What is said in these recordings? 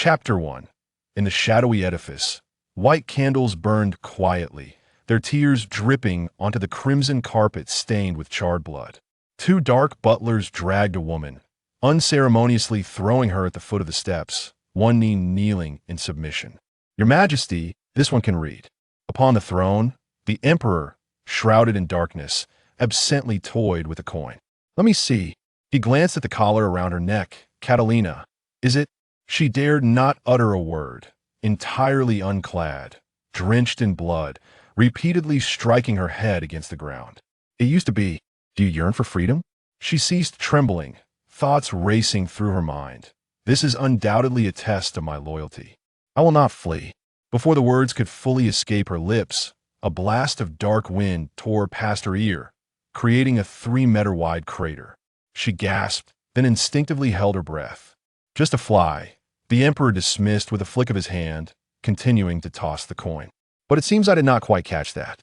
Chapter 1. In the shadowy edifice, white candles burned quietly, their tears dripping onto the crimson carpet stained with charred blood. Two dark butlers dragged a woman, unceremoniously throwing her at the foot of the steps, one knee kneeling in submission. "Your Majesty," this one can read. Upon the throne, the emperor, shrouded in darkness, absently toyed with a coin. "Let me see." He glanced at the collar around her neck. "Catalina, is it?" She dared not utter a word, entirely unclad, drenched in blood, repeatedly striking her head against the ground. "It used to be. Do you yearn for freedom?" She ceased trembling, thoughts racing through her mind. "This is undoubtedly a test of my loyalty. I will not flee." Before the words could fully escape her lips, a blast of dark wind tore past her ear, creating a 3-meter-wide crater. She gasped, then instinctively held her breath. "Just a fly," the emperor dismissed with a flick of his hand, continuing to toss the coin. "But it seems I did not quite catch that."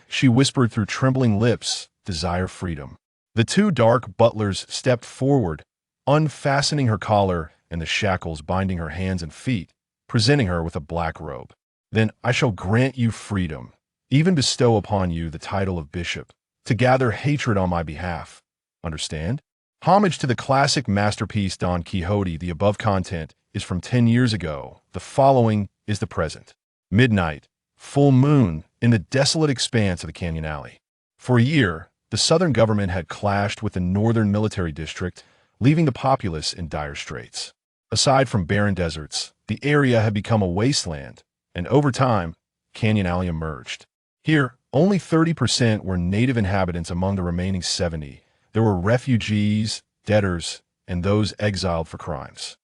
She whispered through trembling lips, "desire freedom." The two dark butlers stepped forward, unfastening her collar and the shackles binding her hands and feet, presenting her with a black robe. "Then I shall grant you freedom, even bestow upon you the title of bishop, to gather hatred on my behalf. Understand? Homage to the classic masterpiece Don Quixote. The above content is from 10 years ago. The following is the present. Midnight, full moon, in the desolate expanse of the canyon alley. For a year, the southern government had clashed with the northern military district, leaving the populace in dire straits. Aside from barren deserts, the area had become a wasteland, and over time, Canyon Alley emerged. Here, only 30% were native inhabitants among the remaining 70. There were refugees, debtors, and those exiled for crimes.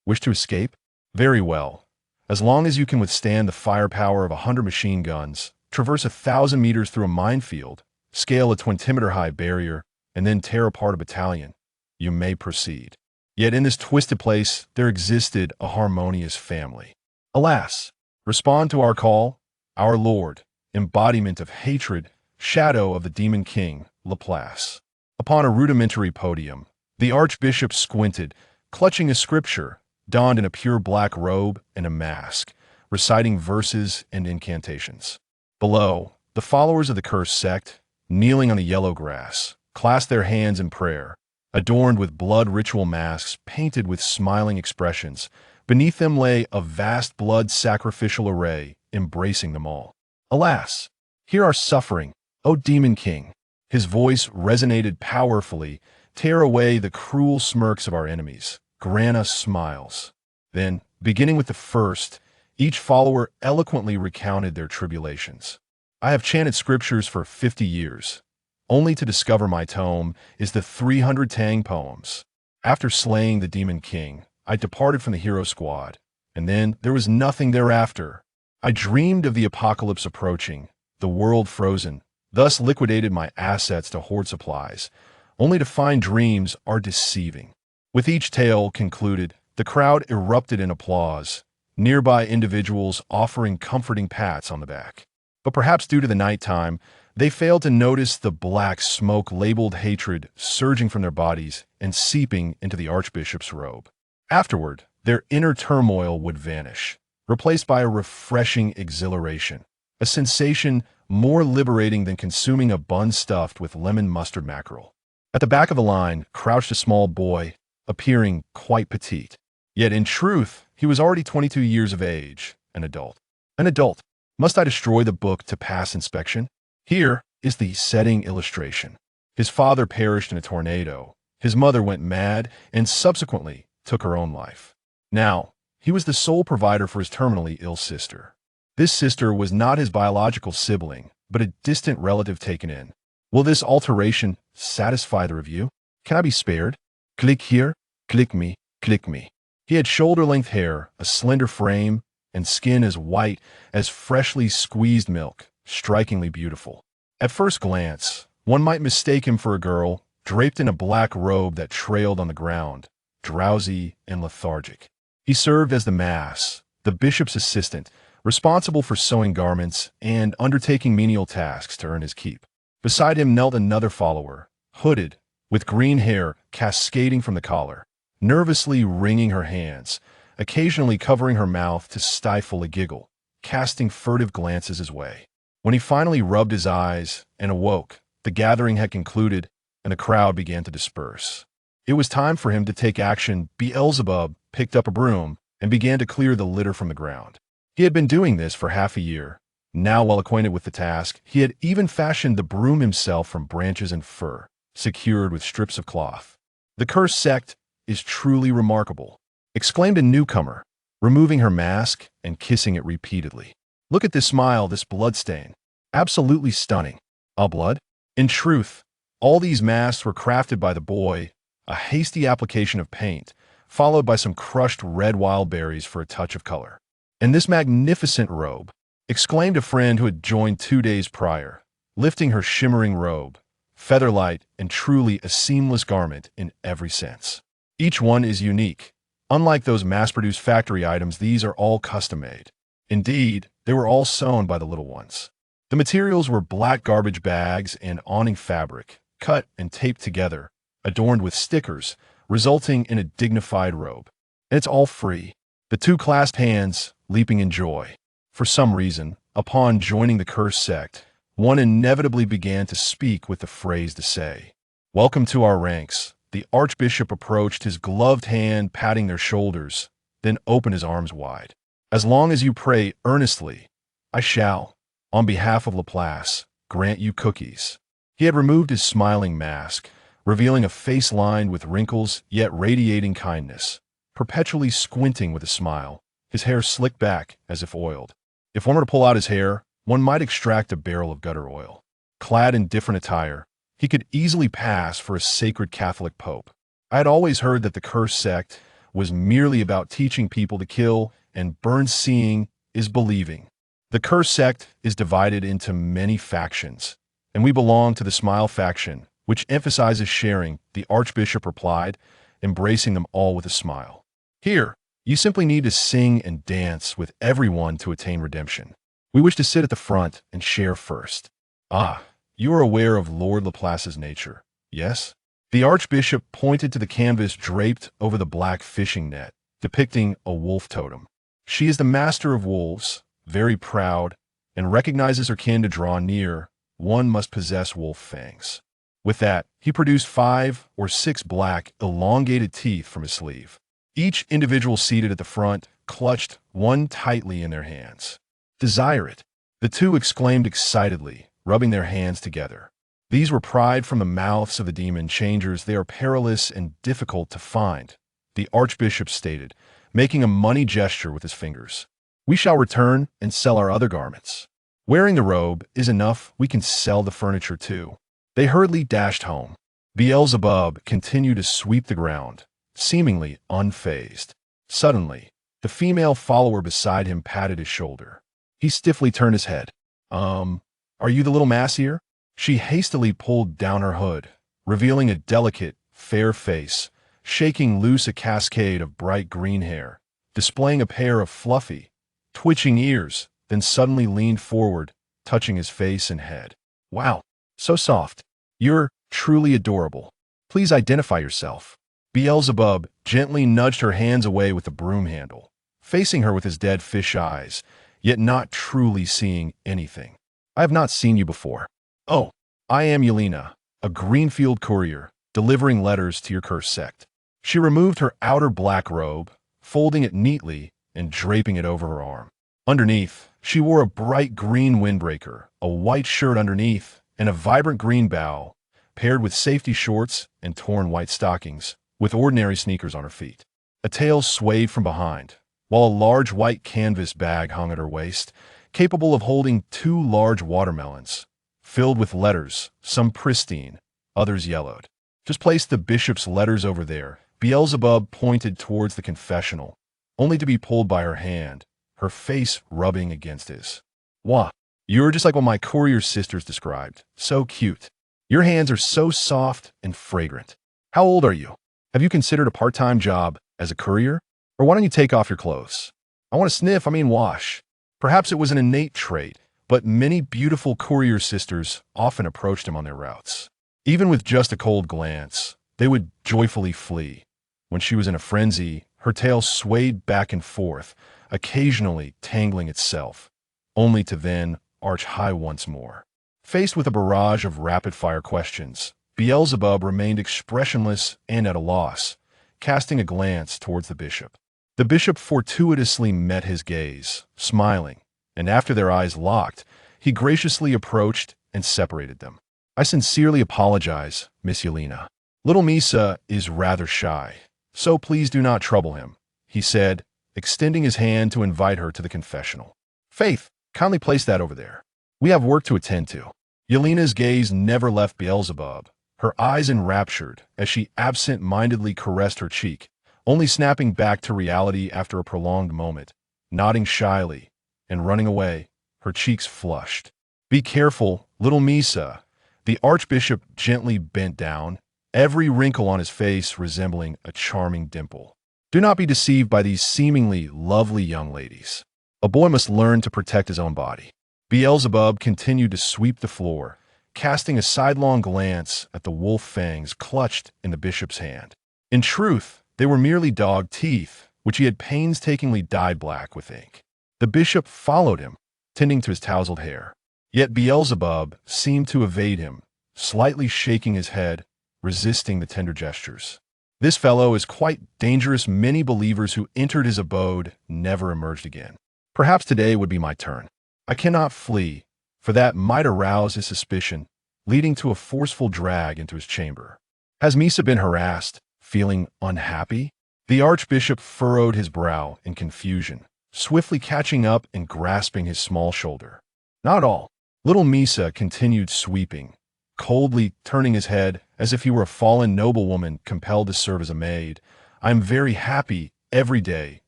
Wish to escape? Very well. As long as you can withstand the firepower of 100 machine guns, traverse 1,000 meters through a minefield, scale a 20-meter-high barrier, and then tear apart a battalion, you may proceed. Yet in this twisted place, there existed a harmonious family. Alas, respond to our call, our Lord, embodiment of hatred, shadow of the demon king, Laplace. Upon a rudimentary podium, the archbishop squinted, clutching a scripture, donned in a pure black robe and a mask, reciting verses and incantations. Below, the followers of the cursed sect, kneeling on the yellow grass, clasped their hands in prayer, adorned with blood ritual masks painted with smiling expressions. Beneath them lay a vast blood sacrificial array, embracing them all. "Alas, hear our suffering, O demon king." His voice resonated powerfully. "Tear away the cruel smirks of our enemies. Grant us smiles." Then, beginning with the first, each follower eloquently recounted their tribulations. "I have chanted scriptures for 50 years, only to discover my tome is the 300 Tang poems. After slaying the demon king, I departed from the hero squad, and then there was nothing thereafter. I dreamed of the apocalypse approaching, the world frozen, thus liquidated my assets to hoard supplies, only to find dreams are deceiving." With each tale concluded, the crowd erupted in applause, nearby individuals offering comforting pats on the back. But perhaps due to the nighttime, they failed to notice the black smoke-labeled hatred surging from their bodies and seeping into the archbishop's robe. Afterward, their inner turmoil would vanish, replaced by a refreshing exhilaration, a sensation more liberating than consuming a bun stuffed with lemon mustard mackerel. At the back of the line crouched a small boy, appearing quite petite. Yet in truth, he was already 22 years of age, an adult. An adult. Must I destroy the book to pass inspection? Here is the setting illustration. His father perished in a tornado. His mother went mad and subsequently took her own life. Now, he was the sole provider for his terminally ill sister. This sister was not his biological sibling, but a distant relative taken in. Will this alteration satisfy the review? Can I be spared? Click here, click me, click me. He had shoulder-length hair, a slender frame, and skin as white as freshly squeezed milk, strikingly beautiful. At first glance, one might mistake him for a girl, draped in a black robe that trailed on the ground, drowsy and lethargic. He served as the mass, the bishop's assistant, responsible for sewing garments and undertaking menial tasks to earn his keep. Beside him knelt another follower, hooded, with green hair cascading from the collar, nervously wringing her hands, occasionally covering her mouth to stifle a giggle, casting furtive glances his way. When he finally rubbed his eyes and awoke, the gathering had concluded, and the crowd began to disperse. It was time for him to take action. Beelzebub picked up a broom and began to clear the litter from the ground. He had been doing this for half a year. Now, well acquainted with the task, he had even fashioned the broom himself from branches and fur, secured with strips of cloth. "The cursed sect is truly remarkable," exclaimed a newcomer, removing her mask and kissing it repeatedly. "Look at this smile, this bloodstain. Absolutely stunning." "Ah, blood?" In truth, all these masks were crafted by the boy, a hasty application of paint, followed by some crushed red wild berries for a touch of color. "And this magnificent robe," exclaimed a friend who had joined 2 days prior, lifting her shimmering robe, featherlight and truly a seamless garment in every sense. "Each one is unique. Unlike those mass-produced factory items, these are all custom-made. Indeed, they were all sewn by the little ones." The materials were black garbage bags and awning fabric, cut and taped together, adorned with stickers, resulting in a dignified robe. "And it's all free." The two clasped hands, leaping in joy. For some reason, upon joining the cursed sect, one inevitably began to speak with the phrase to say, "Welcome to our ranks." The archbishop approached, his gloved hand patting their shoulders, then opened his arms wide. "As long as you pray earnestly, I shall, on behalf of Laplace, grant you cookies." He had removed his smiling mask, revealing a face lined with wrinkles yet radiating kindness, perpetually squinting with a smile, his hair slicked back as if oiled. If one were to pull out his hair, one might extract a barrel of gutter oil. Clad in different attire, he could easily pass for a sacred Catholic pope. I had always heard that the cursed sect was merely about teaching people to kill and burn. Seeing is believing. The cursed sect is divided into many factions, and we belong to the Smile faction, which emphasizes sharing, the archbishop replied, embracing them all with a smile. "Here, you simply need to sing and dance with everyone to attain redemption. We wish to sit at the front and share first." "Ah, you are aware of Lord Laplace's nature, yes?" The archbishop pointed to the canvas draped over the black fishing net, depicting a wolf totem. "She is the master of wolves, very proud, and recognizes her kin to draw near. One must possess wolf fangs." With that, he produced 5 or 6 black, elongated teeth from his sleeve. Each individual seated at the front clutched one tightly in their hands. "Desire it," the two exclaimed excitedly, rubbing their hands together. "These were pried from the mouths of the demon changers. They are perilous and difficult to find," the archbishop stated, making a money gesture with his fingers. "We shall return and sell our other garments. Wearing the robe is enough. We can sell the furniture too." They hurriedly dashed home. Beelzebub continued to sweep the ground, seemingly unfazed. Suddenly, the female follower beside him patted his shoulder. He stiffly turned his head. Are you the little massier?" She hastily pulled down her hood, revealing a delicate, fair face, shaking loose a cascade of bright green hair, displaying a pair of fluffy, twitching ears, then suddenly leaned forward, touching his face and head. "Wow, so soft. You're truly adorable. Please identify yourself." Beelzebub gently nudged her hands away with the broom handle, facing her with his dead fish eyes, yet not truly seeing anything. "I have not seen you before." "Oh, I am Yelena, a Greenfield courier, delivering letters to your cursed sect." She removed her outer black robe, folding it neatly and draping it over her arm. Underneath, she wore a bright green windbreaker, a white shirt underneath, and a vibrant green bow, paired with safety shorts and torn white stockings, with ordinary sneakers on her feet. A tail swayed from behind, while a large white canvas bag hung at her waist, capable of holding 2 large watermelons, filled with letters, some pristine, others yellowed. "Just place the bishop's letters over there." Beelzebub pointed towards the confessional, only to be pulled by her hand, her face rubbing against his. "Wah, you're just like what my courier sisters described. So cute. Your hands are so soft and fragrant. How old are you? Have you considered a part-time job as a courier? Or why don't you take off your clothes? I want to sniff, wash." Perhaps it was an innate trait, but many beautiful courier sisters often approached him on their routes. Even with just a cold glance, they would joyfully flee. When she was in a frenzy, Her tail swayed back and forth, occasionally tangling itself, only to then arch high once more. Faced with a barrage of rapid-fire questions, Beelzebub remained expressionless and at a loss, casting a glance towards the bishop. The bishop fortuitously met his gaze, smiling, and after their eyes locked, he graciously approached and separated them. "I sincerely apologize, Miss Yelena. Little Misa is rather shy, so please do not trouble him," he said, extending his hand to invite her to the confessional. "Faith, kindly place that over there. We have work to attend to." Yelena's gaze never left Beelzebub, her eyes enraptured as she absent-mindedly caressed her cheek, only snapping back to reality after a prolonged moment, nodding shyly, and running away, her cheeks flushed. "Be careful, little Misa." The archbishop gently bent down, every wrinkle on his face resembling a charming dimple. "Do not be deceived by these seemingly lovely young ladies. A boy must learn to protect his own body." Beelzebub continued to sweep the floor, casting a sidelong glance at the wolf fangs clutched in the bishop's hand. In truth, they were merely dog teeth, which he had painstakingly dyed black with ink. The bishop followed him, tending to his tousled hair. Yet Beelzebub seemed to evade him, slightly shaking his head, resisting the tender gestures. "This fellow is quite dangerous. Many believers who entered his abode never emerged again. Perhaps today would be my turn. I cannot flee, for that might arouse his suspicion, leading to a forceful drag into his chamber." "Has Misa been harassed, feeling unhappy?" The archbishop furrowed his brow in confusion, swiftly catching up and grasping his small shoulder. "Not at all." Little Misa continued sweeping, coldly turning his head as if he were a fallen noblewoman compelled to serve as a maid. "I am very happy every day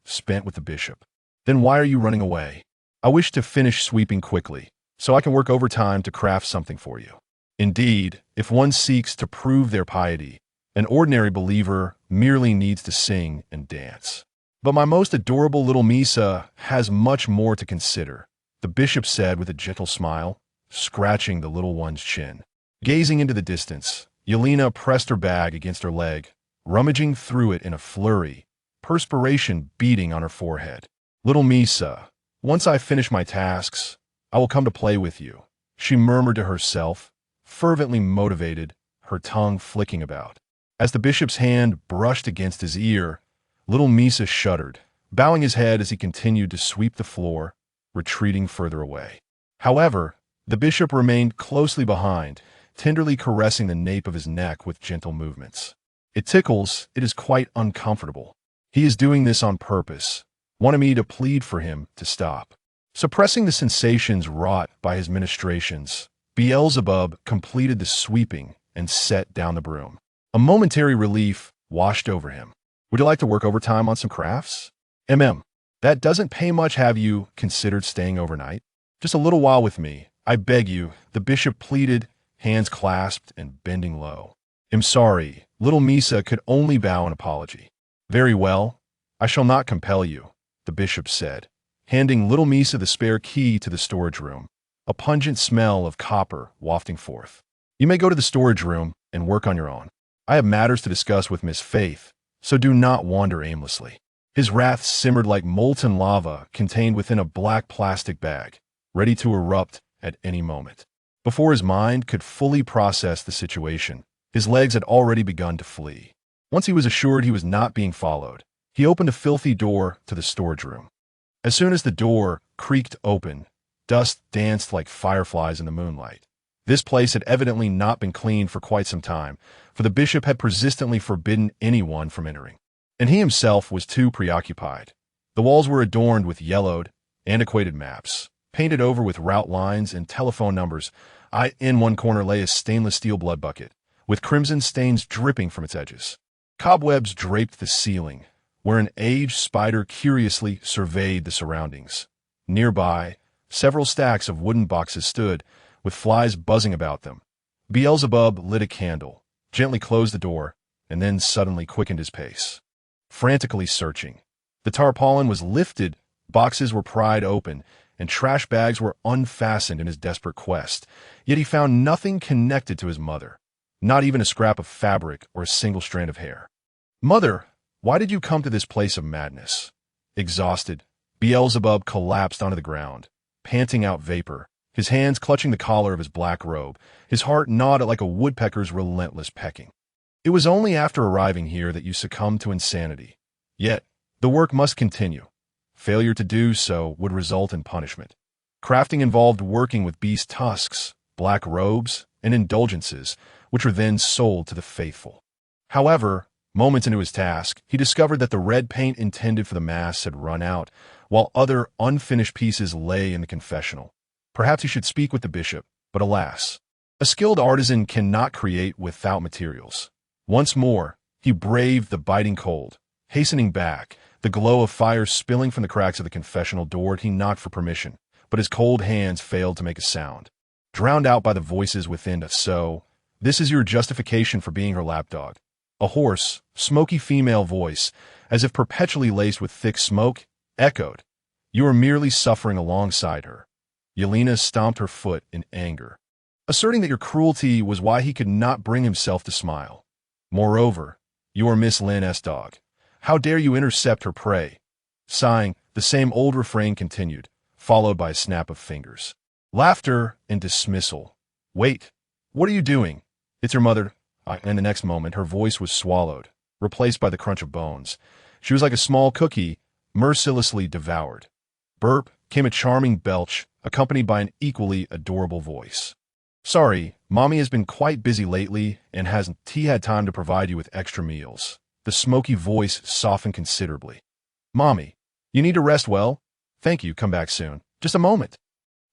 spent with the bishop." "Then why are you running away?" "I wish to finish sweeping quickly, so I can work overtime to craft something for you." Indeed, if one seeks to prove their piety, an ordinary believer merely needs to sing and dance. "But my most adorable little Misa has much more to consider," the bishop said with a gentle smile, scratching the little one's chin. Gazing into the distance, Yelena pressed her bag against her leg, rummaging through it in a flurry, perspiration beading on her forehead. "Little Misa, once I finish my tasks, I will come to play with you," she murmured to herself, fervently motivated, her tongue flicking about. As the bishop's hand brushed against his ear, little Misa shuddered, bowing his head as he continued to sweep the floor, retreating further away. However, the bishop remained closely behind, tenderly caressing the nape of his neck with gentle movements. "It tickles, it is quite uncomfortable. He is doing this on purpose," wanted me to plead for him to stop. Suppressing the sensations wrought by his ministrations, Beelzebub completed the sweeping and set down the broom. A momentary relief washed over him. "Would you like to work overtime on some crafts?" That doesn't pay much. Have you considered staying overnight? Just a little while with me, I beg you," the bishop pleaded, hands clasped and bending low. "I'm sorry." Little Misa could only bow in apology. "Very well, I shall not compel you," the bishop said, handing little Misa the spare key to the storage room, a pungent smell of copper wafting forth. "You may go to the storage room and work on your own. I have matters to discuss with Miss Faith, so do not wander aimlessly." His wrath simmered like molten lava contained within a black plastic bag, ready to erupt at any moment. Before his mind could fully process the situation, his legs had already begun to flee. Once he was assured he was not being followed, he opened a filthy door to the storage room. As soon as the door creaked open, dust danced like fireflies in the moonlight. This place had evidently not been cleaned for quite some time, for the bishop had persistently forbidden anyone from entering. And he himself was too preoccupied. The walls were adorned with yellowed, antiquated maps, painted over with route lines and telephone numbers. In one corner lay a stainless steel blood bucket, with crimson stains dripping from its edges. Cobwebs draped the ceiling, where an aged spider curiously surveyed the surroundings. Nearby, several stacks of wooden boxes stood, with flies buzzing about them. Beelzebub lit a candle, gently closed the door, and then suddenly quickened his pace. Frantically searching, the tarpaulin was lifted, boxes were pried open, and trash bags were unfastened in his desperate quest. Yet he found nothing connected to his mother, not even a scrap of fabric or a single strand of hair. "Mother, Why did you come to this place of madness? Exhausted, Beelzebub collapsed onto the ground, panting out vapor, his hands clutching the collar of his black robe, his heart gnawed like a woodpecker's relentless pecking. It was only after arriving here that you succumbed to insanity. Yet, the work must continue. Failure to do so would result in punishment. Crafting involved working with beast tusks, black robes, and indulgences, which were then sold to the faithful. However, moments into his task, he discovered that the red paint intended for the mass had run out, while other unfinished pieces lay in the confessional. Perhaps he should speak with the bishop, but alas, a skilled artisan cannot create without materials. Once more, he braved the biting cold. Hastening back, the glow of fire spilling from the cracks of the confessional door, he knocked for permission, but his cold hands failed to make a sound. Drowned out by the voices within. So, this is your justification for being her lapdog. A hoarse, smoky female voice, as if perpetually laced with thick smoke, echoed. You are merely suffering alongside her. Yelena stomped her foot in anger, asserting that your cruelty was why he could not bring himself to smile. Moreover, you are Miss Lynn S. dog. How dare you intercept her prey? Sighing, the same old refrain continued, followed by a snap of fingers. Laughter and dismissal. Wait, what are you doing? It's your mother. In the next moment, her voice was swallowed, replaced by the crunch of bones. She was like a small cookie, mercilessly devoured. Burp came a charming belch, accompanied by an equally adorable voice. Sorry, Mommy has been quite busy lately and hasn't had time to provide you with extra meals. The smoky voice softened considerably. Mommy, you need to rest well? Thank you, come back soon. Just a moment.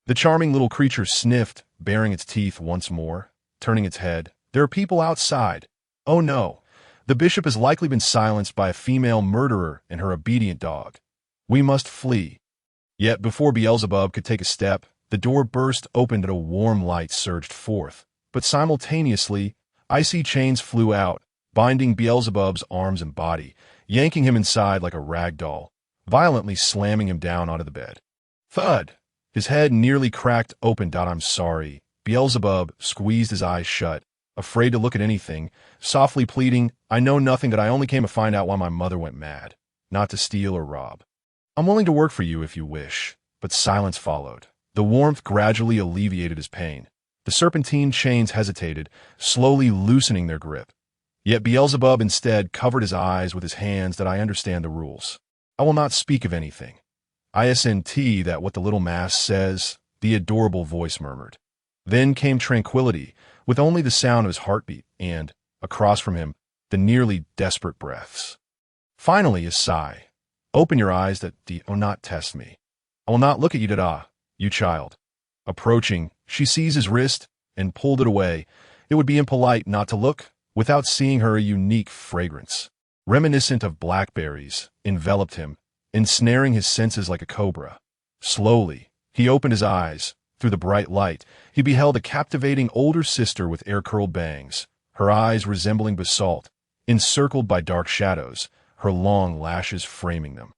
The charming little creature sniffed, baring its teeth once more, turning its head. There are people outside. Oh no, the bishop has likely been silenced by a female murderer and her obedient dog. We must flee. Yet before Beelzebub could take a step, the door burst open and a warm light surged forth. But simultaneously, icy chains flew out, binding Beelzebub's arms and body, yanking him inside like a rag doll, violently slamming him down onto the bed. Thud! His head nearly cracked open. I'm sorry. Beelzebub squeezed his eyes shut, afraid to look at anything, softly pleading, I know nothing, that I only came to find out why my mother went mad, not to steal or rob. I'm willing to work for you if you wish. But silence followed. The warmth gradually alleviated his pain. The serpentine chains hesitated, slowly loosening their grip. Yet Beelzebub instead covered his eyes with his hands. That I understand the rules. I will not speak of anything. ISNT that what the little mass says, the adorable voice murmured. Then came tranquility, with only the sound of his heartbeat and, across from him, the nearly desperate breaths. Finally, a sigh. Open your eyes. That oh, not test me. I will not look at you. You child. Approaching, she seized his wrist and pulled it away. It would be impolite not to look, without seeing her. A unique fragrance, reminiscent of blackberries, enveloped him, ensnaring his senses like a cobra. Slowly, he opened his eyes. Through the bright light, he beheld a captivating older sister with air-curled bangs, her eyes resembling basalt, encircled by dark shadows, her long lashes framing them.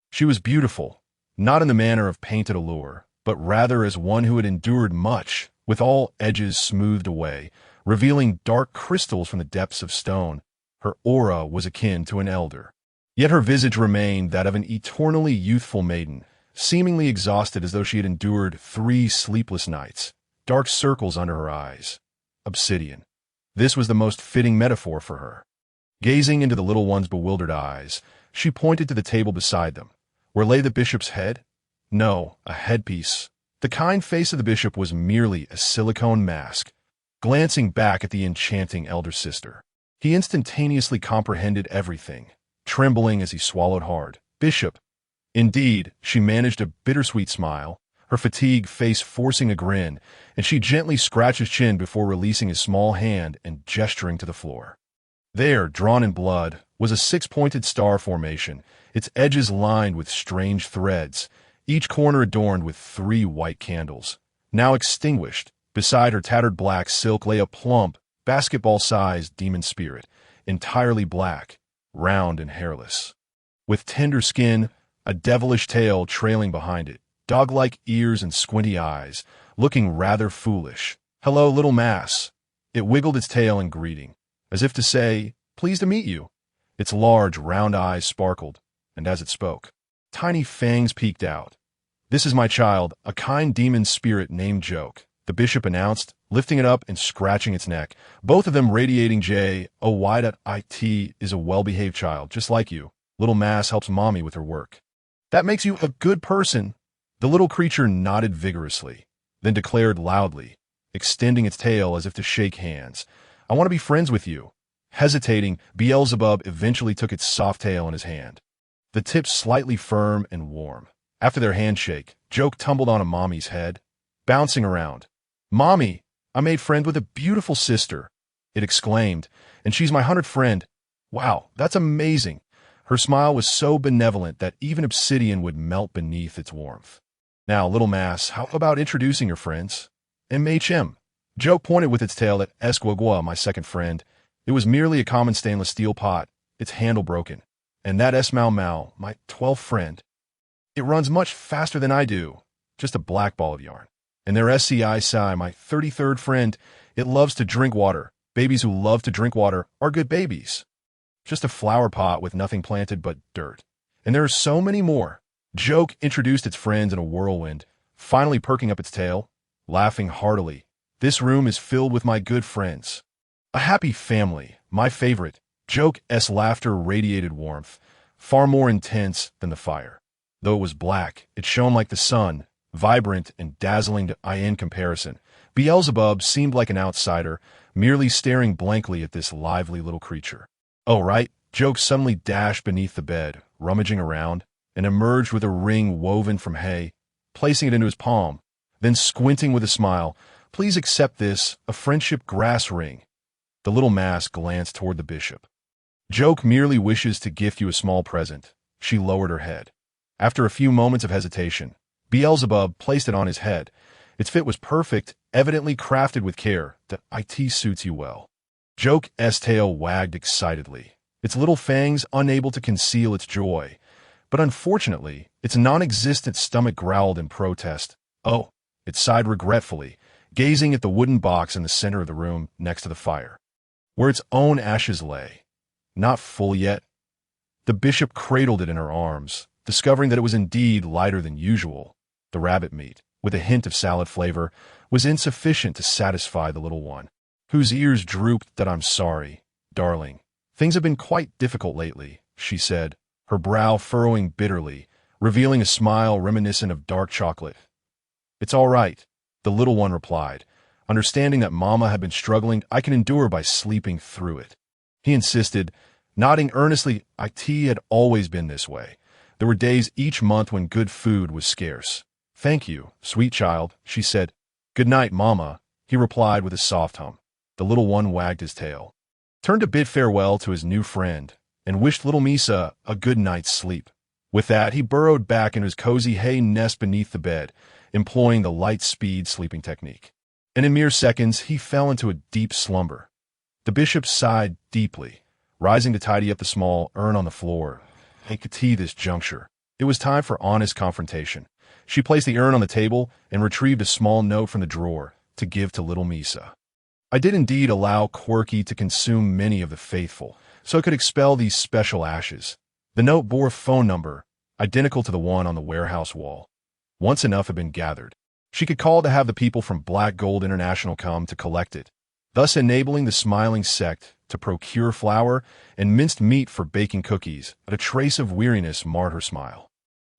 She was beautiful, not in the manner of painted allure, but rather as one who had endured much, with all edges smoothed away, revealing dark crystals from the depths of stone. Her aura was akin to an elder. Yet her visage remained that of an eternally youthful maiden, seemingly exhausted as though she had endured 3 sleepless nights, dark circles under her eyes. Obsidian. This was the most fitting metaphor for her. Gazing into the little one's bewildered eyes, she pointed to the table beside them, where lay the bishop's head. No, a headpiece. The kind face of the bishop was merely a silicone mask. Glancing back at the enchanting elder sister, he instantaneously comprehended everything, trembling as he swallowed hard. Bishop. Indeed, she managed a bittersweet smile, her fatigued face forcing a grin, and she gently scratched his chin before releasing his small hand and gesturing to the floor. There, drawn in blood, was a 6-pointed star formation, its edges lined with strange threads, each corner adorned with 3 white candles. Now extinguished, beside her tattered black silk lay a plump, basketball-sized demon spirit, entirely black, round and hairless. With tender skin, a devilish tail trailing behind it, dog-like ears and squinty eyes, looking rather foolish. Hello, little mass. It wiggled its tail in greeting, as if to say, pleased to meet you. Its large, round eyes sparkled, and as it spoke, tiny fangs peeked out. "This is my child, a kind demon spirit named Joke," the bishop announced, lifting it up and scratching its neck, both of them radiating joy. Is a well-behaved child, just like you. Little Mass helps Mommy with her work. "That makes you a good person." The little creature nodded vigorously, then declared loudly, extending its tail as if to shake hands, "I want to be friends with you." Hesitating, Beelzebub eventually took its soft tail in his hand, the tip slightly firm and warm. After their handshake, Joke tumbled onto Mommy's head, bouncing around. "Mommy, I made friends with a beautiful sister," it exclaimed, "and she's my 100th friend. Wow, that's amazing." Her smile was so benevolent that even obsidian would melt beneath its warmth. "Now, Little Mass, how about introducing your friends?" "MHM." Joke pointed with its tail at Esquagua, my second friend. It was merely a common stainless steel pot, its handle broken. "And that S-Mau, my 12th friend. It runs much faster than I do. Just a black ball of yarn." "And their SCI, my 33rd friend. It loves to drink water. Babies who love to drink water are good babies." "Just a flower pot with nothing planted but dirt." "And there are so many more." Joke introduced its friends in a whirlwind, finally perking up its tail, laughing heartily. "This room is filled with my good friends. A happy family, my favorite." Joke's laughter radiated warmth, far more intense than the fire. Though it was black, it shone like the sun, vibrant and dazzling in comparison. Beelzebub seemed like an outsider, merely staring blankly at this lively little creature. "Oh, right." Joke suddenly dashed beneath the bed, rummaging around, and emerged with a ring woven from hay, placing it into his palm, then squinting with a smile. "Please accept this, a friendship grass ring." The Little Mass glanced toward the bishop. "Joke merely wishes to gift you a small present." She lowered her head. After a few moments of hesitation, Beelzebub placed it on his head. Its fit was perfect, evidently crafted with care. "The IT suits you well." Joke's tail wagged excitedly, its little fangs unable to conceal its joy. But unfortunately, its non-existent stomach growled in protest. "Oh," it sighed regretfully, gazing at the wooden box in the center of the room next to the fire, where its own ashes lay. "Not full yet." The bishop cradled it in her arms, discovering that it was indeed lighter than usual. The rabbit meat, with a hint of salad flavor, was insufficient to satisfy the little one, whose ears drooped. "That I'm sorry, darling. Things have been quite difficult lately," she said, her brow furrowing bitterly, revealing a smile reminiscent of dark chocolate. "It's all right," the little one replied, understanding that Mama had been struggling. "I can endure by sleeping through it." He insisted, nodding earnestly. "IT had always been this way. There were days each month when good food was scarce." "Thank you, sweet child," she said. "Good night, Mama," he replied with a soft hum. The little one wagged his tail, turned a bid farewell to his new friend, and wished little Misa a good night's sleep. With that, he burrowed back into his cozy hay nest beneath the bed, employing the light-speed sleeping technique. And in mere seconds, he fell into a deep slumber. The bishop sighed deeply, rising to tidy up the small urn on the floor. At this juncture, it was time for honest confrontation. She placed the urn on the table and retrieved a small note from the drawer to give to little Misa. "I did indeed allow Quirky to consume many of the faithful, so I could expel these special ashes." The note bore a phone number, identical to the one on the warehouse wall. Once enough had been gathered, she could call to have the people from Black Gold International come to collect it, thus enabling the smiling sect to procure flour and minced meat for baking cookies. But a trace of weariness marred her smile.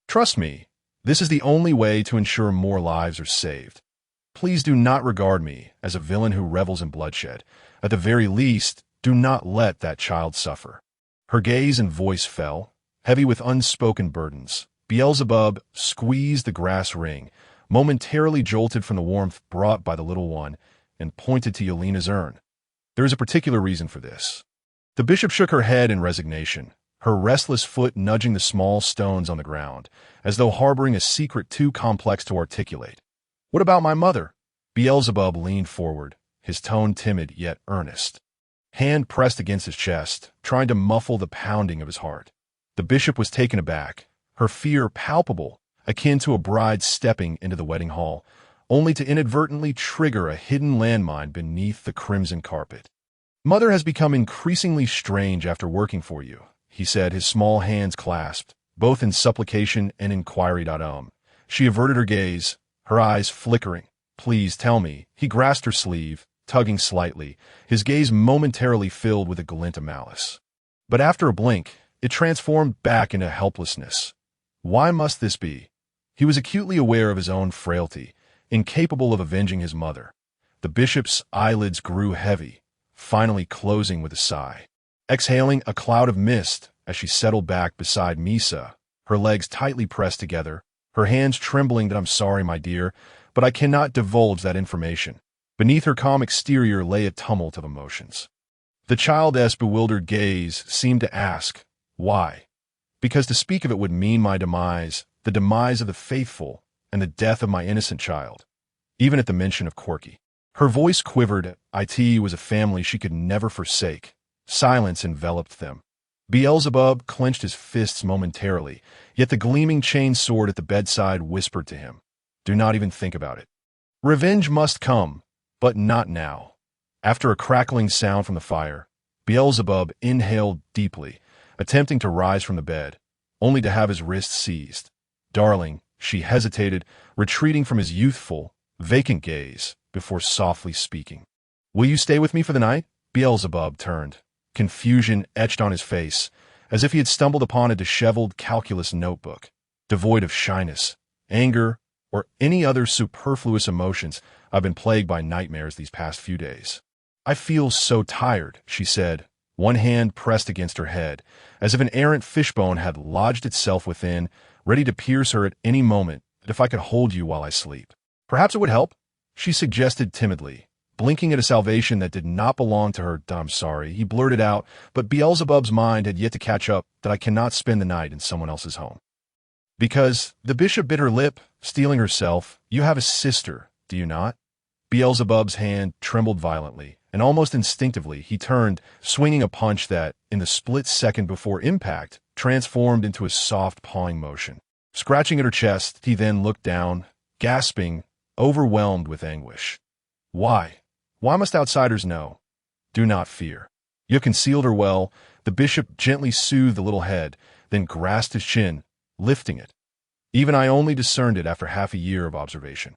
"Trust me, this is the only way to ensure more lives are saved. Please do not regard me as a villain who revels in bloodshed. At the very least, do not let that child suffer." Her gaze and voice fell, heavy with unspoken burdens. Beelzebub squeezed the grass ring, momentarily jolted from the warmth brought by the little one, and pointed to Yelena's urn. "There is a particular reason for this." The bishop shook her head in resignation, her restless foot nudging the small stones on the ground, as though harboring a secret too complex to articulate. "What about my mother?" Beelzebub leaned forward, his tone timid yet earnest, hand pressed against his chest, trying to muffle the pounding of his heart. The bishop was taken aback, her fear palpable, akin to a bride stepping into the wedding hall, only to inadvertently trigger a hidden landmine beneath the crimson carpet. "Mother has become increasingly strange after working for you," he said, his small hands clasped, both in supplication and inquiry. She averted her gaze, her eyes flickering. Please tell me. He grasped her sleeve, tugging slightly, his gaze momentarily filled with a glint of malice. But after a blink, it transformed back into helplessness. Why must this be? He was acutely aware of his own frailty, incapable of avenging his mother. The bishop's eyelids grew heavy, finally closing with a sigh. Exhaling a cloud of mist as she settled back beside Misa, her legs tightly pressed together, her hands trembling. I'm sorry, my dear, but I cannot divulge that information. Beneath her calm exterior lay a tumult of emotions. The child's bewildered gaze seemed to ask, why? Because to speak of it would mean my demise, the demise of the faithful, and the death of my innocent child. Even at the mention of Corky, her voice quivered. It was a family she could never forsake. Silence enveloped them. Beelzebub clenched his fists momentarily, yet the gleaming chain sword at the bedside whispered to him, do not even think about it. Revenge must come, but not now. After a crackling sound from the fire, Beelzebub inhaled deeply, attempting to rise from the bed, only to have his wrist seized. Darling, she hesitated, retreating from his youthful, vacant gaze, before softly speaking. Will you stay with me for the night? Beelzebub turned. Confusion etched on his face, as if he had stumbled upon a disheveled calculus notebook, devoid of shyness, anger, or any other superfluous emotions. I've been plagued by nightmares these past few days. I feel so tired, she said, one hand pressed against her head, as if an errant fishbone had lodged itself within, ready to pierce her at any moment. That if I could hold you while I sleep. Perhaps it would help, she suggested timidly, blinking at a salvation that did not belong to her. I'm sorry, he blurted out, but Beelzebub's mind had yet to catch up that I cannot spend the night in someone else's home. Because, the bishop bit her lip, steeling herself, you have a sister, do you not? Beelzebub's hand trembled violently, and almost instinctively he turned, swinging a punch that, in the split second before impact, transformed into a soft pawing motion. Scratching at her chest, he then looked down, gasping, overwhelmed with anguish. Why? Why must outsiders know? Do not fear. You have concealed her well. The bishop gently soothed the little head, then grasped his chin, lifting it. Even I only discerned it after half a year of observation.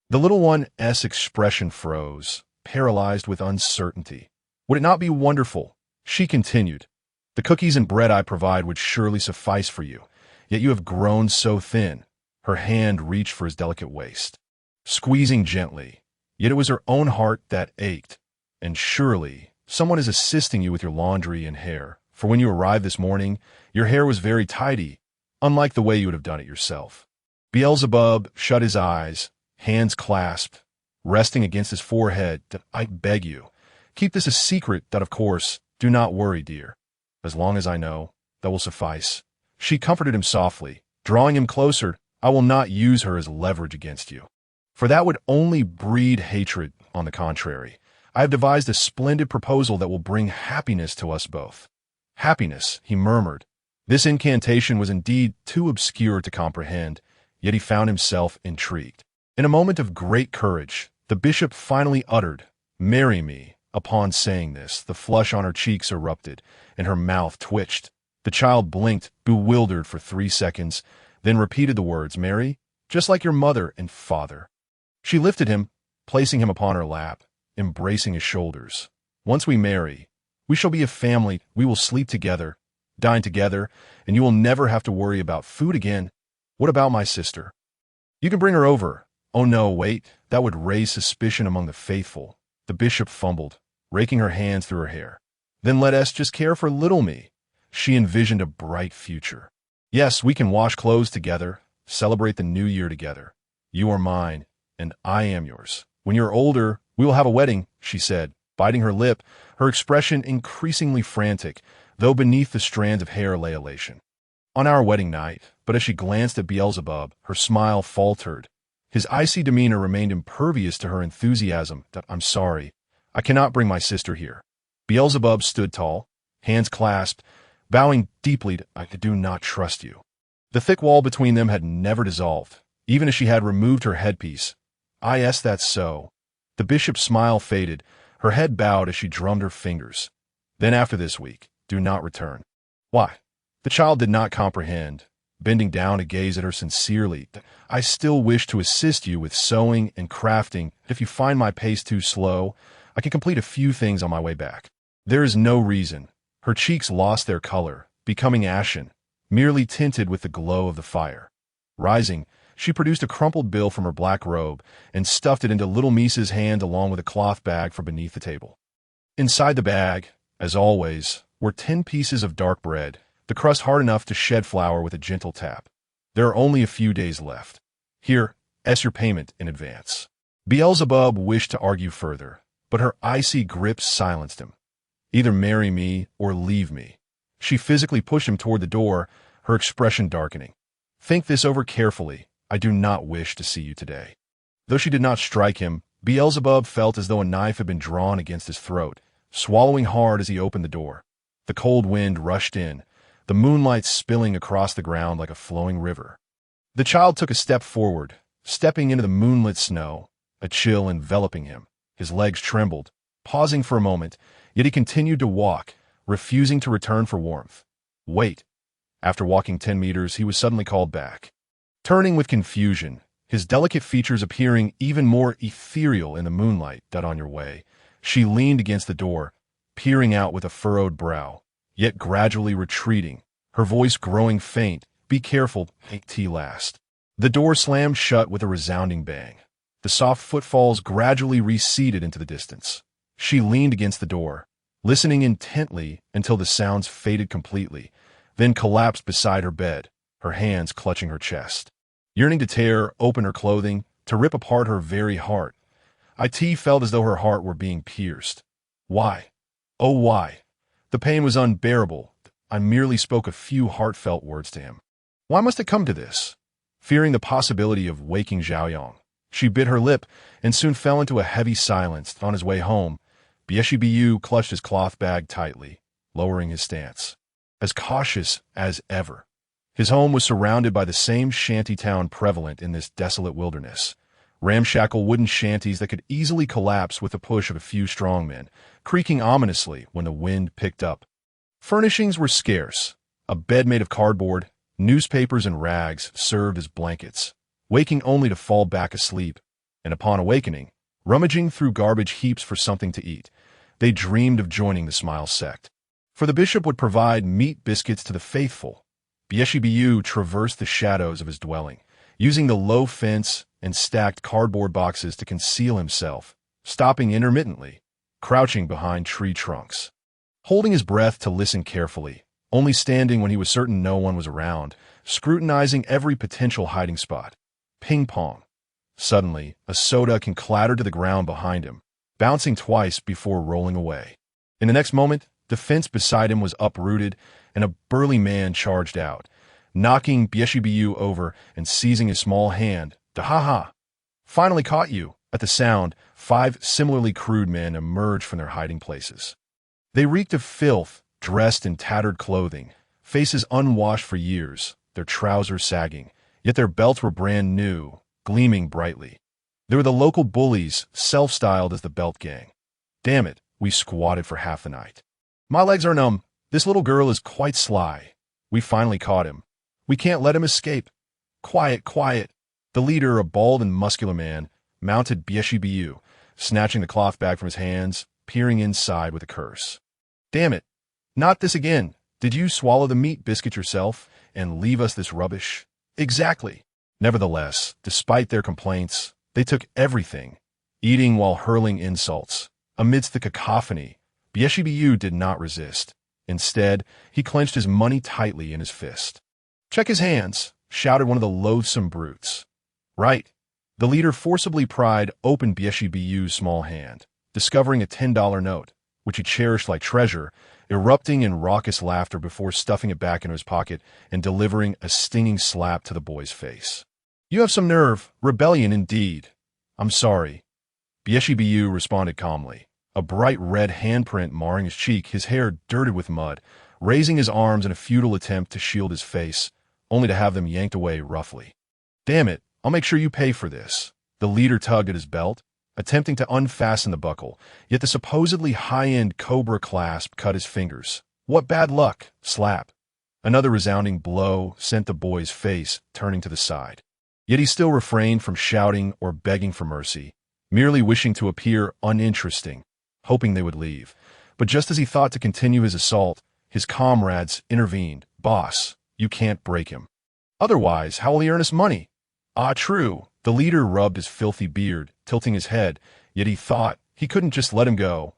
The little one's expression froze, paralyzed with uncertainty. Would it not be wonderful? She continued. The cookies and bread I provide would surely suffice for you, yet you have grown so thin. Her hand reached for his delicate waist, squeezing gently, yet it was her own heart that ached. And surely, someone is assisting you with your laundry and hair, for when you arrived this morning, your hair was very tidy, unlike the way you would have done it yourself. Beelzebub shut his eyes, hands clasped, resting against his forehead. I beg you, keep this a secret. That of course, do not worry, dear. As long as I know, that will suffice. She comforted him softly, drawing him closer. I will not use her as leverage against you, for that would only breed hatred. On the contrary, I have devised a splendid proposal that will bring happiness to us both. Happiness, he murmured. This incantation was indeed too obscure to comprehend, yet he found himself intrigued. In a moment of great courage, the bishop finally uttered, "Marry me." Upon saying this, the flush on her cheeks erupted, and her mouth twitched. The child blinked, bewildered for 3 seconds, then repeated the words, "Mary, just like your mother and father." She lifted him, placing him upon her lap, embracing his shoulders. Once we marry, we shall be a family. We will sleep together, dine together, and you will never have to worry about food again. What about my sister? You can bring her over. Oh no, wait, that would raise suspicion among the faithful. The bishop fumbled, raking her hands through her hair. Then let us just care for little me. She envisioned a bright future. Yes, we can wash clothes together, celebrate the new year together. You are mine, and I am yours. When you're older, we will have a wedding, she said, biting her lip, her expression increasingly frantic, though beneath the strands of hair lay elation. On our wedding night, but as she glanced at Beelzebub, her smile faltered. His icy demeanor remained impervious to her enthusiasm. I'm sorry, I cannot bring my sister here. Beelzebub stood tall, hands clasped, bowing deeply. I do not trust you. The thick wall between them had never dissolved, even as she had removed her headpiece. Yes, that's so. The bishop's smile faded, her head bowed as she drummed her fingers. Then after this week, do not return. Why? The child did not comprehend, bending down to gaze at her sincerely. I still wish to assist you with sewing and crafting. If you find my pace too slow, I can complete a few things on my way back. There is no reason. Her cheeks lost their color, becoming ashen, merely tinted with the glow of the fire. Rising, she produced a crumpled bill from her black robe and stuffed it into little Misa's hand along with a cloth bag from beneath the table. Inside the bag, as always, were 10 pieces of dark bread, the crust hard enough to shed flour with a gentle tap. There are only a few days left. Here, as your payment in advance. Beelzebub wished to argue further, but her icy grip silenced him. Either marry me or leave me. She physically pushed him toward the door, her expression darkening. Think this over carefully. I do not wish to see you today. Though she did not strike him, Beelzebub felt as though a knife had been drawn against his throat, swallowing hard as he opened the door. The cold wind rushed in, the moonlight spilling across the ground like a flowing river. The child took a step forward, stepping into the moonlit snow, a chill enveloping him. His legs trembled, pausing for a moment, yet he continued to walk, refusing to return for warmth. Wait. After walking 10 meters, he was suddenly called back. Turning with confusion, his delicate features appearing even more ethereal in the moonlight. On your way. She leaned against the door, peering out with a furrowed brow, yet gradually retreating, her voice growing faint. Be careful, tea last. The door slammed shut with a resounding bang. The soft footfalls gradually receded into the distance. She leaned against the door, listening intently until the sounds faded completely, then collapsed beside her bed, her hands clutching her chest. Yearning to tear open her clothing, to rip apart her very heart, It felt as though her heart were being pierced. Why? Oh, why? The pain was unbearable. I merely spoke a few heartfelt words to him. Why must it come to this? Fearing the possibility of waking Zhaoyang, she bit her lip and soon fell into a heavy silence. On his way home, Bieshibu clutched his cloth bag tightly, lowering his stance. As cautious as ever. His home was surrounded by the same shantytown prevalent in this desolate wilderness. Ramshackle wooden shanties that could easily collapse with the push of a few strong men, creaking ominously when the wind picked up. Furnishings were scarce. A bed made of cardboard, newspapers and rags served as blankets, waking only to fall back asleep, and upon awakening, rummaging through garbage heaps for something to eat. They dreamed of joining the Smile sect. For the bishop would provide meat biscuits to the faithful. Bieshibu traversed the shadows of his dwelling, using the low fence and stacked cardboard boxes to conceal himself, stopping intermittently, crouching behind tree trunks. Holding his breath to listen carefully, only standing when he was certain no one was around, scrutinizing every potential hiding spot. Ping pong. Suddenly, a soda can clatter to the ground behind him, bouncing twice before rolling away. In the next moment, the fence beside him was uprooted, and a burly man charged out, knocking Bieshibu over and seizing his small hand. Ha! Finally caught you. At the sound, 5 similarly crude men emerged from their hiding places. They reeked of filth, dressed in tattered clothing, faces unwashed for years, their trousers sagging, yet their belts were brand new, gleaming brightly. They were the local bullies, self-styled as the Belt Gang. Damn it, we squatted for half the night. My legs are numb. This little girl is quite sly. We finally caught him. We can't let him escape. Quiet. The leader, a bald and muscular man, mounted Bieshibu, snatching the cloth bag from his hands, peering inside with a curse. Damn it. Not this again. Did you swallow the meat biscuit yourself and leave us this rubbish? Exactly. Nevertheless, despite their complaints, they took everything, eating while hurling insults. Amidst the cacophony, Bieshibu did not resist. Instead, he clenched his money tightly in his fist. Check his hands, shouted one of the loathsome brutes. Right. The leader forcibly pried open Bieshibu's small hand, discovering a $10 note, which he cherished like treasure, erupting in raucous laughter before stuffing it back into his pocket and delivering a stinging slap to the boy's face. You have some nerve. Rebellion indeed. I'm sorry. Bieshibu responded calmly, a bright red handprint marring his cheek, his hair dirted with mud, raising his arms in a futile attempt to shield his face, only to have them yanked away roughly. Damn it, I'll make sure you pay for this. The leader tugged at his belt, attempting to unfasten the buckle, yet the supposedly high-end Cobra clasp cut his fingers. What bad luck! Slap. Another resounding blow sent the boy's face turning to the side. Yet he still refrained from shouting or begging for mercy, merely wishing to appear uninteresting, hoping they would leave. But just as he thought to continue his assault, his comrades intervened. "Boss, you can't break him. Otherwise, how will he earn his money?" "Ah, true." The leader rubbed his filthy beard, tilting his head, yet he thought he couldn't just let him go.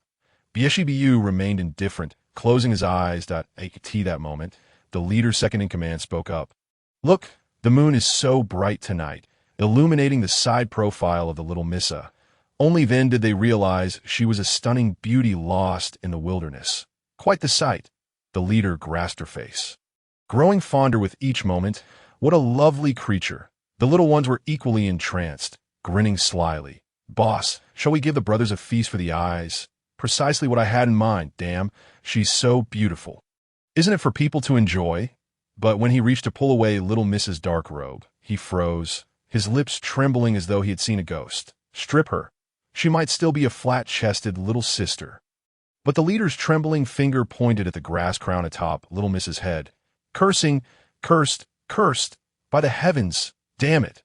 Bieshibiyu remained indifferent, closing his eyes. At that moment, the leader second in command spoke up. "Look, the moon is so bright tonight, illuminating the side profile of the little Missa." Only then did they realize she was a stunning beauty lost in the wilderness. Quite the sight. The leader grasped her face. Growing fonder with each moment, what a lovely creature. The little ones were equally entranced, grinning slyly. "Boss, shall we give the brothers a feast for the eyes?" "Precisely what I had in mind, damn. She's so beautiful." "Isn't it for people to enjoy?" But when he reached to pull away little Mrs. Dark Robe, he froze, his lips trembling as though he had seen a ghost. Strip her. She might still be a flat-chested little sister. But the leader's trembling finger pointed at the grass crown atop little Miss's head. Cursing, cursed, by the heavens, damn it.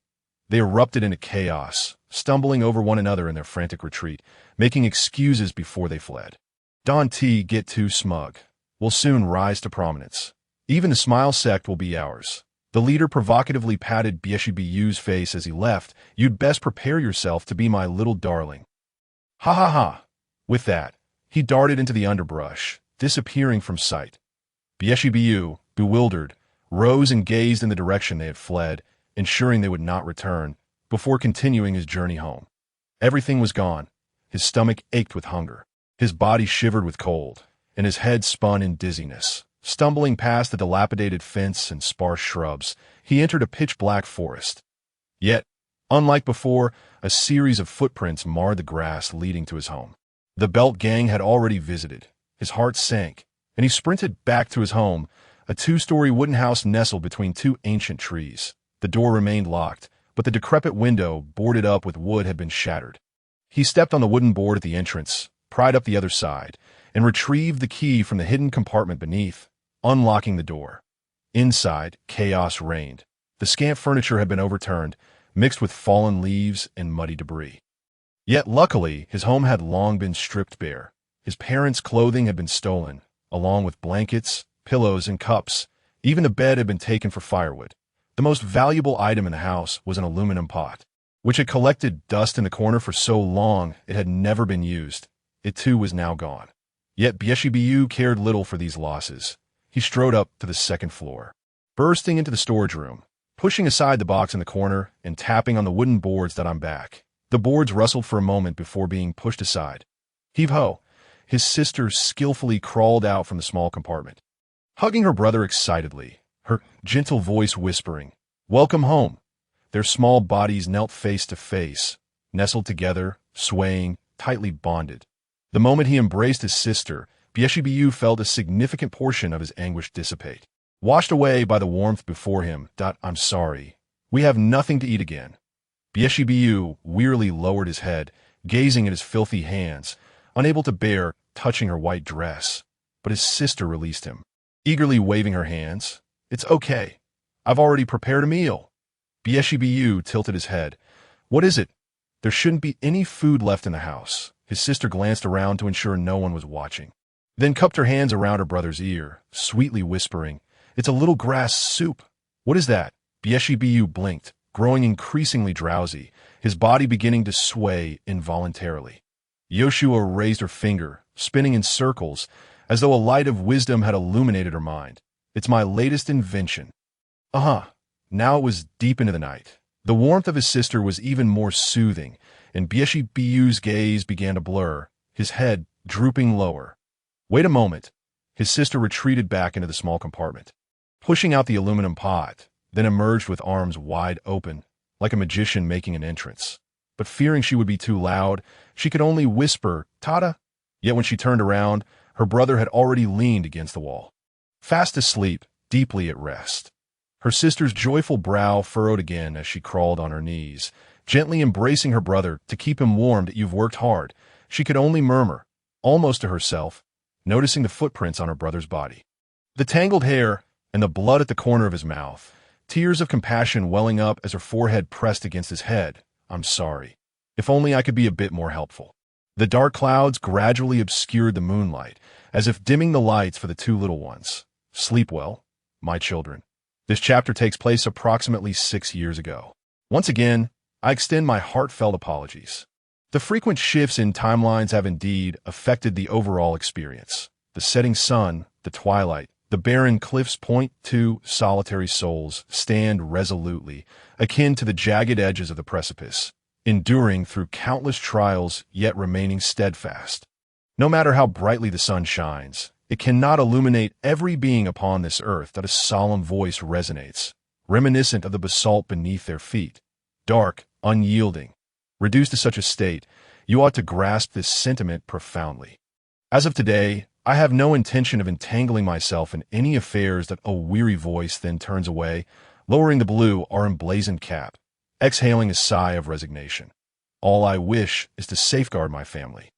They erupted into chaos, stumbling over one another in their frantic retreat, making excuses before they fled. "Don't get too smug. We'll soon rise to prominence. Even the smile sect will be ours." The leader provocatively patted Bieshibiyu's face as he left. "You'd best prepare yourself to be my little darling." "Ha ha ha." With that, he darted into the underbrush, disappearing from sight. Bieshibiyu, bewildered, rose and gazed in the direction they had fled, ensuring they would not return, before continuing his journey home. Everything was gone. His stomach ached with hunger. His body shivered with cold, and his head spun in dizziness. Stumbling past the dilapidated fence and sparse shrubs, he entered a pitch-black forest. Yet, unlike before, a series of footprints marred the grass leading to his home. The Belt Gang had already visited. His heart sank, and he sprinted back to his home, a two-story wooden house nestled between two ancient trees. The door remained locked, but the decrepit window, boarded up with wood, had been shattered. He stepped on the wooden board at the entrance, pried up the other side, and retrieved the key from the hidden compartment beneath, unlocking the door. Inside, chaos reigned. The scant furniture had been overturned, mixed with fallen leaves and muddy debris. Yet luckily, his home had long been stripped bare. His parents' clothing had been stolen, along with blankets, pillows, and cups. Even the bed had been taken for firewood. The most valuable item in the house was an aluminum pot, which had collected dust in the corner for so long it had never been used. It too was now gone. Yet Bieshibiyu cared little for these losses. He strode up to the second floor, bursting into the storage room, pushing aside the box in the corner and tapping on the wooden boards that I'm back. The boards rustled for a moment before being pushed aside. Heave-ho! His sister skillfully crawled out from the small compartment, hugging her brother excitedly, her gentle voice whispering, "Welcome home." Their small bodies knelt face to face, nestled together, swaying, tightly bonded. The moment he embraced his sister, Bieshibiyu felt a significant portion of his anguish dissipate, washed away by the warmth before him. "I'm sorry. We have nothing to eat again." Bieshibiyu wearily lowered his head, gazing at his filthy hands, unable to bear touching her white dress. But his sister released him, eagerly waving her hands. "It's okay. I've already prepared a meal." Bieshibiyu tilted his head. "What is it?" There shouldn't be any food left in the house. His sister glanced around to ensure no one was watching, then cupped her hands around her brother's ear, sweetly whispering, "It's a little grass soup." "What is that?" Bieshibiyu blinked, growing increasingly drowsy, his body beginning to sway involuntarily. Yoshua raised her finger, spinning in circles, as though a light of wisdom had illuminated her mind. "It's my latest invention." Uh-huh. Now it was deep into the night. The warmth of his sister was even more soothing, and Bieshibiyu's gaze began to blur, his head drooping lower. "Wait a moment." His sister retreated back into the small compartment, pushing out the aluminum pot, then emerged with arms wide open, like a magician making an entrance. But fearing she would be too loud, she could only whisper, "Tada!" Yet when she turned around, her brother had already leaned against the wall, fast asleep, deeply at rest. Her sister's joyful brow furrowed again as she crawled on her knees, gently embracing her brother to keep him warm. "You've worked hard," she could only murmur, almost to herself, noticing the footprints on her brother's body. The tangled hair, and the blood at the corner of his mouth, tears of compassion welling up as her forehead pressed against his head. I'm sorry. If only I could be a bit more helpful. The dark clouds gradually obscured the moonlight, as if dimming the lights for the two little ones. Sleep well, my children. This chapter takes place approximately 6 years ago. Once again, I extend my heartfelt apologies. The frequent shifts in timelines have indeed affected the overall experience. The setting sun, the twilight, the barren cliffs point to solitary souls stand resolutely, akin to the jagged edges of the precipice, enduring through countless trials yet remaining steadfast. No matter how brightly the sun shines, it cannot illuminate every being upon this earth that a solemn voice resonates, reminiscent of the basalt beneath their feet. Dark, unyielding. Reduced to such a state, you ought to grasp this sentiment profoundly. As of today, I have no intention of entangling myself in any affairs that a weary voice then turns away, lowering the blue or emblazoned cap, exhaling a sigh of resignation. All I wish is to safeguard my family.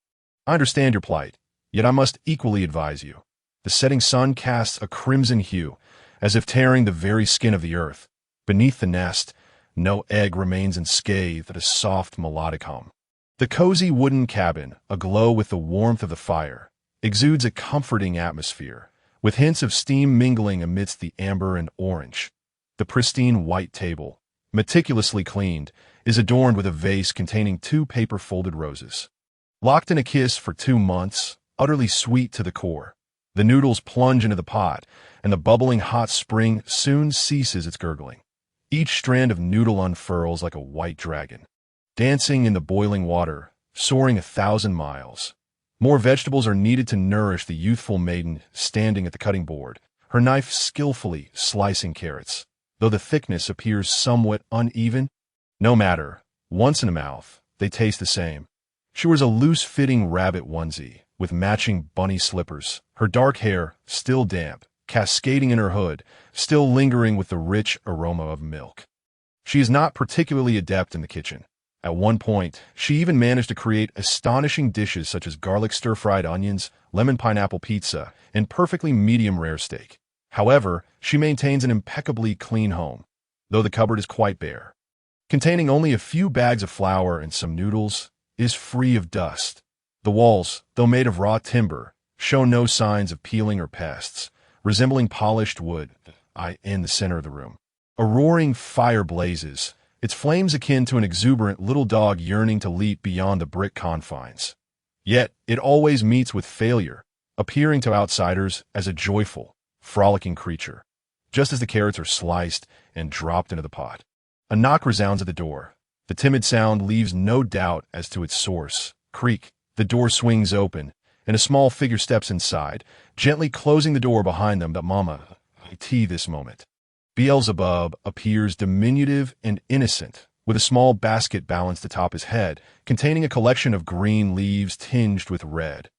I understand your plight, yet I must equally advise you. The setting sun casts a crimson hue, as if tearing the very skin of the earth. Beneath the nest, no egg remains unscathed at a soft melodic hum. The cozy wooden cabin, aglow with the warmth of the fire, exudes a comforting atmosphere, with hints of steam mingling amidst the amber and orange. The pristine white table, meticulously cleaned, is adorned with a vase containing 2 paper-folded roses. Locked in a kiss for 2 months, utterly sweet to the core, the noodles plunge into the pot, and the bubbling hot spring soon ceases its gurgling. Each strand of noodle unfurls like a white dragon, dancing in the boiling water, soaring 1,000 miles. More vegetables are needed to nourish the youthful maiden standing at the cutting board, her knife skillfully slicing carrots. Though the thickness appears somewhat uneven, no matter, once in the mouth, they taste the same. She wears a loose-fitting rabbit onesie, with matching bunny slippers, her dark hair, still damp, cascading in her hood, still lingering with the rich aroma of milk. She is not particularly adept in the kitchen. At one point, she even managed to create astonishing dishes such as garlic stir-fried onions, lemon pineapple pizza, and perfectly medium-rare steak. However, she maintains an impeccably clean home, though the cupboard is quite bare. Containing only a few bags of flour and some noodles, is free of dust. The walls, though made of raw timber, show no signs of peeling or pests, resembling polished wood, in the center of the room. A roaring fire blazes, its flames akin to an exuberant little dog yearning to leap beyond the brick confines. Yet, it always meets with failure, appearing to outsiders as a joyful, frolicking creature, just as the carrots are sliced and dropped into the pot. A knock resounds at the door. The timid sound leaves no doubt as to its source. Creak, the door swings open, and a small figure steps inside, gently closing the door behind them. But Mama, this moment. Beelzebub appears diminutive and innocent, with a small basket balanced atop his head, containing a collection of green leaves tinged with red.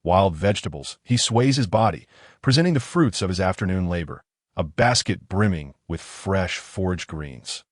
Wild vegetables, he sways his body, presenting the fruits of his afternoon labor, a basket brimming with fresh forage greens.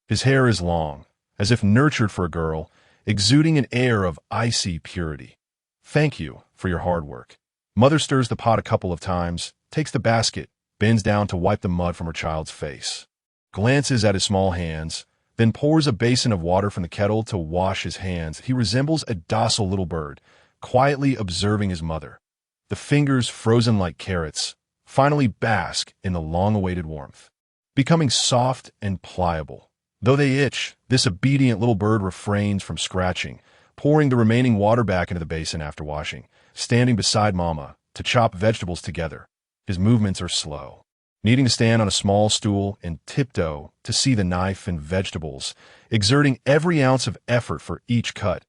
His hair is long, as if nurtured for a girl, exuding an air of icy purity. Thank you for your hard work. Mother stirs the pot a couple of times, takes the basket, bends down to wipe the mud from her child's face, glances at his small hands, then pours a basin of water from the kettle to wash his hands. He resembles a docile little bird, quietly observing his mother. The fingers, frozen like carrots, finally bask in the long-awaited warmth, becoming soft and pliable. Though they itch, this obedient little bird refrains from scratching, pouring the remaining water back into the basin after washing, standing beside Mama to chop vegetables together. His movements are slow, needing to stand on a small stool and tiptoe to see the knife and vegetables, exerting every ounce of effort for each cut.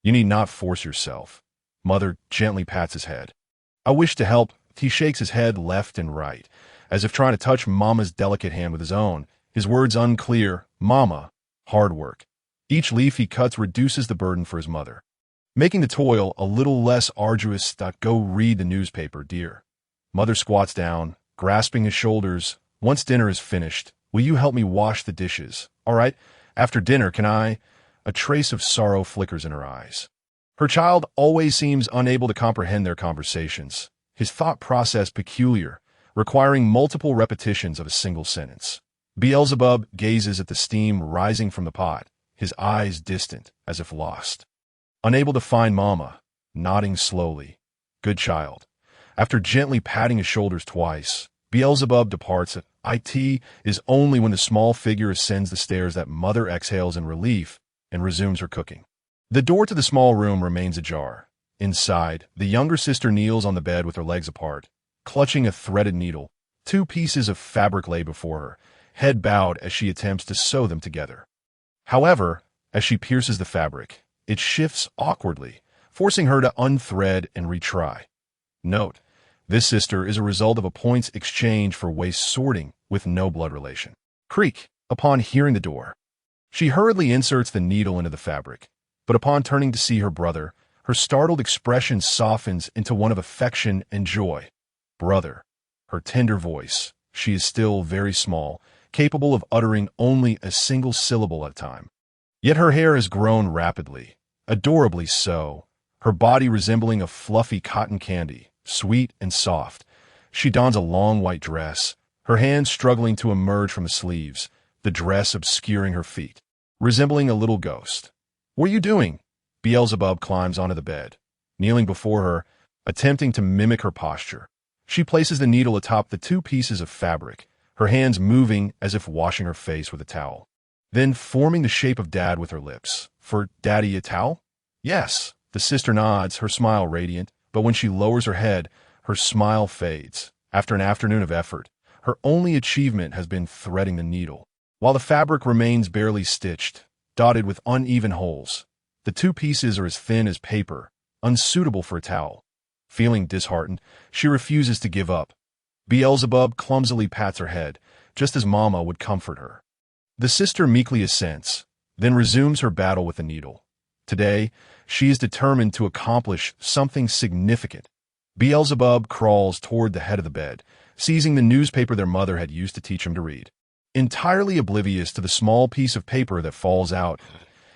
You need not force yourself. Mother gently pats his head. I wish to help. He shakes his head left and right, as if trying to touch Mama's delicate hand with his own, his words unclear. Mama, hard work. Each leaf he cuts reduces the burden for his mother, making the toil a little less arduous. Go read the newspaper, dear. Mother squats down, grasping his shoulders. Once dinner is finished, will you help me wash the dishes? All right, after dinner, can I? A trace of sorrow flickers in her eyes. Her child always seems unable to comprehend their conversations, his thought process peculiar, requiring multiple repetitions of a single sentence. Beelzebub gazes at the steam rising from the pot, his eyes distant, as if lost. Unable to find Mama, nodding slowly. Good child. After gently patting his shoulders twice, Beelzebub departs. It is only when the small figure ascends the stairs that Mother exhales in relief and resumes her cooking. The door to the small room remains ajar. Inside, the younger sister kneels on the bed with her legs apart, clutching a threaded needle. 2 pieces of fabric lay before her, head bowed as she attempts to sew them together. However, as she pierces the fabric, it shifts awkwardly, forcing her to unthread and retry. Note: this sister is a result of a points exchange for waste sorting with no blood relation. Creak, upon hearing the door. She hurriedly inserts the needle into the fabric, but upon turning to see her brother, her startled expression softens into one of affection and joy. Brother. Her tender voice. She is still very small, capable of uttering only a single syllable at a time. Yet her hair has grown rapidly, adorably so, her body resembling a fluffy cotton candy, sweet and soft. She dons a long white dress, her hands struggling to emerge from the sleeves, the dress obscuring her feet, resembling a little ghost. What are you doing? Beelzebub climbs onto the bed, kneeling before her, attempting to mimic her posture. She places the needle atop the 2 pieces of fabric, her hands moving as if washing her face with a towel. Then forming the shape of Dad with her lips. For Daddy, a towel? Yes. The sister nods, her smile radiant, but when she lowers her head, her smile fades. After an afternoon of effort, her only achievement has been threading the needle. While the fabric remains barely stitched, dotted with uneven holes, the 2 pieces are as thin as paper, unsuitable for a towel. Feeling disheartened, she refuses to give up. Beelzebub clumsily pats her head, just as Mama would comfort her. The sister meekly assents, then resumes her battle with the needle. Today, she is determined to accomplish something significant. Beelzebub crawls toward the head of the bed, seizing the newspaper their mother had used to teach him to read. Entirely oblivious to the small piece of paper that falls out,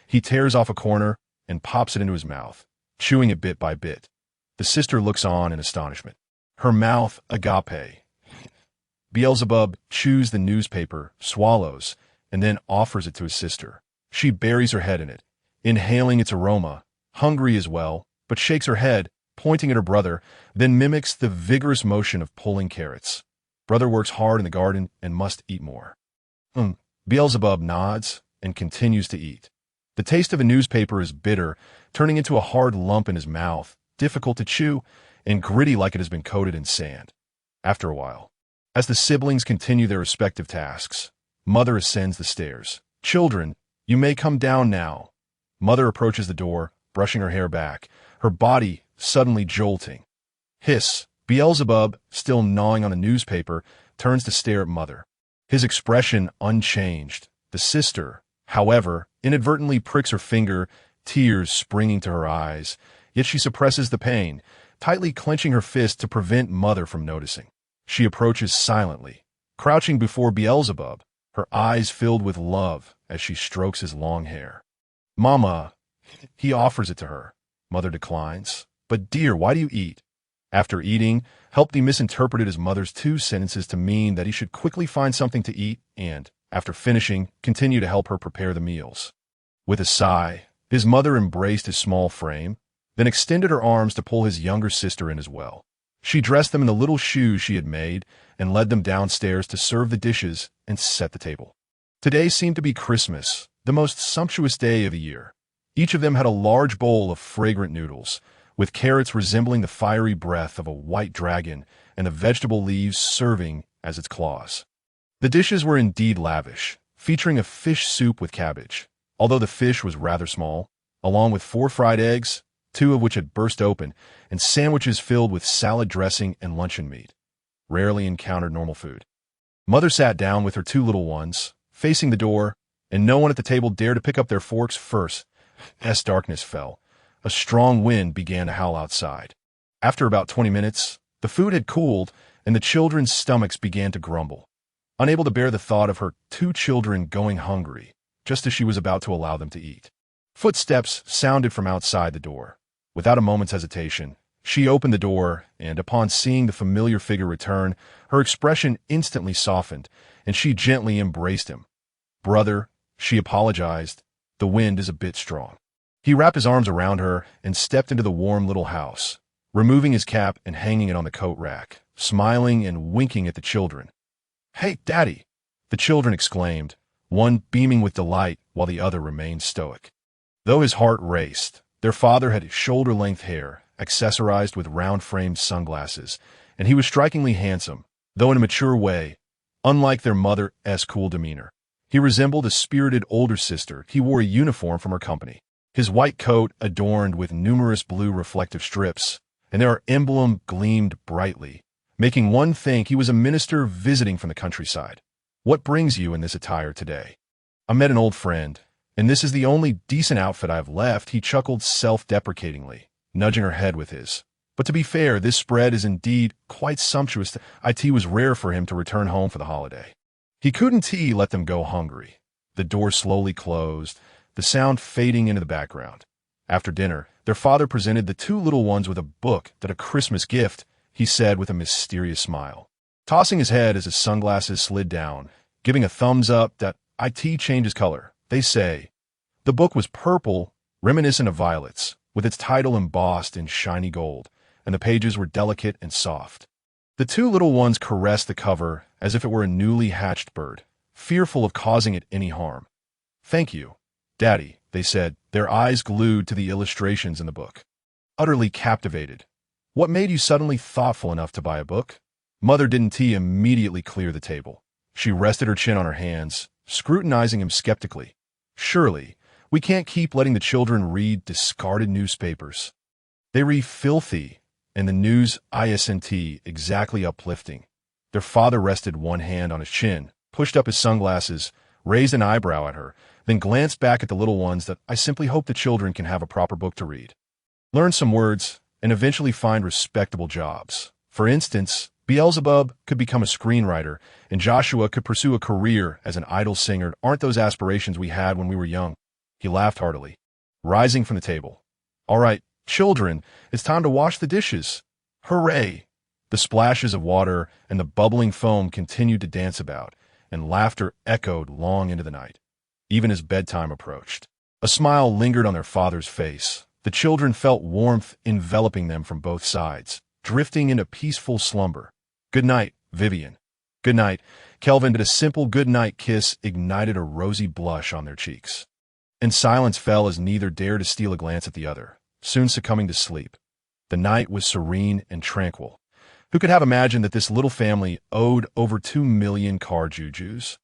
he tears off a corner and pops it into his mouth, chewing it bit by bit. The sister looks on in astonishment. Her mouth agape. Beelzebub chews the newspaper, swallows, and then offers it to his sister. She buries her head in it, inhaling its aroma, hungry as well, but shakes her head, pointing at her brother, then mimics the vigorous motion of pulling carrots. Brother works hard in the garden and must eat more. Beelzebub nods and continues to eat. The taste of a newspaper is bitter, turning into a hard lump in his mouth, difficult to chew, and gritty like it has been coated in sand. After a while, as the siblings continue their respective tasks, Mother ascends the stairs. Children, you may come down now. Mother approaches the door, brushing her hair back, her body suddenly jolting. Hiss. Beelzebub, still gnawing on the newspaper, turns to stare at Mother. His expression unchanged. The sister, however, inadvertently pricks her finger, tears springing to her eyes, yet she suppresses the pain, tightly clenching her fist to prevent Mother from noticing. She approaches silently, crouching before Beelzebub, her eyes filled with love as she strokes his long hair. Mama, he offers it to her. Mother declines. But dear, why do you eat? After eating, Helpty misinterpreted his mother's 2 sentences to mean that he should quickly find something to eat and, after finishing, continue to help her prepare the meals. With a sigh, his mother embraced his small frame, then extended her arms to pull his younger sister in as well. She dressed them in the little shoes she had made and led them downstairs to serve the dishes and set the table. Today seemed to be Christmas, the most sumptuous day of the year. Each of them had a large bowl of fragrant noodles, with carrots resembling the fiery breath of a white dragon and the vegetable leaves serving as its claws. The dishes were indeed lavish, featuring a fish soup with cabbage, although the fish was rather small, along with 4 fried eggs, 2 of which had burst open, and sandwiches filled with salad dressing and luncheon meat. Rarely encountered normal food. Mother sat down with her 2 little ones, facing the door, and no one at the table dared to pick up their forks first. As darkness fell, a strong wind began to howl outside. After about 20 minutes, the food had cooled, and the children's stomachs began to grumble, unable to bear the thought of her 2 children going hungry, just as she was about to allow them to eat. Footsteps sounded from outside the door. Without a moment's hesitation, She opened the door, and upon seeing the familiar figure return, her expression instantly softened, and she gently embraced him. "Brother," she apologized, "the wind is a bit strong." He wrapped his arms around her and stepped into the warm little house, removing his cap and hanging it on the coat rack, smiling and winking at the children. "Hey, Daddy!" the children exclaimed, one beaming with delight while the other remained stoic. Though his heart raced, their father had shoulder-length hair, accessorized with round-framed sunglasses, and he was strikingly handsome, though in a mature way, unlike their mother's cool demeanor. He resembled a spirited older sister. He wore a uniform from her company. His white coat adorned with numerous blue reflective strips, and their emblem gleamed brightly, making one think he was a minister visiting from the countryside. "What brings you in this attire today?" "I met an old friend, and this is the only decent outfit I've left," he chuckled self-deprecatingly, nudging her head with his. "But to be fair, this spread is indeed quite sumptuous. It was rare for him to return home for the holiday." He couldn't let them go hungry. The door slowly closed, the sound fading into the background. After dinner, their father presented the two little ones with a book that a Christmas gift, he said with a mysterious smile, tossing his head as his sunglasses slid down, giving a thumbs up that it changes color, they say. The book was purple, reminiscent of violets, with its title embossed in shiny gold, and the pages were delicate and soft. The two little ones caressed the cover as if it were a newly hatched bird, fearful of causing it any harm. "Thank you, Daddy," they said, their eyes glued to the illustrations in the book. Utterly captivated. "What made you suddenly thoughtful enough to buy a book?" Mother didn't immediately clear the table. She rested her chin on her hands, scrutinizing him skeptically. "Surely, we can't keep letting the children read discarded newspapers. They read filthy, and the news isn't exactly uplifting." Their father rested one hand on his chin, pushed up his sunglasses, raised an eyebrow at her, then glanced back at the little ones. "That I simply hope the children can have a proper book to read, learn some words, and eventually find respectable jobs. For instance, Beelzebub could become a screenwriter, and Joshua could pursue a career as an idol singer. Aren't those aspirations we had when we were young?" He laughed heartily, rising from the table. "All right, children, it's time to wash the dishes. Hooray!" The splashes of water and the bubbling foam continued to dance about, and laughter echoed long into the night, even as bedtime approached. A smile lingered on their father's face. The children felt warmth enveloping them from both sides, drifting into peaceful slumber. "Good night, Vivian." "Good night, Kelvin." But a simple good night kiss ignited a rosy blush on their cheeks. And silence fell as neither dared to steal a glance at the other, soon succumbing to sleep. The night was serene and tranquil. Who could have imagined that this little family owed over 2 million car jujus?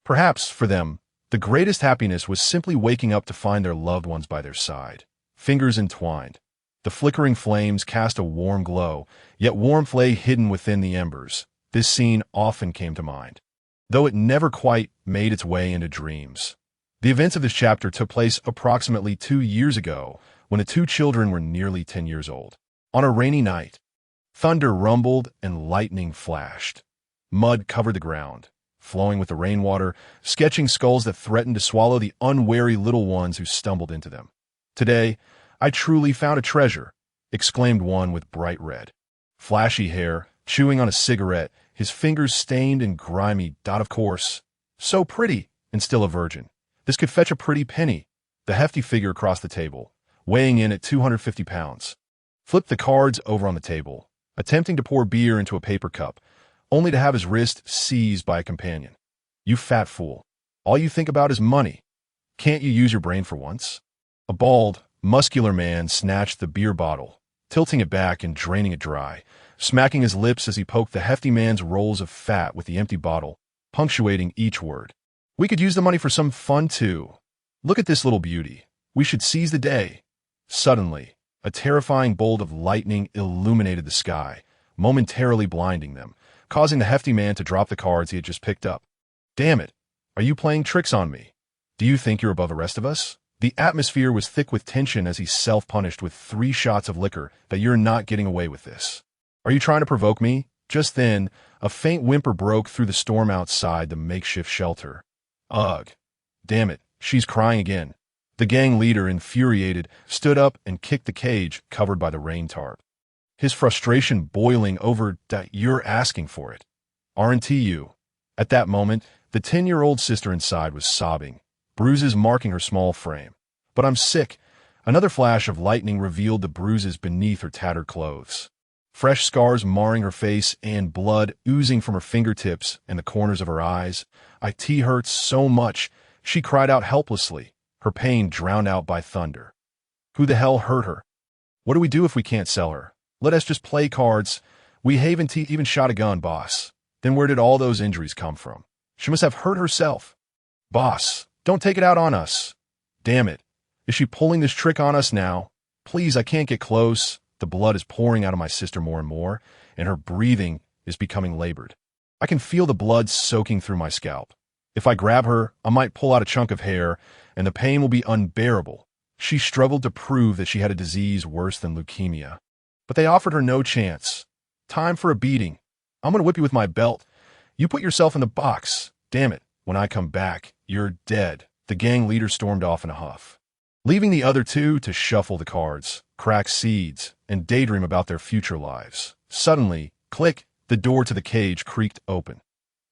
Perhaps, for them, the greatest happiness was simply waking up to find their loved ones by their side, fingers entwined. The flickering flames cast a warm glow, yet warmth lay hidden within the embers. This scene often came to mind, though it never quite made its way into dreams. The events of this chapter took place approximately 2 years ago, when the two children were nearly 10 years old. On a rainy night, thunder rumbled and lightning flashed. Mud covered the ground, flowing with the rainwater, sketching skulls that threatened to swallow the unwary little ones who stumbled into them. "Today, I truly found a treasure," exclaimed one with bright red, flashy hair, chewing on a cigarette, his fingers stained and grimy. "Of course. So pretty, and still a virgin. This could fetch a pretty penny." The hefty figure across the table, weighing in at 250 pounds, flipped the cards over on the table, attempting to pour beer into a paper cup, only to have his wrist seized by a companion. "You fat fool. All you think about is money. Can't you use your brain for once?" A bald, muscular man snatched the beer bottle, tilting it back and draining it dry, smacking his lips as he poked the hefty man's rolls of fat with the empty bottle, punctuating each word. "We could use the money for some fun, too. Look at this little beauty. We should seize the day." Suddenly, a terrifying bolt of lightning illuminated the sky, momentarily blinding them, causing the hefty man to drop the cards he had just picked up. "Damn it! Are you playing tricks on me? Do you think you're above the rest of us?" The atmosphere was thick with tension as he self-punished with 3 shots of liquor. "That you're not getting away with this. Are you trying to provoke me?" Just then, a faint whimper broke through the storm outside the makeshift shelter. "Ugh. Damn it, she's crying again." The gang leader, infuriated, stood up and kicked the cage covered by the rain tarp. his frustration boiling over that you're asking for it. Aren't you? At that moment, the 10-year-old sister inside was sobbing, bruises marking her small frame. But I'm sick. Another flash of lightning revealed the bruises beneath her tattered clothes. Fresh scars marring her face and blood oozing from her fingertips and the corners of her eyes. It hurts so much, she cried out helplessly, her pain drowned out by thunder. Who the hell hurt her? What do we do if we can't sell her? Let us just play cards. We haven't even shot a gun, boss. Then where did all those injuries come from? She must have hurt herself. Boss, don't take it out on us. Damn it. Is she pulling this trick on us now? Please, I can't get close. The blood is pouring out of my sister more and more, and her breathing is becoming labored. I can feel the blood soaking through my scalp. If I grab her, I might pull out a chunk of hair, and the pain will be unbearable. She struggled to prove that she had a disease worse than leukemia. But they offered her no chance. Time for a beating. I'm going to whip you with my belt. You put yourself in the box. Damn it. When I come back, you're dead. The gang leader stormed off in a huff, leaving the other two to shuffle the cards, crack seeds, and daydream about their future lives. Suddenly, click, the door to the cage creaked open.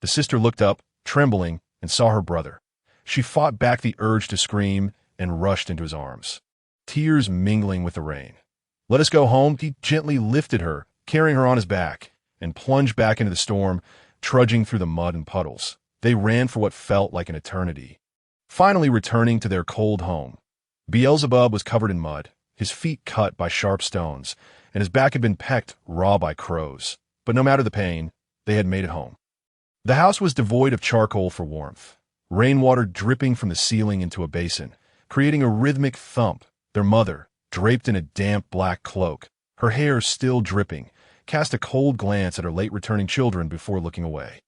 The sister looked up, trembling, and saw her brother. She fought back the urge to scream and rushed into his arms, tears mingling with the rain. Let us go home. He gently lifted her, carrying her on his back, and plunged back into the storm, trudging through the mud and puddles. They ran for what felt like an eternity, finally returning to their cold home. Beelzebub was covered in mud, his feet cut by sharp stones, and his back had been pecked raw by crows. But no matter the pain, they had made it home. The house was devoid of charcoal for warmth, rainwater dripping from the ceiling into a basin, creating a rhythmic thump. Their mother, draped in a damp black cloak, her hair still dripping, cast a cold glance at her late-returning children before looking away.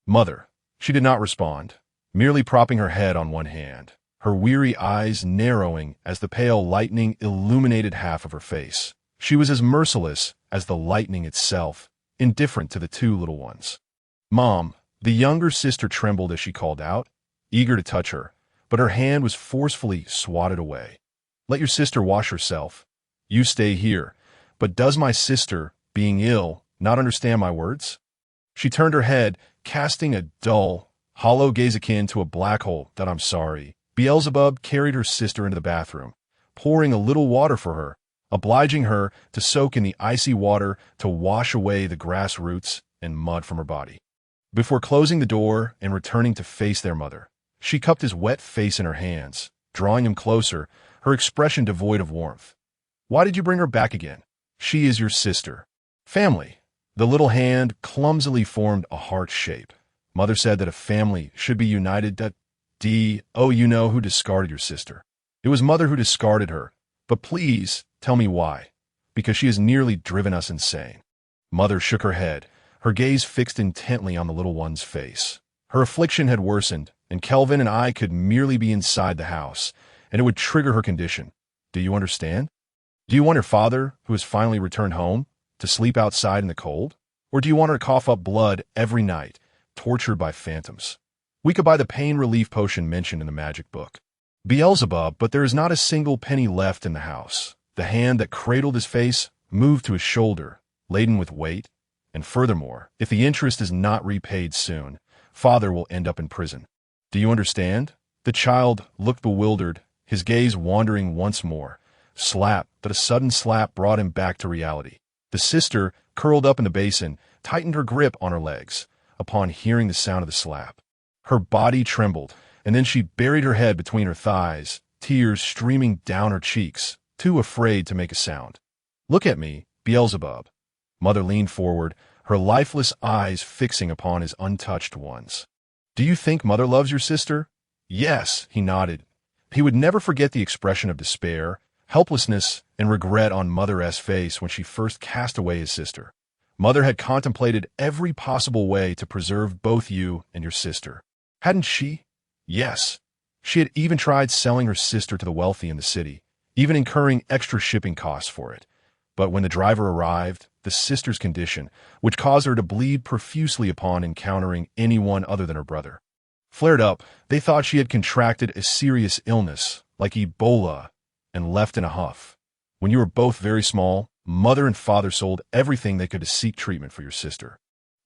Mother. She did not respond, merely propping her head on one hand, her weary eyes narrowing as the pale lightning illuminated half of her face. She was as merciless as the lightning itself, indifferent to the two little ones. Mom, the younger sister trembled as she called out, eager to touch her, but her hand was forcefully swatted away. Let your sister wash herself. You stay here. But does my sister, being ill, not understand my words? She turned her head, casting a dull, hollow gaze akin to a black hole. That I'm sorry. Beelzebub carried her sister into the bathroom, pouring a little water for her, obliging her to soak in the icy water to wash away the grass roots and mud from her body. Before closing the door and returning to face their mother, she cupped his wet face in her hands, drawing him closer, her expression devoid of warmth. Why did you bring her back again? She is your sister. Family. The little hand clumsily formed a heart shape. Mother said that a family should be united. Oh, you know who discarded your sister. It was Mother who discarded her. But please, tell me why. Because she has nearly driven us insane. Mother shook her head, her gaze fixed intently on the little one's face. Her affliction had worsened, and Kelvin and I could merely be inside the house, and it would trigger her condition. Do you understand? Do you want your father, who has finally returned home, to sleep outside in the cold? Or do you want her to cough up blood every night, tortured by phantoms? We could buy the pain relief potion mentioned in the magic book. Beelzebub, but there is not a single penny left in the house. The hand that cradled his face moved to his shoulder, laden with weight. And furthermore, if the interest is not repaid soon, father will end up in prison. Do you understand? The child looked bewildered, his gaze wandering once more. Slap, but a sudden slap brought him back to reality. The sister, curled up in the basin, tightened her grip on her legs upon hearing the sound of the slap. Her body trembled, and then she buried her head between her thighs, tears streaming down her cheeks, too afraid to make a sound. Look at me, Beelzebub. Mother leaned forward, her lifeless eyes fixing upon his untouched ones. Do you think Mother loves your sister? Yes, he nodded. He would never forget the expression of despair, helplessness, and regret on Mother's face when she first cast away his sister. Mother had contemplated every possible way to preserve both you and your sister. Hadn't she? Yes. She had even tried selling her sister to the wealthy in the city, even incurring extra shipping costs for it. But when the driver arrived, the sister's condition, which caused her to bleed profusely upon encountering anyone other than her brother, flared up. They thought she had contracted a serious illness, like Ebola, and left in a huff. When you were both very small, Mother and father sold everything they could to seek treatment for your sister.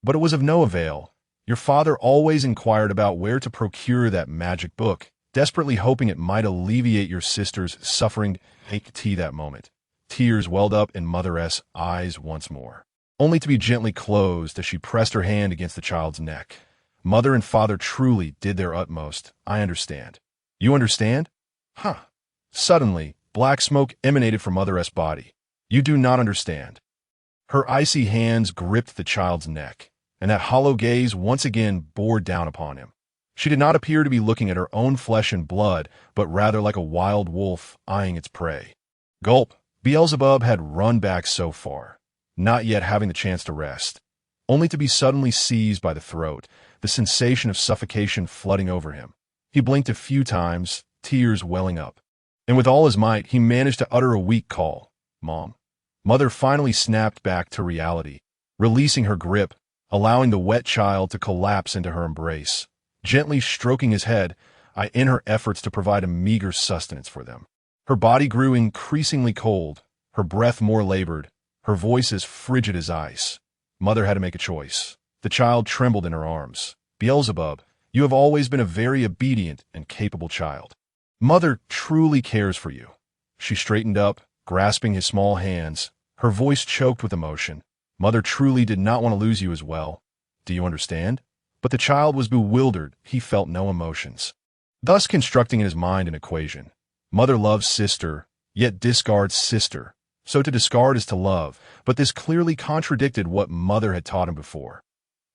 But it was of no avail. Your father always inquired about where to procure that magic book, desperately hoping it might alleviate your sister's suffering. Take tea that moment. Tears welled up in Mother's eyes once more, only to be gently closed as she pressed her hand against the child's neck. Mother and father truly did their utmost. I understand. You understand? Huh. Suddenly, black smoke emanated from Mother's body. You do not understand. Her icy hands gripped the child's neck, and that hollow gaze once again bore down upon him. She did not appear to be looking at her own flesh and blood, but rather like a wild wolf eyeing its prey. Gulp. Beelzebub had run back so far, not yet having the chance to rest, only to be suddenly seized by the throat, the sensation of suffocation flooding over him. He blinked a few times, tears welling up, and with all his might he managed to utter a weak call. Mom. Mother finally snapped back to reality, releasing her grip, allowing the wet child to collapse into her embrace. Gently stroking his head, in her efforts to provide a meager sustenance for them. Her body grew increasingly cold, her breath more labored, her voice as frigid as ice. Mother had to make a choice. The child trembled in her arms. Beelzebub, you have always been a very obedient and capable child. Mother truly cares for you. She straightened up, grasping his small hands, her voice choked with emotion. Mother truly did not want to lose you as well. Do you understand? But the child was bewildered. He felt no emotions, thus constructing in his mind an equation. Mother loves sister, yet discards sister. So to discard is to love, but this clearly contradicted what Mother had taught him before.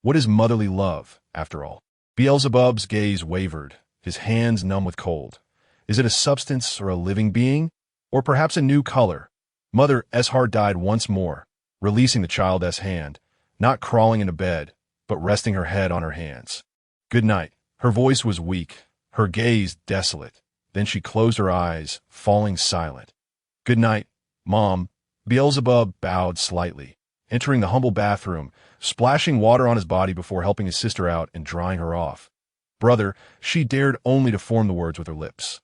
What is motherly love, after all? Beelzebub's gaze wavered, his hands numb with cold. Is it a substance or a living being? Or perhaps a new color? Mother's heart died once more, releasing the child's hand, not crawling into bed, but resting her head on her hands. Good night. Her voice was weak, her gaze desolate. Then she closed her eyes, falling silent. Good night, Mom. Beelzebub bowed slightly, entering the humble bathroom, splashing water on his body before helping his sister out and drying her off. Brother, she dared only to form the words with her lips.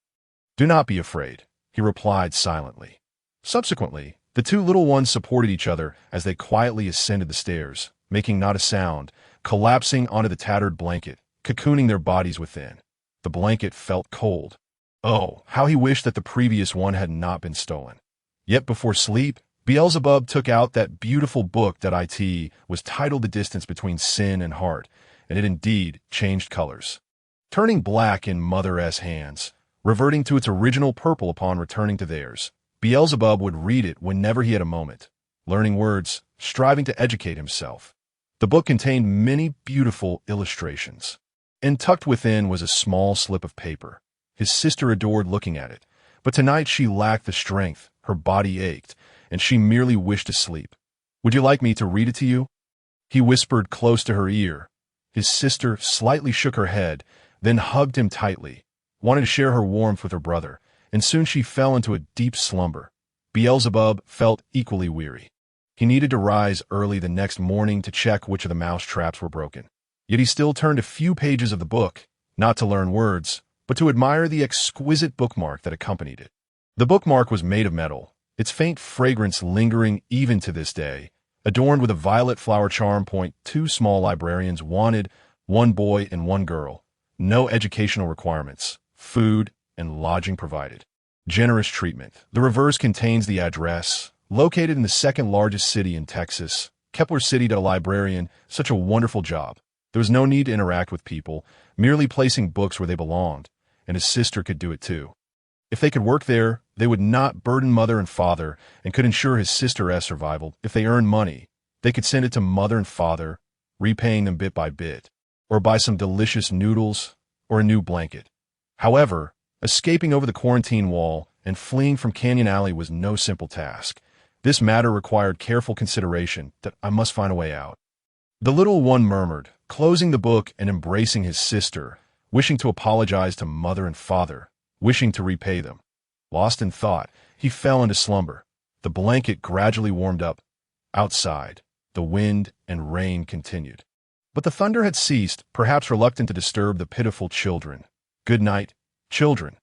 Do not be afraid, he replied silently. Subsequently, the two little ones supported each other as they quietly ascended the stairs, making not a sound, collapsing onto the tattered blanket, cocooning their bodies within. The blanket felt cold. Oh, how he wished that the previous one had not been stolen. Yet before sleep, Beelzebub took out that beautiful book that was titled The Distance Between Sin and Heart, and it indeed changed colors, turning black in Mother's hands, reverting to its original purple upon returning to theirs. Beelzebub would read it whenever he had a moment, learning words, striving to educate himself. The book contained many beautiful illustrations, and tucked within was a small slip of paper. His sister adored looking at it, but tonight she lacked the strength, her body ached, and she merely wished to sleep. Would you like me to read it to you? He whispered close to her ear. His sister slightly shook her head, then hugged him tightly, wanted to share her warmth with her brother, and soon she fell into a deep slumber. Beelzebub felt equally weary. He needed to rise early the next morning to check which of the mouse traps were broken. Yet he still turned a few pages of the book, not to learn words, but to admire the exquisite bookmark that accompanied it. The bookmark was made of metal, its faint fragrance lingering even to this day, adorned with a violet flower charm. Two small librarians wanted, one boy and one girl. No educational requirements, food and lodging provided. Generous treatment. The reverse contains the address, located in the second largest city in Texas. Kepler City to a librarian, such a wonderful job. There was no need to interact with people, merely placing books where they belonged, and his sister could do it too. If they could work there, they would not burden Mother and Father and could ensure his sister's survival. If they earned money, they could send it to Mother and Father, repaying them bit by bit, or buy some delicious noodles or a new blanket. However, escaping over the quarantine wall and fleeing from Canyon Alley was no simple task. This matter required careful consideration. That I must find a way out. The little one murmured, closing the book and embracing his sister, wishing to apologize to Mother and Father, wishing to repay them. Lost in thought, he fell into slumber. The blanket gradually warmed up. Outside, the wind and rain continued. But the thunder had ceased, perhaps reluctant to disturb the pitiful children. Good night, children.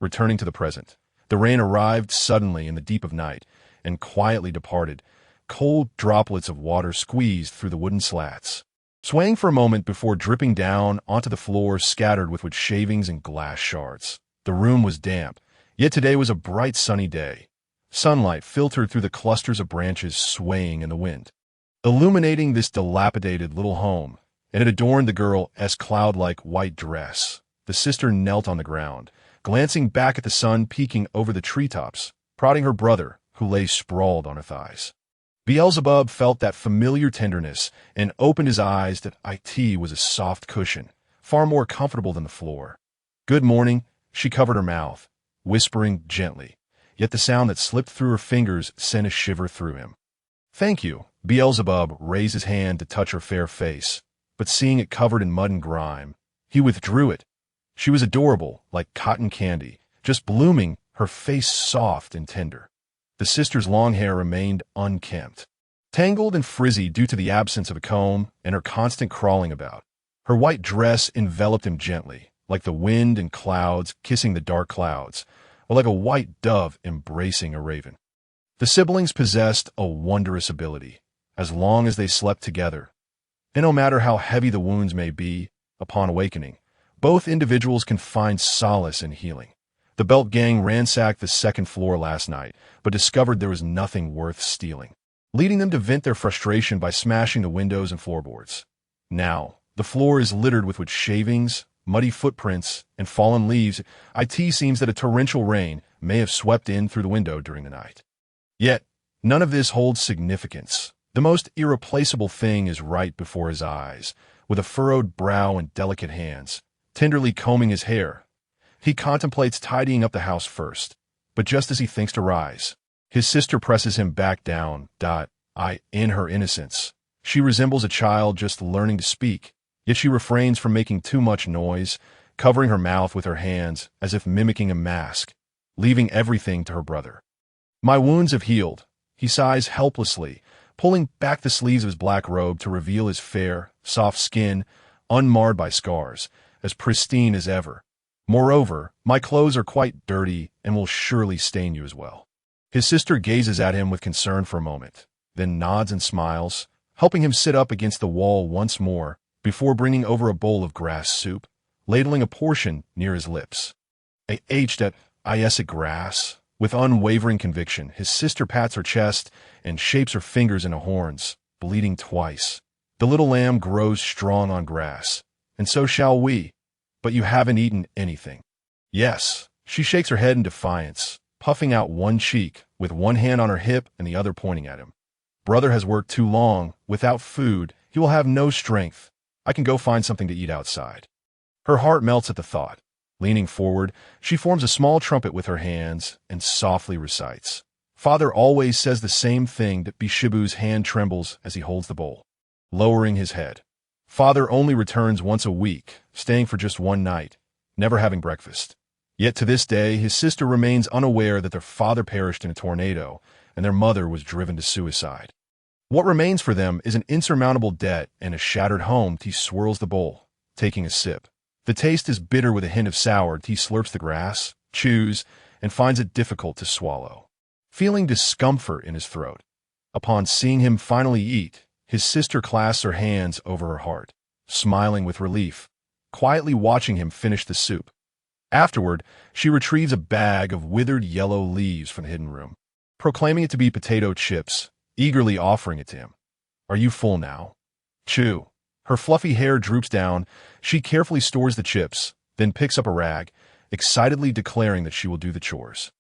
Returning to the present, the rain arrived suddenly in the deep of night, and quietly departed. Cold droplets of water squeezed through the wooden slats, swaying for a moment before dripping down onto the floor scattered with wood shavings and glass shards. The room was damp, yet today was a bright sunny day. Sunlight filtered through the clusters of branches swaying in the wind, illuminating this dilapidated little home, and it adorned the girl's cloud-like white dress. The sister knelt on the ground, glancing back at the sun peeking over the treetops, prodding her brother, who lay sprawled on her thighs. Beelzebub felt that familiar tenderness and opened his eyes that it was a soft cushion, far more comfortable than the floor. "Good morning," she covered her mouth, whispering gently, yet the sound that slipped through her fingers sent a shiver through him. "Thank you." Beelzebub raised his hand to touch her fair face, but seeing it covered in mud and grime, he withdrew it. She was adorable, like cotton candy, just blooming, her face soft and tender. The sister's long hair remained unkempt, tangled and frizzy due to the absence of a comb and her constant crawling about. Her white dress enveloped him gently, like the wind and clouds kissing the dark clouds, or like a white dove embracing a raven. The siblings possessed a wondrous ability, as long as they slept together. And no matter how heavy the wounds may be, upon awakening, both individuals can find solace in healing. The Belt Gang ransacked the second floor last night, but discovered there was nothing worth stealing, leading them to vent their frustration by smashing the windows and floorboards. Now, the floor is littered with wood shavings, muddy footprints, and fallen leaves. It seems that a torrential rain may have swept in through the window during the night. Yet, none of this holds significance. The most irreplaceable thing is right before his eyes, with a furrowed brow and delicate hands, tenderly combing his hair. He contemplates tidying up the house first, but just as he thinks to rise, his sister presses him back down. In her innocence, she resembles a child just learning to speak, yet she refrains from making too much noise, covering her mouth with her hands as if mimicking a mask, leaving everything to her brother. "My wounds have healed," he sighs helplessly, pulling back the sleeves of his black robe to reveal his fair, soft skin, unmarred by scars, as pristine as ever. "Moreover, my clothes are quite dirty and will surely stain you as well." His sister gazes at him with concern for a moment, then nods and smiles, helping him sit up against the wall once more before bringing over a bowl of grass soup, ladling a portion near his lips. Grass. With unwavering conviction, his sister pats her chest and shapes her fingers into horns, bleeding twice. "The little lamb grows strong on grass, and so shall we. But you haven't eaten anything." "Yes." She shakes her head in defiance, puffing out one cheek, with one hand on her hip and the other pointing at him. "Brother has worked too long. Without food, he will have no strength. I can go find something to eat outside." Her heart melts at the thought. Leaning forward, she forms a small trumpet with her hands and softly recites. Father always says the same thing. That Bishibu's hand trembles as he holds the bowl, lowering his head. Father only returns once a week, staying for just one night, never having breakfast. Yet to this day, his sister remains unaware that their father perished in a tornado and their mother was driven to suicide. What remains for them is an insurmountable debt and a shattered home. He swirls the bowl, taking a sip. The taste is bitter with a hint of sour. He slurps the grass, chews, and finds it difficult to swallow, feeling discomfort in his throat. Upon seeing him finally eat, his sister clasps her hands over her heart, smiling with relief, quietly watching him finish the soup. Afterward, she retrieves a bag of withered yellow leaves from the hidden room, proclaiming it to be potato chips, eagerly offering it to him. "Are you full now?" "Chew." Her fluffy hair droops down. She carefully stores the chips, then picks up a rag, excitedly declaring that she will do the chores.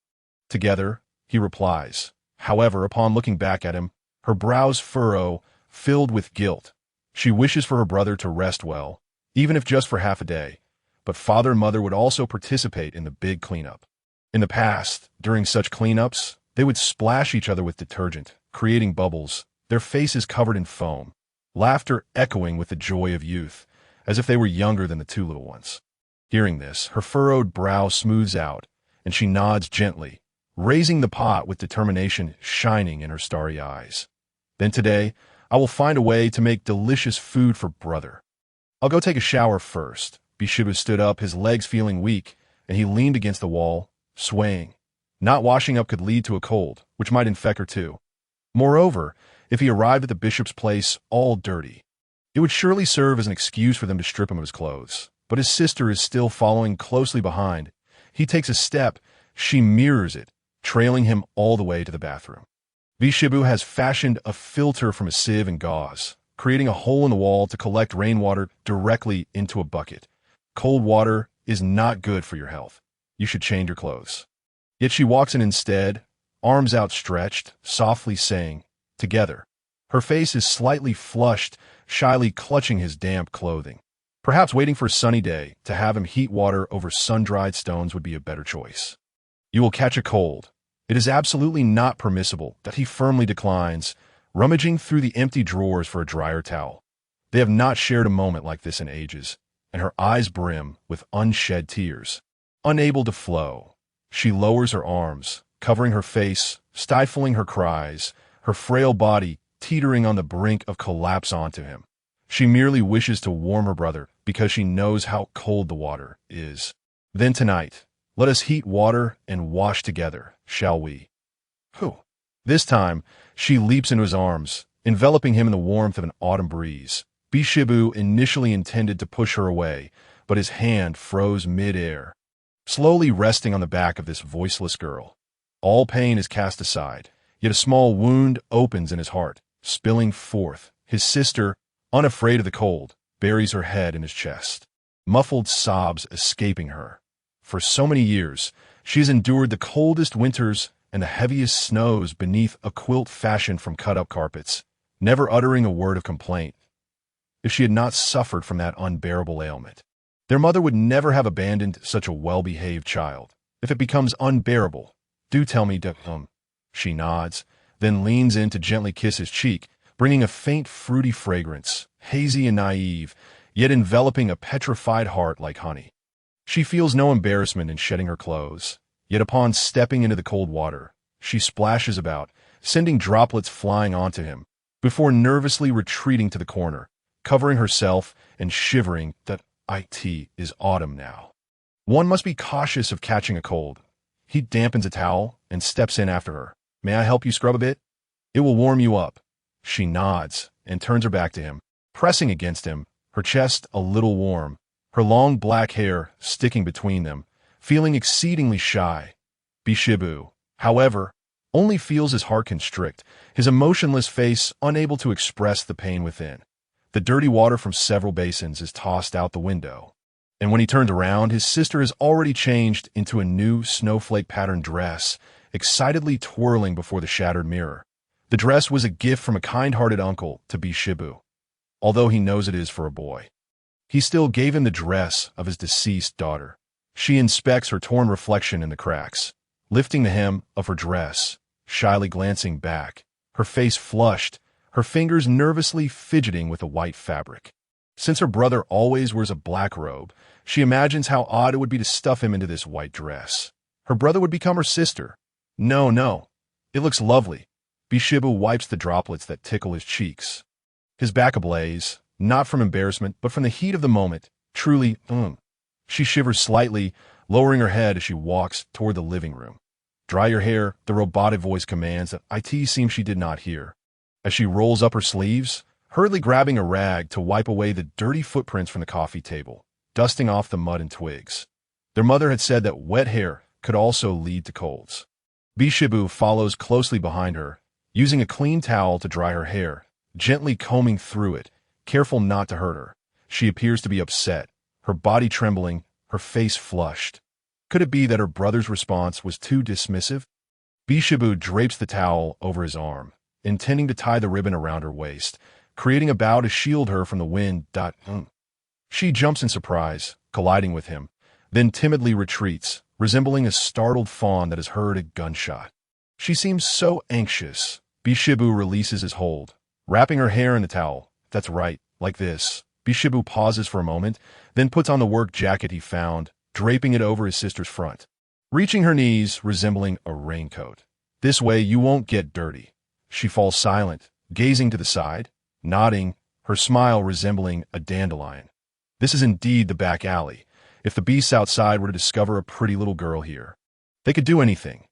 "Together," he replies. However, upon looking back at him, her brows furrow, filled with guilt. She wishes for her brother to rest well, even if just for half a day, but father and mother would also participate in the big cleanup. In the past, during such cleanups, they would splash each other with detergent, creating bubbles, their faces covered in foam, laughter echoing with the joy of youth, as if they were younger than the two little ones. Hearing this, her furrowed brow smooths out, and she nods gently, raising the pot with determination shining in her starry eyes. "Then today, I will find a way to make delicious food for brother. I'll go take a shower first." Bishibu stood up, his legs feeling weak, and he leaned against the wall, swaying. Not washing up could lead to a cold, which might infect her too. Moreover, if he arrived at the bishop's place all dirty, it would surely serve as an excuse for them to strip him of his clothes. But his sister is still following closely behind. He takes a step, she mirrors it, trailing him all the way to the bathroom. Bishibu has fashioned a filter from a sieve and gauze, creating a hole in the wall to collect rainwater directly into a bucket. Cold water is not good for your health. You should change your clothes. Yet she walks in instead, arms outstretched, softly saying, "Together." Her face is slightly flushed, shyly clutching his damp clothing. Perhaps waiting for a sunny day to have him heat water over sun-dried stones would be a better choice. You will catch a cold. It is absolutely not permissible that he firmly declines, rummaging through the empty drawers for a drier towel. They have not shared a moment like this in ages, and her eyes brim with unshed tears. Unable to flow, she lowers her arms, covering her face, stifling her cries, her frail body teetering on the brink of collapse onto him. She merely wishes to warm her brother because she knows how cold the water is. Then tonight, let us heat water and wash together, shall we? Whew. This time, she leaps into his arms, enveloping him in the warmth of an autumn breeze. Bishibu initially intended to push her away, but his hand froze mid-air, slowly resting on the back of this voiceless girl. All pain is cast aside, yet a small wound opens in his heart, spilling forth. His sister, unafraid of the cold, buries her head in his chest, muffled sobs escaping her. For so many years, she has endured the coldest winters and the heaviest snows beneath a quilt fashioned from cut-up carpets, never uttering a word of complaint. If she had not suffered from that unbearable ailment, their mother would never have abandoned such a well-behaved child. If it becomes unbearable, do tell me, She nods, then leans in to gently kiss his cheek, bringing a faint fruity fragrance, hazy and naive, yet enveloping a petrified heart like honey. She feels no embarrassment in shedding her clothes, yet upon stepping into the cold water, she splashes about, sending droplets flying onto him, before nervously retreating to the corner, covering herself and shivering that it is autumn now. One must be cautious of catching a cold. He dampens a towel and steps in after her. "May I help you scrub a bit? It will warm you up." She nods and turns her back to him, pressing against him, her chest a little warm, her long black hair sticking between them, feeling exceedingly shy. Bishibu, however, only feels his heart constrict, his emotionless face unable to express the pain within. The dirty water from several basins is tossed out the window, and when he turns around, his sister has already changed into a new snowflake-patterned dress, excitedly twirling before the shattered mirror. The dress was a gift from a kind-hearted uncle to Bishibu, although he knows it is for a boy. He still gave him the dress of his deceased daughter. She inspects her torn reflection in the cracks, lifting the hem of her dress, shyly glancing back, her face flushed, her fingers nervously fidgeting with the white fabric. Since her brother always wears a black robe, she imagines how odd it would be to stuff him into this white dress. Her brother would become her sister. No, it looks lovely. Bishibu wipes the droplets that tickle his cheeks, his back ablaze, not from embarrassment, but from the heat of the moment. Truly, She shivers slightly, lowering her head as she walks toward the living room. "Dry your hair," the robotic voice commands that it seems she did not hear. As she rolls up her sleeves, hurriedly grabbing a rag to wipe away the dirty footprints from the coffee table, dusting off the mud and twigs. Their mother had said that wet hair could also lead to colds. Bishibu follows closely behind her, using a clean towel to dry her hair, gently combing through it, careful not to hurt her. She appears to be upset, her body trembling, her face flushed. Could it be that her brother's response was too dismissive? Bishibu drapes the towel over his arm, intending to tie the ribbon around her waist, creating a bow to shield her from the wind. She jumps in surprise, colliding with him, then timidly retreats, resembling a startled fawn that has heard a gunshot. She seems so anxious. Bishibu releases his hold, wrapping her hair in the towel. "That's right, like this." Bishibu pauses for a moment, then puts on the work jacket he found, draping it over his sister's front, reaching her knees, resembling a raincoat. "This way you won't get dirty." She falls silent, gazing to the side, nodding, her smile resembling a dandelion. This is indeed the back alley. If the beasts outside were to discover a pretty little girl here, they could do anything.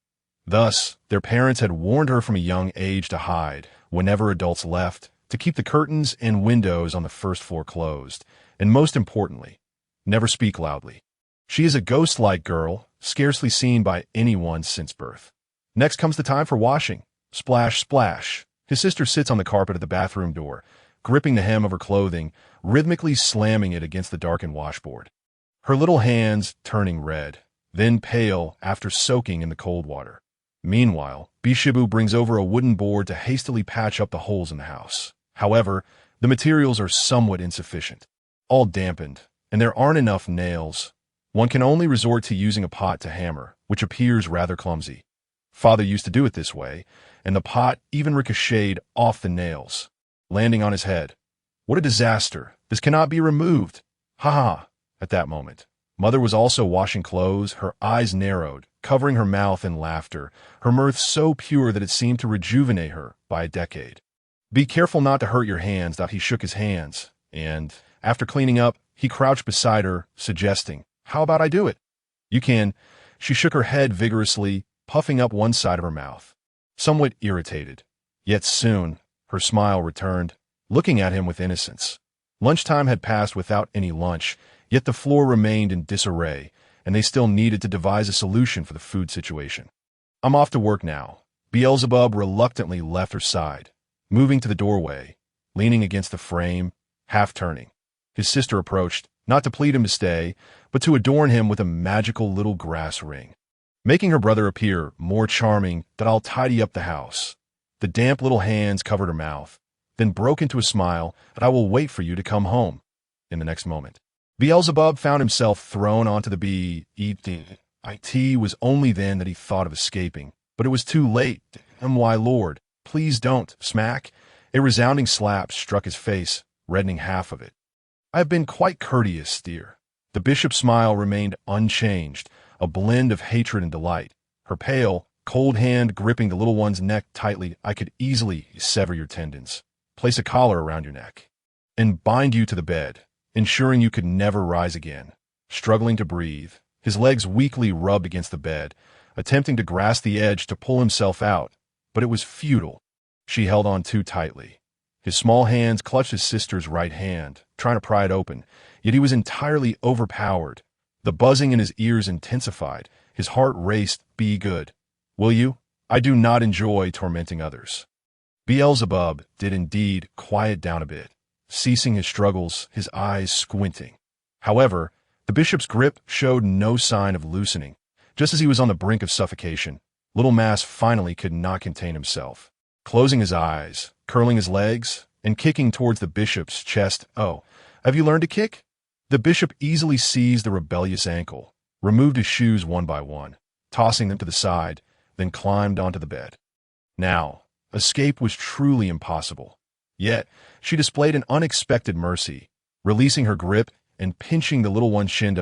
Thus, their parents had warned her from a young age to hide, whenever adults left, to keep the curtains and windows on the first floor closed, and most importantly, never speak loudly. She is a ghost-like girl, scarcely seen by anyone since birth. Next comes the time for washing. Splash, splash. His sister sits on the carpet at the bathroom door, gripping the hem of her clothing, rhythmically slamming it against the darkened washboard. Her little hands turning red, then pale after soaking in the cold water. Meanwhile, Bishibu brings over a wooden board to hastily patch up the holes in the house. However, the materials are somewhat insufficient, all dampened, and there aren't enough nails. One can only resort to using a pot to hammer, which appears rather clumsy. Father used to do it this way, and the pot even ricocheted off the nails, landing on his head. What a disaster! This cannot be removed! Ha ha! At that moment, Mother was also washing clothes, her eyes narrowed, covering her mouth in laughter, her mirth so pure that it seemed to rejuvenate her by a decade. Be careful not to hurt your hands. He shook his hands, and, after cleaning up, he crouched beside her, suggesting, "How about I do it?" "You can." She shook her head vigorously, puffing up one side of her mouth, somewhat irritated. Yet soon, her smile returned, looking at him with innocence. Lunchtime had passed without any lunch, yet the floor remained in disarray, and they still needed to devise a solution for the food situation. "I'm off to work now." Beelzebub reluctantly left her side, moving to the doorway, leaning against the frame, half turning. His sister approached, not to plead him to stay, but to adorn him with a magical little grass ring, making her brother appear more charming. "That I'll tidy up the house." The damp little hands covered her mouth, then broke into a smile. "That I will wait for you to come home." In the next moment, Beelzebub found himself thrown onto the It was only then that he thought of escaping, but it was too late. "Why, Lord, please don't." Smack! A resounding slap struck his face, reddening half of it. "I have been quite courteous, dear." The bishop's smile remained unchanged, a blend of hatred and delight, her pale, cold hand gripping the little one's neck tightly. "I could easily sever your tendons, place a collar around your neck, and bind you to the bed, ensuring you could never rise again." Struggling to breathe, his legs weakly rubbed against the bed, attempting to grasp the edge to pull himself out, but it was futile. She held on too tightly. His small hands clutched his sister's right hand, trying to pry it open, yet he was entirely overpowered. The buzzing in his ears intensified. His heart raced. "Be good, will you? I do not enjoy tormenting others." Beelzebub did indeed quiet down a bit, ceasing his struggles, his eyes squinting. However, the bishop's grip showed no sign of loosening. Just as he was on the brink of suffocation, little Mass finally could not contain himself. Closing his eyes, curling his legs, and kicking towards the bishop's chest. "Oh, have you learned to kick?" The bishop easily seized the rebellious ankle, removed his shoes one by one, tossing them to the side, then climbed onto the bed. Now, escape was truly impossible. Yet, she displayed an unexpected mercy, releasing her grip and pinching the little one's shin.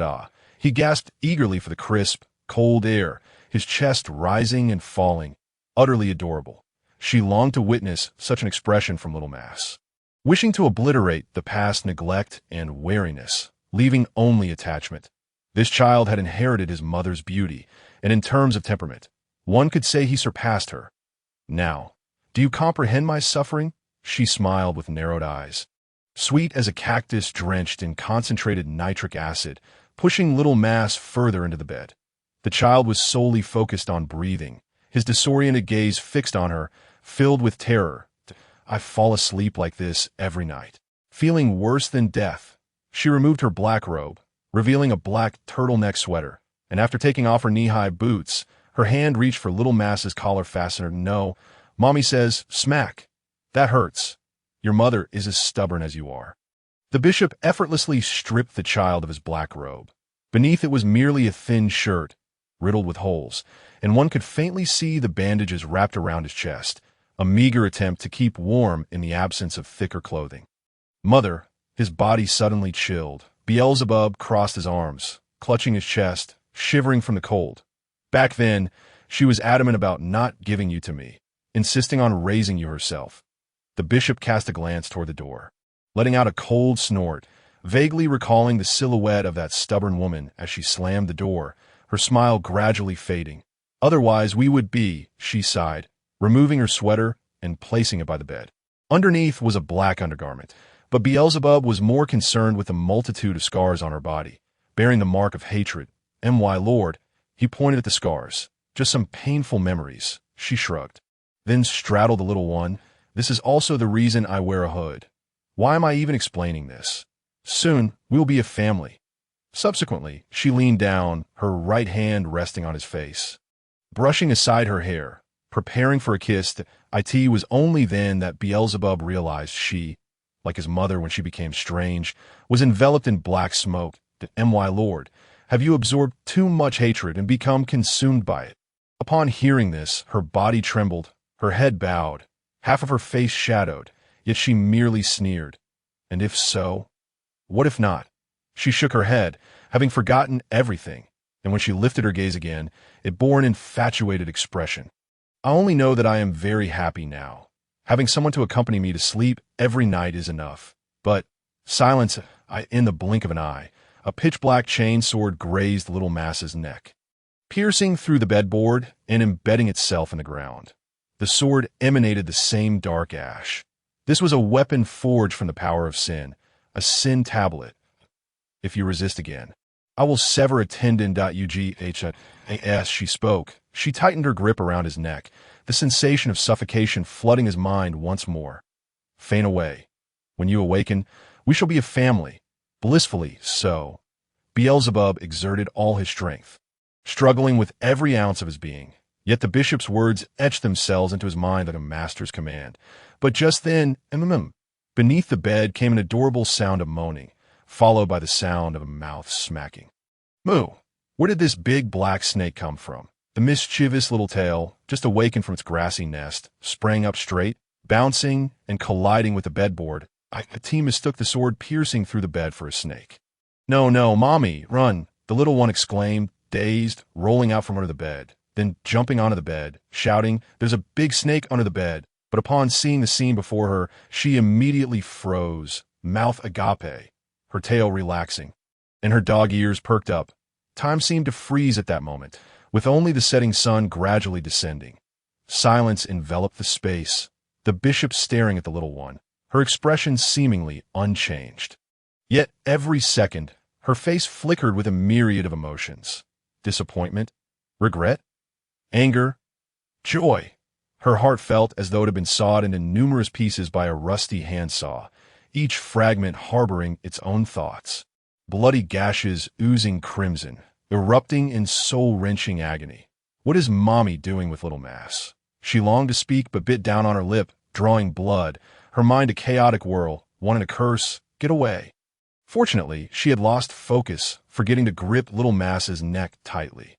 He gasped eagerly for the crisp, cold air, his chest rising and falling, utterly adorable. She longed to witness such an expression from little Mass, wishing to obliterate the past neglect and wariness, leaving only attachment. This child had inherited his mother's beauty, and in terms of temperament, one could say he surpassed her. "Now, do you comprehend my suffering?" She smiled with narrowed eyes, sweet as a cactus drenched in concentrated nitric acid, pushing little Mass further into the bed. The child was solely focused on breathing, his disoriented gaze fixed on her, filled with terror. "I fall asleep like this every night, feeling worse than death." She removed her black robe, revealing a black turtleneck sweater, and after taking off her knee-high boots, her hand reached for little Mass's collar fastener. "No, Mommy says," smack, "that hurts. Your mother is as stubborn as you are." The bishop effortlessly stripped the child of his black robe. Beneath it was merely a thin shirt, riddled with holes, and one could faintly see the bandages wrapped around his chest, a meager attempt to keep warm in the absence of thicker clothing. "Mother," his body suddenly chilled. Beelzebub crossed his arms, clutching his chest, shivering from the cold. "Back then, she was adamant about not giving you to me, insisting on raising you herself." The bishop cast a glance toward the door, letting out a cold snort, vaguely recalling the silhouette of that stubborn woman as she slammed the door, her smile gradually fading. Otherwise we would be, she sighed, removing her sweater and placing it by the bed. Underneath was a black undergarment, but Beelzebub was more concerned with the multitude of scars on her body, bearing the mark of hatred. My lord, he pointed at the scars. Just some painful memories, she shrugged. Then straddled the little one. This is also the reason I wear a hood. Why am I even explaining this? Soon, we'll be a family. Subsequently, she leaned down, her right hand resting on his face. Brushing aside her hair, preparing for a kiss, it was only then that Beelzebub realized she, like his mother when she became strange, was enveloped in black smoke. My lord, have you absorbed too much hatred and become consumed by it? Upon hearing this, her body trembled, her head bowed, half of her face shadowed, yet she merely sneered. And if so? What if not? She shook her head, having forgotten everything, and when she lifted her gaze again, it bore an infatuated expression. I only know that I am very happy now. Having someone to accompany me to sleep every night is enough. But, silence, in the blink of an eye, a pitch-black chain sword grazed little Mass's neck, piercing through the bedboard and embedding itself in the ground. The sword emanated the same dark ash. This was a weapon forged from the power of sin, a sin tablet. If you resist again, I will sever a tendon. As she spoke, she tightened her grip around his neck, the sensation of suffocation flooding his mind once more. Faint away. When you awaken, we shall be a family. Blissfully so. Beelzebub exerted all his strength, struggling with every ounce of his being. Yet the bishop's words etched themselves into his mind like a master's command. But just then, beneath the bed came an adorable sound of moaning, followed by the sound of a mouth smacking. Moo! Where did this big black snake come from? The mischievous little tail, just awakened from its grassy nest, sprang up straight, bouncing and colliding with the bedboard. The team mistook the sword piercing through the bed for a snake. No, no, Mommy, run! The little one exclaimed, dazed, rolling out from under the bed, then jumping onto the bed, shouting, There's a big snake under the bed. But upon seeing the scene before her, she immediately froze, mouth agape, her tail relaxing, and her dog ears perked up. Time seemed to freeze at that moment, with only the setting sun gradually descending. Silence enveloped the space, the bishop staring at the little one, her expression seemingly unchanged. Yet every second, her face flickered with a myriad of emotions. Disappointment, regret, anger, joy. Her heart felt as though it had been sawed into numerous pieces by a rusty handsaw, each fragment harboring its own thoughts. Bloody gashes oozing crimson, erupting in soul-wrenching agony. What is Mommy doing with little Mass? She longed to speak but bit down on her lip, drawing blood, her mind a chaotic whirl, wanting to curse, get away. Fortunately, she had lost focus, forgetting to grip little Mass's neck tightly.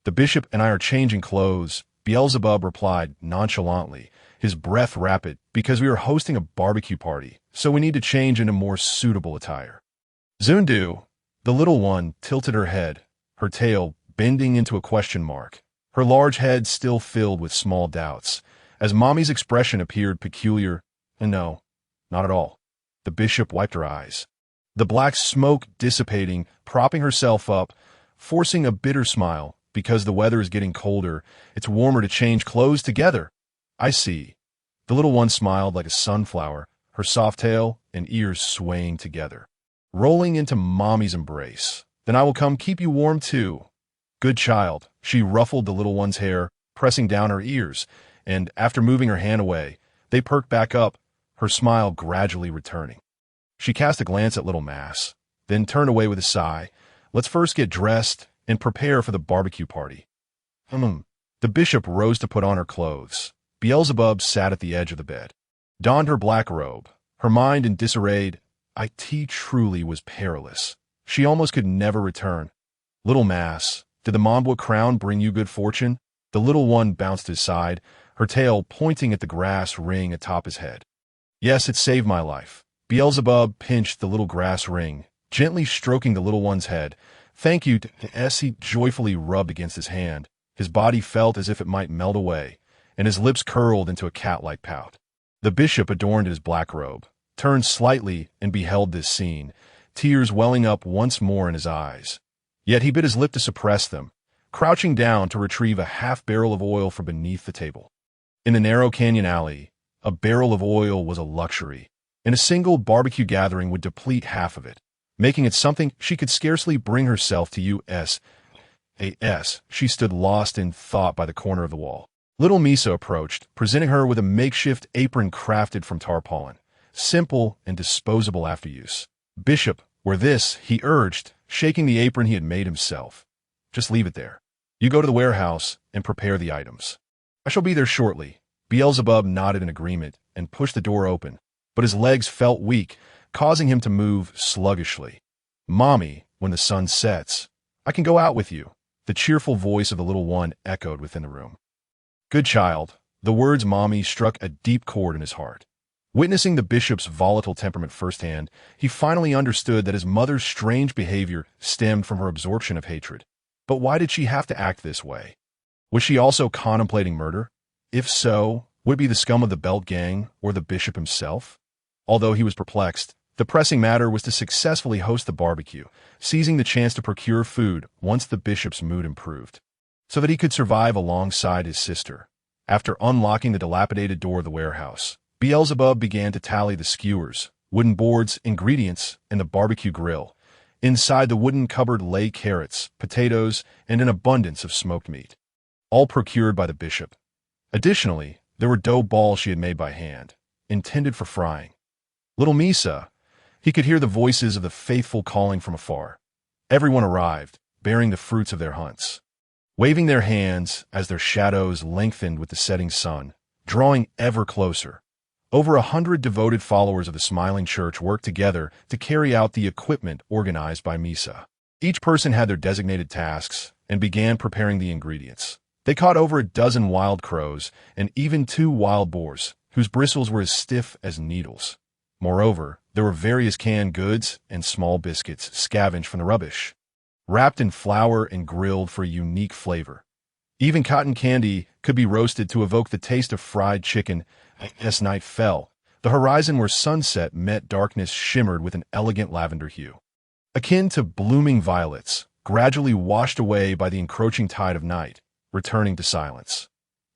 The bishop and I are changing clothes, Beelzebub replied nonchalantly, his breath rapid, because we are hosting a barbecue party, so we need to change into more suitable attire. Zundu, the little one, tilted her head, her tail bending into a question mark, her large head still filled with small doubts, as Mommy's expression appeared peculiar. No, not at all. The bishop wiped her eyes, the black smoke dissipating, propping herself up, forcing a bitter smile. Because the weather is getting colder, it's warmer to change clothes together. I see. The little one smiled like a sunflower, her soft tail and ears swaying together, rolling into Mommy's embrace. Then I will come keep you warm too. Good child. She ruffled the little one's hair, pressing down her ears, and after moving her hand away, they perked back up, her smile gradually returning. She cast a glance at little Mass, then turned away with a sigh. Let's first get dressed and prepare for the barbecue party. The bishop rose to put on her clothes. Beelzebub sat at the edge of the bed, donned her black robe, her mind in disarray. It truly was perilous. She almost could never return. Little Mass, did the Monbois crown bring you good fortune? The little one bounced his side, her tail pointing at the grass ring atop his head. Yes, it saved my life. Beelzebub pinched the little grass ring, gently stroking the little one's head. Thank you, as he joyfully rubbed against his hand. His body felt as if it might melt away, and his lips curled into a cat-like pout. The bishop, adorned in his black robe, turned slightly and beheld this scene, tears welling up once more in his eyes. Yet he bit his lip to suppress them, crouching down to retrieve a half-barrel of oil from beneath the table. In the narrow canyon alley, a barrel of oil was a luxury, and a single barbecue gathering would deplete half of it, making it something she could scarcely bring herself to use. She stood lost in thought by the corner of the wall. Little Misa approached, presenting her with a makeshift apron crafted from tarpaulin, simple and disposable after use. "Bishop, wear this," he urged, shaking the apron he had made himself. "Just leave it there. You go to the warehouse and prepare the items. I shall be there shortly." Beelzebub nodded in agreement and pushed the door open, but his legs felt weak, causing him to move sluggishly. "Mommy, when the sun sets, I can go out with you." The cheerful voice of the little one echoed within the room. "Good child." The words mommy struck a deep chord in his heart. Witnessing the bishop's volatile temperament firsthand, he finally understood that his mother's strange behavior stemmed from her absorption of hatred. But why did she have to act this way? Was she also contemplating murder? If so, would it be the scum of the Belt Gang or the bishop himself? Although he was perplexed, the pressing matter was to successfully host the barbecue, seizing the chance to procure food once the bishop's mood improved, so that he could survive alongside his sister. After unlocking the dilapidated door of the warehouse, Beelzebub began to tally the skewers, wooden boards, ingredients, and the barbecue grill. Inside the wooden cupboard lay carrots, potatoes, and an abundance of smoked meat, all procured by the bishop. Additionally, there were dough balls she had made by hand, intended for frying. Little Misa, he could hear the voices of the faithful calling from afar. Everyone arrived, bearing the fruits of their hunts, waving their hands as their shadows lengthened with the setting sun, drawing ever closer. Over 100 devoted followers of the Smiling Church worked together to carry out the equipment organized by Misa. Each person had their designated tasks and began preparing the ingredients. They caught over a dozen wild crows and even 2 wild boars, whose bristles were as stiff as needles. Moreover, there were various canned goods and small biscuits scavenged from the rubbish, wrapped in flour and grilled for a unique flavor. Even cotton candy could be roasted to evoke the taste of fried chicken. As night fell, the horizon where sunset met darkness shimmered with an elegant lavender hue, akin to blooming violets, gradually washed away by the encroaching tide of night, returning to silence.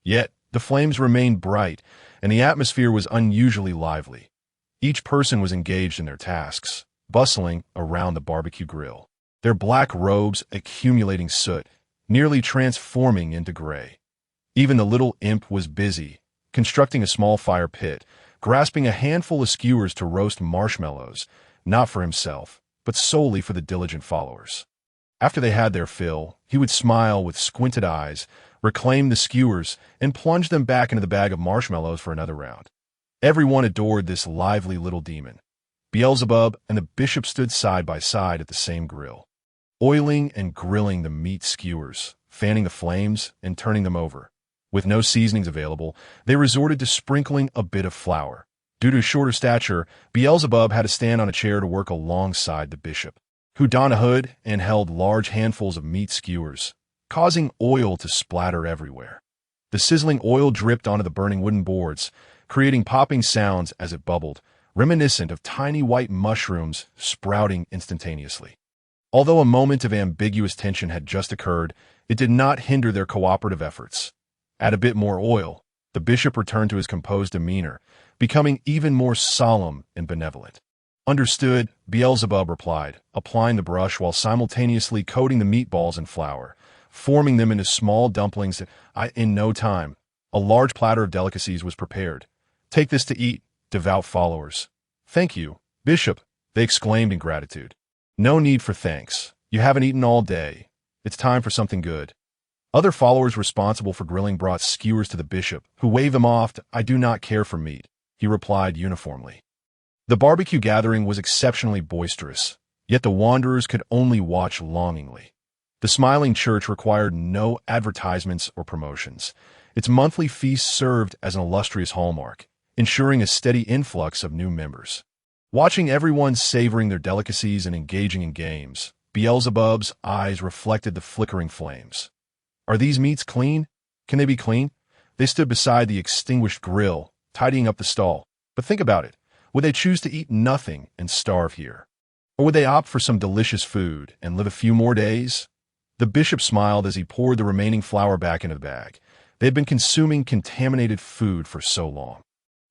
Yet, the flames remained bright, and the atmosphere was unusually lively. Each person was engaged in their tasks, bustling around the barbecue grill, their black robes accumulating soot, nearly transforming into gray. Even the little imp was busy, constructing a small fire pit, grasping a handful of skewers to roast marshmallows, not for himself, but solely for the diligent followers. After they had their fill, he would smile with squinted eyes, reclaim the skewers, and plunge them back into the bag of marshmallows for another round. Everyone adored this lively little demon. Beelzebub and the bishop stood side by side at the same grill, oiling and grilling the meat skewers, fanning the flames and turning them over. With no seasonings available, they resorted to sprinkling a bit of flour. Due to his shorter stature, Beelzebub had to stand on a chair to work alongside the bishop, who donned a hood and held large handfuls of meat skewers, causing oil to splatter everywhere. The sizzling oil dripped onto the burning wooden boards, creating popping sounds as it bubbled, reminiscent of tiny white mushrooms sprouting instantaneously. Although a moment of ambiguous tension had just occurred, it did not hinder their cooperative efforts. Add a bit more oil, the bishop returned to his composed demeanor, becoming even more solemn and benevolent. "Understood," Beelzebub replied, applying the brush while simultaneously coating the meatballs in flour, forming them into small dumplings. In no time, a large platter of delicacies was prepared. "Take this to eat, devout followers." "Thank you, Bishop," they exclaimed in gratitude. "No need for thanks. You haven't eaten all day. It's time for something good." Other followers responsible for grilling brought skewers to the bishop, who waved them off. "I do not care for meat," he replied uniformly. The barbecue gathering was exceptionally boisterous, yet the wanderers could only watch longingly. The Smiling Church required no advertisements or promotions. Its monthly feast served as an illustrious hallmark, ensuring a steady influx of new members. Watching everyone savoring their delicacies and engaging in games, Beelzebub's eyes reflected the flickering flames. "Are these meats clean? Can they be clean?" They stood beside the extinguished grill, tidying up the stall. But think about it. Would they choose to eat nothing and starve here? Or would they opt for some delicious food and live a few more days? The bishop smiled as he poured the remaining flour back into the bag. They had been consuming contaminated food for so long.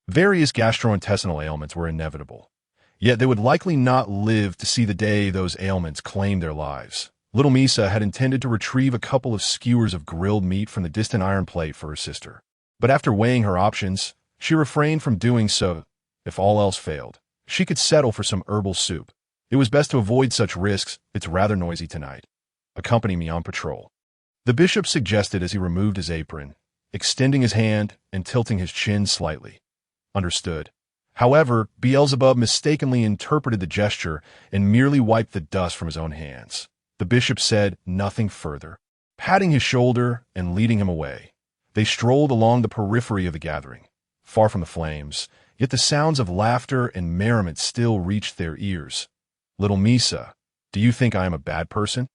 Various gastrointestinal ailments were inevitable. Yet they would likely not live to see the day those ailments claimed their lives. Little Misa had intended to retrieve a couple of skewers of grilled meat from the distant iron plate for her sister. But after weighing her options, she refrained from doing so. If all else failed, she could settle for some herbal soup. It was best to avoid such risks. It's rather noisy tonight. Accompany me on patrol, the bishop suggested as he removed his apron, extending his hand and tilting his chin slightly. Understood. However, Beelzebub mistakenly interpreted the gesture and merely wiped the dust from his own hands. The bishop said nothing further. Patting his shoulder and leading him away, they strolled along the periphery of the gathering, far from the flames, yet the sounds of laughter and merriment still reached their ears. Little Misa, do you think I am a bad person?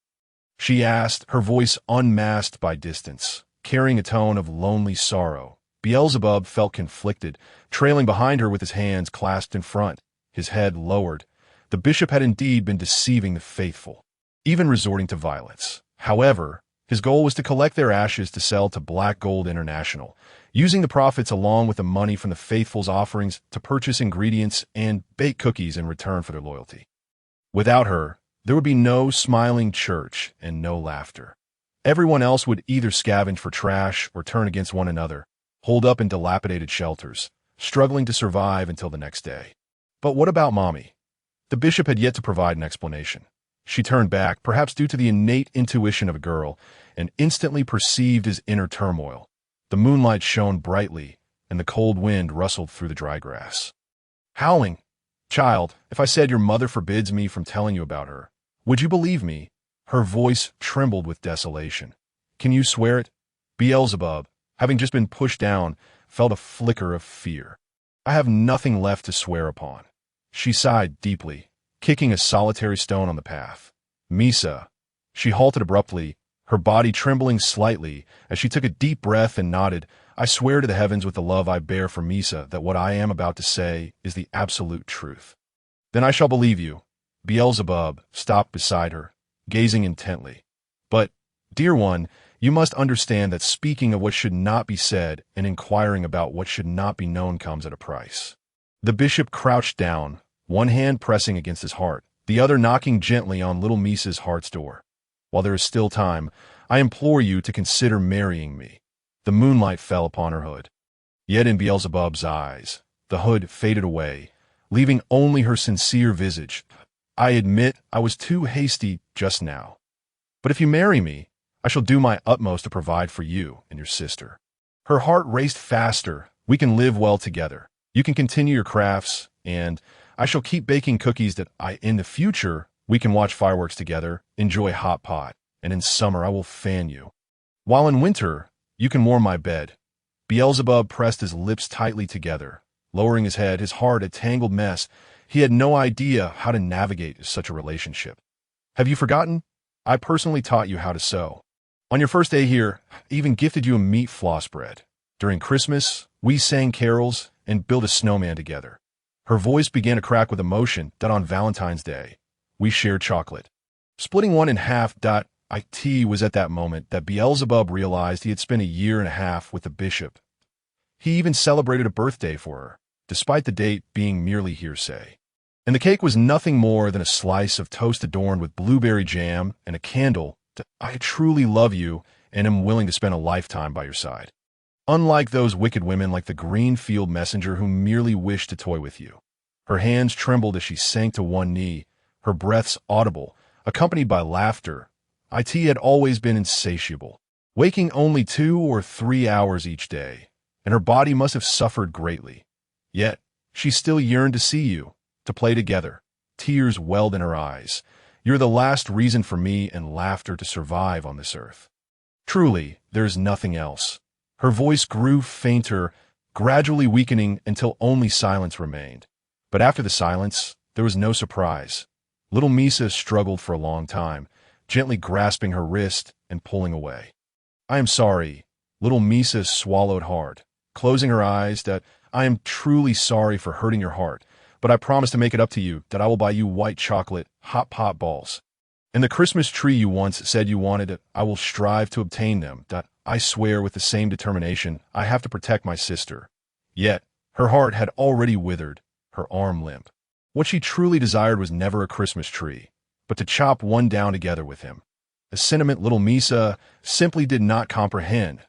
She asked, her voice unmasked by distance, carrying a tone of lonely sorrow. Beelzebub felt conflicted, trailing behind her with his hands clasped in front, his head lowered. The bishop had indeed been deceiving the faithful, even resorting to violence. However, his goal was to collect their ashes to sell to Black Gold International, using the profits along with the money from the faithful's offerings to purchase ingredients and bake cookies in return for their loyalty. Without her, there would be no smiling church and no laughter. Everyone else would either scavenge for trash or turn against one another, holed up in dilapidated shelters, struggling to survive until the next day. But what about Mommy? The bishop had yet to provide an explanation. She turned back, perhaps due to the innate intuition of a girl, and instantly perceived his inner turmoil. The moonlight shone brightly, and the cold wind rustled through the dry grass. Howling, child, if I said your mother forbids me from telling you about her, would you believe me? Her voice trembled with desolation. Can you swear it? Beelzebub, having just been pushed down, felt a flicker of fear. I have nothing left to swear upon. She sighed deeply, kicking a solitary stone on the path. Misa. She halted abruptly, her body trembling slightly as she took a deep breath and nodded. I swear to the heavens with the love I bear for Misa that what I am about to say is the absolute truth. Then I shall believe you. Beelzebub stopped beside her, gazing intently. But, dear one, you must understand that speaking of what should not be said and inquiring about what should not be known comes at a price. The bishop crouched down, one hand pressing against his heart, the other knocking gently on little Misa's heart's door. While there is still time, I implore you to consider marrying me. The moonlight fell upon her hood. Yet in Beelzebub's eyes, the hood faded away, leaving only her sincere visage. I admit I was too hasty just now. But if you marry me, I shall do my utmost to provide for you and your sister. Her heart raced faster. We can live well together. You can continue your crafts, and I shall keep baking cookies that in the future, we can watch fireworks together, enjoy hot pot, and in summer I will fan you. While in winter, you can warm my bed. Beelzebub pressed his lips tightly together, lowering his head, his heart a tangled mess. He had no idea how to navigate such a relationship. Have you forgotten? I personally taught you how to sew. On your first day here, I even gifted you a meat floss bread. During Christmas, we sang carols and built a snowman together. Her voice began to crack with emotion that on Valentine's Day, we shared chocolate. Splitting one in half. It was at that moment that Beelzebub realized he had spent a year and a half with the bishop. He even celebrated a birthday for her, despite the date being merely hearsay. And the cake was nothing more than a slice of toast adorned with blueberry jam and a candle. I truly love you and am willing to spend a lifetime by your side. Unlike those wicked women like the Greenfield messenger who merely wished to toy with you. Her hands trembled as she sank to one knee, her breaths audible, accompanied by laughter. It had always been insatiable, waking only 2 or 3 hours each day, and her body must have suffered greatly. Yet, she still yearned to see you, to play together. Tears welled in her eyes. You're the last reason for me and laughter to survive on this earth. Truly, there is nothing else. Her voice grew fainter, gradually weakening until only silence remained. But after the silence, there was no surprise. Little Misa struggled for a long time, gently grasping her wrist and pulling away. I am sorry. Little Misa swallowed hard, closing her eyes. I am truly sorry for hurting your heart, but I promise to make it up to you that I will buy you white chocolate, hot pot balls. And the Christmas tree you once said you wanted, I will strive to obtain them. I swear with the same determination I have to protect my sister. Yet, her heart had already withered, her arm limp. What she truly desired was never a Christmas tree, but to chop one down together with him. The sentiment little Misa simply did not comprehend.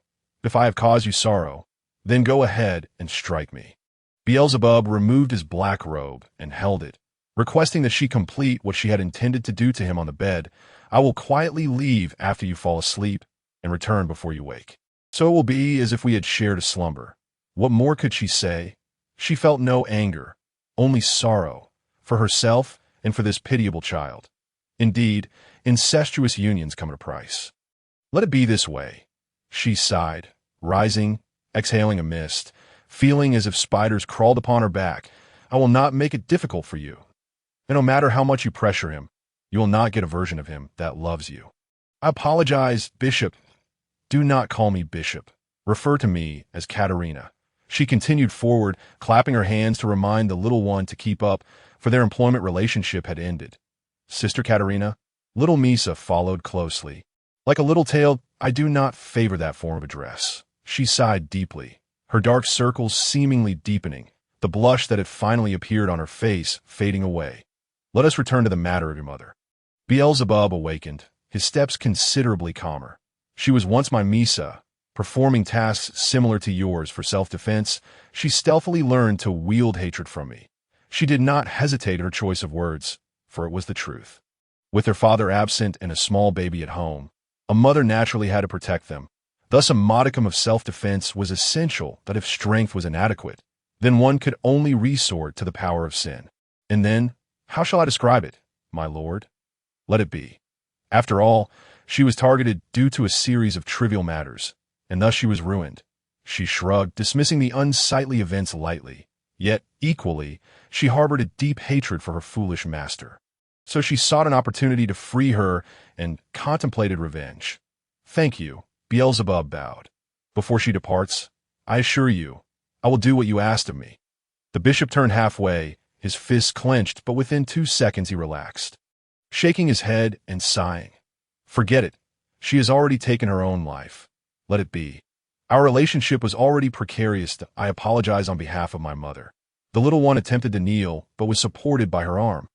If I have caused you sorrow, then go ahead and strike me. Beelzebub removed his black robe and held it, requesting that she complete what she had intended to do to him on the bed. I will quietly leave after you fall asleep and return before you wake. So it will be as if we had shared a slumber. What more could she say? She felt no anger, only sorrow, for herself and for this pitiable child. Indeed, incestuous unions come at a price. Let it be this way, she sighed, rising, exhaling a mist, feeling as if spiders crawled upon her back. I will not make it difficult for you. And no matter how much you pressure him, you will not get a version of him that loves you. I apologize, Bishop. Do not call me Bishop. Refer to me as Katerina. She continued forward, clapping her hands to remind the little one to keep up, for their employment relationship had ended. Sister Katerina, little Misa followed closely. Like a little tail, I do not favor that form of address. She sighed deeply, her dark circles seemingly deepening, the blush that had finally appeared on her face fading away. Let us return to the matter of your mother. Beelzebub awakened, his steps considerably calmer. She was once my Misa, performing tasks similar to yours for self-defense. She stealthily learned to wield hatred from me. She did not hesitate at her choice of words, for it was the truth. With her father absent and a small baby at home, a mother naturally had to protect them. Thus a modicum of self-defense was essential, that if strength was inadequate, then one could only resort to the power of sin. And then, how shall I describe it, my lord? Let it be. After all, she was targeted due to a series of trivial matters, and thus she was ruined. She shrugged, dismissing the unsightly events lightly. Yet, equally, she harbored a deep hatred for her foolish master. So she sought an opportunity to free her and contemplated revenge. Thank you, Beelzebub bowed. Before she departs, I assure you, I will do what you asked of me. The bishop turned halfway, his fists clenched, but within 2 seconds he relaxed, shaking his head and sighing. Forget it. She has already taken her own life. Let it be. Our relationship was already precarious. I apologize on behalf of my mother. The little one attempted to kneel, but was supported by her arm.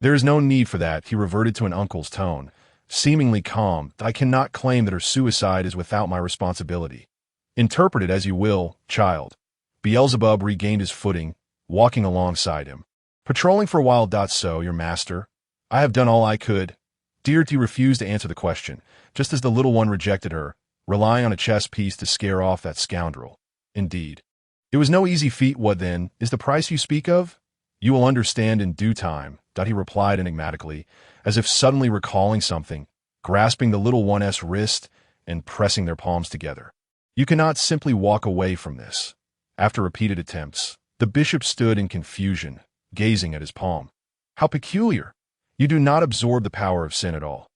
There is no need for that, he reverted to an uncle's tone, seemingly calm. I cannot claim that her suicide is without my responsibility. Interpret it as you will, child. Beelzebub regained his footing, walking alongside him. Patrolling for a while. So, your master? I have done all I could. Dearty refused to answer the question, just as the little one rejected her, relying on a chess piece to scare off that scoundrel. Indeed. It was no easy feat. What then is the price you speak of? You will understand in due time, he replied enigmatically, as if suddenly recalling something, grasping the little one's wrist and pressing their palms together. You cannot simply walk away from this. After repeated attempts, the bishop stood in confusion, gazing at his palm. How peculiar! You do not absorb the power of sin at all.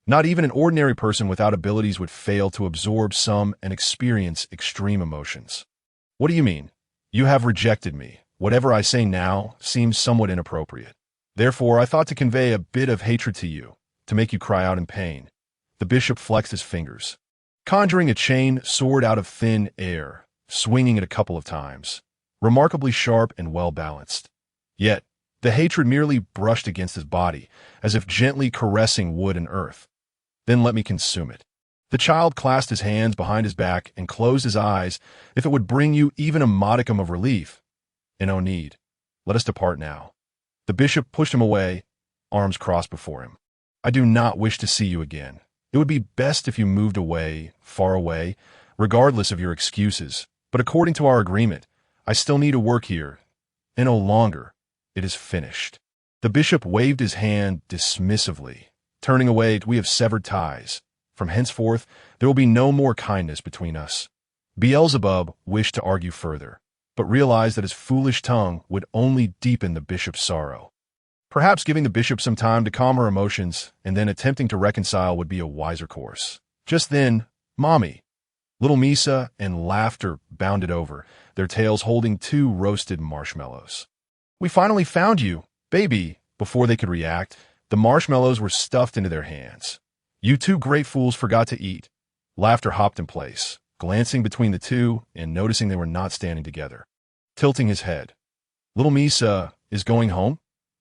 Not even an ordinary person without abilities would fail to absorb some and experience extreme emotions. What do you mean? You have rejected me. Whatever I say now seems somewhat inappropriate. Therefore, I thought to convey a bit of hatred to you, to make you cry out in pain. The bishop flexed his fingers, conjuring a chain sword out of thin air, swinging it a couple of times, remarkably sharp and well-balanced. Yet, the hatred merely brushed against his body, as if gently caressing wood and earth. Then let me consume it. The child clasped his hands behind his back and closed his eyes, if it would bring you even a modicum of relief. And no need. Let us depart now. The bishop pushed him away, arms crossed before him. I do not wish to see you again. It would be best if you moved away, far away, regardless of your excuses. But according to our agreement, I still need to work here. And no longer. It is finished. The bishop waved his hand dismissively, turning away. We have severed ties. From henceforth, there will be no more kindness between us. Beelzebub wished to argue further, but realized that his foolish tongue would only deepen the bishop's sorrow. Perhaps giving the bishop some time to calm her emotions and then attempting to reconcile would be a wiser course. Just then, Mommy, little Misa and laughter bounded over, their tails holding 2 roasted marshmallows. We finally found you, baby. Before they could react, The marshmallows were stuffed into their hands. You two great fools forgot to eat. Laughter hopped in place, glancing between the two and noticing they were not standing together. Tilting his head. Little Misa is going home?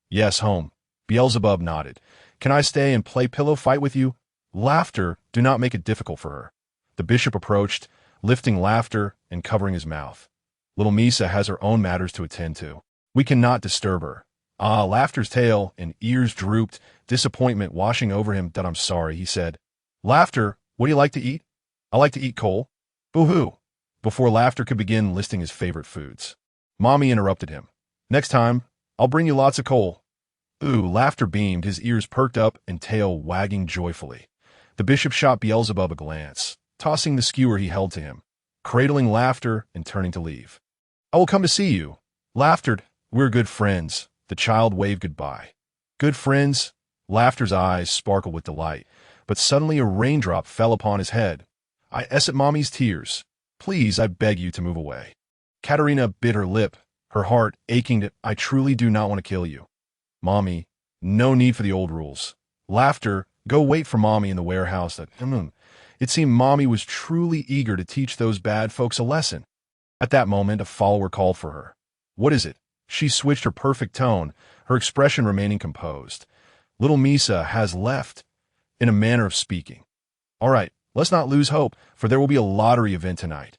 Yes, home. Beelzebub nodded. Can I stay and play pillow fight with you? Laughter, do not make it difficult for her. The bishop approached, lifting Laughter and covering his mouth. Little Misa has her own matters to attend to. We cannot disturb her. Laughter's tail and ears drooped, disappointment washing over him. That I'm sorry, he said. Laughter, what do you like to eat? I like to eat coal. Boo-hoo. Before Laughter could begin listing his favorite foods, Mommy interrupted him. Next time, I'll bring you lots of coal. Ooh, Laughter beamed, his ears perked up and tail wagging joyfully. The bishop shot Beelzebub a glance, tossing the skewer he held to him, cradling Laughter and turning to leave. I will come to see you. Laughter, we're good friends. The child waved goodbye. Good friends? Laughter's eyes sparkled with delight, but suddenly a raindrop fell upon his head. I at Mommy's tears. Please, I beg you to move away. Katerina bit her lip, her heart aching. I truly do not want to kill you. Mommy, no need for the old rules. Laughter, go wait for Mommy in the warehouse. It seemed Mommy was truly eager to teach those bad folks a lesson. At that moment, a follower called for her. What is it? She switched her perfect tone, her expression remaining composed. Little Misa has left, in a manner of speaking. All right, let's not lose hope, for there will be a lottery event tonight.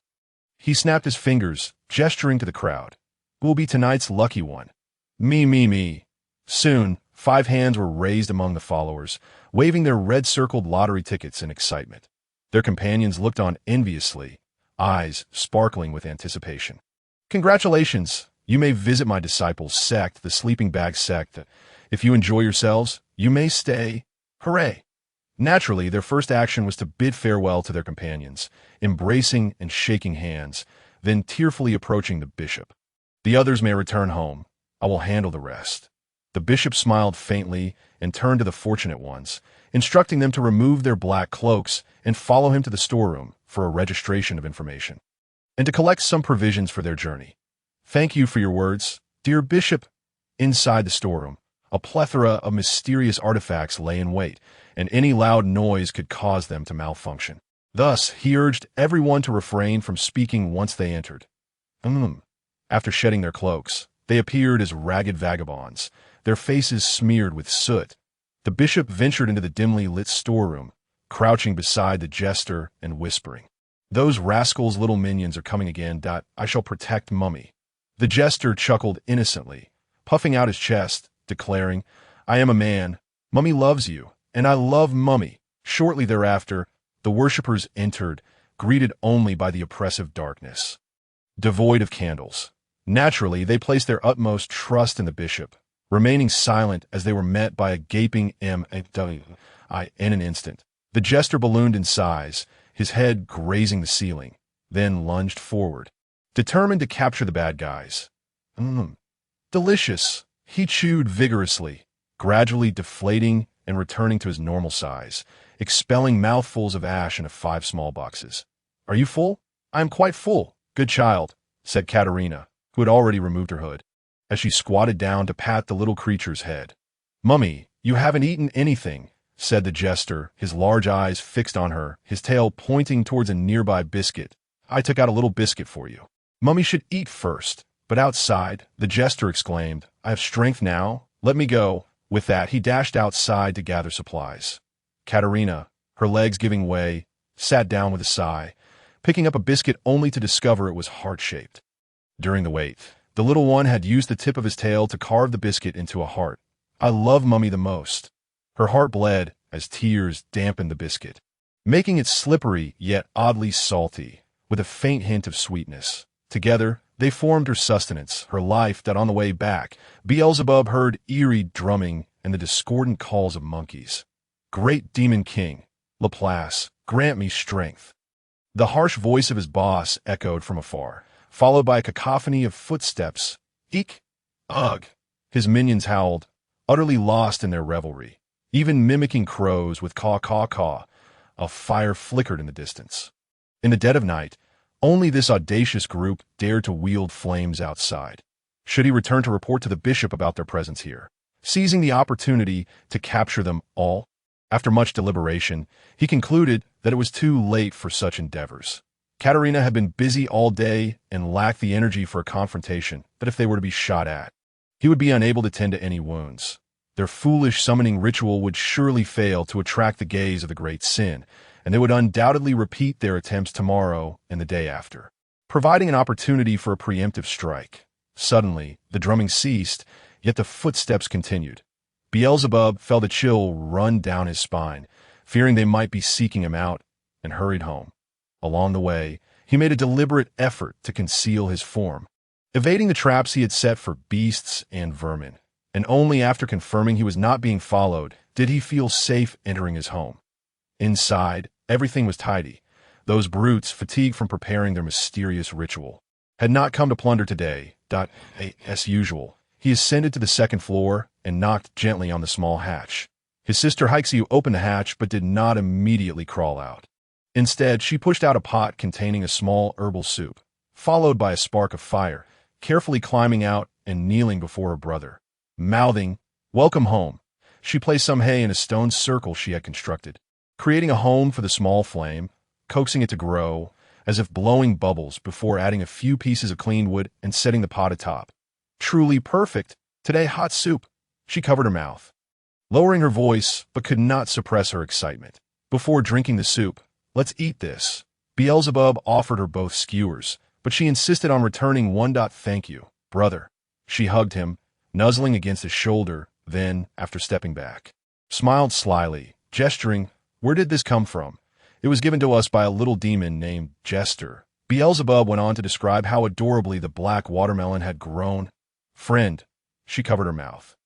He snapped his fingers, gesturing to the crowd. Who will be tonight's lucky one? Me. Soon, 5 hands were raised among the followers, waving their red-circled lottery tickets in excitement. Their companions looked on enviously, eyes sparkling with anticipation. Congratulations! You may visit my disciples' sect, the Sleeping Bag sect. If you enjoy yourselves, you may stay. Hooray! Naturally, their first action was to bid farewell to their companions, embracing and shaking hands, then tearfully approaching the bishop. The others may return home. I will handle the rest. The bishop smiled faintly and turned to the fortunate ones, instructing them to remove their black cloaks and follow him to the storeroom for a registration of information, and to collect some provisions for their journey. Thank you for your words, dear bishop. Inside the storeroom, a plethora of mysterious artifacts lay in wait, and any loud noise could cause them to malfunction. Thus, he urged everyone to refrain from speaking once they entered. After shedding their cloaks, they appeared as ragged vagabonds, their faces smeared with soot. The bishop ventured into the dimly lit storeroom, crouching beside the jester and whispering, "Those rascals' little minions are coming again. I shall protect Mummy." The jester chuckled innocently, puffing out his chest, declaring, "I am a man. Mummy loves you, and I love Mummy." Shortly thereafter, the worshippers entered, greeted only by the oppressive darkness. Devoid of candles. Naturally, they placed their utmost trust in the bishop, remaining silent as they were met by a gaping in an instant. The jester ballooned in size, his head grazing the ceiling, then lunged forward, determined to capture the bad guys. Delicious. He chewed vigorously, gradually deflating and returning to his normal size, expelling mouthfuls of ash into 5 small boxes. Are you full? I am quite full. Good child, said Katerina, who had already removed her hood, as she squatted down to pat the little creature's head. Mummy, you haven't eaten anything, said the jester, his large eyes fixed on her, his tail pointing towards a nearby biscuit. I took out a little biscuit for you. Mummy should eat first. But outside, the jester exclaimed, I have strength now. Let me go. With that, he dashed outside to gather supplies. Katerina, her legs giving way, sat down with a sigh, picking up a biscuit only to discover it was heart-shaped. During the wait, the little one had used the tip of his tail to carve the biscuit into a heart. I love Mummy the most. Her heart bled as tears dampened the biscuit, making it slippery yet oddly salty, with a faint hint of sweetness. Together, they formed her sustenance, her life that on the way back, Beelzebub heard eerie drumming and the discordant calls of monkeys. Great Demon King, Laplace, grant me strength. The harsh voice of his boss echoed from afar, followed by a cacophony of footsteps. Eek! Ugh! His minions howled, utterly lost in their revelry, even mimicking crows with caw-caw-caw. A fire flickered in the distance. In the dead of night, only this audacious group dared to wield flames outside. Should he return to report to the bishop about their presence here? seizing the opportunity to capture them all. After much deliberation, he concluded that it was too late for such endeavors. Katerina had been busy all day and lacked the energy for a confrontation that if they were to be shot at, he would be unable to tend to any wounds. Their foolish summoning ritual would surely fail to attract the gaze of the great sin, and they would undoubtedly repeat their attempts tomorrow and the day after, providing an opportunity for a preemptive strike. Suddenly, the drumming ceased, yet the footsteps continued. Beelzebub felt a chill run down his spine, fearing they might be seeking him out, and hurried home. Along the way, he made a deliberate effort to conceal his form, evading the traps he had set for beasts and vermin, and only after confirming he was not being followed did he feel safe entering his home. Inside, everything was tidy. Those brutes, fatigued from preparing their mysterious ritual, had not come to plunder today. As usual, he ascended to the second floor and knocked gently on the small hatch. His sister Haixiu opened the hatch but did not immediately crawl out. Instead, she pushed out a pot containing a small herbal soup, followed by a spark of fire, carefully climbing out and kneeling before her brother. Mouthing, "Welcome home," she placed some hay in a stone circle she had constructed, creating a home for the small flame, coaxing it to grow, as if blowing bubbles before adding a few pieces of clean wood and setting the pot atop. "Truly perfect. Today hot soup." She covered her mouth, lowering her voice, but could not suppress her excitement. Before drinking the soup, "Let's eat this." Beelzebub offered her both skewers, but she insisted on returning one. "Thank you, brother." She hugged him, nuzzling against his shoulder, then, after stepping back, smiled slyly, gesturing, "Where did this come from?" "It was given to us by a little demon named Jester." Beelzebub went on to describe how adorably the black watermelon had grown. "Friend." She covered her mouth,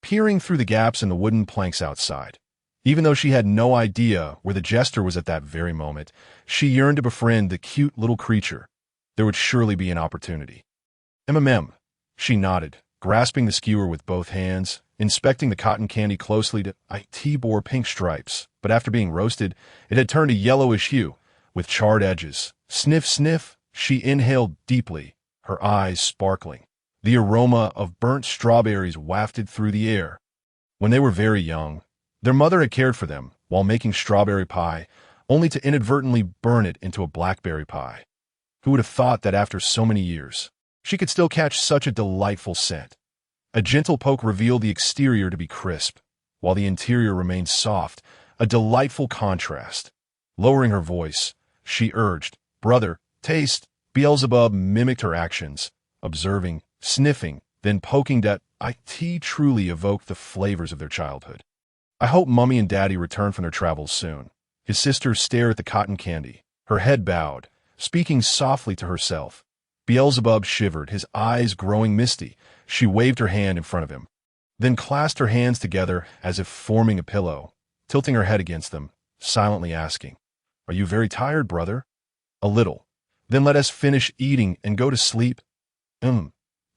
peering through the gaps in the wooden planks outside. Even though she had no idea where the Jester was at that very moment, she yearned to befriend the cute little creature. There would surely be an opportunity. She nodded, grasping the skewer with both hands, inspecting the cotton candy closely. It bore pink stripes, but after being roasted, it had turned a yellowish hue, with charred edges. Sniff, sniff, she inhaled deeply, her eyes sparkling. The aroma of burnt strawberries wafted through the air. When they were very young, their mother had cared for them while making strawberry pie, only to inadvertently burn it into a blackberry pie. Who would have thought that after so many years, she could still catch such a delightful scent? A gentle poke revealed the exterior to be crisp, while the interior remained soft, a delightful contrast. Lowering her voice, she urged, "Brother, taste." Beelzebub mimicked her actions, observing, sniffing, then poking. It truly evoked the flavors of their childhood. "I hope Mummy and Daddy return from their travels soon." His sister stared at the cotton candy, her head bowed, speaking softly to herself. Beelzebub shivered, his eyes growing misty. She waved her hand in front of him, then clasped her hands together as if forming a pillow, tilting her head against them, silently asking, "Are you very tired, brother?" "A little." "Then let us finish eating and go to sleep."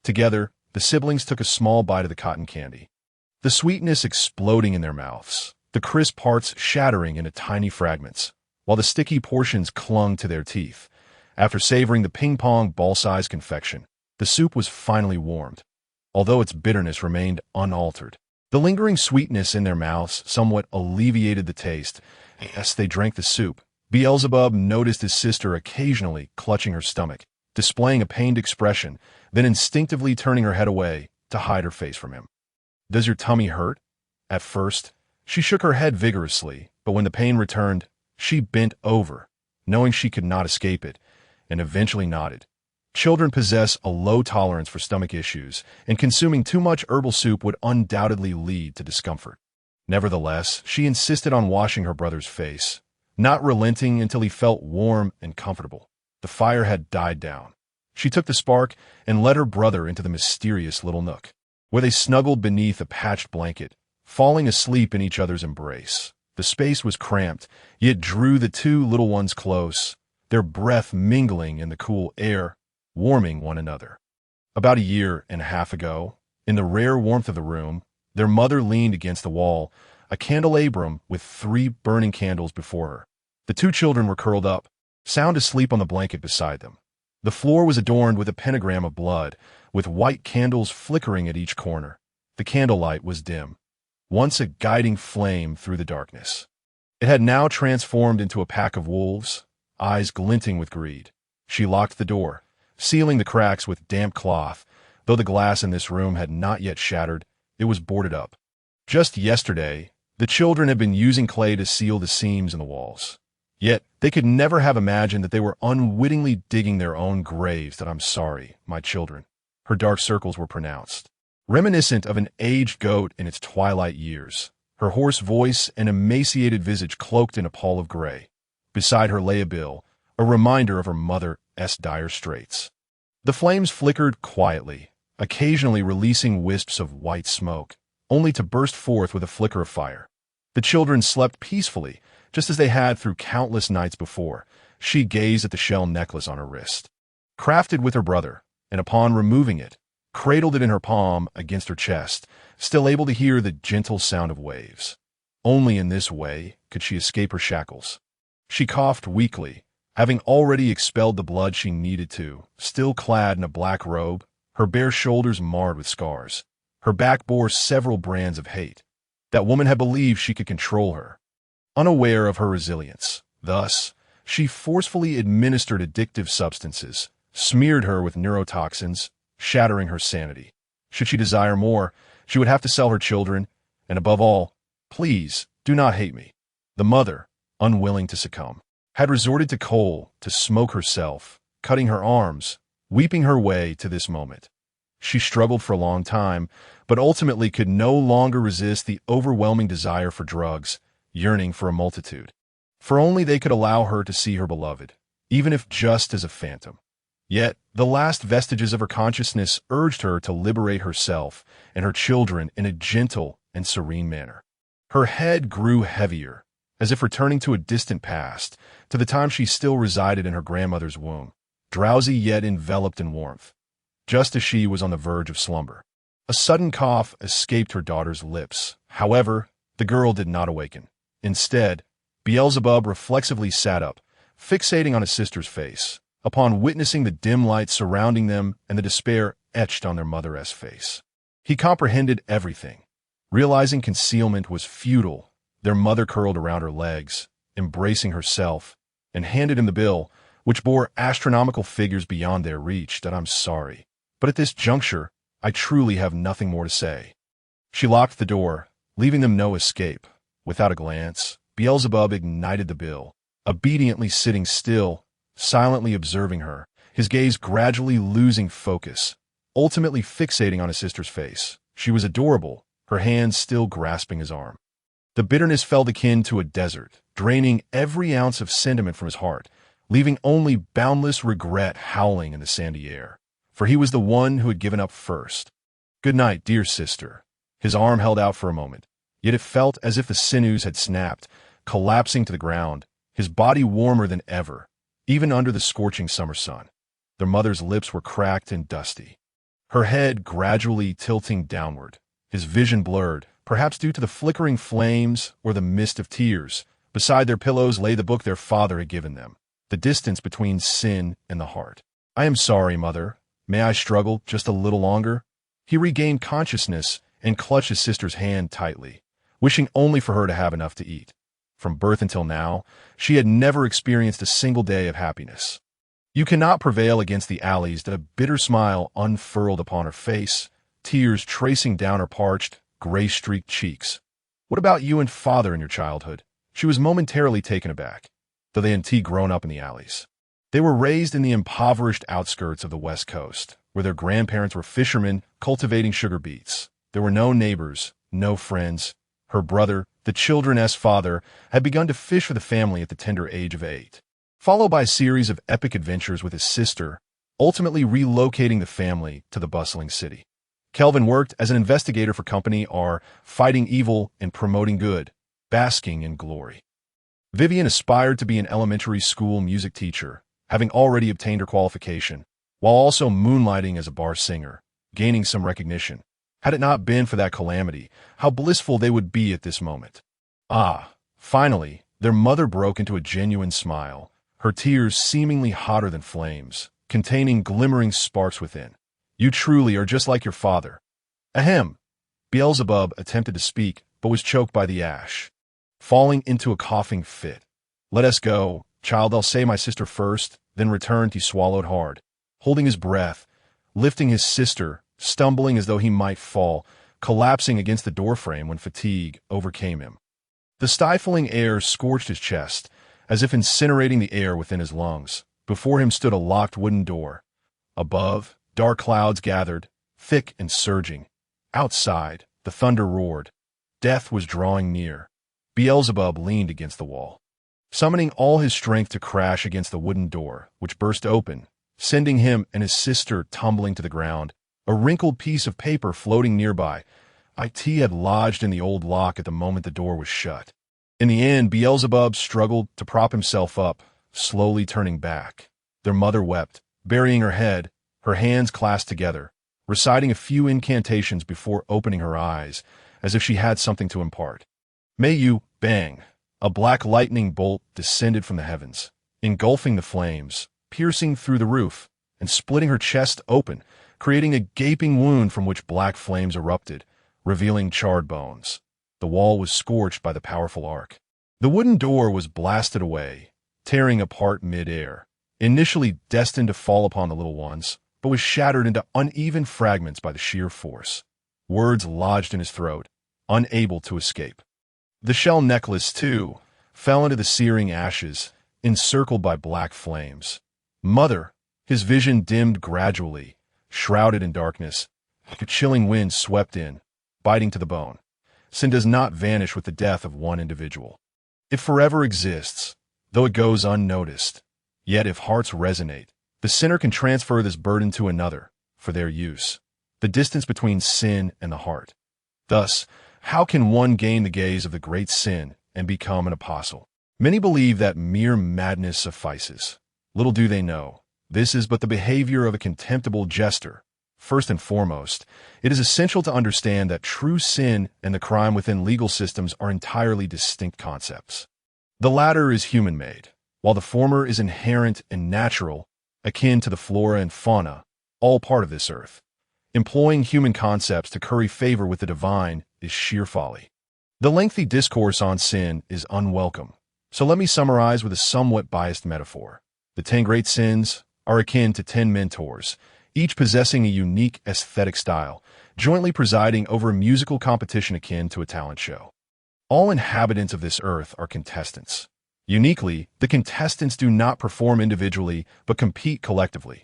Together, the siblings took a small bite of the cotton candy, the sweetness exploding in their mouths, the crisp parts shattering into tiny fragments, while the sticky portions clung to their teeth. After savoring the ping-pong ball-sized confection, the soup was finally warmed, although its bitterness remained unaltered. The lingering sweetness in their mouths somewhat alleviated the taste. As they drank the soup, Beelzebub noticed his sister occasionally clutching her stomach, displaying a pained expression, then instinctively turning her head away to hide her face from him. "Does your tummy hurt?" At first, she shook her head vigorously, but when the pain returned, she bent over, knowing she could not escape it, and eventually nodded. Children possess a low tolerance for stomach issues, and consuming too much herbal soup would undoubtedly lead to discomfort. Nevertheless, she insisted on washing her brother's face, not relenting until he felt warm and comfortable. The fire had died down. She took the spark and led her brother into the mysterious little nook, where they snuggled beneath a patched blanket, falling asleep in each other's embrace. The space was cramped, yet drew the two little ones close, their breath mingling in the cool air, warming one another. About a year and a half ago, in the rare warmth of the room, their mother leaned against the wall, a candelabrum with 3 burning candles before her. The two children were curled up, sound asleep on the blanket beside them. The floor was adorned with a pentagram of blood, with white candles flickering at each corner. The candlelight was dim, once a guiding flame through the darkness. It had now transformed into a pack of wolves, eyes glinting with greed. She locked the door, sealing the cracks with damp cloth. Though the glass in this room had not yet shattered, it was boarded up. Just yesterday, the children had been using clay to seal the seams in the walls. Yet, they could never have imagined that they were unwittingly digging their own graves. That I'm sorry, my children. Her dark circles were pronounced, reminiscent of an aged goat in its twilight years, her hoarse voice and emaciated visage cloaked in a pall of gray. Beside her lay a bill, a reminder of her mother's dire straits. The flames flickered quietly, occasionally releasing wisps of white smoke, only to burst forth with a flicker of fire. The children slept peacefully, just as they had through countless nights before. She gazed at the shell necklace on her wrist, crafted with her brother, and upon removing it, cradled it in her palm against her chest, still able to hear the gentle sound of waves. Only in this way could she escape her shackles. She coughed weakly, having already expelled the blood she needed to, still clad in a black robe, her bare shoulders marred with scars. Her back bore several brands of hate. That woman had believed she could control her. Unaware of her resilience, thus, she forcefully administered addictive substances, smeared her with neurotoxins, shattering her sanity. Should she desire more, she would have to sell her children, and above all, please, do not hate me. The mother, unwilling to succumb, had resorted to coal to smoke herself, cutting her arms, weeping her way to this moment. She struggled for a long time, but ultimately could no longer resist the overwhelming desire for drugs, yearning for a multitude. For only they could allow her to see her beloved, even if just as a phantom. Yet, the last vestiges of her consciousness urged her to liberate herself and her children in a gentle and serene manner. Her head grew heavier, as if returning to a distant past, to the time she still resided in her grandmother's womb, drowsy yet enveloped in warmth, just as she was on the verge of slumber. A sudden cough escaped her daughter's lips. However, the girl did not awaken. Instead, Beelzebub reflexively sat up, fixating on his sister's face, upon witnessing the dim light surrounding them and the despair etched on their mother's face. He comprehended everything. Realizing concealment was futile, their mother curled around her legs, embracing herself, and handed him the bill, which bore astronomical figures beyond their reach. That I'm sorry, but at this juncture, I truly have nothing more to say. She locked the door, leaving them no escape. Without a glance, Beelzebub ignited the bill, obediently sitting still, silently observing her, his gaze gradually losing focus, ultimately fixating on his sister's face. She was adorable, her hands still grasping his arm. The bitterness felt akin to a desert, draining every ounce of sentiment from his heart, leaving only boundless regret howling in the sandy air. For he was the one who had given up first. "Good night, dear sister." His arm held out for a moment, yet it felt as if the sinews had snapped, collapsing to the ground, his body warmer than ever, even under the scorching summer sun. Their mother's lips were cracked and dusty, her head gradually tilting downward, his vision blurred, perhaps due to the flickering flames or the mist of tears. Beside their pillows lay the book their father had given them, The Distance Between Sin and the Heart. "I am sorry, Mother. May I struggle just a little longer?" He regained consciousness and clutched his sister's hand tightly, wishing only for her to have enough to eat. From birth until now, she had never experienced a single day of happiness. You cannot prevail against the alleys that a bitter smile unfurled upon her face, tears tracing down her parched, gray-streaked cheeks. "What about you and Father in your childhood?" She was momentarily taken aback, though they had indeed grown up in the alleys. They were raised in the impoverished outskirts of the West Coast, where their grandparents were fishermen cultivating sugar beets. There were no neighbors, no friends. Her brother, the children's father, had begun to fish for the family at the tender age of 8, followed by a series of epic adventures with his sister, ultimately relocating the family to the bustling city. Kelvin worked as an investigator for Company R, fighting evil and promoting good, basking in glory. Vivian aspired to be an elementary school music teacher, having already obtained her qualification, while also moonlighting as a bar singer, gaining some recognition. Had it not been for that calamity, how blissful they would be at this moment. Finally, their mother broke into a genuine smile, her tears seemingly hotter than flames, containing glimmering sparks within. "You truly are just like your father." "Ahem." Beelzebub attempted to speak, but was choked by the ash, falling into a coughing fit. "Let us go. Child, I'll say my sister first, then returned." He swallowed hard, holding his breath, lifting his sister, stumbling as though he might fall, collapsing against the doorframe when fatigue overcame him. The stifling air scorched his chest, as if incinerating the air within his lungs. Before him stood a locked wooden door. Above, dark clouds gathered, thick and surging. Outside, the thunder roared. Death was drawing near. Beelzebub leaned against the wall, summoning all his strength to crash against the wooden door, which burst open, sending him and his sister tumbling to the ground, a wrinkled piece of paper floating nearby. It had lodged in the old lock at the moment the door was shut. In the end, Beelzebub struggled to prop himself up, slowly turning back. Their mother wept, burying her head, her hands clasped together, reciting a few incantations before opening her eyes, as if she had something to impart. "May you," bang! A black lightning bolt descended from the heavens, engulfing the flames, piercing through the roof, and splitting her chest open, creating a gaping wound from which black flames erupted, revealing charred bones. The wall was scorched by the powerful arc. The wooden door was blasted away, tearing apart mid-air, initially destined to fall upon the little ones, but was shattered into uneven fragments by the sheer force. Words lodged in his throat, unable to escape. The shell necklace, too, fell into the searing ashes, encircled by black flames. "Mother!" His vision dimmed gradually, shrouded in darkness. A chilling wind swept in, biting to the bone. Sin does not vanish with the death of one individual. It forever exists, though it goes unnoticed. Yet if hearts resonate, the sinner can transfer this burden to another, for their use. The distance between sin and the heart. Thus, how can one gain the gaze of the great sin and become an apostle? Many believe that mere madness suffices. Little do they know, this is but the behavior of a contemptible jester. First and foremost, it is essential to understand that true sin and the crime within legal systems are entirely distinct concepts. The latter is human-made, while the former is inherent and natural, akin to the flora and fauna, all part of this earth. Employing human concepts to curry favor with the divine is sheer folly. The lengthy discourse on sin is unwelcome, so let me summarize with a somewhat biased metaphor. The 10 great sins are akin to 10 mentors, each possessing a unique aesthetic style, jointly presiding over a musical competition akin to a talent show. All inhabitants of this earth are contestants. Uniquely, the contestants do not perform individually, but compete collectively.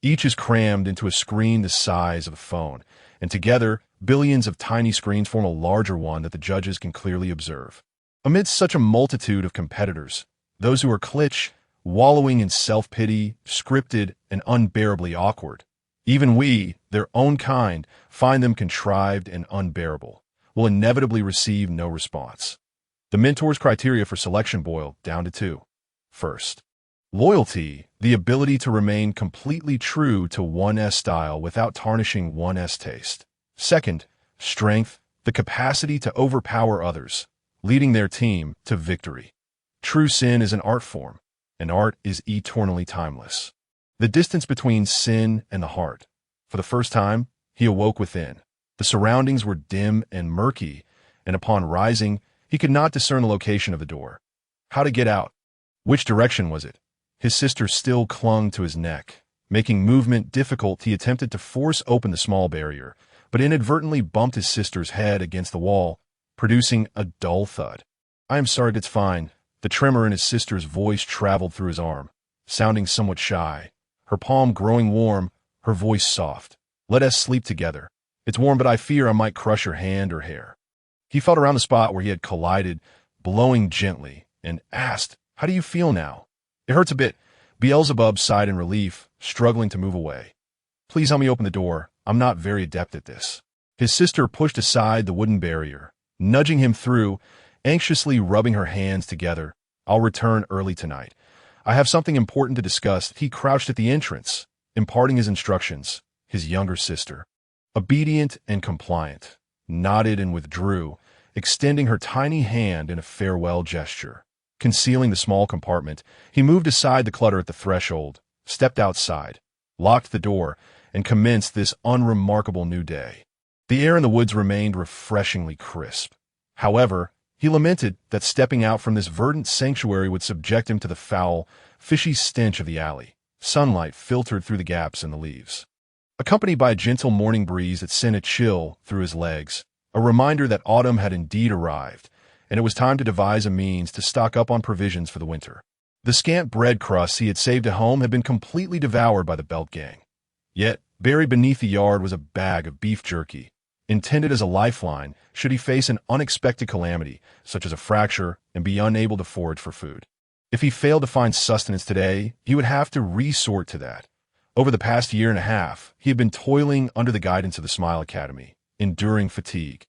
Each is crammed into a screen the size of a phone, and together, billions of tiny screens form a larger one that the judges can clearly observe. Amidst such a multitude of competitors, those who are klitsch, wallowing in self-pity, scripted, and unbearably awkward, even we, their own kind, find them contrived and unbearable, will inevitably receive no response. The mentor's criteria for selection boil down to 2. First, loyalty, the ability to remain completely true to one's style without tarnishing one's taste. Second, strength, the capacity to overpower others, leading their team to victory. True sin is an art form, and art is eternally timeless. The distance between sin and the heart. For the first time, he awoke within. The surroundings were dim and murky, and upon rising, he could not discern the location of the door. How to get out? Which direction was it? His sister still clung to his neck. Making movement difficult, he attempted to force open the small barrier, but inadvertently bumped his sister's head against the wall, producing a dull thud. "I am sorry, it's fine." The tremor in his sister's voice traveled through his arm, sounding somewhat shy. Her palm growing warm, her voice soft. "Let us sleep together. It's warm, but I fear I might crush your hand or hair." He felt around the spot where he had collided, blowing gently, and asked, "How do you feel now?" "It hurts a bit." Beelzebub sighed in relief, struggling to move away. "Please help me open the door. I'm not very adept at this." His sister pushed aside the wooden barrier, nudging him through, anxiously rubbing her hands together. "I'll return early tonight. I have something important to discuss." He crouched at the entrance, imparting his instructions. His younger sister, obedient and compliant, nodded and withdrew, extending her tiny hand in a farewell gesture. Concealing the small compartment, he moved aside the clutter at the threshold, stepped outside, locked the door, and commenced this unremarkable new day. The air in the woods remained refreshingly crisp. However, he lamented that stepping out from this verdant sanctuary would subject him to the foul, fishy stench of the alley. Sunlight filtered through the gaps in the leaves, accompanied by a gentle morning breeze that sent a chill through his legs, a reminder that autumn had indeed arrived, and it was time to devise a means to stock up on provisions for the winter. The scant bread crusts he had saved at home had been completely devoured by the Belt gang. Yet, buried beneath the yard was a bag of beef jerky, intended as a lifeline should he face an unexpected calamity, such as a fracture, and be unable to forage for food. If he failed to find sustenance today, he would have to resort to that. Over the past year and a half, he had been toiling under the guidance of the Smile Academy, enduring fatigue,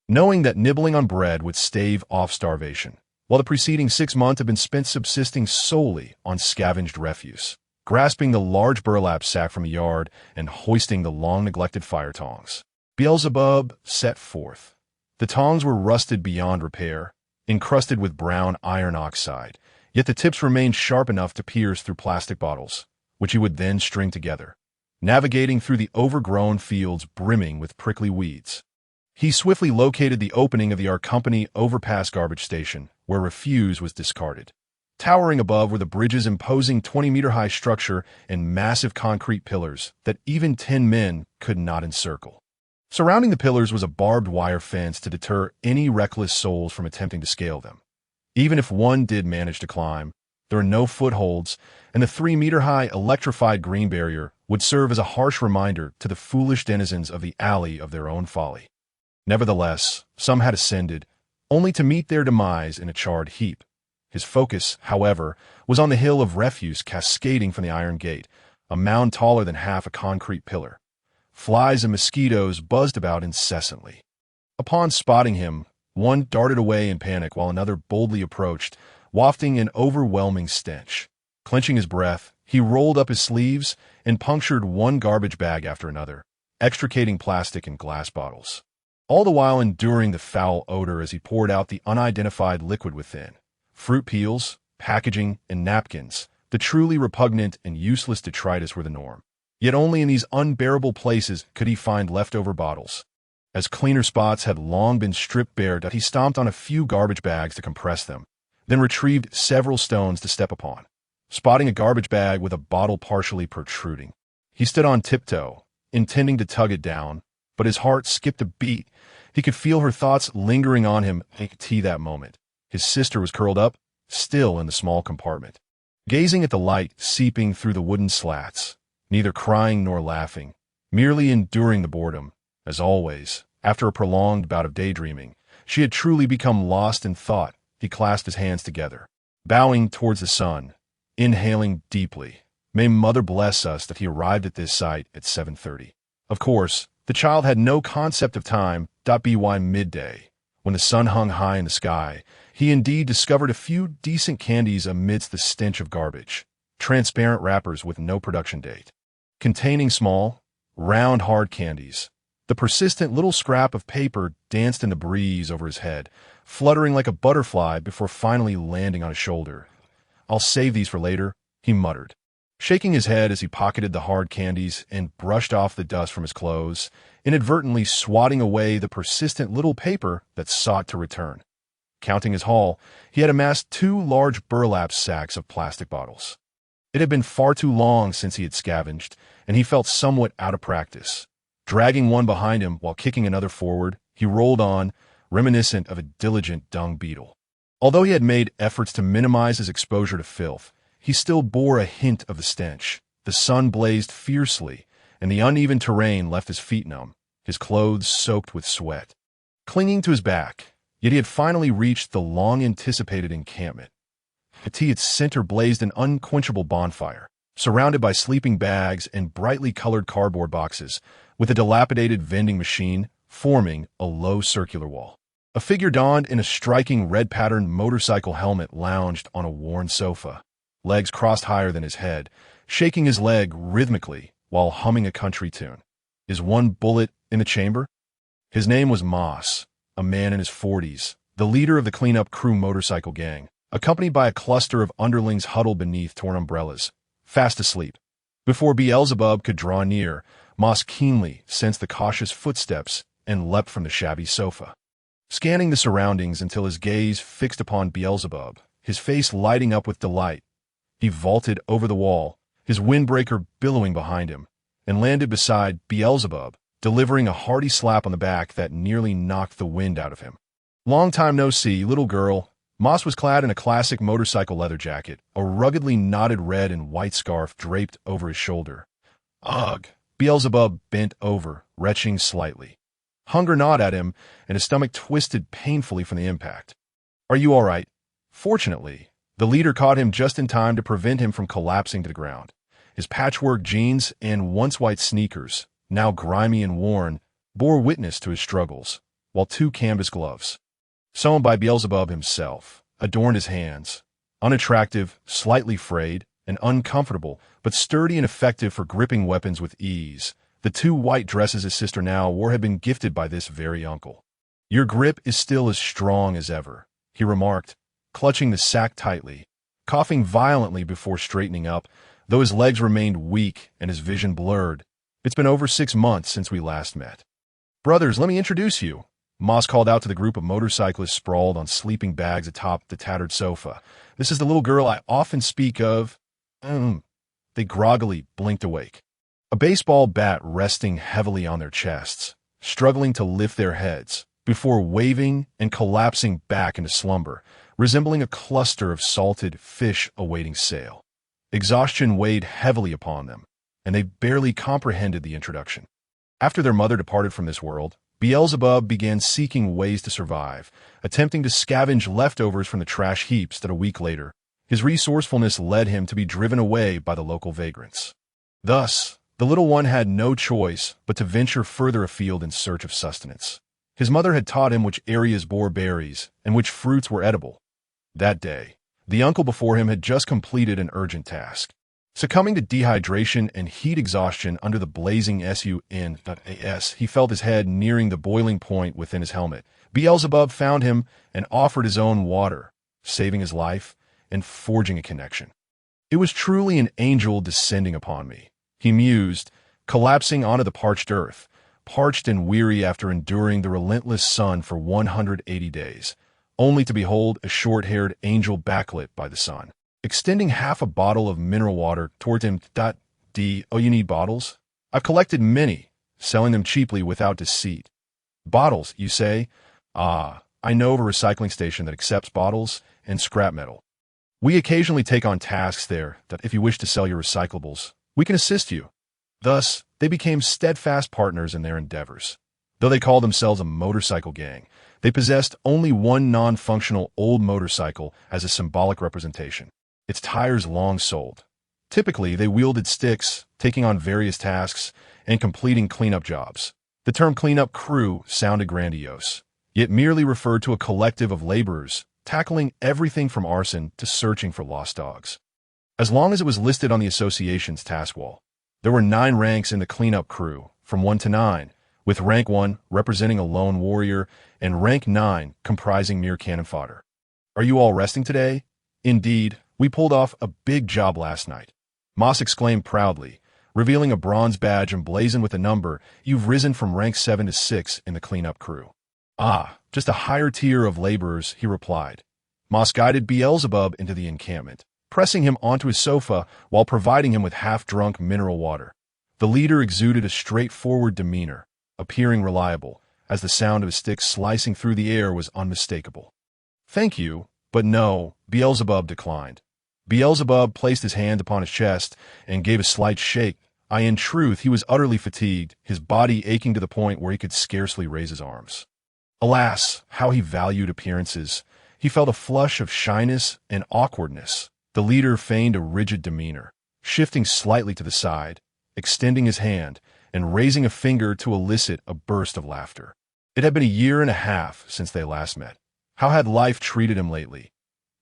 knowing that nibbling on bread would stave off starvation, while the preceding 6 months had been spent subsisting solely on scavenged refuse, grasping the large burlap sack from the yard and hoisting the long-neglected fire tongs. Beelzebub set forth. The tongs were rusted beyond repair, encrusted with brown iron oxide, yet the tips remained sharp enough to pierce through plastic bottles, which he would then string together, navigating through the overgrown fields brimming with prickly weeds. He swiftly located the opening of the R Company overpass garbage station, where refuse was discarded. Towering above were the bridge's imposing 20-meter-high structure and massive concrete pillars that even 10 men could not encircle. Surrounding the pillars was a barbed wire fence to deter any reckless souls from attempting to scale them. Even if one did manage to climb, there were no footholds, and the 3-meter-high electrified green barrier would serve as a harsh reminder to the foolish denizens of the alley of their own folly. Nevertheless, some had ascended, only to meet their demise in a charred heap. His focus, however, was on the hill of refuse cascading from the iron gate, a mound taller than half a concrete pillar. Flies and mosquitoes buzzed about incessantly. Upon spotting him, one darted away in panic while another boldly approached, wafting an overwhelming stench. Clenching his breath, he rolled up his sleeves and punctured one garbage bag after another, extricating plastic and glass bottles, all the while enduring the foul odor as he poured out the unidentified liquid within. Fruit peels, packaging, and napkins, the truly repugnant and useless detritus were the norm. Yet only in these unbearable places could he find leftover bottles. As cleaner spots had long been stripped bare, he stomped on a few garbage bags to compress them, then retrieved several stones to step upon. Spotting a garbage bag with a bottle partially protruding, he stood on tiptoe, intending to tug it down, but his heart skipped a beat. He could feel her thoughts lingering on him at that moment. His sister was curled up, still in the small compartment, gazing at the light seeping through the wooden slats, neither crying nor laughing, merely enduring the boredom. As always, after a prolonged bout of daydreaming, she had truly become lost in thought. He clasped his hands together, bowing towards the sun, inhaling deeply. May Mother bless us that he arrived at this site at 7:30. Of course, the child had no concept of time. By midday, when the sun hung high in the sky, he indeed discovered a few decent candies amidst the stench of garbage, transparent wrappers with no production date, containing small, round hard candies. The persistent little scrap of paper danced in the breeze over his head, fluttering like a butterfly before finally landing on his shoulder. "I'll save these for later," he muttered, shaking his head as he pocketed the hard candies and brushed off the dust from his clothes, inadvertently swatting away the persistent little paper that sought to return. Counting his haul, he had amassed 2 large burlap sacks of plastic bottles. It had been far too long since he had scavenged, and he felt somewhat out of practice. Dragging one behind him while kicking another forward, he rolled on, reminiscent of a diligent dung beetle. Although he had made efforts to minimize his exposure to filth, he still bore a hint of the stench. The sun blazed fiercely, and the uneven terrain left his feet numb, his clothes soaked with sweat. Clinging to his back, yet he had finally reached the long-anticipated encampment. At its center blazed an unquenchable bonfire, surrounded by sleeping bags and brightly colored cardboard boxes, with a dilapidated vending machine forming a low circular wall. A figure donned in a striking red-patterned motorcycle helmet lounged on a worn sofa, legs crossed higher than his head, shaking his leg rhythmically while humming a country tune. Is one bullet in the chamber? His name was Moss, a man in his 40s, the leader of the cleanup crew motorcycle gang, accompanied by a cluster of underlings huddled beneath torn umbrellas, fast asleep. Before Beelzebub could draw near, Moss keenly sensed the cautious footsteps and leapt from the shabby sofa. Scanning the surroundings until his gaze fixed upon Beelzebub, his face lighting up with delight, he vaulted over the wall, his windbreaker billowing behind him, and landed beside Beelzebub, delivering a hearty slap on the back that nearly knocked the wind out of him. "Long time no see, little girl." Moss was clad in a classic motorcycle leather jacket, a ruggedly knotted red and white scarf draped over his shoulder. "Ugh." Beelzebub bent over, retching slightly. Hunger gnawed at him, and his stomach twisted painfully from the impact. "Are you all right?" Fortunately, the leader caught him just in time to prevent him from collapsing to the ground. His patchwork jeans and once white sneakers, now grimy and worn, bore witness to his struggles, while two canvas gloves, sewn by Beelzebub himself, adorned his hands. Unattractive, slightly frayed, and uncomfortable, but sturdy and effective for gripping weapons with ease, the two white dresses his sister now wore had been gifted by this very uncle. "Your grip is still as strong as ever," he remarked, clutching the sack tightly, coughing violently before straightening up, though his legs remained weak and his vision blurred. "It's been over 6 months since we last met." "Brothers, let me introduce you," Moss called out to the group of motorcyclists sprawled on sleeping bags atop the tattered sofa. "This is the little girl I often speak of." They groggily blinked awake, a baseball bat resting heavily on their chests, struggling to lift their heads, before waving and collapsing back into slumber, resembling a cluster of salted fish awaiting sale. Exhaustion weighed heavily upon them, and they barely comprehended the introduction. After their mother departed from this world, Beelzebub began seeking ways to survive, attempting to scavenge leftovers from the trash heaps that a week later, his resourcefulness led him to be driven away by the local vagrants. Thus, the little one had no choice but to venture further afield in search of sustenance. His mother had taught him which areas bore berries and which fruits were edible. That day, the uncle before him had just completed an urgent task. Succumbing to dehydration and heat exhaustion under the blazing sun, he felt his head nearing the boiling point within his helmet. Beelzebub found him and offered his own water, saving his life and forging a connection. "It was truly an angel descending upon me," he mused, collapsing onto the parched earth, parched and weary after enduring the relentless sun for 180 days, only to behold a short-haired angel backlit by the sun, extending half a bottle of mineral water towards him. "Oh, you need bottles? I've collected many, selling them cheaply without deceit." "Bottles, you say? Ah, I know of a recycling station that accepts bottles and scrap metal. We occasionally take on tasks there that if you wish to sell your recyclables, we can assist you." Thus, they became steadfast partners in their endeavors. Though they called themselves a motorcycle gang, they possessed only one non-functional old motorcycle as a symbolic representation, its tires long soled. Typically, they wielded sticks, taking on various tasks and completing cleanup jobs. The term cleanup crew sounded grandiose, yet merely referred to a collective of laborers tackling everything from arson to searching for lost dogs. As long as it was listed on the association's task wall, there were 9 ranks in the cleanup crew, from 1 to 9, with rank 1 representing a lone warrior and rank 9 comprising mere cannon fodder. "Are you all resting today?" "Indeed, we pulled off a big job last night," Moss exclaimed proudly, revealing a bronze badge emblazoned with a number. "You've risen from rank 7 to 6 in the cleanup crew." "Ah, just a higher tier of laborers," he replied. Moss guided Beelzebub into the encampment, pressing him onto his sofa while providing him with half-drunk mineral water. The leader exuded a straightforward demeanor, appearing reliable, as the sound of his stick slicing through the air was unmistakable. "Thank you, but no," Beelzebub declined. Beelzebub placed his hand upon his chest and gave a slight shake. In truth, he was utterly fatigued, his body aching to the point where he could scarcely raise his arms. Alas, how he valued appearances. He felt a flush of shyness and awkwardness. The leader feigned a rigid demeanor, shifting slightly to the side, extending his hand, and raising a finger to elicit a burst of laughter. It had been a year and a half since they last met. How had life treated him lately?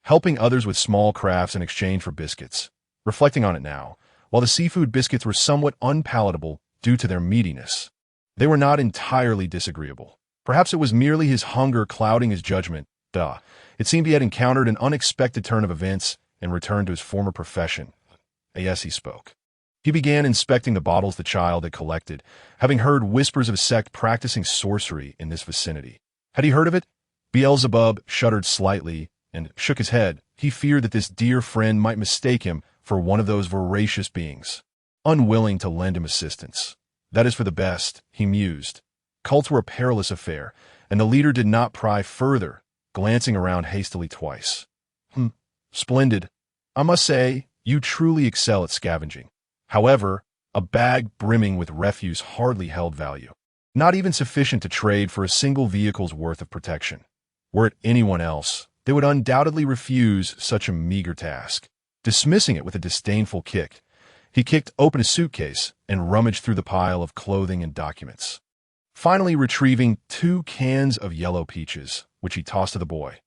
Helping others with small crafts in exchange for biscuits. Reflecting on it now, while the seafood biscuits were somewhat unpalatable due to their meatiness, they were not entirely disagreeable. Perhaps it was merely his hunger clouding his judgment. It seemed he had encountered an unexpected turn of events and returned to his former profession. Yes, he spoke. He began inspecting the bottles the child had collected, having heard whispers of a sect practicing sorcery in this vicinity. Had he heard of it? Beelzebub shuddered slightly and shook his head. He feared that this dear friend might mistake him for one of those voracious beings, unwilling to lend him assistance. That is for the best, he mused. Cults were a perilous affair, and the leader did not pry further, glancing around hastily twice. Splendid. I must say, you truly excel at scavenging. However, a bag brimming with refuse hardly held value. Not even sufficient to trade for a single vehicle's worth of protection. Were it anyone else, they would undoubtedly refuse such a meager task. Dismissing it with a disdainful kick, he kicked open a suitcase and rummaged through the pile of clothing and documents. Finally retrieving 2 cans of yellow peaches, which he tossed to the boy.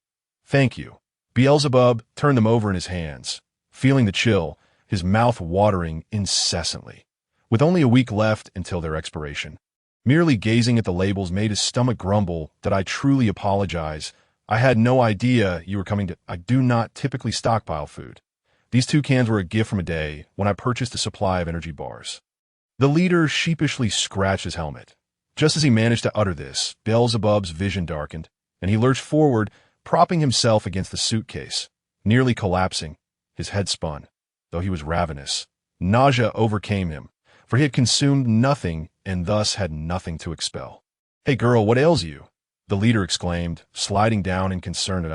Thank you. Beelzebub turned them over in his hands, feeling the chill, his mouth watering incessantly. With only a week left until their expiration, merely gazing at the labels made his stomach grumble that I truly apologize. I had no idea you were coming to. I do not typically stockpile food. These 2 cans were a gift from a day when I purchased a supply of energy bars. The leader sheepishly scratched his helmet. Just as he managed to utter this, Beelzebub's vision darkened, and he lurched forward, propping himself against the suitcase. Nearly collapsing, his head spun. Though he was ravenous, nausea overcame him, for he had consumed nothing and thus had nothing to expel. Hey girl, what ails you? The leader exclaimed, sliding down in concern at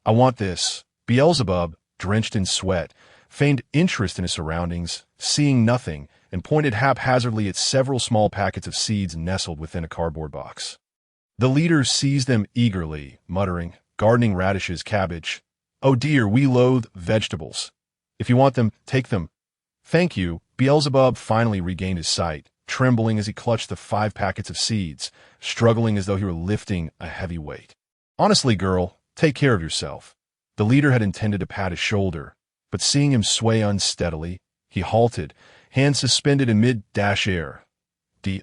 I want this. Beelzebub, drenched in sweat, feigned interest in his surroundings, seeing nothing, and pointed haphazardly at several small packets of seeds nestled within a cardboard box. The leader seized them eagerly, muttering, gardening radishes, cabbage. Oh dear, we loathe vegetables. If you want them, take them. Thank you. Beelzebub finally regained his sight, trembling as he clutched the 5 packets of seeds, struggling as though he were lifting a heavy weight. Honestly, girl, take care of yourself. The leader had intended to pat his shoulder, but seeing him sway unsteadily, he halted, hands suspended in mid-air.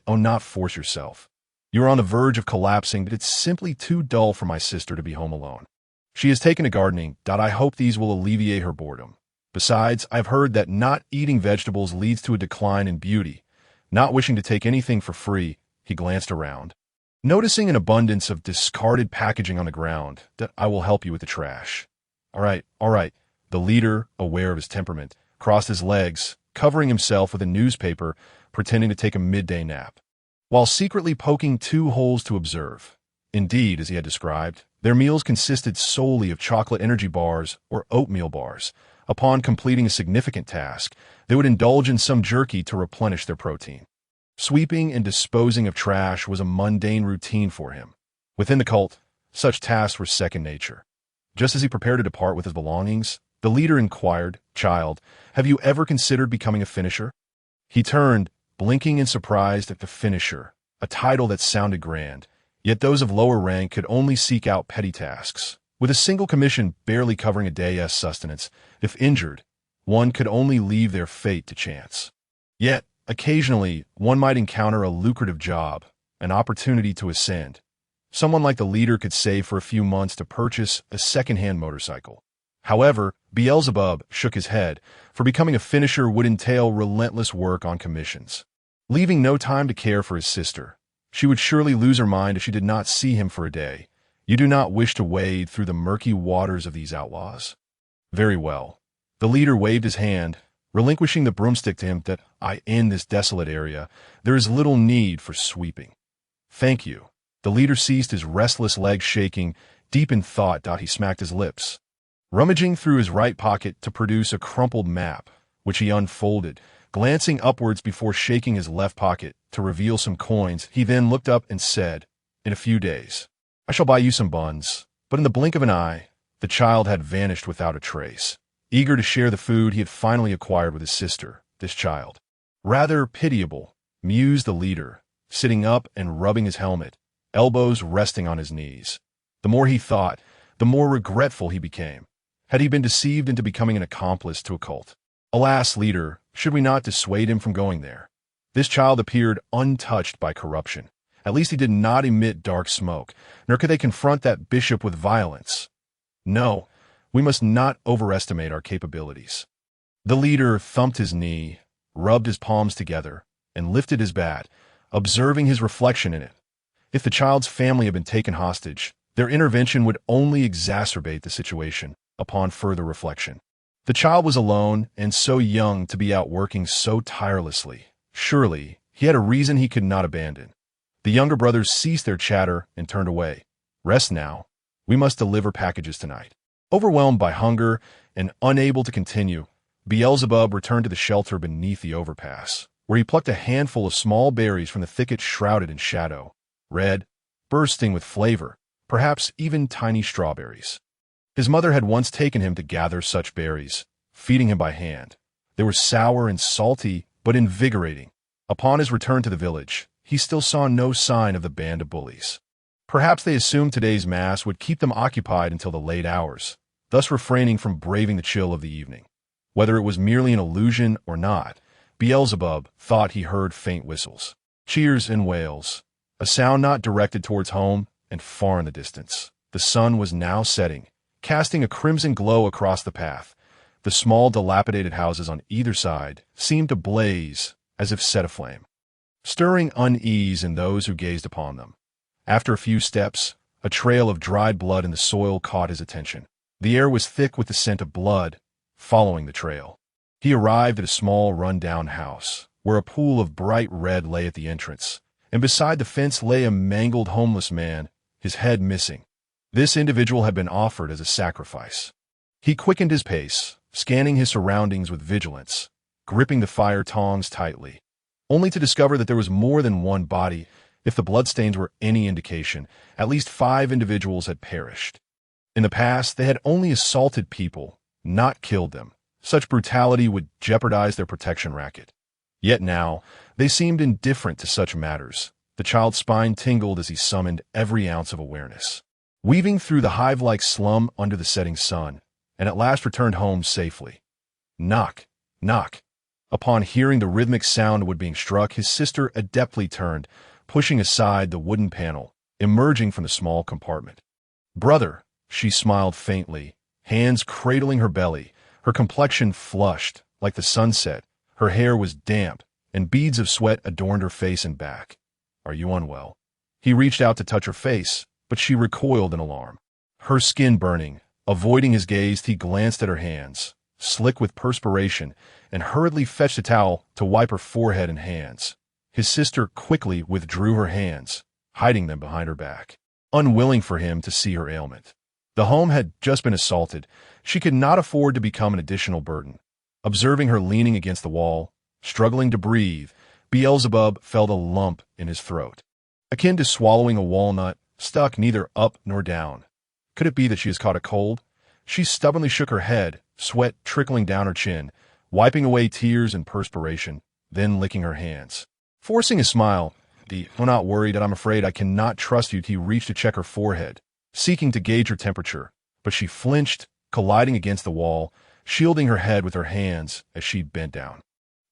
Oh, not force yourself. You are on the verge of collapsing, but it's simply too dull for my sister to be home alone. She has taken to gardening. I hope these will alleviate her boredom. Besides, I've heard that not eating vegetables leads to a decline in beauty. Not wishing to take anything for free, he glanced around. Noticing an abundance of discarded packaging on the ground, I will help you with the trash. All right. The leader, aware of his temperament, crossed his legs, covering himself with a newspaper, pretending to take a midday nap, while secretly poking 2 holes to observe. Indeed, as he had described, their meals consisted solely of chocolate energy bars or oatmeal bars. Upon completing a significant task, they would indulge in some jerky to replenish their protein. Sweeping and disposing of trash was a mundane routine for him. Within the cult, such tasks were second nature. Just as he prepared to depart with his belongings, the leader inquired, Child, have you ever considered becoming a finisher? He turned, blinking in surprise at the finisher, a title that sounded grand, yet those of lower rank could only seek out petty tasks. With a single commission barely covering a day's sustenance, if injured, one could only leave their fate to chance. Yet, occasionally, one might encounter a lucrative job, an opportunity to ascend. Someone like the leader could save for a few months to purchase a second-hand motorcycle. However, Beelzebub shook his head, for becoming a finisher would entail relentless work on commissions. Leaving no time to care for his sister, she would surely lose her mind if she did not see him for a day. You do not wish to wade through the murky waters of these outlaws? Very well. The leader waved his hand, relinquishing the broomstick to him. In this desolate area, there is little need for sweeping. Thank you. The leader ceased, his restless legs shaking. Deep in thought, he smacked his lips, rummaging through his right pocket to produce a crumpled map, which he unfolded, glancing upwards before shaking his left pocket to reveal some coins. He then looked up and said, In a few days, I shall buy you some buns. But in the blink of an eye, the child had vanished without a trace. Eager to share the food he had finally acquired with his sister, this child. Rather pitiable, mused the leader, sitting up and rubbing his helmet, elbows resting on his knees. The more he thought, the more regretful he became. Had he been deceived into becoming an accomplice to a cult? Alas, leader, should we not dissuade him from going there? This child appeared untouched by corruption. At least he did not emit dark smoke, nor could they confront that bishop with violence. No, we must not overestimate our capabilities. The leader thumped his knee, rubbed his palms together, and lifted his bat, observing his reflection in it. If the child's family had been taken hostage, their intervention would only exacerbate the situation, upon further reflection. The child was alone and so young to be out working so tirelessly. Surely, he had a reason he could not abandon. The younger brothers ceased their chatter and turned away. Rest now. We must deliver packages tonight. Overwhelmed by hunger and unable to continue, Beelzebub returned to the shelter beneath the overpass, where he plucked a handful of small berries from the thicket shrouded in shadow, red, bursting with flavor, perhaps even tiny strawberries. His mother had once taken him to gather such berries, feeding him by hand. They were sour and salty, but invigorating. Upon his return to the village, he still saw no sign of the band of bullies. Perhaps they assumed today's mass would keep them occupied until the late hours, thus refraining from braving the chill of the evening. Whether it was merely an illusion or not, Beelzebub thought he heard faint whistles, cheers and wails, a sound not directed towards home and far in the distance. The sun was now setting, casting a crimson glow across the path. The small dilapidated houses on either side seemed to blaze as if set aflame, stirring unease in those who gazed upon them. After a few steps, a trail of dried blood in the soil caught his attention. The air was thick with the scent of blood. Following the trail, he arrived at a small run-down house, where a pool of bright red lay at the entrance, and beside the fence lay a mangled homeless man, his head missing. This individual had been offered as a sacrifice. He quickened his pace, scanning his surroundings with vigilance, gripping the fire tongs tightly, only to discover that there was more than one body. If the bloodstains were any indication, at least 5 individuals had perished. In the past, they had only assaulted people, not killed them. Such brutality would jeopardize their protection racket. Yet now, they seemed indifferent to such matters. The child's spine tingled as he summoned every ounce of awareness, weaving through the hive-like slum under the setting sun, and at last returned home safely. Knock, knock. Upon hearing the rhythmic sound of wood being struck, his sister adeptly turned, pushing aside the wooden panel, emerging from the small compartment. "Brother," she smiled faintly, hands cradling her belly, her complexion flushed like the sunset, her hair was damp, and beads of sweat adorned her face and back. "Are you unwell?" He reached out to touch her face, but she recoiled in alarm. Her skin burning, avoiding his gaze, he glanced at her hands, slick with perspiration, and hurriedly fetched a towel to wipe her forehead and hands. His sister quickly withdrew her hands, hiding them behind her back, unwilling for him to see her ailment. The home had just been assaulted. She could not afford to become an additional burden. Observing her leaning against the wall, struggling to breathe, Beelzebub felt a lump in his throat, akin to swallowing a walnut, stuck neither up nor down. Could it be that she has caught a cold? She stubbornly shook her head, sweat trickling down her chin, wiping away tears and perspiration, then licking her hands. Forcing a smile, "I'm not worried, and I'm afraid I cannot trust you." He reached to check her forehead, seeking to gauge her temperature, but she flinched, colliding against the wall, shielding her head with her hands as she bent down.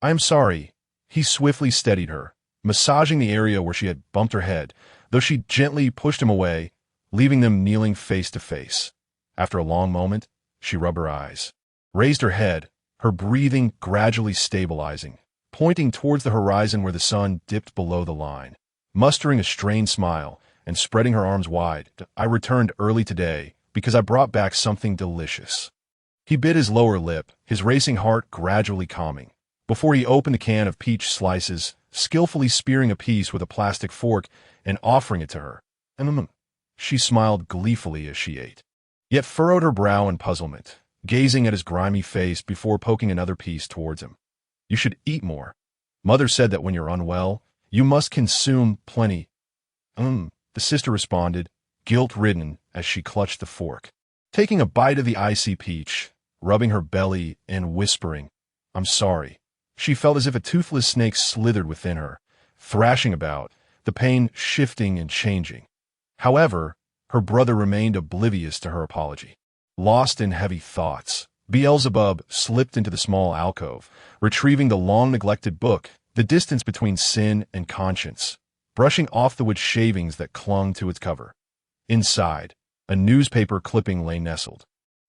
"I am sorry." He swiftly steadied her, massaging the area where she had bumped her head, though she gently pushed him away, leaving them kneeling face to face. After a long moment, she rubbed her eyes, raised her head, her breathing gradually stabilizing, pointing towards the horizon where the sun dipped below the line. Mustering a strained smile and spreading her arms wide, "I returned early today because I brought back something delicious." He bit his lower lip, his racing heart gradually calming, before he opened a can of peach slices, skillfully spearing a piece with a plastic fork and offering it to her. She smiled gleefully as she ate, yet furrowed her brow in puzzlement, gazing at his grimy face before poking another piece towards him. "You should eat more. Mother said that when you're unwell, you must consume plenty." The sister responded, guilt-ridden as she clutched the fork, taking a bite of the icy peach, rubbing her belly and whispering, "I'm sorry." She felt as if a toothless snake slithered within her, thrashing about, the pain shifting and changing. However, her brother remained oblivious to her apology. Lost in heavy thoughts, Beelzebub slipped into the small alcove, retrieving the long-neglected book, The Distance Between Sin and Conscience, brushing off the wood shavings that clung to its cover. Inside, a newspaper clipping lay nestled,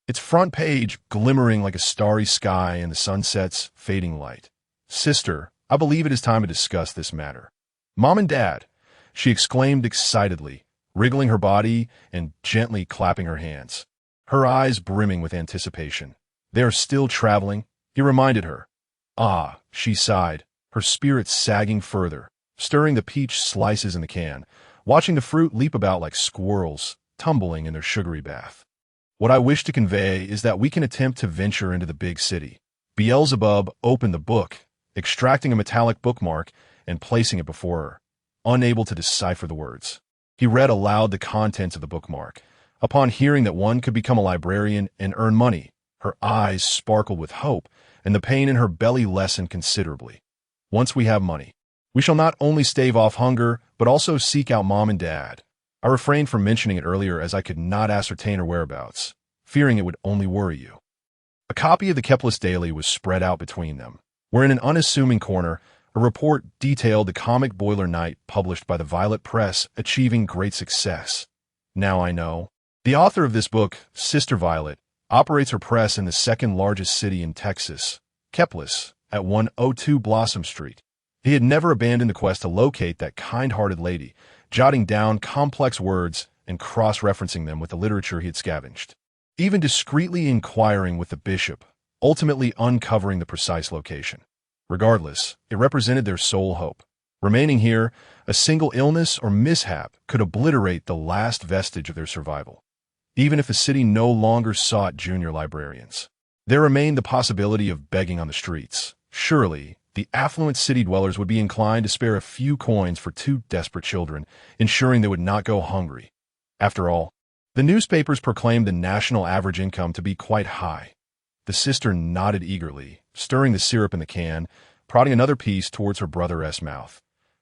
its front page glimmering like a starry sky in the sunset's fading light. Sister, I believe it is time to discuss this matter. Mom and Dad, she exclaimed excitedly, wriggling her body and gently clapping her hands, her eyes brimming with anticipation. They are still traveling, he reminded her. Ah, she sighed, her spirits sagging further, stirring the peach slices in the can, watching the fruit leap about like squirrels, tumbling in their sugary bath. What I wish to convey is that we can attempt to venture into the big city. Beelzebub opened the book, extracting a metallic bookmark and placing it before her, unable to decipher the words. He read aloud the contents of the bookmark. Upon hearing that one could become a librarian and earn money, her eyes sparkled with hope, and the pain in her belly lessened considerably. Once we have money, we shall not only stave off hunger, but also seek out Mom and Dad. I refrained from mentioning it earlier as I could not ascertain her whereabouts, fearing it would only worry you. A copy of the Kepler's Daily was spread out between them, where in an unassuming corner, a report detailed the comic Boiler Night published by the Violet Press achieving great success. Now I know. The author of this book, Sister Violet, operates her press in the second largest city in Texas, Kepler's, at 102 Blossom Street. He had never abandoned the quest to locate that kind-hearted lady, jotting down complex words and cross-referencing them with the literature he had scavenged, even discreetly inquiring with the bishop, ultimately uncovering the precise location. Regardless, it represented their sole hope. Remaining here, a single illness or mishap could obliterate the last vestige of their survival. Even if the city no longer sought junior librarians, there remained the possibility of begging on the streets. Surely, the affluent city dwellers would be inclined to spare a few coins for two desperate children, ensuring they would not go hungry. After all, the newspapers proclaimed the national average income to be quite high. The sister nodded eagerly, stirring the syrup in the can, prodding another piece towards her brother's mouth.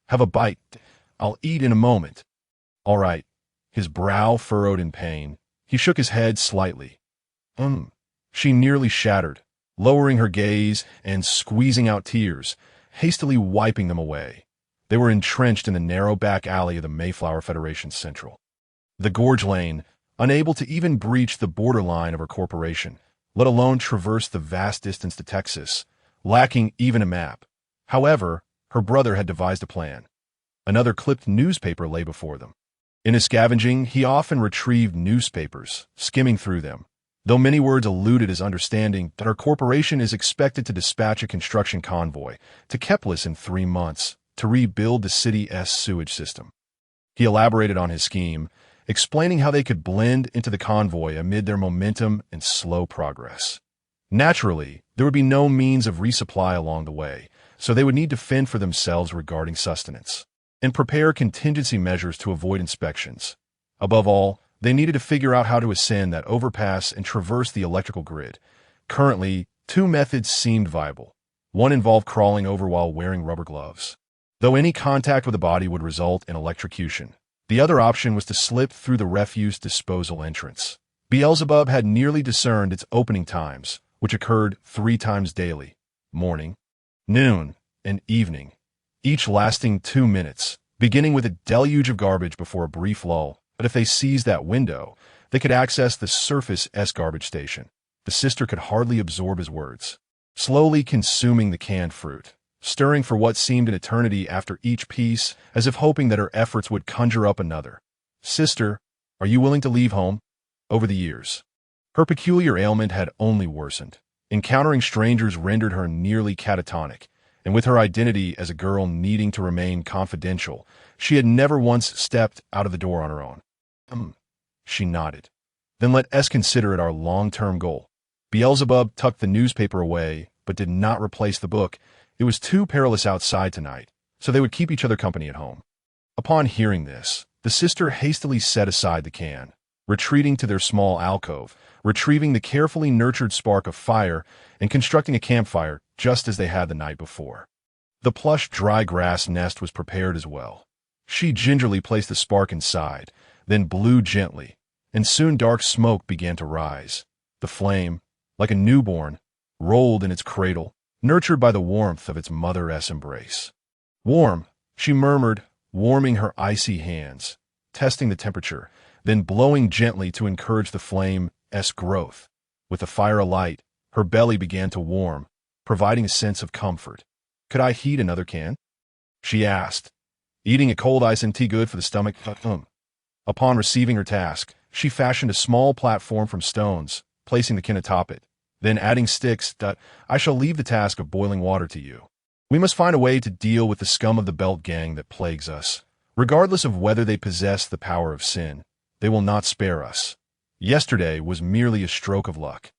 Have a bite. I'll eat in a moment. All right. His brow furrowed in pain. He shook his head slightly. She nearly shattered, lowering her gaze and squeezing out tears, hastily wiping them away. They were entrenched in the narrow back alley of the Mayflower Federation Central. The gorge lane, unable to even breach the borderline of her corporation, let alone traverse the vast distance to Texas, lacking even a map. However, her brother had devised a plan. Another clipped newspaper lay before them. In his scavenging, he often retrieved newspapers, skimming through them, though many words eluded his understanding that our corporation is expected to dispatch a construction convoy to Kepler's in 3 months to rebuild the city's sewage system. He elaborated on his scheme, explaining how they could blend into the convoy amid their momentum and slow progress. Naturally, there would be no means of resupply along the way, so they would need to fend for themselves regarding sustenance and prepare contingency measures to avoid inspections. Above all, they needed to figure out how to ascend that overpass and traverse the electrical grid. Currently, 2 methods seemed viable. One involved crawling over while wearing rubber gloves, though any contact with the body would result in electrocution. The other option was to slip through the refuse disposal entrance. Beelzebub had nearly discerned its opening times, which occurred 3 times daily: morning, noon, and evening, each lasting 2 minutes, beginning with a deluge of garbage before a brief lull. But if they seized that window, they could access the surface garbage station. The sister could hardly absorb his words, slowly consuming the canned fruit, stirring for what seemed an eternity after each piece, as if hoping that her efforts would conjure up another. Sister, are you willing to leave home? Over the years, her peculiar ailment had only worsened. Encountering strangers rendered her nearly catatonic, and with her identity as a girl needing to remain confidential, she had never once stepped out of the door on her own. She nodded. Then let us consider it our long-term goal. Beelzebub tucked the newspaper away, but did not replace the book. It was too perilous outside tonight, so they would keep each other company at home. Upon hearing this, the sister hastily set aside the can, retreating to their small alcove, retrieving the carefully nurtured spark of fire, and constructing a campfire just as they had the night before. The plush dry grass nest was prepared as well. She gingerly placed the spark inside, then blew gently, and soon dark smoke began to rise. The flame, like a newborn, rolled in its cradle, nurtured by the warmth of its mother's embrace. Warm, she murmured, warming her icy hands, testing the temperature, then blowing gently to encourage the flame's growth. With the fire alight, her belly began to warm, providing a sense of comfort. Could I heat another can? She asked. Eating a cold ice and tea good for the stomach? Upon receiving her task, she fashioned a small platform from stones, placing the can atop it. Then adding sticks, I shall leave the task of boiling water to you. We must find a way to deal with the scum of the belt gang that plagues us. Regardless of whether they possess the power of sin, they will not spare us. Yesterday was merely a stroke of luck.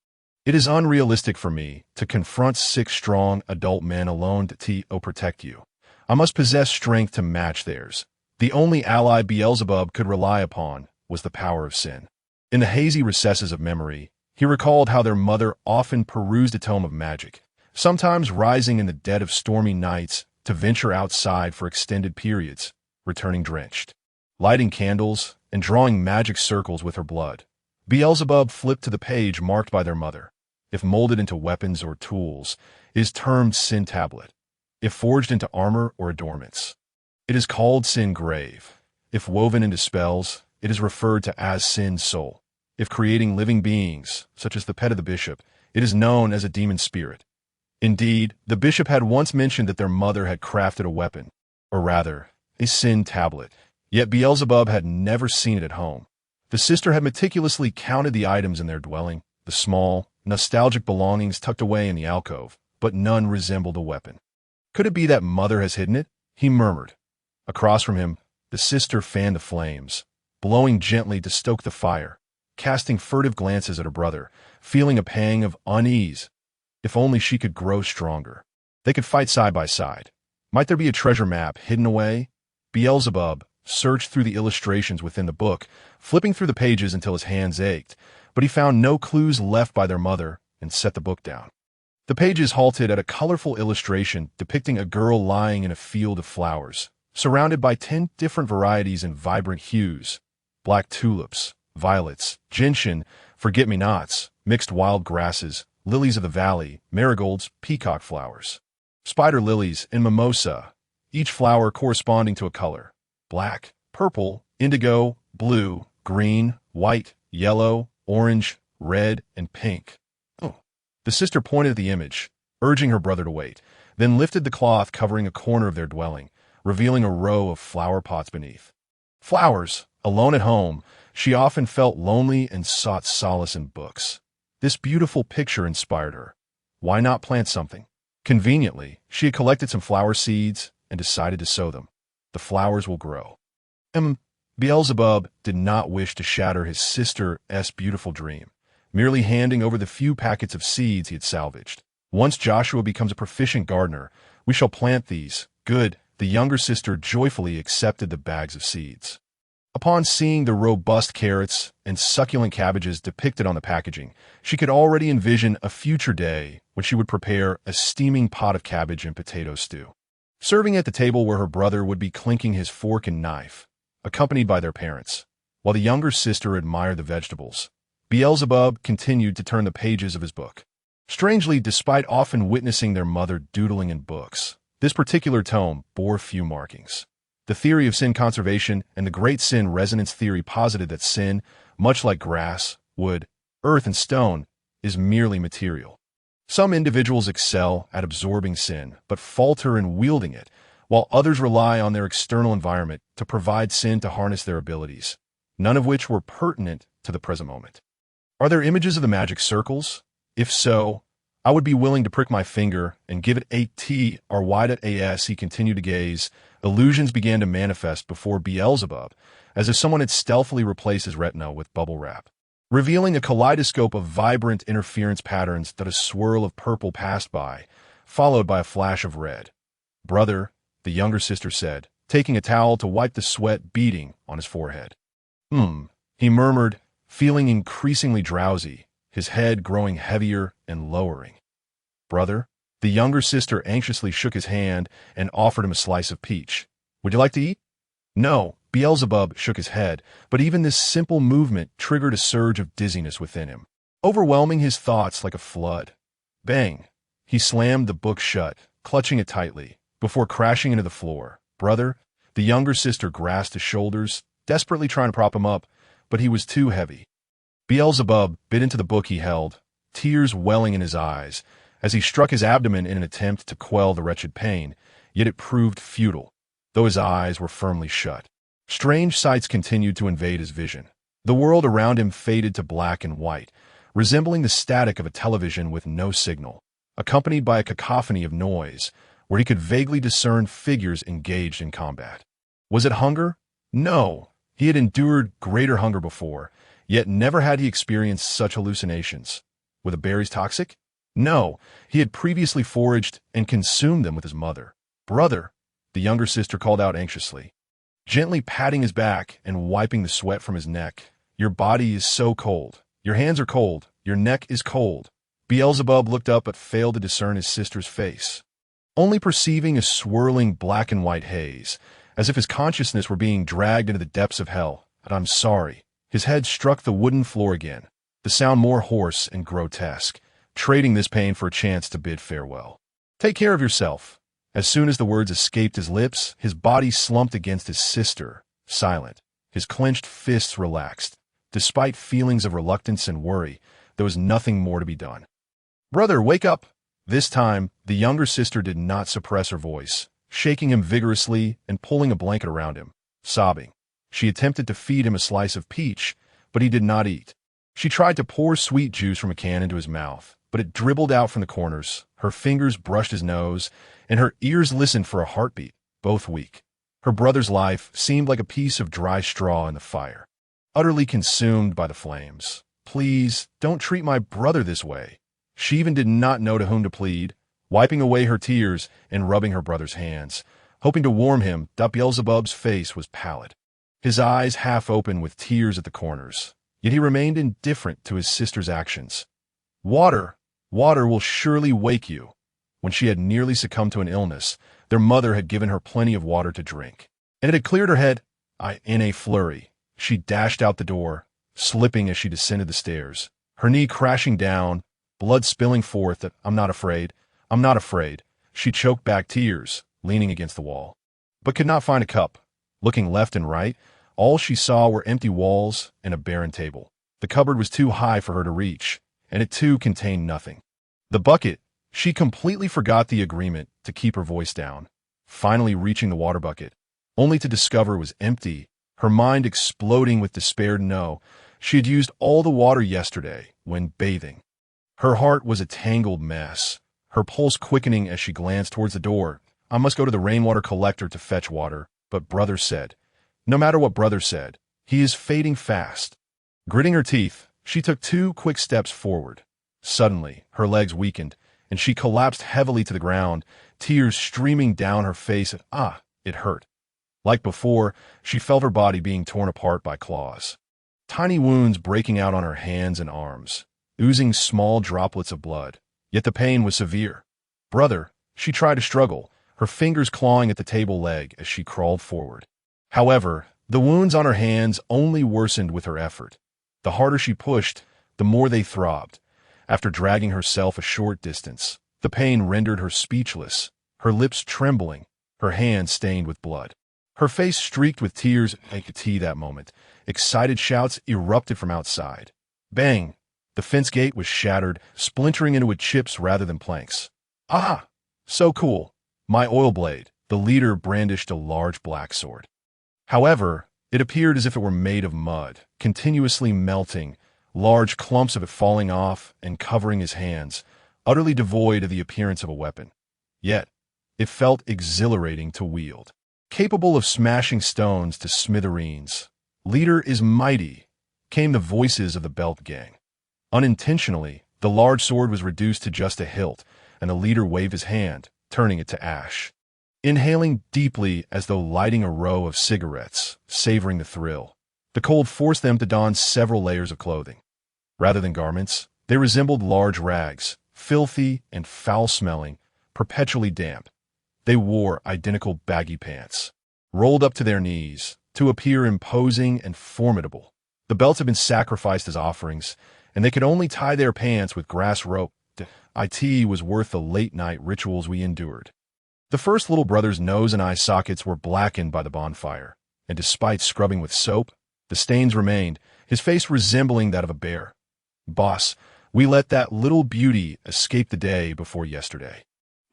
It is unrealistic for me to confront 6 strong adult men alone to protect you. I must possess strength to match theirs. The only ally Beelzebub could rely upon was the power of sin. In the hazy recesses of memory, he recalled how their mother often perused a tome of magic, sometimes rising in the dead of stormy nights to venture outside for extended periods, returning drenched. Lighting candles and drawing magic circles with her blood, Beelzebub flipped to the page marked by their mother. If molded into weapons or tools, it is termed Sin Tablet. If forged into armor or adornments, it is called Sin Grave. If woven into spells, it is referred to as Sin Soul. If creating living beings, such as the pet of the bishop, it is known as a demon spirit. Indeed, the bishop had once mentioned that their mother had crafted a weapon, or rather, a Sin Tablet. Yet Beelzebub had never seen it at home. The sister had meticulously counted the items in their dwelling, the small, nostalgic belongings tucked away in the alcove, but none resembled a weapon. Could it be that mother has hidden it? He murmured. Across from him, the sister fanned the flames, blowing gently to stoke the fire, casting furtive glances at her brother, feeling a pang of unease. If only she could grow stronger. They could fight side by side. Might there be a treasure map hidden away? Beelzebub searched through the illustrations within the book, flipping through the pages until his hands ached, but he found no clues left by their mother and set the book down. The pages halted at a colorful illustration depicting a girl lying in a field of flowers, surrounded by 10 different varieties in vibrant hues: black tulips, violets, gentian, forget-me-nots, mixed wild grasses, lilies of the valley, marigolds, peacock flowers, spider lilies, and mimosa, each flower corresponding to a color: black, purple, indigo, blue, green, white, yellow, orange, red, and pink. The sister pointed at the image, urging her brother to wait, then lifted the cloth covering a corner of their dwelling, revealing a row of flower pots beneath. Flowers. Alone at home, she often felt lonely and sought solace in books. This beautiful picture inspired her. Why not plant something? Conveniently, she had collected some flower seeds and decided to sow them. The flowers will grow. Beelzebub did not wish to shatter his sister's beautiful dream, merely handing over the few packets of seeds he had salvaged. Once Joshua becomes a proficient gardener, we shall plant these. Good. The younger sister joyfully accepted the bags of seeds. Upon seeing the robust carrots and succulent cabbages depicted on the packaging, she could already envision a future day when she would prepare a steaming pot of cabbage and potato stew, serving at the table where her brother would be clinking his fork and knife, accompanied by their parents. While the younger sister admired the vegetables, Beelzebub continued to turn the pages of his book. Strangely, despite often witnessing their mother doodling in books, this particular tome bore few markings. The theory of sin conservation and the great sin resonance theory posited that sin, much like grass, wood, earth, and stone, is merely material. Some individuals excel at absorbing sin, but falter in wielding it, while others rely on their external environment to provide sin to harness their abilities, none of which were pertinent to the present moment. Are there images of the magic circles? If so, I would be willing to prick my finger and give it a T or Y.as he continued to gaze. Illusions began to manifest before Beelzebub, as if someone had stealthily replaced his retina with bubble wrap, revealing a kaleidoscope of vibrant interference patterns that a swirl of purple passed by, followed by a flash of red. Brother, the younger sister said, taking a towel to wipe the sweat beading on his forehead. He murmured, feeling increasingly drowsy, his head growing heavier and lowering. Brother, the younger sister anxiously shook his hand and offered him a slice of peach. Would you like to eat? No, Beelzebub shook his head, but even this simple movement triggered a surge of dizziness within him, overwhelming his thoughts like a flood. Bang! He slammed the book shut, clutching it tightly, before crashing into the floor. Brother, the younger sister grasped his shoulders, desperately trying to prop him up, but he was too heavy. Beelzebub bit into the book he held, tears welling in his eyes, as he struck his abdomen in an attempt to quell the wretched pain, yet it proved futile, though his eyes were firmly shut. Strange sights continued to invade his vision. The world around him faded to black and white, resembling the static of a television with no signal, accompanied by a cacophony of noise, where he could vaguely discern figures engaged in combat. Was it hunger? No. He had endured greater hunger before, yet never had he experienced such hallucinations. Were the berries toxic? No. He had previously foraged and consumed them with his mother. Brother, the younger sister called out anxiously, gently patting his back and wiping the sweat from his neck. Your body is so cold. Your hands are cold. Your neck is cold. Beelzebub looked up but failed to discern his sister's face, only perceiving a swirling black and white haze, as if his consciousness were being dragged into the depths of hell. And I'm sorry. His head struck the wooden floor again, the sound more hoarse and grotesque, trading this pain for a chance to bid farewell. Take care of yourself. As soon as the words escaped his lips, his body slumped against his sister, silent. His clenched fists relaxed. Despite feelings of reluctance and worry, there was nothing more to be done. Brother, wake up! This time, the younger sister did not suppress her voice, shaking him vigorously and pulling a blanket around him, sobbing. She attempted to feed him a slice of peach, but he did not eat. She tried to pour sweet juice from a can into his mouth, but it dribbled out from the corners. Her fingers brushed his nose, and her ears listened for a heartbeat, both weak. Her brother's life seemed like a piece of dry straw in the fire, utterly consumed by the flames. Please, don't treat my brother this way. She even did not know to whom to plead, wiping away her tears and rubbing her brother's hands, hoping to warm him. Beelzebub's face was pallid, his eyes half open with tears at the corners, yet he remained indifferent to his sister's actions. Water will surely wake you. When she had nearly succumbed to an illness, their mother had given her plenty of water to drink, and it had cleared her head. In a flurry, she dashed out the door, slipping as she descended the stairs, her knee crashing down, blood spilling forth. I'm not afraid. She choked back tears, leaning against the wall, but could not find a cup. Looking left and right, all she saw were empty walls and a barren table. The cupboard was too high for her to reach, and it too contained nothing. The bucket, she completely forgot the agreement to keep her voice down, finally reaching the water bucket, only to discover it was empty, her mind exploding with despair. No, she had used all the water yesterday when bathing. Her heart was a tangled mess, her pulse quickening as she glanced towards the door. I must go to the rainwater collector to fetch water, but brother said. No matter what brother said, he is fading fast. Gritting her teeth, she took 2 quick steps forward. Suddenly, her legs weakened, and she collapsed heavily to the ground, tears streaming down her face. It hurt. Like before, she felt her body being torn apart by claws, tiny wounds breaking out on her hands and arms, oozing small droplets of blood. Yet the pain was severe. Brother, she tried to struggle, her fingers clawing at the table leg as she crawled forward. However, the wounds on her hands only worsened with her effort. The harder she pushed, the more they throbbed. After dragging herself a short distance, the pain rendered her speechless, her lips trembling, her hands stained with blood, her face streaked with tears. I could see that moment. Excited shouts erupted from outside. Bang! The fence gate was shattered, splintering into chips rather than planks. So cool. My oil blade. The leader brandished a large black sword. However, it appeared as if it were made of mud, continuously melting, large clumps of it falling off and covering his hands, utterly devoid of the appearance of a weapon. Yet, it felt exhilarating to wield, capable of smashing stones to smithereens. Leader is mighty, came the voices of the belt gang. Unintentionally, the large sword was reduced to just a hilt, and the leader waved his hand, turning it to ash. Inhaling deeply as though lighting a row of cigarettes, savoring the thrill, the cold forced them to don several layers of clothing. Rather than garments, they resembled large rags, filthy and foul-smelling, perpetually damp. They wore identical baggy pants, rolled up to their knees, to appear imposing and formidable. The belts had been sacrificed as offerings, and they could only tie their pants with grass rope. It was worth the late-night rituals we endured. The first little brother's nose and eye sockets were blackened by the bonfire, and despite scrubbing with soap, the stains remained, his face resembling that of a bear. Boss, We let that little beauty escape the day before yesterday.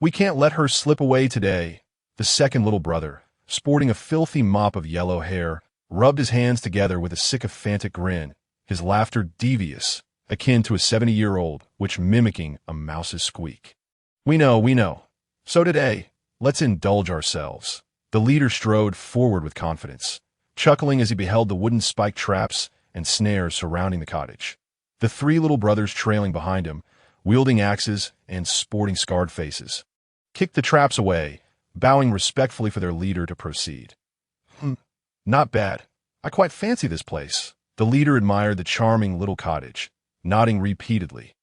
We can't let her slip away today. The second little brother, sporting a filthy mop of yellow hair, rubbed his hands together with a sycophantic grin, his laughter devious, akin to a 70-year-old, which mimicking a mouse's squeak. We know. So today, let's indulge ourselves. The leader strode forward with confidence, chuckling as he beheld the wooden spike traps and snares surrounding the cottage. The three little brothers trailing behind him, wielding axes and sporting scarred faces, kicked the traps away, bowing respectfully for their leader to proceed. Not bad. I quite fancy this place. The leader admired the charming little cottage, nodding repeatedly.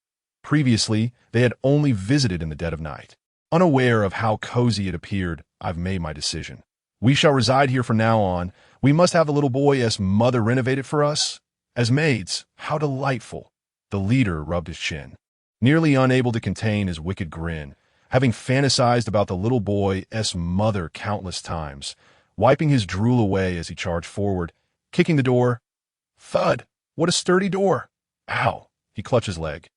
Previously, they had only visited in the dead of night. Unaware of how cozy it appeared, I've made my decision. We shall reside here from now on. We must have the little boy's mother renovate it for us. As maids, how delightful. The leader rubbed his chin, nearly unable to contain his wicked grin, having fantasized about the little boy's mother countless times, wiping his drool away as he charged forward, kicking the door. Thud! What a sturdy door! Ow! He clutched his leg.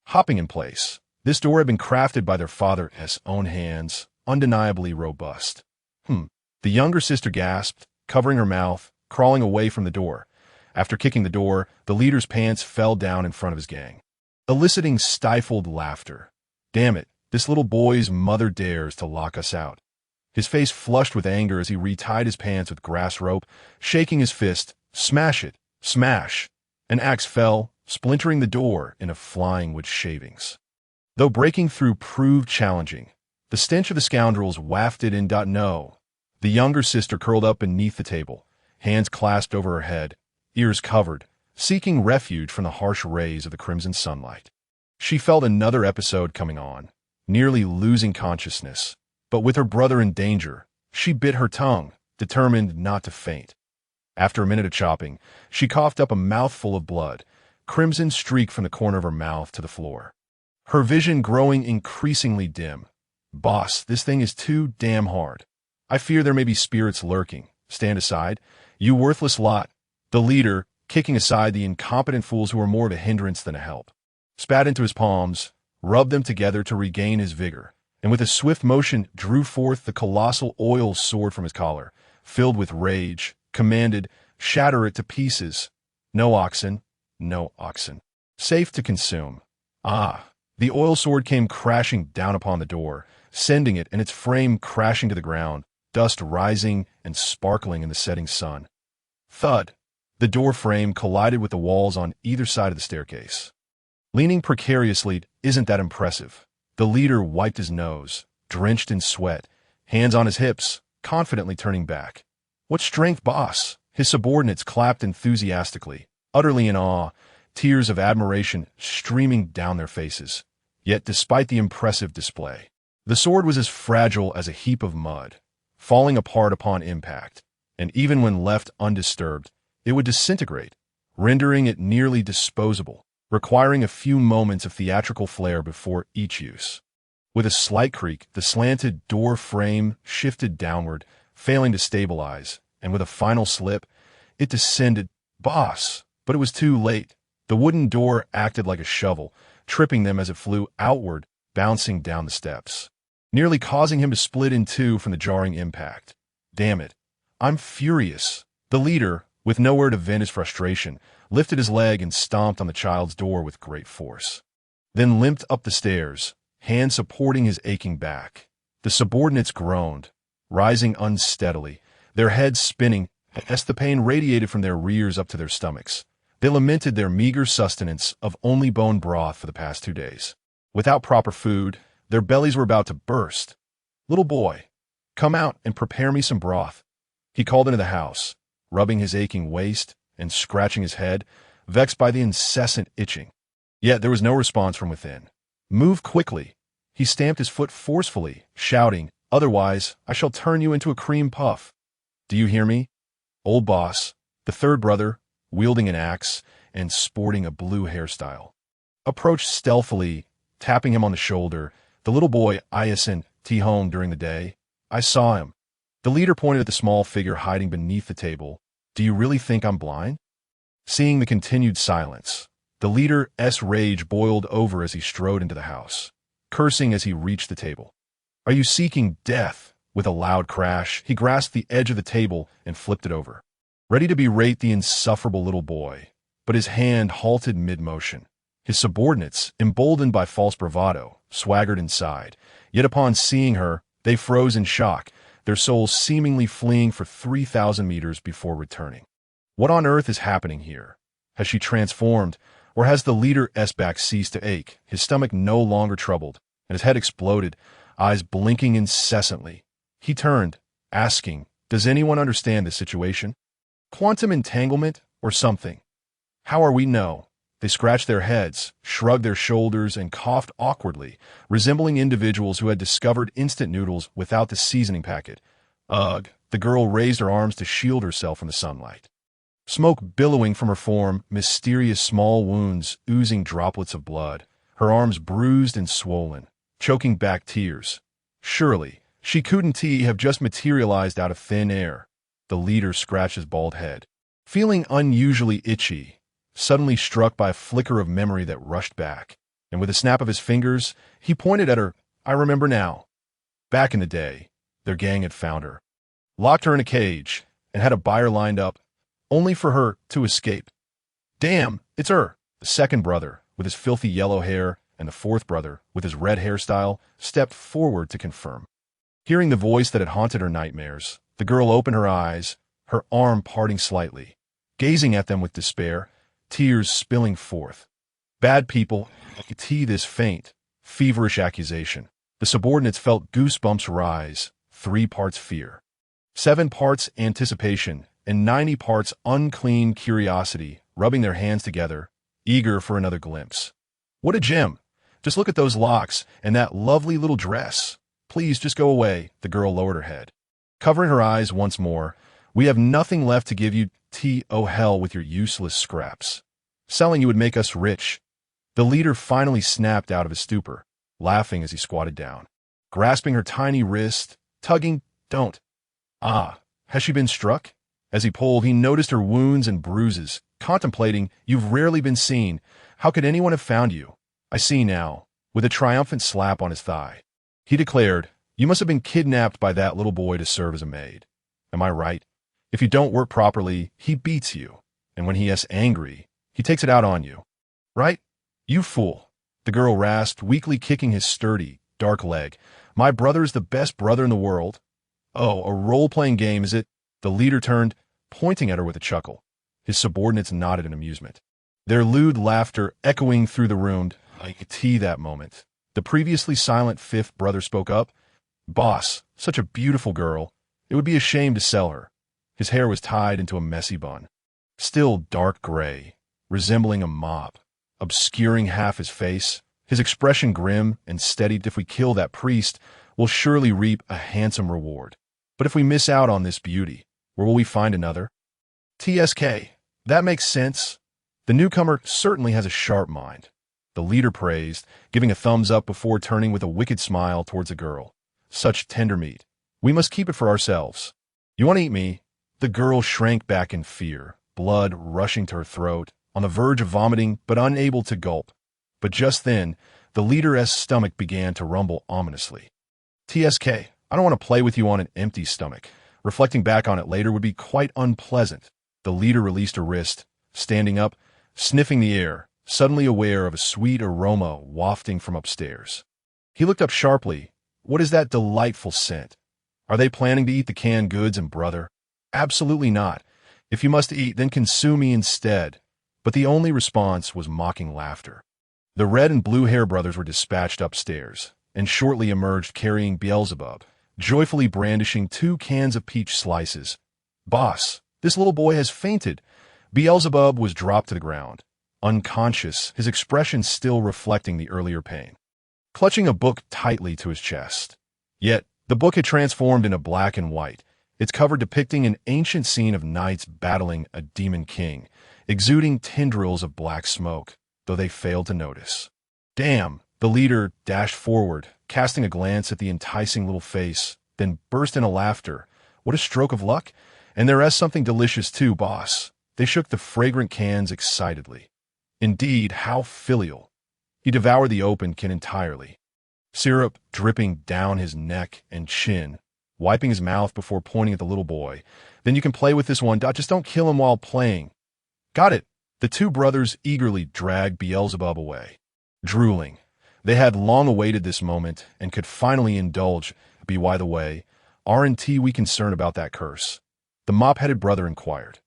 Hopping in place. This door had been crafted by their father's own hands, undeniably robust. The younger sister gasped, covering her mouth, crawling away from the door. After kicking the door, the leader's pants fell down in front of his gang, eliciting stifled laughter. Damn it, this little boy's mother dares to lock us out. His face flushed with anger as he retied his pants with grass rope, shaking his fist. Smash it! Smash! An axe fell, splintering the door in a flying with shavings. Though breaking through proved challenging, the stench of the scoundrels wafted in. No. The younger sister curled up beneath the table, hands clasped over her head, ears covered, seeking refuge from the harsh rays of the crimson sunlight. She felt another episode coming on, nearly losing consciousness, but with her brother in danger, she bit her tongue, determined not to faint. After a minute of chopping, she coughed up a mouthful of blood, crimson streaked from the corner of her mouth to the floor. Her vision growing increasingly dim. Boss, this thing is too damn hard. I fear there may be spirits lurking. Stand aside, you worthless lot. The leader, kicking aside the incompetent fools who were more of a hindrance than a help, spat into his palms, rubbed them together to regain his vigor, and with a swift motion drew forth the colossal oil sword from his collar, filled with rage, commanded, shatter it to pieces. No oxen. Safe to consume. The oil sword came crashing down upon the door, sending it and its frame crashing to the ground, dust rising and sparkling in the setting sun. Thud! The door frame collided with the walls on either side of the staircase. Leaning precariously, isn't that impressive? The leader wiped his nose, drenched in sweat, hands on his hips, confidently turning back. What strength, boss! His subordinates clapped enthusiastically, utterly in awe, tears of admiration streaming down their faces. Yet despite the impressive display, the sword was as fragile as a heap of mud, falling apart upon impact, and even when left undisturbed, it would disintegrate, rendering it nearly disposable, requiring a few moments of theatrical flair before each use. With a slight creak, the slanted door frame shifted downward, failing to stabilize, and with a final slip, it descended. Boss! But it was too late. The wooden door acted like a shovel, tripping them as it flew outward, bouncing down the steps, nearly causing him to split in two from the jarring impact. Damn it. I'm furious. The leader, with nowhere to vent his frustration, lifted his leg and stomped on the child's door with great force. Then limped up the stairs, hand supporting his aching back. The subordinates groaned, rising unsteadily, their heads spinning as the pain radiated from their rears up to their stomachs. They lamented their meager sustenance of only bone broth for the past 2 days. Without proper food, their bellies were about to burst. Little boy, come out and prepare me some broth. He called into the house, rubbing his aching waist and scratching his head, vexed by the incessant itching. Yet there was no response from within. Move quickly. He stamped his foot forcefully, shouting, otherwise I shall turn you into a cream puff. Do you hear me? Old boss, the third brother, wielding an axe and sporting a blue hairstyle, approached stealthily, tapping him on the shoulder. The little boy sent home during the day. I saw him. The leader pointed at the small figure hiding beneath the table. Do you really think I'm blind? Seeing the continued silence, The leader's rage boiled over as he strode into the house, cursing as he reached the table. "Are you seeking death?" With a loud crash, he grasped the edge of the table and flipped it over, ready to berate the insufferable little boy. But his hand halted mid-motion. His subordinates, emboldened by false bravado, swaggered inside. Yet upon seeing her, they froze in shock, their souls seemingly fleeing for 3,000 meters before returning. What on earth is happening here? Has she transformed, or has the leader's back ceased to ache, his stomach no longer troubled, and his head exploded, eyes blinking incessantly? He turned, asking, "Does anyone understand this situation? Quantum entanglement or something? How are we know?" They scratched their heads, shrugged their shoulders, and coughed awkwardly, resembling individuals who had discovered instant noodles without the seasoning packet. Ugh! The girl raised her arms to shield herself from the sunlight. Smoke billowing from her form, mysterious small wounds oozing droplets of blood, her arms bruised and swollen, choking back tears. Surely, she couldn't have just materialized out of thin air. The leader scratched his bald head, feeling unusually itchy, suddenly struck by a flicker of memory that rushed back, and with a snap of his fingers, he pointed at her. "I remember now. Back in the day, their gang had found her, locked her in a cage, and had a buyer lined up, only for her to escape. Damn, it's her!" The second brother, with his filthy yellow hair, and the fourth brother, with his red hairstyle, stepped forward to confirm. Hearing the voice that had haunted her nightmares, the girl opened her eyes, her arm parting slightly, gazing at them with despair, tears spilling forth. Bad people, this faint, feverish accusation. The subordinates felt goosebumps rise, 3 parts fear, 7 parts anticipation, and 90 parts unclean curiosity, rubbing their hands together, eager for another glimpse. "What a gem! Just look at those locks and that lovely little dress. Please just go away." The girl lowered her head, covering her eyes once more. "We have nothing left to give you. Oh hell with your useless scraps. Selling you would make us rich." The leader finally snapped out of his stupor, laughing as he squatted down, grasping her tiny wrist, tugging. "Don't." "Ah, has she been struck?" As he pulled, he noticed her wounds and bruises, contemplating. "You've rarely been seen. How could anyone have found you?" "I see now." With a triumphant slap on his thigh, he declared, "You must have been kidnapped by that little boy to serve as a maid. Am I right? If you don't work properly, he beats you, and when he gets angry, he takes it out on you. Right? You fool." The girl rasped, weakly kicking his sturdy, dark leg. "My brother's the best brother in the world." "Oh, a role-playing game, is it?" The leader turned, pointing at her with a chuckle. His subordinates nodded in amusement, their lewd laughter echoing through the room. I could see that moment. The previously silent fifth brother spoke up. "Boss, such a beautiful girl. It would be a shame to sell her." His hair was tied into a messy bun, still dark gray, resembling a mop, obscuring half his face, his expression grim and steady. "If we kill that priest, we'll surely reap a handsome reward. But if we miss out on this beauty, where will we find another?" "TSK, that makes sense. The newcomer certainly has a sharp mind," the leader praised, giving a thumbs up before turning with a wicked smile towards the girl. "Such tender meat. We must keep it for ourselves. You want to eat me?" The girl shrank back in fear, blood rushing to her throat, on the verge of vomiting but unable to gulp. But just then, the leader's stomach began to rumble ominously. "TSK, I don't want to play with you on an empty stomach. Reflecting back on it later would be quite unpleasant." The leader released her wrist, standing up, sniffing the air, suddenly aware of a sweet aroma wafting from upstairs. He looked up sharply. "What is that delightful scent? Are they planning to eat the canned goods and brother?" "Absolutely not. If you must eat, then consume me instead." But the only response was mocking laughter. The red and blue hair brothers were dispatched upstairs, and shortly emerged carrying Beelzebub, joyfully brandishing 2 cans of peach slices. "Boss, this little boy has fainted." Beelzebub was dropped to the ground, unconscious, his expression still reflecting the earlier pain, clutching a book tightly to his chest. Yet, the book had transformed into black and white, its cover depicting an ancient scene of knights battling a demon king, exuding tendrils of black smoke, though they failed to notice. "Damn!" The leader dashed forward, casting a glance at the enticing little face, then burst into laughter. "What a stroke of luck! And there is something delicious too, boss." They shook the fragrant cans excitedly. Indeed, how filial. He devoured the open-kin entirely, syrup dripping down his neck and chin, wiping his mouth before pointing at the little boy. Then you can play with this one. Just don't kill him while playing. Got it. The two brothers eagerly dragged Beelzebub away. Drooling, they had long awaited this moment and could finally indulge. By the way, aren't we concerned about that curse? The mop-headed brother inquired.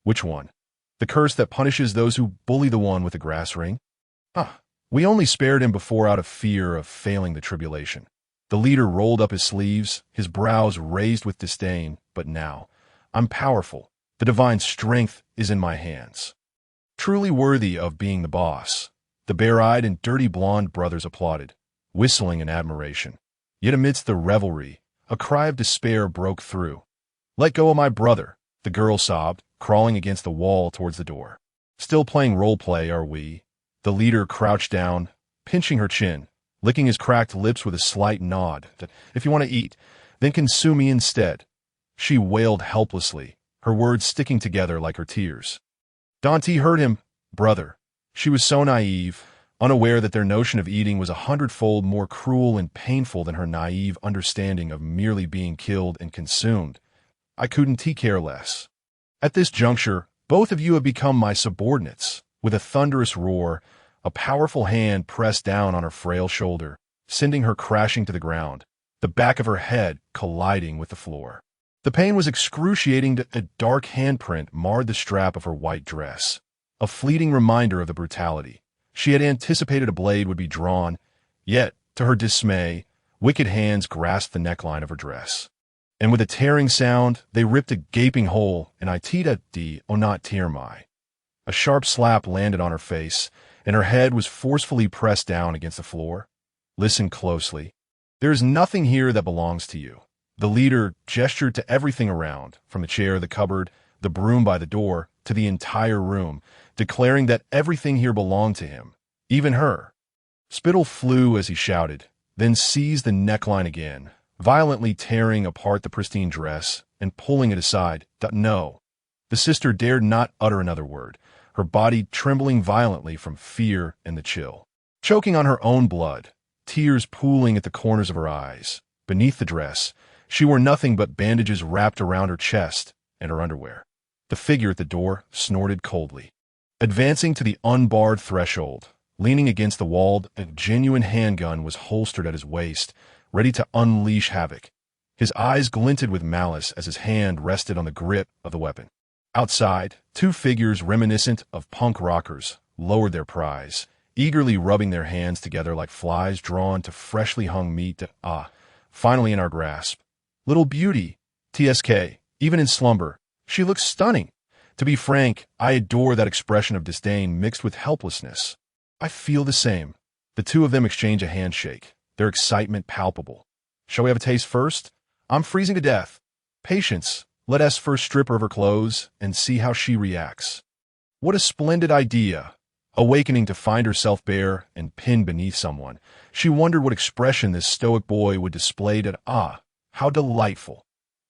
Which one? The curse that punishes those who bully the one with a grass ring? We only spared him before out of fear of failing the tribulation. The leader rolled up his sleeves, his brows raised with disdain. But now, I'm powerful. The divine strength is in my hands. Truly worthy of being the boss. The bare-eyed and dirty blonde brothers applauded, whistling in admiration. Yet amidst the revelry, a cry of despair broke through. Let go of my brother, the girl sobbed, crawling against the wall towards the door. Still playing role-play, are we? The leader crouched down, pinching her chin, licking his cracked lips with a slight nod. If you want to eat, then consume me instead. She wailed helplessly, her words sticking together like her tears. Dante heard him. Brother. She was so naive, unaware that their notion of eating was 100-fold more cruel and painful than her naive understanding of merely being killed and consumed. I couldn't care less. At this juncture, both of you have become my subordinates. With a thunderous roar, a powerful hand pressed down on her frail shoulder, sending her crashing to the ground, the back of her head colliding with the floor. The pain was excruciating. A dark handprint marred the strap of her white dress, a fleeting reminder of the brutality. She had anticipated a blade would be drawn, yet, to her dismay, wicked hands grasped the neckline of her dress. And with a tearing sound, they ripped a gaping hole in Itida di Onat Tirmai. A sharp slap landed on her face, and her head was forcefully pressed down against the floor. Listen closely. There is nothing here that belongs to you. The leader gestured to everything around, from the chair, the cupboard, the broom by the door, to the entire room, declaring that everything here belonged to him, even her. Spittle flew as he shouted, then seized the neckline again, violently tearing apart the pristine dress and pulling it aside. No. The sister dared not utter another word, her body trembling violently from fear and the chill. Choking on her own blood, tears pooling at the corners of her eyes. Beneath the dress, she wore nothing but bandages wrapped around her chest and her underwear. The figure at the door snorted coldly. Advancing to the unbarred threshold, leaning against the wall, a genuine handgun was holstered at his waist, ready to unleash havoc. His eyes glinted with malice as his hand rested on the grip of the weapon. Outside, two figures reminiscent of punk rockers lowered their prize, eagerly rubbing their hands together like flies drawn to freshly hung meat. Finally in our grasp. Little beauty, TSK, even in slumber, she looks stunning. To be frank, I adore that expression of disdain mixed with helplessness. I feel the same. The two of them exchange a handshake, their excitement palpable. Shall we have a taste first? I'm freezing to death. Patience, let us first strip her of her clothes and see how she reacts. What a splendid idea. Awakening to find herself bare and pinned beneath someone, she wondered what expression this stoic boy would display. How delightful.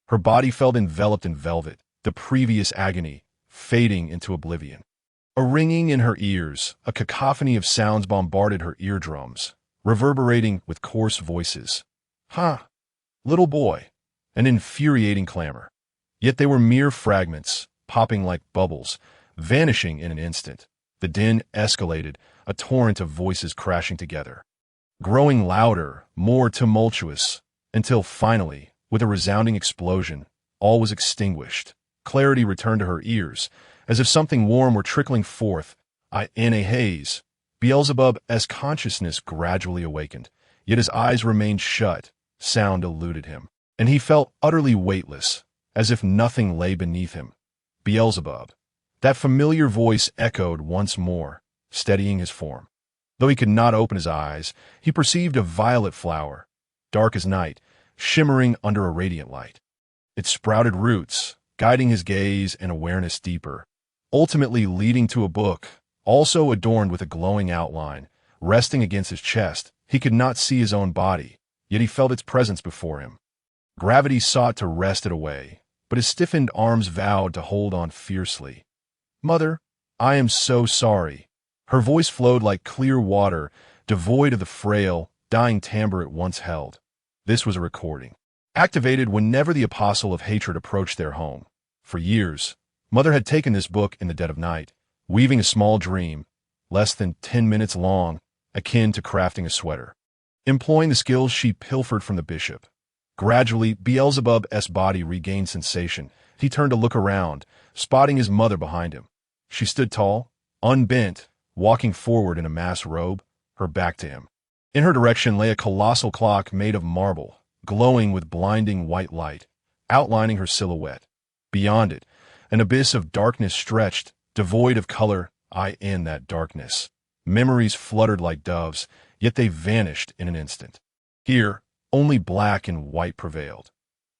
Her body felt enveloped in velvet, the previous agony fading into oblivion. A ringing in her ears, a cacophony of sounds bombarded her eardrums, reverberating with coarse voices. Little boy, an infuriating clamor. Yet they were mere fragments, popping like bubbles, vanishing in an instant. The din escalated, a torrent of voices crashing together, growing louder, more tumultuous, until finally, with a resounding explosion, all was extinguished. Clarity returned to her ears, as if something warm were trickling forth. In a haze, Beelzebub's consciousness gradually awakened, yet his eyes remained shut. Sound eluded him, and he felt utterly weightless, as if nothing lay beneath him. Beelzebub. That familiar voice echoed once more, steadying his form. Though he could not open his eyes, he perceived a violet flower, dark as night, shimmering under a radiant light. It sprouted roots, guiding his gaze and awareness deeper, ultimately leading to a book, also adorned with a glowing outline, resting against his chest. He could not see his own body, yet he felt its presence before him. Gravity sought to wrest it away, but his stiffened arms vowed to hold on fiercely. Mother, I am so sorry. Her voice flowed like clear water, devoid of the frail, dying timbre it once held. This was a recording, activated whenever the apostle of hatred approached their home. For years, Mother had taken this book in the dead of night, weaving a small dream, less than 10 minutes long, akin to crafting a sweater. Employing the skills she pilfered from the bishop. Gradually, Beelzebub's body regained sensation. He turned to look around, spotting his mother behind him. She stood tall, unbent, walking forward in a mass robe, her back to him. In her direction lay a colossal clock made of marble, glowing with blinding white light, outlining her silhouette. Beyond it, an abyss of darkness stretched, devoid of color. In that darkness, memories fluttered like doves, yet they vanished in an instant. Here, only black and white prevailed.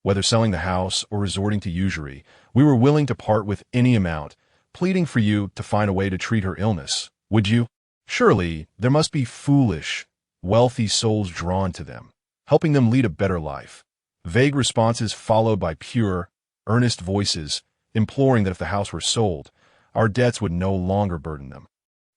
Whether selling the house or resorting to usury, we were willing to part with any amount, pleading for you to find a way to treat her illness. Would you? Surely, there must be foolish, wealthy souls drawn to them, helping them lead a better life. Vague responses followed by pure, earnest voices, imploring that if the house were sold, our debts would no longer burden them.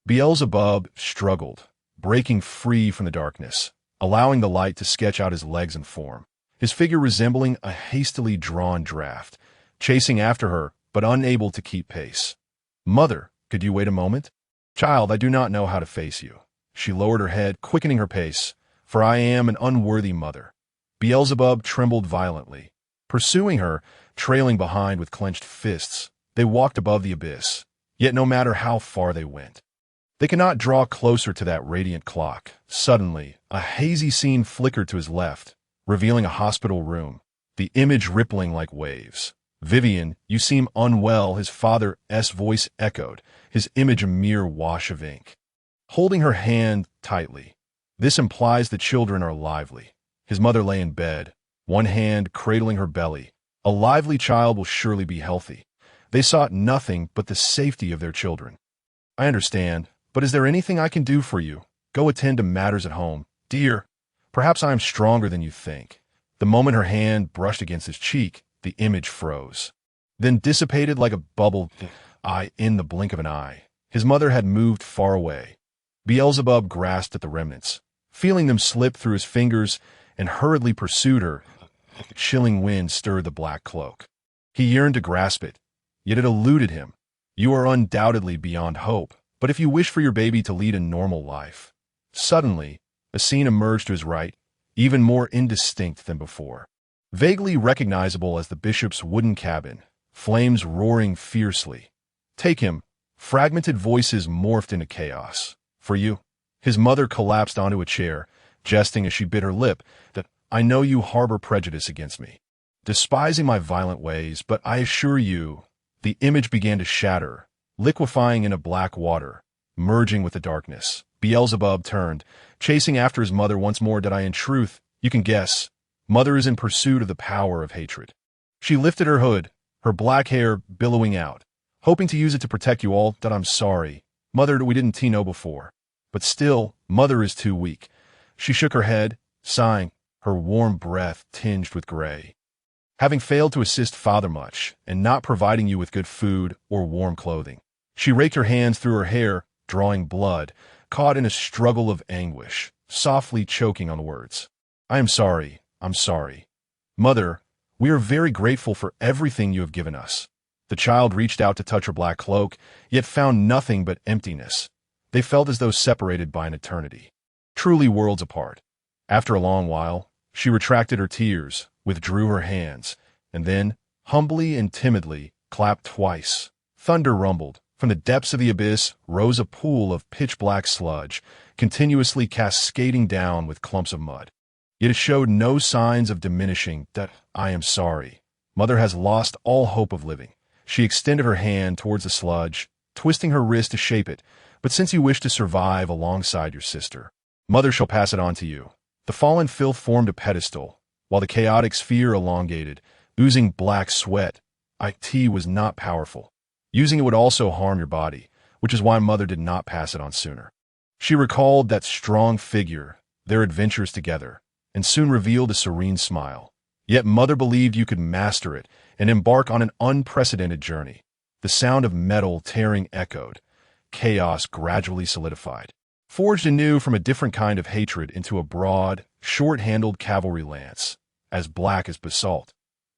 Beelzebub struggled, breaking free from the darkness, allowing the light to sketch out his legs and form, his figure resembling a hastily drawn draft, chasing after her, but unable to keep pace. Mother, could you wait a moment? Child, I do not know how to face you. She lowered her head, quickening her pace, for I am an unworthy mother. Beelzebub trembled violently. Pursuing her, trailing behind with clenched fists, they walked above the abyss, yet no matter how far they went, they could not draw closer to that radiant clock. Suddenly, a hazy scene flickered to his left, revealing a hospital room, the image rippling like waves. Vivian, you seem unwell, his father's voice echoed, his image a mere wash of ink. Holding her hand tightly. This implies the children are lively. His mother lay in bed, one hand cradling her belly. A lively child will surely be healthy. They sought nothing but the safety of their children. I understand, but is there anything I can do for you? Go attend to matters at home. Dear, perhaps I am stronger than you think. The moment her hand brushed against his cheek, the image froze, then dissipated like a bubble. In the blink of an eye, his mother had moved far away. Beelzebub grasped at the remnants, feeling them slip through his fingers, and hurriedly pursued her. A chilling wind stirred the black cloak. He yearned to grasp it, yet it eluded him. You are undoubtedly beyond hope, but if you wish for your baby to lead a normal life. Suddenly, a scene emerged to his right, even more indistinct than before. Vaguely recognizable as the bishop's wooden cabin, flames roaring fiercely. Take him. Fragmented voices morphed into chaos. For you. His mother collapsed onto a chair, jesting as she bit her lip, that I know you harbor prejudice against me, despising my violent ways, but I assure you, the image began to shatter, liquefying into black water, merging with the darkness. Beelzebub turned, chasing after his mother once more. Did I in truth, you can guess, Mother is in pursuit of the power of hatred. She lifted her hood, her black hair billowing out, hoping to use it to protect you all. That I'm sorry, Mother, we didn't know before. But still, Mother is too weak. She shook her head, sighing, her warm breath tinged with gray. Having failed to assist Father much, and not providing you with good food or warm clothing, she raked her hands through her hair, drawing blood, caught in a struggle of anguish, softly choking on words. I am sorry, I'm sorry. Mother, we are very grateful for everything you have given us. The child reached out to touch her black cloak, yet found nothing but emptiness. They felt as though separated by an eternity, truly worlds apart. After a long while, she retracted her tears, withdrew her hands, and then, humbly and timidly, clapped twice. Thunder rumbled. From the depths of the abyss rose a pool of pitch-black sludge, continuously cascading down with clumps of mud. Yet it showed no signs of diminishing. That I am sorry. Mother has lost all hope of living. She extended her hand towards the sludge, twisting her wrist to shape it. But since you wish to survive alongside your sister, Mother shall pass it on to you. The fallen filth formed a pedestal, while the chaotic sphere elongated, oozing black sweat. It was not powerful. Using it would also harm your body, which is why Mother did not pass it on sooner. She recalled that strong figure, their adventures together, and soon revealed a serene smile. Yet Mother believed you could master it and embark on an unprecedented journey. The sound of metal tearing echoed, chaos gradually solidified, forged anew from a different kind of hatred into a broad, short-handled cavalry lance, as black as basalt.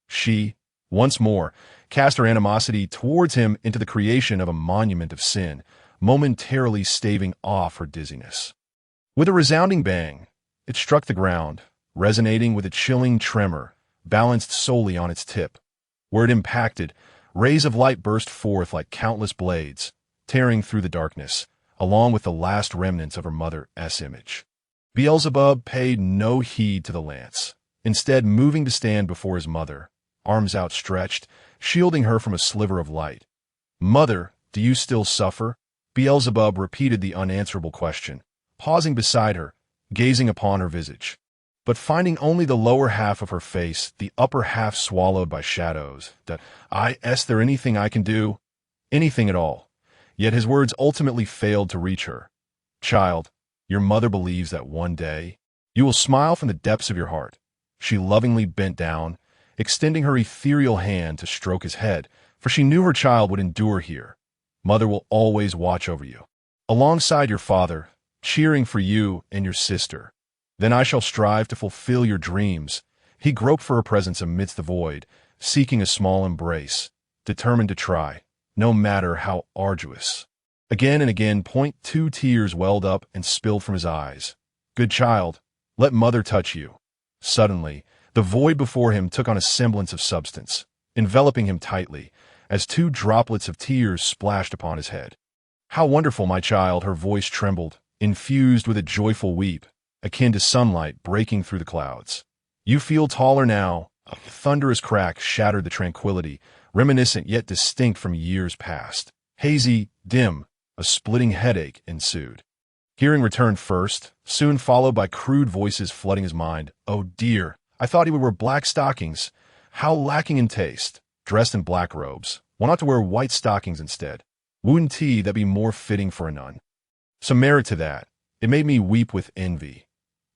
She, once more, cast her animosity towards him into the creation of a monument of sin, momentarily staving off her dizziness. With a resounding bang, it struck the ground, resonating with a chilling tremor, balanced solely on its tip. Where it impacted, rays of light burst forth like countless blades, tearing through the darkness, along with the last remnants of her mother's image. Beelzebub paid no heed to the lance, instead moving to stand before his mother, arms outstretched, shielding her from a sliver of light. "Mother, do you still suffer?" Beelzebub repeated the unanswerable question, pausing beside her, gazing upon her visage, but finding only the lower half of her face, the upper half swallowed by shadows. Is there anything I can do? Anything at all. Yet his words ultimately failed to reach her. "Child, your mother believes that one day you will smile from the depths of your heart." She lovingly bent down, extending her ethereal hand to stroke his head, for she knew her child would endure here. "Mother will always watch over you, alongside your father, cheering for you and your sister. Then I shall strive to fulfill your dreams." He groped for her presence amidst the void, seeking a small embrace, determined to try, no matter how arduous. Again and again, two tears welled up and spilled from his eyes. "Good child, let mother touch you." Suddenly, the void before him took on a semblance of substance, enveloping him tightly, as two droplets of tears splashed upon his head. "How wonderful, my child!" Her voice trembled, infused with a joyful weep, akin to sunlight breaking through the clouds. "You feel taller now." A thunderous crack shattered the tranquility, reminiscent yet distinct from years past. Hazy, dim, a splitting headache ensued. Hearing returned first, soon followed by crude voices flooding his mind. "Oh dear, I thought he would wear black stockings. How lacking in taste. Dressed in black robes. Why not to wear white stockings instead? Wouldn't that be more fitting for a nun? Some merit to that. It made me weep with envy."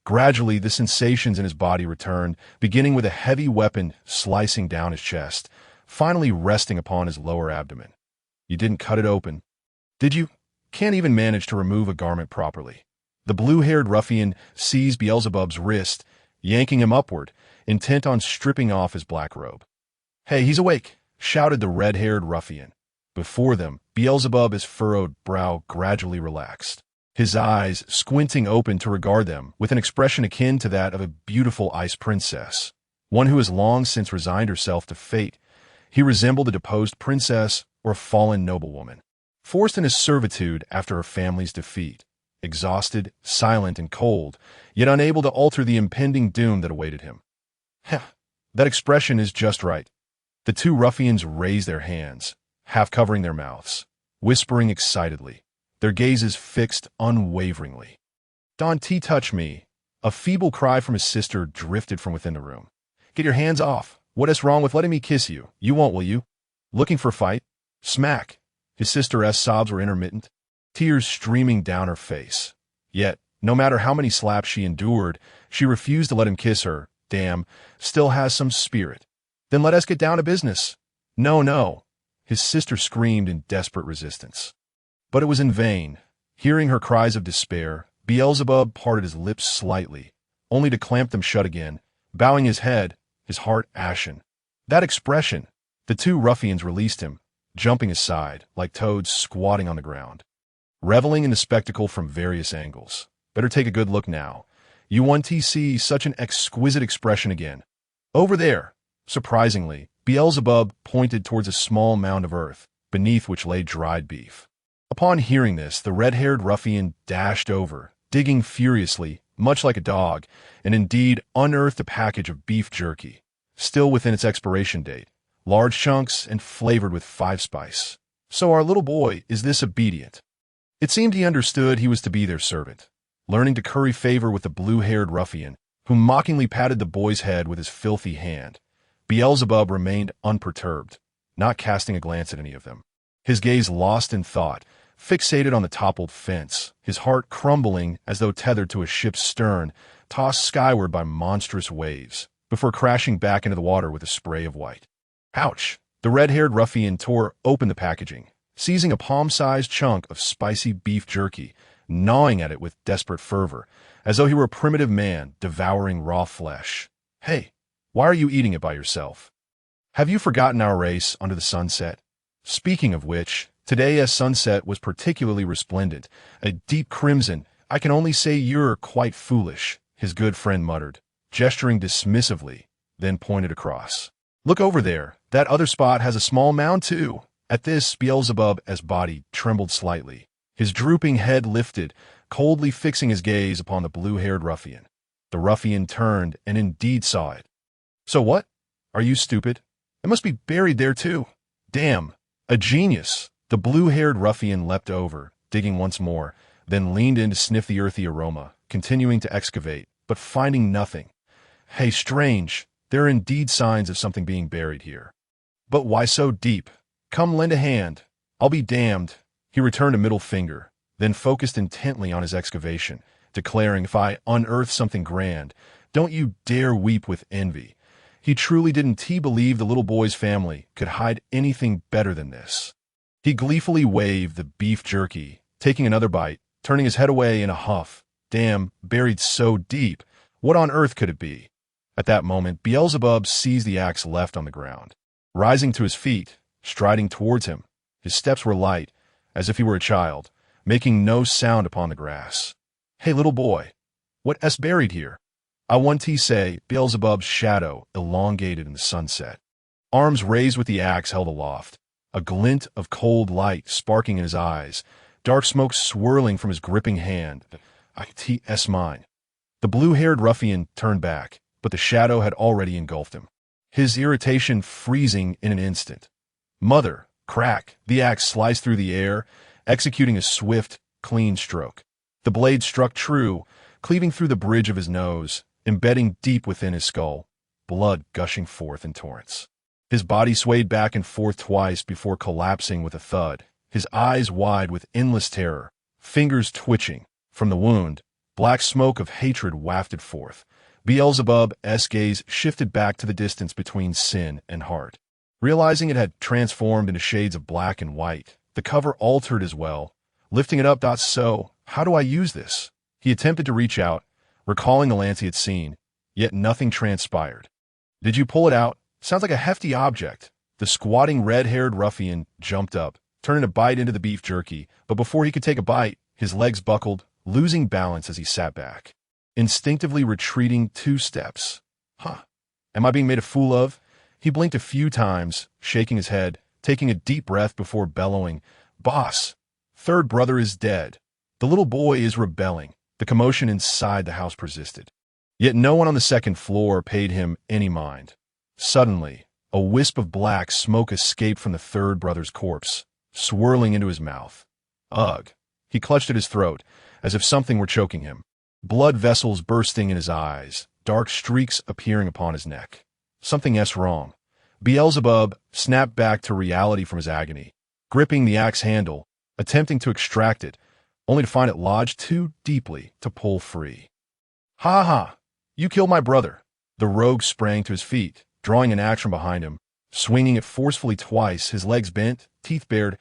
Gradually, the sensations in his body returned, beginning with a heavy weapon slicing down his chest, finally resting upon his lower abdomen. "You didn't cut it open, did you? Can't even manage to remove a garment properly." The blue-haired ruffian seized Beelzebub's wrist, yanking him upward, intent on stripping off his black robe. "Hey, he's awake!" shouted the red-haired ruffian. Before them, Beelzebub's furrowed brow gradually relaxed, his eyes squinting open to regard them with an expression akin to that of a beautiful ice princess, one who has long since resigned herself to fate. He resembled a deposed princess or a fallen noblewoman, forced into servitude after her family's defeat, exhausted, silent, and cold, yet unable to alter the impending doom that awaited him. That expression is just right. The two ruffians raised their hands, half covering their mouths, whispering excitedly, their gazes fixed unwaveringly. "Don't touch me." A feeble cry from his sister drifted from within the room. "Get your hands off. What is wrong with letting me kiss you? You won't, will you? Looking for a fight?" Smack! His sister's sobs were intermittent, tears streaming down her face. Yet, no matter how many slaps she endured, she refused to let him kiss her. Damn, still has some spirit. "Then let us get down to business." "No, no." His sister screamed in desperate resistance. But it was in vain. Hearing her cries of despair, Beelzebub parted his lips slightly, only to clamp them shut again, bowing his head, his heart ashen. That expression! The two ruffians released him, jumping aside, like toads squatting on the ground, reveling in the spectacle from various angles. "Better take a good look now. You want to see such an exquisite expression again. Over there." Surprisingly, Beelzebub pointed towards a small mound of earth, beneath which lay dried beef. Upon hearing this, the red-haired ruffian dashed over, digging furiously, much like a dog, and indeed unearthed a package of beef jerky, still within its expiration date, large chunks and flavored with 5-spice. So our little boy is this obedient. It seemed he understood he was to be their servant, learning to curry favor with the blue-haired ruffian, who mockingly patted the boy's head with his filthy hand. Beelzebub remained unperturbed, not casting a glance at any of them, his gaze lost in thought, fixated on the toppled fence, his heart crumbling as though tethered to a ship's stern, tossed skyward by monstrous waves, before crashing back into the water with a spray of white. Ouch! The red-haired ruffian tore open the packaging, seizing a palm-sized chunk of spicy beef jerky, gnawing at it with desperate fervor, as though he were a primitive man devouring raw flesh. Hey, why are you eating it by yourself? Have you forgotten our race under the sunset? Speaking of which, today's sunset was particularly resplendent, a deep crimson. I can only say you're quite foolish, his good friend muttered, gesturing dismissively, then pointed across. Look over there, that other spot has a small mound too. At this, Beelzebub's body trembled slightly. His drooping head lifted, coldly fixing his gaze upon the blue-haired ruffian. The ruffian turned and indeed saw it. So what? Are you stupid? It must be buried there too. Damn, a genius. The blue-haired ruffian leapt over, digging once more, then leaned in to sniff the earthy aroma, continuing to excavate, but finding nothing. Hey, strange. There are indeed signs of something being buried here. But why so deep? Come lend a hand. I'll be damned. He returned a middle finger, then focused intently on his excavation, declaring, if I unearth something grand, don't you dare weep with envy. He truly didn't believe the little boy's family could hide anything better than this. He gleefully waved the beef jerky, taking another bite, turning his head away in a huff. Damn, buried so deep. What on earth could it be? At that moment, Beelzebub seized the axe left on the ground. Rising to his feet, striding towards him, his steps were light, as if he were a child, making no sound upon the grass. Hey, little boy, what's buried here? I want to say, Beelzebub's shadow elongated in the sunset. Arms raised with the axe held aloft, a glint of cold light sparking in his eyes, dark smoke swirling from his gripping hand. I.T.S. mine. The blue-haired ruffian turned back, but the shadow had already engulfed him, his irritation freezing in an instant. Mother, crack, the axe sliced through the air, executing a swift, clean stroke. The blade struck true, cleaving through the bridge of his nose, embedding deep within his skull, blood gushing forth in torrents. His body swayed back and forth twice before collapsing with a thud, his eyes wide with endless terror, fingers twitching. From the wound, black smoke of hatred wafted forth. Beelzebub's gaze shifted back to the distance between sin and heart. Realizing it had transformed into shades of black and white, the cover altered as well, lifting it up. So, how do I use this? He attempted to reach out, recalling the lance he had seen, yet nothing transpired. Did you pull it out? Sounds like a hefty object. The squatting red-haired ruffian jumped up, turning a bite into the beef jerky, but before he could take a bite, his legs buckled, losing balance as he sat back, instinctively retreating 2 steps. Am I being made a fool of? He blinked a few times, shaking his head, taking a deep breath before bellowing, Boss, third brother is dead. The little boy is rebelling. The commotion inside the house persisted. Yet no one on the second floor paid him any mind. Suddenly, a wisp of black smoke escaped from the third brother's corpse, swirling into his mouth. Ugh! He clutched at his throat, as if something were choking him. Blood vessels bursting in his eyes, dark streaks appearing upon his neck. Something's wrong. Beelzebub snapped back to reality from his agony, gripping the axe handle, attempting to extract it, only to find it lodged too deeply to pull free. Ha ha! You killed my brother! The rogue sprang to his feet, drawing an axe from behind him, swinging it forcefully twice, his legs bent, teeth bared.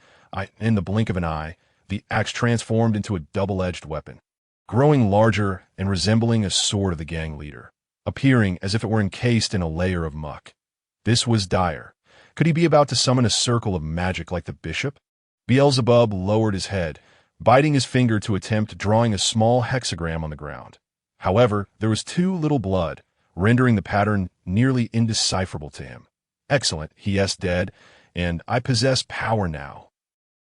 In the blink of an eye, the axe transformed into a double-edged weapon, growing larger and resembling a sword of the gang leader, appearing as if it were encased in a layer of muck. This was dire. Could he be about to summon a circle of magic like the bishop? Beelzebub lowered his head, biting his finger to attempt drawing a small hexagram on the ground. However, there was too little blood, rendering the pattern nearly indecipherable to him. Excellent, he dead, and I possess power now.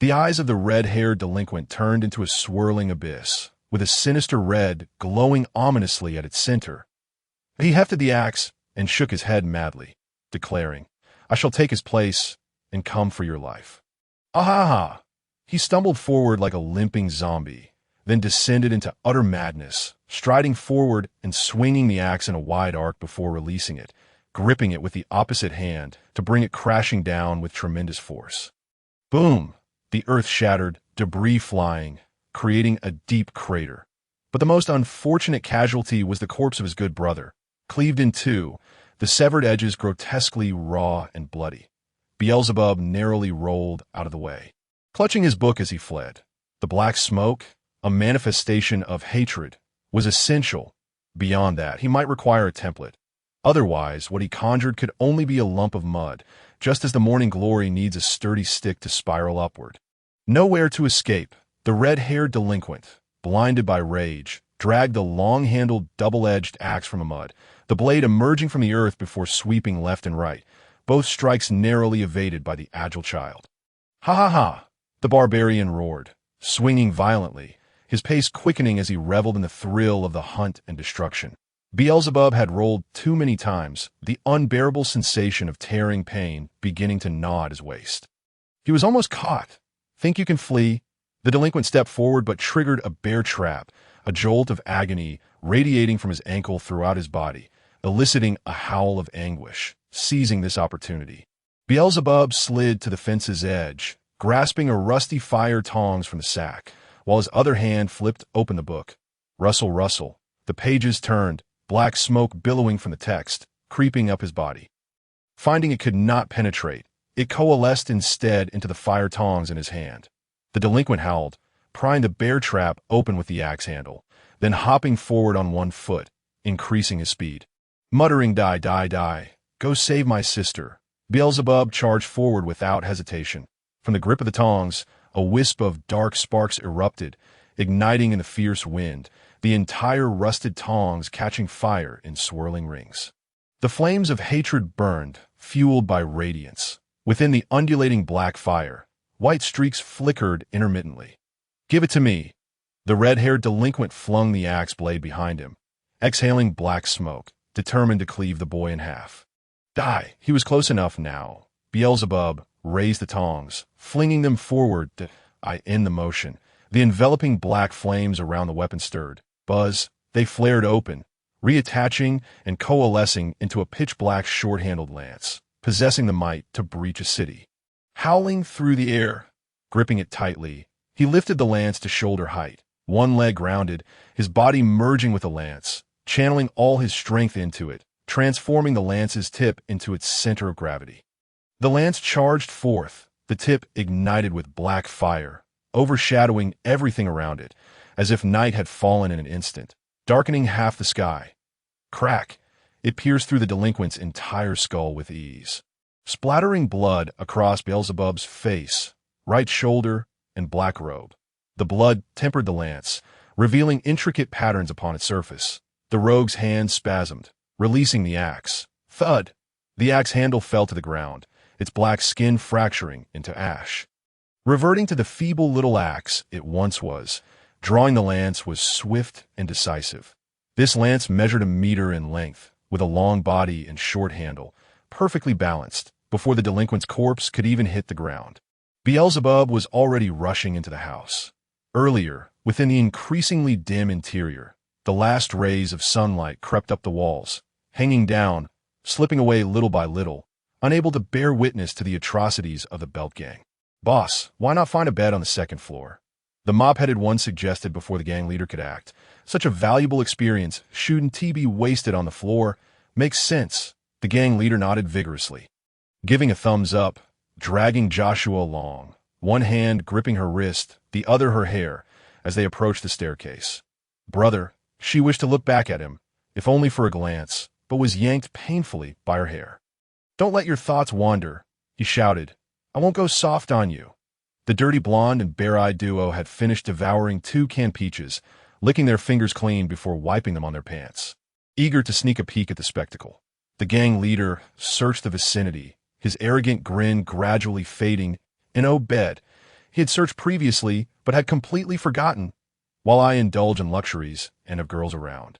The eyes of the red-haired delinquent turned into a swirling abyss, with a sinister red glowing ominously at its center. He hefted the axe and shook his head madly, declaring, I shall take his place and come for your life. Ahaha! He stumbled forward like a limping zombie, then descended into utter madness, striding forward and swinging the axe in a wide arc before releasing it, gripping it with the opposite hand to bring it crashing down with tremendous force. Boom! The earth shattered, debris flying, creating a deep crater. But the most unfortunate casualty was the corpse of his good brother, cleaved in two, the severed edges grotesquely raw and bloody. Beelzebub narrowly rolled out of the way. clutching his book as he fled. The black smoke, a manifestation of hatred, was essential. Beyond that, he might require a template. Otherwise, what he conjured could only be a lump of mud, just as the morning glory needs a sturdy stick to spiral upward. Nowhere to escape, the red-haired delinquent, blinded by rage, dragged the long-handled, double-edged axe from the mud, the blade emerging from the earth before sweeping left and right, both strikes narrowly evaded by the agile child. "Ha ha ha!" the barbarian roared, swinging violently, his pace quickening as he reveled in the thrill of the hunt and destruction. Beelzebub had rolled too many times, the unbearable sensation of tearing pain beginning to gnaw at his waist. He was almost caught. "Think you can flee?" The delinquent stepped forward but triggered a bear trap, a jolt of agony radiating from his ankle throughout his body, eliciting a howl of anguish. Seizing this opportunity, Beelzebub slid to the fence's edge, grasping a rusty fire tongs from the sack, while his other hand flipped open the book. Rustle, rustle. The pages turned, black smoke billowing from the text, creeping up his body. Finding it could not penetrate, it coalesced instead into the fire tongs in his hand. The delinquent howled, prying the bear trap open with the axe handle, then hopping forward on one foot, increasing his speed. Muttering, "Die, die, die. Go save my sister." Beelzebub charged forward without hesitation. From the grip of the tongs, a wisp of dark sparks erupted, igniting in the fierce wind, the entire rusted tongs catching fire in swirling rings. The flames of hatred burned, fueled by radiance. Within the undulating black fire, white streaks flickered intermittently. "Give it to me." The red-haired delinquent flung the axe blade behind him, exhaling black smoke, determined to cleave the boy in half. "Die!" He was close enough now. Beelzebub raised the tongs, flinging them forward to end the motion. The enveloping black flames around the weapon stirred. Buzz, they flared open, reattaching and coalescing into a pitch-black short-handled lance, possessing the might to breach a city. Howling through the air, gripping it tightly, he lifted the lance to shoulder height, one leg grounded, his body merging with the lance, channeling all his strength into it, transforming the lance's tip into its center of gravity. The lance charged forth, the tip ignited with black fire, overshadowing everything around it, as if night had fallen in an instant, darkening half the sky. Crack! It pierced through the delinquent's entire skull with ease, splattering blood across Beelzebub's face, right shoulder, and black robe. The blood tempered the lance, revealing intricate patterns upon its surface. The rogue's hand spasmed, releasing the axe. Thud! The axe handle fell to the ground, its black skin fracturing into ash. Reverting to the feeble little axe it once was, drawing the lance was swift and decisive. This lance measured a meter in length, with a long body and short handle, perfectly balanced, before the delinquent's corpse could even hit the ground. Beelzebub was already rushing into the house. Earlier, within the increasingly dim interior, the last rays of sunlight crept up the walls, hanging down, slipping away little by little, unable to bear witness to the atrocities of the Belt Gang. "Boss, why not find a bed on the second floor?" The mop-headed one suggested before the gang leader could act. "Such a valuable experience, shouldn't be wasted on the floor? Makes sense." The gang leader nodded vigorously, giving a thumbs up, dragging Joshua along, one hand gripping her wrist, the other her hair, as they approached the staircase. "Brother," she wished to look back at him, if only for a glance, but was yanked painfully by her hair. "Don't let your thoughts wander," he shouted. "I won't go soft on you." The dirty blonde and bare-eyed duo had finished devouring 2 canned peaches, licking their fingers clean before wiping them on their pants, eager to sneak a peek at the spectacle. The gang leader searched the vicinity, his arrogant grin gradually fading. In Obed, he had searched previously but had completely forgotten, while I indulge in luxuries and have girls around.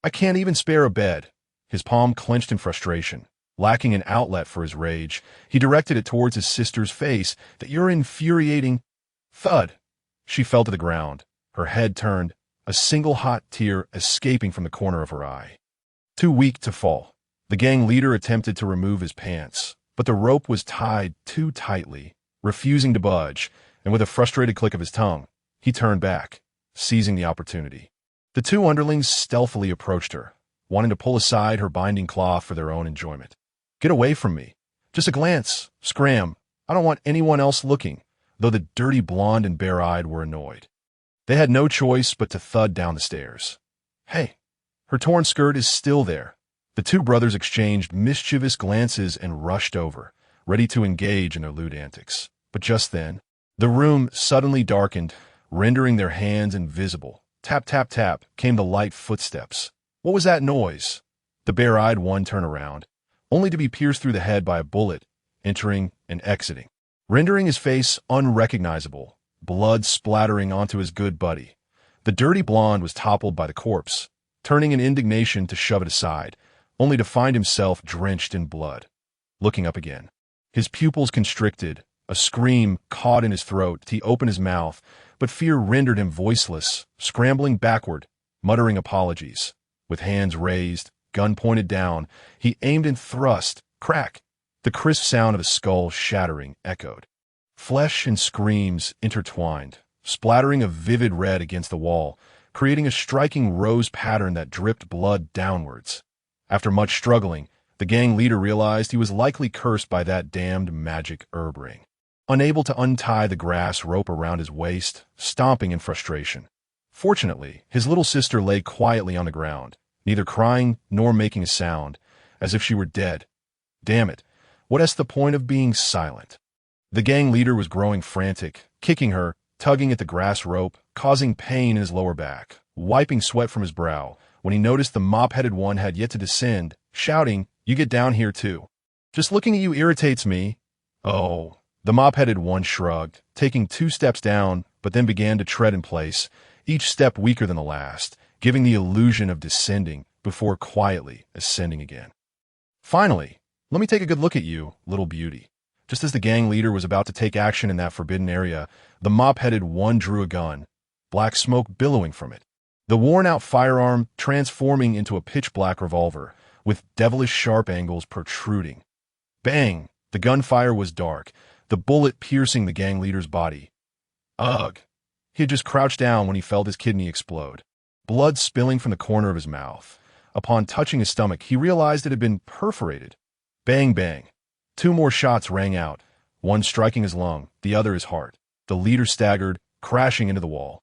"I can't even spare a bed." His palm clenched in frustration. Lacking an outlet for his rage, he directed it towards his sister's face. "That you're infuriating." Thud! She fell to the ground, her head turned, a single hot tear escaping from the corner of her eye. Too weak to fall, the gang leader attempted to remove his pants, but the rope was tied too tightly, refusing to budge, and with a frustrated click of his tongue, he turned back, seizing the opportunity. The 2 underlings stealthily approached her, wanting to pull aside her binding cloth for their own enjoyment. "Get away from me. Just a glance. Scram. I don't want anyone else looking." though the dirty blonde and bare-eyed were annoyed. They had no choice but to thud down the stairs. Hey, her torn skirt is still there. The two brothers exchanged mischievous glances and rushed over, ready to engage in their lewd antics. But just then, the room suddenly darkened, rendering their hands invisible. Tap, tap, tap came the light footsteps. What was that noise? The bare-eyed one turned around, only to be pierced through the head by a bullet, entering and exiting, rendering his face unrecognizable, blood splattering onto his good buddy. The dirty blonde was toppled by the corpse, turning in indignation to shove it aside, only to find himself drenched in blood. Looking up again, his pupils constricted, a scream caught in his throat. He opened his mouth, but fear rendered him voiceless, scrambling backward, muttering apologies. With hands raised, gun pointed down, he aimed and thrust. Crack! The crisp sound of a skull shattering echoed. Flesh and screams intertwined, splattering a vivid red against the wall, creating a striking rose pattern that dripped blood downwards. After much struggling, the gang leader realized he was likely cursed by that damned magic herb ring. Unable to untie the grass rope around his waist, stomping in frustration. Fortunately, his little sister lay quietly on the ground, neither crying nor making a sound, as if she were dead. Damn it, what's the point of being silent? The gang leader was growing frantic, kicking her, tugging at the grass rope, causing pain in his lower back, wiping sweat from his brow, when he noticed the mop-headed one had yet to descend, shouting, "You get down here too. Just looking at you irritates me." Oh. The mop-headed one shrugged, taking 2 steps down, but then began to tread in place, each step weaker than the last, giving the illusion of descending before quietly ascending again. Finally, let me take a good look at you, little beauty. Just as the gang leader was about to take action in that forbidden area, the mop-headed one drew a gun, black smoke billowing from it. The worn-out firearm transforming into a pitch-black revolver, with devilish sharp angles protruding. Bang! The gunfire was dark, the bullet piercing the gang leader's body. Ugh! He had just crouched down when he felt his kidney explode, blood spilling from the corner of his mouth. Upon touching his stomach, he realized it had been perforated. Bang, bang. 2 more shots rang out, one striking his lung, the other his heart. The leader staggered, crashing into the wall.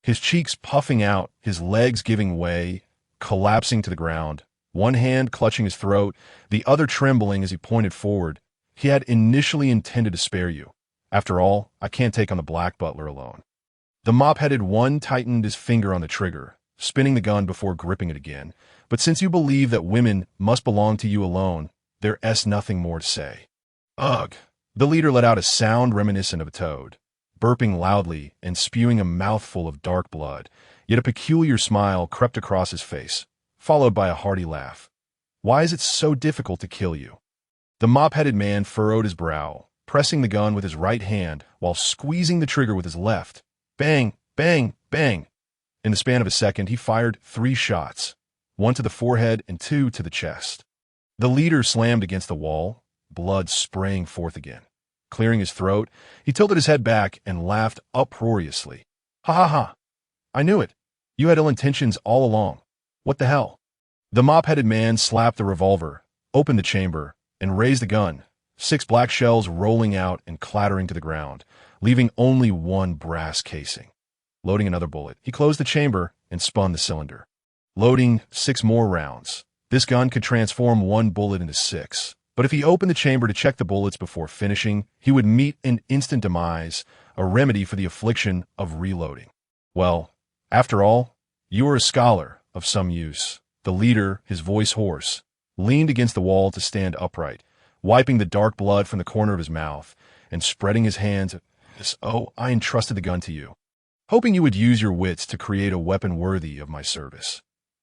His cheeks puffing out, his legs giving way, collapsing to the ground, one hand clutching his throat, the other trembling as he pointed forward. He had initially intended to spare you. After all, I can't take on the black butler alone. The mop-headed one tightened his finger on the trigger, spinning the gun before gripping it again. But since you believe that women must belong to you alone, there's nothing more to say. Ugh! The leader let out a sound reminiscent of a toad, burping loudly and spewing a mouthful of dark blood, yet a peculiar smile crept across his face, followed by a hearty laugh. Why is it so difficult to kill you? The mop-headed man furrowed his brow, pressing the gun with his right hand while squeezing the trigger with his left. Bang, bang, bang. In the span of a second, he fired 3 shots, 1 to the forehead and 2 to the chest. The leader slammed against the wall, blood spraying forth again. Clearing his throat, he tilted his head back and laughed uproariously. Ha ha ha! I knew it. You had ill intentions all along. What the hell? The mop-headed man slapped the revolver, opened the chamber, and raised the gun, 6 black shells rolling out and clattering to the ground, leaving only 1 brass casing. Loading another bullet, he closed the chamber and spun the cylinder. Loading 6 more rounds. This gun could transform 1 bullet into 6, but if he opened the chamber to check the bullets before finishing, he would meet an instant demise, a remedy for the affliction of reloading. Well, after all, you are a scholar of some use. The leader, his voice hoarse, leaned against the wall to stand upright, wiping the dark blood from the corner of his mouth and spreading his hands. Oh, I entrusted the gun to you, hoping you would use your wits to create a weapon worthy of my service.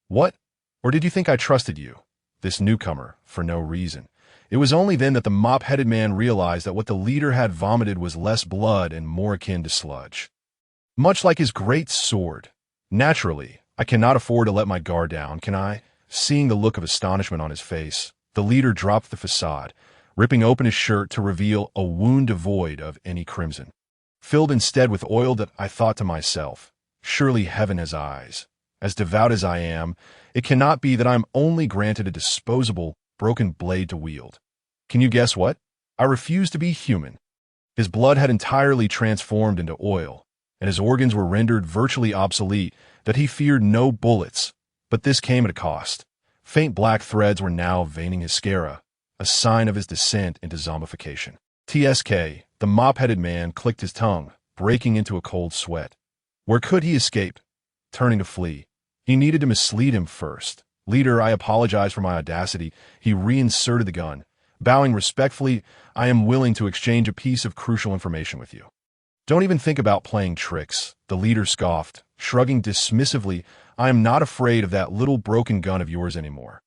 What? Or did you think I trusted you, this newcomer, for no reason? It was only then that the mop-headed man realized that what the leader had vomited was less blood and more akin to sludge. Much like his great sword. Naturally, I cannot afford to let my guard down, can I? Seeing the look of astonishment on his face, the leader dropped the facade, ripping open his shirt to reveal a wound devoid of any crimson, filled instead with oil that I thought to myself, surely heaven has eyes. As devout as I am, it cannot be that I'm only granted a disposable, broken blade to wield. Can you guess what? I refuse to be human. His blood had entirely transformed into oil, and his organs were rendered virtually obsolete that he feared no bullets. But this came at a cost. Faint black threads were now veining his sclera, a sign of his descent into zombification. TSK, the mop-headed man, clicked his tongue, breaking into a cold sweat. Where could he escape? Turning to flee. He needed to mislead him first. Leader, I apologize for my audacity. He reinserted the gun. Bowing respectfully, I am willing to exchange a piece of crucial information with you. Don't even think about playing tricks, the leader scoffed, shrugging dismissively. I am not afraid of that little broken gun of yours anymore.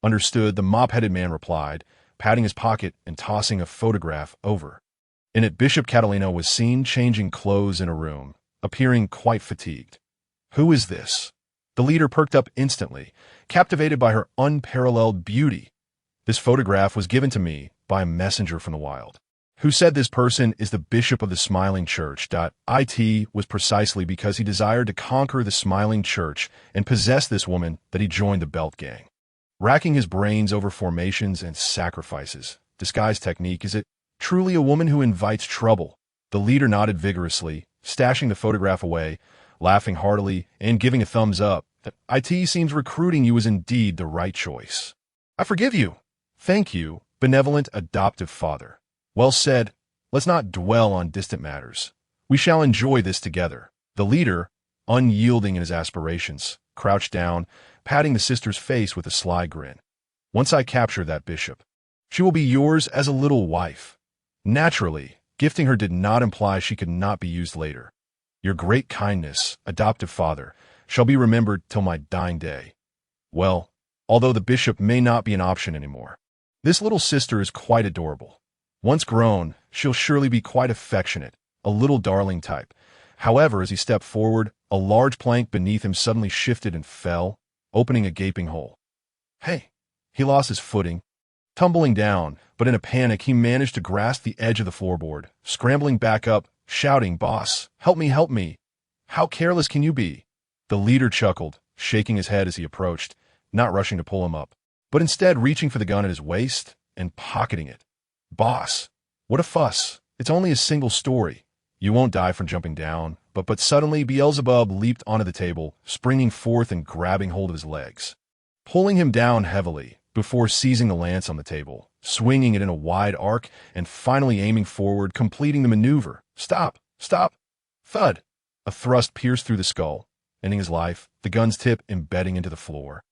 Understood, the mop-headed man replied, patting his pocket and tossing a photograph over. In it, Bishop Catalino was seen changing clothes in a room, appearing quite fatigued. Who is this? The leader perked up instantly, captivated by her unparalleled beauty. This photograph was given to me by a messenger from the wild, who said this person is the Bishop of the Smiling Church. It was precisely because he desired to conquer the Smiling Church and possess this woman that he joined the Belt Gang. Racking his brains over formations and sacrifices, disguise technique, is it truly a woman who invites trouble? The leader nodded vigorously, stashing the photograph away, laughing heartily, and giving a thumbs up. It seems recruiting you is indeed the right choice. I forgive you. Thank you, benevolent adoptive father. Well said. Let's not dwell on distant matters. We shall enjoy this together. The leader, unyielding in his aspirations, crouched down, patting the sister's face with a sly grin. Once I capture that bishop, she will be yours as a little wife. Naturally, gifting her did not imply she could not be used later. Your great kindness, adoptive father, shall be remembered till my dying day. Well, although the bishop may not be an option anymore, this little sister is quite adorable. Once grown, she'll surely be quite affectionate, a little darling type. However, as he stepped forward, a large plank beneath him suddenly shifted and fell, opening a gaping hole. Hey! He lost his footing, tumbling down, but in a panic he managed to grasp the edge of the floorboard, scrambling back up, shouting, "Boss, help me, help me! How careless can you be?" The leader chuckled, shaking his head as he approached, not rushing to pull him up, but instead reaching for the gun at his waist and pocketing it. "Boss, what a fuss! It's only a single story. You won't die from jumping down." But suddenly Beelzebub leaped onto the table, springing forth and grabbing hold of his legs, pulling him down heavily before seizing the lance on the table, swinging it in a wide arc, and finally aiming forward, completing the maneuver. Stop! Stop! Thud! A thrust pierced through the skull, ending his life, the gun's tip embedding into the floor.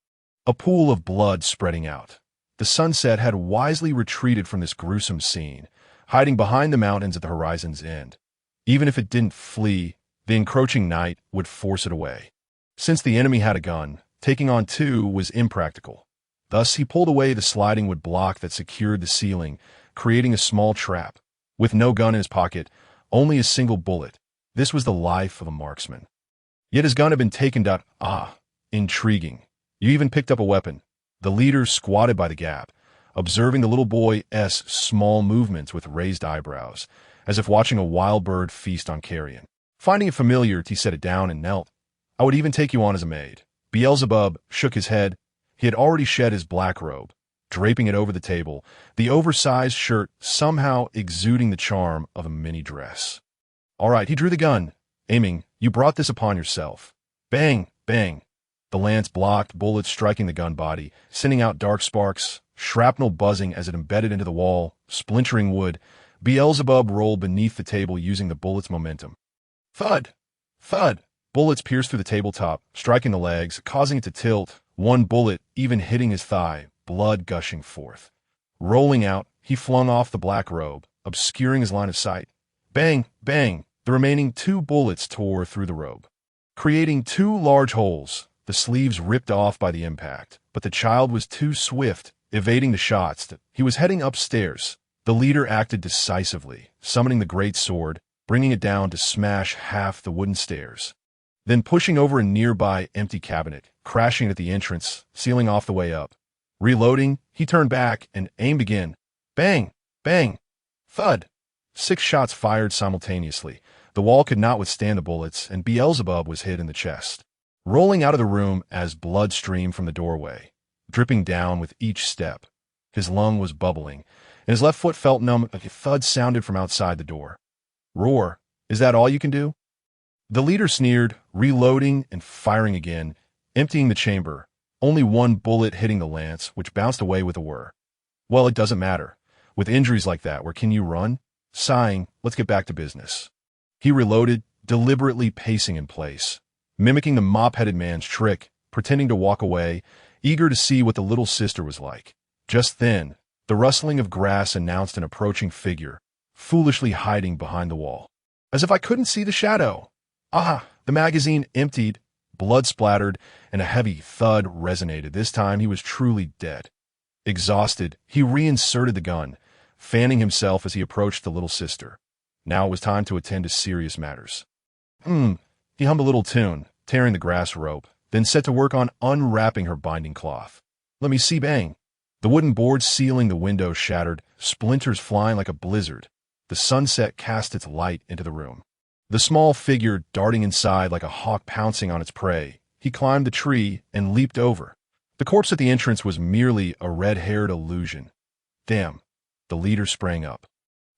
A pool of blood spreading out. The sunset had wisely retreated from this gruesome scene, hiding behind the mountains at the horizon's end. Even if it didn't flee, the encroaching night would force it away. Since the enemy had a gun, taking on two was impractical. Thus, he pulled away the sliding wood block that secured the ceiling, creating a small trap. With no gun in his pocket, only a single bullet. This was the life of a marksman. Yet his gun had been taken. Intriguing. You even picked up a weapon. The leader squatted by the gap, observing the little boy's small movements with raised eyebrows, as if watching a wild bird feast on carrion. Finding it familiar, he set it down and knelt. I would even take you on as a maid. Beelzebub shook his head. He had already shed his black robe, draping it over the table, the oversized shirt somehow exuding the charm of a mini dress. All right, he drew the gun, aiming. You brought this upon yourself. Bang, bang. The lance blocked, bullets striking the gun body, sending out dark sparks, shrapnel buzzing as it embedded into the wall, splintering wood. Beelzebub rolled beneath the table using the bullet's momentum. Thud! Thud! Bullets pierced through the tabletop, striking the legs, causing it to tilt, one bullet even hitting his thigh, blood gushing forth. Rolling out, he flung off the black robe, obscuring his line of sight. Bang! Bang! The remaining two bullets tore through the robe, creating two large holes. The sleeves ripped off by the impact, but the child was too swift, evading the shots. He was heading upstairs. The leader acted decisively, summoning the great sword, bringing it down to smash half the wooden stairs. Then pushing over a nearby empty cabinet, crashing at the entrance, sealing off the way up. Reloading, he turned back and aimed again. Bang! Bang! Thud! 6 shots fired simultaneously. The wall could not withstand the bullets, and Beelzebub was hit in the chest, rolling out of the room as blood streamed from the doorway, dripping down with each step. His lung was bubbling, and his left foot felt numb. A thud sounded from outside the door. Roar, is that all you can do? The leader sneered, reloading and firing again, emptying the chamber, only one bullet hitting the lance, which bounced away with a whir. Well, it doesn't matter. With injuries like that, where can you run? Sighing, let's get back to business. He reloaded, deliberately pacing in place, mimicking the mop-headed man's trick, pretending to walk away, eager to see what the little sister was like. Just then, the rustling of grass announced an approaching figure, foolishly hiding behind the wall. As if I couldn't see the shadow. Ah, the magazine emptied, blood splattered, and a heavy thud resonated. This time he was truly dead. Exhausted, he reinserted the gun, fanning himself as he approached the little sister. Now it was time to attend to serious matters. He hummed a little tune, tearing the grass rope, then set to work on unwrapping her binding cloth. Let me see, bang. The wooden boards sealing the window shattered, splinters flying like a blizzard. The sunset cast its light into the room. The small figure darting inside like a hawk pouncing on its prey. He climbed the tree and leaped over. The corpse at the entrance was merely a red-haired illusion. Damn, the leader sprang up,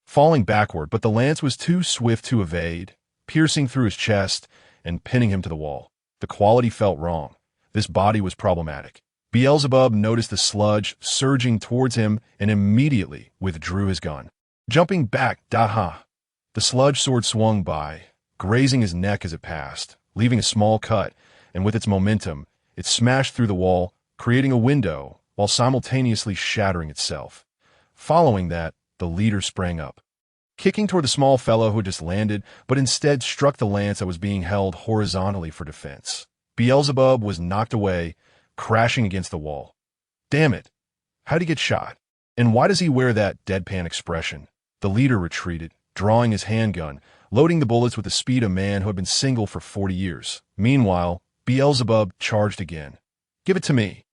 falling backward, but the lance was too swift to evade, piercing through his chest and pinning him to the wall. The quality felt wrong. This body was problematic. Beelzebub noticed the sludge surging towards him and immediately withdrew his gun. Jumping back, the sludge sword swung by, grazing his neck as it passed, leaving a small cut, and with its momentum, it smashed through the wall, creating a window while simultaneously shattering itself. Following that, the leader sprang up, kicking toward the small fellow who had just landed, but instead struck the lance that was being held horizontally for defense. Beelzebub was knocked away, crashing against the wall. Damn it! How'd he get shot? And why does he wear that deadpan expression? The leader retreated, drawing his handgun, loading the bullets with the speed of a man who had been single for 40 years. Meanwhile, Beelzebub charged again. Give it to me.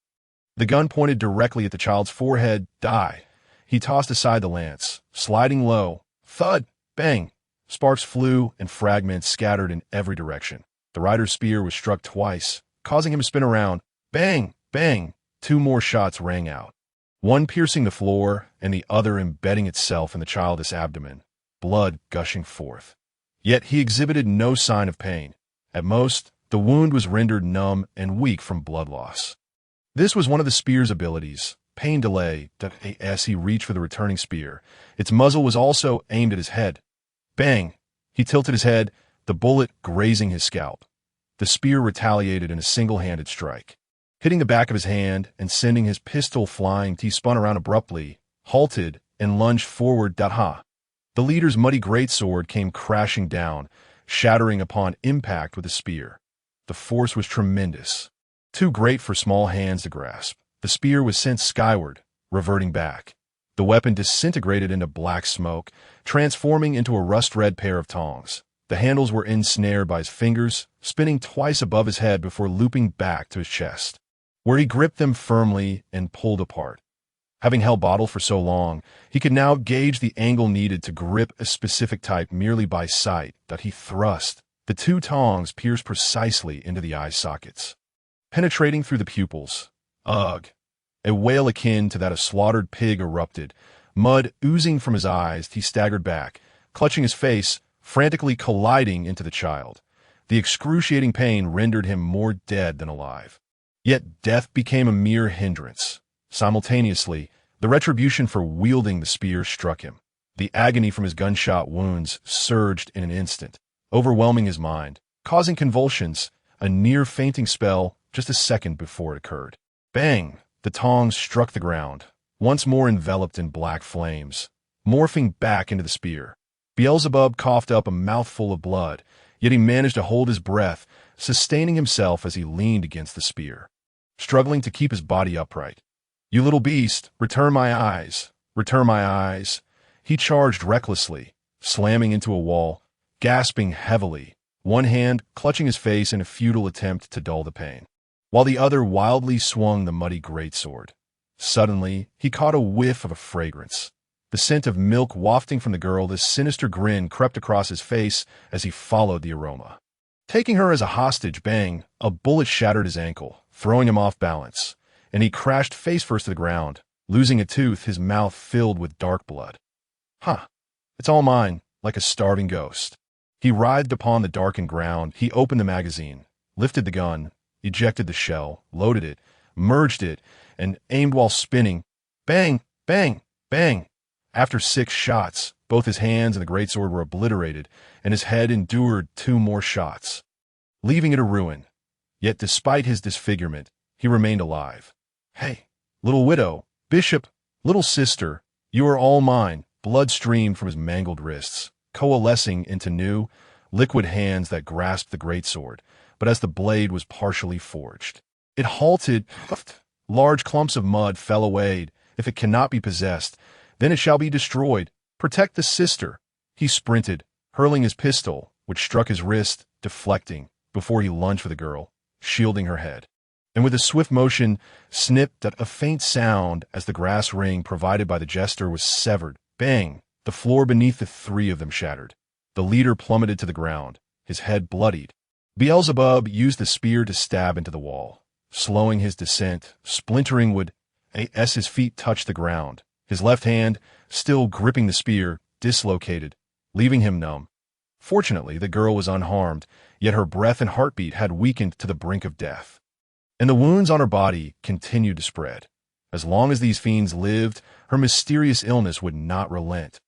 The gun pointed directly at the child's forehead. Die. He tossed aside the lance, sliding low. Thud! Bang! Sparks flew and fragments scattered in every direction. The rider's spear was struck twice, causing him to spin around. Bang! Bang! 2 more shots rang out, one piercing the floor and the other embedding itself in the child's abdomen, blood gushing forth. Yet he exhibited no sign of pain. At most, the wound was rendered numb and weak from blood loss. This was one of the spear's abilities, pain delay, as he reached for the returning spear. Its muzzle was also aimed at his head. Bang! He tilted his head, the bullet grazing his scalp. The spear retaliated in a single-handed strike, hitting the back of his hand and sending his pistol flying. He spun around abruptly, halted, and lunged forward. The leader's muddy greatsword came crashing down, shattering upon impact with the spear. The force was tremendous, too great for small hands to grasp. The spear was sent skyward, reverting back. The weapon disintegrated into black smoke, transforming into a rust-red pair of tongs. The handles were ensnared by his fingers, spinning twice above his head before looping back to his chest, where he gripped them firmly and pulled apart. Having held bottle for so long, he could now gauge the angle needed to grip a specific type merely by sight. That he thrust. The 2 tongs pierced precisely into the eye sockets, penetrating through the pupils. Ugh! A wail akin to that of slaughtered pig erupted. Mud oozing from his eyes, he staggered back, clutching his face, frantically colliding into the child. The excruciating pain rendered him more dead than alive. Yet death became a mere hindrance. Simultaneously, the retribution for wielding the spear struck him. The agony from his gunshot wounds surged in an instant, overwhelming his mind, causing convulsions, a near-fainting spell just a second before it occurred. Bang! The tongs struck the ground, once more enveloped in black flames, morphing back into the spear. Beelzebub coughed up a mouthful of blood, yet he managed to hold his breath, sustaining himself as he leaned against the spear, struggling to keep his body upright. You little beast, return my eyes, return my eyes. He charged recklessly, slamming into a wall, gasping heavily, one hand clutching his face in a futile attempt to dull the pain, while the other wildly swung the muddy greatsword. Suddenly, he caught a whiff of a fragrance, the scent of milk wafting from the girl. This sinister grin crept across his face as he followed the aroma. Taking her as a hostage, bang, a bullet shattered his ankle, throwing him off balance, and he crashed face first to the ground, Losing a tooth, his mouth filled with dark blood. Huh. It's all mine, like a starving ghost. He writhed upon the darkened ground. He opened the magazine, lifted the gun, ejected the shell, loaded it, merged it, and aimed while spinning. Bang, bang, bang. After 6 shots, both his hands and the greatsword were obliterated, and his head endured 2 more shots, leaving it a ruin. Yet despite his disfigurement, he remained alive. Hey, little widow, bishop, little sister, you are all mine. Blood streamed from his mangled wrists, coalescing into new, liquid hands that grasped the greatsword, but as the blade was partially forged, it halted. Large clumps of mud fell away. If it cannot be possessed, then it shall be destroyed. Protect the sister. He sprinted, hurling his pistol, which struck his wrist, deflecting, before he lunged for the girl, shielding her head. And with a swift motion, snipped at a faint sound as the grass ring provided by the jester was severed. Bang! The floor beneath the 3 of them shattered. The leader plummeted to the ground, his head bloodied. Beelzebub used the spear to stab into the wall, slowing his descent. Splintering wood as his feet touched the ground. His left hand, still gripping the spear, dislocated, leaving him numb. Fortunately, the girl was unharmed, yet her breath and heartbeat had weakened to the brink of death. And the wounds on her body continued to spread. As long as these fiends lived, her mysterious illness would not relent.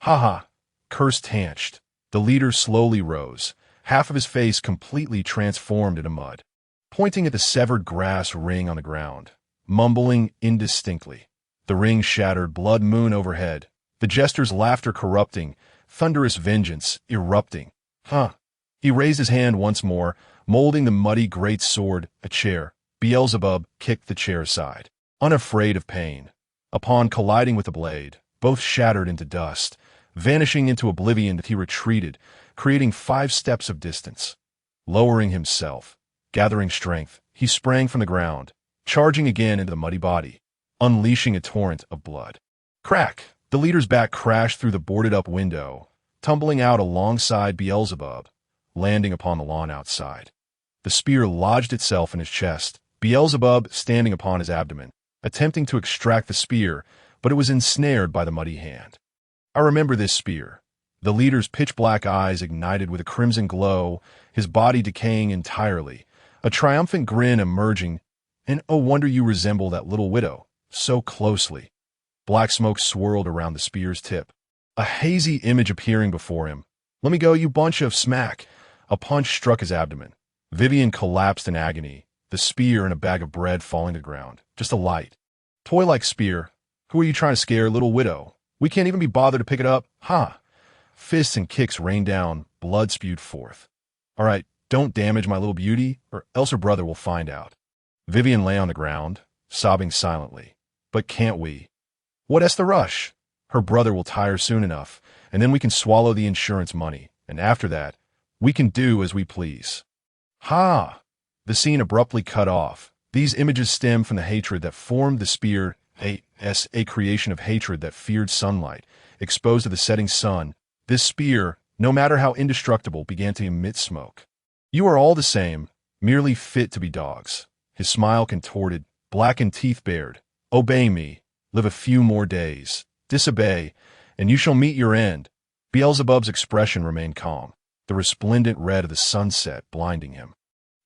Ha ha! Cursed Hanched. The leader slowly rose, half of his face completely transformed into mud, pointing at the severed grass ring on the ground, mumbling indistinctly. The ring shattered, blood moon overhead, the jester's laughter corrupting, thunderous vengeance erupting. Huh! He raised his hand once more, molding the muddy great sword a chair. Beelzebub kicked the chair aside, unafraid of pain. Upon colliding with the blade, both shattered into dust. Vanishing into oblivion, he retreated, creating 5 steps of distance. Lowering himself, gathering strength, he sprang from the ground, charging again into the muddy body, unleashing a torrent of blood. Crack! The leader's back crashed through the boarded-up window, tumbling out alongside Beelzebub, landing upon the lawn outside. The spear lodged itself in his chest, Beelzebub standing upon his abdomen, attempting to extract the spear, but it was ensnared by the muddy hand. I remember this spear. The leader's pitch-black eyes ignited with a crimson glow, his body decaying entirely, a triumphant grin emerging, and oh wonder you resemble that little widow, so closely. Black smoke swirled around the spear's tip, a hazy image appearing before him. Let me go, you bunch of smack! A punch struck his abdomen. Vivian collapsed in agony, the spear and a bag of bread falling to the ground. Just a light, toy-like spear. Who are you trying to scare, little widow? We can't even be bothered to pick it up. Ha! Fists and kicks rained down, blood spewed forth. All right, don't damage my little beauty, or else her brother will find out. Vivian lay on the ground, sobbing silently. But can't we? What's the rush? Her brother will tire soon enough, and then we can swallow the insurance money, and after that, we can do as we please. Ha! The scene abruptly cut off. These images stem from the hatred that formed the spear, a creation of hatred that feared sunlight, exposed to the setting sun. This spear, no matter how indestructible, began to emit smoke. You are all the same, merely fit to be dogs. His smile contorted, blackened teeth bared. Obey me, live a few more days. Disobey, and you shall meet your end. Beelzebub's expression remained calm, the resplendent red of the sunset blinding him.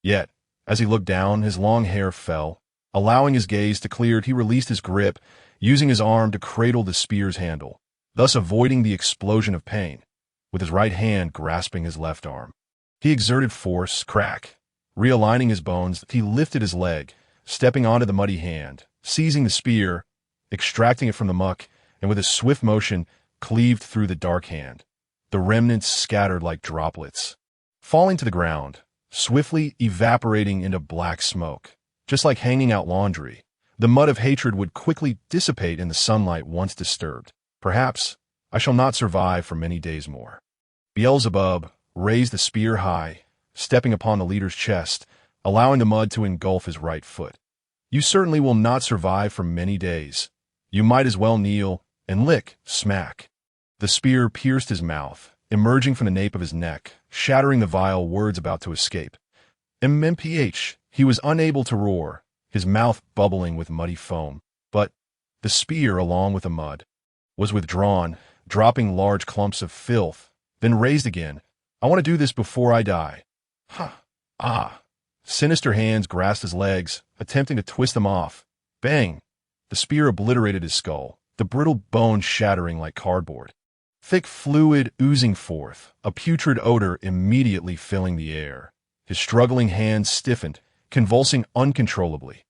Yet, as he looked down, his long hair fell. Allowing his gaze to clear, he released his grip, using his arm to cradle the spear's handle, thus avoiding the explosion of pain, with his right hand grasping his left arm. He exerted force, crack. Realigning his bones, he lifted his leg, stepping onto the muddy hand, seizing the spear, extracting it from the muck, and with a swift motion, cleaved through the dark hand. The remnants scattered like droplets, falling to the ground, swiftly evaporating into black smoke. Just like hanging out laundry, the mud of hatred would quickly dissipate in the sunlight once disturbed. Perhaps I shall not survive for many days more. Beelzebub raised the spear high, stepping upon the leader's chest, allowing the mud to engulf his right foot. You certainly will not survive for many days. You might as well kneel and lick, smack. The spear pierced his mouth, emerging from the nape of his neck, shattering the vile words about to escape. MMPH. He was unable to roar, his mouth bubbling with muddy foam. But The spear, along with the mud, was withdrawn, dropping large clumps of filth, then raised again. I want to do this before I die. Ha! Ah! Sinister hands grasped his legs, attempting to twist them off. Bang! The spear obliterated his skull, the brittle bone shattering like cardboard. Thick fluid oozing forth, a putrid odor immediately filling the air. His struggling hands stiffened, convulsing uncontrollably.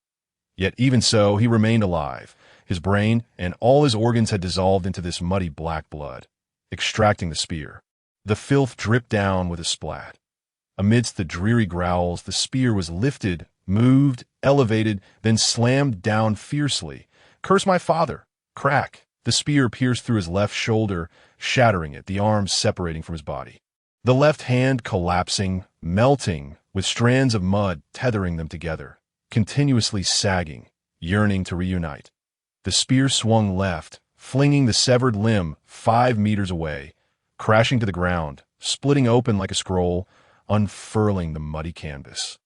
Yet even so, he remained alive. His brain and all his organs had dissolved into this muddy black blood, extracting the spear. The filth dripped down with a splat. Amidst the dreary growls, the spear was lifted, moved, elevated, then slammed down fiercely. Curse my father! Crack! The spear pierced through his left shoulder, shattering it, the arms separating from his body. The left hand collapsing, melting, with strands of mud tethering them together, continuously sagging, yearning to reunite. The spear swung left, flinging the severed limb 5 meters away, crashing to the ground, splitting open like a scroll, unfurling the muddy canvas.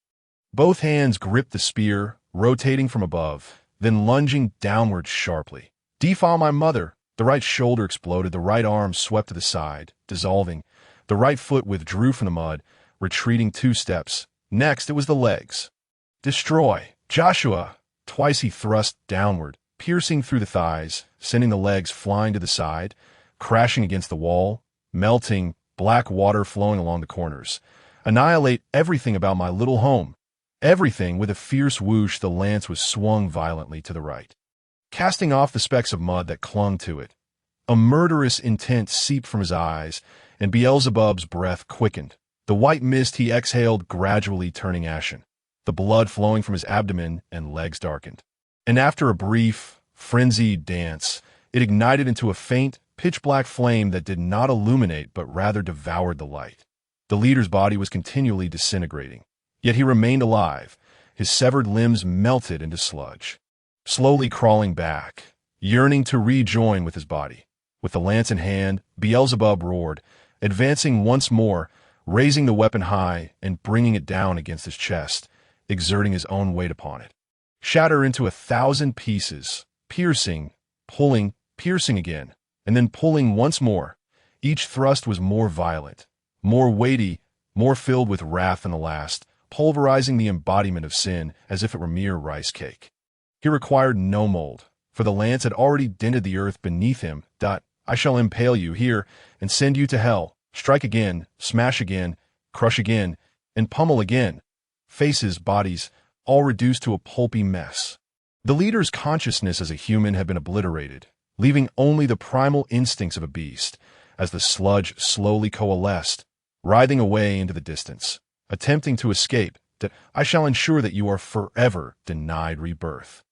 Both hands gripped the spear, rotating from above, then lunging downward sharply. Defile my mother! The right shoulder exploded, the right arm swept to the side, dissolving. The right foot withdrew from the mud, retreating 2 steps. Next, it was the legs. Destroy! Joshua! Twice he thrust downward, piercing through the thighs, sending the legs flying to the side, crashing against the wall, melting, black water flowing along the corners. Annihilate everything about my little home. Everything. With a fierce whoosh, the lance was swung violently to the right, casting off the specks of mud that clung to it. A murderous intent seeped from his eyes, and Beelzebub's breath quickened. The white mist he exhaled gradually turning ashen, the blood flowing from his abdomen and legs darkened. And after a brief, frenzied dance, it ignited into a faint, pitch-black flame that did not illuminate but rather devoured the light. The leader's body was continually disintegrating, yet he remained alive. His severed limbs melted into sludge, slowly crawling back, yearning to rejoin with his body. With the lance in hand, Beelzebub roared, advancing once more, raising the weapon high and bringing it down against his chest, exerting his own weight upon it. Shatter into 1,000 pieces, piercing, pulling, piercing again, and then pulling once more. Each thrust was more violent, more weighty, more filled with wrath than the last, pulverizing the embodiment of sin as if it were mere rice cake. He required no mold, for the lance had already dented the earth beneath him. I shall impale you here and send you to hell, strike again, smash again, crush again, and pummel again. Faces, bodies, all reduced to a pulpy mess. The leader's consciousness as a human had been obliterated, leaving only the primal instincts of a beast, as the sludge slowly coalesced, writhing away into the distance, attempting to escape. I shall ensure that you are forever denied rebirth.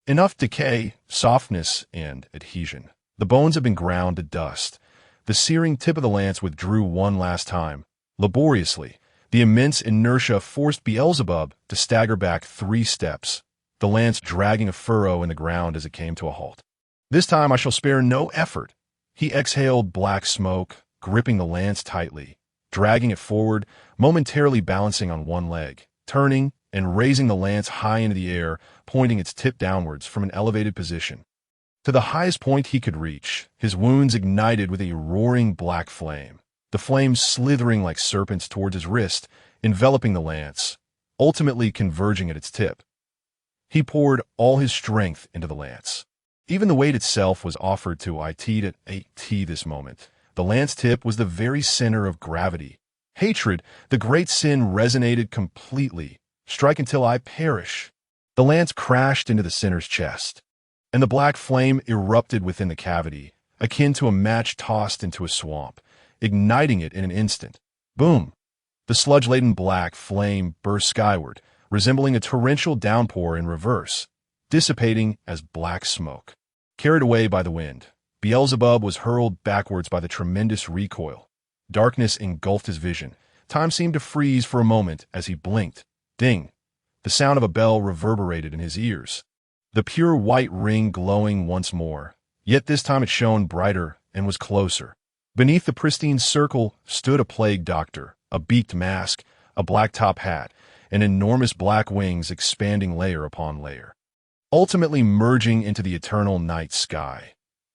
Enough decay, softness, and adhesion. The bones had been ground to dust. The searing tip of the lance withdrew one last time, laboriously. The immense inertia forced Beelzebub to stagger back 3 steps, the lance dragging a furrow in the ground as it came to a halt. This time I shall spare no effort. He exhaled black smoke, gripping the lance tightly, dragging it forward, momentarily balancing on one leg, turning and raising the lance high into the air, pointing its tip downwards from an elevated position. To the highest point he could reach, his wounds ignited with a roaring black flame, the flames slithering like serpents towards his wrist, enveloping the lance, ultimately converging at its tip. He poured all his strength into the lance. Even the weight itself was offered to it at 8T this moment. The lance tip was the very center of gravity. Hatred, the great sin, resonated completely. Strike until I perish. The lance crashed into the sinner's chest, and the black flame erupted within the cavity, akin to a match tossed into a swamp, igniting it in an instant. Boom! The sludge-laden black flame burst skyward, resembling a torrential downpour in reverse, dissipating as black smoke. Carried away by the wind, Beelzebub was hurled backwards by the tremendous recoil. Darkness engulfed his vision. Time seemed to freeze for a moment as he blinked. Ding! The sound of a bell reverberated in his ears. The pure white ring glowing once more, yet this time it shone brighter and was closer. Beneath the pristine circle stood a plague doctor, a beaked mask, a black top hat, and enormous black wings expanding layer upon layer. ultimately merging into the eternal night sky.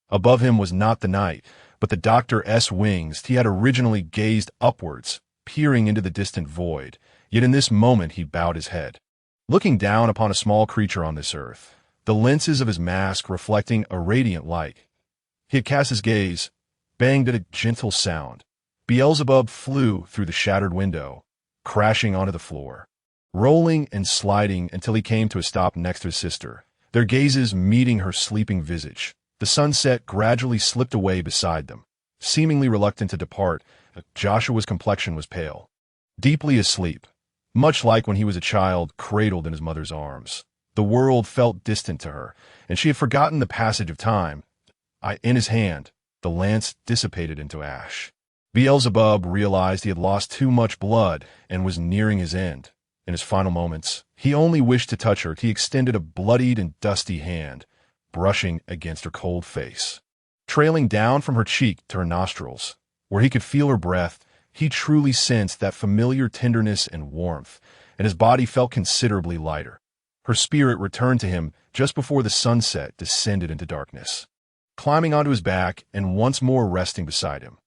Above him was not the night, but the Doctor's wings. He had originally gazed upwards, peering into the distant void, yet in this moment he bowed his head, looking down upon a small creature on this earth, the lenses of his mask reflecting a radiant light. He had cast his gaze, banged at a gentle sound. Beelzebub flew through the shattered window, crashing onto the floor, rolling and sliding until he came to a stop next to his sister, their gazes meeting her sleeping visage. The sunset gradually slipped away beside them. Seemingly reluctant to depart, Joshua's complexion was pale, deeply asleep, much like when he was a child cradled in his mother's arms. The world felt distant to her, and she had forgotten the passage of time. In his hand, the lance dissipated into ash. Beelzebub realized he had lost too much blood and was nearing his end. In his final moments, he only wished to touch her. He extended a bloodied and dusty hand, brushing against her cold face, trailing down from her cheek to her nostrils, where he could feel her breath. He truly sensed that familiar tenderness and warmth, and his body felt considerably lighter. Her spirit returned to him just before the sunset descended into darkness, climbing onto his back and once more resting beside him.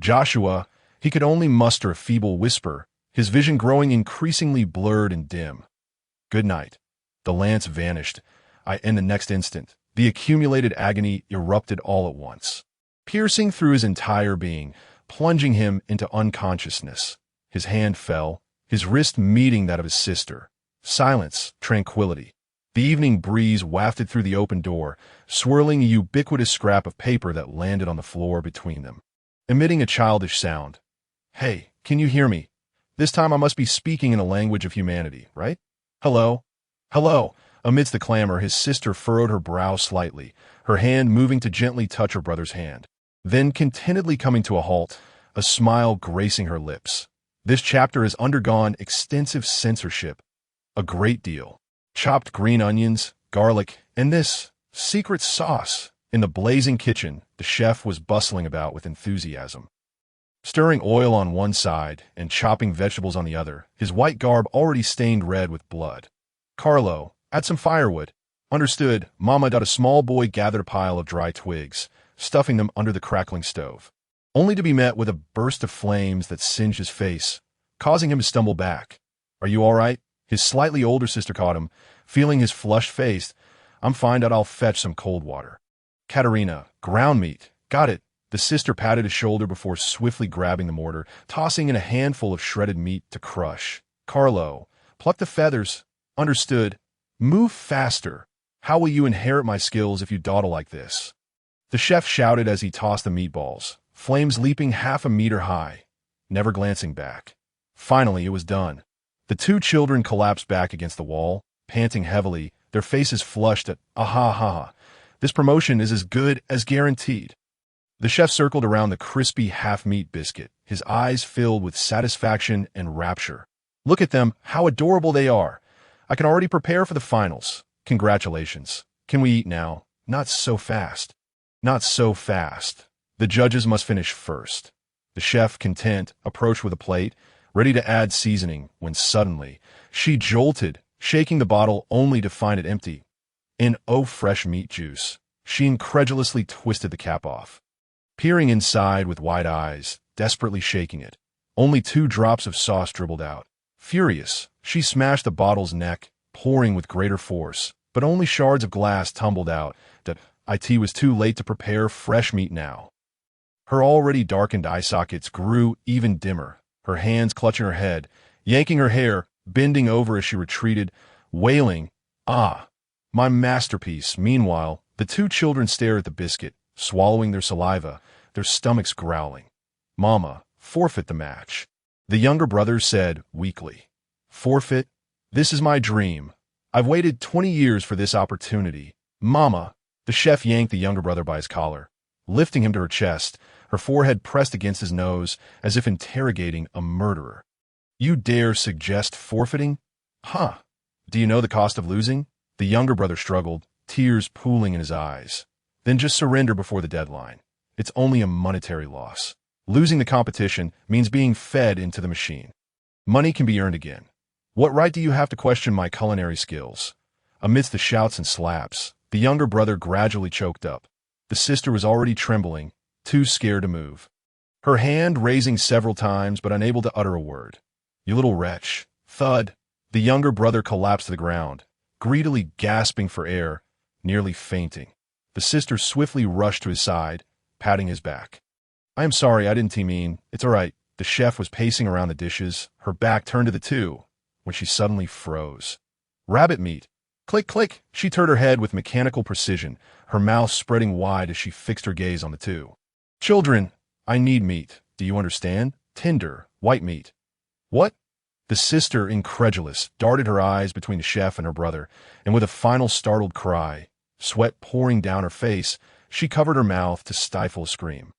Joshua, he could only muster a feeble whisper, his vision growing increasingly blurred and dim. Good night. The lance vanished. In the next instant, the accumulated agony erupted all at once, piercing through his entire being, plunging him into unconsciousness. His hand fell, his wrist meeting that of his sister. Silence, tranquility. The evening breeze wafted through the open door, swirling a ubiquitous scrap of paper that landed on the floor between them, emitting a childish sound. Hey, can you hear me? This time I must be speaking in a language of humanity, right? Hello? Hello? Amidst the clamor, his sister furrowed her brow slightly, her hand moving to gently touch her brother's hand, then contentedly coming to a halt, a smile gracing her lips. This chapter has undergone extensive censorship, a great deal. Chopped green onions, garlic, and this secret sauce. In the blazing kitchen, the chef was bustling about with enthusiasm, stirring oil on one side and chopping vegetables on the other, his white garb already stained red with blood. Carlo, add some firewood. Understood. Mama. A small boy gathered a pile of dry twigs, stuffing them under the crackling stove, only to be met with a burst of flames that singed his face, causing him to stumble back. Are you all right? His slightly older sister caught him, feeling his flushed face. I'm fine. I'll fetch some cold water. Katerina, ground meat. Got it. The sister patted his shoulder before swiftly grabbing the mortar, tossing in a handful of shredded meat to crush. Carlo, pluck the feathers. Understood. Move faster. How will you inherit my skills if you dawdle like this? The chef shouted as he tossed the meatballs, flames leaping half a meter high, never glancing back. Finally, it was done. The two children collapsed back against the wall, panting heavily, their faces flushed at, ha. This promotion is as good as guaranteed. The chef circled around the crispy half-meat biscuit, his eyes filled with satisfaction and rapture. Look at them, how adorable they are. I can already prepare for the finals. Congratulations. Can we eat now? Not so fast. Not so fast. The judges must finish first. The chef, content, approached with a plate, ready to add seasoning, when suddenly, she jolted, shaking the bottle only to find it empty. Fresh meat juice. She incredulously twisted the cap off, peering inside with wide eyes, desperately shaking it. Only 2 drops of sauce dribbled out. Furious, she smashed the bottle's neck, pouring with greater force, but only shards of glass tumbled out. It was too late to prepare fresh meat now. Her already darkened eye sockets grew even dimmer, her hands clutching her head, yanking her hair, bending over as she retreated, wailing, "Ah, my masterpiece." Meanwhile, the 2 children stared at the biscuit, swallowing their saliva, their stomachs growling. "Mama, forfeit the match," the younger brother said weakly. "Forfeit? This is my dream. I've waited 20 years for this opportunity. Mama." The chef yanked the younger brother by his collar, lifting him to her chest, her forehead pressed against his nose as if interrogating a murderer. "You dare suggest forfeiting? Huh. Do you know the cost of losing?" The younger brother struggled, tears pooling in his eyes. "Then just surrender before the deadline. It's only a monetary loss. Losing the competition means being fed into the machine. Money can be earned again. What right do you have to question my culinary skills? Amidst the shouts and slaps, the younger brother gradually choked up. The sister was already trembling, too scared to move. Her hand raising several times but unable to utter a word. "You little wretch." Thud. The younger brother collapsed to the ground, greedily gasping for air, nearly fainting. The sister swiftly rushed to his side, patting his back. "I am sorry, I didn't mean. It's all right." The chef was pacing around the dishes, her back turned to the two, when she suddenly froze. "Rabbit meat." Click, click. She turned her head with mechanical precision, her mouth spreading wide as she fixed her gaze on the two. "Children, I need meat. Do you understand? Tender, white meat." "What?" The sister, incredulous, darted her eyes between the chef and her brother, and with a final startled cry, sweat pouring down her face, she covered her mouth to stifle a scream.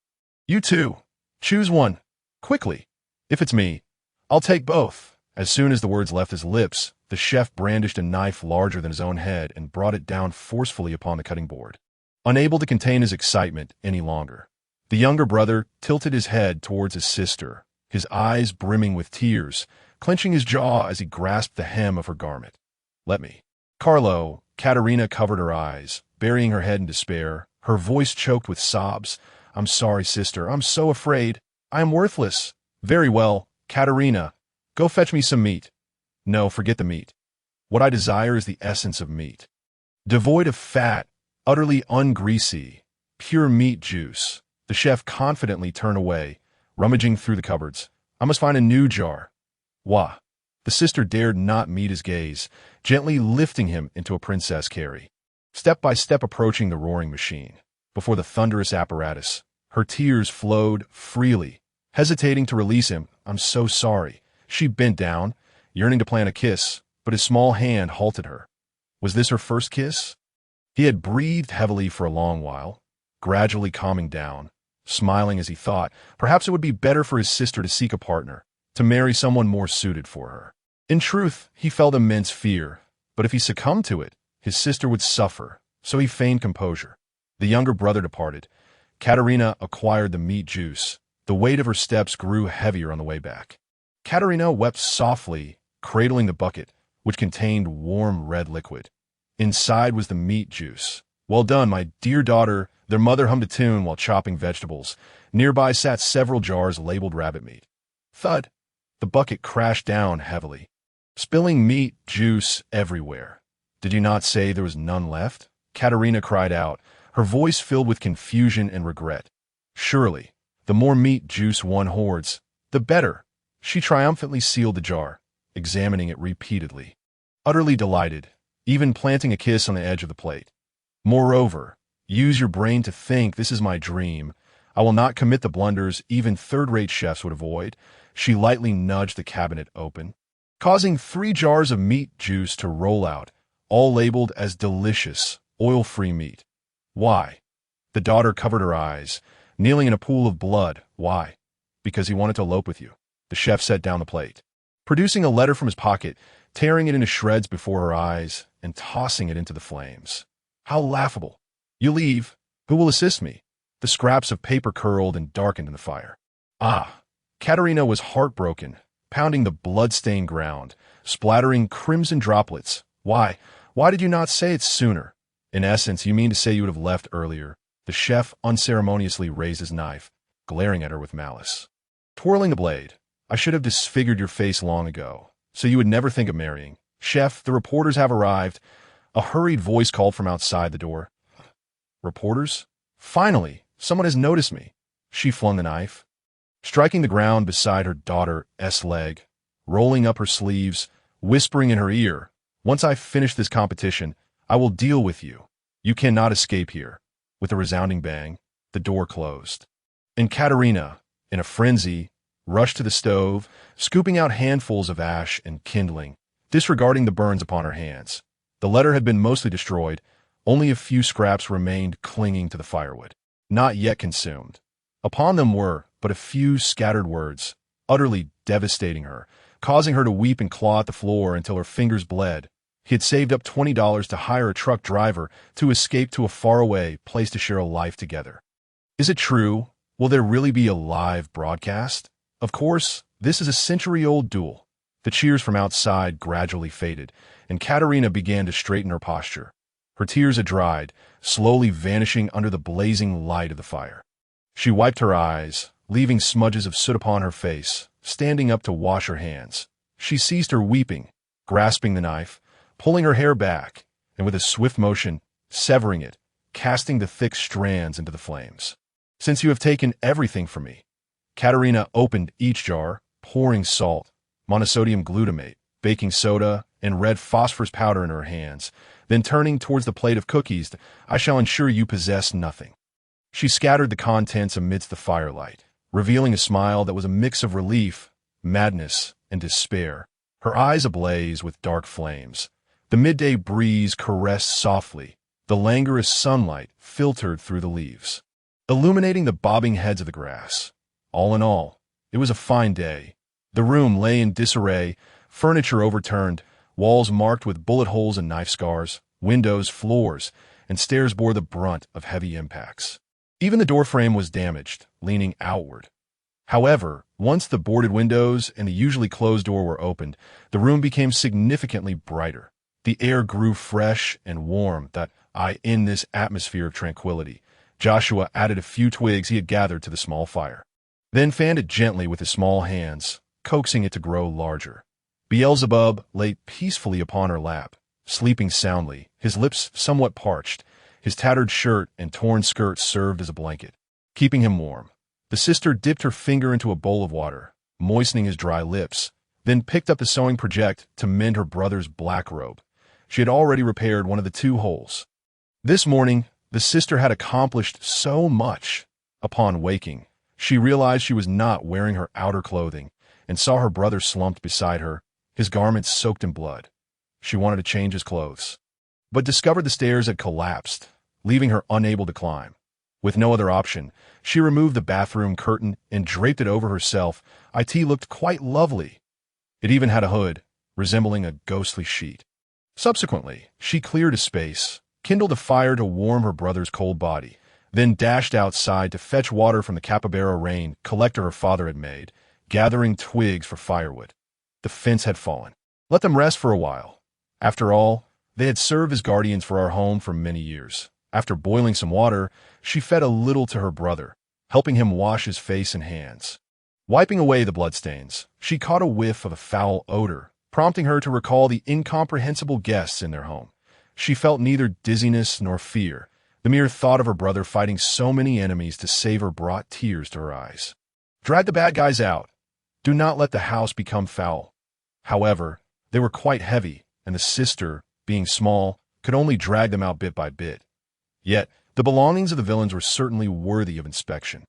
"You two, choose one. Quickly. If it's me, I'll take both." As soon as the words left his lips, the chef brandished a knife larger than his own head and brought it down forcefully upon the cutting board. Unable to contain his excitement any longer, the younger brother tilted his head towards his sister, his eyes brimming with tears, clenching his jaw as he grasped the hem of her garment. "Let me." "Carlo." Katerina covered her eyes, burying her head in despair, her voice choked with sobs. "I'm sorry, sister. I'm so afraid. I am worthless." "Very well, Katerina. Go fetch me some meat." "No, forget the meat. What I desire is the essence of meat. Devoid of fat, utterly ungreasy, pure meat juice." The chef confidently turned away, rummaging through the cupboards. "I must find a new jar." "Wah." The sister dared not meet his gaze, gently lifting him into a princess carry. Step by step approaching the roaring machine, before the thunderous apparatus, her tears flowed freely, hesitating to release him. "I'm so sorry." She bent down, yearning to plant a kiss, but his small hand halted her. Was this her first kiss? He had breathed heavily for a long while, gradually calming down, smiling as he thought, perhaps it would be better for his sister to seek a partner, to marry someone more suited for her. In truth, he felt immense fear, but if he succumbed to it, his sister would suffer, so he feigned composure. The younger brother departed. Katerina acquired the meat juice. The weight of her steps grew heavier on the way back. Katerina wept softly, cradling the bucket, which contained warm red liquid. Inside was the meat juice. "Well done, my dear daughter." Their mother hummed a tune while chopping vegetables. Nearby sat several jars labeled rabbit meat. Thud! The bucket crashed down heavily, spilling meat juice everywhere. "Did you not say there was none left?" Katerina cried out, her voice filled with confusion and regret. "Surely, the more meat juice one hoards, the better." She triumphantly sealed the jar, examining it repeatedly, utterly delighted, even planting a kiss on the edge of the plate. "Moreover, use your brain to think. This is my dream. I will not commit the blunders even third-rate chefs would avoid." She lightly nudged the cabinet open, causing 3 jars of meat juice to roll out, all labeled as delicious, oil-free meat. "Why?" The daughter covered her eyes, kneeling in a pool of blood. "Why?" "Because he wanted to elope with you." The chef set down the plate, producing a letter from his pocket, tearing it into shreds before her eyes, and tossing it into the flames. "How laughable! You leave. Who will assist me?" The scraps of paper curled and darkened in the fire. "Ah!" Katerina was heartbroken, pounding the blood-stained ground, splattering crimson droplets. Why did you not say it sooner?" "In essence, you mean to say you would have left earlier." The chef unceremoniously raised his knife, glaring at her with malice. Twirling the blade, "I should have disfigured your face long ago, so you would never think of marrying." "Chef, the reporters have arrived." A hurried voice called from outside the door. "Reporters? Finally, someone has noticed me." She flung the knife, striking the ground beside her daughter's leg, rolling up her sleeves, whispering in her ear, "Once I finish this competition, I will deal with you. You cannot escape here." With a resounding bang, the door closed, and Katerina, in a frenzy, rushed to the stove, scooping out handfuls of ash and kindling, disregarding the burns upon her hands. The letter had been mostly destroyed. Only a few scraps remained clinging to the firewood, not yet consumed. Upon them were but a few scattered words, utterly devastating her, causing her to weep and claw at the floor until her fingers bled. He had saved up $20 to hire a truck driver to escape to a faraway place to share a life together. Is it true? Will there really be a live broadcast? Of course, this is a century-old duel. The cheers from outside gradually faded, and Katerina began to straighten her posture. Her tears had dried, slowly vanishing under the blazing light of the fire. She wiped her eyes, leaving smudges of soot upon her face, standing up to wash her hands. She ceased her weeping, grasping the knife, pulling her hair back, and with a swift motion, severing it, casting the thick strands into the flames. "Since you have taken everything from me." Katerina opened each jar, pouring salt, monosodium glutamate, baking soda, and red phosphorus powder in her hands, then turning towards the plate of cookies. "I shall ensure you possess nothing." She scattered the contents amidst the firelight, revealing a smile that was a mix of relief, madness, and despair, her eyes ablaze with dark flames. The midday breeze caressed softly, the languorous sunlight filtered through the leaves, illuminating the bobbing heads of the grass. All in all, it was a fine day. The room lay in disarray, furniture overturned, walls marked with bullet holes and knife scars, windows, floors, and stairs bore the brunt of heavy impacts. Even the doorframe was damaged, leaning outward. However, once the boarded windows and the usually closed door were opened, the room became significantly brighter. The air grew fresh and warm. In this atmosphere of tranquility, Joshua added a few twigs he had gathered to the small fire, then fanned it gently with his small hands, coaxing it to grow larger. Beelzebub lay peacefully upon her lap, sleeping soundly, his lips somewhat parched. His tattered shirt and torn skirt served as a blanket, keeping him warm. The sister dipped her finger into a bowl of water, moistening his dry lips, then picked up the sewing project to mend her brother's black robe. She had already repaired one of the 2 holes. This morning, the sister had accomplished so much. Upon waking, she realized she was not wearing her outer clothing and saw her brother slumped beside her, his garments soaked in blood. She wanted to change his clothes, but discovered the stairs had collapsed, leaving her unable to climb. With no other option, she removed the bathroom curtain and draped it over herself. It looked quite lovely. It even had a hood, resembling a ghostly sheet. Subsequently, she cleared a space, kindled a fire to warm her brother's cold body, then dashed outside to fetch water from the capybara rain collector her father had made, gathering twigs for firewood. The fence had fallen. Let them rest for a while. After all, they had served as guardians for our home for many years. After boiling some water, she fed a little to her brother, helping him wash his face and hands. Wiping away the bloodstains, she caught a whiff of a foul odor, prompting her to recall the incomprehensible guests in their home. She felt neither dizziness nor fear. The mere thought of her brother fighting so many enemies to save her brought tears to her eyes. Drag the bad guys out. Do not let the house become foul. However, they were quite heavy, and the sister, being small, could only drag them out bit by bit. Yet, the belongings of the villains were certainly worthy of inspection.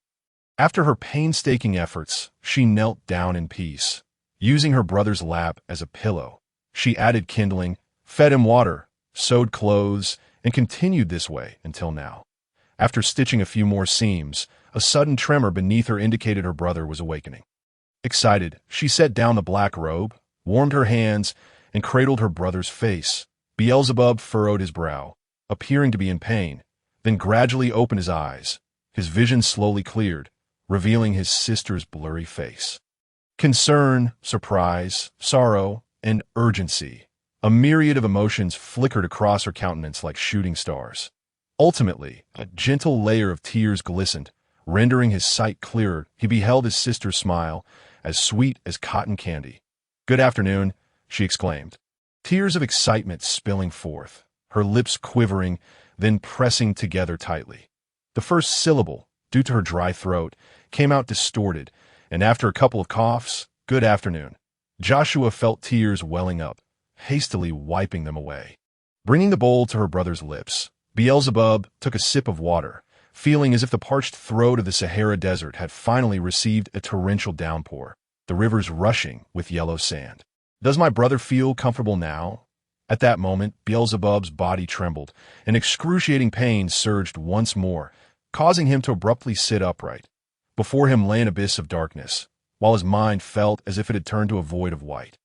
After her painstaking efforts, she knelt down in peace, using her brother's lap as a pillow. She added kindling, fed him water, sewed clothes, and continued this way until now. After stitching a few more seams, a sudden tremor beneath her indicated her brother was awakening. Excited, she set down the black robe, warmed her hands, and cradled her brother's face. Beelzebub furrowed his brow, appearing to be in pain, then gradually opened his eyes. His vision slowly cleared, revealing his sister's blurry face. Concern, surprise, sorrow, and urgency. A myriad of emotions flickered across her countenance like shooting stars. Ultimately, a gentle layer of tears glistened, rendering his sight clearer. He beheld his sister's smile, as sweet as cotton candy. "Good afternoon," she exclaimed, tears of excitement spilling forth, her lips quivering, then pressing together tightly. The first syllable, due to her dry throat, came out distorted, and after a couple of coughs, "Good afternoon." Joshua felt tears welling up, hastily wiping them away. Bringing the bowl to her brother's lips, Beelzebub took a sip of water, feeling as if the parched throat of the Sahara Desert had finally received a torrential downpour, the rivers rushing with yellow sand. "Does my brother feel comfortable now?" At that moment, Beelzebub's body trembled, and excruciating pain surged once more, causing him to abruptly sit upright. Before him lay an abyss of darkness, while his mind felt as if it had turned to a void of white.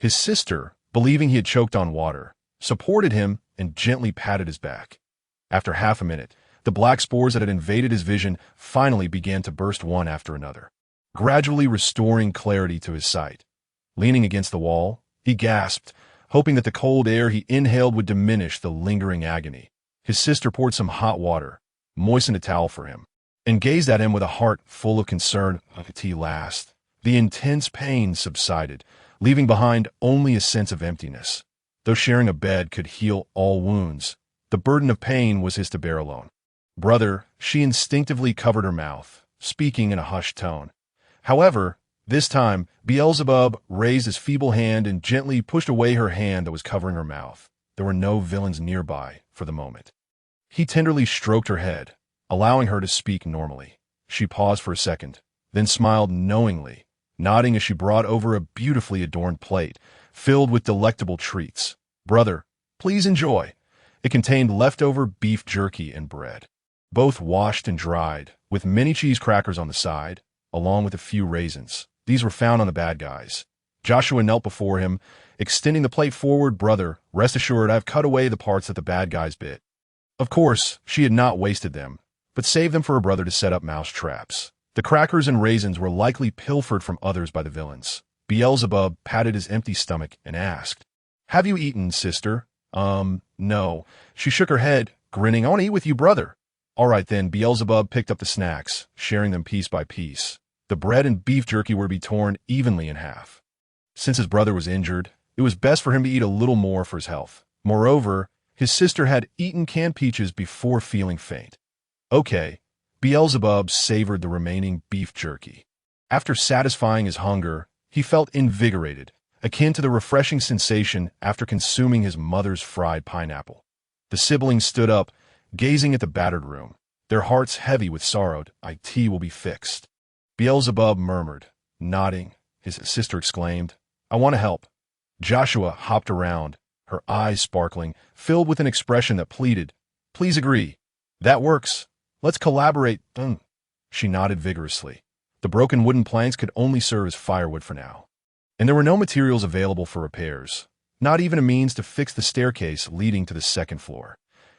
His sister, believing he had choked on water, supported him and gently patted his back. After half a minute, the black spores that had invaded his vision finally began to burst one after another, gradually restoring clarity to his sight. Leaning against the wall, he gasped, hoping that the cold air he inhaled would diminish the lingering agony. His sister poured some hot water, moistened a towel for him, and gazed at him with a heart full of concern. At last, the intense pain subsided, leaving behind only a sense of emptiness. Though sharing a bed could heal all wounds, the burden of pain was his to bear alone. "Brother," she instinctively covered her mouth, speaking in a hushed tone. However, this time, Beelzebub raised his feeble hand and gently pushed away her hand that was covering her mouth. There were no villains nearby for the moment. He tenderly stroked her head, allowing her to speak normally. She paused for a second, then smiled knowingly, nodding as she brought over a beautifully adorned plate, filled with delectable treats. "Brother, please enjoy." It contained leftover beef jerky and bread, both washed and dried, with many cheese crackers on the side, along with a few raisins. These were found on the bad guys. Joshua knelt before him, extending the plate forward. "Brother, rest assured I have cut away the parts that the bad guys bit." Of course, she had not wasted them, but saved them for her brother to set up mouse traps. The crackers and raisins were likely pilfered from others by the villains. Beelzebub patted his empty stomach and asked, "Have you eaten, sister?" No. She shook her head, grinning. "I want to eat with you, brother." "All right then." Beelzebub picked up the snacks, sharing them piece by piece. The bread and beef jerky were to be torn evenly in half. Since his brother was injured, it was best for him to eat a little more for his health. Moreover, his sister had eaten canned peaches before feeling faint. Okay, Beelzebub savored the remaining beef jerky. After satisfying his hunger, he felt invigorated, akin to the refreshing sensation after consuming his mother's fried pineapple. The siblings stood up, gazing at the battered room, their hearts heavy with sorrow. "It will be fixed." Beelzebub murmured, nodding. His sister exclaimed, "I want to help." Joshua hopped around, her eyes sparkling, filled with an expression that pleaded, "Please agree." "That works. Let's collaborate." She nodded vigorously. The broken wooden planks could only serve as firewood for now, and there were no materials available for repairs, not even a means to fix the staircase leading to the second floor.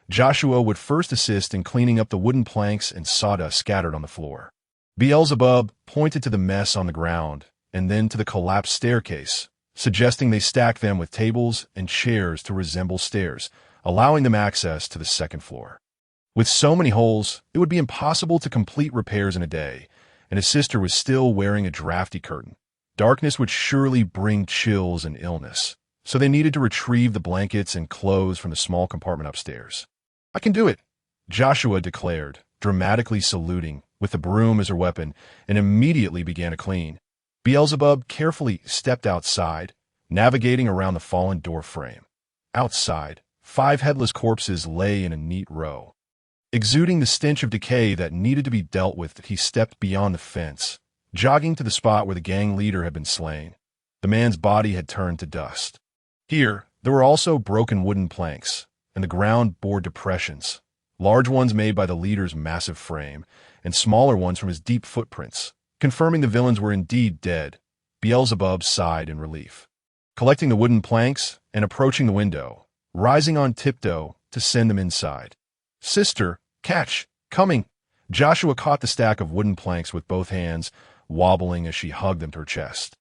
Joshua would first assist in cleaning up the wooden planks and sawdust scattered on the floor. Beelzebub pointed to the mess on the ground and then to the collapsed staircase, suggesting they stack them with tables and chairs to resemble stairs, allowing them access to the second floor. With so many holes, it would be impossible to complete repairs in a day, and his sister was still wearing a drafty curtain. Darkness would surely bring chills and illness, so they needed to retrieve the blankets and clothes from the small compartment upstairs. "I can do it," Joshua declared, dramatically saluting, with the broom as her weapon, and immediately began to clean. Beelzebub carefully stepped outside, navigating around the fallen door frame. Outside, 5 headless corpses lay in a neat row. Exuding the stench of decay that needed to be dealt with, he stepped beyond the fence, jogging to the spot where the gang leader had been slain. The man's body had turned to dust. Here, there were also broken wooden planks, and the ground bore depressions, large ones made by the leader's massive frame, and smaller ones from his deep footprints, confirming the villains were indeed dead. Beelzebub sighed in relief, collecting the wooden planks and approaching the window, rising on tiptoe to send them inside. "Sister, catch! Coming!" Joshua caught the stack of wooden planks with both hands, wobbling as she hugged them to her chest.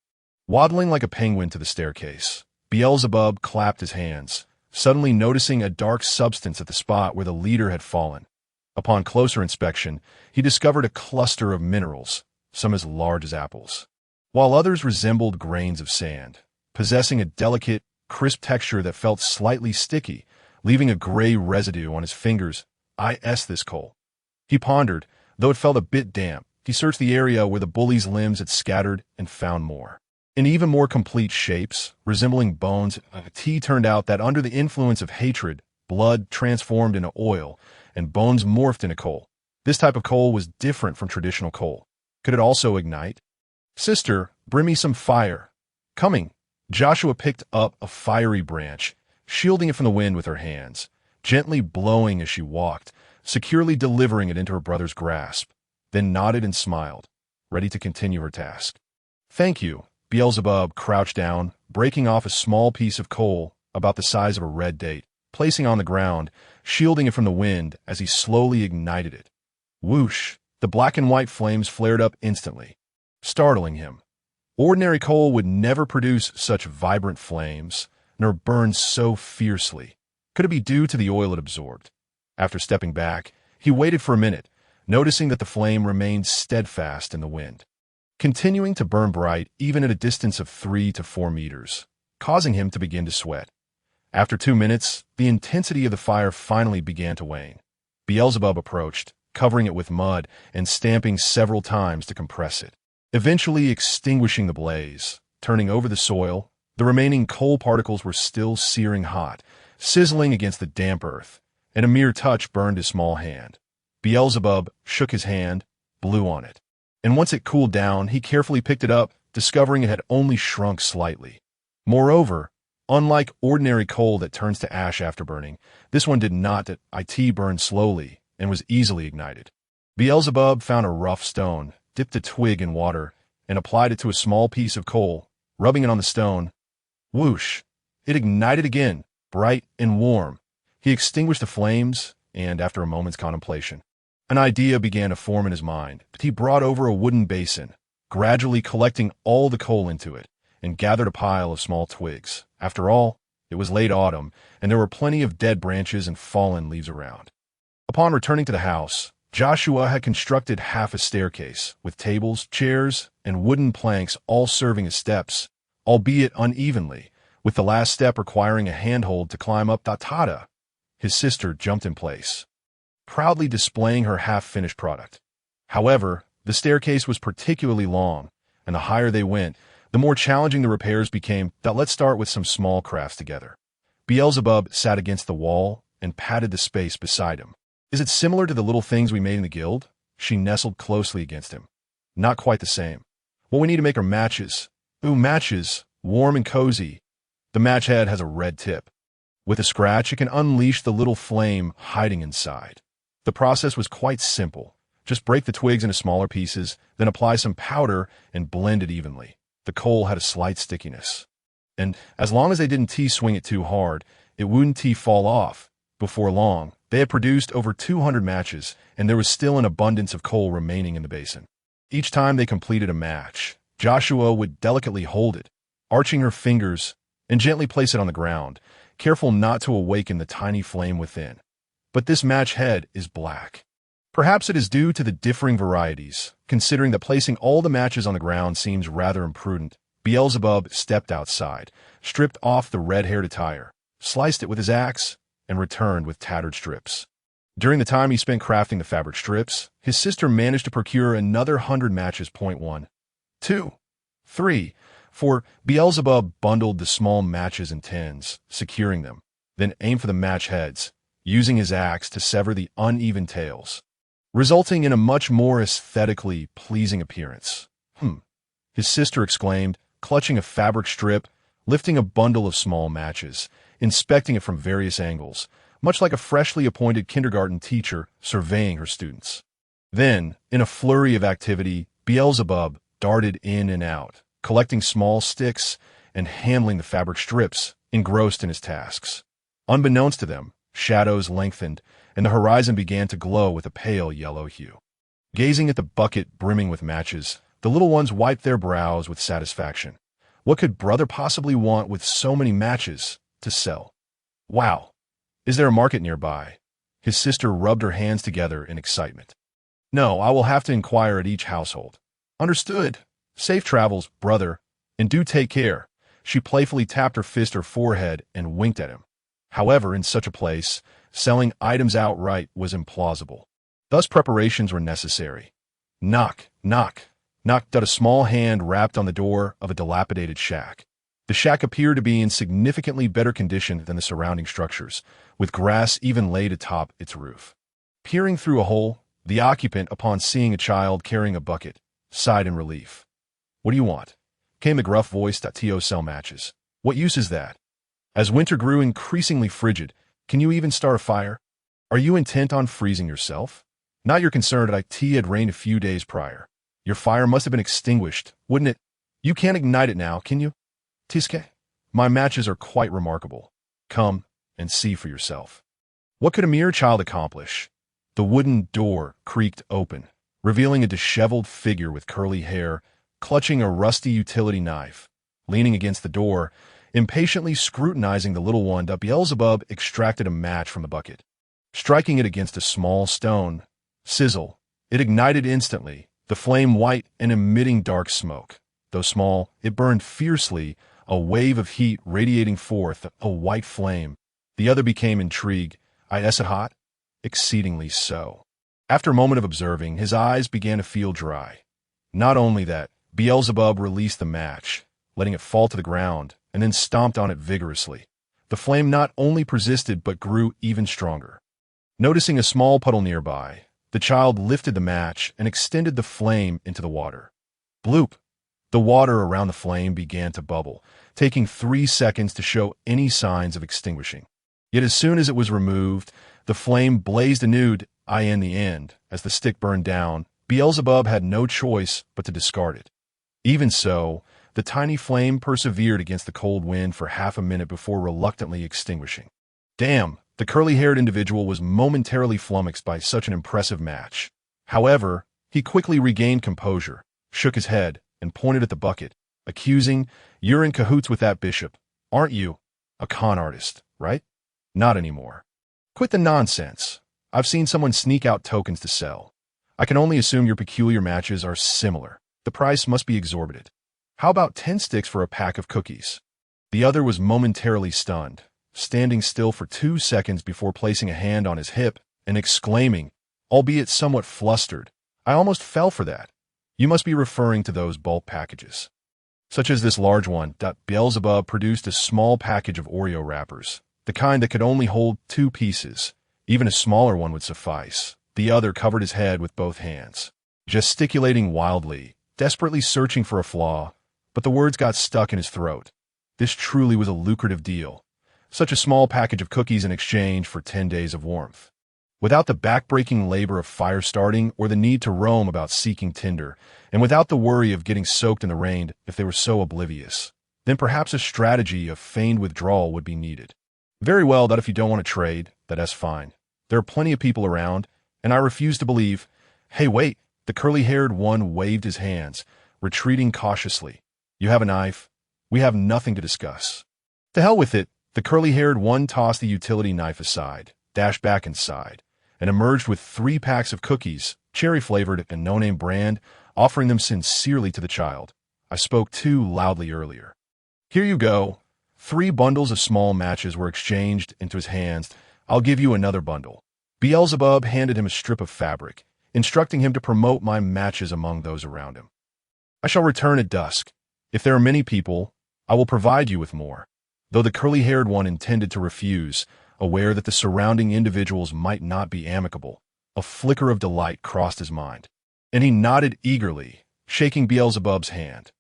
Waddling like a penguin to the staircase, Beelzebub clapped his hands, suddenly noticing a dark substance at the spot where the leader had fallen. Upon closer inspection, he discovered a cluster of minerals, some as large as apples, while others resembled grains of sand, possessing a delicate, crisp texture that felt slightly sticky, leaving a gray residue on his fingers. This coal," he pondered, though it felt a bit damp. He searched the area where the bully's limbs had scattered and found more. In even more complete shapes, resembling bones, it turned out that under the influence of hatred, blood transformed into oil, and bones morphed into coal. This type of coal was different from traditional coal. Could it also ignite? "Sister, bring me some fire." "Coming." Joshua picked up a fiery branch, shielding it from the wind with her hands, gently blowing as she walked, securely delivering it into her brother's grasp, then nodded and smiled, ready to continue her task. "Thank you." Beelzebub crouched down, breaking off a small piece of coal about the size of a red date, placing on the ground, shielding it from the wind as he slowly ignited it. Whoosh! The black and white flames flared up instantly, startling him. Ordinary coal would never produce such vibrant flames, nor burn so fiercely. Could it be due to the oil it absorbed? After stepping back, he waited for a minute, noticing that the flame remained steadfast in the wind, continuing to burn bright even at a distance of 3 to 4 meters, causing him to begin to sweat. After 2 minutes, the intensity of the fire finally began to wane. Beelzebub approached, covering it with mud and stamping several times to compress it, eventually extinguishing the blaze. Turning over the soil, the remaining coal particles were still searing hot, sizzling against the damp earth, and a mere touch burned his small hand. Beelzebub shook his hand, blew on it, and once it cooled down, he carefully picked it up, discovering it had only shrunk slightly. Moreover, unlike ordinary coal that turns to ash after burning, this one did not. It burned slowly and was easily ignited. Beelzebub found a rough stone, dipped a twig in water, and applied it to a small piece of coal, rubbing it on the stone. Whoosh! It ignited again, bright and warm. He extinguished the flames, and after a moment's contemplation, an idea began to form in his mind. He brought over a wooden basin, gradually collecting all the coal into it, and gathered a pile of small twigs. After all, it was late autumn, and there were plenty of dead branches and fallen leaves around. Upon returning to the house, Joshua had constructed half a staircase, with tables, chairs, and wooden planks all serving as steps, albeit unevenly, with the last step requiring a handhold to climb up. Tada! His sister jumped in place, proudly displaying her half-finished product. However, the staircase was particularly long, and the higher they went, the more challenging the repairs became. Let's start with some small crafts together. Beelzebub sat against the wall and patted the space beside him. Is it similar to the little things we made in the guild? She nestled closely against him. Not quite the same. What we need to make are matches. Ooh, matches. Warm and cozy. The match head has a red tip. With a scratch, it can unleash the little flame hiding inside. The process was quite simple. Just break the twigs into smaller pieces, then apply some powder and blend it evenly. The coal had a slight stickiness, and as long as they didn't T-swing it too hard, it wouldn't T-fall off. Before long, they had produced over 200 matches, and there was still an abundance of coal remaining in the basin. Each time they completed a match, Joshua would delicately hold it, arching her fingers, and gently place it on the ground, careful not to awaken the tiny flame within. But this match head is black. Perhaps it is due to the differing varieties. Considering that placing all the matches on the ground seems rather imprudent, Beelzebub stepped outside, stripped off the red-haired attire, sliced it with his axe, and returned with tattered strips. During the time he spent crafting the fabric strips, his sister managed to procure another 100 matches. 1, 2, 3, 4. Beelzebub bundled the small matches in tins, securing them, then aimed for the match heads, using his axe to sever the uneven tails, resulting in a much more aesthetically pleasing appearance. His sister exclaimed, clutching a fabric strip, lifting a bundle of small matches, inspecting it from various angles, much like a freshly appointed kindergarten teacher surveying her students. Then, in a flurry of activity, Beelzebub darted in and out, collecting small sticks and handling the fabric strips, engrossed in his tasks. Unbeknownst to them, shadows lengthened, and the horizon began to glow with a pale yellow hue. Gazing at the bucket brimming with matches, the little ones wiped their brows with satisfaction. What could brother possibly want with so many matches to sell? Wow! Is there a market nearby? His sister rubbed her hands together in excitement. No, I will have to inquire at each household. Understood. Safe travels, brother, and do take care. She playfully tapped her fist her forehead and winked at him. However, in such a place, selling items outright was implausible. Thus preparations were necessary. Knock, knock, knocked at a small hand rapped on the door of a dilapidated shack. The shack appeared to be in significantly better condition than the surrounding structures, with grass even laid atop its roof. Peering through a hole, the occupant, upon seeing a child carrying a bucket, sighed in relief. What do you want? Came the gruff voice. To sell matches. What use is that? As winter grew increasingly frigid, can you even start a fire? Are you intent on freezing yourself? Not your concern that it had rained a few days prior. Your fire must have been extinguished, wouldn't it? You can't ignite it now, can you? Tiske, my matches are quite remarkable. Come and see for yourself. What could a mere child accomplish? The wooden door creaked open, revealing a disheveled figure with curly hair, clutching a rusty utility knife, leaning against the door, impatiently scrutinizing the little one. Beelzebub extracted a match from the bucket. Striking it against a small stone, sizzle, it ignited instantly, the flame white and emitting dark smoke. Though small, it burned fiercely, a wave of heat radiating forth, a white flame. The other became intrigued. Is it hot? Exceedingly so. After a moment of observing, his eyes began to feel dry. Not only that, Beelzebub released the match, letting it fall to the ground, and then stomped on it vigorously. The flame not only persisted but grew even stronger. Noticing a small puddle nearby, the child lifted the match and extended the flame into the water. Bloop! The water around the flame began to bubble, taking 3 seconds to show any signs of extinguishing. Yet as soon as it was removed, the flame blazed anew. In the end, as the stick burned down, Beelzebub had no choice but to discard it. Even so, the tiny flame persevered against the cold wind for half a minute before reluctantly extinguishing. Damn, the curly-haired individual was momentarily flummoxed by such an impressive match. However, he quickly regained composure, shook his head, and pointed at the bucket, accusing, "You're in cahoots with that bishop, aren't you? A con artist, right? Not anymore. Quit the nonsense. I've seen someone sneak out tokens to sell. I can only assume your peculiar matches are similar. The price must be exorbitant. How about 10 sticks for a pack of cookies?" The other was momentarily stunned, standing still for 2 seconds before placing a hand on his hip and exclaiming, albeit somewhat flustered, "I almost fell for that. You must be referring to those bulk packages." Such as this large one. Beelzebub produced a small package of Oreo wrappers, the kind that could only hold 2 pieces. Even a smaller one would suffice. The other covered his head with both hands, gesticulating wildly, desperately searching for a flaw, but the words got stuck in his throat. This truly was a lucrative deal. Such a small package of cookies in exchange for 10 days of warmth. Without the back-breaking labor of fire starting or the need to roam about seeking tinder, and without the worry of getting soaked in the rain if they were so oblivious, then perhaps a strategy of feigned withdrawal would be needed. Very well, that if you don't want to trade, that's fine. There are plenty of people around, and I refuse to believe. Hey, wait, the curly-haired one waved his hands, retreating cautiously. You have a knife? We have nothing to discuss. To hell with it, the curly-haired one tossed the utility knife aside, dashed back inside, and emerged with 3 packs of cookies, cherry-flavored and no-name brand, offering them sincerely to the child. I spoke too loudly earlier. Here you go. 3 bundles of small matches were exchanged into his hands. I'll give you another bundle. Beelzebub handed him a strip of fabric, instructing him to promote my matches among those around him. I shall return at dusk. If there are many people, I will provide you with more. Though the curly-haired one intended to refuse, aware that the surrounding individuals might not be amicable, a flicker of delight crossed his mind, and he nodded eagerly, shaking Beelzebub's hand.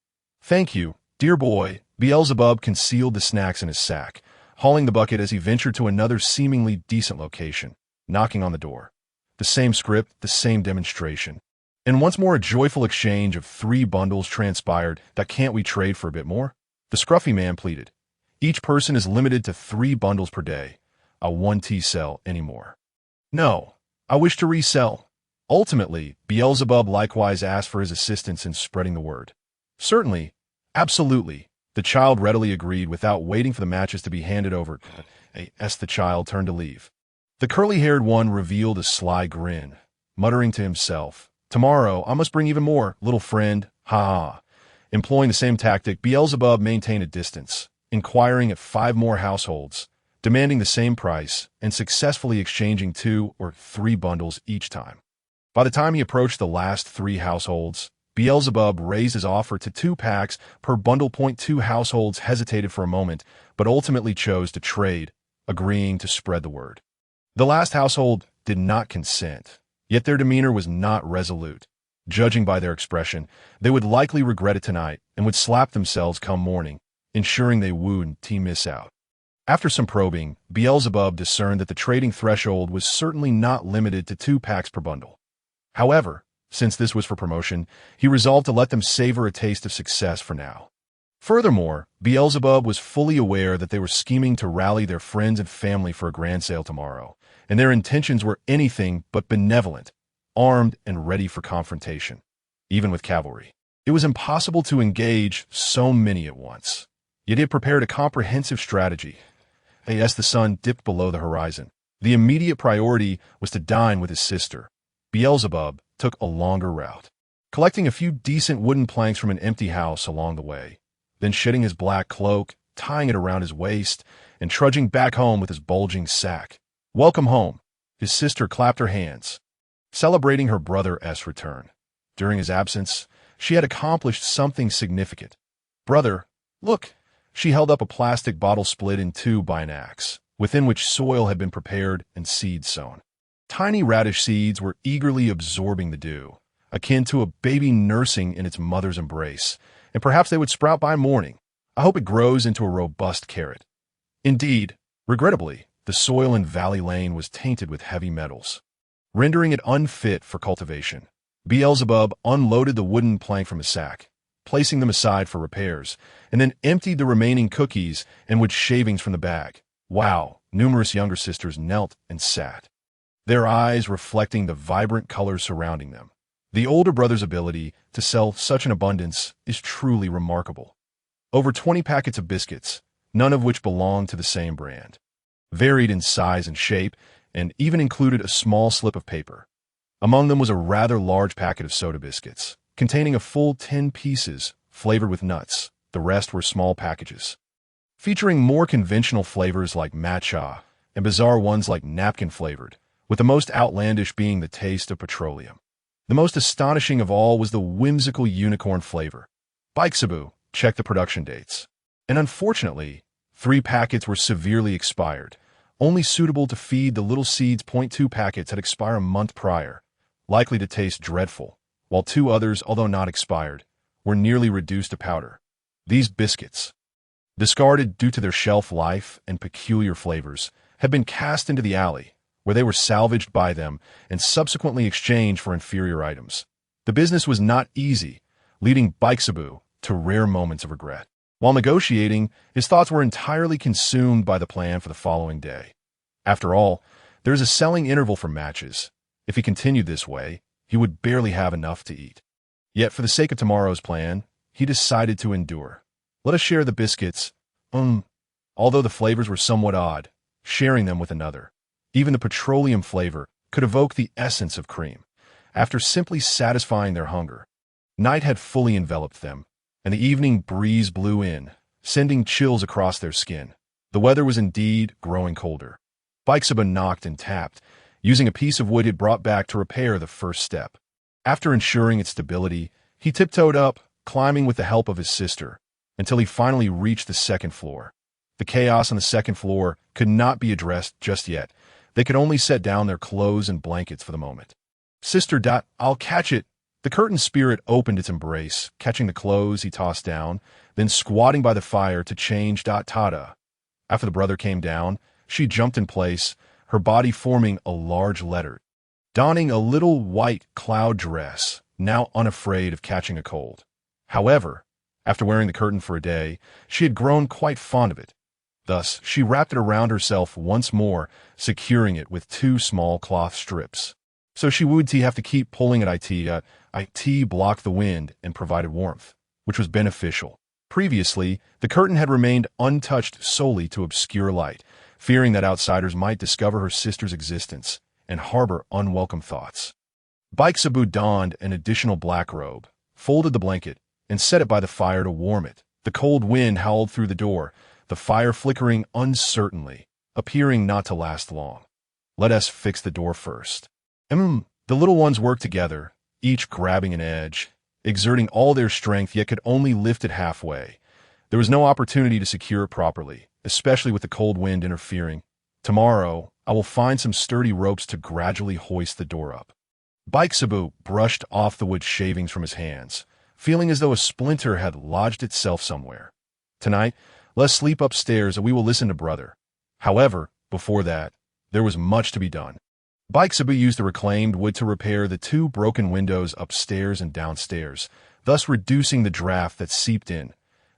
Thank you, dear boy. Beelzebub concealed the snacks in his sack, hauling the bucket as he ventured to another seemingly decent location, knocking on the door. The same script, the same demonstration. And once more a joyful exchange of 3 bundles transpired. Can't we trade for a bit more? The scruffy man pleaded. Each person is limited to 3 bundles per day. I won't sell anymore. No, I wish to resell. Ultimately, Beelzebub likewise asked for his assistance in spreading the word. Certainly, absolutely, the child readily agreed without waiting for the matches to be handed over. As the child turned to leave, the curly-haired one revealed a sly grin, muttering to himself, "Tomorrow I must bring even more, little friend, ha ha." Employing the same tactic, Beelzebub maintained a distance, inquiring at 5 more households, demanding the same price, and successfully exchanging 2 or 3 bundles each time. By the time he approached the last 3 households, Beelzebub raised his offer to 2 packs per bundle. 2 households hesitated for a moment, but ultimately chose to trade, agreeing to spread the word. The last household did not consent, yet their demeanor was not resolute. Judging by their expression, they would likely regret it tonight and would slap themselves come morning, ensuring they wouldn't miss out. After some probing, Beelzebub discerned that the trading threshold was certainly not limited to 2 packs per bundle. However, since this was for promotion, he resolved to let them savor a taste of success for now. Furthermore, Beelzebub was fully aware that they were scheming to rally their friends and family for a grand sale tomorrow, and their intentions were anything but benevolent, armed and ready for confrontation, even with cavalry. It was impossible to engage so many at once. Yet he had prepared a comprehensive strategy. As the sun dipped below the horizon, the immediate priority was to dine with his sister. Beelzebub took a longer route, collecting a few decent wooden planks from an empty house along the way, then shedding his black cloak, tying it around his waist, and trudging back home with his bulging sack. Welcome home. His sister clapped her hands, celebrating her brother's return. During his absence, she had accomplished something significant. Brother, look. She held up a plastic bottle split in two by an axe, within which soil had been prepared and seeds sown. Tiny radish seeds were eagerly absorbing the dew, akin to a baby nursing in its mother's embrace, and perhaps they would sprout by morning. I hope it grows into a robust carrot. Indeed, regrettably, the soil in Valley Lane was tainted with heavy metals, rendering it unfit for cultivation. Beelzebub unloaded the wooden plank from his sack, placing them aside for repairs, and then emptied the remaining cookies and wood shavings from the bag. Wow, numerous younger sisters knelt and sat, their eyes reflecting the vibrant colors surrounding them. The older brother's ability to sell such an abundance is truly remarkable. Over 20 packets of biscuits, none of which belonged to the same brand, varied in size and shape, and even included a small slip of paper. Among them was a rather large packet of soda biscuits, containing a full 10 pieces, flavored with nuts. The rest were small packages, featuring more conventional flavors like matcha and bizarre ones like napkin-flavored, with the most outlandish being the taste of petroleum. The most astonishing of all was the whimsical unicorn flavor. Bikesabu checked the production dates, and unfortunately, 3 packets were severely expired, only suitable to feed the little seeds. 2 packets had expired a month prior, likely to taste dreadful, while 2 others, although not expired, were nearly reduced to powder. These biscuits, discarded due to their shelf life and peculiar flavors, had been cast into the alley, where they were salvaged by them and subsequently exchanged for inferior items. The business was not easy, leading Bikesabu to rare moments of regret. While negotiating, his thoughts were entirely consumed by the plan for the following day. After all, there is a selling interval for matches. If he continued this way, he would barely have enough to eat. Yet, for the sake of tomorrow's plan, he decided to endure. Let us share the biscuits. Although the flavors were somewhat odd, sharing them with another, even the petroleum flavor, could evoke the essence of cream. After simply satisfying their hunger, night had fully enveloped them, and the evening breeze blew in, sending chills across their skin. The weather was indeed growing colder. Bikesabu knocked and tapped, using a piece of wood he had brought back to repair the first step. After ensuring its stability, he tiptoed up, climbing with the help of his sister, until he finally reached the second floor. The chaos on the second floor could not be addressed just yet. They could only set down their clothes and blankets for the moment. Sister, I'll catch it. The curtain spirit opened its embrace, catching the clothes he tossed down, then squatting by the fire to change. Tada. After the brother came down, she jumped in place, her body forming a large letter, donning a little white cloud dress, now unafraid of catching a cold. However, after wearing the curtain for a day, she had grown quite fond of it. Thus, she wrapped it around herself once more, securing it with 2 small cloth strips. So she would have to keep pulling at it blocked the wind and provided warmth, which was beneficial. Previously, the curtain had remained untouched solely to obscure light, fearing that outsiders might discover her sister's existence and harbor unwelcome thoughts. Bikesabu donned an additional black robe, folded the blanket, and set it by the fire to warm it. The cold wind howled through the door, the fire flickering uncertainly, appearing not to last long. Let us fix the door first. The little ones worked together, each grabbing an edge, exerting all their strength, yet could only lift it halfway. There was no opportunity to secure it properly, especially with the cold wind interfering. Tomorrow, I will find some sturdy ropes to gradually hoist the door up. Bikesabu brushed off the wood shavings from his hands, feeling as though a splinter had lodged itself somewhere. Tonight, let's sleep upstairs and we will listen to brother. However, before that, there was much to be done. Bikesabu used the reclaimed wood to repair the 2 broken windows upstairs and downstairs, thus reducing the draft that seeped in.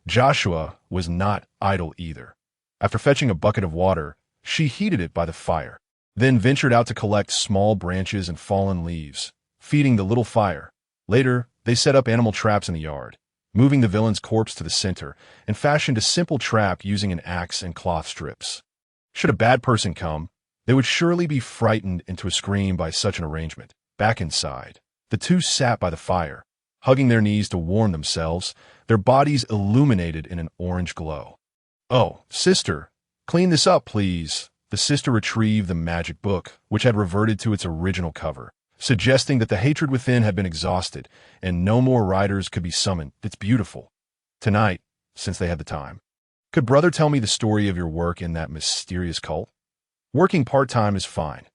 Joshua was not idle either. After fetching a bucket of water, she heated it by the fire, then ventured out to collect small branches and fallen leaves, feeding the little fire. Later, They set up animal traps in the yard, moving the villain's corpse to the center, and fashioned a simple trap using an axe and cloth strips. Should a bad person come, they would surely be frightened into a scream by such an arrangement. Back inside, the two sat by the fire, hugging their knees to warm themselves, their bodies illuminated in an orange glow. "Oh, sister, clean this up, please." The sister retrieved the magic book, which had reverted to its original cover, suggesting that the hatred within had been exhausted and no more riders could be summoned. "It's beautiful." Tonight, since they had the time, could brother tell me the story of your work in that mysterious cult? Working part-time is fine.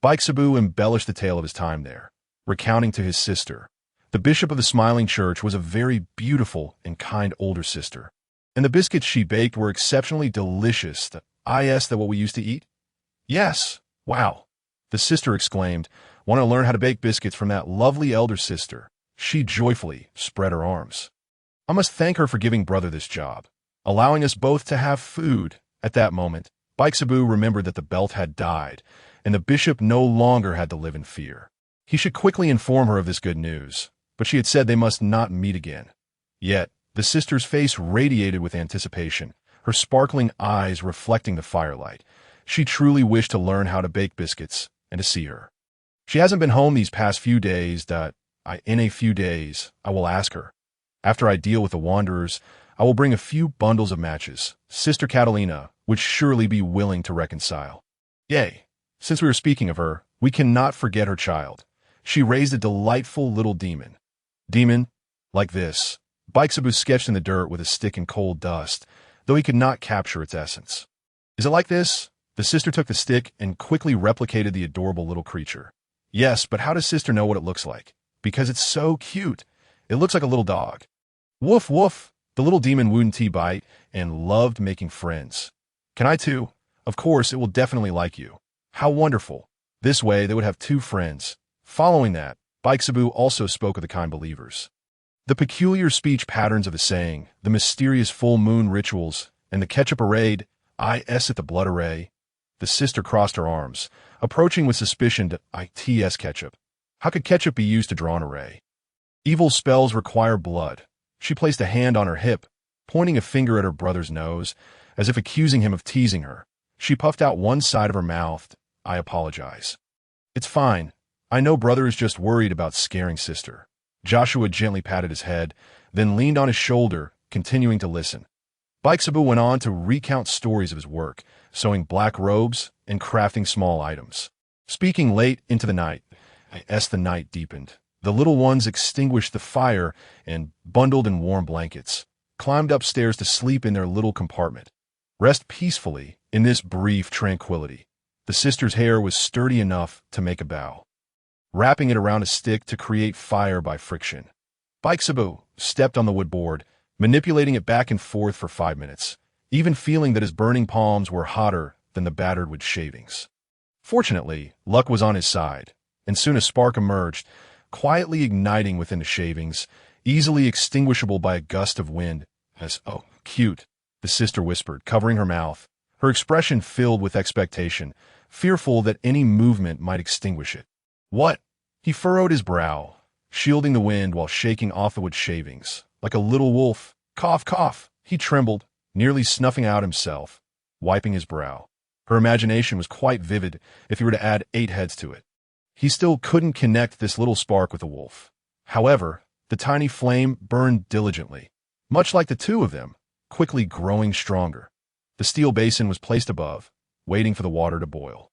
Bikesabu embellished the tale of his time there, recounting to his sister. The bishop of the Smiling Church was a very beautiful and kind older sister, and the biscuits she baked were exceptionally delicious. "I asked that what we used to eat?" "Yes." "Wow," the sister exclaimed. "Want to learn how to bake biscuits from that lovely elder sister." She joyfully spread her arms. "I must thank her for giving brother this job, allowing us both to have food." At that moment, Bikesabu remembered that the belt had died, and the bishop no longer had to live in fear. He should quickly inform her of this good news, but she had said they must not meet again. Yet, the sister's face radiated with anticipation, her sparkling eyes reflecting the firelight. She truly wished to learn how to bake biscuits and to see her. "She hasn't been home these past few days. In a few days, I will ask her. After I deal with the wanderers, I will bring a few bundles of matches. Sister Catalina would surely be willing to reconcile." "Yay. Since we are speaking of her, we cannot forget her child. She raised a delightful little demon." "Demon? Like this." Bikesabu sketched in the dirt with a stick and cold dust, though he could not capture its essence. "Is it like this?" The sister took the stick and quickly replicated the adorable little creature. "Yes, but how does sister know what it looks like?" "Because it's so cute. It looks like a little dog." "Woof, woof." The little demon wouldn't bite and loved making friends. "Can I too?" "Of course, it will definitely like you." "How wonderful." This way, they would have two friends. Following that, Bikesabu also spoke of the kind believers. The peculiar speech patterns of the saying, the mysterious full moon rituals, and the ketchup arrayed, at the blood array. The sister crossed her arms, approaching with suspicion to its ketchup. How could ketchup be used to draw an array? Evil spells require blood. She placed a hand on her hip, pointing a finger at her brother's nose, as if accusing him of teasing her. She puffed out one side of her mouth. "I apologize." "It's fine. I know brother is just worried about scaring sister." Joshua gently patted his head, then leaned on his shoulder, continuing to listen. Bikesabu went on to recount stories of his work, sewing black robes and crafting small items. Speaking late into the night, as the night deepened, the little ones extinguished the fire and, bundled in warm blankets, climbed upstairs to sleep in their little compartment. Rest peacefully in this brief tranquility. The sister's hair was sturdy enough to make a bow, wrapping it around a stick to create fire by friction. Bikesabu stepped on the wood board, manipulating it back and forth for 5 minutes, even feeling that his burning palms were hotter than the battered wood shavings. Fortunately, luck was on his side, and soon a spark emerged, quietly igniting within the shavings, easily extinguishable by a gust of wind. "Oh, cute," the sister whispered, covering her mouth, her expression filled with expectation, fearful that any movement might extinguish it. "What?" He furrowed his brow, shielding the wind while shaking off the wood shavings. Like a little wolf. "Cough, cough." He trembled, nearly snuffing out himself, wiping his brow. Her imagination was quite vivid if he were to add 8 heads to it. He still couldn't connect this little spark with a wolf. However, the tiny flame burned diligently, much like the two of them, quickly growing stronger. The steel basin was placed above, waiting for the water to boil.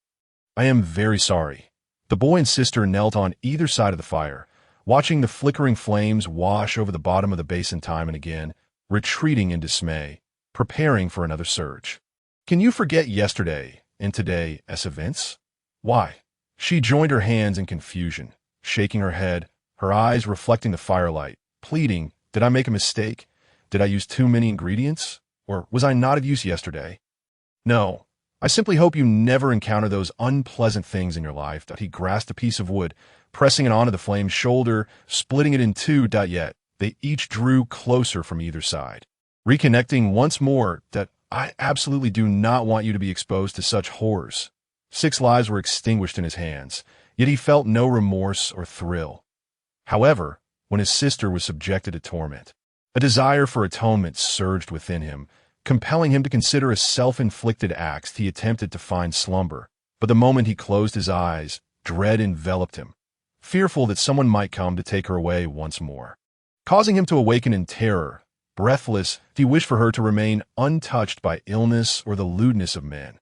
"I am very sorry." The boy and sister knelt on either side of the fire, watching the flickering flames wash over the bottom of the basin time and again, retreating in dismay, preparing for another surge. "Can you forget yesterday and today as events?" "Why?" She joined her hands in confusion, shaking her head, her eyes reflecting the firelight, pleading, "Did I make a mistake? Did I use too many ingredients? Or was I not of use yesterday?" "No. I simply hope you never encounter those unpleasant things in your life." He grasped a piece of wood, pressing it onto the flame's shoulder, splitting it in two. Yet they each drew closer from either side, reconnecting once more. "I absolutely do not want you to be exposed to such horrors." 6 lives were extinguished in his hands, yet he felt no remorse or thrill. However, when his sister was subjected to torment. A desire for atonement surged within him, compelling him to consider a self-inflicted act he attempted to find slumber. But the moment he closed his eyes, dread enveloped him, fearful that someone might come to take her away once more. Causing him to awaken in terror, breathless, he wished for her to remain untouched by illness or the lewdness of man.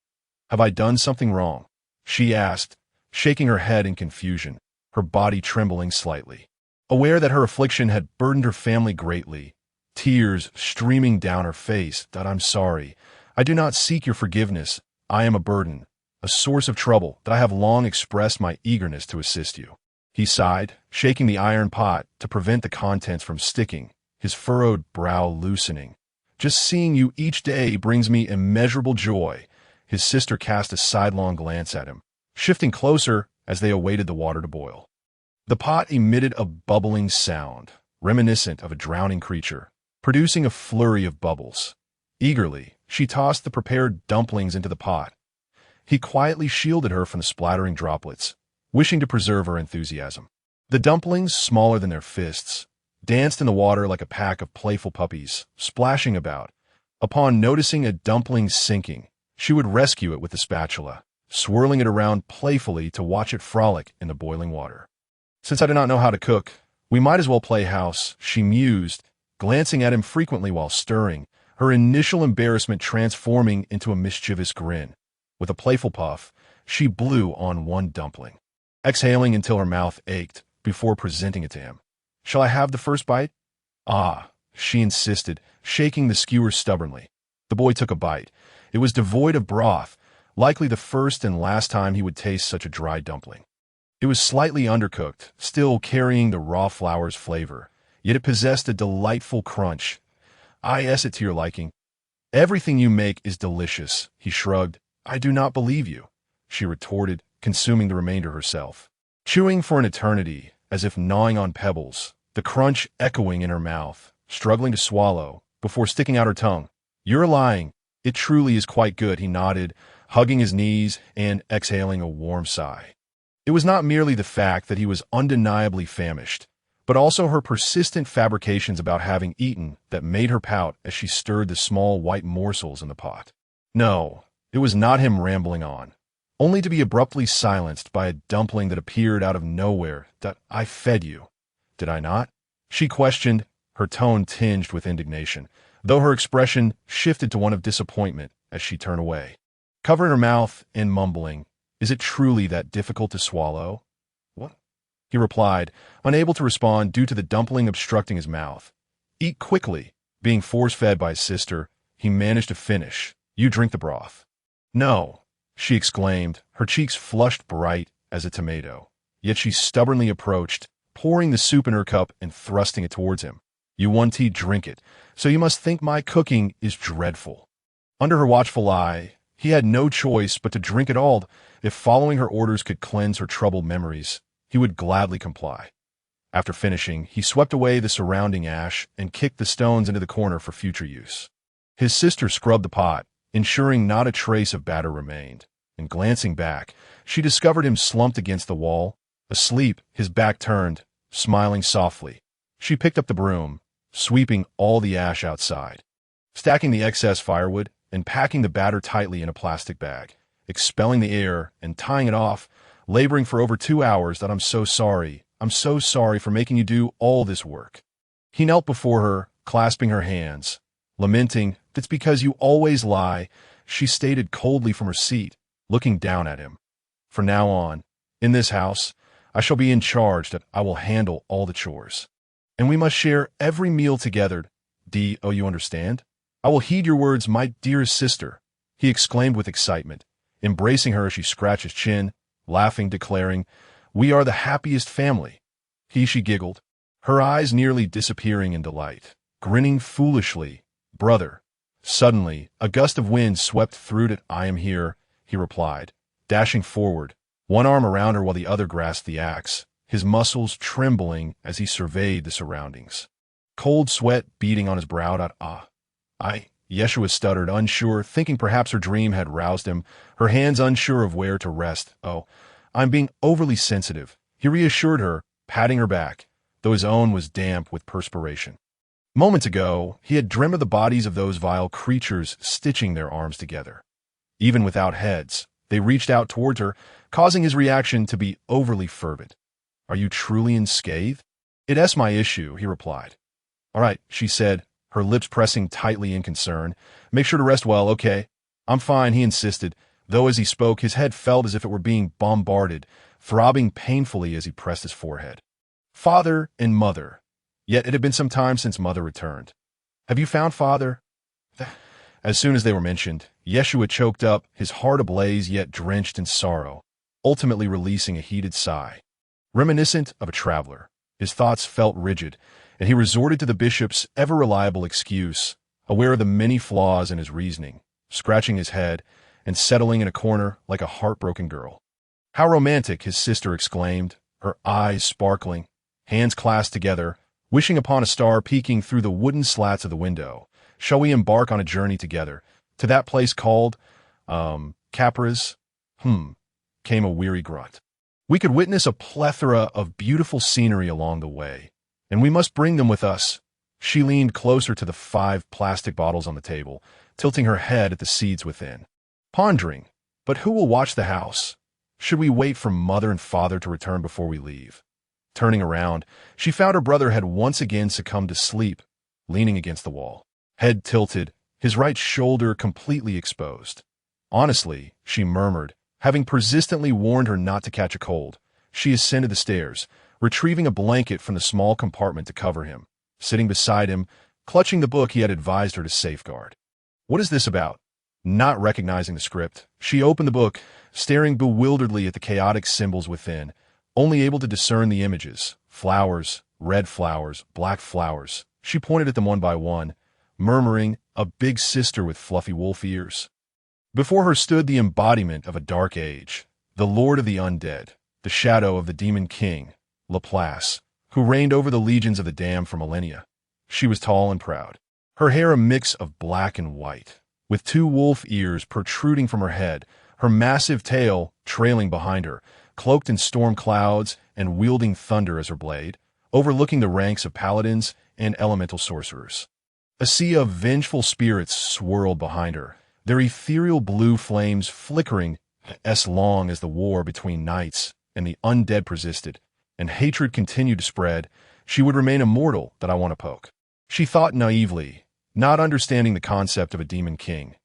"Have I done something wrong?" she asked, shaking her head in confusion, her body trembling slightly. Aware that her affliction had burdened her family greatly, tears streaming down her face, "I'm sorry. I do not seek your forgiveness. I am a burden, a source of trouble, that I have long expressed my eagerness to assist you." He sighed, shaking the iron pot to prevent the contents from sticking, his furrowed brow loosening. "Just seeing you each day brings me immeasurable joy." His sister cast a sidelong glance at him, shifting closer as they awaited the water to boil. The pot emitted a bubbling sound, reminiscent of a drowning creature, producing a flurry of bubbles. Eagerly, she tossed the prepared dumplings into the pot. He quietly shielded her from the splattering droplets, wishing to preserve her enthusiasm. The dumplings, smaller than their fists, danced in the water like a pack of playful puppies, splashing about. Upon noticing a dumpling sinking, she would rescue it with the spatula, swirling it around playfully to watch it frolic in the boiling water. "Since I do not know how to cook, we might as well play house," she mused, glancing at him frequently while stirring, her initial embarrassment transforming into a mischievous grin. With a playful puff, she blew on one dumpling, exhaling until her mouth ached before presenting it to him. "Shall I have the first bite?" "Ah," she insisted, shaking the skewer stubbornly. The boy took a bite. It was devoid of broth, likely the first and last time he would taste such a dry dumpling. It was slightly undercooked, still carrying the raw flour's flavor, yet it possessed a delightful crunch. "I ess it to your liking." "Everything you make is delicious," he shrugged. "I do not believe you," she retorted, consuming the remainder herself. Chewing for an eternity, as if gnawing on pebbles, the crunch echoing in her mouth, struggling to swallow, before sticking out her tongue. "You're lying. It truly is quite good," he nodded, hugging his knees and exhaling a warm sigh. It was not merely the fact that he was undeniably famished, but also her persistent fabrications about having eaten that made her pout as she stirred the small white morsels in the pot. No, it was not him rambling on, only to be abruptly silenced by a dumpling that appeared out of nowhere. "I fed you, did I not?" she questioned, her tone tinged with indignation, though her expression shifted to one of disappointment as she turned away, covering her mouth and mumbling, "Is it truly that difficult to swallow?" "What?" he replied, unable to respond due to the dumpling obstructing his mouth. "Eat quickly." Being force-fed by his sister, he managed to finish. "You drink the broth." "No," she exclaimed, her cheeks flushed bright as a tomato. Yet she stubbornly approached, pouring the soup in her cup and thrusting it towards him. "You want tea, drink it, so you must think my cooking is dreadful." Under her watchful eye, he had no choice but to drink it all. If following her orders could cleanse her troubled memories, he would gladly comply. After finishing, he swept away the surrounding ash and kicked the stones into the corner for future use. His sister scrubbed the pot, ensuring not a trace of batter remained, and glancing back, she discovered him slumped against the wall, asleep, his back turned, smiling softly. She picked up the broom, sweeping all the ash outside, stacking the excess firewood, and packing the batter tightly in a plastic bag, expelling the air and tying it off, laboring for over 2 hours. "I'm so sorry. I'm so sorry for making you do all this work." He knelt before her, clasping her hands, lamenting, "That's because you always lie," she stated coldly from her seat, looking down at him. "From now on, in this house, I shall be in charge. That I will handle all the chores. And we must share every meal together. Do you understand?" "I will heed your words, my dearest sister," he exclaimed with excitement, embracing her as she scratched his chin, laughing, declaring, "We are the happiest family." She giggled, her eyes nearly disappearing in delight, grinning foolishly. "Brother." Suddenly, a gust of wind swept through it. "I am here," he replied, dashing forward, one arm around her while the other grasped the axe, his muscles trembling as he surveyed the surroundings. Cold sweat beading on his brow. Yeshua stuttered, unsure, thinking perhaps her dream had roused him, her hands unsure of where to rest. "Oh, I'm being overly sensitive," he reassured her, patting her back. though his own was damp with perspiration. Moments ago, he had dreamed of the bodies of those vile creatures stitching their arms together. Even without heads, they reached out towards her, causing his reaction to be overly fervent. "Are you truly unscathed?" "It's my issue," he replied. "All right," she said, her lips pressing tightly in concern. "Make sure to rest well, okay?" "I'm fine," he insisted, though as he spoke, his head felt as if it were being bombarded, throbbing painfully as he pressed his forehead. Father and mother. Yet it had been some time since mother returned. "Have you found father?" As soon as they were mentioned, Yeshua choked up, his heart ablaze yet drenched in sorrow, ultimately releasing a heated sigh. Reminiscent of a traveler, his thoughts felt rigid, and he resorted to the bishop's ever-reliable excuse, aware of the many flaws in his reasoning, scratching his head and settling in a corner like a heartbroken girl. "How romantic," his sister exclaimed, her eyes sparkling, hands clasped together, wishing upon a star peeking through the wooden slats of the window. "Shall we embark on a journey together? To that place called, Capras?" Came a weary grunt. "We could witness a plethora of beautiful scenery along the way, and we must bring them with us." She leaned closer to the 5 plastic bottles on the table, tilting her head at the seeds within. Pondering, but who will watch the house? Should we wait for mother and father to return before we leave? Turning around, she found her brother had once again succumbed to sleep, leaning against the wall, head tilted, his right shoulder completely exposed. "Honestly," she murmured, having persistently warned her not to catch a cold, she ascended the stairs, retrieving a blanket from the small compartment to cover him, sitting beside him, clutching the book he had advised her to safeguard. "What is this about?" Not recognizing the script, she opened the book, staring bewilderedly at the chaotic symbols within, only able to discern the images: flowers, red flowers, black flowers. She pointed at them one by one, murmuring, "A big sister with fluffy wolf ears." Before her stood the embodiment of a dark age, the lord of the undead, the shadow of the demon king, Laplace, who reigned over the legions of the damned for millennia. She was tall and proud, her hair a mix of black and white, with 2 wolf ears protruding from her head, her massive tail trailing behind her, cloaked in storm clouds and wielding thunder as her blade, overlooking the ranks of paladins and elemental sorcerers. A sea of vengeful spirits swirled behind her, their ethereal blue flames flickering as long as the war between knights and the undead persisted, and hatred continued to spread. She would remain immortal, that I want to poke. She thought naively, not understanding the concept of a demon king,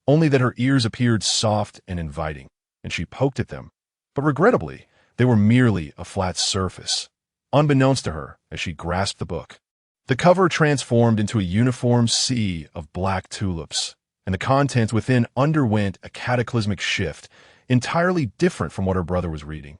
only that her ears appeared soft and inviting, and she poked at them. But regrettably, they were merely a flat surface, unbeknownst to her as she grasped the book. The cover transformed into a uniform sea of black tulips, and the contents within underwent a cataclysmic shift, entirely different from what her brother was reading.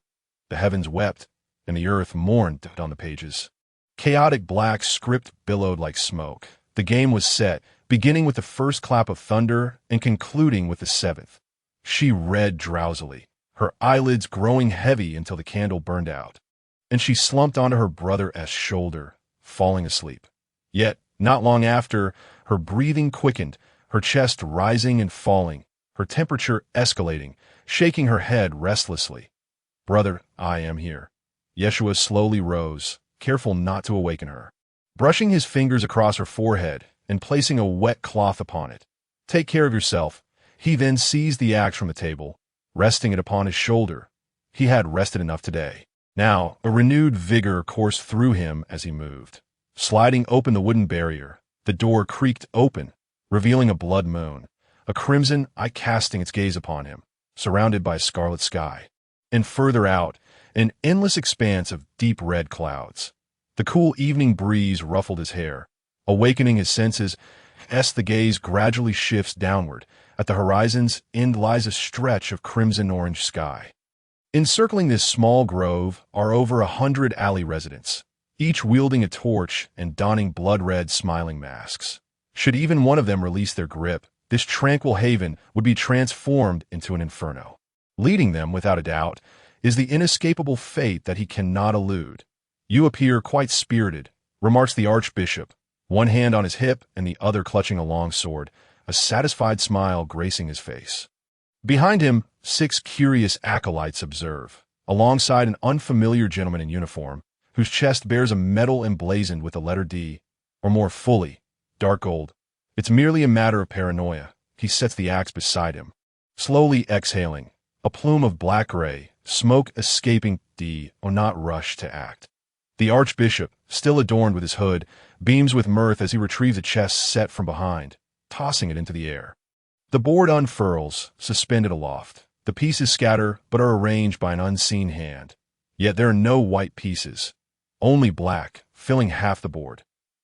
The heavens wept, and the earth mourned on the pages. Chaotic black script billowed like smoke. The game was set, beginning with the first clap of thunder and concluding with the 7th. She read drowsily, her eyelids growing heavy until the candle burned out, and she slumped onto her brother's shoulder, falling asleep. Yet, not long after, her breathing quickened, her chest rising and falling, her temperature escalating, shaking her head restlessly. "Brother, I am here." Yeshua slowly rose, careful not to awaken her, brushing his fingers across her forehead and placing a wet cloth upon it. "Take care of yourself." He then seized the axe from the table, resting it upon his shoulder. He had rested enough today. Now, a renewed vigor coursed through him as he moved. Sliding open the wooden barrier, the door creaked open, revealing a blood moon, a crimson eye casting its gaze upon him, surrounded by a scarlet sky. And further out, an endless expanse of deep red clouds. The cool evening breeze ruffled his hair, awakening his senses as the gaze gradually shifts downward. At the horizon's end lies a stretch of crimson-orange sky. Encircling this small grove are over 100 alley residents, each wielding a torch and donning blood-red smiling masks. Should even one of them release their grip, this tranquil haven would be transformed into an inferno. Leading them, without a doubt, is the inescapable fate that he cannot elude. "You appear quite spirited," remarks the archbishop, one hand on his hip and the other clutching a long sword, a satisfied smile gracing his face. Behind him, 6 curious acolytes observe, alongside an unfamiliar gentleman in uniform, whose chest bears a medal emblazoned with the letter D, or more fully, dark gold. It's merely a matter of paranoia. He sets the axe beside him, slowly exhaling, a plume of black-gray, smoke escaping. D. O not rush to act. The archbishop, still adorned with his hood, beams with mirth as he retrieves a chest set from behind, tossing it into the air. The board unfurls, suspended aloft. The pieces scatter, but are arranged by an unseen hand. Yet there are no white pieces, only black, filling half the board.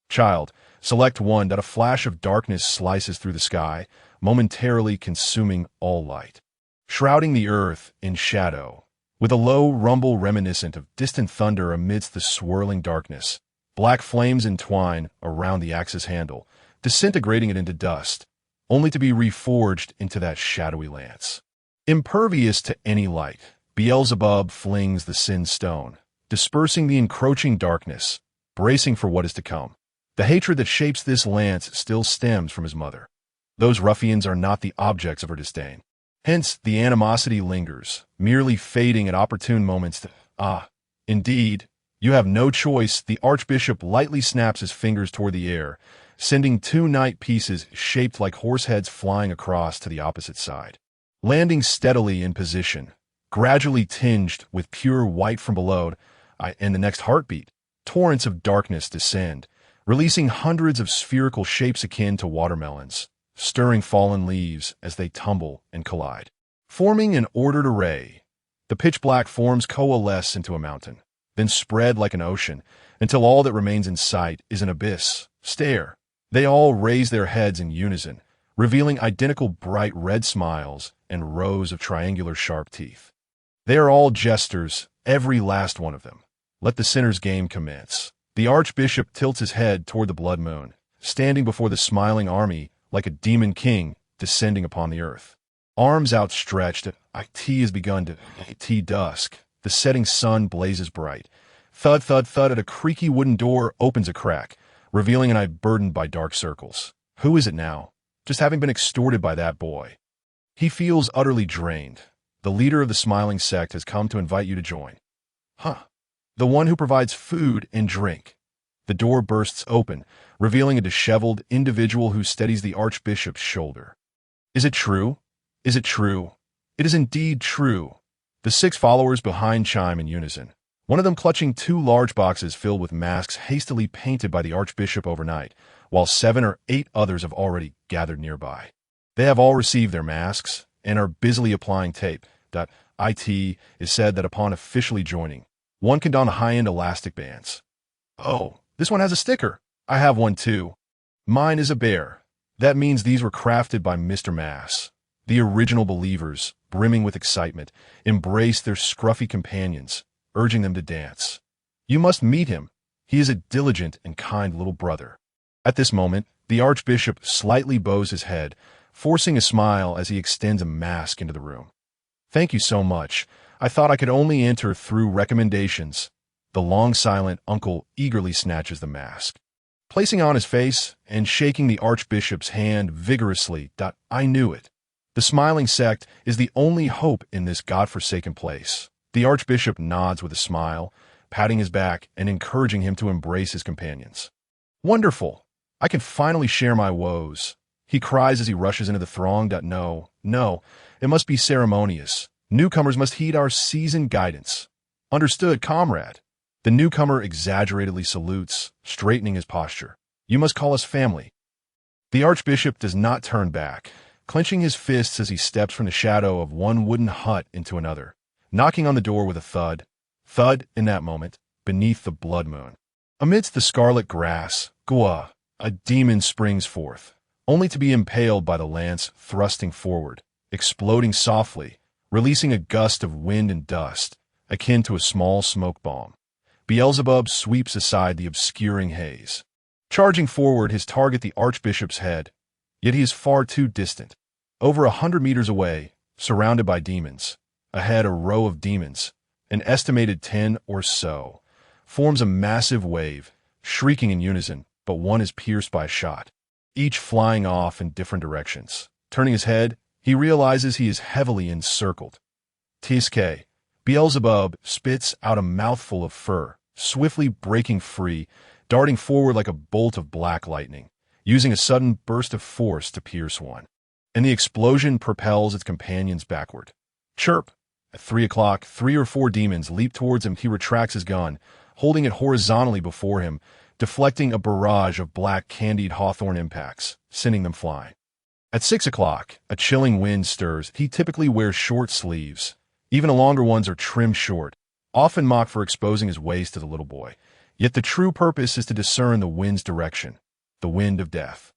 Child, select one that a flash of darkness slices through the sky, momentarily consuming all light. Shrouding the earth in shadow, with a low rumble reminiscent of distant thunder amidst the swirling darkness, black flames entwine around the axe's handle, disintegrating it into dust, only to be reforged into that shadowy lance. Impervious to any light, Beelzebub flings the sin stone, dispersing the encroaching darkness, bracing for what is to come. The hatred that shapes this lance still stems from his mother. Those ruffians are not the objects of her disdain. Hence, the animosity lingers, merely fading at opportune moments. Indeed, you have no choice. The archbishop lightly snaps his fingers toward the air, sending two night pieces shaped like horse heads flying across to the opposite side. Landing steadily in position, gradually tinged with pure white from below, and the next heartbeat, torrents of darkness descend, releasing hundreds of spherical shapes akin to watermelons, stirring fallen leaves as they tumble and collide. Forming an ordered array, the pitch-black forms coalesce into a mountain, then spread like an ocean, until all that remains in sight is an abyss. Stare. They all raise their heads in unison, revealing identical bright red smiles and rows of triangular sharp teeth. They are all jesters, every last one of them. Let the sinner's game commence. The archbishop tilts his head toward the blood moon, standing before the smiling army like a demon king descending upon the earth. Arms outstretched, it has begun to dusk. The setting sun blazes bright. Thud, thud, thud, at a creaky wooden door opens a crack, revealing an eye burdened by dark circles. Who is it now? Just having been extorted by that boy. He feels utterly drained. The leader of the smiling sect has come to invite you to join. The one who provides food and drink. The door bursts open, revealing a disheveled individual who steadies the archbishop's shoulder. Is it true? Is it true? It is indeed true. The 6 followers behind chime in unison, one of them clutching 2 large boxes filled with masks hastily painted by the archbishop overnight, while 7 or 8 others have already gathered nearby. They have all received their masks and are busily applying tape. It is said that upon officially joining, one can don high-end elastic bands. Oh, this one has a sticker. I have one too. Mine is a bear. That means these were crafted by Mr. Mass. The original believers, brimming with excitement, embraced their scruffy companions, urging them to dance. You must meet him. He is a diligent and kind little brother. At this moment, the archbishop slightly bows his head, forcing a smile as he extends a mask into the room. Thank you so much. I thought I could only enter through recommendations. The long-silent uncle eagerly snatches the mask, placing on his face and shaking the archbishop's hand vigorously. I knew it. The smiling sect is the only hope in this godforsaken place. The archbishop nods with a smile, patting his back and encouraging him to embrace his companions. Wonderful! I can finally share my woes, he cries as he rushes into the throng. No, it must be ceremonious. Newcomers must heed our seasoned guidance. Understood, comrade. The newcomer exaggeratedly salutes, straightening his posture. You must call us family. The archbishop does not turn back, clenching his fists as he steps from the shadow of one wooden hut into another, knocking on the door with a thud. Thud, in that moment, beneath the blood moon. Amidst the scarlet grass, a demon springs forth, only to be impaled by the lance thrusting forward, exploding softly, releasing a gust of wind and dust, akin to a small smoke bomb. Beelzebub sweeps aside the obscuring haze, charging forward his target the archbishop's head. Yet he is far too distant. Over 100 meters away, surrounded by demons, ahead a row of demons, an estimated 10 or so, forms a massive wave, shrieking in unison, but one is pierced by a shot, each flying off in different directions. Turning his head, he realizes he is heavily encircled. Tsk. Beelzebub spits out a mouthful of fur, swiftly breaking free, darting forward like a bolt of black lightning, using a sudden burst of force to pierce one. And the explosion propels its companions backward. Chirp! At 3 o'clock, 3 or 4 demons leap towards him. He retracts his gun, holding it horizontally before him, deflecting a barrage of black candied hawthorn impacts, sending them flying. At 6 o'clock, a chilling wind stirs. He typically wears short sleeves. Even the longer ones are trimmed short, often mocked for exposing his waist to the little boy. Yet the true purpose is to discern the wind's direction, the wind of death.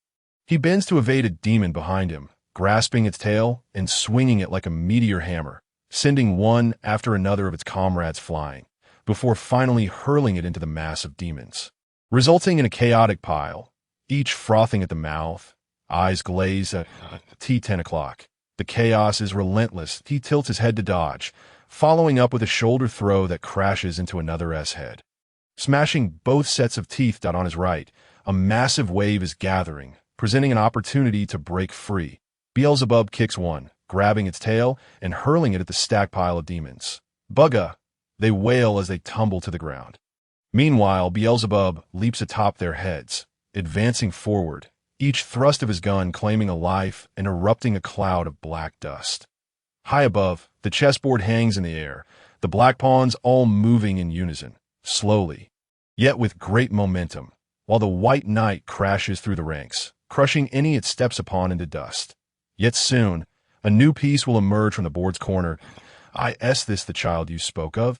He bends to evade a demon behind him, grasping its tail and swinging it like a meteor hammer, sending one after another of its comrades flying, before finally hurling it into the mass of demons, resulting in a chaotic pile, each frothing at the mouth, eyes glazed at T10 o'clock. The chaos is relentless. He tilts his head to dodge, following up with a shoulder throw that crashes into another S-head. Smashing both sets of teeth on his right, a massive wave is gathering, presenting an opportunity to break free. Beelzebub kicks one, grabbing its tail and hurling it at the stacked pile of demons. Bugga! They wail as they tumble to the ground. Meanwhile, Beelzebub leaps atop their heads, advancing forward, each thrust of his gun claiming a life and erupting a cloud of black dust. High above, the chessboard hangs in the air, the black pawns all moving in unison, slowly, yet with great momentum, while the white knight crashes through the ranks, crushing any it steps upon into dust. Yet soon, a new piece will emerge from the board's corner. Is this the child you spoke of?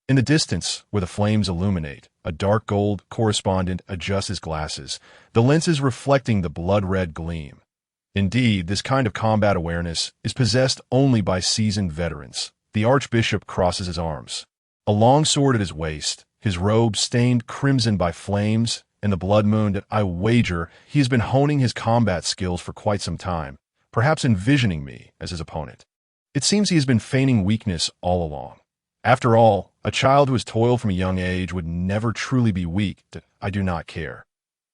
In the distance, where the flames illuminate, a dark gold correspondent adjusts his glasses, the lenses reflecting the blood-red gleam. Indeed, this kind of combat awareness is possessed only by seasoned veterans. The archbishop crosses his arms, a long sword at his waist, his robe stained crimson by flames and the blood moon. I wager he has been honing his combat skills for quite some time, perhaps envisioning me as his opponent. It seems he has been feigning weakness all along. After all, a child who has toiled from a young age would never truly be weak. I do not care.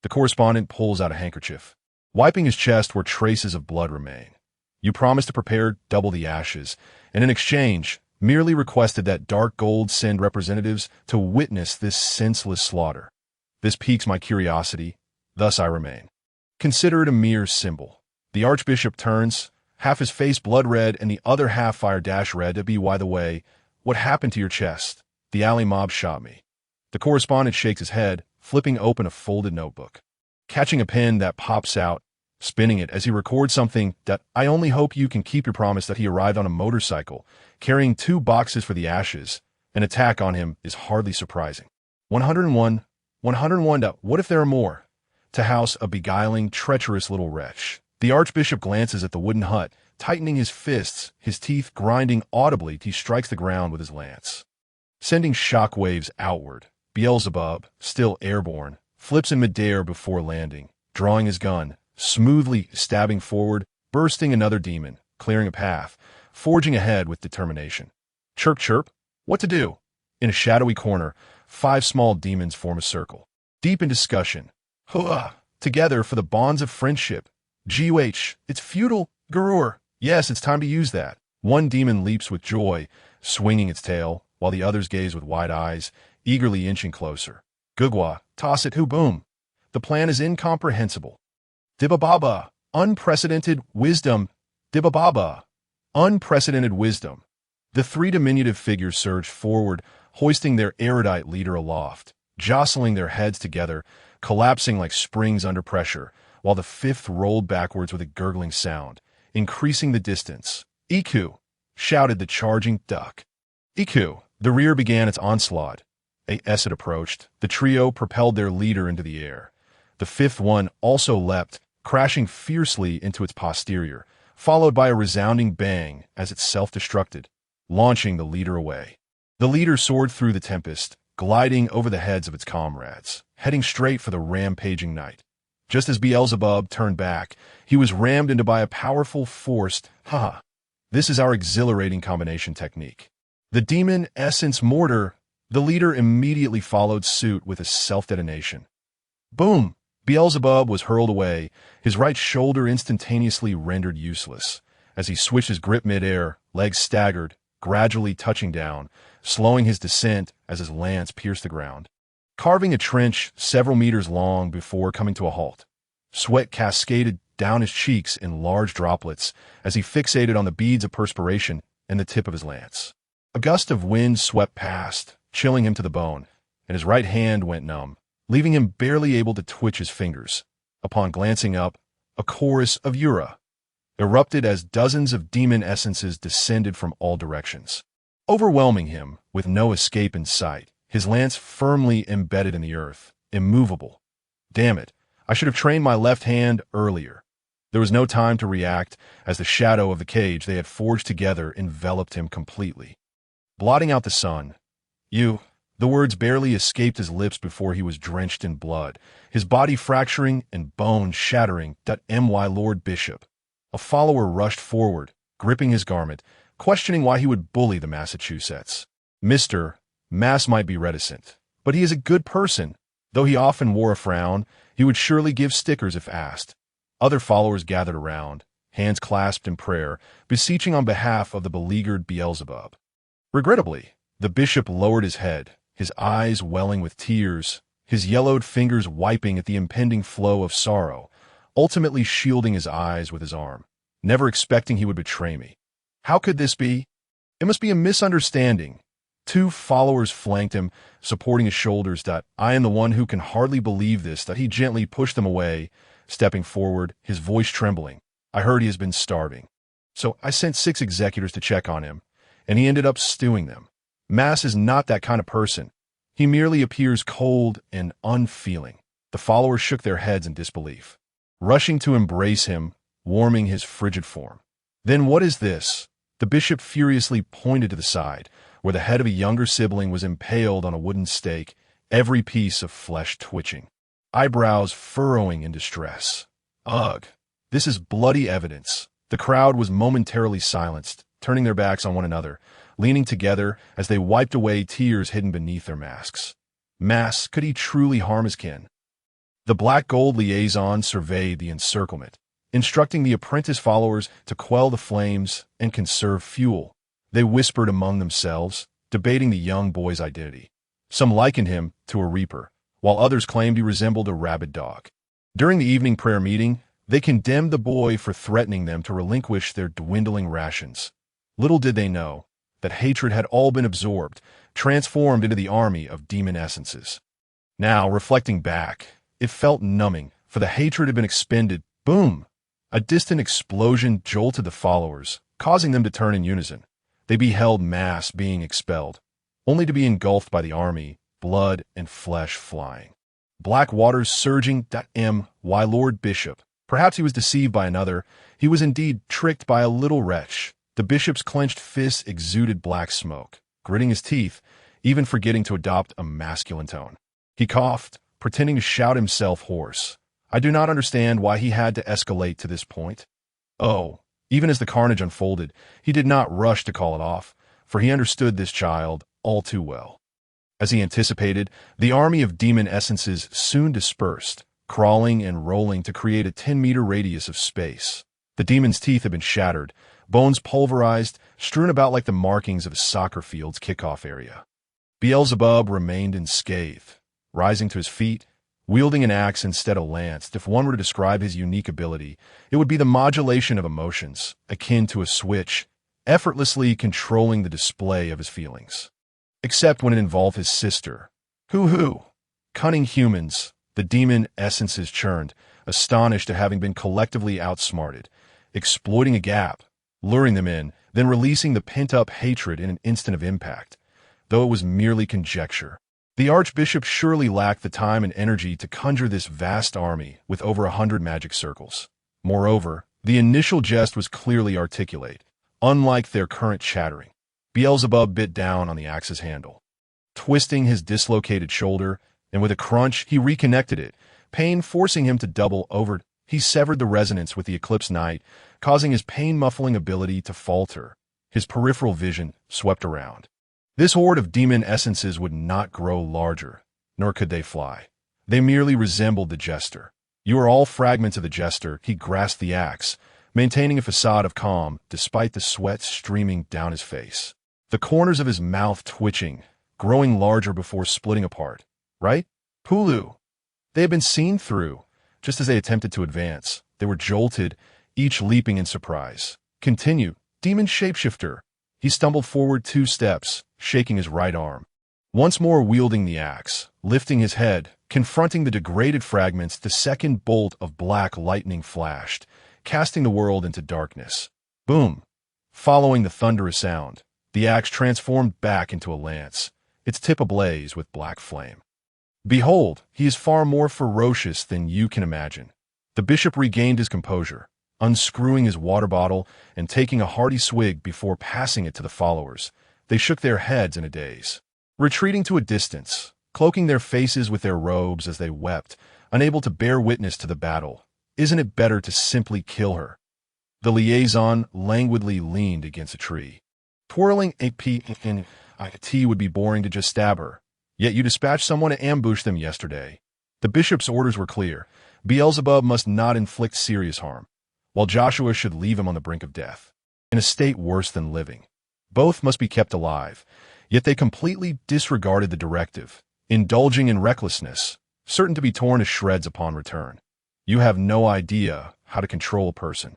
The correspondent pulls out a handkerchief, wiping his chest where traces of blood remain. You promised to prepare double the ashes, and in exchange, merely requested that Dark Gold send representatives to witness this senseless slaughter. This piques my curiosity, thus I remain. Consider it a mere symbol. The archbishop turns, half his face blood red and the other half fire dash red. To be by the way, what happened to your chest? The alley mob shot me. The correspondent shakes his head, flipping open a folded notebook, catching a pen that pops out, spinning it as he records something that I only hope you can keep your promise that he arrived on a motorcycle, carrying 2 boxes for the ashes. An attack on him is hardly surprising. 101. What if there are more? To house a beguiling, treacherous little wretch. The archbishop glances at the wooden hut, tightening his fists, his teeth grinding audibly. He strikes the ground with his lance, sending shock waves outward. Beelzebub, still airborne, flips in midair before landing, drawing his gun, smoothly stabbing forward, bursting another demon, clearing a path, forging ahead with determination. Chirp, chirp. What to do? In a shadowy corner, 5 small demons form a circle, deep in discussion. Hooah! Together for the bonds of friendship. G.U.H. It's futile. Gurur. Yes, it's time to use that. One demon leaps with joy, swinging its tail, while the others gaze with wide eyes, eagerly inching closer. Gugwa, toss it, who boom. The plan is incomprehensible. Dibababa, unprecedented wisdom. Dibababa, unprecedented wisdom. The 3 diminutive figures surge forward, hoisting their erudite leader aloft, jostling their heads together, collapsing like springs under pressure, while the 5th rolled backwards with a gurgling sound, increasing the distance. Iku, shouted the charging duck. Iku. The rear began its onslaught. As it approached, the trio propelled their leader into the air. The 5th one also leapt, crashing fiercely into its posterior, followed by a resounding bang as it self-destructed, launching the leader away. The leader soared through the tempest, gliding over the heads of its comrades, heading straight for the rampaging knight. Just as Beelzebub turned back, he was rammed into by a powerful forced, haha. This is our exhilarating combination technique. The demon essence mortar. The leader immediately followed suit with a self-detonation. Boom! Beelzebub was hurled away, his right shoulder instantaneously rendered useless. As he switched his grip mid-air, legs staggered, gradually touching down, slowing his descent as his lance pierced the ground. carving a trench several meters long before coming to a halt. Sweat cascaded down his cheeks in large droplets as he fixated on the beads of perspiration in the tip of his lance. A gust of wind swept past, chilling him to the bone, and his right hand went numb, leaving him barely able to twitch his fingers. Upon glancing up, a chorus of Ura erupted as dozens of demon essences descended from all directions, overwhelming him with no escape in sight, his lance firmly embedded in the earth, immovable. Damn it, I should have trained my left hand earlier. There was no time to react as the shadow of the cage they had forged together enveloped him completely, blotting out the sun. The words barely escaped his lips before he was drenched in blood, his body fracturing and bones shattering. My Lord Bishop. A follower rushed forward, gripping his garment, questioning why he would bully the Massachusetts. Mr. Mass might be reticent, but he is a good person. Though he often wore a frown, he would surely give stickers if asked. Other followers gathered around, hands clasped in prayer, beseeching on behalf of the beleaguered Beelzebub. Regrettably, the bishop lowered his head, his eyes welling with tears, his yellowed fingers wiping at the impending flow of sorrow, ultimately shielding his eyes with his arm, never expecting he would betray me. How could this be? It must be a misunderstanding. Two followers flanked him, supporting his shoulders. I am the one who can hardly believe this. He gently pushed them away, stepping forward, his voice trembling. I heard he has been starving. So I sent 6 executors to check on him, and he ended up stewing them. Mass is not that kind of person. He merely appears cold and unfeeling. The followers shook their heads in disbelief, rushing to embrace him, warming his frigid form. Then what is this? The bishop furiously pointed to the side, where the head of a younger sibling was impaled on a wooden stake, every piece of flesh twitching, eyebrows furrowing in distress. Ugh, this is bloody evidence. The crowd was momentarily silenced, turning their backs on one another, leaning together as they wiped away tears hidden beneath their masks. Mass, could he truly harm his kin? The black gold liaison surveyed the encirclement, instructing the apprentice followers to quell the flames and conserve fuel. They whispered among themselves, debating the young boy's identity. Some likened him to a reaper, while others claimed he resembled a rabid dog. During the evening prayer meeting, they condemned the boy for threatening them to relinquish their dwindling rations. Little did they know that hatred had all been absorbed, transformed into the army of demon essences. Now, reflecting back, it felt numbing, for the hatred had been expended. Boom! A distant explosion jolted the followers, causing them to turn in unison. They beheld Mass being expelled, only to be engulfed by the army, blood and flesh flying. Black waters surging. My Lord Bishop. Perhaps he was deceived by another. He was indeed tricked by a little wretch. The bishop's clenched fists exuded black smoke, gritting his teeth, even forgetting to adopt a masculine tone. He coughed, pretending to shout himself hoarse. I do not understand why he had to escalate to this point. Oh, even as the carnage unfolded, he did not rush to call it off, for he understood this child all too well. As he anticipated, the army of demon essences soon dispersed, crawling and rolling to create a 10-meter radius of space. The demon's teeth had been shattered, bones pulverized, strewn about like the markings of a soccer field's kickoff area. Beelzebub remained unscathed, rising to his feet, wielding an axe instead of a lance. If one were to describe his unique ability, it would be the modulation of emotions, akin to a switch, effortlessly controlling the display of his feelings. Except when it involved his sister. Hoo-hoo! Cunning humans, the demon essences churned, astonished at having been collectively outsmarted, exploiting a gap, luring them in, then releasing the pent-up hatred in an instant of impact, though it was merely conjecture. The archbishop surely lacked the time and energy to conjure this vast army with over 100 magic circles. Moreover, the initial jest was clearly articulate, unlike their current chattering. Beelzebub bit down on the axe's handle, twisting his dislocated shoulder, and with a crunch, he reconnected it, pain forcing him to double over. He severed the resonance with the eclipse night, causing his pain-muffling ability to falter. His peripheral vision swept around. This horde of demon essences would not grow larger, nor could they fly. They merely resembled the jester. You are all fragments of the jester. He grasped the axe, maintaining a facade of calm despite the sweat streaming down his face. The corners of his mouth twitching, growing larger before splitting apart, right? Pulu. They had been seen through. Just as they attempted to advance, they were jolted, each leaping in surprise. Continue, demon shapeshifter. He stumbled forward 2 steps, shaking his right arm. Once more wielding the axe, lifting his head, confronting the degraded fragments, the second bolt of black lightning flashed, casting the world into darkness. Boom! Following the thunderous sound, the axe transformed back into a lance, its tip ablaze with black flame. Behold, he is far more ferocious than you can imagine. The bishop regained his composure, unscrewing his water bottle and taking a hearty swig before passing it to the followers. They shook their heads in a daze, retreating to a distance, cloaking their faces with their robes as they wept, unable to bear witness to the battle. Isn't it better to simply kill her? The liaison languidly leaned against a tree. Twirling a tea would be boring to just stab her. Yet you dispatched someone to ambush them yesterday. The bishop's orders were clear. Beelzebub must not inflict serious harm, while Joshua should leave him on the brink of death, in a state worse than living. Both must be kept alive, yet they completely disregarded the directive, indulging in recklessness, certain to be torn to shreds upon return. You have no idea how to control a person.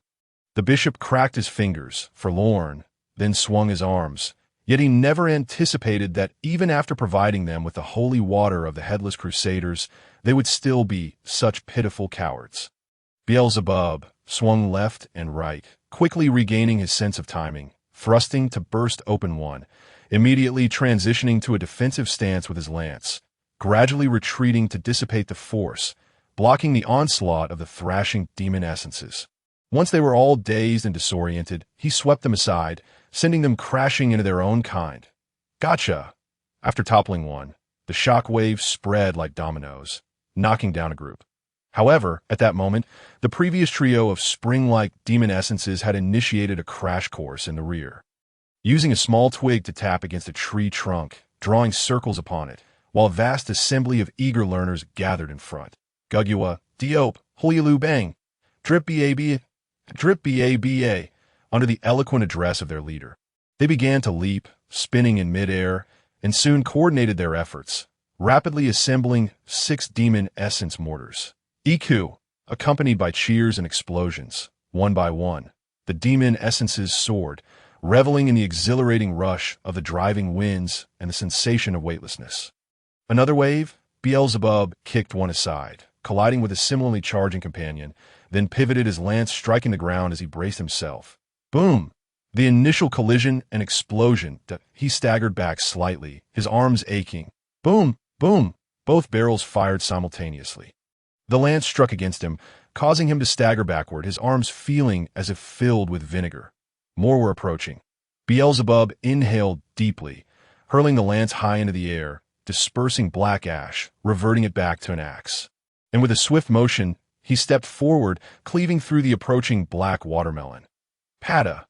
The bishop cracked his fingers, forlorn, then swung his arms. Yet he never anticipated that even after providing them with the holy water of the headless crusaders, they would still be such pitiful cowards. Beelzebub swung left and right, quickly regaining his sense of timing, thrusting to burst open one, immediately transitioning to a defensive stance with his lance, gradually retreating to dissipate the force, blocking the onslaught of the thrashing demon essences. Once they were all dazed and disoriented, he swept them aside, sending them crashing into their own kind. Gotcha! After toppling one, the shock waves spread like dominoes, knocking down a group. However, at that moment, the previous trio of spring-like demon essences had initiated a crash course in the rear. Using a small twig to tap against a tree trunk, drawing circles upon it, while a vast assembly of eager learners gathered in front. Gugua, Diop, Hulilu Bang, Drip Baba, under the eloquent address of their leader. They began to leap, spinning in midair, and soon coordinated their efforts, rapidly assembling 6 demon essence mortars. EQ, accompanied by cheers and explosions, one by one, the demon essences soared, reveling in the exhilarating rush of the driving winds and the sensation of weightlessness. Another wave, Beelzebub kicked one aside, colliding with a similarly charging companion, then pivoted his lance, striking the ground as he braced himself. Boom! The initial collision and explosion, he staggered back slightly, his arms aching. Boom! Boom! Both barrels fired simultaneously. The lance struck against him, causing him to stagger backward, his arms feeling as if filled with vinegar. More were approaching. Beelzebub inhaled deeply, hurling the lance high into the air, dispersing black ash, reverting it back to an axe. And with a swift motion, he stepped forward, cleaving through the approaching black watermelon. Pata!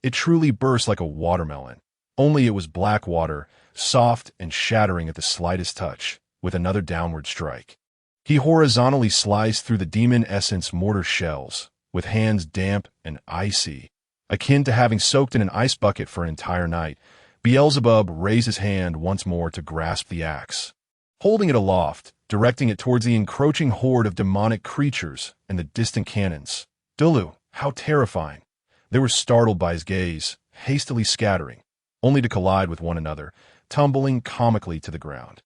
It truly burst like a watermelon. Only it was black water, soft and shattering at the slightest touch, with another downward strike. He horizontally sliced through the demon essence mortar shells, with hands damp and icy. Akin to having soaked in an ice bucket for an entire night, Beelzebub raised his hand once more to grasp the axe. Holding it aloft, directing it towards the encroaching horde of demonic creatures and the distant cannons. Dulu, how terrifying! They were startled by his gaze, hastily scattering, only to collide with one another, tumbling comically to the ground.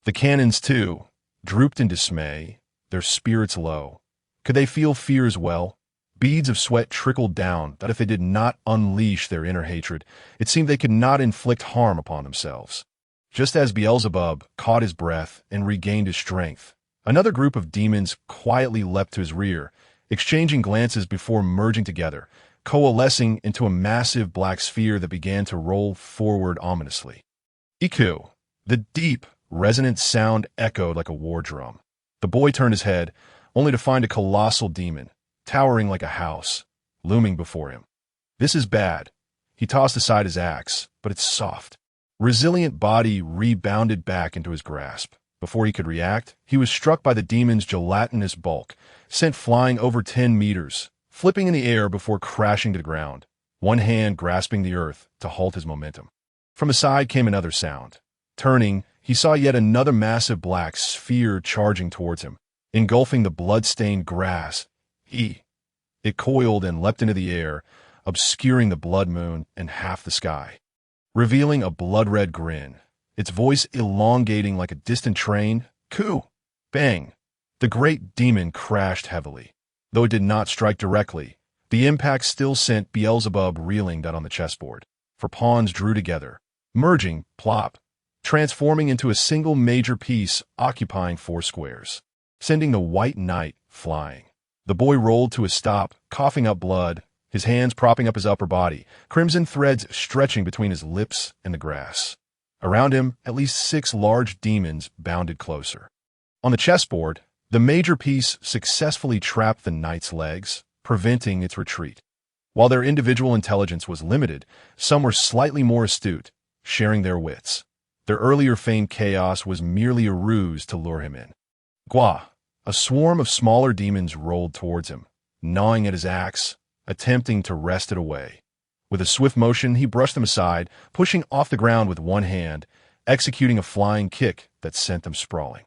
The cannons, too, drooped in dismay, their spirits low. Could they feel fear as well? Beads of sweat trickled down that if they did not unleash their inner hatred, it seemed they could not inflict harm upon themselves. Just as Beelzebub caught his breath and regained his strength, another group of demons quietly leapt to his rear, exchanging glances before merging together, coalescing into a massive black sphere that began to roll forward ominously. Iku! The deep, resonant sound echoed like a war drum. The boy turned his head, only to find a colossal demon, towering like a house, looming before him. This is bad. He tossed aside his axe, but its soft, resilient body rebounded back into his grasp. Before he could react, he was struck by the demon's gelatinous bulk, sent flying over 10 meters, flipping in the air before crashing to the ground, one hand grasping the earth to halt his momentum. From the side came another sound. Turning, he saw yet another massive black sphere charging towards him, engulfing the blood-stained grass. It coiled and leapt into the air, obscuring the blood moon and half the sky, revealing a blood-red grin, its voice elongating like a distant train. Coo! Bang! The great demon crashed heavily. Though it did not strike directly, the impact still sent Beelzebub reeling down on the chessboard, for pawns drew together, merging, plop, transforming into a single major piece occupying 4 squares, sending the white knight flying. The boy rolled to a stop, coughing up blood, his hands propping up his upper body, crimson threads stretching between his lips and the grass. Around him, at least 6 large demons bounded closer. On the chessboard, the major piece successfully trapped the knight's legs, preventing its retreat. While their individual intelligence was limited, some were slightly more astute, sharing their wits. Their earlier feigned chaos was merely a ruse to lure him in. Gwa! A swarm of smaller demons rolled towards him, gnawing at his axe, attempting to wrest it away. With a swift motion, he brushed them aside, pushing off the ground with one hand, executing a flying kick that sent them sprawling.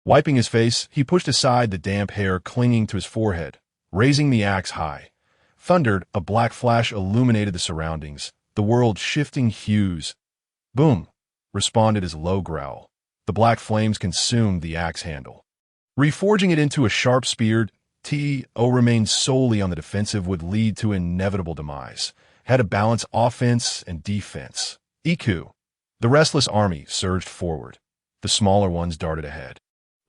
Wiping his face, he pushed aside the damp hair clinging to his forehead, raising the axe high. Thundered, a black flash illuminated the surroundings, the world shifting hues. Boom! Responded his low growl. The black flames consumed the axe handle. Reforging it into a sharp spear, T.O. remained solely on the defensive would lead to inevitable demise. Had to balance offense and defense. Iku. The restless army surged forward. The smaller ones darted ahead,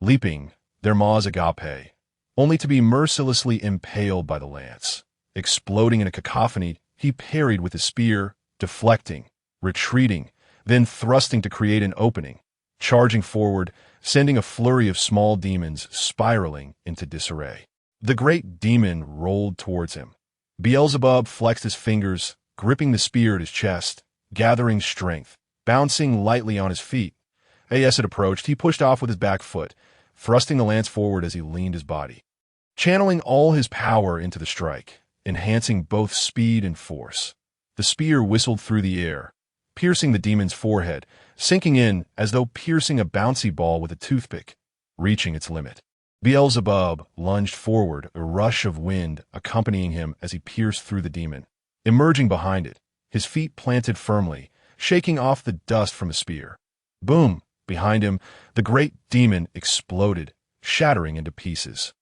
leaping, their maws agape, only to be mercilessly impaled by the lance. Exploding in a cacophony, he parried with his spear, deflecting, retreating, then thrusting to create an opening, charging forward, sending a flurry of small demons spiraling into disarray. The great demon rolled towards him. Beelzebub flexed his fingers, gripping the spear at his chest, gathering strength, bouncing lightly on his feet. As it approached, he pushed off with his back foot, thrusting the lance forward as he leaned his body, channeling all his power into the strike, enhancing both speed and force. The spear whistled through the air, piercing the demon's forehead, sinking in as though piercing a bouncy ball with a toothpick, reaching its limit. Beelzebub lunged forward, a rush of wind accompanying him as he pierced through the demon, emerging behind it, his feet planted firmly, shaking off the dust from his spear. Boom! Behind him, the great demon exploded, shattering into pieces.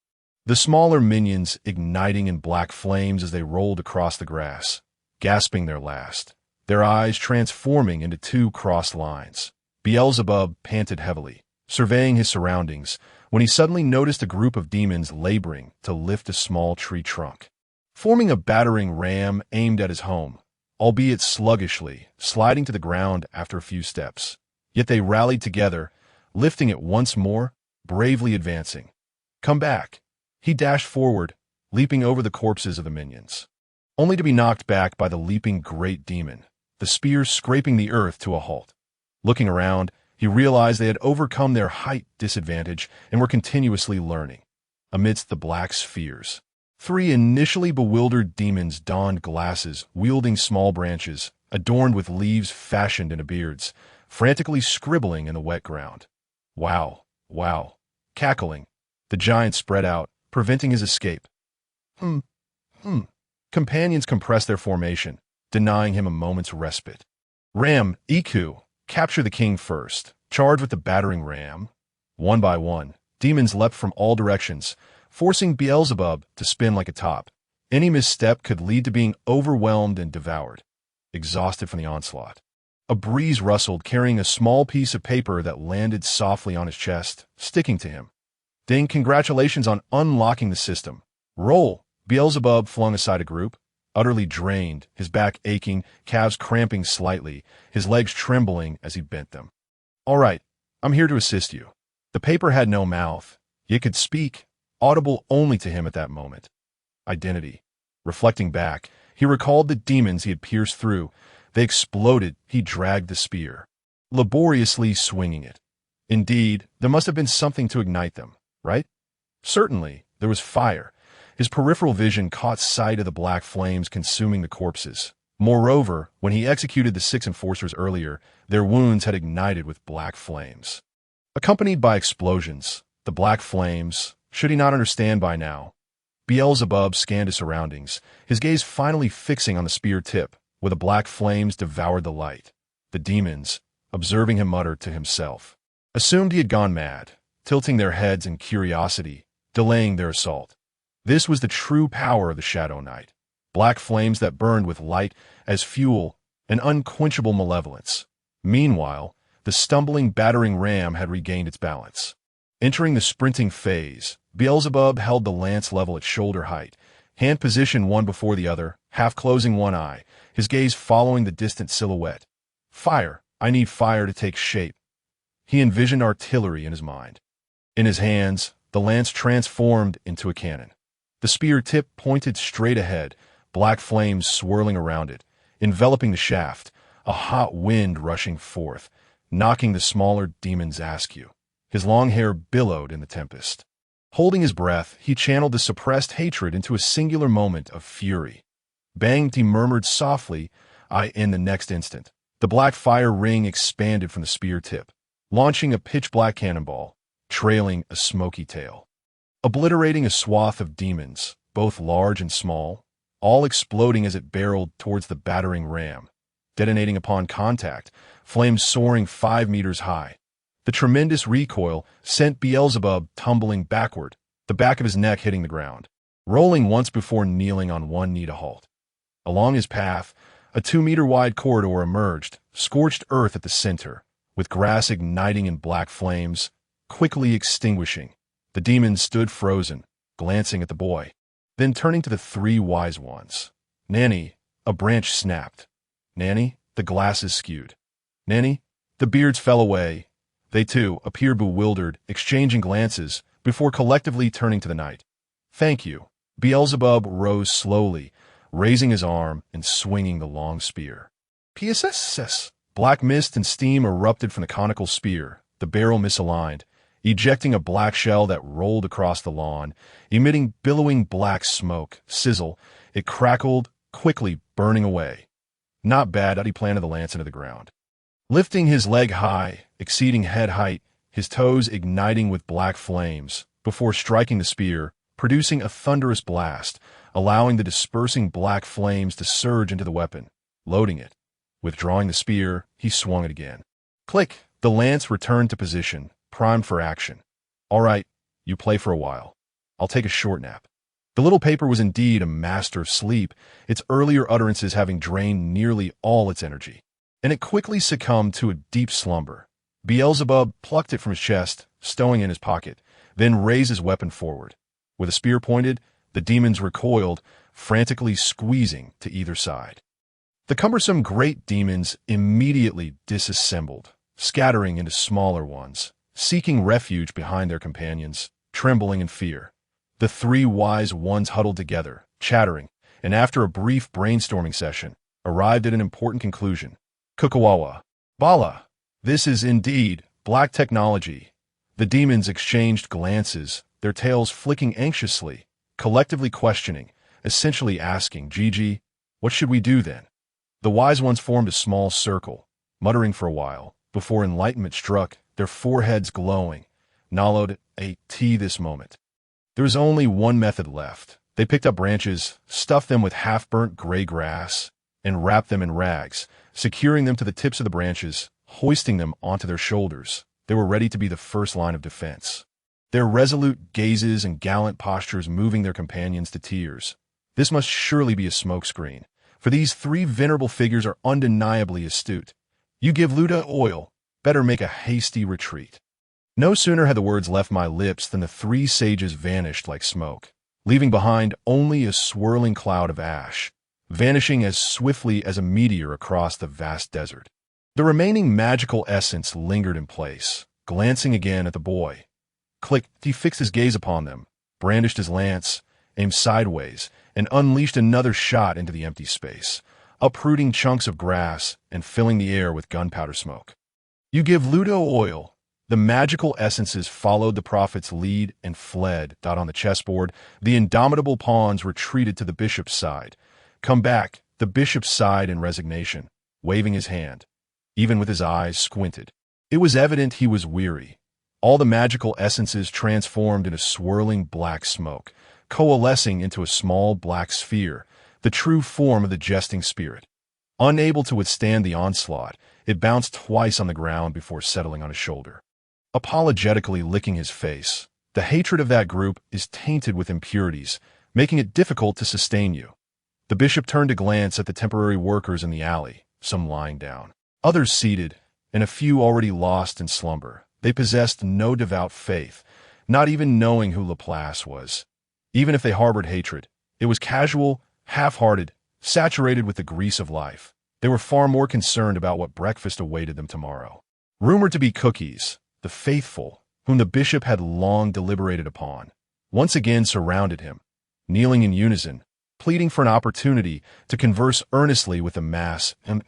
The smaller minions igniting in black flames as they rolled across the grass, gasping their last, their eyes transforming into 2 crossed lines. Beelzebub panted heavily, surveying his surroundings, when he suddenly noticed a group of demons laboring to lift a small tree trunk, forming a battering ram aimed at his home, albeit sluggishly, sliding to the ground after a few steps. Yet they rallied together, lifting it once more, bravely advancing. Come back! He dashed forward, leaping over the corpses of the minions, only to be knocked back by the leaping great demon, the spear scraping the earth to a halt. Looking around, he realized they had overcome their height disadvantage and were continuously learning. Amidst the black spheres, 3 initially bewildered demons donned glasses, wielding small branches, adorned with leaves fashioned into beards, frantically scribbling in the wet ground. Wow, wow. Cackling, the giant spread out, preventing his escape. Companions compressed their formation, denying him a moment's respite. Ram, Iku, capture the king first. Charge with the battering ram. One by one, demons leapt from all directions, forcing Beelzebub to spin like a top. Any misstep could lead to being overwhelmed and devoured. Exhausted from the onslaught, a breeze rustled, carrying a small piece of paper that landed softly on his chest, sticking to him. Ding, congratulations on unlocking the system. Roll! Beelzebub flung aside a group, utterly drained, his back aching, calves cramping slightly, his legs trembling as he bent them. All right, I'm here to assist you. The paper had no mouth, yet could speak, audible only to him at that moment. Identity. Reflecting back, he recalled the demons he had pierced through. They exploded. He dragged the spear, laboriously swinging it. Indeed, there must have been something to ignite them, right? Certainly, there was fire. His peripheral vision caught sight of the black flames consuming the corpses. Moreover, when he executed the 6 enforcers earlier, their wounds had ignited with black flames. Accompanied by explosions, the black flames, should he not understand by now? Beelzebub scanned his surroundings, his gaze finally fixing on the spear tip, where the black flames devoured the light. The demons, observing him, muttered to himself, assumed he had gone mad, tilting their heads in curiosity, delaying their assault. This was the true power of the Shadow Knight. Black flames that burned with light as fuel, an unquenchable malevolence. Meanwhile, the stumbling, battering ram had regained its balance. Entering the sprinting phase, Beelzebub held the lance level at shoulder height, hand positioned one before the other, half closing one eye, his gaze following the distant silhouette. Fire! I need fire to take shape. He envisioned artillery in his mind. In his hands, the lance transformed into a cannon. The spear tip pointed straight ahead, black flames swirling around it, enveloping the shaft, a hot wind rushing forth, knocking the smaller demon's askew. His long hair billowed in the tempest. Holding his breath, he channeled the suppressed hatred into a singular moment of fury. Banged, he murmured softly, in the next instant. The black fire ring expanded from the spear tip, launching a pitch-black cannonball, trailing a smoky tail. Obliterating a swath of demons, both large and small, all exploding as it barreled towards the battering ram, detonating upon contact, flames soaring 5 meters high. The tremendous recoil sent Beelzebub tumbling backward, the back of his neck hitting the ground, rolling once before kneeling on one knee to halt. Along his path, a 2-meter-wide corridor emerged, scorched earth at the center, with grass igniting in black flames, quickly extinguishing. The demons stood frozen, glancing at the boy, then turning to the 3 wise ones. Nanny, a branch snapped. Nanny, the glasses skewed. Nanny, the beards fell away. They too appeared bewildered, exchanging glances, before collectively turning to the knight. Thank you. Beelzebub rose slowly, raising his arm and swinging the long spear. PSSS. Black mist and steam erupted from the conical spear, the barrel misaligned, ejecting a black shell that rolled across the lawn, emitting billowing black smoke. Sizzle, it crackled, quickly burning away. Not bad, he planted the lance into the ground. Lifting his leg high, exceeding head height, his toes igniting with black flames, before striking the spear, producing a thunderous blast, allowing the dispersing black flames to surge into the weapon, loading it. Withdrawing the spear, he swung it again. Click! The lance returned to position, primed for action. All right, you play for a while. I'll take a short nap. The little paper was indeed a master of sleep, its earlier utterances having drained nearly all its energy, and it quickly succumbed to a deep slumber. Beelzebub plucked it from his chest, stowing it in his pocket, then raised his weapon forward. With a spear pointed, the demons recoiled, frantically squeezing to either side. The cumbersome great demons immediately disassembled, scattering into smaller ones, seeking refuge behind their companions, trembling in fear. The 3 wise ones huddled together, chattering, and after a brief brainstorming session, arrived at an important conclusion. Kukawawa. Bala. This is indeed black technology. The demons exchanged glances, their tails flicking anxiously, collectively questioning, essentially asking, Gigi, what should we do then? The wise ones formed a small circle, muttering for a while, before enlightenment struck, their foreheads glowing, nallowed this moment. There was only one method left. They picked up branches, stuffed them with half-burnt gray grass, and wrapped them in rags, securing them to the tips of the branches, hoisting them onto their shoulders. They were ready to be the first line of defense. Their resolute gazes and gallant postures moving their companions to tears. This must surely be a smokescreen, for these 3 venerable figures are undeniably astute. You give Luda oil, better make a hasty retreat. No sooner had the words left my lips than the 3 sages vanished like smoke, leaving behind only a swirling cloud of ash, vanishing as swiftly as a meteor across the vast desert. The remaining magical essence lingered in place, glancing again at the boy. Click, he fixed his gaze upon them, brandished his lance, aimed sideways, and unleashed another shot into the empty space, uprooting chunks of grass and filling the air with gunpowder smoke. You give Ludo oil. The magical essences followed the prophet's lead and fled. On the chessboard, the indomitable pawns retreated to the bishop's side. Come back, The bishop sighed in resignation, waving his hand, even with his eyes squinted. It was evident he was weary. All the magical essences transformed into swirling black smoke, coalescing into a small black sphere, the true form of the jesting spirit. Unable to withstand the onslaught, it bounced twice on the ground before settling on his shoulder. Apologetically licking his face, the hatred of that group is tainted with impurities, making it difficult to sustain you. The bishop turned to glance at the temporary workers in the alley, some lying down, others seated, and a few already lost in slumber. They possessed no devout faith, not even knowing who Laplace was. Even if they harbored hatred, it was casual, half-hearted, saturated with the grease of life. They were far more concerned about what breakfast awaited them tomorrow. Rumored to be cookies, the faithful, whom the bishop had long deliberated upon, once again surrounded him, kneeling in unison, pleading for an opportunity to converse earnestly with the mass in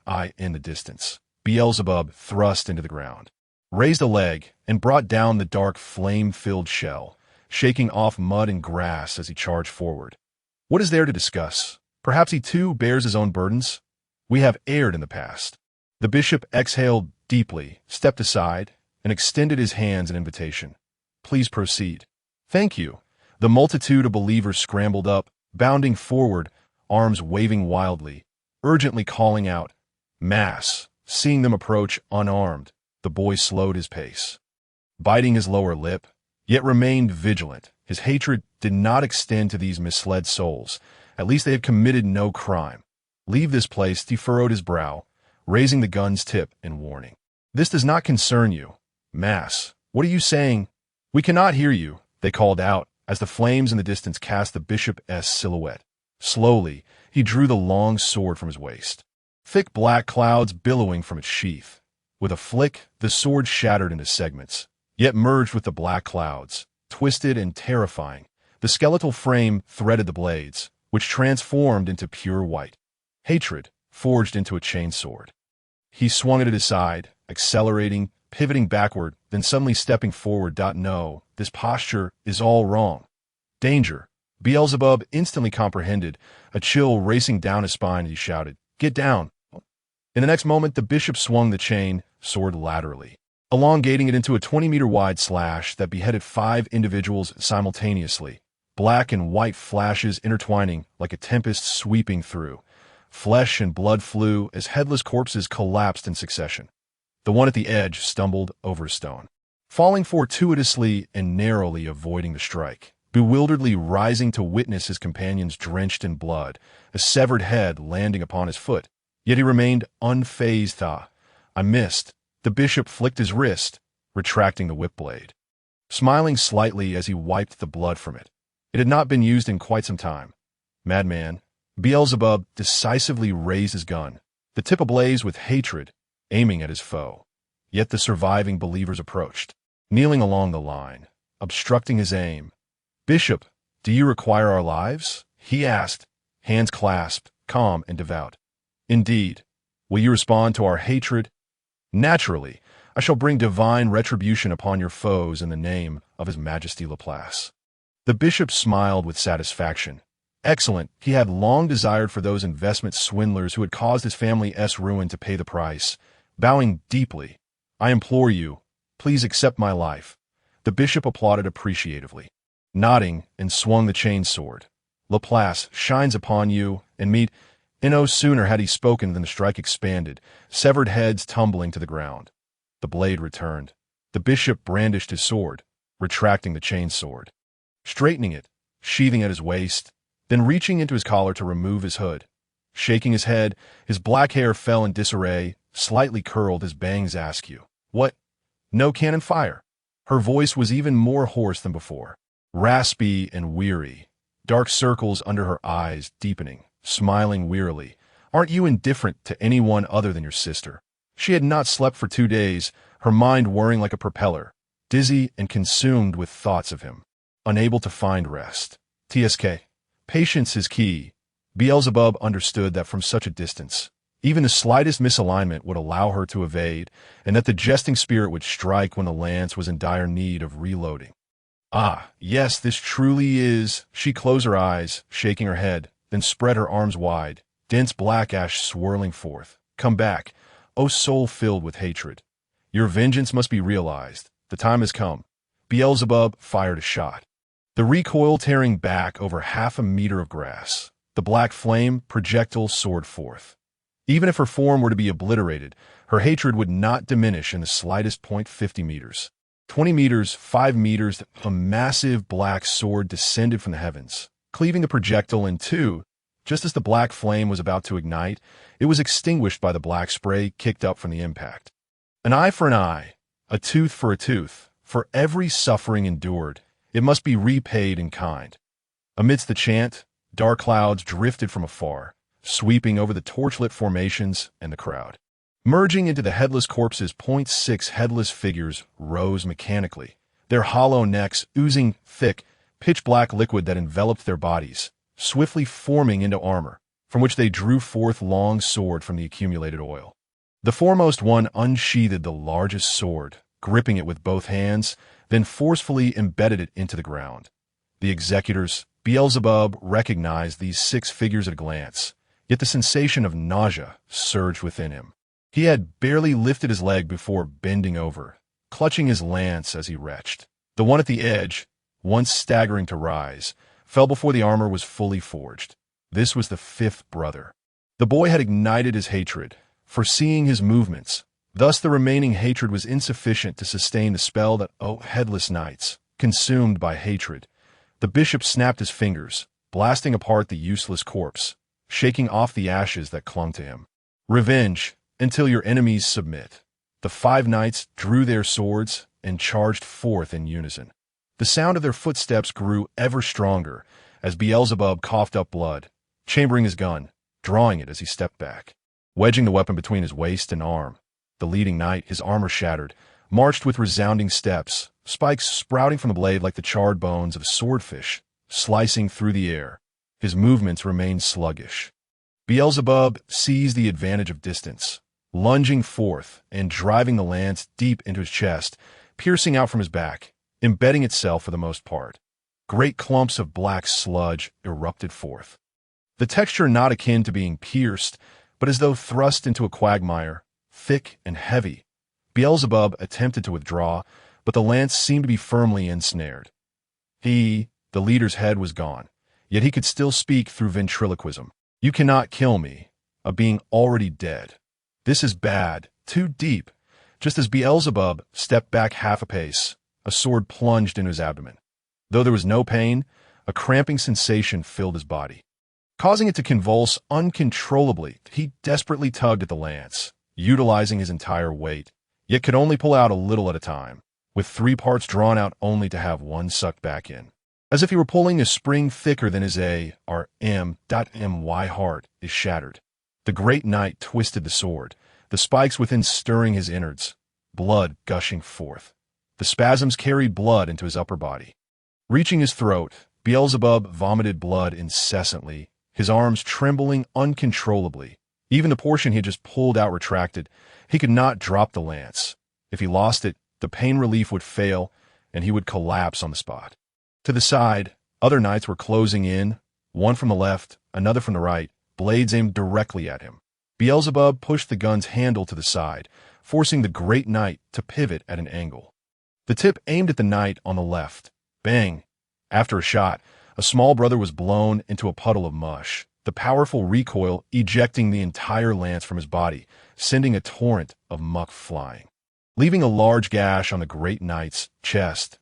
the distance. Beelzebub thrust into the ground, raised a leg, and brought down the dark flame-filled shell, shaking off mud and grass as he charged forward. What is there to discuss? Perhaps he too bears his own burdens? We have erred in the past. The bishop exhaled deeply, stepped aside, and extended his hands in invitation. Please proceed. Thank you. The multitude of believers scrambled up, bounding forward, arms waving wildly, urgently calling out, Mass. Seeing them approach unarmed, the boy slowed his pace, biting his lower lip, yet remained vigilant. His hatred did not extend to these misled souls. At least they had committed no crime. Leave this place, he furrowed his brow, raising the gun's tip in warning. This does not concern you. Mass, what are you saying? We cannot hear you, they called out, as the flames in the distance cast the bishop's silhouette. Slowly, he drew the long sword from his waist, thick black clouds billowing from its sheath. With a flick, the sword shattered into segments, yet merged with the black clouds, twisted and terrifying. The skeletal frame threaded the blades, which transformed into pure white. Hatred forged into a chainsword. He swung it at his side, accelerating, pivoting backward, then suddenly stepping forward. No, this posture is all wrong. Danger. Beelzebub instantly comprehended, a chill racing down his spine as he shouted, Get down! In the next moment, the bishop swung the chain, sword laterally, elongating it into a 20-meter wide slash that beheaded 5 individuals simultaneously, black and white flashes intertwining like a tempest sweeping through. Flesh and blood flew as headless corpses collapsed in succession. The one at the edge stumbled over a stone, falling fortuitously and narrowly avoiding the strike, bewilderedly rising to witness his companions drenched in blood, a severed head landing upon his foot. Yet he remained unfazed. I missed. The bishop flicked his wrist, retracting the whip blade, smiling slightly as he wiped the blood from it. It had not been used in quite some time. Madman. Beelzebub decisively raised his gun, the tip ablaze with hatred, aiming at his foe. Yet the surviving believers approached, kneeling along the line, obstructing his aim. Bishop, do you require our lives? He asked, hands clasped, calm and devout. Indeed. Will you respond to our hatred? Naturally, I shall bring divine retribution upon your foes in the name of His Majesty Laplace. The bishop smiled with satisfaction. Excellent. He had long desired for those investment swindlers who had caused his family's ruin to pay the price. Bowing deeply, I implore you, please accept my life. The bishop applauded appreciatively, nodding and swung the chainsword. Laplace shines upon you and meet. No sooner had he spoken than the strike expanded, severed heads tumbling to the ground. The blade returned. The bishop brandished his sword, retracting the chainsword, straightening it, sheathing at his waist, then reaching into his collar to remove his hood. Shaking his head, his black hair fell in disarray, slightly curled, his bangs askew. What? No cannon fire. Her voice was even more hoarse than before, raspy and weary, dark circles under her eyes deepening, smiling wearily. Aren't you indifferent to anyone other than your sister? She had not slept for 2 days, her mind whirring like a propeller, dizzy and consumed with thoughts of him, unable to find rest. TSK. Patience is key. Beelzebub understood that from such a distance, even the slightest misalignment would allow her to evade, and that the jesting spirit would strike when the lance was in dire need of reloading. Ah, yes, this truly is. She closed her eyes, shaking her head, then spread her arms wide, dense black ash swirling forth. Come back, O soul filled with hatred. Your vengeance must be realized. The time has come. Beelzebub fired a shot. The recoil tearing back over 1/2 meter of grass. The black flame projectile soared forth. Even if her form were to be obliterated, her hatred would not diminish in the slightest. 50 meters. 20 meters, 5 meters, a massive black sword descended from the heavens, cleaving the projectile in two. Just as the black flame was about to ignite, it was extinguished by the black spray kicked up from the impact. An eye for an eye, a tooth for a tooth. For every suffering endured, it must be repaid in kind. Amidst the chant, dark clouds drifted from afar, sweeping over the torchlit formations and the crowd. Merging into the headless corpses, 6 headless figures rose mechanically, their hollow necks oozing thick, pitch-black liquid that enveloped their bodies, swiftly forming into armor, from which they drew forth long sword from the accumulated oil. The foremost one unsheathed the largest sword, gripping it with both hands, then forcefully embedded it into the ground. The executors, Beelzebub, recognized these 6 figures at a glance, yet the sensation of nausea surged within him. He had barely lifted his leg before bending over, clutching his lance as he retched. The one at the edge, once staggering to rise, fell before the armor was fully forged. This was the 5th brother. The boy had ignited his hatred, foreseeing his movements. Thus the remaining hatred was insufficient to sustain the spell that, headless knights, consumed by hatred. The bishop snapped his fingers, blasting apart the useless corpse, shaking off the ashes that clung to him. Revenge, until your enemies submit. The 5 knights drew their swords and charged forth in unison. The sound of their footsteps grew ever stronger as Beelzebub coughed up blood, chambering his gun, drawing it as he stepped back, wedging the weapon between his waist and arm. The leading knight, his armor shattered, marched with resounding steps, spikes sprouting from the blade like the charred bones of a swordfish, slicing through the air. His movements remained sluggish. Beelzebub seized the advantage of distance, lunging forth and driving the lance deep into his chest, piercing out from his back, embedding itself for the most part. Great clumps of black sludge erupted forth. The texture not akin to being pierced, but as though thrust into a quagmire, thick and heavy. Beelzebub attempted to withdraw, but the lance seemed to be firmly ensnared. The leader's head was gone, yet he could still speak through ventriloquism. You cannot kill me, a being already dead. This is bad, too deep. Just as Beelzebub stepped back half a pace, a sword plunged into his abdomen. Though there was no pain, a cramping sensation filled his body. Causing it to convulse uncontrollably, he desperately tugged at the lance, utilizing his entire weight, yet could only pull out a little at a time, with 3 parts drawn out only to have one sucked back in. As if he were pulling a spring thicker than his my heart is shattered. The great knight twisted the sword, the spikes within stirring his innards, blood gushing forth. The spasms carried blood into his upper body. Reaching his throat, Beelzebub vomited blood incessantly, his arms trembling uncontrollably. Even the portion he had just pulled out retracted. He could not drop the lance. If he lost it, the pain relief would fail, and he would collapse on the spot. To the side, other knights were closing in, one from the left, another from the right, blades aimed directly at him. Beelzebub pushed the gun's handle to the side, forcing the great knight to pivot at an angle. The tip aimed at the knight on the left. Bang! After a shot, a small brother was blown into a puddle of mush, the powerful recoil ejecting the entire lance from his body, sending a torrent of muck flying. Leaving a large gash on the great knight's chest,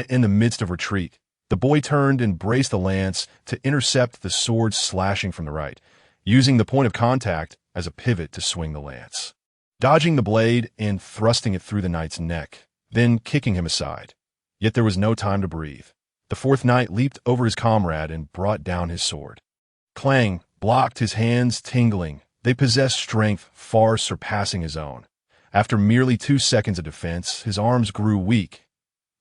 in the midst of retreat, the boy turned and braced the lance to intercept the sword slashing from the right, using the point of contact as a pivot to swing the lance. Dodging the blade and thrusting it through the knight's neck, then kicking him aside. Yet there was no time to breathe. The 4th knight leaped over his comrade and brought down his sword. Clang blocked, his hands tingling. They possessed strength far surpassing his own. After merely 2 seconds of defense, his arms grew weak.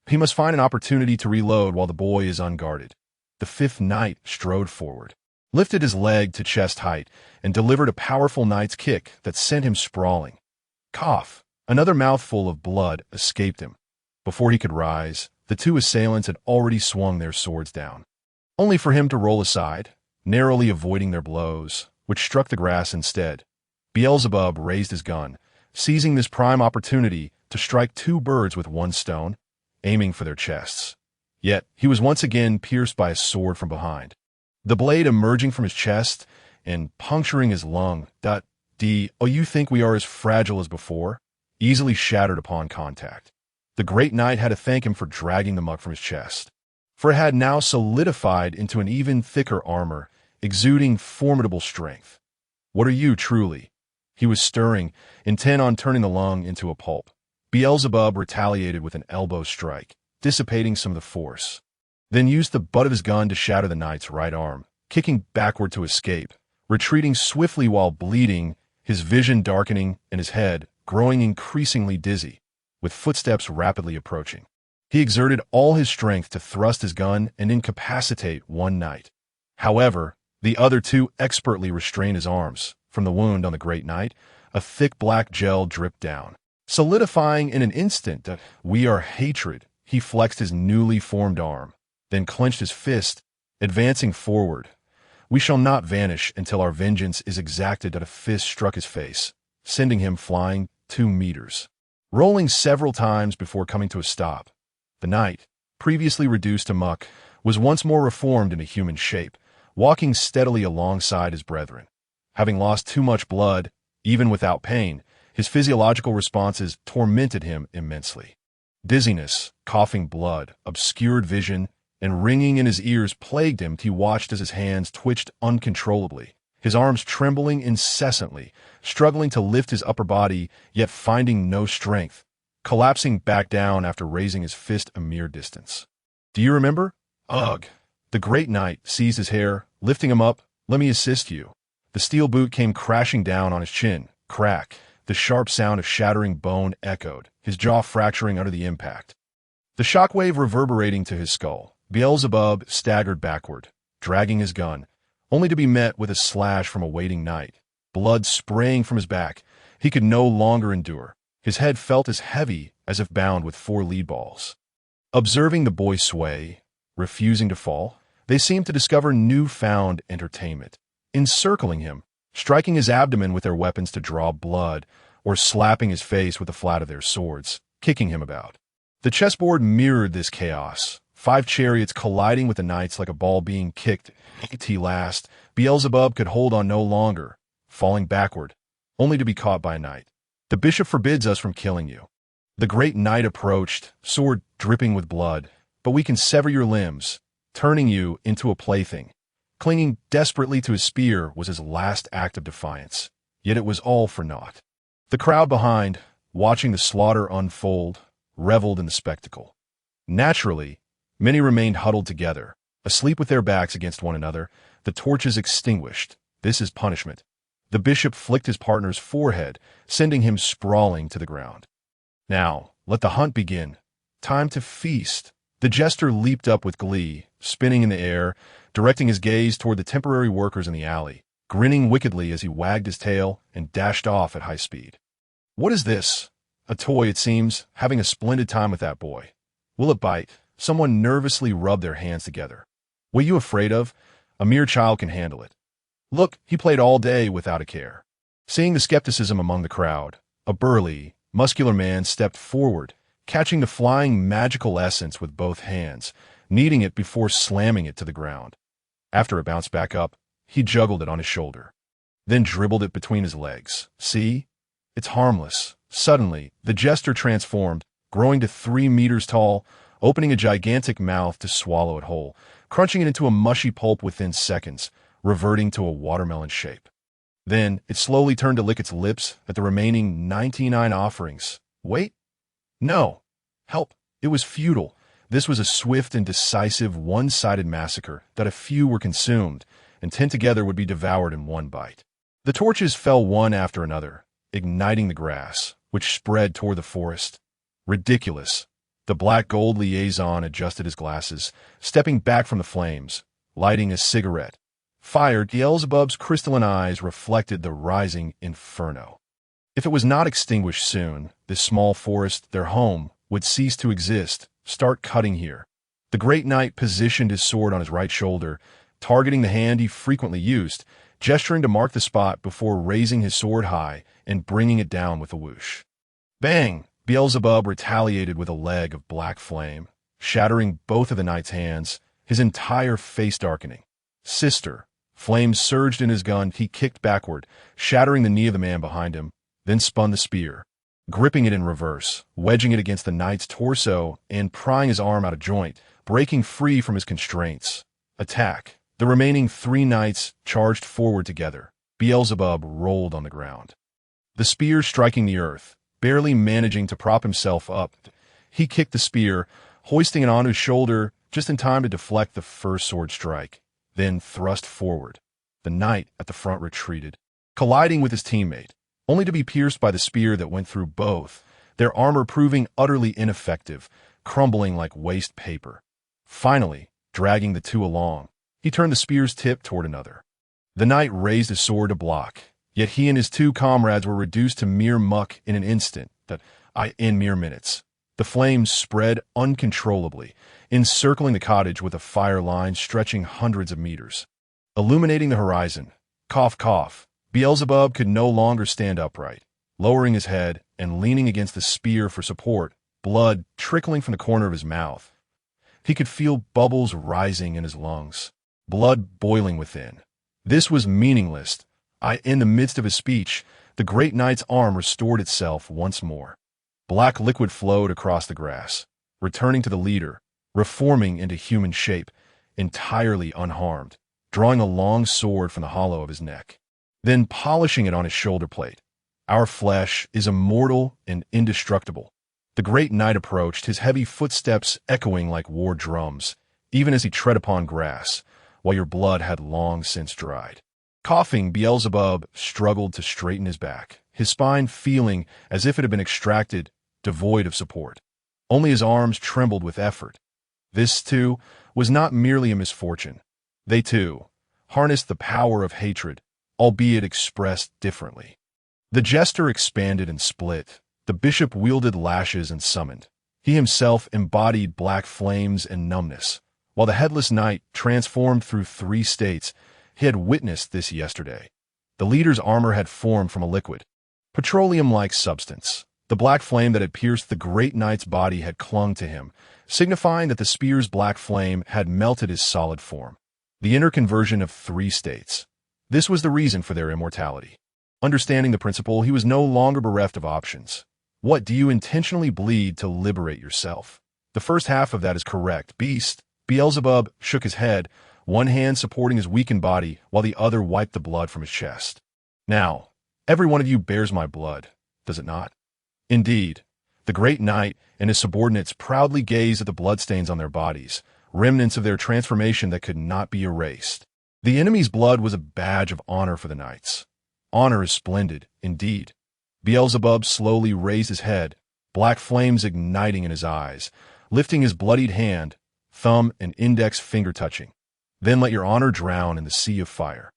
He must find an opportunity to reload while the boy is unguarded. The 5th knight strode forward, lifted his leg to chest height, and delivered a powerful knight's kick that sent him sprawling. Cough! Another mouthful of blood escaped him. Before he could rise, the 2 assailants had already swung their swords down, only for him to roll aside, narrowly avoiding their blows, which struck the grass instead. Beelzebub raised his gun, seizing this prime opportunity to strike two birds with one stone, aiming for their chests. Yet he was once again pierced by a sword from behind, the blade emerging from his chest and puncturing his lung. Oh, you think we are as fragile as before? Easily shattered upon contact. The great knight had to thank him for dragging the muck from his chest, for it had now solidified into an even thicker armor, exuding formidable strength. What are you, truly? He was stirring, intent on turning the lung into a pulp. Beelzebub retaliated with an elbow strike, dissipating some of the force, then used the butt of his gun to shatter the knight's right arm, kicking backward to escape, retreating swiftly while bleeding, his vision darkening and his head growing increasingly dizzy, with footsteps rapidly approaching. He exerted all his strength to thrust his gun and incapacitate one knight. However, the other two expertly restrained his arms. From the wound on the great knight, a thick black gel dripped down, solidifying in an instant. We are hatred. He flexed his newly formed arm, then clenched his fist, advancing forward. We shall not vanish until our vengeance is exacted. A fist struck his face, sending him flying 2 meters, rolling several times before coming to a stop. The knight, previously reduced to muck, was once more reformed into human shape, walking steadily alongside his brethren. Having lost too much blood, even without pain, his physiological responses tormented him immensely. Dizziness, coughing blood, obscured vision, and ringing in his ears plagued him. He watched as his hands twitched uncontrollably, his arms trembling incessantly, struggling to lift his upper body, yet finding no strength, collapsing back down after raising his fist a mere distance. Do you remember? Ugh! The great knight seized his hair, lifting him up. Let me assist you. The steel boot came crashing down on his chin. Crack! The sharp sound of shattering bone echoed, his jaw fracturing under the impact, the shockwave reverberating to his skull. Beelzebub staggered backward, dragging his gun, only to be met with a slash from a waiting knight. Blood spraying from his back, he could no longer endure. His head felt as heavy as if bound with 4 lead balls. Observing the boy sway, refusing to fall, they seemed to discover newfound entertainment, encircling him, striking his abdomen with their weapons to draw blood, or slapping his face with the flat of their swords, kicking him about. The chessboard mirrored this chaos, 5 chariots colliding with the knights like a ball being kicked. At last, Beelzebub could hold on no longer, falling backward, only to be caught by a knight. The bishop forbids us from killing you. The great knight approached, sword dripping with blood. But we can sever your limbs, turning you into a plaything. Clinging desperately to his spear was his last act of defiance, yet it was all for naught. The crowd behind, watching the slaughter unfold, reveled in the spectacle. Naturally, many remained huddled together, asleep with their backs against one another, the torches extinguished. This is punishment. The bishop flicked his partner's forehead, sending him sprawling to the ground. Now, let the hunt begin. Time to feast. The jester leaped up with glee, spinning in the air, directing his gaze toward the temporary workers in the alley, grinning wickedly as he wagged his tail and dashed off at high speed. What is this? A toy, it seems, having a splendid time with that boy. Will it bite? Someone nervously rubbed their hands together. What are you afraid of? A mere child can handle it. Look, he played all day without a care. Seeing the skepticism among the crowd, a burly, muscular man stepped forward, catching the flying magical essence with both hands, kneading it before slamming it to the ground. After it bounced back up, he juggled it on his shoulder, then dribbled it between his legs. See? It's harmless. Suddenly, the jester transformed, growing to 3 meters tall, opening a gigantic mouth to swallow it whole, crunching it into a mushy pulp within seconds, reverting to a watermelon shape. Then, it slowly turned to lick its lips at the remaining 99 offerings. Wait? No. Help. It was futile. This was a swift and decisive one-sided massacre that a few were consumed, and 10 together would be devoured in one bite. The torches fell one after another, igniting the grass, which spread toward the forest. Ridiculous. The black gold liaison adjusted his glasses, stepping back from the flames, lighting a cigarette. Fired, Beelzebub's crystalline eyes reflected the rising inferno. If it was not extinguished soon, this small forest, their home, would cease to exist, start cutting here. The great knight positioned his sword on his right shoulder, targeting the hand he frequently used, gesturing to mark the spot before raising his sword high and bringing it down with a whoosh. Bang! Beelzebub retaliated with a leg of black flame, shattering both of the knight's hands, his entire face darkening. Sister! Flames surged in his gun. He kicked backward, shattering the knee of the man behind him, then spun the spear, gripping it in reverse, wedging it against the knight's torso and prying his arm out of joint, breaking free from his constraints. Attack! The remaining 3 knights charged forward together. Beelzebub rolled on the ground, the spear striking the earth. Barely managing to prop himself up, he kicked the spear, hoisting it on his shoulder just in time to deflect the first sword strike, then thrust forward. The knight at the front retreated, colliding with his teammate, only to be pierced by the spear that went through both, their armor proving utterly ineffective, crumbling like waste paper. Finally, dragging the 2 along, he turned the spear's tip toward another. The knight raised his sword to block, yet he and his 2 comrades were reduced to mere muck in an instant, in mere minutes. The flames spread uncontrollably, encircling the cottage with a fire line stretching hundreds of meters, illuminating the horizon. Cough, cough. Beelzebub could no longer stand upright, lowering his head and leaning against the spear for support, blood trickling from the corner of his mouth. He could feel bubbles rising in his lungs, blood boiling within. This was meaningless. In the midst of his speech, the great knight's arm restored itself once more. Black liquid flowed across the grass, returning to the leader, reforming into human shape, entirely unharmed, drawing a long sword from the hollow of his neck, then polishing it on his shoulder plate. Our flesh is immortal and indestructible. The great knight approached, his heavy footsteps echoing like war drums, even as he tread upon grass, while your blood had long since dried. Coughing, Beelzebub struggled to straighten his back, his spine feeling as if it had been extracted, devoid of support. Only his arms trembled with effort. This, too, was not merely a misfortune. They, too, harnessed the power of hatred, albeit expressed differently. The jester expanded and split. The bishop wielded lashes and summoned. He himself embodied black flames and numbness, while the headless knight transformed through 3 states. He had witnessed this yesterday. The leader's armor had formed from a liquid, petroleum-like substance. The black flame that had pierced the great knight's body had clung to him, signifying that the spear's black flame had melted his solid form. The inner conversion of 3 states. This was the reason for their immortality. Understanding the principle, he was no longer bereft of options. What do you intentionally bleed to liberate yourself? The first half of that is correct, beast. Beelzebub shook his head, one hand supporting his weakened body while the other wiped the blood from his chest. Now, every one of you bears my blood, does it not? Indeed, the great knight and his subordinates proudly gazed at the bloodstains on their bodies, remnants of their transformation that could not be erased. The enemy's blood was a badge of honor for the knights. Honor is splendid, indeed. Beelzebub slowly raised his head, black flames igniting in his eyes, lifting his bloodied hand, thumb and index finger touching. Then let your honor drown in the sea of fire.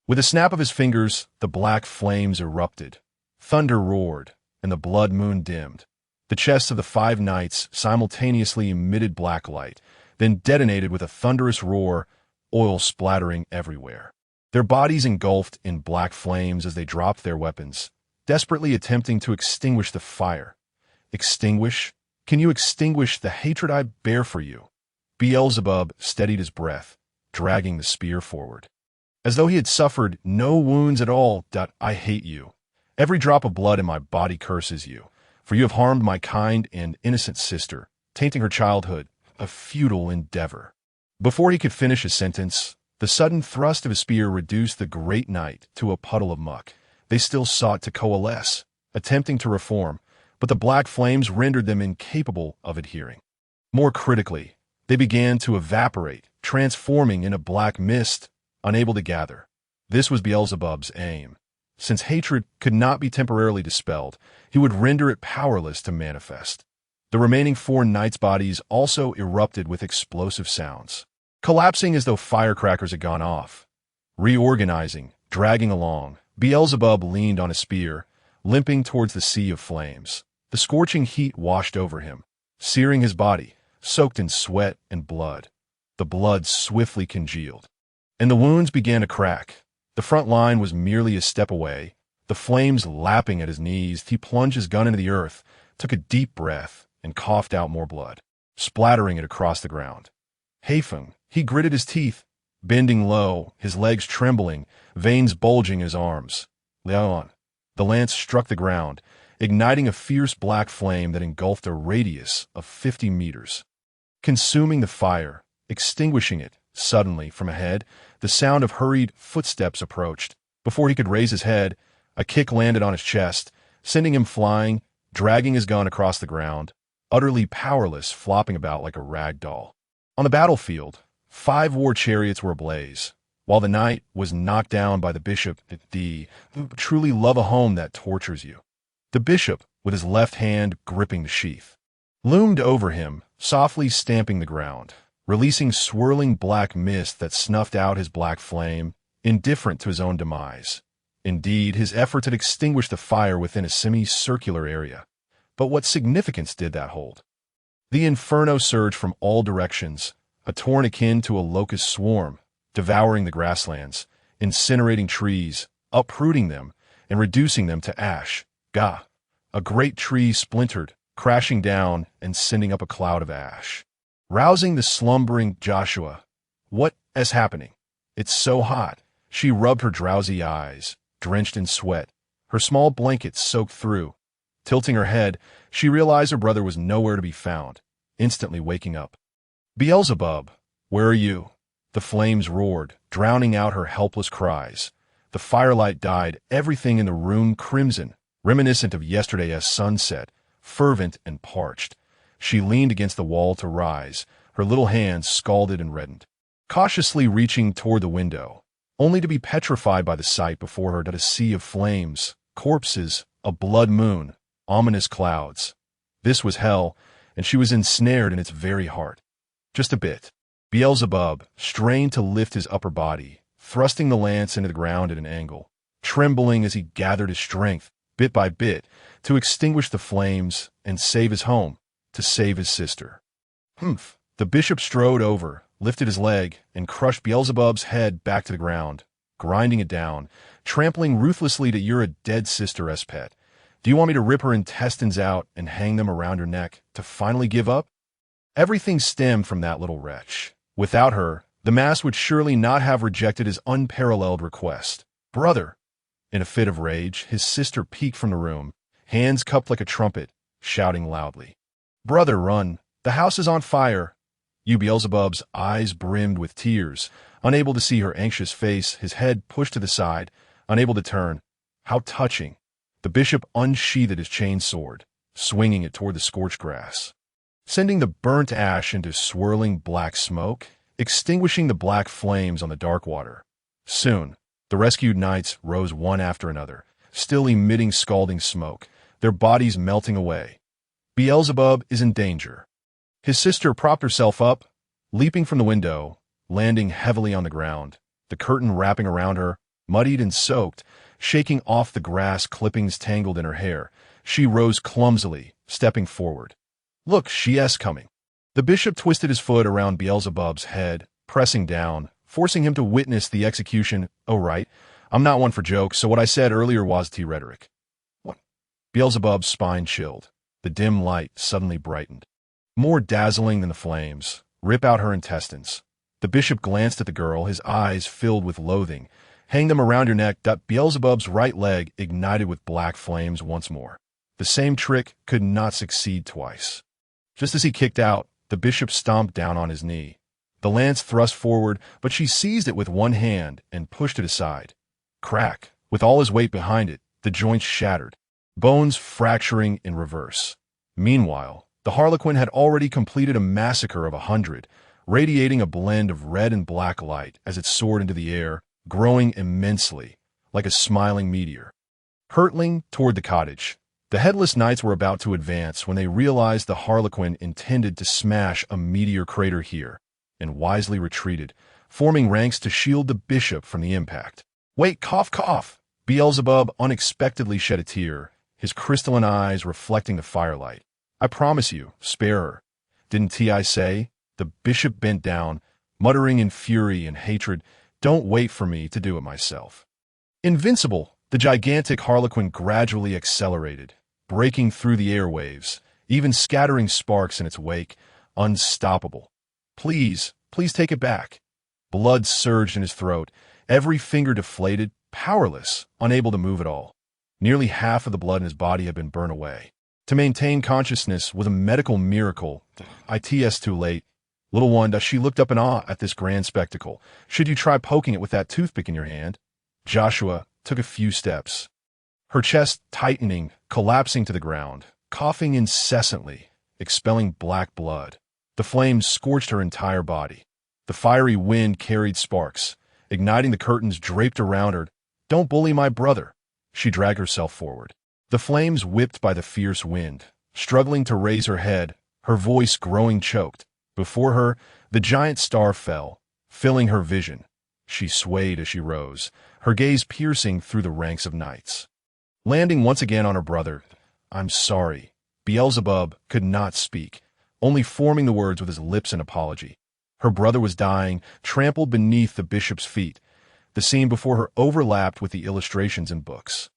With a snap of his fingers, the black flames erupted. Thunder roared, and the blood moon dimmed. The chests of the 5 knights simultaneously emitted black light, then detonated with a thunderous roar, oil splattering everywhere. Their bodies engulfed in black flames as they dropped their weapons, desperately attempting to extinguish the fire. Extinguish? Can you extinguish the hatred I bear for you? Beelzebub steadied his breath, dragging the spear forward, as though he had suffered no wounds at all. I hate you. Every drop of blood in my body curses you, for you have harmed my kind and innocent sister, tainting her childhood, a futile endeavor. Before he could finish his sentence, the sudden thrust of his spear reduced the great knight to a puddle of muck. They still sought to coalesce, attempting to reform, but the black flames rendered them incapable of adhering. More critically, they began to evaporate, transforming into black mist, unable to gather. This was Beelzebub's aim. Since hatred could not be temporarily dispelled, he would render it powerless to manifest. The remaining 4 knights' bodies also erupted with explosive sounds, collapsing as though firecrackers had gone off. Reorganizing, dragging along, Beelzebub leaned on his spear, limping towards the sea of flames. The scorching heat washed over him, searing his body, soaked in sweat and blood. The blood swiftly congealed, and the wounds began to crack. The front line was merely a step away, the flames lapping at his knees. He plunged his gun into the earth, took a deep breath, and coughed out more blood, splattering it across the ground. Haifeng, he gritted his teeth, bending low, his legs trembling, veins bulging in his arms. Leon. The lance struck the ground, igniting a fierce black flame that engulfed a radius of 50 meters. Consuming the fire, extinguishing it. Suddenly, from ahead, the sound of hurried footsteps approached. Before he could raise his head, a kick landed on his chest, sending him flying, dragging his gun across the ground, utterly powerless, flopping about like a rag doll. On the battlefield, 5 war chariots were ablaze, while the knight was knocked down by the bishop, who truly love a home that tortures you. The bishop, with his left hand gripping the sheath, loomed over him, softly stamping the ground, releasing swirling black mist that snuffed out his black flame, indifferent to his own demise. Indeed, his efforts had extinguished the fire within a semicircular area. But what significance did that hold? The inferno surged from all directions, a torrent akin to a locust swarm, devouring the grasslands, incinerating trees, uprooting them, and reducing them to ash. Gah! A great tree splintered, crashing down and sending up a cloud of ash. Rousing the slumbering Joshua. What is happening? It's so hot. She rubbed her drowsy eyes, drenched in sweat, her small blanket soaked through. Tilting her head, she realized her brother was nowhere to be found, instantly waking up. Beelzebub, where are you? The flames roared, drowning out her helpless cries. The firelight dyed everything in the room crimson, reminiscent of yesterday's sunset, fervent and parched. She leaned against the wall to rise, her little hands scalded and reddened. Cautiously reaching toward the window, only to be petrified by the sight before her that a sea of flames, corpses, a blood moon, ominous clouds. This was hell, and she was ensnared in its very heart. Just a bit. Beelzebub strained to lift his upper body, thrusting the lance into the ground at an angle, trembling as he gathered his strength, bit by bit, to extinguish the flames and save his home, to save his sister. Humph! The bishop strode over, lifted his leg, and crushed Beelzebub's head back to the ground, grinding it down, trampling ruthlessly to "You're a dead sister, Espet. Do you want me to rip her intestines out and hang them around your neck to finally give up?" Everything stemmed from that little wretch. Without her, the mass would surely not have rejected his unparalleled request. "Brother!" In a fit of rage, his sister peeked from the room, hands cupped like a trumpet, shouting loudly. "Brother, run! The house is on fire!" Beelzebub's eyes brimmed with tears, unable to see her anxious face, his head pushed to the side, unable to turn. How touching! The bishop unsheathed his chain sword, swinging it toward the scorched grass, sending the burnt ash into swirling black smoke, extinguishing the black flames on the dark water. Soon, the rescued knights rose one after another, still emitting scalding smoke, their bodies melting away. Beelzebub is in danger. His sister propped herself up, leaping from the window, landing heavily on the ground, the curtain wrapping around her, muddied and soaked, shaking off the grass clippings tangled in her hair. She rose clumsily, stepping forward. "Look, she's coming." The bishop twisted his foot around Beelzebub's head, pressing down, forcing him to witness the execution. "Oh, right. I'm not one for jokes, so what I said earlier was rhetoric." "What?" Beelzebub's spine chilled. The dim light suddenly brightened. More dazzling than the flames. "Rip out her intestines." The bishop glanced at the girl, his eyes filled with loathing. "Hang them around your neck." Beelzebub's right leg ignited with black flames once more. The same trick could not succeed twice. Just as he kicked out, the bishop stomped down on his knee. The lance thrust forward, but she seized it with one hand and pushed it aside. Crack! With all his weight behind it, the joints shattered, bones fracturing in reverse. Meanwhile, the Harlequin had already completed a massacre of 100, radiating a blend of red and black light as it soared into the air, growing immensely, like a smiling meteor. Hurtling toward the cottage, the headless knights were about to advance when they realized the Harlequin intended to smash a meteor crater here, and wisely retreated, forming ranks to shield the bishop from the impact. "Wait, cough, cough!" Beelzebub unexpectedly shed a tear, his crystalline eyes reflecting the firelight. "I promise you, spare her. Didn't I say?" The bishop bent down, muttering in fury and hatred, "Don't wait for me to do it myself." Invincible, the gigantic harlequin gradually accelerated, breaking through the airwaves, even scattering sparks in its wake. Unstoppable. Please, please take it back. Blood surged in his throat, every finger deflated, powerless, unable to move at all. Nearly half of the blood in his body had been burned away. To maintain consciousness was a medical miracle. It's too late. Little one, she looked up in awe at this grand spectacle. Should you try poking it with that toothpick in your hand? Joshua took a few steps. Her chest tightening, collapsing to the ground, coughing incessantly, expelling black blood. The flames scorched her entire body. The fiery wind carried sparks, igniting the curtains draped around her. Don't bully my brother. She dragged herself forward. The flames whipped by the fierce wind, struggling to raise her head, her voice growing choked. Before her, the giant star fell, filling her vision. She swayed as she rose, her gaze piercing through the ranks of knights. Landing once again on her brother, I'm sorry. Beelzebub could not speak, only forming the words with his lips in apology. Her brother was dying, trampled beneath the bishop's feet. The scene before her overlapped with the illustrations in books.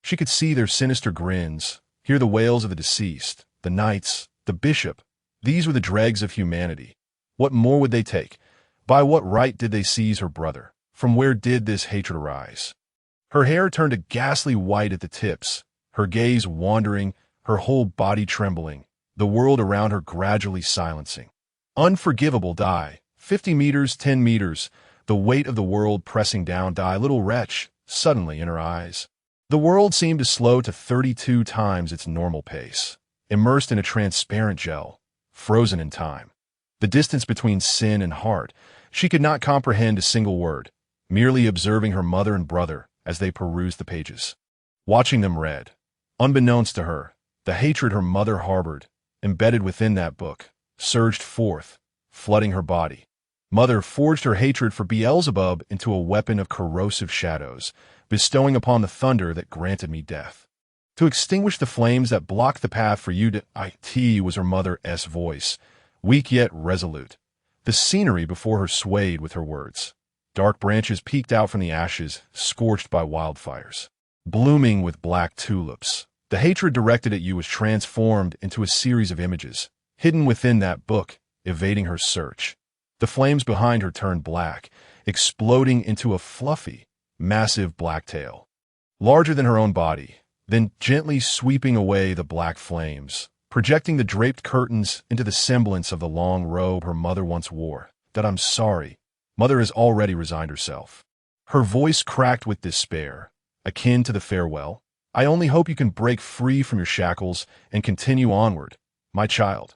She could see their sinister grins, hear the wails of the deceased, the knights, the bishop. These were the dregs of humanity. What more would they take? By what right did they seize her brother? From where did this hatred arise? Her hair turned a ghastly white at the tips, her gaze wandering, her whole body trembling, the world around her gradually silencing. Unforgivable, die. 50 meters, 10 meters, the weight of the world pressing down, die, little wretch, suddenly in her eyes. The world seemed to slow to 32 times its normal pace, immersed in a transparent gel, frozen in time. The distance between sin and heart, she could not comprehend a single word, merely observing her mother and brother as they perused the pages. Watching them read, unbeknownst to her, the hatred her mother harbored, embedded within that book, surged forth, flooding her body. Mother forged her hatred for Beelzebub into a weapon of corrosive shadows, bestowing upon the thunder that granted me death. To extinguish the flames that blocked the path for you to it was her mother's voice, weak yet resolute. The scenery before her swayed with her words. Dark branches peeked out from the ashes, scorched by wildfires. Blooming with black tulips, the hatred directed at you was transformed into a series of images, hidden within that book, evading her search. The flames behind her turned black, exploding into a fluffy, massive black tail, larger than her own body, then gently sweeping away the black flames, projecting the draped curtains into the semblance of the long robe her mother once wore. That I'm sorry. Mother has already resigned herself. Her voice cracked with despair, akin to the farewell. I only hope you can break free from your shackles and continue onward, my child.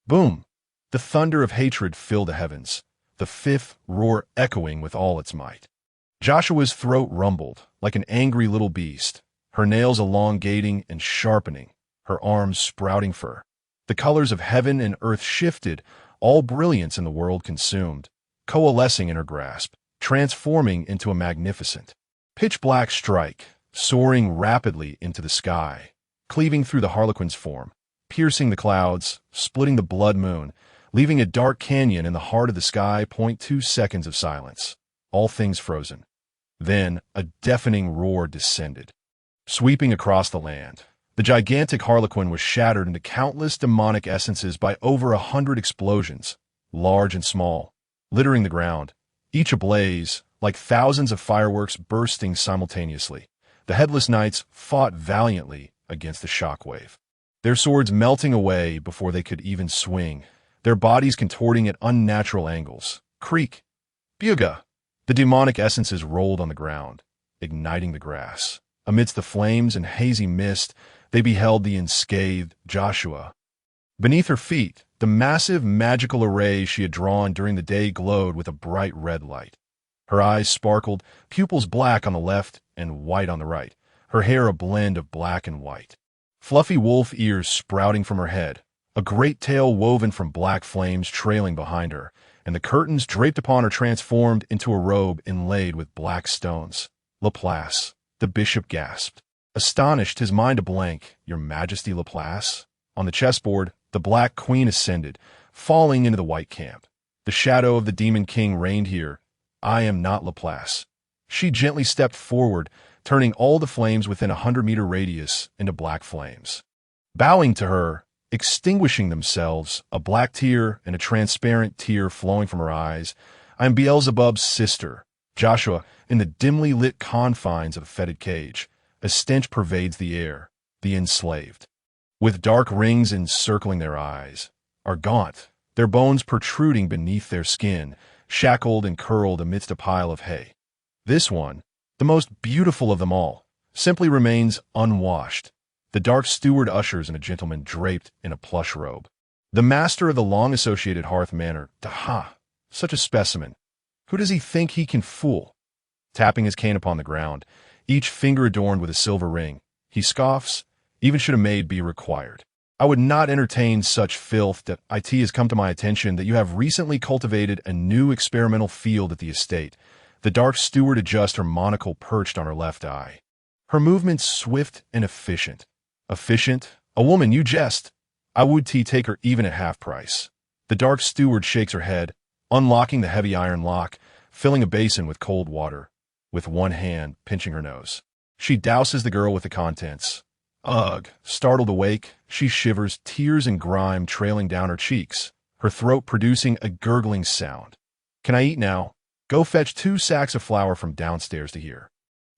Boom! The thunder of hatred filled the heavens, the fifth roar echoing with all its might. Joshua's throat rumbled like an angry little beast, her nails elongating and sharpening, her arms sprouting fur. The colors of heaven and earth shifted, all brilliance in the world consumed, coalescing in her grasp, transforming into a magnificent, pitch-black strike, soaring rapidly into the sky, cleaving through the harlequin's form, piercing the clouds, splitting the blood moon, leaving a dark canyon in the heart of the sky. 2 seconds of silence, all things frozen. Then a deafening roar descended, sweeping across the land. The gigantic harlequin was shattered into countless demonic essences by over 100 explosions, large and small, littering the ground, each ablaze, like thousands of fireworks bursting simultaneously. The headless knights fought valiantly against the shockwave, their swords melting away before they could even swing, their bodies contorting at unnatural angles. Creak! Buga! The demonic essences rolled on the ground, igniting the grass. Amidst the flames and hazy mist, they beheld the unscathed Joshua. Beneath her feet, the massive magical array she had drawn during the day glowed with a bright red light. Her eyes sparkled, pupils black on the left and white on the right, her hair a blend of black and white. Fluffy wolf ears sprouting from her head, a great tail woven from black flames trailing behind her, and the curtains draped upon her transformed into a robe inlaid with black stones. Laplace, the bishop gasped, astonished, his mind a blank. Your Majesty, Laplace? On the chessboard, the Black Queen ascended, falling into the white camp. The shadow of the Demon King reigned here. I am not Laplace. She gently stepped forward, turning all the flames within a 100-meter radius into black flames. Bowing to her, extinguishing themselves, a black tear and a transparent tear flowing from her eyes, I am Beelzebub's sister, Joshua, in the dimly lit confines of a fetid cage. A stench pervades the air, the enslaved. With dark rings encircling their eyes, are gaunt, their bones protruding beneath their skin, shackled and curled amidst a pile of hay. This one, the most beautiful of them all, simply remains unwashed. The dark steward ushers in a gentleman draped in a plush robe. The master of the long-associated Hearth Manor, such a specimen. Who does he think he can fool? Tapping his cane upon the ground, each finger adorned with a silver ring, he scoffs, even should a maid be required. I would not entertain such filth. That it has come to my attention that you have recently cultivated a new experimental field at the estate. The dark steward adjusts her monocle perched on her left eye. Her movements swift and efficient. Efficient? A woman, you jest. I would take her even at half price. The dark steward shakes her head, unlocking the heavy iron lock, filling a basin with cold water, with one hand pinching her nose. She douses the girl with the contents. Ugh! Startled awake, she shivers, tears and grime trailing down her cheeks, her throat producing a gurgling sound. Can I eat now? Go fetch 2 sacks of flour from downstairs to here.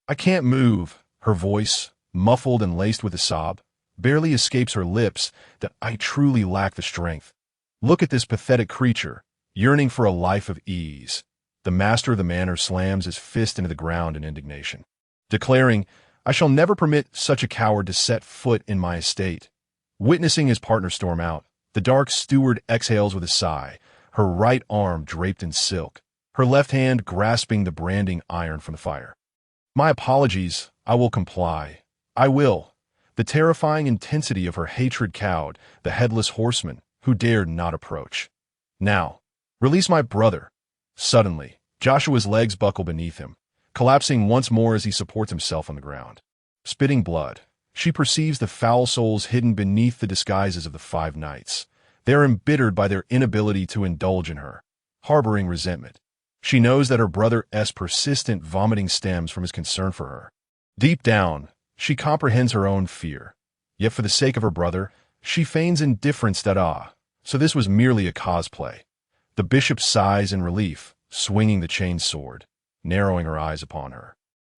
I can't move. Her voice, muffled and laced with a sob, barely escapes her lips. That I truly lack the strength. Look at this pathetic creature, yearning for a life of ease. The master of the manor slams his fist into the ground in indignation, declaring, I shall never permit such a coward to set foot in my estate. Witnessing his partner storm out, the dark steward exhales with a sigh, her right arm draped in silk, her left hand grasping the branding iron from the fire. My apologies, I will comply. I will. The terrifying intensity of her hatred cowed the headless horseman, who dared not approach. Now, release my brother. Suddenly, Joshua's legs buckle beneath him, collapsing once more as he supports himself on the ground. Spitting blood, she perceives the foul souls hidden beneath the disguises of the 5 knights. They are embittered by their inability to indulge in her, harboring resentment. She knows that her brother's persistent vomiting stems from his concern for her. Deep down, she comprehends her own fear. Yet for the sake of her brother, she feigns indifference. So this was merely a cosplay. The bishop sighs in relief, swinging the chained sword, narrowing her eyes upon her.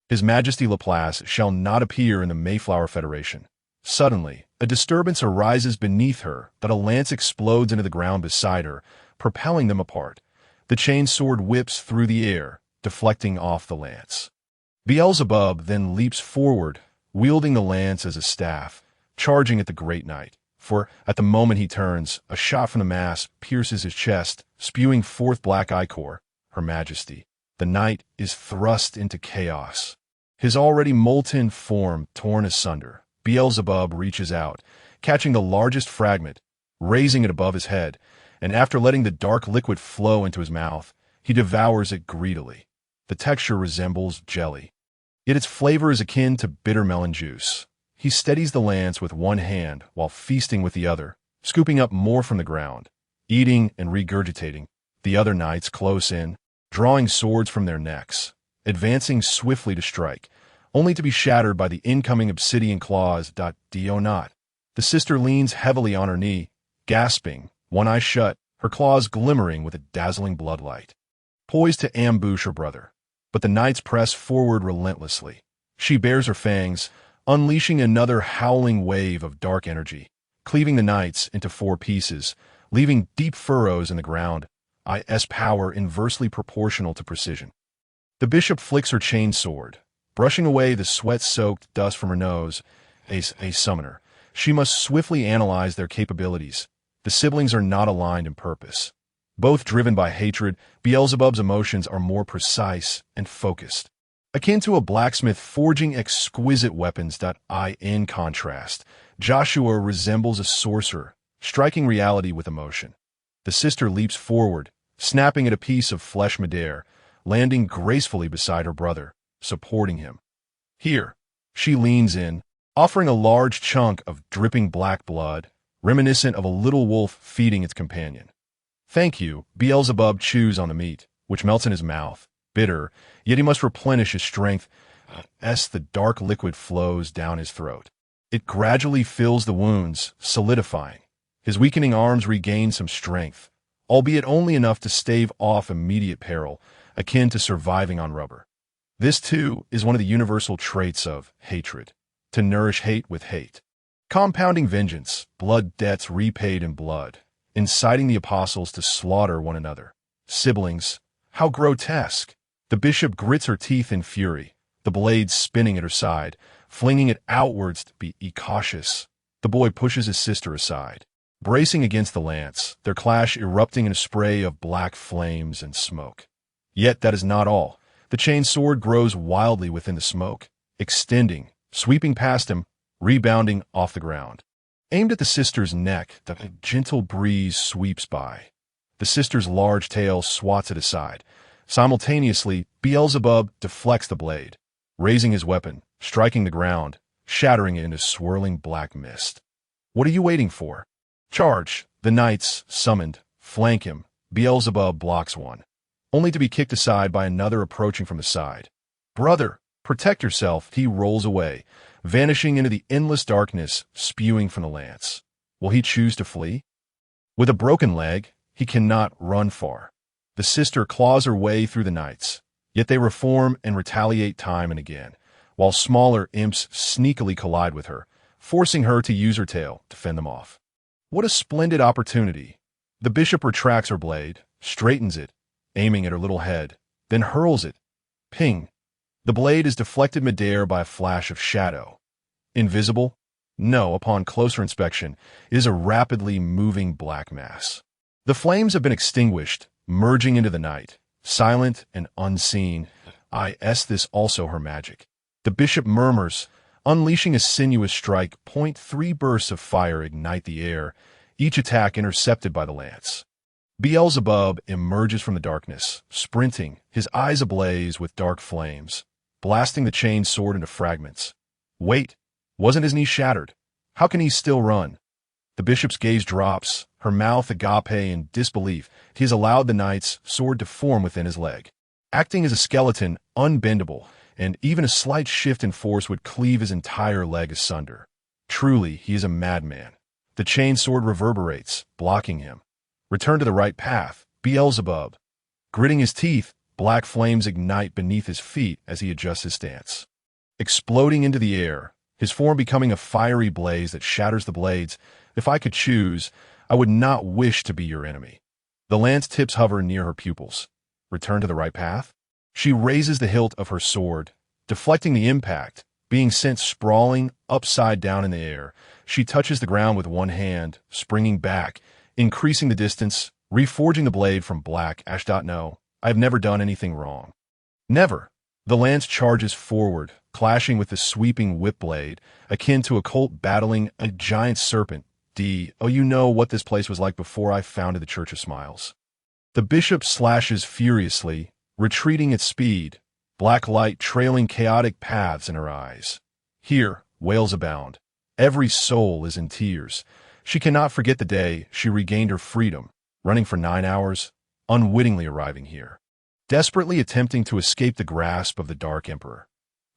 His Majesty Laplace shall not appear in the Mayflower Federation. Suddenly, a disturbance arises beneath her that a lance explodes into the ground beside her, propelling them apart. The chained sword whips through the air, deflecting off the lance. Beelzebub then leaps forward, wielding the lance as a staff, charging at the great knight. For, at the moment he turns, a shot from the mass pierces his chest, spewing forth black ichor. Her Majesty. The knight is thrust into chaos. His already molten form torn asunder. Beelzebub reaches out, catching the largest fragment, raising it above his head, and after letting the dark liquid flow into his mouth, he devours it greedily. The texture resembles jelly, yet its flavor is akin to bitter melon juice. He steadies the lance with one hand while feasting with the other, scooping up more from the ground, eating and regurgitating. The other knights close in, drawing swords from their necks, advancing swiftly to strike, only to be shattered by the incoming obsidian claws. Do not. The sister leans heavily on her knee, gasping, one eye shut, her claws glimmering with a dazzling bloodlight, poised to ambush her brother. But the knights press forward relentlessly. She bares her fangs, unleashing another howling wave of dark energy, cleaving the knights into 4 pieces, leaving deep furrows in the ground, is power inversely proportional to precision. The bishop flicks her chained sword, brushing away the sweat-soaked dust from her nose. A summoner. She must swiftly analyze their capabilities. The siblings are not aligned in purpose. Both driven by hatred, Beelzebub's emotions are more precise and focused, akin to a blacksmith forging exquisite weapons. In contrast, Joshua resembles a sorcerer, striking reality with emotion. The sister leaps forward, snapping at a piece of flesh midair, landing gracefully beside her brother, supporting him. Here, she leans in, offering a large chunk of dripping black blood, reminiscent of a little wolf feeding its companion. Thank you. Beelzebub chews on the meat, which melts in his mouth, bitter, yet he must replenish his strength as the dark liquid flows down his throat. It gradually fills the wounds, solidifying. His weakening arms regain some strength, albeit only enough to stave off immediate peril, akin to surviving on rubber. This, too, is one of the universal traits of hatred: to nourish hate with hate. Compounding vengeance, blood debts repaid in blood, inciting the apostles to slaughter one another. Siblings, how grotesque! The bishop grits her teeth in fury, the blade spinning at her side, flinging it outwards to be cautious. The boy pushes his sister aside. Bracing against the lance, their clash erupting in a spray of black flames and smoke. Yet that is not all. The chained sword grows wildly within the smoke, extending, sweeping past him, rebounding off the ground. Aimed at the sister's neck, the gentle breeze sweeps by. The sister's large tail swats it aside. Simultaneously, Beelzebub deflects the blade, raising his weapon, striking the ground, shattering it into swirling black mist. What are you waiting for? Charge! The knights, summoned, flank him. Beelzebub blocks one, only to be kicked aside by another approaching from the side. Brother, protect yourself! He rolls away, vanishing into the endless darkness, spewing from the lance. Will he choose to flee? With a broken leg, he cannot run far. The sister claws her way through the knights, yet they reform and retaliate time and again, while smaller imps sneakily collide with her, forcing her to use her tail to fend them off. What a splendid opportunity! The bishop retracts her blade, straightens it, aiming at her little head, then hurls it. Ping! The blade is deflected midair by a flash of shadow. Invisible? No, upon closer inspection, it is a rapidly moving black mass. The flames have been extinguished, merging into the night, silent and unseen. This also her magic. The bishop murmurs, unleashing a sinuous strike. 3 bursts of fire ignite the air, each attack intercepted by the lance. Beelzebub emerges from the darkness, sprinting, his eyes ablaze with dark flames, blasting the chained sword into fragments. Wait, wasn't his knee shattered? How can he still run? The bishop's gaze drops, her mouth agape in disbelief. He has allowed the knight's sword to form within his leg, acting as a skeleton, unbendable, and even a slight shift in force would cleave his entire leg asunder. Truly, he is a madman. The chained sword reverberates, blocking him. Return to the right path, Beelzebub. Gritting his teeth, black flames ignite beneath his feet as he adjusts his stance. Exploding into the air, his form becoming a fiery blaze that shatters the blades. If I could choose, I would not wish to be your enemy. The lance tips hover near her pupils. Return to the right path? She raises the hilt of her sword, deflecting the impact, being sent sprawling upside down in the air. She touches the ground with one hand, springing back, increasing the distance, reforging the blade from black ash. No, I have never done anything wrong. Never. The lance charges forward, clashing with the sweeping whip blade, akin to a colt battling a giant serpent. You know what this place was like before I founded the Church of Smiles. The bishop slashes furiously, retreating at speed, black light trailing chaotic paths in her eyes. Here, wails abound. Every soul is in tears. She cannot forget the day she regained her freedom, running for 9 hours, unwittingly arriving here, desperately attempting to escape the grasp of the Dark Emperor.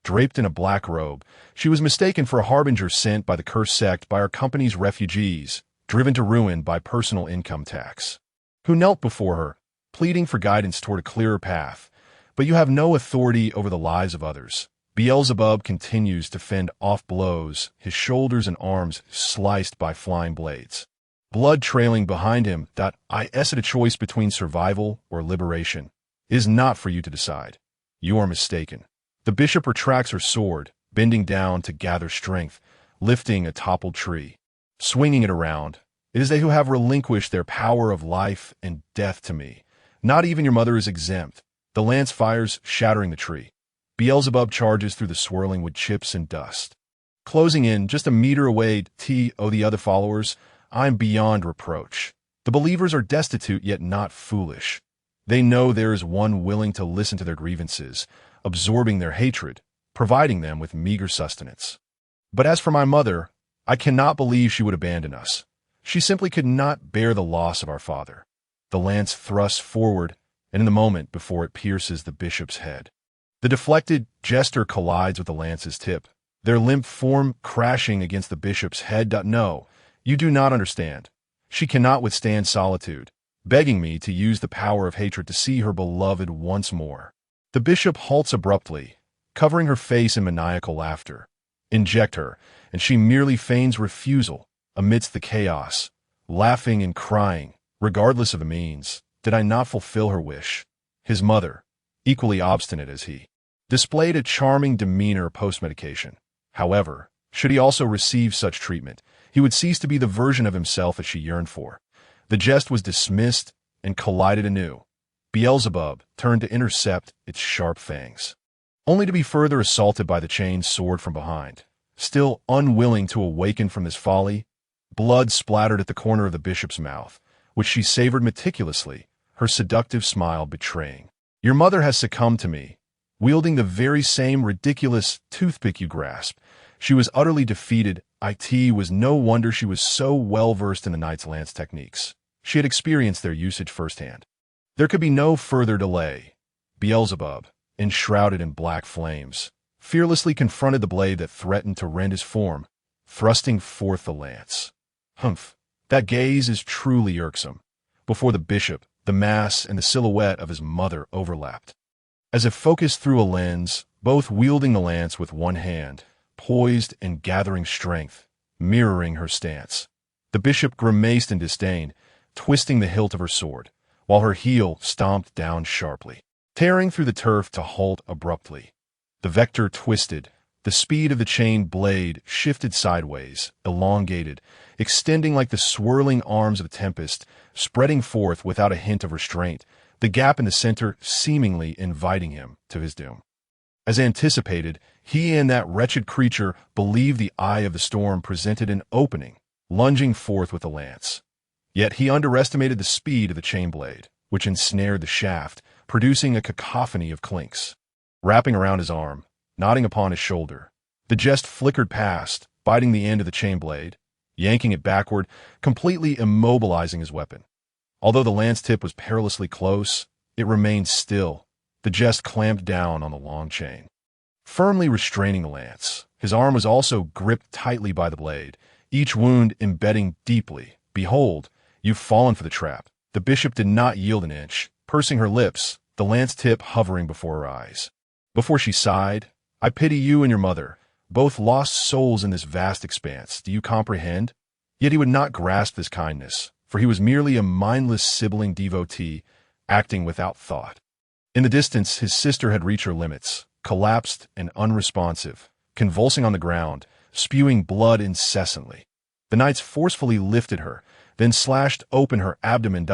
Draped in a black robe, she was mistaken for a harbinger sent by the cursed sect by our company's refugees, driven to ruin by personal income tax, who knelt before her, pleading for guidance toward a clearer path. But you have no authority over the lives of others. Beelzebub continues to fend off blows, his shoulders and arms sliced by flying blades. Blood trailing behind him. At a choice between survival or liberation. It is not for you to decide. You are mistaken. The bishop retracts her sword, bending down to gather strength, lifting a toppled tree, swinging it around. It is they who have relinquished their power of life and death to me. Not even your mother is exempt. The lance fires, shattering the tree. Beelzebub charges through the swirling wood chips and dust. Closing in, just a meter away, the other followers, I'm beyond reproach. The believers are destitute yet not foolish. They know there is one willing to listen to their grievances, absorbing their hatred, providing them with meager sustenance. But as for my mother, I cannot believe she would abandon us. She simply could not bear the loss of our father. The lance thrusts forward, and in the moment before it pierces the bishop's head. The deflected jester collides with the lance's tip, their limp form crashing against the bishop's head. No, you do not understand. She cannot withstand solitude, begging me to use the power of hatred to see her beloved once more. The bishop halts abruptly, covering her face in maniacal laughter. Inject her, and she merely feigns refusal amidst the chaos, laughing and crying, regardless of the means. Did I not fulfill her wish? His mother, equally obstinate as he, displayed a charming demeanor post-medication. However, should he also receive such treatment, he would cease to be the version of himself that she yearned for. The jest was dismissed and collided anew. Beelzebub turned to intercept its sharp fangs, only to be further assaulted by the chained sword from behind. Still unwilling to awaken from this folly, blood splattered at the corner of the bishop's mouth, which she savored meticulously, her seductive smile betraying. Your mother has succumbed to me. Wielding the very same ridiculous toothpick you grasp, she was utterly defeated. It was no wonder she was so well versed in the knight's lance techniques. She had experienced their usage firsthand. There could be no further delay. Beelzebub, enshrouded in black flames, fearlessly confronted the blade that threatened to rend his form, thrusting forth the lance. Humph, that gaze is truly irksome. Before the bishop, the mass and the silhouette of his mother overlapped. As if focused through a lens, both wielding the lance with one hand, poised and gathering strength, mirroring her stance. The bishop grimaced in disdain, twisting the hilt of her sword, while her heel stomped down sharply, tearing through the turf to halt abruptly. The vector twisted. The speed of the chain blade shifted sideways, elongated, extending like the swirling arms of a tempest, spreading forth without a hint of restraint, the gap in the center seemingly inviting him to his doom. As anticipated, he and that wretched creature believed the eye of the storm presented an opening, lunging forth with the lance. Yet he underestimated the speed of the chain blade, which ensnared the shaft, producing a cacophony of clinks. Wrapping around his arm, nodding upon his shoulder, the jest flickered past, biting the end of the chain blade, yanking it backward, completely immobilizing his weapon. Although the lance tip was perilously close, it remained still. The jest clamped down on the long chain, firmly restraining the lance. His arm was also gripped tightly by the blade, each wound embedding deeply. Behold, you've fallen for the trap. The bishop did not yield an inch, pursing her lips, the lance tip hovering before her eyes. Before she sighed, I pity you and your mother, both lost souls in this vast expanse. Do you comprehend? Yet he would not grasp this kindness, for he was merely a mindless sibling devotee, acting without thought. In the distance, his sister had reached her limits, collapsed and unresponsive, convulsing on the ground, spewing blood incessantly. The knights forcefully lifted her, then slashed open her abdomen.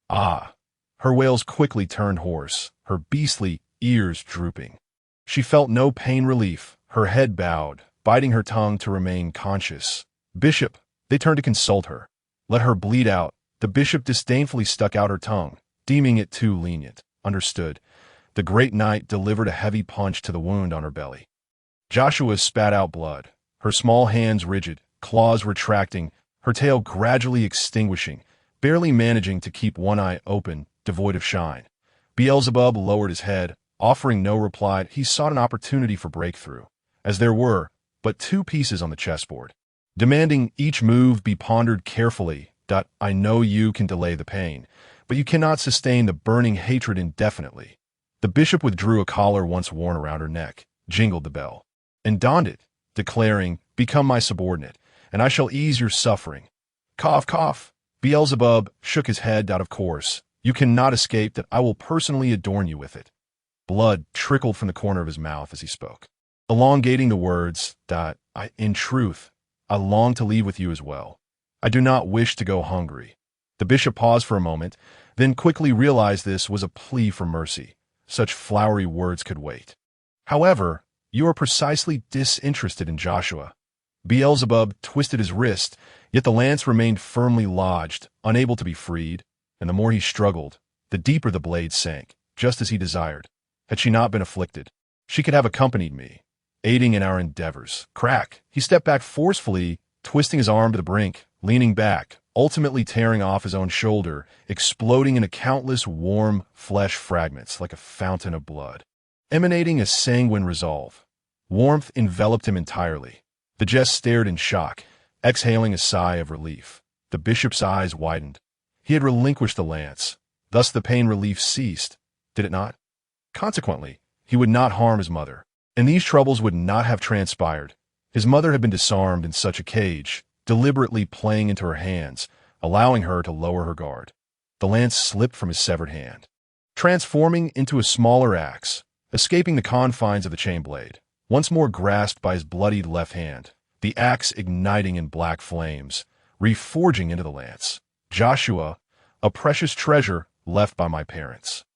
Ah! Her wails quickly turned hoarse, her beastly ears drooping. She felt no pain relief, her head bowed, biting her tongue to remain conscious. Bishop, they turned to consult her. Let her bleed out. The bishop disdainfully stuck out her tongue, deeming it too lenient. Understood. The great knight delivered a heavy punch to the wound on her belly. Joshua spat out blood, her small hands rigid, claws retracting, her tail gradually extinguishing, barely managing to keep one eye open, devoid of shine. Beelzebub lowered his head, offering no reply. He sought an opportunity for breakthrough, as there were but two pieces on the chessboard, demanding each move be pondered carefully. I know you can delay the pain, but you cannot sustain the burning hatred indefinitely. The bishop withdrew a collar once worn around her neck, jingled the bell, and donned it, declaring, "Become my subordinate, and I shall ease your suffering." Cough, cough. Beelzebub shook his head. Of course, you cannot escape that. I will personally adorn you with it. Blood trickled from the corner of his mouth as he spoke, elongating the words. In truth, I long to leave with you as well. I do not wish to go hungry. The bishop paused for a moment, then quickly realized this was a plea for mercy. Such flowery words could wait. However, you are precisely disinterested in Joshua. Beelzebub twisted his wrist, yet the lance remained firmly lodged, unable to be freed, and the more he struggled, the deeper the blade sank, just as he desired. Had she not been afflicted, she could have accompanied me, aiding in our endeavors. Crack! He stepped back forcefully, twisting his arm to the brink, leaning back, ultimately tearing off his own shoulder, exploding into countless warm flesh fragments like a fountain of blood. Emanating a sanguine resolve, warmth enveloped him entirely. The jest stared in shock, exhaling a sigh of relief. The bishop's eyes widened. He had relinquished the lance. Thus the pain relief ceased, did it not? Consequently, he would not harm his mother, and these troubles would not have transpired. His mother had been disarmed in such a cage, deliberately playing into her hands, allowing her to lower her guard. The lance slipped from his severed hand, transforming into a smaller axe, escaping the confines of the chain blade. Once more grasped by his bloodied left hand, the axe igniting in black flames, reforging into the lance. Joshua, a precious treasure left by my parents.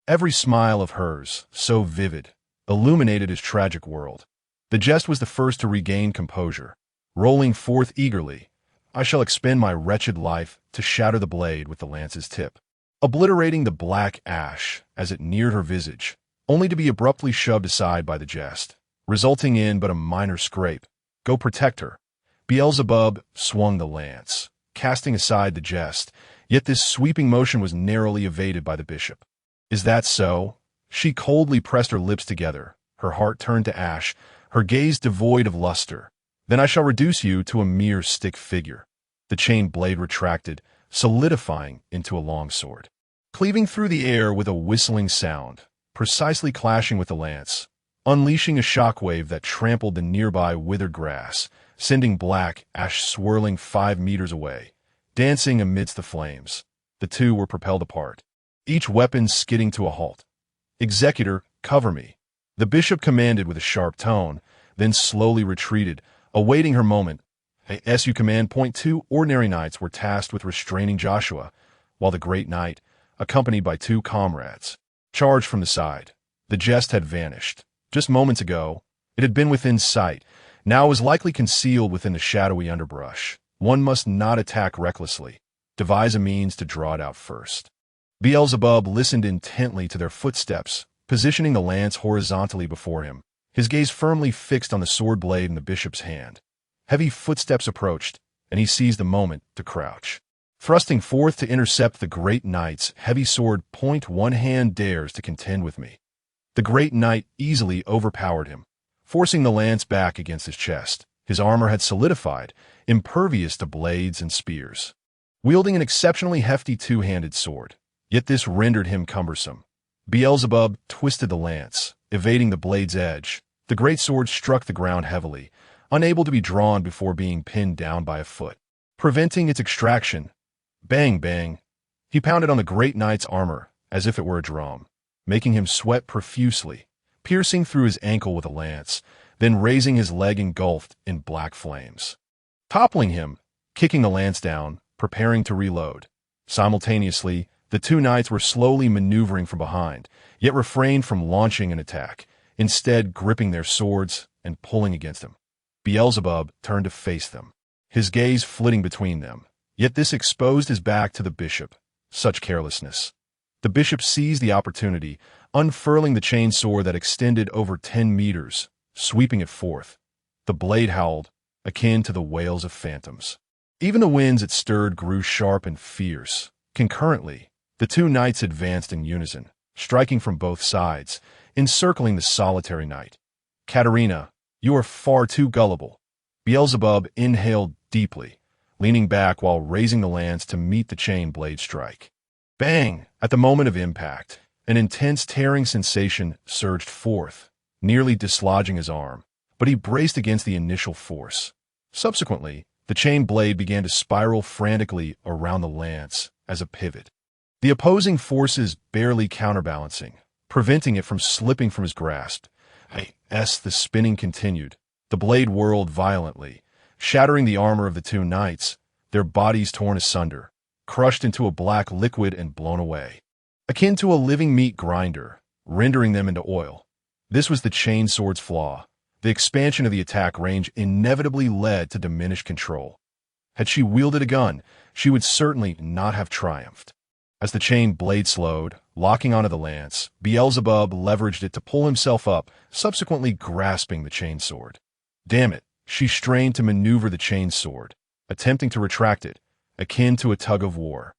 Every smile of hers, so vivid, illuminated his tragic world. The jest was the first to regain composure. Rolling forth eagerly, I shall expend my wretched life to shatter the blade with the lance's tip, obliterating the black ash as it neared her visage, only to be abruptly shoved aside by the jest, resulting in but a minor scrape. Go protect her. Beelzebub swung the lance, casting aside the jest, yet this sweeping motion was narrowly evaded by the bishop. Is that so? She coldly pressed her lips together, her heart turned to ash, her gaze devoid of luster. Then I shall reduce you to a mere stick figure. The chain blade retracted, solidifying into a long sword, cleaving through the air with a whistling sound, precisely clashing with the lance, unleashing a shockwave that trampled the nearby withered grass, sending black ash swirling 5 meters away, dancing amidst the flames. The two were propelled apart, each weapon skidding to a halt. Executor, cover me, the bishop commanded with a sharp tone, then slowly retreated, awaiting her moment. As you command. Point 2 ordinary knights were tasked with restraining Joshua, while the great knight, accompanied by 2 comrades, charged from the side. The jest had vanished. Just moments ago, it had been within sight. Now it was likely concealed within the shadowy underbrush. One must not attack recklessly. Devise a means to draw it out first. Beelzebub listened intently to their footsteps, positioning the lance horizontally before him, his gaze firmly fixed on the sword blade in the bishop's hand. Heavy footsteps approached, and he seized the moment to crouch. Thrusting forth to intercept the great knight's heavy sword point, one hand dares to contend with me. The great knight easily overpowered him, forcing the lance back against his chest. His armor had solidified, impervious to blades and spears. Wielding an exceptionally hefty 2-handed sword, yet this rendered him cumbersome. Beelzebub twisted the lance, evading the blade's edge. The great sword struck the ground heavily, unable to be drawn before being pinned down by a foot, preventing its extraction. Bang, bang. He pounded on the great knight's armor as if it were a drum, making him sweat profusely, piercing through his ankle with a lance, then raising his leg engulfed in black flames. Toppling him, kicking the lance down, preparing to reload. Simultaneously, the 2 knights were slowly maneuvering from behind, yet refrained from launching an attack, instead gripping their swords and pulling against him. Beelzebub turned to face them, his gaze flitting between them, yet this exposed his back to the bishop. Such carelessness. The bishop seized the opportunity, unfurling the chain sword that extended over 10 meters, sweeping it forth. The blade howled, akin to the wails of phantoms. Even the winds it stirred grew sharp and fierce. Concurrently, the 2 knights advanced in unison, striking from both sides, encircling the solitary knight. Katerina, you are far too gullible. Beelzebub inhaled deeply, leaning back while raising the lance to meet the chain blade strike. Bang! At the moment of impact, an intense tearing sensation surged forth, nearly dislodging his arm, but he braced against the initial force. Subsequently, the chain blade began to spiral frantically around the lance as a pivot, the opposing forces barely counterbalancing, preventing it from slipping from his grasp. As the spinning continued, the blade whirled violently, shattering the armor of the 2 knights, their bodies torn asunder, crushed into a black liquid and blown away, akin to a living meat grinder, rendering them into oil. This was the chain sword's flaw. The expansion of the attack range inevitably led to diminished control. Had she wielded a gun, she would certainly not have triumphed. As the chain blade slowed, locking onto the lance, Beelzebub leveraged it to pull himself up, subsequently grasping the chain sword. Damn it, she strained to maneuver the chain sword, attempting to retract it, akin to a tug of war,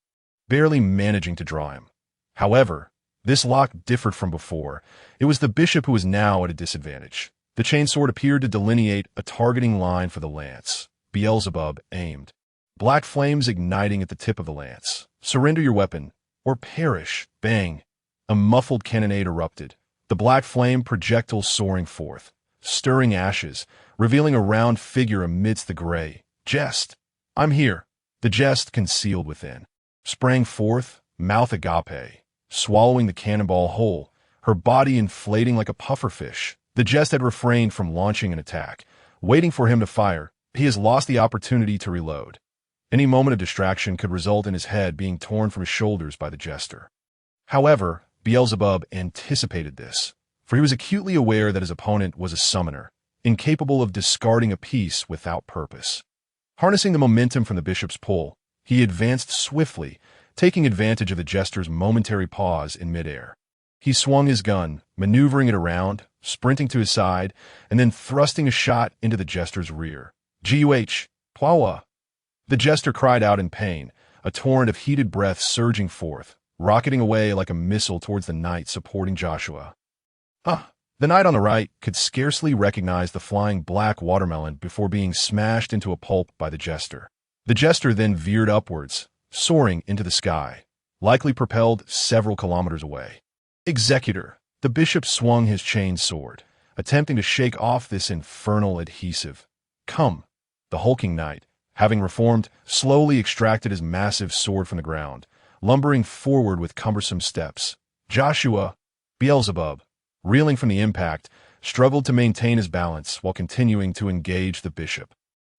barely managing to draw him. However, this lock differed from before. It was the bishop who was now at a disadvantage. The chainsword appeared to delineate a targeting line for the lance. Beelzebub aimed. Black flames igniting at the tip of the lance. Surrender your weapon, or perish. Bang. A muffled cannonade erupted, the black flame projectile soaring forth, stirring ashes, revealing a round figure amidst the gray. Jest. I'm here. The jest concealed within. Sprang forth, mouth agape, swallowing the cannonball whole, her body inflating like a pufferfish. The jest had refrained from launching an attack, waiting for him to fire. He has lost the opportunity to reload. Any moment of distraction could result in his head being torn from his shoulders by the jester. However, Beelzebub anticipated this, for he was acutely aware that his opponent was a summoner, incapable of discarding a piece without purpose. Harnessing the momentum from the bishop's pull, he advanced swiftly, taking advantage of the jester's momentary pause in midair. He swung his gun, maneuvering it around, sprinting to his side, and then thrusting a shot into the jester's rear. Guh! Pwawa! The jester cried out in pain, a torrent of heated breath surging forth, rocketing away like a missile towards the knight supporting Joshua. The knight on the right could scarcely recognize the flying black watermelon before being smashed into a pulp by the jester. The jester then veered upwards, soaring into the sky, likely propelled several kilometers away. Executor! The bishop swung his chained sword, attempting to shake off this infernal adhesive. Come! The hulking knight, having reformed, slowly extracted his massive sword from the ground, lumbering forward with cumbersome steps. Joshua! Beelzebub, reeling from the impact, struggled to maintain his balance while continuing to engage the bishop.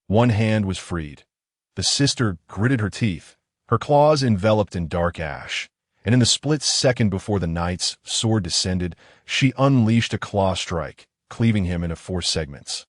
One hand was freed. The sister gritted her teeth, her claws enveloped in dark ash, and in the split second before the knight's sword descended, she unleashed a claw strike, cleaving him into 4 segments,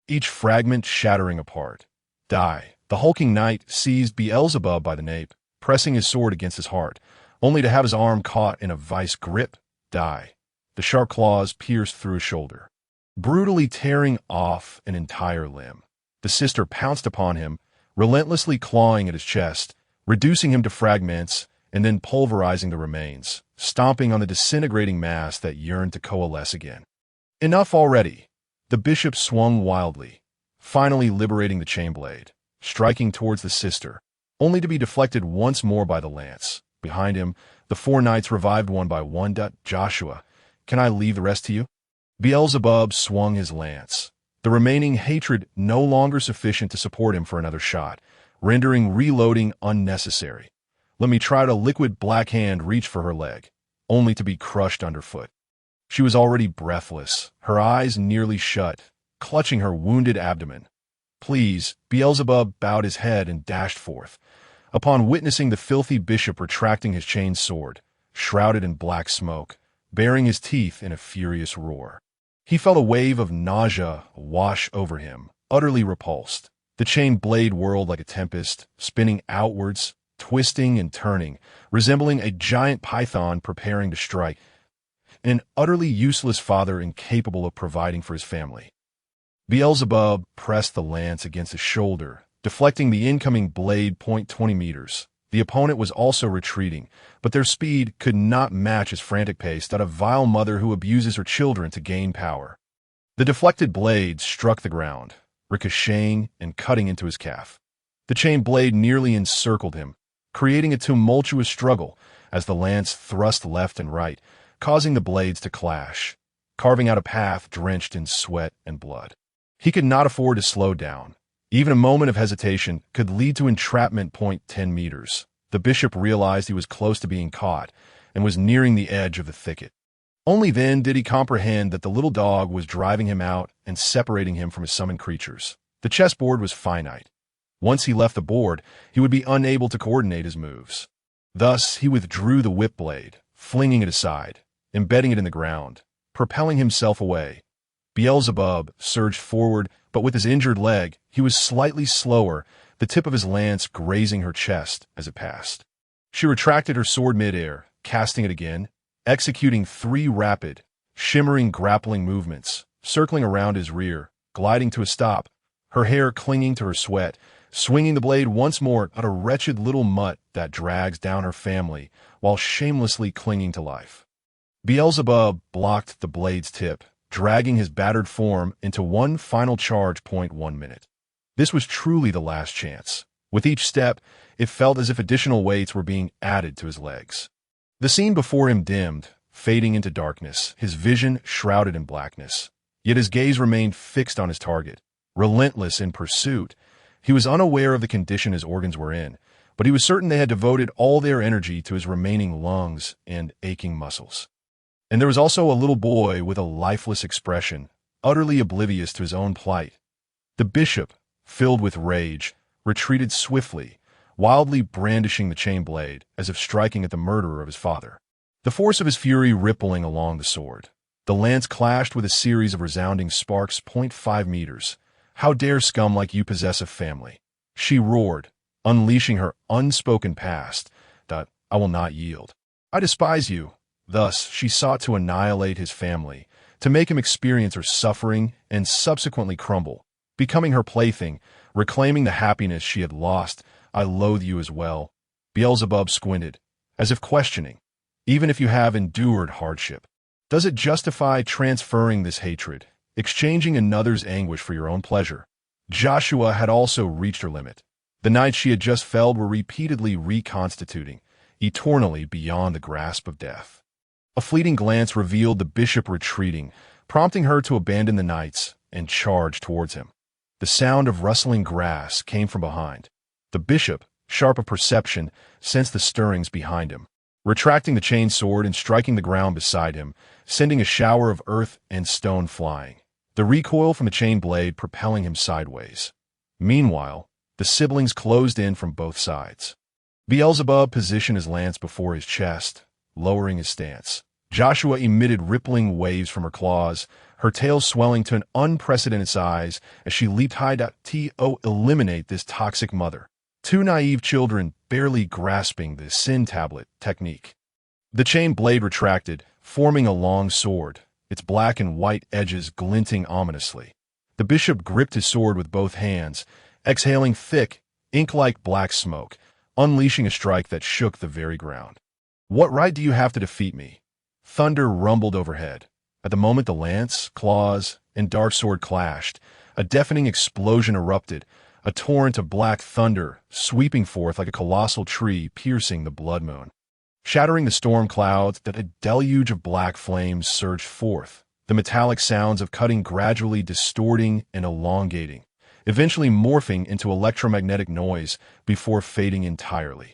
each fragment shattering apart. Die. The hulking knight seized Beelzebub by the nape, pressing his sword against his heart, only to have his arm caught in a vice grip. Die. The sharp claws pierced through his shoulder, brutally tearing off an entire limb. The sister pounced upon him, relentlessly clawing at his chest, reducing him to fragments, and then pulverizing the remains, stomping on the disintegrating mass that yearned to coalesce again. Enough already. The bishop swung wildly, finally liberating the chain blade, striking towards the sister, only to be deflected once more by the lance. Behind him, the 4 knights revived one by one. Joshua, can I leave the rest to you? Beelzebub swung his lance, the remaining hatred no longer sufficient to support him for another shot, rendering reloading unnecessary. Let me try to liquid black hand reach for her leg, only to be crushed underfoot. She was already breathless, her eyes nearly shut, clutching her wounded abdomen. Please, Beelzebub bowed his head and dashed forth. Upon witnessing the filthy bishop retracting his chained sword, shrouded in black smoke, baring his teeth in a furious roar, he felt a wave of nausea wash over him, utterly repulsed. The chain blade whirled like a tempest, spinning outwards, twisting and turning, resembling a giant python preparing to strike, an utterly useless father incapable of providing for his family. Beelzebub pressed the lance against his shoulder, deflecting the incoming blade 20 meters. The opponent was also retreating, but their speed could not match his frantic pace. That a vile mother who abuses her children to gain power. The deflected blade struck the ground, ricocheting and cutting into his calf. The chain blade nearly encircled him, creating a tumultuous struggle as the lance thrust left and right, causing the blades to clash, carving out a path drenched in sweat and blood. He could not afford to slow down. Even a moment of hesitation could lead to entrapment. 10 meters. The bishop realized he was close to being caught and was nearing the edge of the thicket. Only then did he comprehend that the little dog was driving him out and separating him from his summoned creatures. The chessboard was finite. Once he left the board, he would be unable to coordinate his moves. Thus, he withdrew the whip blade, flinging it aside, embedding it in the ground, propelling himself away. Beelzebub surged forward, but with his injured leg, he was slightly slower, the tip of his lance grazing her chest as it passed. She retracted her sword midair, casting it again, executing 3 rapid, shimmering grappling movements, circling around his rear, gliding to a stop, her hair clinging to her sweat, swinging the blade once more at a wretched little mutt that drags down her family while shamelessly clinging to life. Beelzebub blocked the blade's tip, dragging his battered form into one final charge. 1 minute. This was truly the last chance. With each step, it felt as if additional weights were being added to his legs. The scene before him dimmed, fading into darkness, his vision shrouded in blackness. Yet his gaze remained fixed on his target, relentless in pursuit. He was unaware of the condition his organs were in, but he was certain they had devoted all their energy to his remaining lungs and aching muscles. And there was also a little boy with a lifeless expression, utterly oblivious to his own plight. The bishop, filled with rage, retreated swiftly, wildly brandishing the chain blade, as if striking at the murderer of his father. The force of his fury rippling along the sword. The lance clashed with a series of resounding sparks. 5 meters. How dare scum like you possess a family? She roared, unleashing her unspoken past, that I will not yield. I despise you. Thus, she sought to annihilate his family, to make him experience her suffering and subsequently crumble, becoming her plaything, reclaiming the happiness she had lost. I loathe you as well. Beelzebub squinted, as if questioning, even if you have endured hardship, does it justify transferring this hatred, exchanging another's anguish for your own pleasure? Joshua had also reached her limit. The knights she had just felled were repeatedly reconstituting, eternally beyond the grasp of death. A fleeting glance revealed the bishop retreating, prompting her to abandon the knights and charge towards him. The sound of rustling grass came from behind. The bishop, sharp of perception, sensed the stirrings behind him, retracting the chain sword and striking the ground beside him, sending a shower of earth and stone flying, the recoil from the chain blade propelling him sideways. Meanwhile, the siblings closed in from both sides. Beelzebub positioned his lance before his chest, lowering his stance. Joshua emitted rippling waves from her claws, her tail swelling to an unprecedented size as she leaped high to eliminate this toxic mother. Two naive children barely grasping the sin tablet technique. The chain blade retracted, forming a long sword, its black and white edges glinting ominously. The bishop gripped his sword with both hands, exhaling thick, ink-like black smoke, unleashing a strike that shook the very ground. What right do you have to defeat me? Thunder rumbled overhead. At the moment the lance, claws, and dark sword clashed, a deafening explosion erupted, a torrent of black thunder sweeping forth like a colossal tree piercing the blood moon. Shattering the storm clouds, that a deluge of black flames surged forth, the metallic sounds of cutting gradually distorting and elongating, eventually morphing into electromagnetic noise before fading entirely.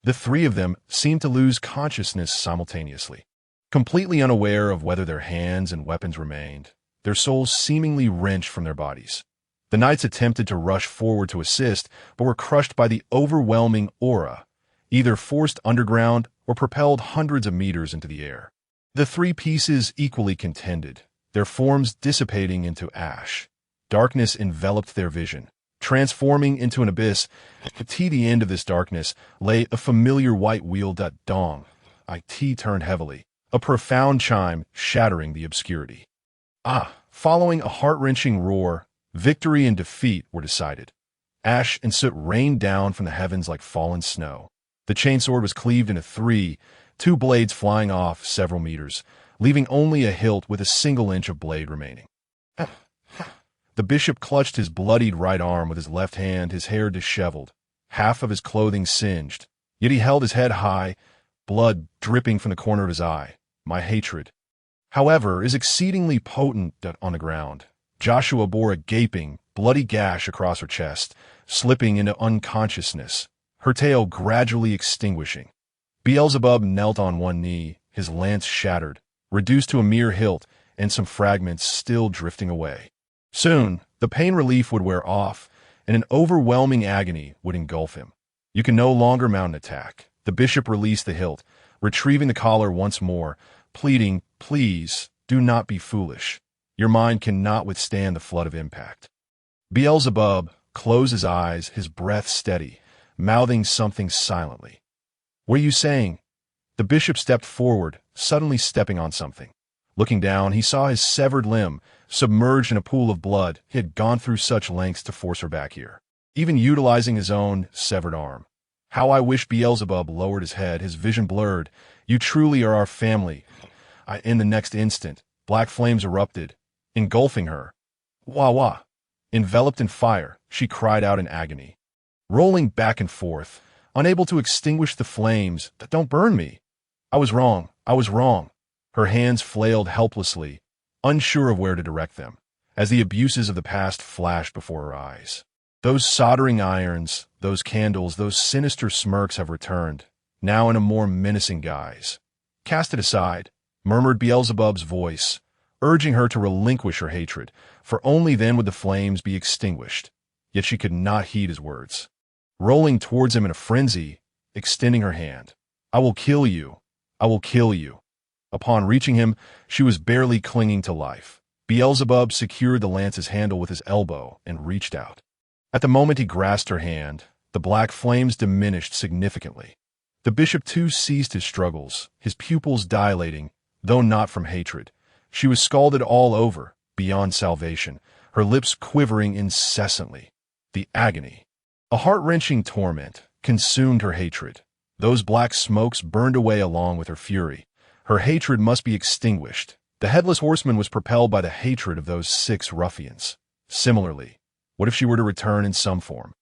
The three of them seemed to lose consciousness simultaneously, completely unaware of whether their hands and weapons remained, their souls seemingly wrenched from their bodies. The knights attempted to rush forward to assist, but were crushed by the overwhelming aura, either forced underground or propelled hundreds of meters into the air. The three pieces equally contended, their forms dissipating into ash. Darkness enveloped their vision, transforming into an abyss. At the end of this darkness lay a familiar white wheeled dong. It turned heavily, a profound chime shattering the obscurity. Following a heart-wrenching roar, victory and defeat were decided. Ash and soot rained down from the heavens like fallen snow. The chainsword was cleaved into three, two blades flying off several meters, leaving only a hilt with a single inch of blade remaining. The bishop clutched his bloodied right arm with his left hand, his hair disheveled, half of his clothing singed. Yet he held his head high, blood dripping from the corner of his eye. My hatred, however, is exceedingly potent on the ground. Joshua bore a gaping, bloody gash across her chest, slipping into unconsciousness, her tail gradually extinguishing. Beelzebub knelt on one knee, his lance shattered, reduced to a mere hilt, and some fragments still drifting away. Soon, the pain relief would wear off, and an overwhelming agony would engulf him. You can no longer mount an attack. The bishop released the hilt, retrieving the collar once more, pleading, please, do not be foolish. Your mind cannot withstand the flood of impact. Beelzebub closed his eyes, his breath steady, mouthing something silently. What are you saying? The bishop stepped forward, suddenly stepping on something. Looking down, he saw his severed limb, submerged in a pool of blood. He had gone through such lengths to force her back here. even utilizing his own severed arm. How I wish Beelzebub lowered his head, his vision blurred. You truly are our family. In the next instant, black flames erupted, engulfing her. Wah wah. Enveloped in fire, she cried out in agony. Rolling back and forth, unable to extinguish the flames. Don't burn me. I was wrong. I was wrong. Her hands flailed helplessly, unsure of where to direct them, as the abuses of the past flashed before her eyes. Those soldering irons, those candles, those sinister smirks have returned, now in a more menacing guise. Cast it aside, murmured Beelzebub's voice, urging her to relinquish her hatred, for only then would the flames be extinguished. Yet she could not heed his words. Rolling towards him in a frenzy, extending her hand. I will kill you. I will kill you. Upon reaching him, she was barely clinging to life. Beelzebub secured the lance's handle with his elbow and reached out. At the moment he grasped her hand, the black flames diminished significantly. The bishop too ceased his struggles, his pupils dilating, though not from hatred. She was scalded all over, beyond salvation, her lips quivering incessantly. The agony. A heart-wrenching torment consumed her hatred. Those black smokes burned away along with her fury. Her hatred must be extinguished. The headless horseman was propelled by the hatred of those 6 ruffians. Similarly, what if she were to return in some form?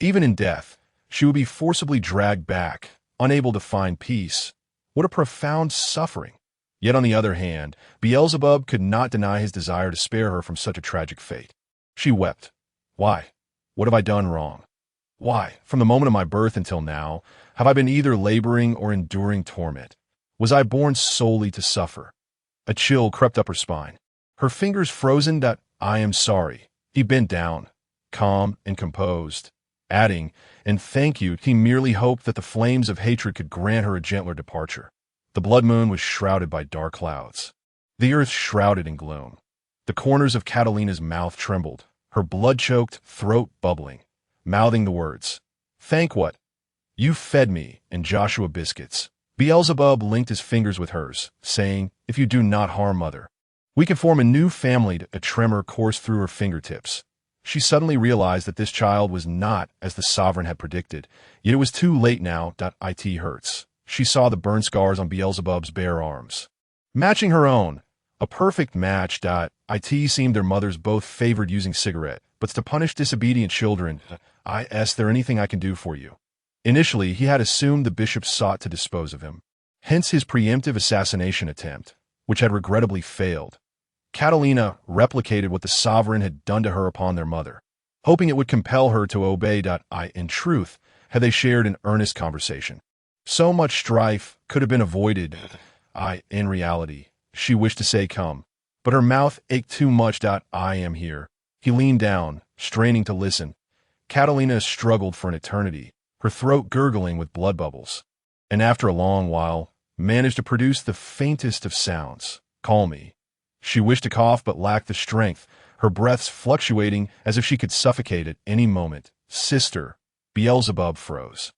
Even in death, she would be forcibly dragged back, unable to find peace. What a profound suffering! Yet on the other hand, Beelzebub could not deny his desire to spare her from such a tragic fate. She wept. Why? What have I done wrong? Why, from the moment of my birth until now, have I been either laboring or enduring torment? Was I born solely to suffer? A chill crept up her spine. Her fingers frozen. I am sorry. He bent down, calm and composed, adding, and thank you. He merely hoped that the flames of hatred could grant her a gentler departure. The blood moon was shrouded by dark clouds. The earth shrouded in gloom. The corners of Catalina's mouth trembled, her blood-choked throat bubbling, mouthing the words, "Thank what? You fed me and Joshua biscuits." Beelzebub linked his fingers with hers, saying, "If you do not harm Mother, we can form a new family." A tremor coursed through her fingertips. She suddenly realized that this child was not as the sovereign had predicted, yet it was too late now. It hurts. She saw the burn scars on Beelzebub's bare arms. Matching her own, a perfect match. It seemed their mothers both favored using cigarette, but to punish disobedient children. Is there anything I can do for you? Initially, he had assumed the bishop sought to dispose of him. Hence his preemptive assassination attempt, which had regrettably failed. Catalina replicated what the sovereign had done to her upon their mother, hoping it would compel her to obey. In truth, had they shared an earnest conversation, so much strife could have been avoided. In reality, she wished to say come, but her mouth ached too much. I am here. He leaned down, straining to listen. Catalina struggled for an eternity, her throat gurgling with blood bubbles, and after a long while, managed to produce the faintest of sounds. Call me. She wished to cough but lacked the strength, her breaths fluctuating as if she could suffocate at any moment. Sister. Beelzebub froze,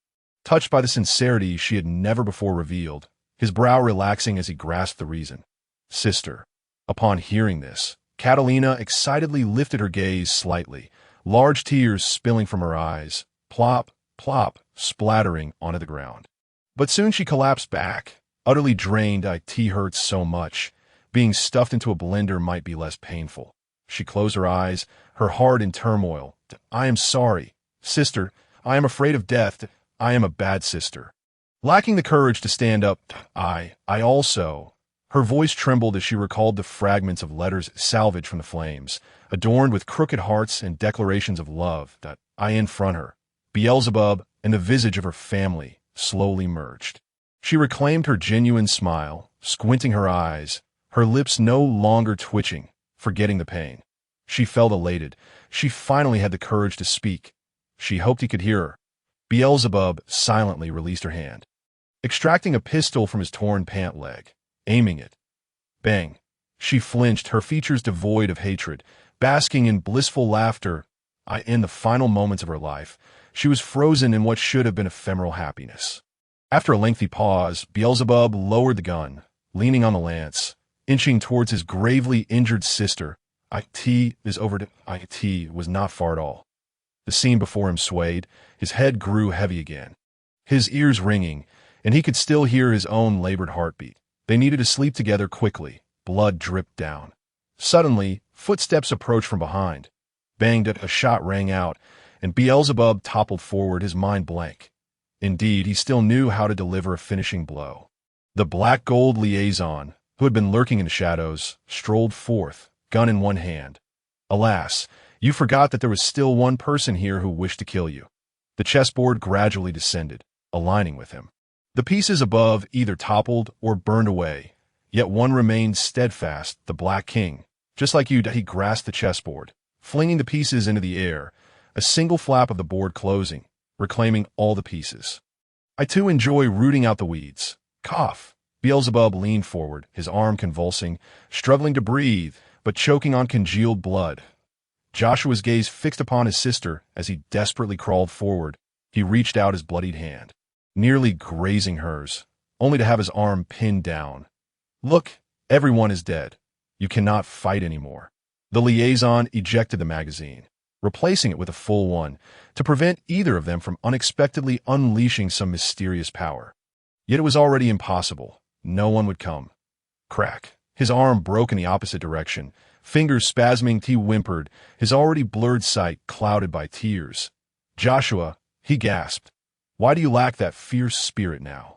touched by the sincerity she had never before revealed, his brow relaxing as he grasped the reason. Sister. Upon hearing this, Catalina excitedly lifted her gaze slightly, large tears spilling from her eyes, plop, plop, splattering onto the ground. But soon she collapsed back, utterly drained. It hurt so much. Being stuffed into a blender might be less painful. She closed her eyes, her heart in turmoil. I am sorry. Sister, I am afraid of death. I am a bad sister. Lacking the courage to stand up, I also... Her voice trembled as she recalled the fragments of letters salvaged from the flames, adorned with crooked hearts and declarations of love. In front her, Beelzebub and the visage of her family slowly merged. She reclaimed her genuine smile, squinting her eyes, her lips no longer twitching, forgetting the pain. She felt elated. She finally had the courage to speak. She hoped he could hear her. Beelzebub silently released her hand, extracting a pistol from his torn pant leg, aiming it. Bang. She flinched, her features devoid of hatred, basking in blissful laughter. In the final moments of her life, she was frozen in what should have been ephemeral happiness. After a lengthy pause, Beelzebub lowered the gun, leaning on the lance, inching towards his gravely injured sister. It is over. It was not far at all. The scene before him swayed, his head grew heavy again, his ears ringing, and he could still hear his own labored heartbeat. They needed to sleep together quickly. Blood dripped down. Suddenly, footsteps approached from behind. Banged it, a shot rang out, and Beelzebub toppled forward, his mind blank. Indeed, he still knew how to deliver a finishing blow. The black-gold liaison, who had been lurking in the shadows, strolled forth, gun in one hand. Alas, you forgot that there was still one person here who wished to kill you. The chessboard gradually descended, aligning with him. The pieces above either toppled or burned away, yet one remained steadfast, the Black King. Just like you, he grasped the chessboard, flinging the pieces into the air, a single flap of the board closing, reclaiming all the pieces. I too enjoy rooting out the weeds. Cough. Beelzebub leaned forward, his arm convulsing, struggling to breathe, but choking on congealed blood. Joshua's gaze fixed upon his sister as he desperately crawled forward. He reached out his bloodied hand, nearly grazing hers, only to have his arm pinned down. Look, everyone is dead. You cannot fight anymore. The liaison ejected the magazine, replacing it with a full one, to prevent either of them from unexpectedly unleashing some mysterious power. Yet it was already impossible. No one would come. Crack. His arm broke in the opposite direction. Fingers spasming, he whimpered, his already blurred sight clouded by tears. Joshua, he gasped. Why do you lack that fierce spirit now?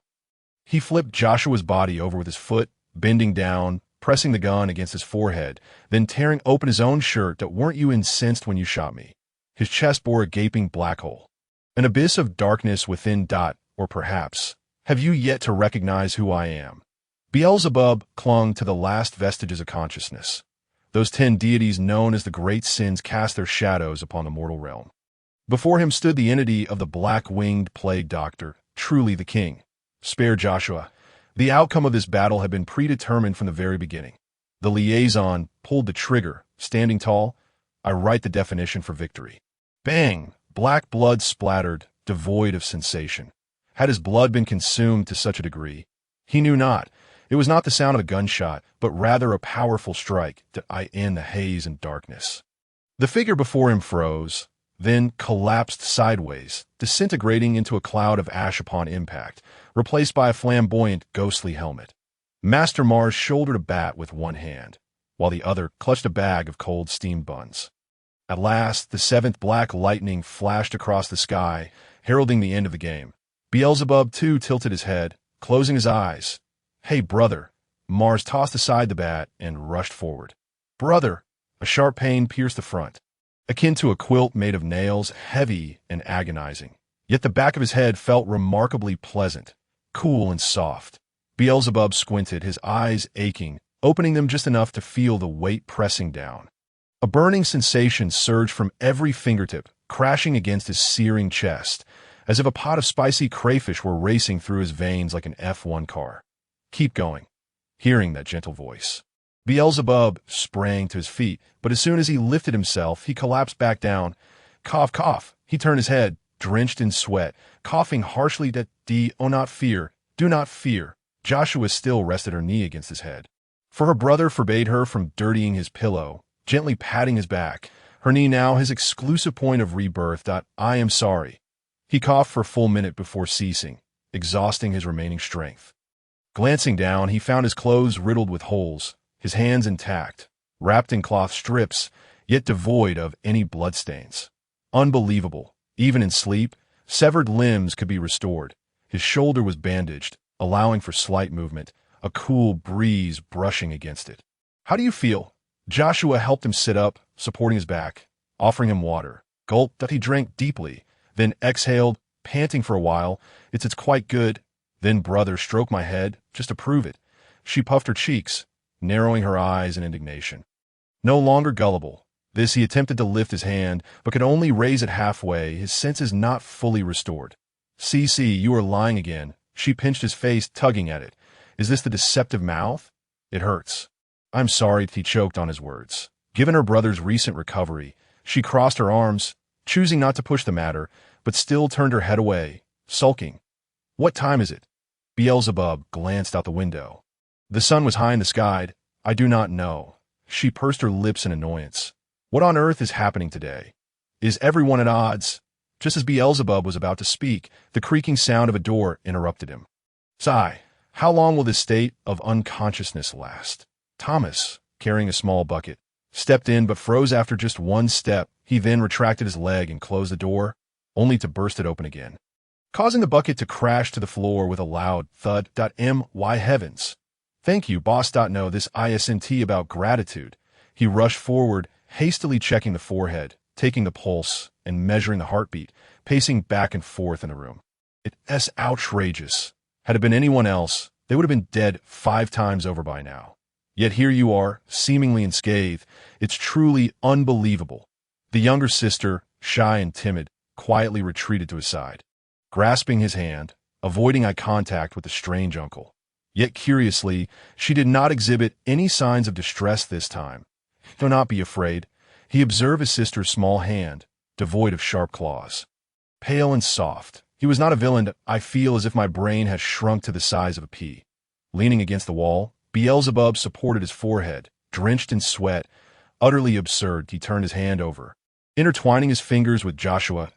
He flipped Joshua's body over with his foot, bending down, pressing the gun against his forehead, then tearing open his own shirt. That weren't you incensed when you shot me? His chest bore a gaping black hole. An abyss of darkness within. Or perhaps, have you yet to recognize who I am? Beelzebub clung to the last vestiges of consciousness. Those 10 deities known as the great sins cast their shadows upon the mortal realm. Before him stood the entity of the black-winged plague doctor, truly the king. Spare Joshua. The outcome of this battle had been predetermined from the very beginning. The liaison pulled the trigger, standing tall. I write the definition for victory. Bang! Black blood splattered, devoid of sensation. Had his blood been consumed to such a degree? He knew not. It was not the sound of a gunshot, but rather a powerful strike that in the haze and darkness. The figure before him froze, then collapsed sideways, disintegrating into a cloud of ash upon impact, replaced by a flamboyant, ghostly helmet. Master Mars shouldered a bat with one hand, while the other clutched a bag of cold steamed buns. At last, the 7th black lightning flashed across the sky, heralding the end of the game. Beelzebub too tilted his head, closing his eyes. Hey, brother. Mars tossed aside the bat and rushed forward. Brother! A sharp pain pierced the front, akin to a quilt made of nails, heavy and agonizing. Yet the back of his head felt remarkably pleasant, cool and soft. Beelzebub squinted, his eyes aching, opening them just enough to feel the weight pressing down. A burning sensation surged from every fingertip, crashing against his searing chest, as if a pot of spicy crayfish were racing through his veins like an F1 car. Keep going. Hearing that gentle voice, Beelzebub sprang to his feet, but as soon as he lifted himself, he collapsed back down. Cough, cough. He turned his head, drenched in sweat, coughing harshly. Oh, not fear. Do not fear. Joshua still rested her knee against his head, for her brother forbade her from dirtying his pillow, gently patting his back, her knee now his exclusive point of rebirth. I am sorry. He coughed for a full minute before ceasing, exhausting his remaining strength. Glancing down, he found his clothes riddled with holes, his hands intact, wrapped in cloth strips, yet devoid of any bloodstains. Unbelievable. Even in sleep, severed limbs could be restored. His shoulder was bandaged, allowing for slight movement, a cool breeze brushing against it. How do you feel? Joshua helped him sit up, supporting his back, offering him water. Gulped that he drank deeply, then exhaled, panting for a while. It's quite good. Then brother stroked my head, just to prove it. She puffed her cheeks, narrowing her eyes in indignation. No longer gullible. This he attempted to lift his hand, but could only raise it halfway, his senses not fully restored. "See, you are lying again." She pinched his face, tugging at it. "Is this the deceptive mouth? It hurts." "I'm sorry," he choked on his words. Given her brother's recent recovery, she crossed her arms, choosing not to push the matter, but still turned her head away, sulking. "What time is it?" Beelzebub glanced out the window. The sun was high in the sky. "I do not know." She pursed her lips in annoyance. "What on earth is happening today?" Is everyone at odds? Just as Beelzebub was about to speak, the creaking sound of a door interrupted him. Sigh, how long will this state of unconsciousness last? Thomas, carrying a small bucket, stepped in but froze after just one step. He then retracted his leg and closed the door, only to burst it open again, causing the bucket to crash to the floor with a loud thud. My heavens. Thank you, boss. No, this isn't about gratitude. He rushed forward, hastily checking the forehead, taking the pulse, and measuring the heartbeat, pacing back and forth in the room. It's outrageous. Had it been anyone else, they would have been dead 5 times over by now. Yet here you are, seemingly unscathed. It's truly unbelievable. The younger sister, shy and timid, quietly retreated to his side, grasping his hand, avoiding eye contact with the strange uncle. Yet curiously, she did not exhibit any signs of distress this time. Do not be afraid. He observed his sister's small hand, devoid of sharp claws. Pale and soft, he was not a villain. I feel as if my brain has shrunk to the size of a pea. Leaning against the wall, Beelzebub supported his forehead, drenched in sweat. Utterly absurd, he turned his hand over, intertwining his fingers with Joshua.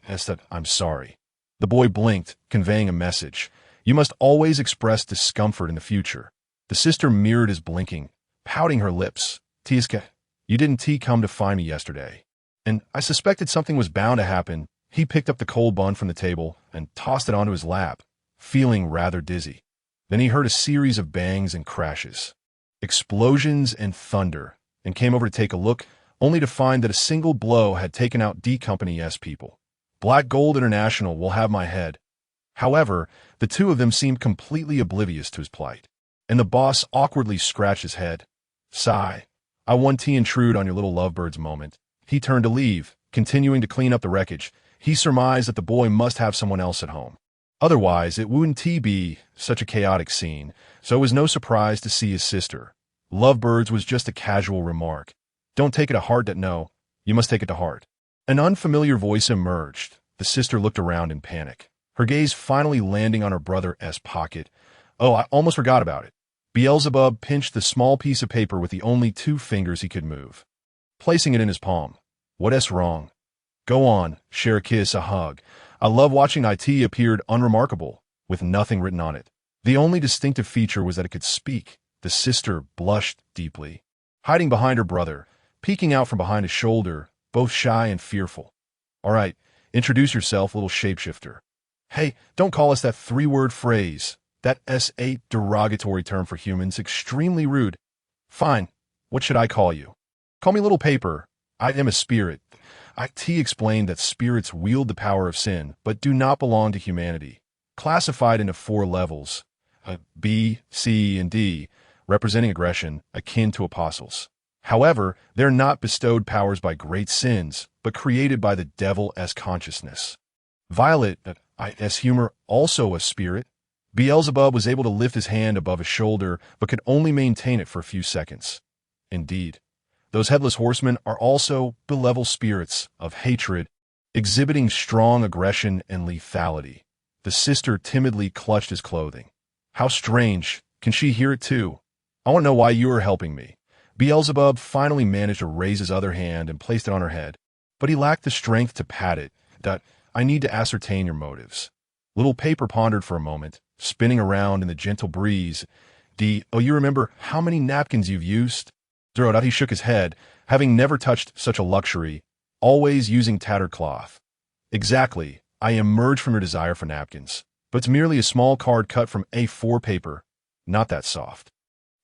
I'm sorry. The boy blinked, conveying a message. You must always express discomfort in the future. The sister mirrored his blinking, pouting her lips. Tiska, you didn't come to find me yesterday. And I suspected something was bound to happen. He picked up the cold bun from the table and tossed it onto his lap, feeling rather dizzy. Then he heard a series of bangs and crashes, explosions and thunder, and came over to take a look, only to find that a single blow had taken out D Company's people. Black Gold International will have my head. However, the two of them seemed completely oblivious to his plight, and the boss awkwardly scratched his head. Sigh. I want to intrude on your little lovebirds moment. He turned to leave, continuing to clean up the wreckage. He surmised that the boy must have someone else at home. Otherwise, it wouldn't be such a chaotic scene, so it was no surprise to see his sister. Lovebirds was just a casual remark. Don't take it to heart. No, you must take it to heart. An unfamiliar voice emerged. The sister looked around in panic, her gaze finally landing on her brother's pocket. Oh, I almost forgot about it. Beelzebub pinched the small piece of paper with the only 2 fingers he could move, placing it in his palm. What's wrong? Go on, share a kiss, a hug. I love watching it appeared unremarkable, with nothing written on it. The only distinctive feature was that it could speak. The sister blushed deeply, hiding behind her brother, peeking out from behind his shoulder, both shy and fearful. All right, introduce yourself, little shapeshifter. Hey, don't call us that 3-word phrase. That's a derogatory term for humans, extremely rude. Fine, what should I call you? Call me Little Paper. I am a spirit. IT explained that spirits wield the power of sin, but do not belong to humanity. Classified into 4 levels, B, C, and D, representing aggression, akin to apostles. However, they're not bestowed powers by great sins, but created by the devil as consciousness. Violet, as humor, also a spirit. Beelzebub was able to lift his hand above his shoulder, but could only maintain it for a few seconds. Indeed, those headless horsemen are also benevolent spirits of hatred, exhibiting strong aggression and lethality. The sister timidly clutched his clothing. How strange. Can she hear it too? I want to know why you are helping me. Beelzebub finally managed to raise his other hand and placed it on her head, but he lacked the strength to pat it. I need to ascertain your motives. Little Paper pondered for a moment, spinning around in the gentle breeze. You remember how many napkins you've used? He shook his head, having never touched such a luxury, always using tattered cloth. Exactly, I emerge from your desire for napkins, but it's merely a small card cut from A4 paper, not that soft.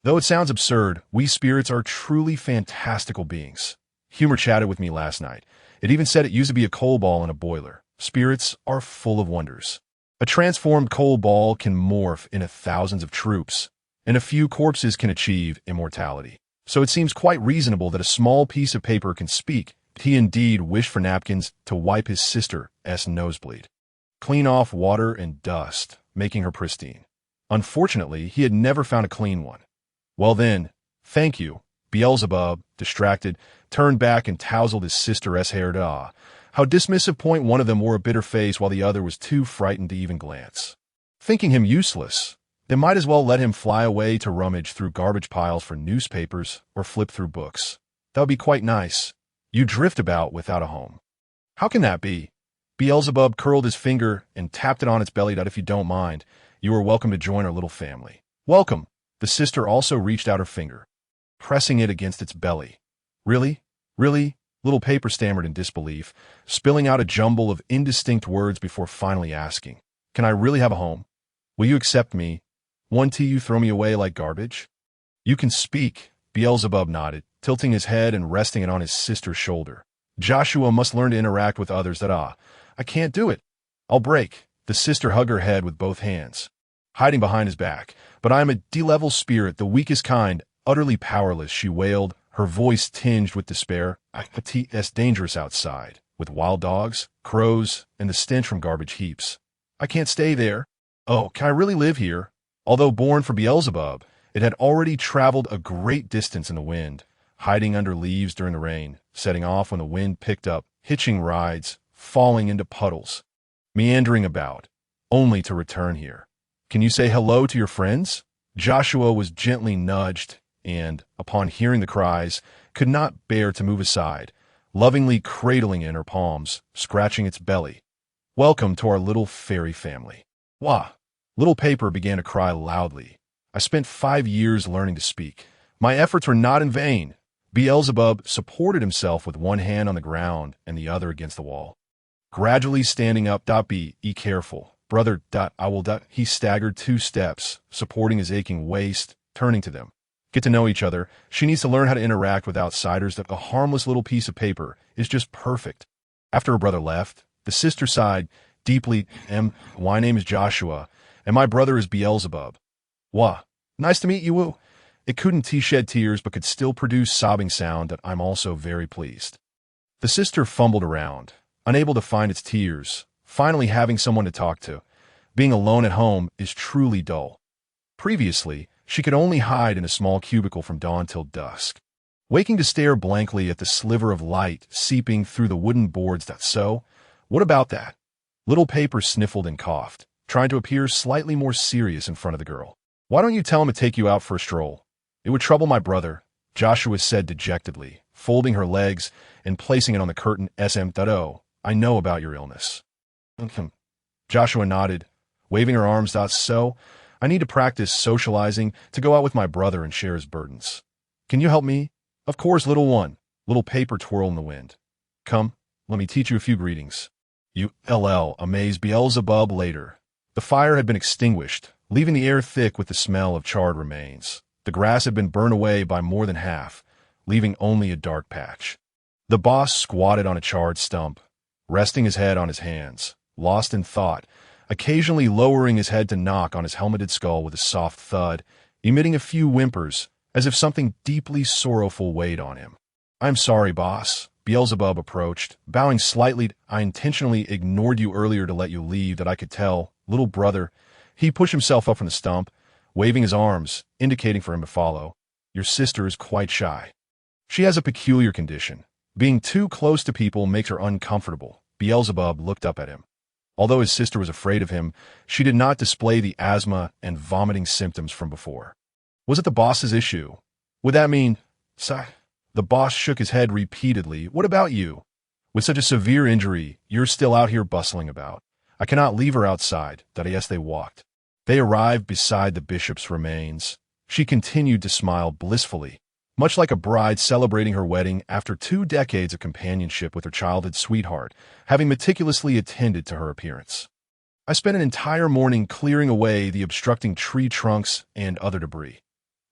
Though it sounds absurd, we spirits are truly fantastical beings. Humor chatted with me last night. It even said it used to be a coal ball in a boiler. Spirits are full of wonders. A transformed coal ball can morph into thousands of troops, and a few corpses can achieve immortality. So it seems quite reasonable that a small piece of paper can speak. He indeed wished for napkins to wipe his sister's nosebleed, clean off water and dust, making her pristine. Unfortunately, he had never found a clean one. Well then, thank you. Beelzebub, distracted, turned back and tousled his sister's hair. How dismissive. One of them wore a bitter face while the other was too frightened to even glance. Thinking him useless, they might as well let him fly away to rummage through garbage piles for newspapers or flip through books. That would be quite nice. You drift about without a home. How can that be? Beelzebub curled his finger and tapped it on its belly. If you don't mind, you are welcome to join our little family. Welcome. The sister also reached out her finger, pressing it against its belly. Really? Really? Little Paper stammered in disbelief, spilling out a jumble of indistinct words before finally asking, "Can I really have a home? Will you accept me? One you throw me away like garbage?" "You can speak," Beelzebub nodded, tilting his head and resting it on his sister's shoulder. "Joshua must learn to interact with others. I can't do it. I'll break." The sister hugged her head with both hands, hiding behind his back. "But I am a D-level spirit, the weakest kind, utterly powerless," she wailed, her voice tinged with despair. "It's dangerous outside, with wild dogs, crows, and the stench from garbage heaps. I can't stay there. Oh, can I really live here?" Although born for Beelzebub, it had already traveled a great distance in the wind, hiding under leaves during the rain, setting off when the wind picked up, hitching rides, falling into puddles, meandering about, only to return here. "Can you say hello to your friends?" Joshua was gently nudged and, upon hearing the cries, could not bear to move aside, lovingly cradling it in her palms, scratching its belly. "Welcome to our little fairy family." "Wah!" Little Paper began to cry loudly. "I spent 5 years learning to speak. My efforts were not in vain." Beelzebub supported himself with one hand on the ground and the other against the wall, gradually standing up. "Be careful, brother. I will." He staggered 2 steps, supporting his aching waist, turning to them. "Get to know each other. She needs to learn how to interact with outsiders. A harmless little piece of paper is just perfect." After her brother left, the sister sighed deeply. My name is Joshua, and my brother is Beelzebub." "Wah, nice to meet you." It couldn't shed tears, but could still produce sobbing sound. "I'm also very pleased." The sister fumbled around, unable to find its tears, finally having someone to talk to. Being alone at home is truly dull. Previously, she could only hide in a small cubicle from dawn till dusk, waking to stare blankly at the sliver of light seeping through the wooden boards. "So, what about that?" Little Paper sniffled and coughed, trying to appear slightly more serious in front of the girl. "Why don't you tell him to take you out for a stroll?" "It would trouble my brother," Joshua said dejectedly, folding her legs and placing it on the curtain. "Oh, I know about your illness." Joshua nodded, waving her arms. "So, I need to practice socializing, to go out with my brother and share his burdens. Can you help me?" "Of course, little one." Little Paper twirled in the wind. "Come, let me teach you a few greetings." Amazed Beelzebub later. The fire had been extinguished, leaving the air thick with the smell of charred remains. The grass had been burned away by more than half, leaving only a dark patch. The boss squatted on a charred stump, resting his head on his hands, lost in thought, occasionally lowering his head to knock on his helmeted skull with a soft thud, emitting a few whimpers, as if something deeply sorrowful weighed on him. "I'm sorry, boss." Beelzebub approached, bowing slightly. "I intentionally ignored you earlier to let you leave. I could tell. Little brother." He pushed himself up from the stump, waving his arms, indicating for him to follow. "Your sister is quite shy. She has a peculiar condition. Being too close to people makes her uncomfortable." Beelzebub looked up at him. Although his sister was afraid of him, she did not display the asthma and vomiting symptoms from before. Was it the boss's issue? Would that mean... The boss shook his head repeatedly. "What about you? With such a severe injury, you're still out here bustling about. I cannot leave her outside." Yes, they walked. They arrived beside the bishop's remains. She continued to smile blissfully, much like a bride celebrating her wedding after 2 decades of companionship with her childhood sweetheart, having meticulously attended to her appearance. "I spent an entire morning clearing away the obstructing tree trunks and other debris."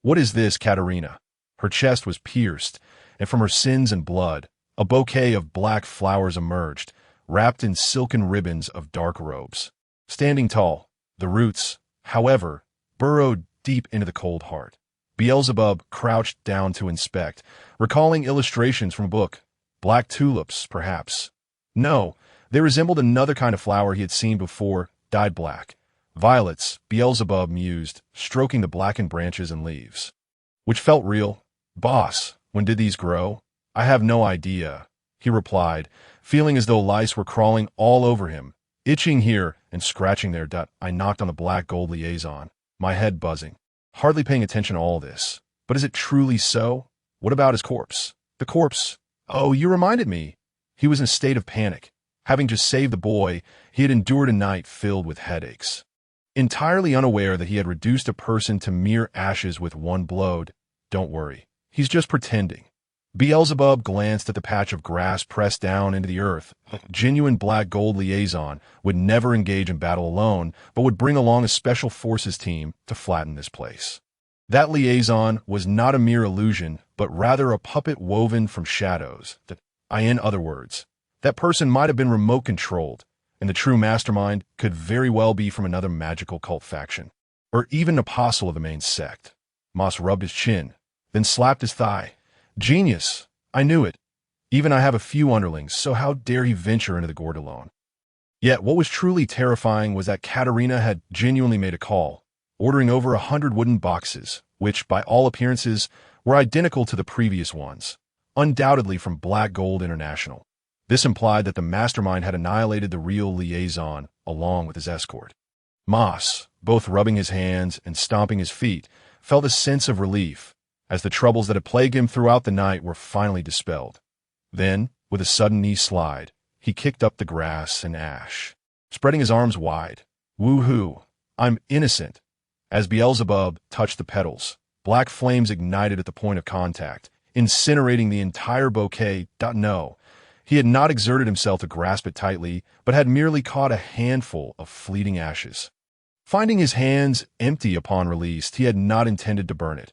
"What is this, Katerina?" Her chest was pierced, and from her sins and blood, a bouquet of black flowers emerged, wrapped in silken ribbons of dark robes. Standing tall, the roots, however, burrowed deep into the cold heart. Beelzebub crouched down to inspect, recalling illustrations from a book. Black tulips, perhaps. No, they resembled another kind of flower he had seen before, dyed black. "Violets," Beelzebub mused, stroking the blackened branches and leaves. "Which felt real." "Boss, when did these grow?" "I have no idea," he replied, feeling as though lice were crawling all over him, itching here and scratching there. I knocked on the black gold liaison, my head buzzing, hardly paying attention to all this. "But is it truly so? What about his corpse?" "The corpse? Oh, you reminded me." He was in a state of panic, Having just saved the boy, he had endured a night filled with headaches. Entirely unaware that he had reduced a person to mere ashes with one blow. Don't worry, he's just pretending. Beelzebub glanced at the patch of grass pressed down into the earth. A genuine black gold liaison would never engage in battle alone, but would bring along a special forces team to flatten this place. That liaison was not a mere illusion, but rather a puppet woven from shadows. In other words, that person might have been remote-controlled, and the true mastermind could very well be from another magical cult faction, or even an apostle of the main sect. Moss rubbed his chin, then slapped his thigh. Genius! I knew it. Even I have a few underlings, so how dare he venture into the gourd alone? Yet what was truly terrifying was that Katerina had genuinely made a call, ordering over 100 wooden boxes, which, by all appearances, were identical to the previous ones, undoubtedly from Black Gold International. This implied that the mastermind had annihilated the real liaison along with his escort. Moss, both rubbing his hands and stomping his feet, felt a sense of relief, as the troubles that had plagued him throughout the night were finally dispelled. Then, with a sudden knee slide, he kicked up the grass and ash, spreading his arms wide. Woo-hoo! I'm innocent! As Beelzebub touched the petals, black flames ignited at the point of contact, incinerating the entire bouquet. No, he had not exerted himself to grasp it tightly, but had merely caught a handful of fleeting ashes. Finding his hands empty upon release, he had not intended to burn it.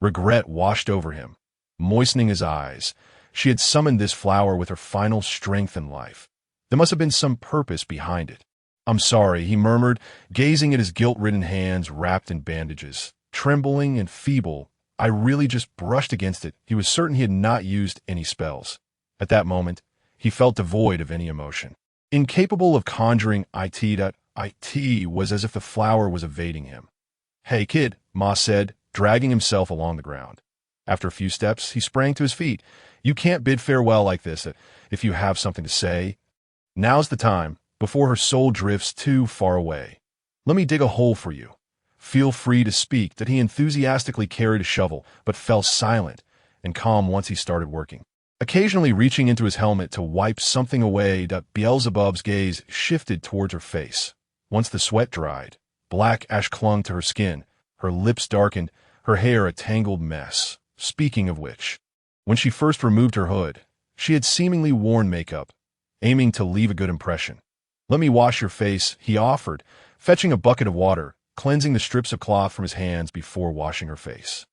Regret washed over him, moistening his eyes. She had summoned this flower with her final strength in life. There must have been some purpose behind it. I'm sorry, he murmured, gazing at his guilt-ridden hands wrapped in bandages. Trembling and feeble, I really just brushed against it. He was certain he had not used any spells. At that moment, he felt devoid of any emotion. Incapable of conjuring it was as if the flower was evading him. Hey, kid, Moss said, dragging himself along the ground. After a few steps, he sprang to his feet. You can't bid farewell like this if you have something to say. Now's the time, before her soul drifts too far away. Let me dig a hole for you. Feel free to speak. That he enthusiastically carried a shovel, but fell silent and calm once he started working. Occasionally reaching into his helmet to wipe something away, Beelzebub's gaze shifted towards her face. Once the sweat dried, black ash clung to her skin, her lips darkened, her hair a tangled mess. Speaking of which, when she first removed her hood, she had seemingly worn makeup, aiming to leave a good impression. Let me wash your face, he offered, fetching a bucket of water, cleansing the strips of cloth from his hands before washing her face.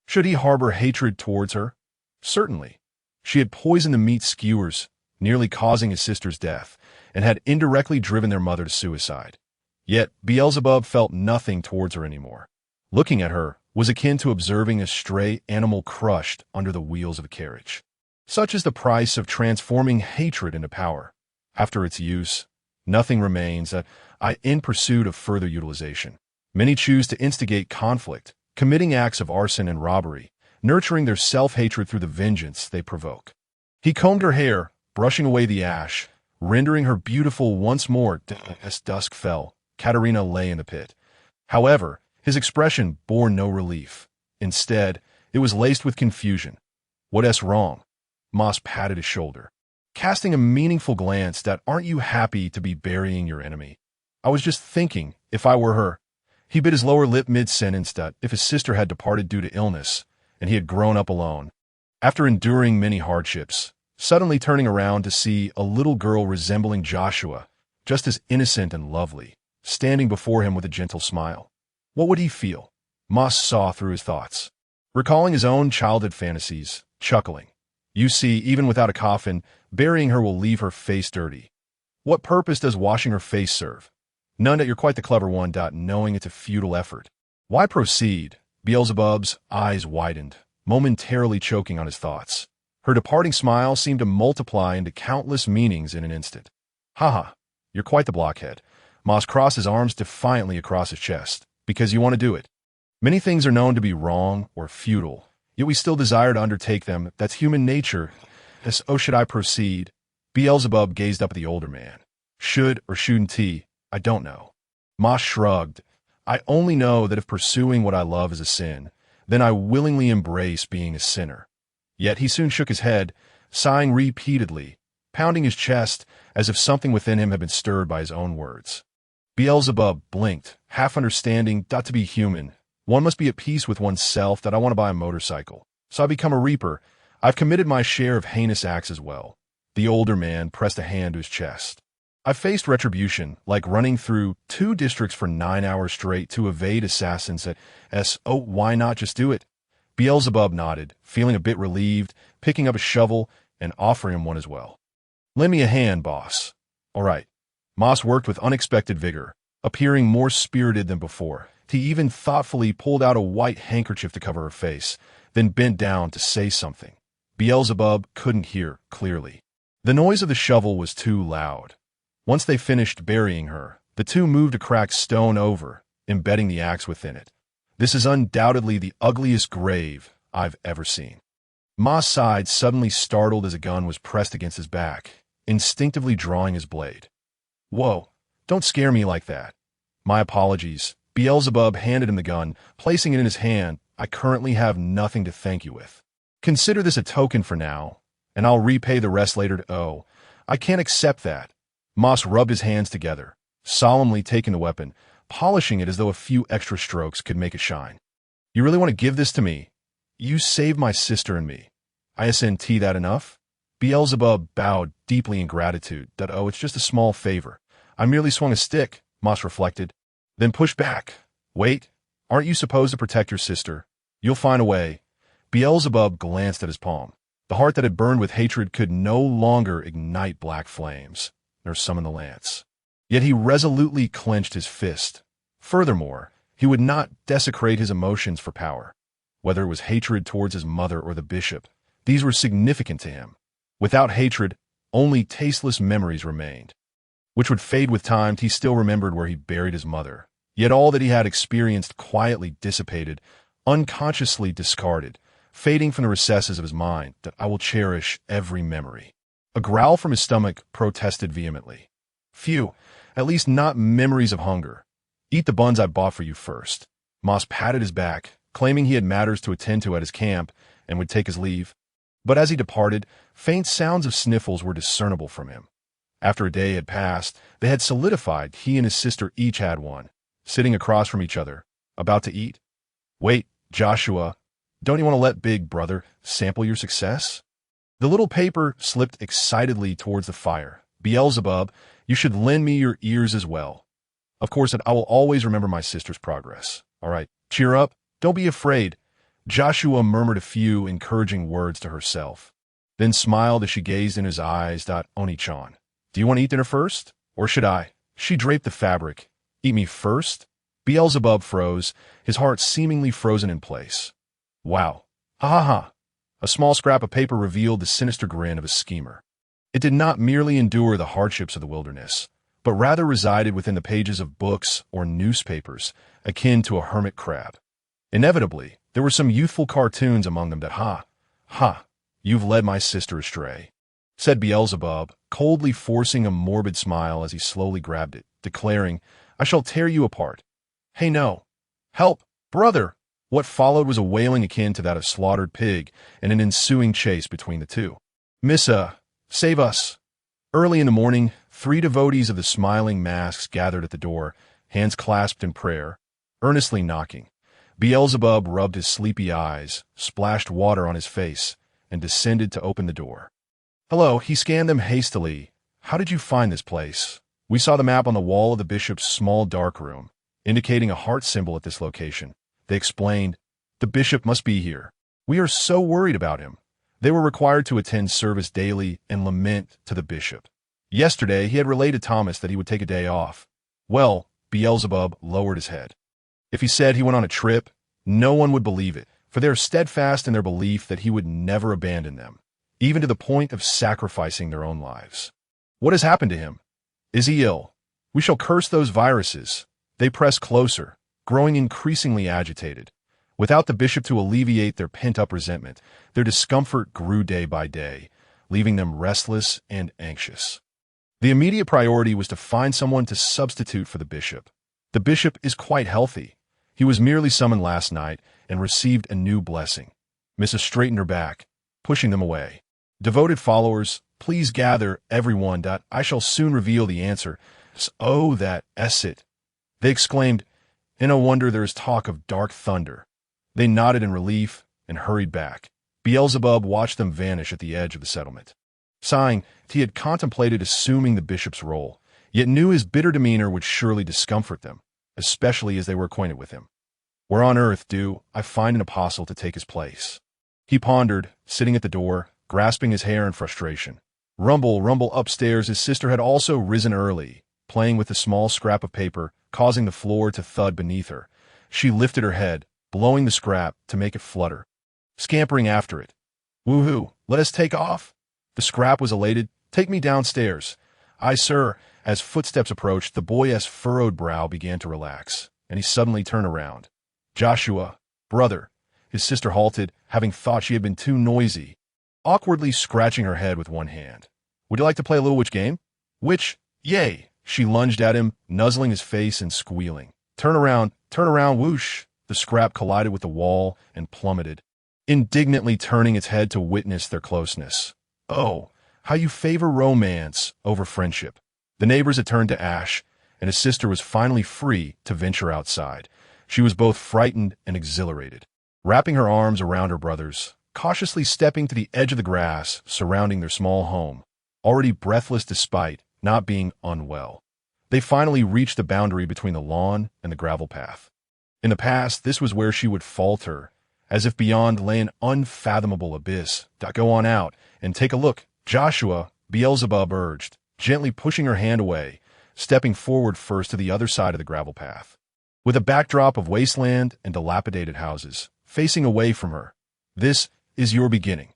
Should he harbor hatred towards her? Certainly. She had poisoned the meat skewers, nearly causing his sister's death, and had indirectly driven their mother to suicide. Yet Beelzebub felt nothing towards her anymore. Looking at her was akin to observing a stray animal crushed under the wheels of a carriage. Such is the price of transforming hatred into power. After its use, nothing remains in pursuit of further utilization. Many choose to instigate conflict, committing acts of arson and robbery, nurturing their self-hatred through the vengeance they provoke. He combed her hair, brushing away the ash, rendering her beautiful once more. As dusk fell, Katerina lay in the pit. However, his expression bore no relief. Instead, it was laced with confusion. What's wrong? Moss patted his shoulder, casting a meaningful glance that aren't you happy to be burying your enemy? I was just thinking, if I were her. He bit his lower lip mid-sentence that if his sister had departed due to illness, and he had grown up alone, after enduring many hardships, suddenly turning around to see a little girl resembling Joshua, just as innocent and lovely, standing before him with a gentle smile. What would he feel? Moss saw through his thoughts, recalling his own childhood fantasies, chuckling. You see, even without a coffin, burying her will leave her face dirty. What purpose does washing her face serve? None. That you're quite the clever one. Knowing it's a futile effort. Why proceed? Beelzebub's eyes widened, momentarily choking on his thoughts. Her departing smile seemed to multiply into countless meanings in an instant. Haha, you're quite the blockhead. Moss crossed his arms defiantly across his chest. Because you want to do it. Many things are known to be wrong or futile, yet we still desire to undertake them. That's human nature. Should I proceed? Beelzebub gazed up at the older man. Should or shouldn't he? I don't know. Moss shrugged. I only know that if pursuing what I love is a sin, then I willingly embrace being a sinner. Yet he soon shook his head, sighing repeatedly. pounding his chest as if something within him had been stirred by his own words. Beelzebub blinked, half understanding that to be human, one must be at peace with oneself, that I want to buy a motorcycle. So I become a reaper. I've committed my share of heinous acts as well. The older man pressed a hand to his chest. I faced retribution, like running through 2 districts for 9 hours straight to evade assassins at S. Oh, why not just do it? Beelzebub nodded, feeling a bit relieved, picking up a shovel and offering him one as well. Lend me a hand, boss. All right. Moss worked with unexpected vigor, appearing more spirited than before. He even thoughtfully pulled out a white handkerchief to cover her face, then bent down to say something. Beelzebub couldn't hear clearly. The noise of the shovel was too loud. Once they finished burying her, the two moved a cracked stone over, embedding the axe within it. This is undoubtedly the ugliest grave I've ever seen. Moss sighed, suddenly startled as a gun was pressed against his back, instinctively drawing his blade. Whoa, don't scare me like that. My apologies. Beelzebub handed him the gun, placing it in his hand. I currently have nothing to thank you with. Consider this a token for now, and I'll repay the rest later. Oh, I can't accept that. Moss rubbed his hands together, solemnly taking the weapon, polishing it as though a few extra strokes could make it shine. You really want to give this to me? You saved my sister and me. Isn't that enough? Beelzebub bowed deeply in gratitude. Oh, it's just a small favor. I merely swung a stick, Moss reflected. Then pushed back. Wait, aren't you supposed to protect your sister? You'll find a way. Beelzebub glanced at his palm. The heart that had burned with hatred could no longer ignite black flames, nor summon the lance. Yet he resolutely clenched his fist. Furthermore, he would not desecrate his emotions for power. Whether it was hatred towards his mother or the bishop, these were significant to him. Without hatred, only tasteless memories remained, which would fade with time. He still remembered where he buried his mother. Yet all that he had experienced quietly dissipated, unconsciously discarded, fading from the recesses of his mind. That I will cherish every memory. A growl from his stomach protested vehemently. Phew, at least not memories of hunger. Eat the buns I bought for you first. Moss patted his back, claiming he had matters to attend to at his camp and would take his leave. But as he departed, faint sounds of sniffles were discernible from him. After a day had passed, they had solidified. He and his sister each had one, sitting across from each other, about to eat. Wait, Joshua, don't you want to let Big Brother sample your success? The little paper slipped excitedly towards the fire. Beelzebub, you should lend me your ears as well. Of course, I will always remember my sister's progress. All right, cheer up. Don't be afraid. Joshua murmured a few encouraging words to herself, then smiled as she gazed in his eyes. Oni-chan, do you want to eat dinner first? Or should I? She draped the fabric. Eat me first? Beelzebub froze, his heart seemingly frozen in place. Wow. Ha ha ha. A small scrap of paper revealed the sinister grin of a schemer. It did not merely endure the hardships of the wilderness, but rather resided within the pages of books or newspapers, akin to a hermit crab. Inevitably, there were some youthful cartoons among them. Ha, you've led my sister astray, said Beelzebub, coldly forcing a morbid smile as he slowly grabbed it, declaring, I shall tear you apart. Hey no. Help, brother. What followed was a wailing akin to that of slaughtered pig and an ensuing chase between the two. Missa, save us. Early in the morning, 3 devotees of the smiling masks gathered at the door, hands clasped in prayer, earnestly knocking. Beelzebub rubbed his sleepy eyes, splashed water on his face, and descended to open the door. Hello, he scanned them hastily. How did you find this place? We saw the map on the wall of the bishop's small dark room, indicating a heart symbol at this location. They explained, the bishop must be here. We are so worried about him. They were required to attend service daily and lament to the bishop. Yesterday, he had relayed to Thomas that he would take a day off. Well, Beelzebub lowered his head. If he said he went on a trip, no one would believe it, for they are steadfast in their belief that he would never abandon them, even to the point of sacrificing their own lives. What has happened to him? Is he ill? We shall curse those viruses. They pressed closer, growing increasingly agitated. Without the bishop to alleviate their pent-up resentment, their discomfort grew day by day, leaving them restless and anxious. The immediate priority was to find someone to substitute for the bishop. The bishop is quite healthy. He was merely summoned last night and received a new blessing. Mrs. straightened her back, pushing them away. Devoted followers, Please gather, everyone. I shall soon reveal the answer. Oh, that it. They exclaimed, and no wonder there is talk of dark thunder. They nodded in relief and hurried back. Beelzebub watched them vanish at the edge of the settlement. Sighing, he had contemplated assuming the bishop's role, yet knew his bitter demeanor would surely discomfort them, especially as they were acquainted with him. Where on earth do I find an apostle to take his place? He pondered, sitting at the door, grasping his hair in frustration. Rumble, rumble upstairs, his sister had also risen early, playing with a small scrap of paper, causing the floor to thud beneath her. She lifted her head, blowing the scrap to make it flutter. Scampering after it. Woohoo, let us take off. The scrap was elated. Take me downstairs. Aye, sir. As footsteps approached, the boy's furrowed brow began to relax, and he suddenly turned around. Joshua, brother. His sister halted, having thought she had been too noisy, awkwardly scratching her head with one hand. Would you like to play a little witch game? Which? Yay! She lunged at him, nuzzling his face and squealing. Turn around, whoosh! The scrap collided with the wall and plummeted, indignantly turning its head to witness their closeness. Oh, how you favor romance over friendship. The neighbors had turned to ash, and his sister was finally free to venture outside. She was both frightened and exhilarated, wrapping her arms around her brothers, cautiously stepping to the edge of the grass surrounding their small home, already breathless despite not being unwell. They finally reached the boundary between the lawn and the gravel path. In the past, this was where she would falter, as if beyond lay an unfathomable abyss. Go on out and take a look, Joshua, Beelzebub urged, gently pushing her hand away, stepping forward first to the other side of the gravel path. With a backdrop of wasteland and dilapidated houses facing away from her, this is your beginning.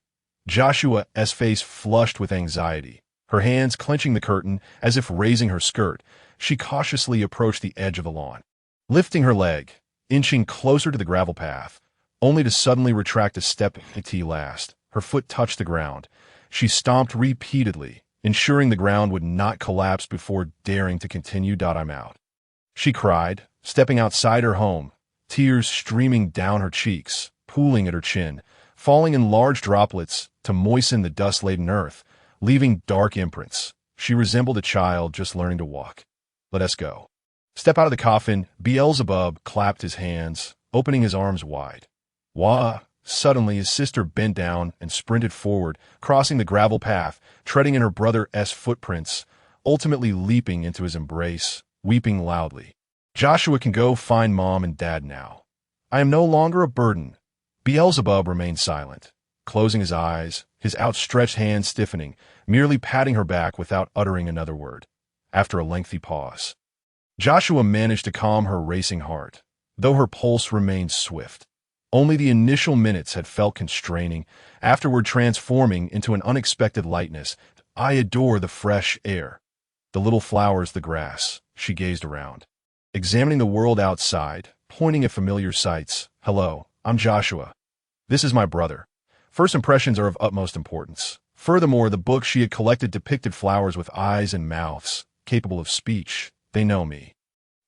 Joshua's face flushed with anxiety, her hands clenching the curtain as if raising her skirt. She cautiously approached the edge of the lawn, lifting her leg, inching closer to the gravel path, only to suddenly retract a step at last. Her foot touched the ground. She stomped repeatedly, ensuring the ground would not collapse before daring to continue. I'm out, she cried, stepping outside her home, tears streaming down her cheeks, pooling at her chin, falling in large droplets to moisten the dust-laden earth, leaving dark imprints. She resembled a child just learning to walk. Let us go. Step out of the coffin. Beelzebub clapped his hands, opening his arms wide. Wah! Suddenly his sister bent down and sprinted forward, crossing the gravel path, treading in her brother's footprints, ultimately leaping into his embrace, weeping loudly. Joshua can go find Mom and Dad now. I am no longer a burden. Beelzebub remained silent, closing his eyes, his outstretched hand stiffening, merely patting her back without uttering another word. After a lengthy pause, Joshua managed to calm her racing heart, though her pulse remained swift. Only the initial minutes had felt constraining, afterward transforming into an unexpected lightness. I adore the fresh air, the little flowers, the grass. She gazed around, examining the world outside, pointing at familiar sights. Hello, I'm Joshua. This is my brother. First impressions are of utmost importance. Furthermore, the book she had collected depicted flowers with eyes and mouths, capable of speech. They know me.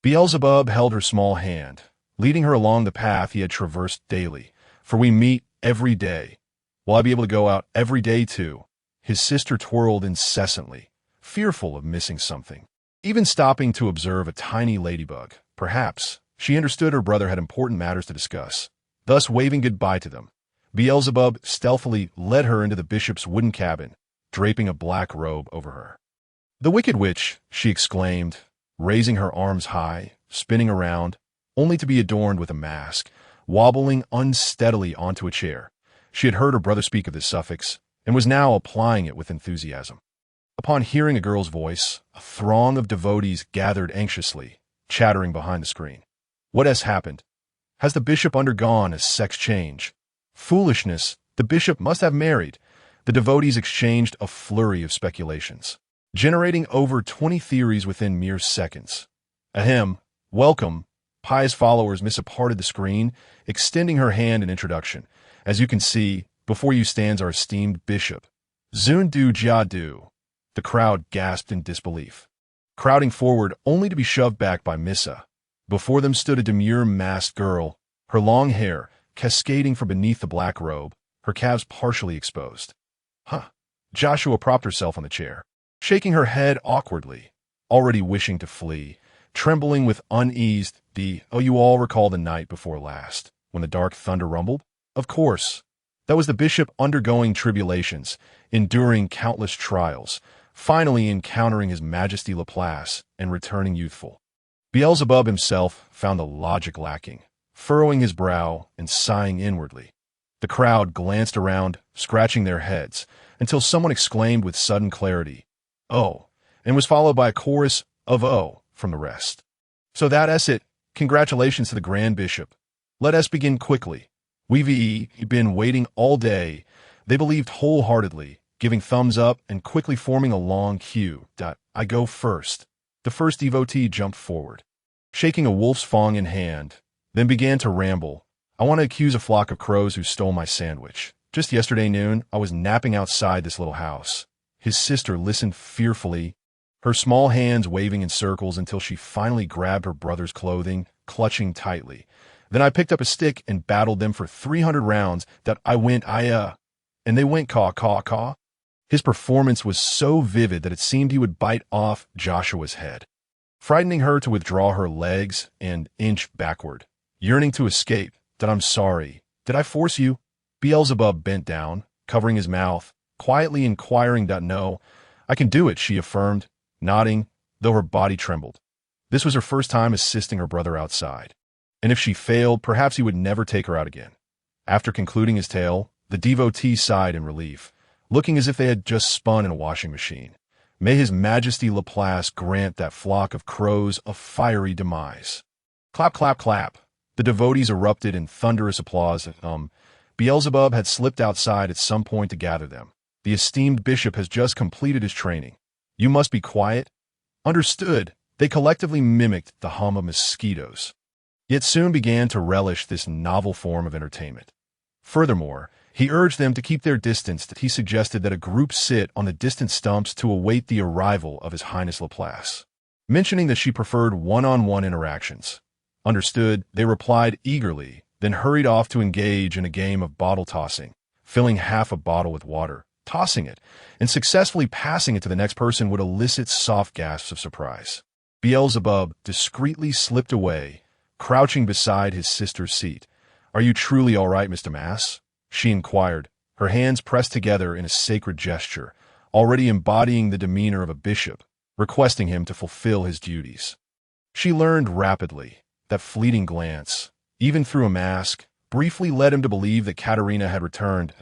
Beelzebub held her small hand, leading her along the path he had traversed daily. For we meet every day. Will I be able to go out every day too? His sister twirled incessantly, fearful of missing something, even stopping to observe a tiny ladybug. Perhaps she understood her brother had important matters to discuss. Thus, waving goodbye to them, Beelzebub stealthily led her into the bishop's wooden cabin, draping a black robe over her. The wicked witch, she exclaimed, raising her arms high, spinning around, only to be adorned with a mask, wobbling unsteadily onto a chair. She had heard her brother speak of this suffix, and was now applying it with enthusiasm. Upon hearing a girl's voice, a throng of devotees gathered anxiously, chattering behind the screen. What has happened? Has the bishop undergone a sex change? Foolishness, the bishop must have married. The devotees exchanged a flurry of speculations, generating over 20 theories within mere seconds. Ahem, welcome. Pious followers. Missa parted the screen, extending her hand in introduction. As you can see, before you stands our esteemed bishop. Zundu Jadu. The crowd gasped in disbelief, crowding forward only to be shoved back by Missa. Before them stood a demure masked girl, her long hair cascading from beneath the black robe, her calves partially exposed. Huh, Joshua propped herself on the chair, shaking her head awkwardly, already wishing to flee, trembling with unease. You all recall the night before last, when the dark thunder rumbled? Of course. That was the bishop undergoing tribulations, enduring countless trials, finally encountering his Majesty Laplace and returning youthful. Beelzebub himself found the logic lacking, furrowing his brow and sighing inwardly. The crowd glanced around, scratching their heads, until someone exclaimed with sudden clarity, "Oh," and was followed by a chorus of "oh" from the rest. So that's it. Congratulations to the Grand Bishop. Let us begin quickly. We've been waiting all day. They believed wholeheartedly, giving thumbs up and quickly forming a long queue. I go first. The first devotee jumped forward, shaking a wolf's fang in hand, then began to ramble. I want to accuse a flock of crows who stole my sandwich. Just yesterday noon, I was napping outside this little house. His sister listened fearfully, her small hands waving in circles until she finally grabbed her brother's clothing, clutching tightly. Then I picked up a stick and battled them for 300 rounds. And they went caw, caw, caw. His performance was so vivid that it seemed he would bite off Joshua's head, frightening her to withdraw her legs and inch backward, yearning to escape. I'm sorry. Did I force you? Beelzebub bent down, covering his mouth, quietly inquiring. No, I can do it, she affirmed, nodding, though her body trembled. This was her first time assisting her brother outside, and if she failed, perhaps he would never take her out again. After concluding his tale, the devotee sighed in relief, looking as if they had just spun in a washing machine. May His Majesty Laplace grant that flock of crows a fiery demise. Clap, clap, clap. The devotees erupted in thunderous applause. Beelzebub had slipped outside at some point to gather them. The esteemed bishop has just completed his training. You must be quiet. Understood. They collectively mimicked the hum of mosquitoes, yet soon began to relish this novel form of entertainment. Furthermore, he urged them to keep their distance. He suggested that a group sit on the distant stumps to await the arrival of His Highness Laplace, mentioning that she preferred one-on-one interactions. Understood, they replied eagerly, then hurried off to engage in a game of bottle tossing, filling half a bottle with water, tossing it, and successfully passing it to the next person would elicit soft gasps of surprise. Beelzebub discreetly slipped away, crouching beside his sister's seat. "Are you truly all right, Mr. Mass?" she inquired, her hands pressed together in a sacred gesture, already embodying the demeanor of a bishop, requesting him to fulfill his duties. She learned rapidly. That fleeting glance, even through a mask, briefly led him to believe that Katerina had returned.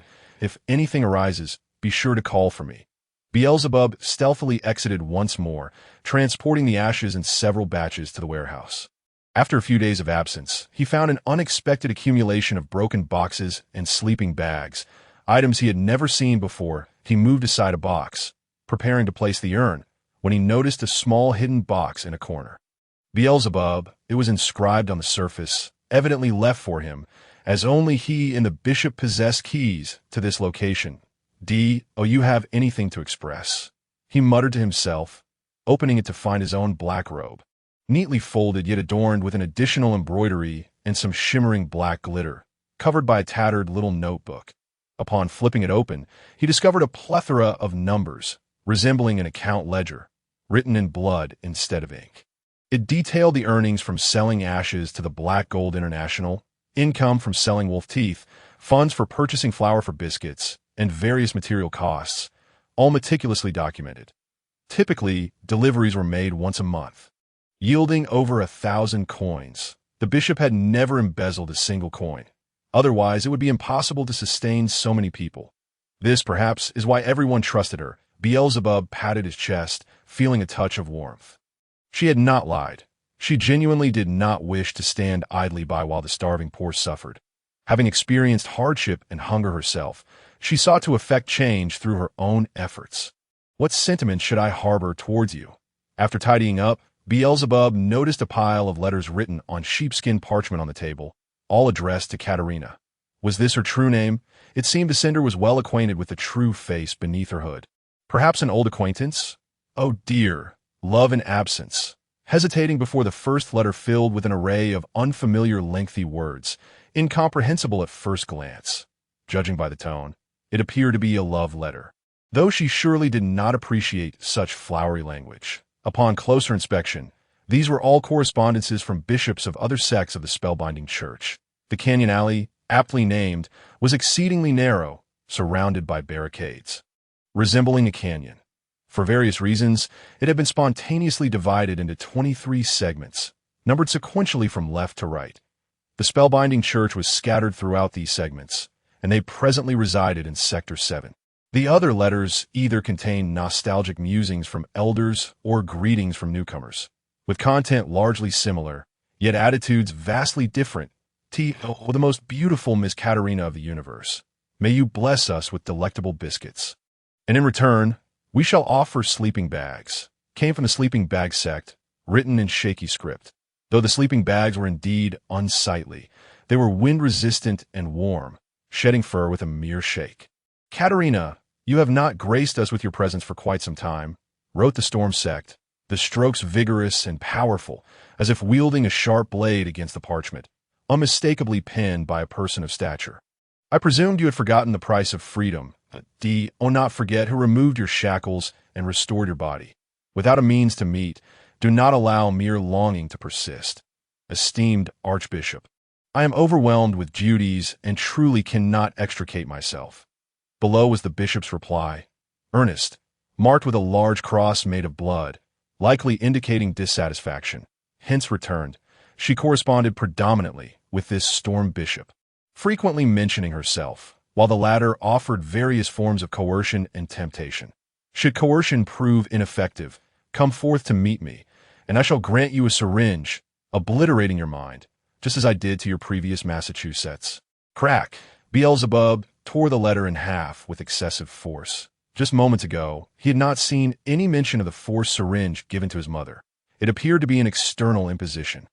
"If anything arises, be sure to call for me." Beelzebub stealthily exited once more, transporting the ashes in several batches to the warehouse. After a few days of absence, he found an unexpected accumulation of broken boxes and sleeping bags, items he had never seen before. He moved aside a box, preparing to place the urn, when he noticed a small hidden box in a corner. Beelzebub, it was inscribed on the surface, evidently left for him, as only he and the bishop possessed keys to this location. You have anything to express?" he muttered to himself, opening it to find his own black robe, neatly folded yet adorned with an additional embroidery and some shimmering black glitter, covered by a tattered little notebook. Upon flipping it open, he discovered a plethora of numbers, resembling an account ledger, written in blood instead of ink. It detailed the earnings from selling ashes to the Black Gold International, income from selling wolf teeth, funds for purchasing flour for biscuits, and various material costs, all meticulously documented. Typically, deliveries were made once a month, yielding over 1,000 coins. The bishop had never embezzled a single coin. Otherwise, it would be impossible to sustain so many people. This, perhaps, is why everyone trusted her. Beelzebub patted his chest, feeling a touch of warmth. She had not lied. She genuinely did not wish to stand idly by while the starving poor suffered. Having experienced hardship and hunger herself, she sought to effect change through her own efforts. "What sentiment should I harbor towards you?" After tidying up, Beelzebub noticed a pile of letters written on sheepskin parchment on the table, all addressed to Katerina. Was this her true name? It seemed the sender was well acquainted with the true face beneath her hood. Perhaps an old acquaintance? Oh dear, love in absence. Hesitating before the first letter filled with an array of unfamiliar lengthy words, incomprehensible at first glance. Judging by the tone, it appeared to be a love letter. though she surely did not appreciate such flowery language. Upon closer inspection, these were all correspondences from bishops of other sects of the spellbinding church. The canyon alley, aptly named, was exceedingly narrow, surrounded by barricades. Resembling a canyon. For various reasons, it had been spontaneously divided into 23 segments, numbered sequentially from left to right. The spellbinding church was scattered throughout these segments, and they presently resided in Sector 7. The other letters either contained nostalgic musings from elders or greetings from newcomers, with content largely similar, yet attitudes vastly different. Oh, the most beautiful Miss Katerina of the universe, may you bless us with delectable biscuits. And in return, we shall offer sleeping bags. Came from the sleeping bag sect, written in shaky script. Though the sleeping bags were indeed unsightly, they were wind-resistant and warm, shedding fur with a mere shake. Katerina, you have not graced us with your presence for quite some time, wrote the storm sect, the strokes vigorous and powerful, as if wielding a sharp blade against the parchment, unmistakably penned by a person of stature. I presumed you had forgotten the price of freedom, not forget who removed your shackles and restored your body. Without a means to meet, do not allow mere longing to persist. Esteemed Archbishop, I am overwhelmed with duties and truly cannot extricate myself. Below was the bishop's reply, earnest, marked with a large cross made of blood, likely indicating dissatisfaction. Hence returned, she corresponded predominantly with this storm bishop, frequently mentioning herself, while the latter offered various forms of coercion and temptation. Should coercion prove ineffective, come forth to meet me, and I shall grant you a syringe, obliterating your mind, just as I did to your previous Massachusetts. Crack! Beelzebub tore the letter in half with excessive force. Just moments ago, he had not seen any mention of the forced syringe given to his mother. It appeared to be an external imposition.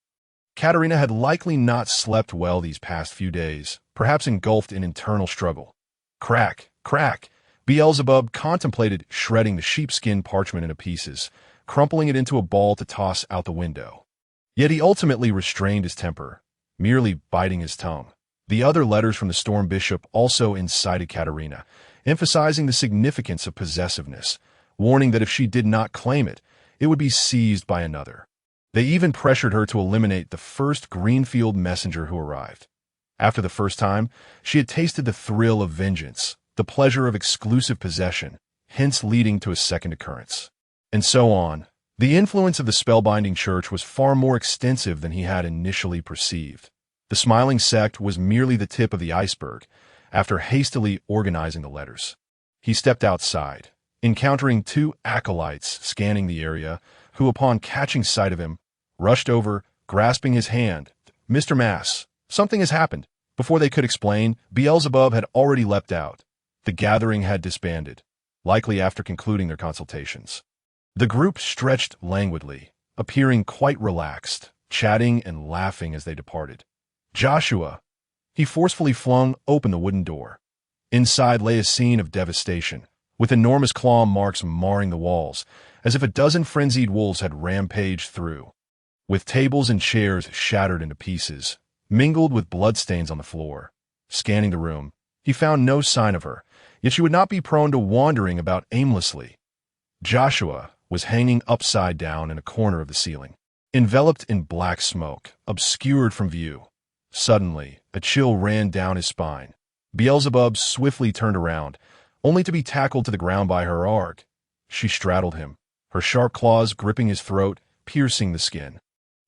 Katerina had likely not slept well these past few days, perhaps engulfed in internal struggle. Crack! Crack! Beelzebub contemplated shredding the sheepskin parchment into pieces, crumpling it into a ball to toss out the window. Yet he ultimately restrained his temper, merely biting his tongue. The other letters from the storm bishop also incited Katerina, emphasizing the significance of possessiveness, warning that if she did not claim it, it would be seized by another. They even pressured her to eliminate the first Greenfield messenger who arrived. After the first time, she had tasted the thrill of vengeance, the pleasure of exclusive possession, hence leading to a second occurrence. And so on. The influence of the spellbinding church was far more extensive than he had initially perceived. The smiling sect was merely the tip of the iceberg, after hastily organizing the letters. He stepped outside, encountering two acolytes scanning the area, who, upon catching sight of him, rushed over, grasping his hand. Mr. Mass, something has happened. Before they could explain, Beelzebub had already leapt out. The gathering had disbanded, likely after concluding their consultations. The group stretched languidly, appearing quite relaxed, chatting and laughing as they departed. Joshua! He forcefully flung open the wooden door. Inside lay a scene of devastation, with enormous claw marks marring the walls, as if a dozen frenzied wolves had rampaged through. With tables and chairs shattered into pieces, mingled with bloodstains on the floor. Scanning the room, he found no sign of her, yet she would not be prone to wandering about aimlessly. Joshua was hanging upside down in a corner of the ceiling, enveloped in black smoke, obscured from view. Suddenly, a chill ran down his spine. Beelzebub swiftly turned around, only to be tackled to the ground by her arg. She straddled him, her sharp claws gripping his throat, piercing the skin.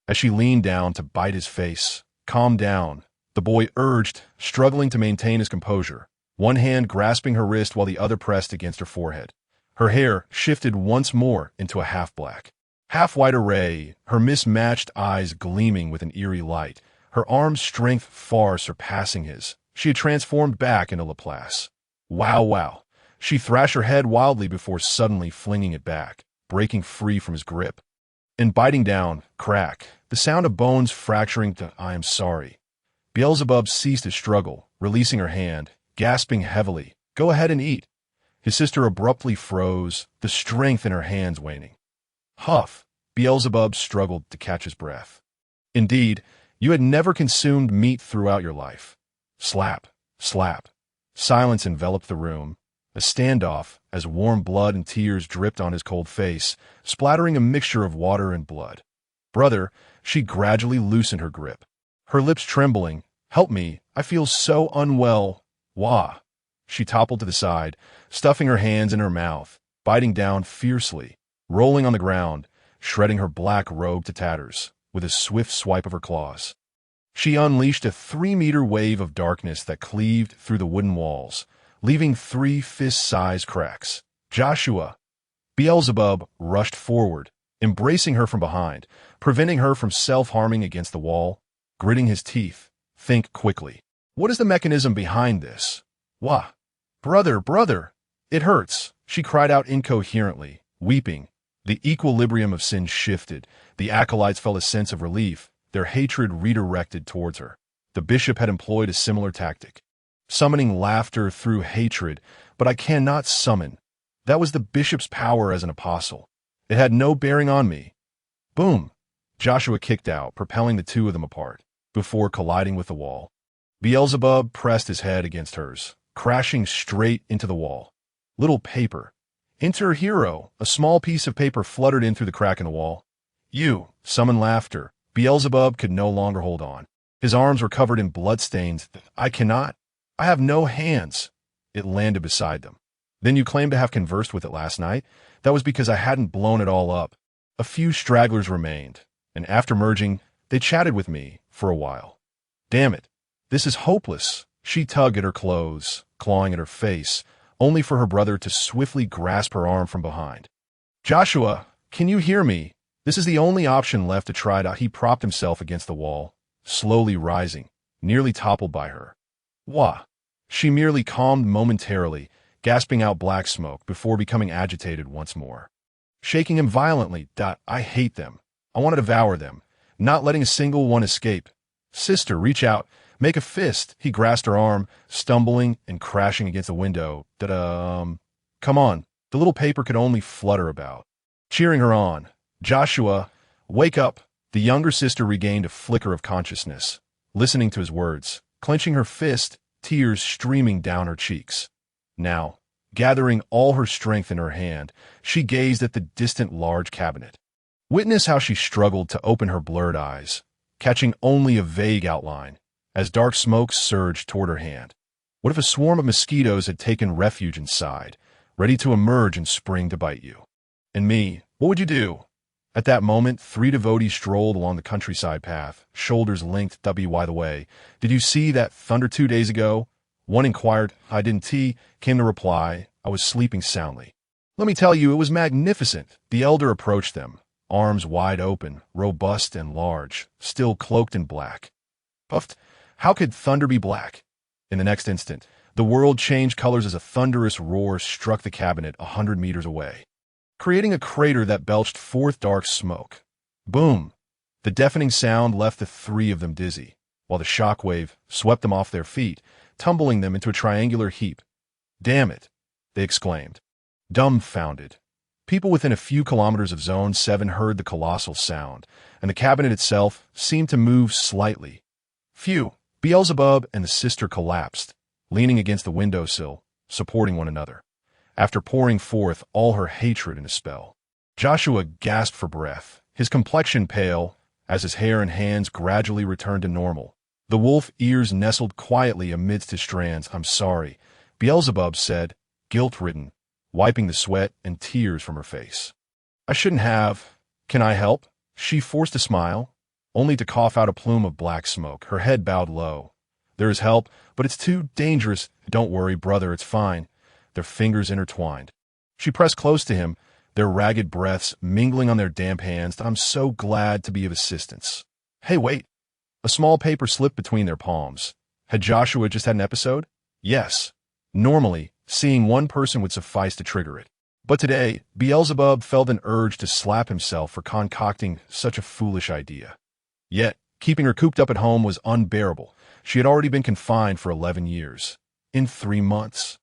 As she leaned down to bite his face, "Calm down," the boy urged, struggling to maintain his composure, one hand grasping her wrist while the other pressed against her forehead. Her hair shifted once more into a half-black, half-white array, her mismatched eyes gleaming with an eerie light, her arm's strength far surpassing his. She had transformed back into Laplace. Wow, wow. She thrashed her head wildly before suddenly flinging it back, breaking free from his grip. And biting down, crack, the sound of bones fracturing to "I am sorry." Beelzebub ceased his struggle, releasing her hand, gasping heavily, "Go ahead and eat." His sister abruptly froze, the strength in her hands waning. Huff! Beelzebub struggled to catch his breath. Indeed, you had never consumed meat throughout your life. Slap, slap. Silence enveloped the room. A standoff, as warm blood and tears dripped on his cold face, splattering a mixture of water and blood. Brother, she gradually loosened her grip. Her lips trembling. Help me, I feel so unwell. Wah. She toppled to the side, stuffing her hands in her mouth, biting down fiercely, rolling on the ground, shredding her black robe to tatters, with a swift swipe of her claws. She unleashed a 3-meter wave of darkness that cleaved through the wooden walls, leaving 3 fist-sized cracks. Joshua! Beelzebub rushed forward, embracing her from behind, preventing her from self-harming against the wall, gritting his teeth. Think quickly. What is the mechanism behind this? Wah! Brother! It hurts, she cried out incoherently, weeping. The equilibrium of sin shifted. The acolytes felt a sense of relief, their hatred redirected towards her. The bishop had employed a similar tactic, summoning laughter through hatred, but I cannot summon. That was the bishop's power as an apostle. It had no bearing on me. Boom! Joshua kicked out, propelling the two of them apart, before colliding with the wall. Beelzebub pressed his head against hers, crashing straight into the wall. Little paper. Enter hero. A small piece of paper fluttered in through the crack in the wall. You! Summon laughter. Beelzebub could no longer hold on. His arms were covered in bloodstains. I cannot. I have no hands. It landed beside them. Then you claimed to have conversed with it last night. That was because I hadn't blown it all up. A few stragglers remained, and after merging, they chatted with me for a while. Damn it. This is hopeless. She tugged at her clothes, clawing at her face, only for her brother to swiftly grasp her arm from behind. Joshua, can you hear me? This is the only option left to try it out. He propped himself against the wall, slowly rising, nearly toppled by her. Wah! She merely calmed momentarily, gasping out black smoke before becoming agitated once more. Shaking him violently. I hate them. I want to devour them, not letting a single one escape. Sister, reach out. Make a fist. He grasped her arm, stumbling and crashing against the window. Come on. The little paper could only flutter about. Cheering her on. Joshua, wake up. The younger sister regained a flicker of consciousness, listening to his words, clenching her fist, tears streaming down her cheeks. Now, gathering all her strength in her hand, she gazed at the distant large cabinet. Witness how she struggled to open her blurred eyes, catching only a vague outline, as dark smoke surged toward her hand. What if a swarm of mosquitoes had taken refuge inside, ready to emerge and spring to bite you? And me, what would you do? At that moment, 3 devotees strolled along the countryside path, shoulders linked. By the way, did you see that thunder 2 days ago? One inquired. I didn't. Came the reply. I was sleeping soundly. Let me tell you, it was magnificent. The elder approached them, arms wide open, robust and large, still cloaked in black. Puffed. How could thunder be black? In the next instant, the world changed colors as a thunderous roar struck the cabinet 100 meters away, creating a crater that belched forth dark smoke. Boom! The deafening sound left the 3 of them dizzy, while the shockwave swept them off their feet, tumbling them into a triangular heap. Damn it! They exclaimed, dumbfounded. People within a few kilometers of Zone 7 heard the colossal sound, and the cabinet itself seemed to move slightly. Phew! Beelzebub and the sister collapsed, leaning against the windowsill, supporting one another, after pouring forth all her hatred in a spell. Joshua gasped for breath, his complexion pale, as his hair and hands gradually returned to normal. The wolf ears nestled quietly amidst his strands. I'm sorry, Beelzebub said, guilt-ridden, wiping the sweat and tears from her face. I shouldn't have. Can I help? She forced a smile, only to cough out a plume of black smoke, her head bowed low. There is help, but it's too dangerous. Don't worry, brother, it's fine. Their fingers intertwined. She pressed close to him, their ragged breaths mingling on their damp hands. I'm so glad to be of assistance. Hey, wait. A small paper slipped between their palms. Had Joshua just had an episode? Yes. Normally, seeing one person would suffice to trigger it. But today, Beelzebub felt an urge to slap himself for concocting such a foolish idea. Yet, keeping her cooped up at home was unbearable. She had already been confined for 11 years. In 3 months.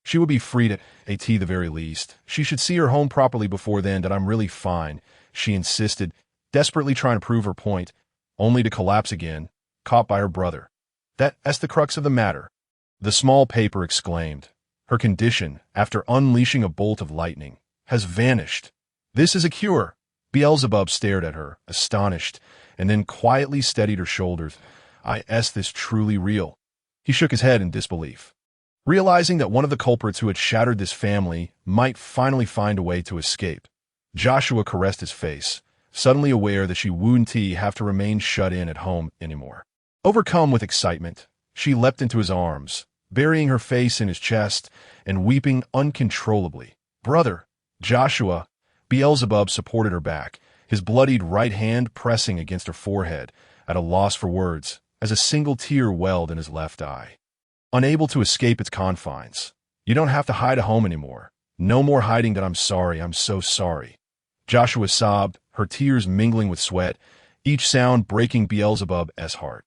She would be freed at the very least. She should see her home properly before then. That I'm really fine, she insisted, desperately trying to prove her point, only to collapse again, caught by her brother. That's the crux of the matter. The small paper exclaimed. Her condition, after unleashing a bolt of lightning, has vanished. This is a cure. Beelzebub stared at her, astonished, and then quietly steadied her shoulders. Is this truly real? He shook his head in disbelief. Realizing that one of the culprits who had shattered this family might finally find a way to escape, Joshua caressed his face, suddenly aware that she wouldn't have to remain shut in at home anymore. Overcome with excitement, she leapt into his arms, burying her face in his chest and weeping uncontrollably. Brother, Joshua, Beelzebub supported her back, his bloodied right hand pressing against her forehead, at a loss for words, as a single tear welled in his left eye. Unable to escape its confines. You don't have to hide at home anymore. No more hiding that I'm sorry, I'm so sorry. Joshua sobbed, her tears mingling with sweat, each sound breaking Beelzebub's heart.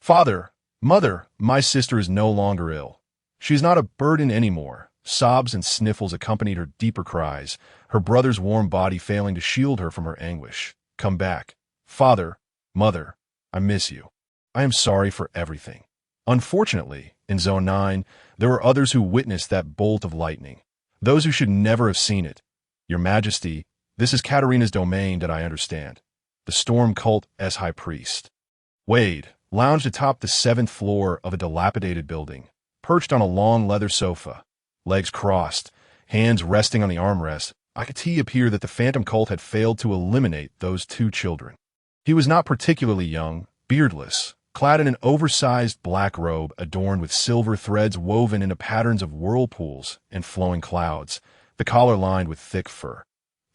Father, mother, my sister is no longer ill. She is not a burden anymore. Sobs and sniffles accompanied her deeper cries, her brother's warm body failing to shield her from her anguish. Come back. Father, mother, I miss you. I am sorry for everything. Unfortunately, in Zone 9, there were others who witnessed that bolt of lightning. Those who should never have seen it. Your Majesty, this is Katarina's domain that I understand. The Storm Cult's High Priest. Wade lounged atop the 7th floor of a dilapidated building, perched on a long leather sofa, legs crossed, hands resting on the armrest. I could see appear that the Phantom Cult had failed to eliminate those 2 children. He was not particularly young, beardless, clad in an oversized black robe adorned with silver threads woven into patterns of whirlpools and flowing clouds, the collar lined with thick fur.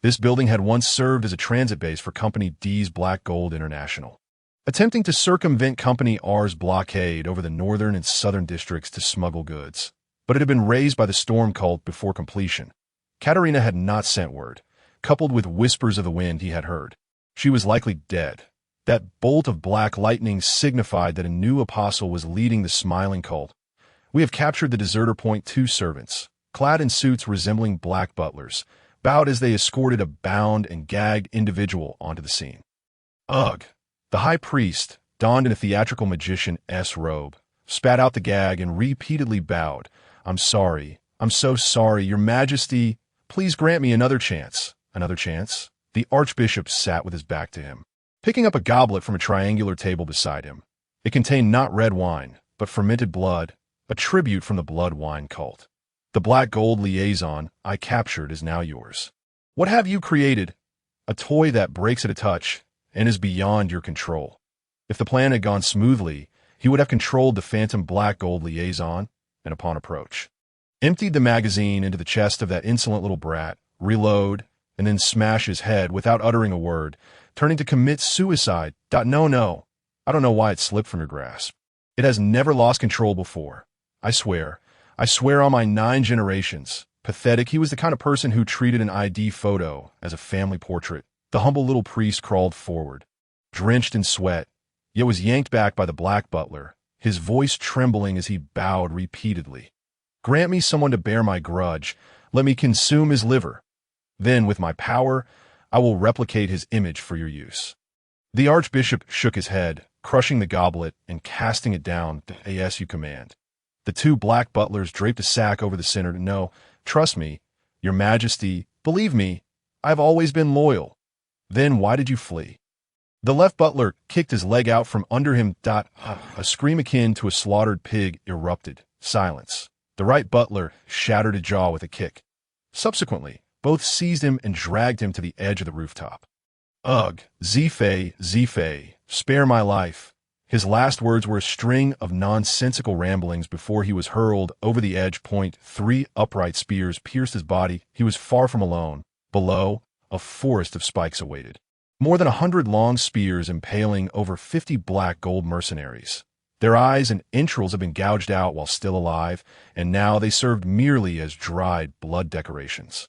This building had once served as a transit base for Company D's Black Gold International, attempting to circumvent Company R's blockade over the northern and southern districts to smuggle goods. But it had been razed by the Storm Cult before completion. Katarina had not sent word, coupled with whispers of the wind he had heard. She was likely dead. That bolt of black lightning signified that a new apostle was leading the smiling cult. We have captured the Deserter Point 2 servants, clad in suits resembling black butlers, bowed as they escorted a bound and gagged individual onto the scene. Ugh! The high priest, donned in a theatrical magician's robe, spat out the gag and repeatedly bowed. I'm sorry. I'm so sorry, Your Majesty. Please grant me another chance. Another chance? The Archbishop sat with his back to him, picking up a goblet from a triangular table beside him. It contained not red wine, but fermented blood, a tribute from the blood wine cult. The black gold liaison I captured is now yours. What have you created? A toy that breaks at a touch and is beyond your control. If the plan had gone smoothly, he would have controlled the phantom black gold liaison and, upon approach, emptied the magazine into the chest of that insolent little brat, reload, and then smash his head without uttering a word, turning to commit suicide. No, I don't know why it slipped from your grasp. It has never lost control before. I swear on my 9 generations. Pathetic, he was the kind of person who treated an ID photo as a family portrait. The humble little priest crawled forward, drenched in sweat, yet was yanked back by the black butler, his voice trembling as he bowed repeatedly. Grant me someone to bear my grudge. Let me consume his liver. Then, with my power, I will replicate his image for your use. The Archbishop shook his head, crushing the goblet and casting it down. As you command. The 2 black butlers draped a sack over the center. No, trust me, Your Majesty, believe me, I've always been loyal. Then why did you flee? The left butler kicked his leg out from under him. A scream akin to a slaughtered pig erupted. Silence. The right butler shattered a jaw with a kick. Subsequently, both seized him and dragged him to the edge of the rooftop. Ugh, Zifei, spare my life. His last words were a string of nonsensical ramblings before he was hurled over the edge. 3 upright spears pierced his body. He was far from alone. Below, a forest of spikes awaited. More than 100 long spears impaling over 50 black gold mercenaries. Their eyes and entrails had been gouged out while still alive, and now they served merely as dried blood decorations.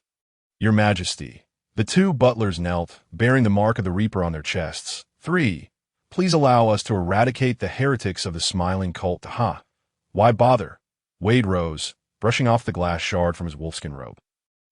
Your Majesty. The 2 butlers knelt, bearing the mark of the Reaper on their chests. 3. Please allow us to eradicate the heretics of the smiling cult. Why bother? Wade rose, brushing off the glass shard from his wolfskin robe.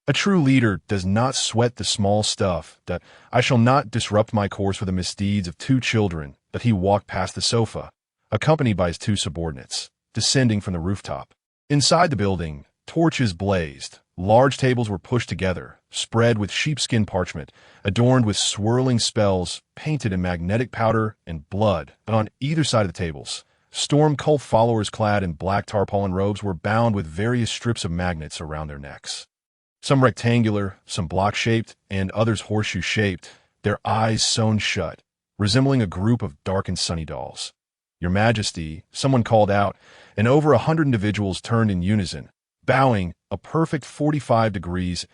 A true leader does not sweat the small stuff. That I shall not disrupt my course with the misdeeds of 2 children. That he walked past the sofa, accompanied by his 2 subordinates, descending from the rooftop. Inside the building, Torches blazed. Large tables were pushed together, spread with sheepskin parchment, adorned with swirling spells, painted in magnetic powder and blood. And on either side of the tables, storm cult followers clad in black tarpaulin robes were bound with various strips of magnets around their necks. Some rectangular, some block-shaped, and others horseshoe-shaped, their eyes sewn shut, resembling a group of dark and sunny dolls. "Your Majesty," someone called out, and over 100 individuals turned in unison, bowing a perfect 45 degrees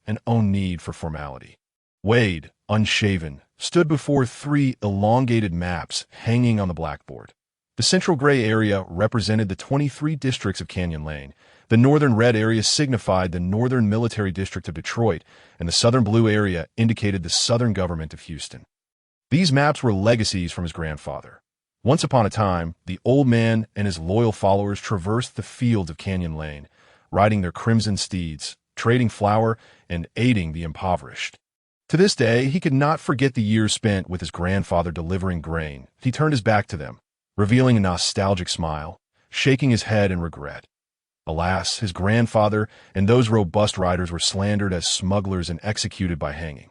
and no need for formality. Wade, unshaven, stood before 3 elongated maps hanging on the blackboard. The central gray area represented the 23 districts of Canyon Lane. The northern red area signified the Northern Military District of Detroit, and the southern blue area indicated the southern government of Houston. These maps were legacies from his grandfather. Once upon a time, the old man and his loyal followers traversed the fields of Canyon Lane, riding their crimson steeds, trading flour, and aiding the impoverished. To this day, he could not forget the years spent with his grandfather delivering grain. He turned his back to them, revealing a nostalgic smile, shaking his head in regret. Alas, his grandfather and those robust riders were slandered as smugglers and executed by hanging.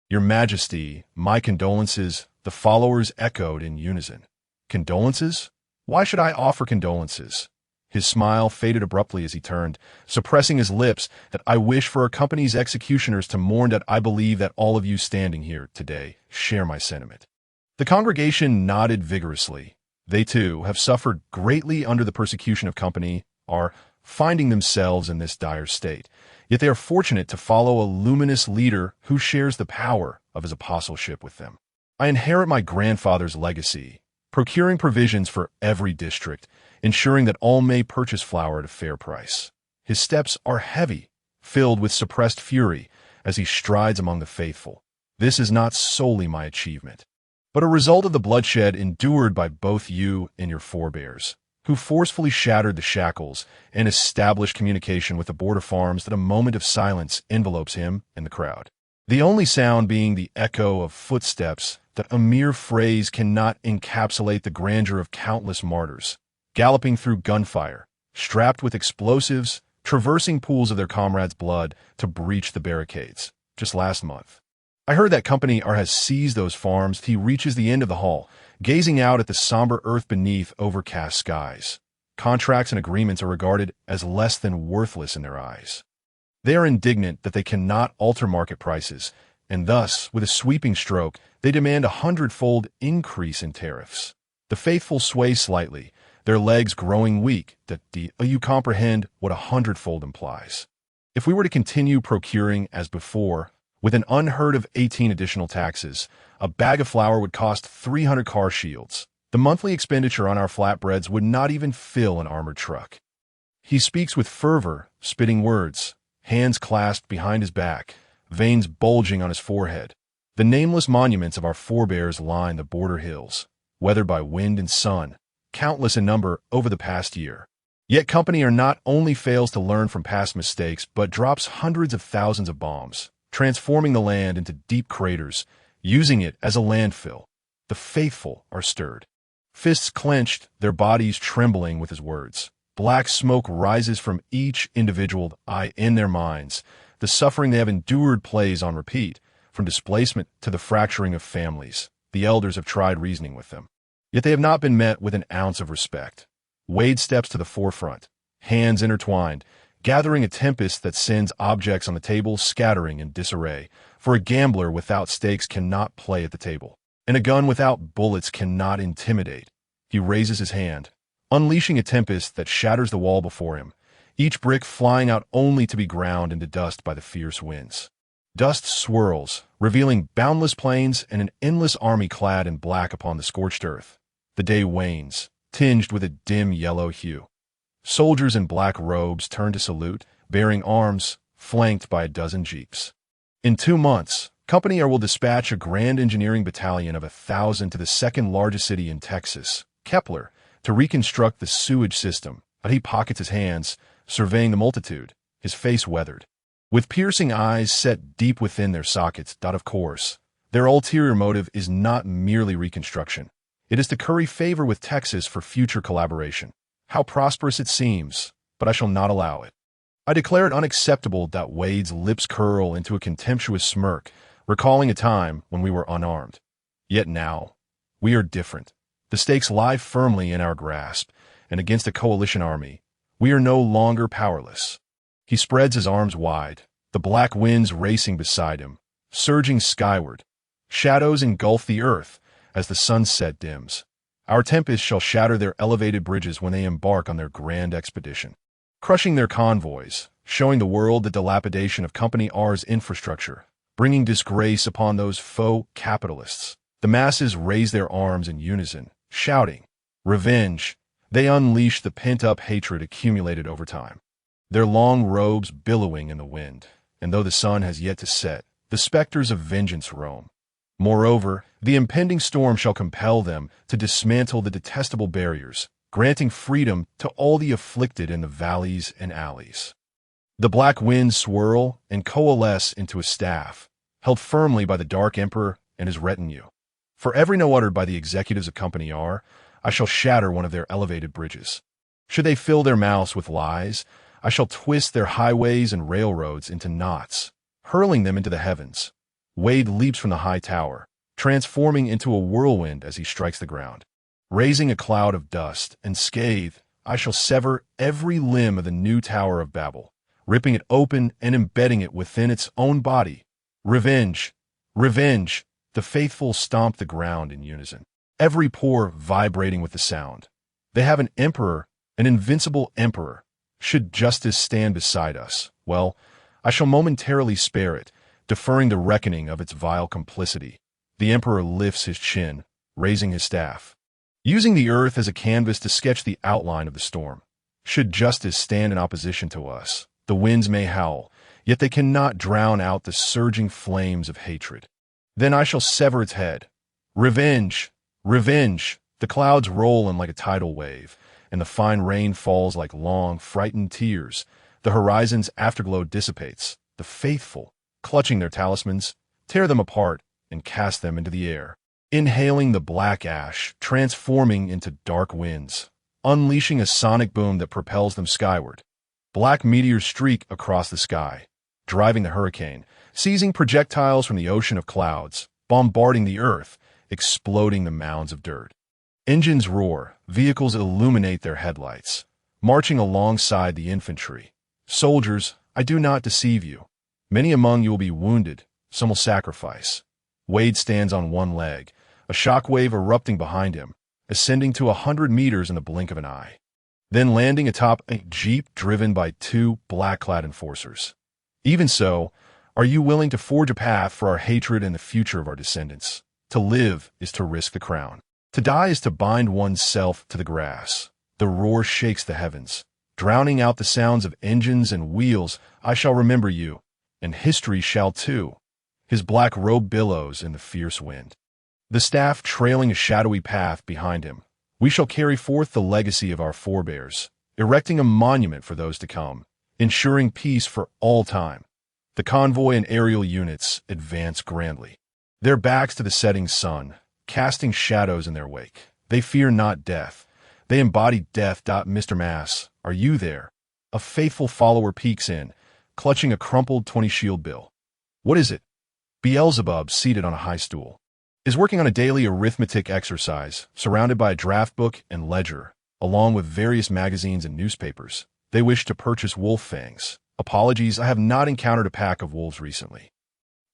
"Your Majesty, my condolences," the followers echoed in unison. "Condolences? Why should I offer condolences?" His smile faded abruptly as he turned, suppressing his lips. "That I wish for our company's executioners to mourn. That I believe that all of you standing here today share my sentiment." The congregation nodded vigorously. They, too, have suffered greatly under the persecution of company, are finding themselves in this dire state. Yet they are fortunate to follow a luminous leader who shares the power of his apostleship with them. "I inherit my grandfather's legacy, procuring provisions for every district, ensuring that all may purchase flour at a fair price. His steps are heavy, filled with suppressed fury, as he strides among the faithful. This is not solely my achievement, but a result of the bloodshed endured by both you and your forebears, who forcefully shattered the shackles and established communication with the border farms. That a moment of silence envelopes him and the crowd, the only sound being the echo of footsteps. That a mere phrase cannot encapsulate the grandeur of countless martyrs, galloping through gunfire, strapped with explosives, traversing pools of their comrades' blood to breach the barricades. Just last month, I heard that Company R has seized those farms. He reaches the end of the hall, gazing out at the somber earth beneath overcast skies. Contracts and agreements are regarded as less than worthless in their eyes. They are indignant that they cannot alter market prices, and thus, with a sweeping stroke, they demand 100-fold increase in tariffs. The faithful sway slightly, their legs growing weak. That you comprehend what 100-fold implies. If we were to continue procuring as before, with an unheard of 18 additional taxes, a bag of flour would cost 300 car shields. The monthly expenditure on our flatbreads would not even fill an armored truck. He speaks with fervor, spitting words, hands clasped behind his back, veins bulging on his forehead. The nameless monuments of our forebears line the border hills, weathered by wind and sun, countless in number over the past year. Yet Company R not only fails to learn from past mistakes, but drops hundreds of thousands of bombs, transforming the land into deep craters, using it as a landfill. The faithful are stirred. Fists clenched, their bodies trembling with his words. Black smoke rises from each individual eye in their minds. The suffering they have endured plays on repeat, from displacement to the fracturing of families. The elders have tried reasoning with them, yet they have not been met with an ounce of respect. Wade steps to the forefront, hands intertwined, gathering a tempest that sends objects on the table scattering in disarray. For a gambler without stakes cannot play at the table, and a gun without bullets cannot intimidate. He raises his hand, unleashing a tempest that shatters the wall before him, each brick flying out only to be ground into dust by the fierce winds. Dust swirls, revealing boundless plains and an endless army clad in black upon the scorched earth. The day wanes, tinged with a dim yellow hue. Soldiers in black robes turn to salute, bearing arms, flanked by a dozen jeeps. In 2 months, Company R will dispatch a grand engineering battalion of 1,000 to the second largest city in Texas, Kepler, to reconstruct the sewage system. But he pockets his hands, surveying the multitude, his face weathered, with piercing eyes set deep within their sockets. Of course, their ulterior motive is not merely reconstruction. It is to curry favor with Texas for future collaboration. How prosperous it seems, but I shall not allow it. I declare it unacceptable that Wade's lips curl into a contemptuous smirk, recalling a time when we were unarmed. Yet now, we are different. The stakes lie firmly in our grasp, and against a coalition army, we are no longer powerless. He spreads his arms wide, the black winds racing beside him, surging skyward. Shadows engulf the earth as the sunset dims. Our tempest shall shatter their elevated bridges when they embark on their grand expedition, crushing their convoys, showing the world the dilapidation of Company R's infrastructure, bringing disgrace upon those faux capitalists. The masses raise their arms in unison, shouting, "Revenge!" They unleash the pent-up hatred accumulated over time, their long robes billowing in the wind, and though the sun has yet to set, the specters of vengeance roam. Moreover, the impending storm shall compel them to dismantle the detestable barriers, granting freedom to all the afflicted in the valleys and alleys. The black winds swirl and coalesce into a staff, held firmly by the Dark Emperor and his retinue. For every no uttered by the executives of Company R, I shall shatter one of their elevated bridges. Should they fill their mouths with lies, I shall twist their highways and railroads into knots, hurling them into the heavens. Wade leaps from the high tower, transforming into a whirlwind as he strikes the ground. Raising a cloud of dust and scathe, I shall sever every limb of the new Tower of Babel, ripping it open and embedding it within its own body. Revenge! Revenge! The faithful stomp the ground in unison, every pore vibrating with the sound. They have an emperor, an invincible emperor. Should justice stand beside us, well, I shall momentarily spare it, deferring the reckoning of its vile complicity. The emperor lifts his chin, raising his staff, using the earth as a canvas to sketch the outline of the storm. Should justice stand in opposition to us, the winds may howl, yet they cannot drown out the surging flames of hatred. Then I shall sever its head. Revenge! Revenge! The clouds roll in like a tidal wave, and the fine rain falls like long, frightened tears. The horizon's afterglow dissipates. The faithful, clutching their talismans, tear them apart and cast them into the air, inhaling the black ash, transforming into dark winds, unleashing a sonic boom that propels them skyward. Black meteors streak across the sky, driving the hurricane, seizing projectiles from the ocean of clouds, bombarding the earth, exploding the mounds of dirt. Engines roar, vehicles illuminate their headlights, marching alongside the infantry. Soldiers, I do not deceive you. Many among you will be wounded, some will sacrifice. Wade stands on one leg, a shockwave erupting behind him, ascending to 100 meters in the blink of an eye, then landing atop a jeep driven by two black-clad enforcers. Even so, are you willing to forge a path for our hatred and the future of our descendants? To live is to risk the crown. To die is to bind one's self to the grass. The roar shakes the heavens, drowning out the sounds of engines and wheels. I shall remember you, and history shall too. His black robe billows in the fierce wind, the staff trailing a shadowy path behind him. We shall carry forth the legacy of our forebears, erecting a monument for those to come, ensuring peace for all time. The convoy and aerial units advance grandly, their backs to the setting sun, casting shadows in their wake. They fear not death. They embody death. Mr. Mass, are you there? A faithful follower peeks in, clutching a crumpled 20-shield bill. What is it? Beelzebub, seated on a high stool, is working on a daily arithmetic exercise, surrounded by a draft book and ledger, along with various magazines and newspapers. They wish to purchase wolf fangs. Apologies, I have not encountered a pack of wolves recently.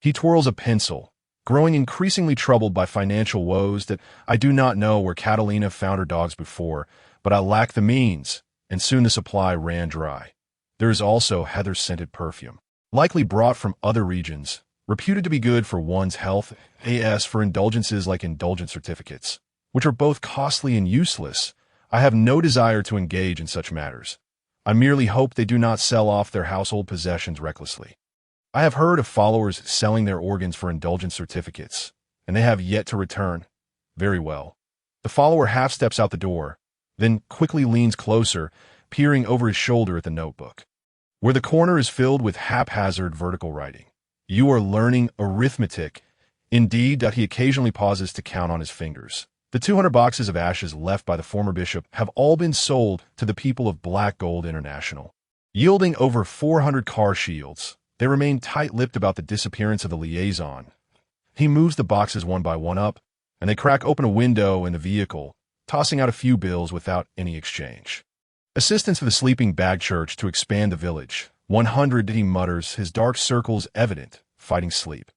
He twirls a pencil, growing increasingly troubled by financial woes. That I do not know where Catalina found her dogs before, but I lack the means, and soon the supply ran dry. There is also heather-scented perfume, likely brought from other regions, reputed to be good for one's health, as for indulgences like indulgence certificates, which are both costly and useless. I have no desire to engage in such matters. I merely hope they do not sell off their household possessions recklessly. I have heard of followers selling their organs for indulgence certificates, and they have yet to return. Very well. The follower half steps out the door, then quickly leans closer, peering over his shoulder at the notebook, where the corner is filled with haphazard vertical writing. You are learning arithmetic. Indeed, he occasionally pauses to count on his fingers. The 200 boxes of ashes left by the former bishop have all been sold to the people of Black Gold International. Yielding over 400 car shields, they remain tight-lipped about the disappearance of the liaison. He moves the boxes one by one up, and they crack open a window in the vehicle, tossing out a few bills without any exchange. Assistance for the sleeping bag church to expand the village. 100, he mutters, his dark circles evident, fighting sleep.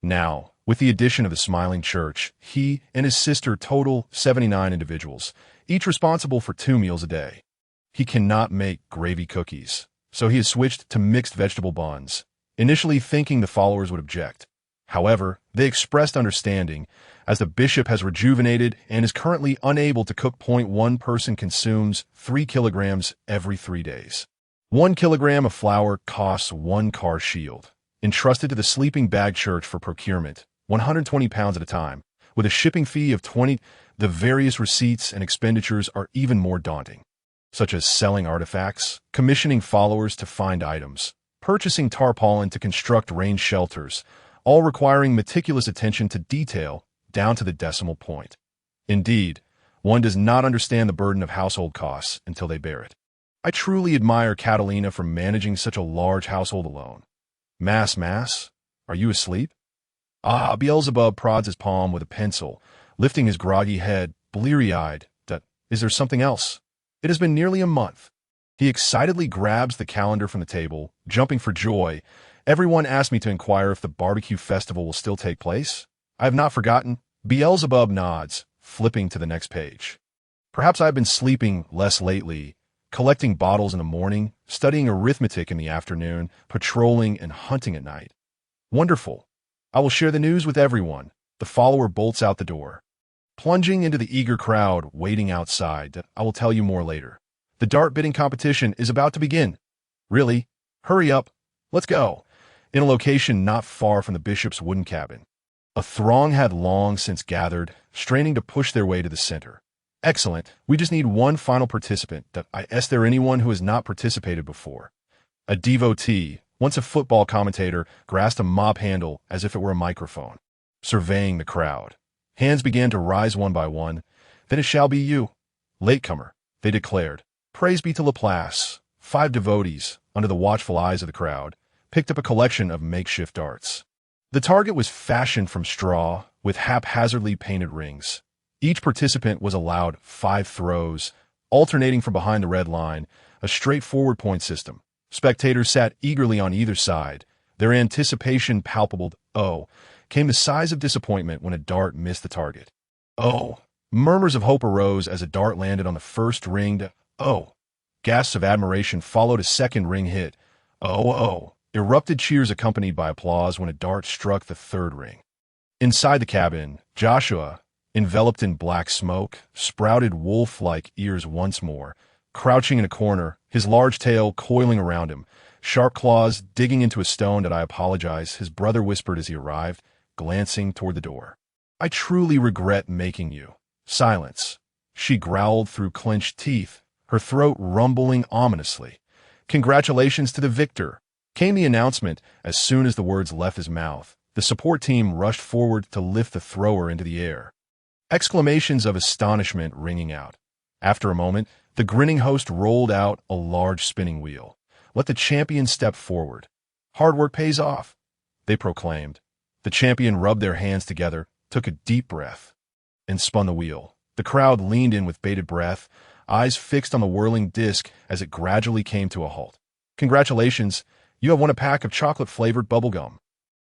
Now, with the addition of the smiling church, he and his sister total 79 individuals, each responsible for 2 meals a day. He cannot make gravy cookies, so he has switched to mixed vegetable buns, initially thinking the followers would object. However, they expressed understanding, as the bishop has rejuvenated and is currently unable to cook. One person consumes 3 kilograms every 3 days. 1 kilogram of flour costs 1 car shield, entrusted to the sleeping bag church for procurement, 120 pounds at a time, with a shipping fee of 20. The various receipts and expenditures are even more daunting, such as selling artifacts, commissioning followers to find items, purchasing tarpaulin to construct rain shelters, all requiring meticulous attention to detail down to the decimal point. Indeed, one does not understand the burden of household costs until they bear it. I truly admire Catalina for managing such a large household alone. Mass, are you asleep? Beelzebub prods his palm with a pencil, lifting his groggy head, bleary-eyed. Is there something else? It has been nearly a month. He excitedly grabs the calendar from the table, jumping for joy. Everyone asked me to inquire if the barbecue festival will still take place. I have not forgotten. Beelzebub nods, flipping to the next page. Perhaps I have been sleeping less lately, collecting bottles in the morning, studying arithmetic in the afternoon, patrolling and hunting at night. Wonderful. I will share the news with everyone. The follower bolts out the door, plunging into the eager crowd waiting outside. I will tell you more later. The dart bidding competition is about to begin. Really? Hurry up. Let's go. In a location not far from the bishop's wooden cabin, a throng had long since gathered, straining to push their way to the center. Excellent. We just need one final participant. Is there anyone who has not participated before? A devotee, once a football commentator, grasped a mop handle as if it were a microphone, surveying the crowd. Hands began to rise one by one. Then it shall be you. Latecomer, they declared. Praise be to Laplace. 5 devotees, under the watchful eyes of the crowd, picked up a collection of makeshift darts. The target was fashioned from straw, with haphazardly painted rings. Each participant was allowed 5 throws, alternating from behind the red line, a straightforward point system. Spectators sat eagerly on either side, their anticipation palpable. Came the sighs of disappointment when a dart missed the target. Murmurs of hope arose as a dart landed on the first ring. Gasps of admiration followed a second ring hit. Erupted cheers accompanied by applause when a dart struck the third ring. Inside the cabin, Joshua, enveloped in black smoke, sprouted wolf-like ears once more, crouching in a corner, his large tail coiling around him, sharp claws digging into a stone. I apologize, his brother whispered as he arrived, glancing toward the door. I truly regret making you. Silence. She growled through clenched teeth, her throat rumbling ominously. Congratulations to the victor, came the announcement as soon as the words left his mouth. The support team rushed forward to lift the thrower into the air. Exclamations of astonishment ringing out. After a moment, the grinning host rolled out a large spinning wheel. Let the champion step forward. Hard work pays off, they proclaimed. The champion rubbed their hands together, took a deep breath, and spun the wheel. The crowd leaned in with bated breath, eyes fixed on the whirling disc as it gradually came to a halt. Congratulations, you have won a pack of chocolate-flavored bubblegum.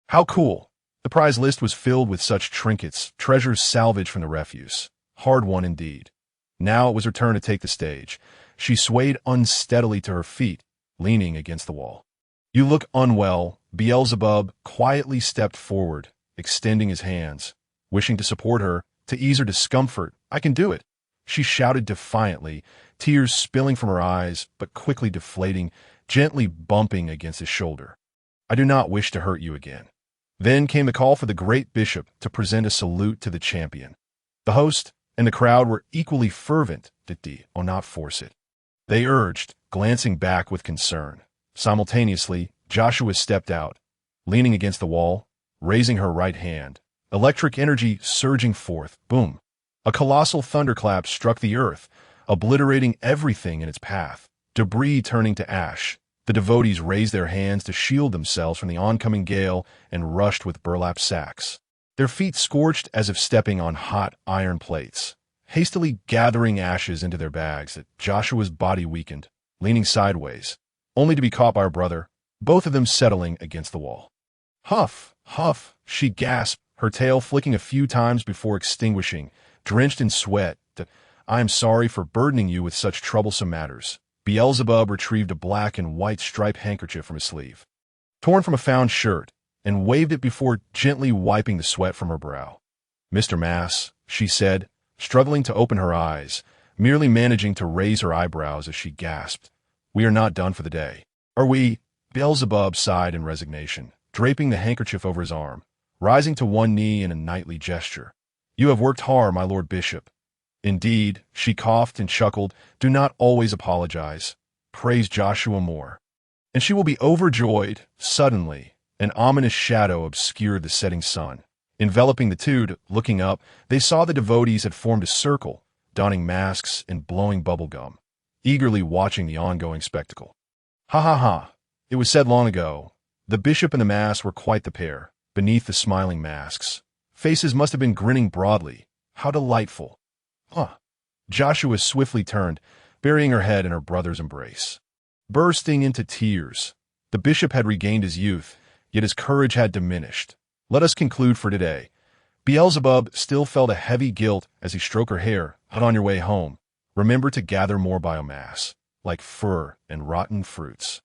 How cool! The prize list was filled with such trinkets, treasures salvaged from the refuse. Hard won indeed. Now it was her turn to take the stage. She swayed unsteadily to her feet, leaning against the wall. You look unwell. Beelzebub quietly stepped forward, extending his hands, wishing to support her, to ease her discomfort. I can do it, she shouted defiantly, tears spilling from her eyes, but quickly deflating, gently bumping against his shoulder. I do not wish to hurt you again. Then came the call for the great bishop to present a salute to the champion. The host and the crowd were equally fervent. Not force it, they urged, glancing back with concern. Simultaneously, Joshua stepped out, leaning against the wall, raising her right hand. Electric energy surging forth. Boom! A colossal thunderclap struck the earth, obliterating everything in its path. Debris turning to ash, The devotees raised their hands to shield themselves from the oncoming gale and rushed with burlap sacks, their feet scorched as if stepping on hot iron plates, hastily gathering ashes into their bags. That Joshua's body weakened, leaning sideways, only to be caught by her brother, both of them settling against the wall. "Huff, huff," she gasped, her tail flicking a few times before extinguishing, drenched in sweat. "I am sorry for burdening you with such troublesome matters." Beelzebub retrieved a black and white striped handkerchief from his sleeve, torn from a found shirt, and waved it before gently wiping the sweat from her brow. "Mr. Mass," she said, struggling to open her eyes, merely managing to raise her eyebrows as she gasped. "We are not done for the day, are we?" Beelzebub sighed in resignation, draping the handkerchief over his arm, rising to one knee in a knightly gesture. "You have worked hard, my Lord Bishop." "Indeed," she coughed and chuckled, "do not always apologize. Praise Joshua more." And she will be overjoyed. Suddenly, an ominous shadow obscured the setting sun. Enveloping the two, looking up, they saw the devotees had formed a circle, donning masks and blowing bubble gum, eagerly watching the ongoing spectacle. "Ha ha ha," it was said long ago. The bishop and the mass were quite the pair, beneath the smiling masks. Faces must have been grinning broadly. How delightful. "Huh." Joshua swiftly turned, burying her head in her brother's embrace, bursting into tears. The bishop had regained his youth, yet his courage had diminished. Let us conclude for today. Beelzebub still felt a heavy guilt as he stroked her hair. "But on your way home, remember to gather more biomass, like fur and rotten fruits."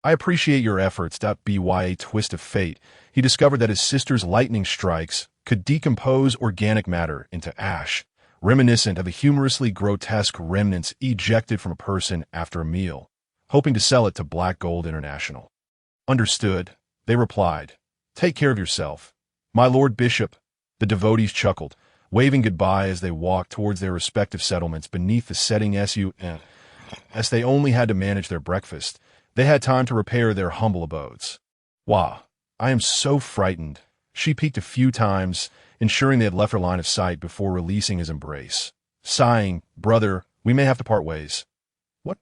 "I appreciate your efforts." By a twist of fate, he discovered that his sister's lightning strikes could decompose organic matter into ash, reminiscent of the humorously grotesque remnants ejected from a person after a meal, hoping to sell it to Black Gold International. "Understood," they replied. "Take care of yourself, my Lord Bishop." The devotees chuckled, waving goodbye as they walked towards their respective settlements beneath the setting sun. As they only had to manage their breakfast, they had time to repair their humble abodes. "Wah, I am so frightened." She peeked a few times, ensuring they had left her line of sight before releasing his embrace. Sighing, "Brother, we may have to part ways." "What?"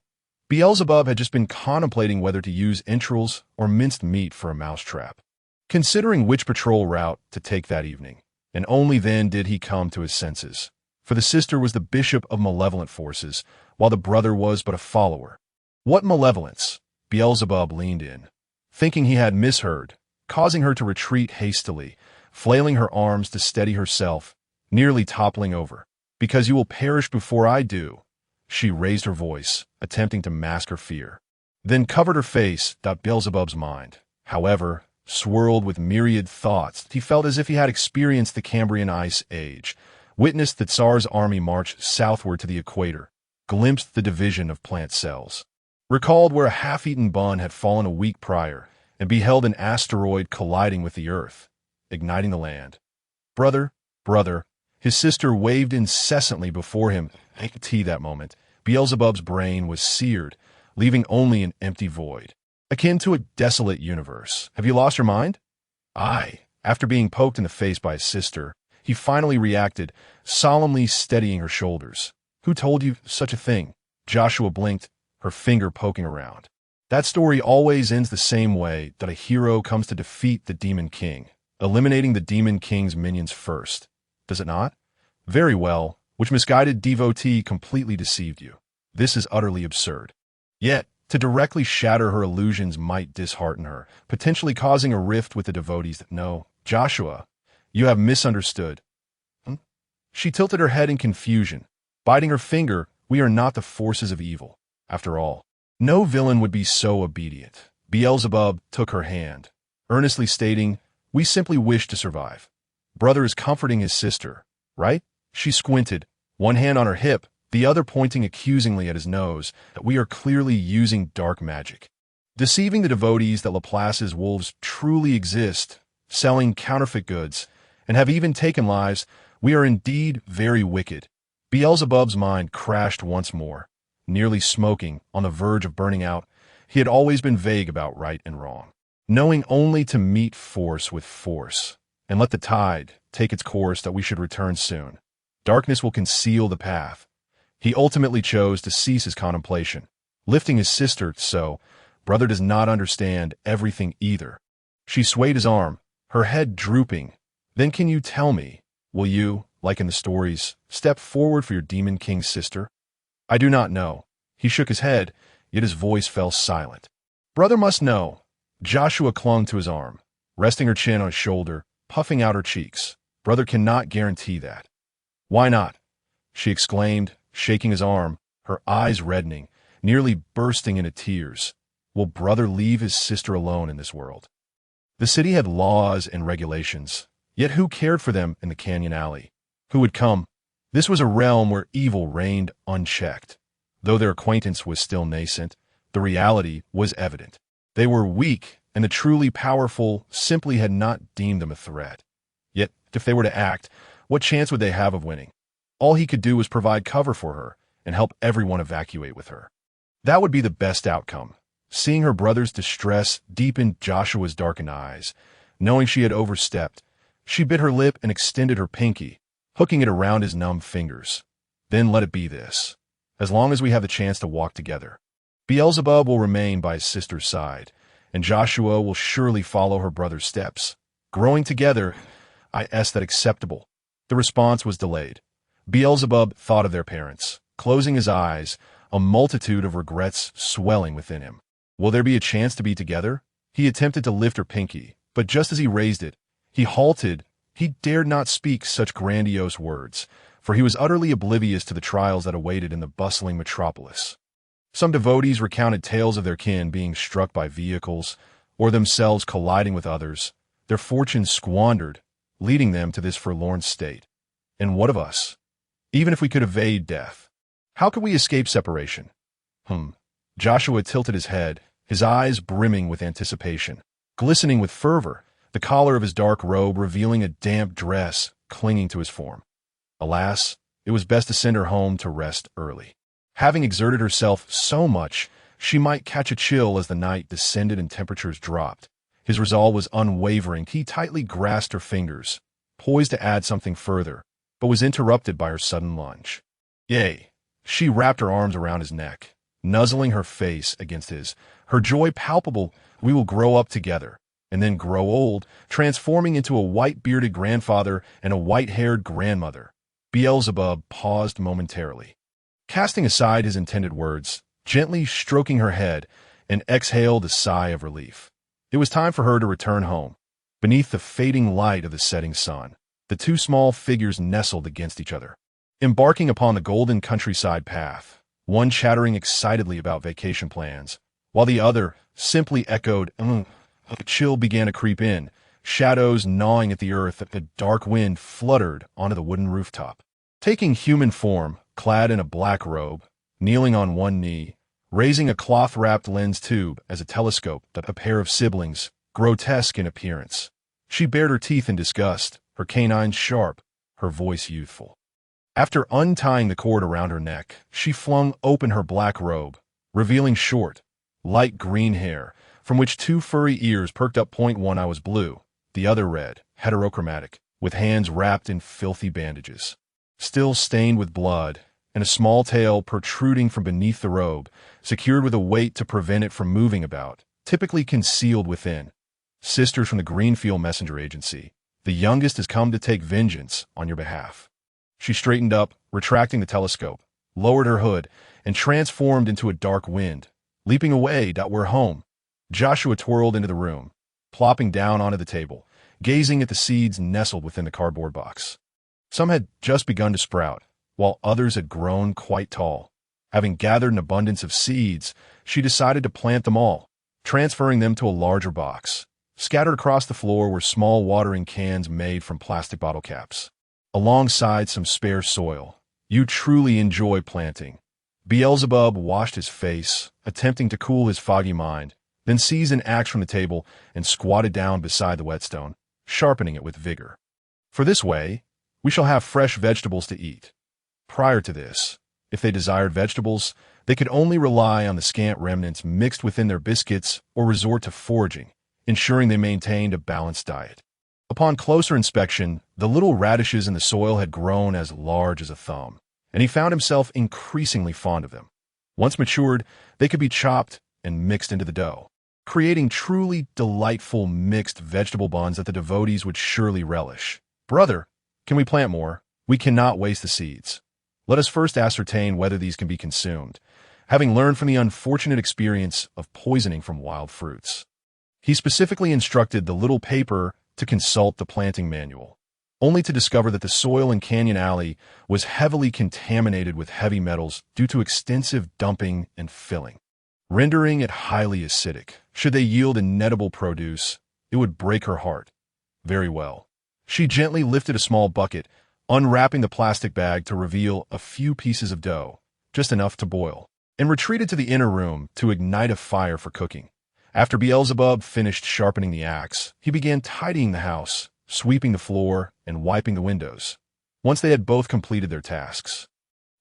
Beelzebub had just been contemplating whether to use entrails or minced meat for a mousetrap, considering which patrol route to take that evening, and only then did he come to his senses. For the sister was the bishop of malevolent forces, while the brother was but a follower. What malevolence? Beelzebub leaned in, thinking he had misheard, causing her to retreat hastily, flailing her arms to steady herself, nearly toppling over. "Because you will perish before I do." She raised her voice, attempting to mask her fear, then covered her face. Beelzebub's mind, however, swirled with myriad thoughts. He felt as if he had experienced the Cambrian Ice Age, witnessed the Tsar's army march southward to the equator, glimpsed the division of plant cells, recalled where a half-eaten bun had fallen a week prior, and beheld an asteroid colliding with the Earth, igniting the land. "Brother, brother," his sister waved incessantly before him. That moment, Beelzebub's brain was seared, leaving only an empty void, akin to a desolate universe. "Have you lost your mind?" "Aye." After being poked in the face by his sister, he finally reacted, solemnly steadying her shoulders. "Who told you such a thing?" Joshua blinked, her finger poking around. "That story always ends the same way, that a hero comes to defeat the Demon King, eliminating the Demon King's minions first. Does it not? Very well. Which misguided devotee completely deceived you? This is utterly absurd. Yet, to directly shatter her illusions might dishearten her, potentially causing a rift with the devotees. No, Joshua, you have misunderstood." She tilted her head in confusion, biting her finger. "We are not the forces of evil. After all, no villain would be so obedient." Beelzebub took her hand, earnestly stating, "We simply wish to survive." Brother is comforting his sister, right? She squinted, one hand on her hip, the other pointing accusingly at his nose. "We are clearly using dark magic, deceiving the devotees that Laplace's wolves truly exist, selling counterfeit goods, and have even taken lives. We are indeed very wicked." Beelzebub's mind crashed once more. Nearly smoking, on the verge of burning out, he had always been vague about right and wrong, knowing only to meet force with force, and let the tide take its course. That we should return soon. Darkness will conceal the path. He ultimately chose to cease his contemplation, lifting his sister so, Brother does not understand everything either. She swayed his arm, her head drooping. Then can you tell me, will you, like in the stories, step forward for your demon king's sister? I do not know. He shook his head, yet his voice fell silent. Brother must know. Joshua clung to his arm, resting her chin on his shoulder, puffing out her cheeks. Brother cannot guarantee that. Why not? She exclaimed, shaking his arm, her eyes reddening, nearly bursting into tears. Will brother leave his sister alone in this world? The city had laws and regulations, yet who cared for them in the canyon alley? Who would come? This was a realm where evil reigned unchecked. Though their acquaintance was still nascent, the reality was evident. They were weak, and the truly powerful simply had not deemed them a threat. Yet, if they were to act, what chance would they have of winning? All he could do was provide cover for her and help everyone evacuate with her. That would be the best outcome. Seeing her brother's distress deepened Joshua's darkened eyes. Knowing she had overstepped, she bit her lip and extended her pinky, hooking it around his numb fingers. Then let it be this. As long as we have the chance to walk together, Beelzebub will remain by his sister's side, and Joshua will surely follow her brother's steps. Growing together, I asked that acceptable. The response was delayed. Beelzebub thought of their parents, closing his eyes, a multitude of regrets swelling within him. Will there be a chance to be together? He attempted to lift her pinky, but just as he raised it, he halted. He dared not speak such grandiose words, for he was utterly oblivious to the trials that awaited in the bustling metropolis. Some devotees recounted tales of their kin being struck by vehicles, or themselves colliding with others, their fortunes squandered, leading them to this forlorn state. And what of us? Even if we could evade death, how could we escape separation? Joshua tilted his head, his eyes brimming with anticipation, glistening with fervor, the collar of his dark robe revealing a damp dress clinging to his form. Alas, it was best to send her home to rest early. Having exerted herself so much, she might catch a chill as the night descended and temperatures dropped. His resolve was unwavering. He tightly grasped her fingers, poised to add something further, but was interrupted by her sudden lunge. Yea, she wrapped her arms around his neck, nuzzling her face against his, her joy palpable. We will grow up together, and then grow old, transforming into a white-bearded grandfather and a white-haired grandmother. Beelzebub paused momentarily, casting aside his intended words, gently stroking her head, and exhaled a sigh of relief. It was time for her to return home. Beneath the fading light of the setting sun, the two small figures nestled against each other, embarking upon the golden countryside path, one chattering excitedly about vacation plans, while the other simply echoed, A chill began to creep in, shadows gnawing at the earth. A dark wind fluttered onto the wooden rooftop. Taking human form, clad in a black robe, kneeling on one knee, raising a cloth-wrapped lens tube as a telescope, a pair of siblings, grotesque in appearance. She bared her teeth in disgust, her canines sharp, her voice youthful. After untying the cord around her neck, she flung open her black robe, revealing short, light green hair, from which two furry ears perked up. One eye was blue, the other red, heterochromatic, with hands wrapped in filthy bandages, still stained with blood, and a small tail protruding from beneath the robe, secured with a weight to prevent it from moving about, typically concealed within. Sisters from the Greenfield Messenger Agency, the youngest has come to take vengeance on your behalf. She straightened up, retracting the telescope, lowered her hood, and transformed into a dark wind, leaping away. We're home. Joshua twirled into the room, plopping down onto the table, gazing at the seeds nestled within the cardboard box. Some had just begun to sprout, while others had grown quite tall. Having gathered an abundance of seeds, she decided to plant them all, transferring them to a larger box. Scattered across the floor were small watering cans made from plastic bottle caps, alongside some spare soil. You truly enjoy planting. Beelzebub washed his face, attempting to cool his foggy mind, then seized an axe from the table and squatted down beside the whetstone, sharpening it with vigor. For this way, we shall have fresh vegetables to eat. Prior to this, if they desired vegetables, they could only rely on the scant remnants mixed within their biscuits or resort to foraging, ensuring they maintained a balanced diet. Upon closer inspection, the little radishes in the soil had grown as large as a thumb, and he found himself increasingly fond of them. Once matured, they could be chopped, and mixed into the dough, creating truly delightful mixed vegetable buns that the devotees would surely relish. Brother, can we plant more? We cannot waste the seeds. Let us first ascertain whether these can be consumed, having learned from the unfortunate experience of poisoning from wild fruits. He specifically instructed the little paper to consult the planting manual, only to discover that the soil in Canyon Alley was heavily contaminated with heavy metals due to extensive dumping and filling, rendering it highly acidic. Should they yield inedible produce, it would break her heart. Very well. She gently lifted a small bucket, unwrapping the plastic bag to reveal a few pieces of dough, just enough to boil, and retreated to the inner room to ignite a fire for cooking. After Beelzebub finished sharpening the axe, he began tidying the house, sweeping the floor, and wiping the windows. Once they had both completed their tasks,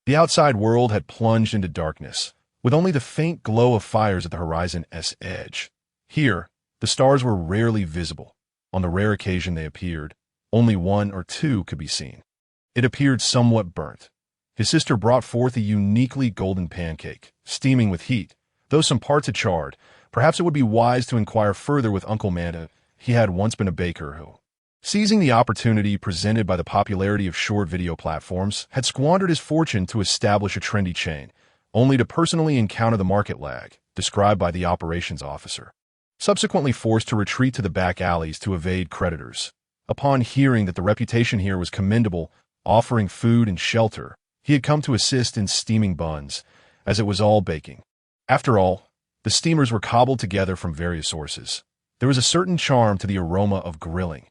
the outside world had plunged into darkness, with only the faint glow of fires at the horizon's edge. Here, the stars were rarely visible. On the rare occasion they appeared, only one or two could be seen. It appeared somewhat burnt. His sister brought forth a uniquely golden pancake, steaming with heat. Though some parts had charred, perhaps it would be wise to inquire further with Uncle Manta. He had once been a baker who, seizing the opportunity presented by the popularity of short video platforms, had squandered his fortune to establish a trendy chain, only to personally encounter the market lag, described by the operations officer. Subsequently forced to retreat to the back alleys to evade creditors. Upon hearing that the reputation here was commendable, offering food and shelter, he had come to assist in steaming buns, as it was all baking. After all, the steamers were cobbled together from various sources. There was a certain charm to the aroma of grilling.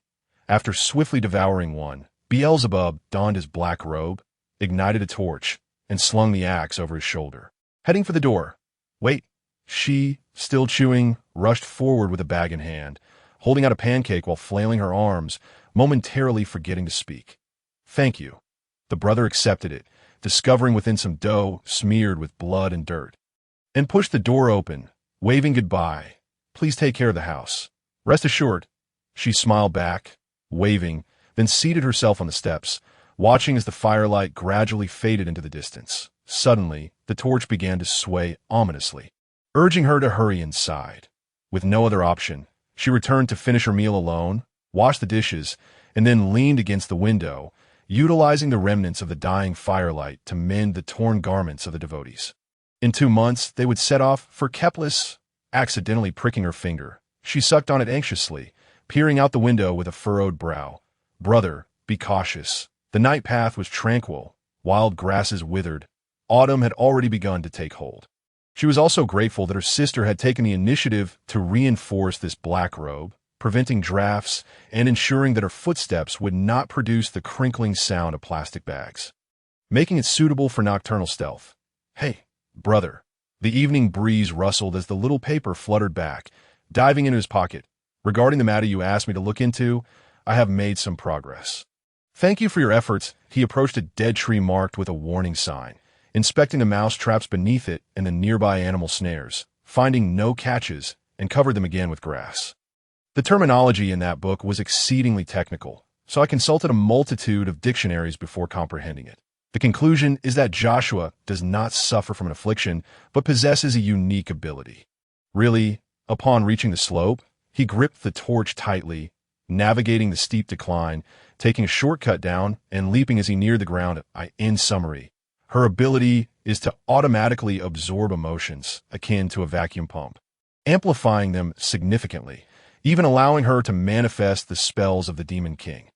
After swiftly devouring one, Beelzebub donned his black robe, ignited a torch, and slung the axe over his shoulder, heading for the door. Wait, she, still chewing, rushed forward with a bag in hand, holding out a pancake while flailing her arms, momentarily forgetting to speak. Thank you. The brother accepted it, discovering within some dough smeared with blood and dirt, and pushed the door open, waving goodbye. Please take care of the house. Rest assured. She smiled back, waving, then seated herself on the steps, watching as the firelight gradually faded into the distance. Suddenly, the torch began to sway ominously, urging her to hurry inside. With no other option, she returned to finish her meal alone, washed the dishes, and then leaned against the window, utilizing the remnants of the dying firelight to mend the torn garments of the devotees. In 2 months, they would set off for Keplis. Accidentally pricking her finger, she sucked on it anxiously, peering out the window with a furrowed brow. Brother, be cautious. The night path was tranquil, wild grasses withered. Autumn had already begun to take hold. She was also grateful that her sister had taken the initiative to reinforce this black robe, preventing drafts and ensuring that her footsteps would not produce the crinkling sound of plastic bags, making it suitable for nocturnal stealth. Hey, brother. The evening breeze rustled as the little paper fluttered back, diving into his pocket. Regarding the matter you asked me to look into, I have made some progress. Thank you for your efforts. He approached a dead tree marked with a warning sign, inspecting the mouse traps beneath it and the nearby animal snares, finding no catches, and covered them again with grass. The terminology in that book was exceedingly technical, so I consulted a multitude of dictionaries before comprehending it. The conclusion is that Joshua does not suffer from an affliction, but possesses a unique ability. Really, upon reaching the slope, he gripped the torch tightly, navigating the steep decline, taking a shortcut down, and leaping as he neared the ground. In summary, her ability is to automatically absorb emotions, akin to a vacuum pump, amplifying them significantly, even allowing her to manifest the spells of the Demon King.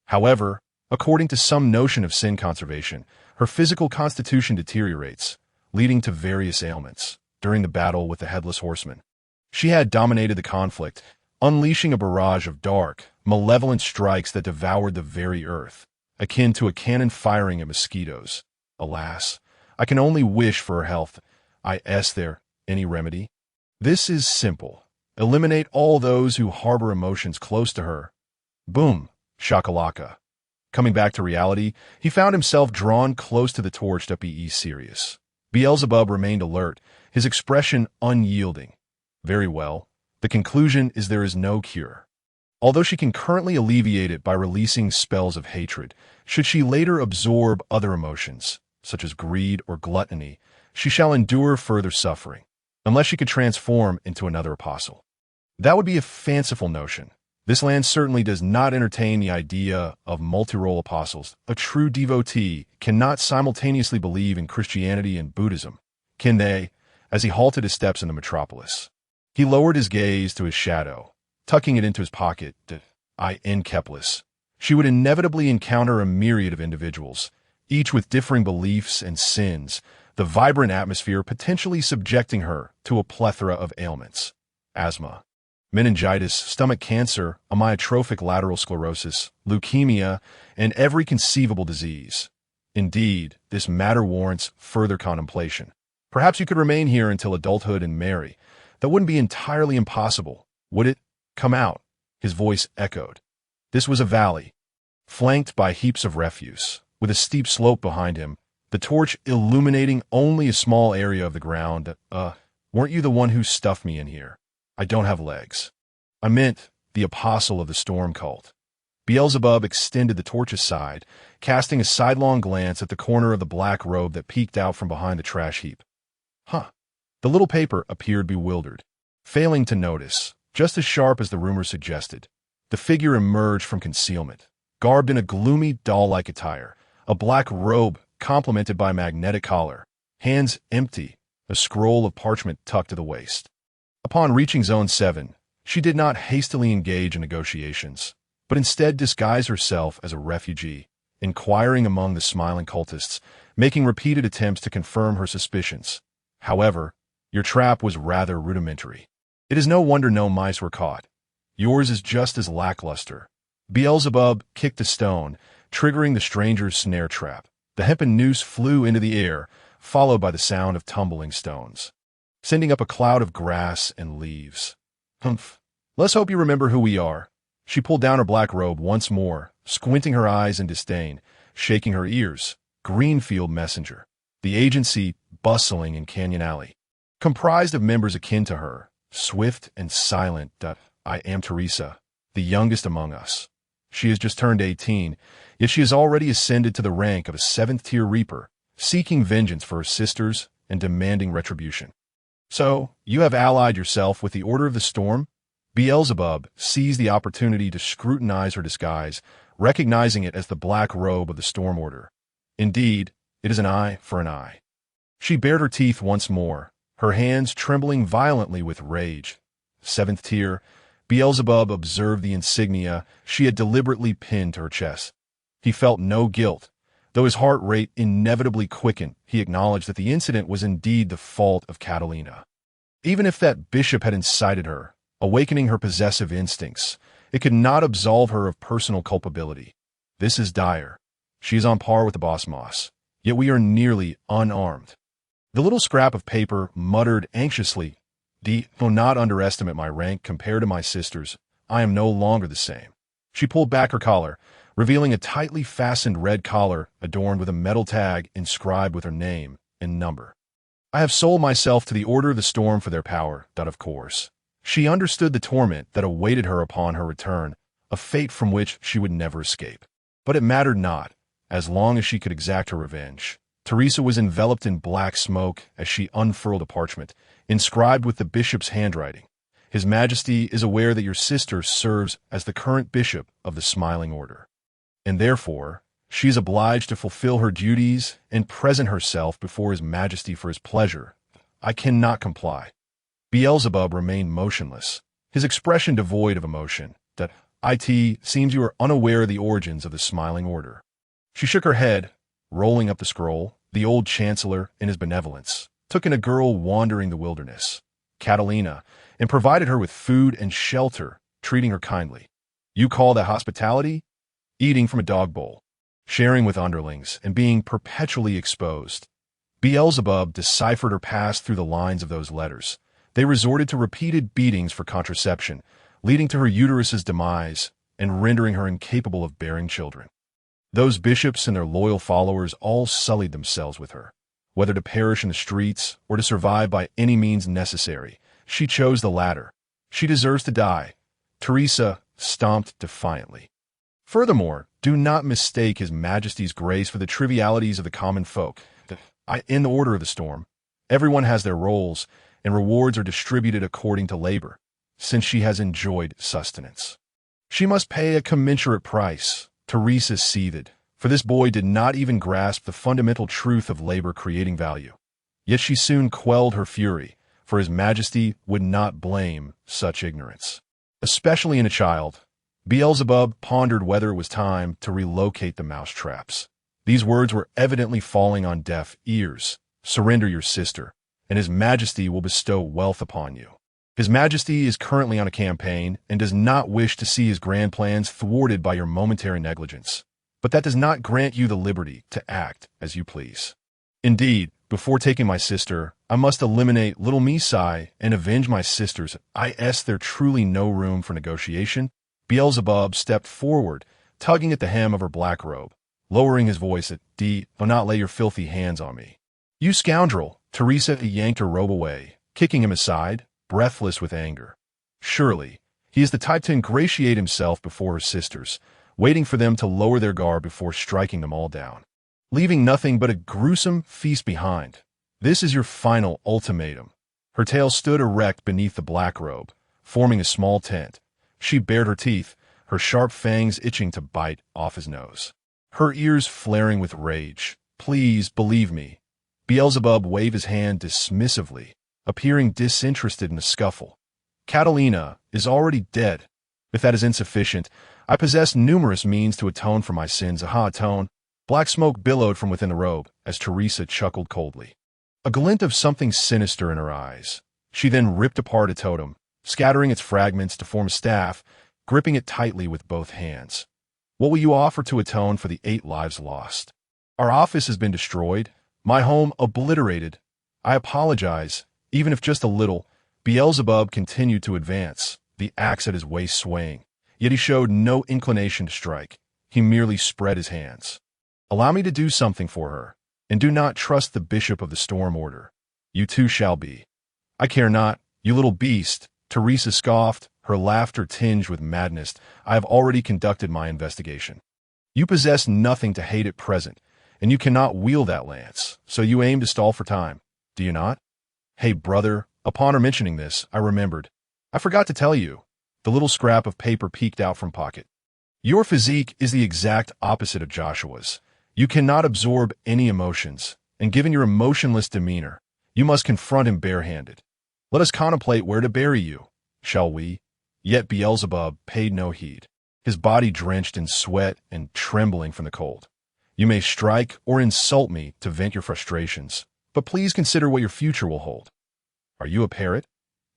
However, according to some notion of sin conservation, her physical constitution deteriorates, leading to various ailments. During the battle with the Headless Horseman, she had dominated the conflict, unleashing a barrage of dark, malevolent strikes that devoured the very earth, akin to a cannon firing at mosquitoes. Alas, I can only wish for her health. Is there any remedy? This is simple. Eliminate all those who harbor emotions close to her. Boom, shakalaka. Coming back to reality, he found himself drawn close to the torch. Be serious. Beelzebub remained alert, his expression unyielding. Very well. The conclusion is there is no cure. Although she can currently alleviate it by releasing spells of hatred, should she later absorb other emotions, such as greed or gluttony, she shall endure further suffering. unless she could transform into another apostle. That would be a fanciful notion. This land certainly does not entertain the idea of multi-role apostles. A true devotee cannot simultaneously believe in Christianity and Buddhism, can they? As he halted his steps in the metropolis, he lowered his gaze to his shadow, tucking it into his pocket. In Keplis, she would inevitably encounter a myriad of individuals, each with differing beliefs and sins, the vibrant atmosphere potentially subjecting her to a plethora of ailments: asthma, meningitis, stomach cancer, amyotrophic lateral sclerosis, leukemia, and every conceivable disease. Indeed, this matter warrants further contemplation. Perhaps you could remain here until adulthood and marry. That wouldn't be entirely impossible, would it? Come out, his voice echoed. This was a valley, flanked by heaps of refuse, with a steep slope behind him, the torch illuminating only a small area of the ground. Weren't you the one who stuffed me in here? I don't have legs. I meant the apostle of the storm cult. Beelzebub extended the torch aside, casting a sidelong glance at the corner of the black robe that peeked out from behind the trash heap. The little paper appeared bewildered, failing to notice, just as sharp as the rumor suggested. The figure emerged from concealment, garbed in a gloomy, doll-like attire, a black robe complemented by a magnetic collar, hands empty, a scroll of parchment tucked to the waist. Upon reaching Zone 7, she did not hastily engage in negotiations, but instead disguised herself as a refugee, inquiring among the smiling cultists, making repeated attempts to confirm her suspicions. However, your trap was rather rudimentary. It is no wonder no mice were caught. Yours is just as lackluster. Beelzebub kicked a stone, triggering the stranger's snare trap. The hempen noose flew into the air, followed by the sound of tumbling stones, sending up a cloud of grass and leaves. Humph. Let's hope you remember who we are. She pulled down her black robe once more, squinting her eyes in disdain, shaking her ears. Greenfield Messenger, the agency bustling in Canyon Alley, comprised of members akin to her, swift and silent. I am Teresa, the youngest among us. She has just turned 18, yet she has already ascended to the rank of a 7th-tier Reaper, seeking vengeance for her sisters and demanding retribution. So, you have allied yourself with the Order of the Storm? Beelzebub seized the opportunity to scrutinize her disguise, recognizing it as the black robe of the Storm Order. Indeed, it is an eye for an eye. She bared her teeth once more, her hands trembling violently with rage. 7th tier, Beelzebub observed the insignia she had deliberately pinned to her chest. He felt no guilt. Though his heart rate inevitably quickened, he acknowledged that the incident was indeed the fault of Catalina. Even if that bishop had incited her, awakening her possessive instincts, it could not absolve her of personal culpability. This is dire. She is on par with the boss moss, yet we are nearly unarmed. The little scrap of paper muttered anxiously, Do not underestimate my rank compared to my sister's. I am no longer the same. She pulled back her collar, revealing a tightly fastened red collar adorned with a metal tag inscribed with her name and number. I have sold myself to the Order of the Storm for their power, of course. She understood the torment that awaited her upon her return, a fate from which she would never escape. But it mattered not, as long as she could exact her revenge. Teresa was enveloped in black smoke as she unfurled a parchment, inscribed with the bishop's handwriting. His Majesty is aware that your sister serves as the current bishop of the Smiling Order, and therefore she is obliged to fulfill her duties and present herself before His Majesty for his pleasure. I cannot comply. Beelzebub remained motionless, his expression devoid of emotion. It seems you are unaware of the origins of the Smiling Order. She shook her head, rolling up the scroll. The old chancellor, in his benevolence, took in a girl wandering the wilderness, Catalina, and provided her with food and shelter, treating her kindly. You call that hospitality? Eating from a dog bowl, sharing with underlings, and being perpetually exposed. Beelzebub deciphered her past through the lines of those letters. They resorted to repeated beatings for contraception, leading to her uterus's demise and rendering her incapable of bearing children. Those bishops and their loyal followers all sullied themselves with her. Whether to perish in the streets or to survive by any means necessary, she chose the latter. She deserves to die. Teresa stomped defiantly. Furthermore, do not mistake His Majesty's grace for the trivialities of the common folk. In the Order of the Storm, Everyone has their roles, and rewards are distributed according to labor, since she has enjoyed sustenance. She must pay a commensurate price. Teresa seethed, for this boy did not even grasp the fundamental truth of labor creating value. Yet she soon quelled her fury, for His Majesty would not blame such ignorance, especially in a child. Beelzebub pondered whether it was time to relocate the mousetraps. These words were evidently falling on deaf ears. Surrender your sister, and His Majesty will bestow wealth upon you. His Majesty is currently on a campaign and does not wish to see his grand plans thwarted by your momentary negligence. But that does not grant you the liberty to act as you please. Indeed, before taking my sister, I must eliminate little Misai and avenge my sisters. Is there truly no room for negotiation? Beelzebub stepped forward, tugging at the hem of her black robe, lowering his voice at do not lay your filthy hands on me. You scoundrel! Teresa yanked her robe away, kicking him aside, breathless with anger. Surely, he is the type to ingratiate himself before her sisters, waiting for them to lower their guard before striking them all down, leaving nothing but a gruesome feast behind. This is your final ultimatum. Her tail stood erect beneath the black robe, forming a small tent. She bared her teeth, her sharp fangs itching to bite off his nose, her ears flaring with rage. Please believe me. Beelzebub waved his hand dismissively, appearing disinterested in the scuffle. Catalina is already dead. If that is insufficient, I possess numerous means to atone for my sins. Atone. Black smoke billowed from within the robe as Teresa chuckled coldly, a glint of something sinister in her eyes. She then ripped apart a totem, scattering its fragments to form a staff, gripping it tightly with both hands. What will you offer to atone for the 8 lives lost? Our office has been destroyed, my home obliterated. I apologize, even if just a little. Beelzebub continued to advance, the axe at his waist swaying, yet he showed no inclination to strike. He merely spread his hands. Allow me to do something for her, and do not trust the Bishop of the Storm Order. You too shall be. I care not, you little beast. Teresa scoffed, her laughter tinged with madness. I have already conducted my investigation. You possess nothing to hate at present, and you cannot wield that lance, so you aim to stall for time, do you not? Hey, brother, upon her mentioning this, I remembered. I forgot to tell you. The little scrap of paper peeked out from pocket. Your physique is the exact opposite of Joshua's. You cannot absorb any emotions, and given your emotionless demeanor, you must confront him barehanded. Let us contemplate where to bury you, shall we? Yet Beelzebub paid no heed, his body drenched in sweat and trembling from the cold. You may strike or insult me to vent your frustrations, but please consider what your future will hold. Are you a parrot?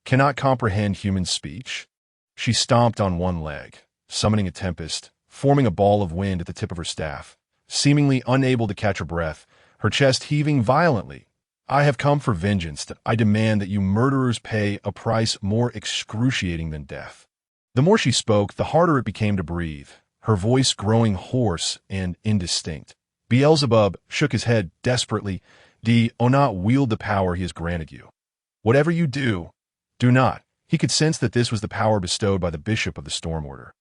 Cannot comprehend human speech? She stomped on one leg, summoning a tempest, forming a ball of wind at the tip of her staff, seemingly unable to catch her breath, her chest heaving violently. I have come for vengeance. I demand that you murderers pay a price more excruciating than death. The more she spoke, the harder it became to breathe, her voice growing hoarse and indistinct. Beelzebub shook his head desperately. Do not wield the power he has granted you. Whatever you do, do not. He could sense that this was the power bestowed by the Bishop of the Storm Order,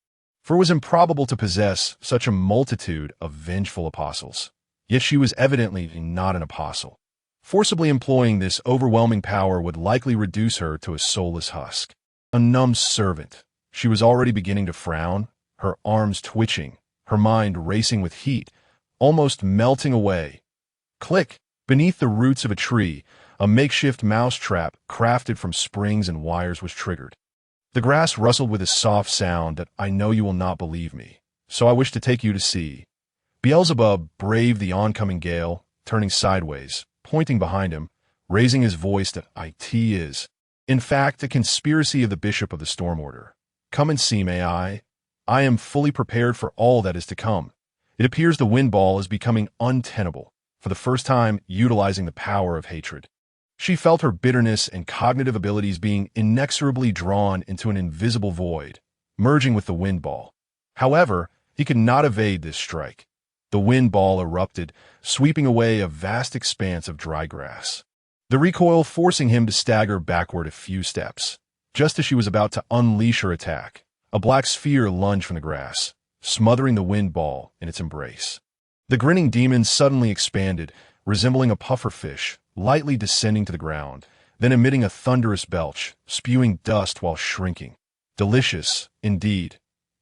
for it was improbable to possess such a multitude of vengeful apostles. Yet she was evidently not an apostle. Forcibly employing this overwhelming power would likely reduce her to a soulless husk, a numb servant. She was already beginning to frown, her arms twitching, her mind racing with heat, almost melting away. Click! Beneath the roots of a tree, a makeshift mousetrap crafted from springs and wires was triggered. The grass rustled with a soft sound that I know you will not believe me, so I wish to take you to see. Beelzebub braved the oncoming gale, turning sideways, pointing behind him, raising his voice that it is, in fact, a conspiracy of the Bishop of the Storm Order. Come and see, may I? I am fully prepared for all that is to come. It appears the wind ball is becoming untenable, for the first time utilizing the power of hatred. She felt her bitterness and cognitive abilities being inexorably drawn into an invisible void, merging with the wind ball. However, he could not evade this strike. The wind ball erupted, sweeping away a vast expanse of dry grass, the recoil forcing him to stagger backward a few steps. Just as she was about to unleash her attack, a black sphere lunged from the grass, smothering the wind ball in its embrace. The grinning demon suddenly expanded, resembling a pufferfish, lightly descending to the ground, then emitting a thunderous belch, spewing dust while shrinking. Delicious, indeed.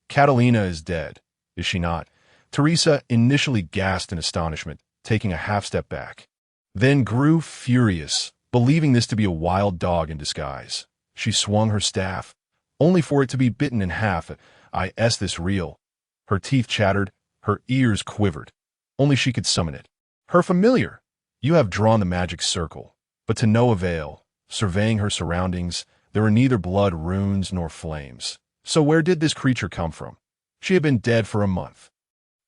Catalina is dead, is she not? Teresa initially gasped in astonishment, taking a half-step back. Then grew furious, believing this to be a wild dog in disguise. She swung her staff, only for it to be bitten in half. Is this real? Her teeth chattered, her ears quivered. Only she could summon it. Her familiar! You have drawn the magic circle, but to no avail. Surveying her surroundings, there were neither blood runes nor flames. So where did this creature come from? She had been dead for a month.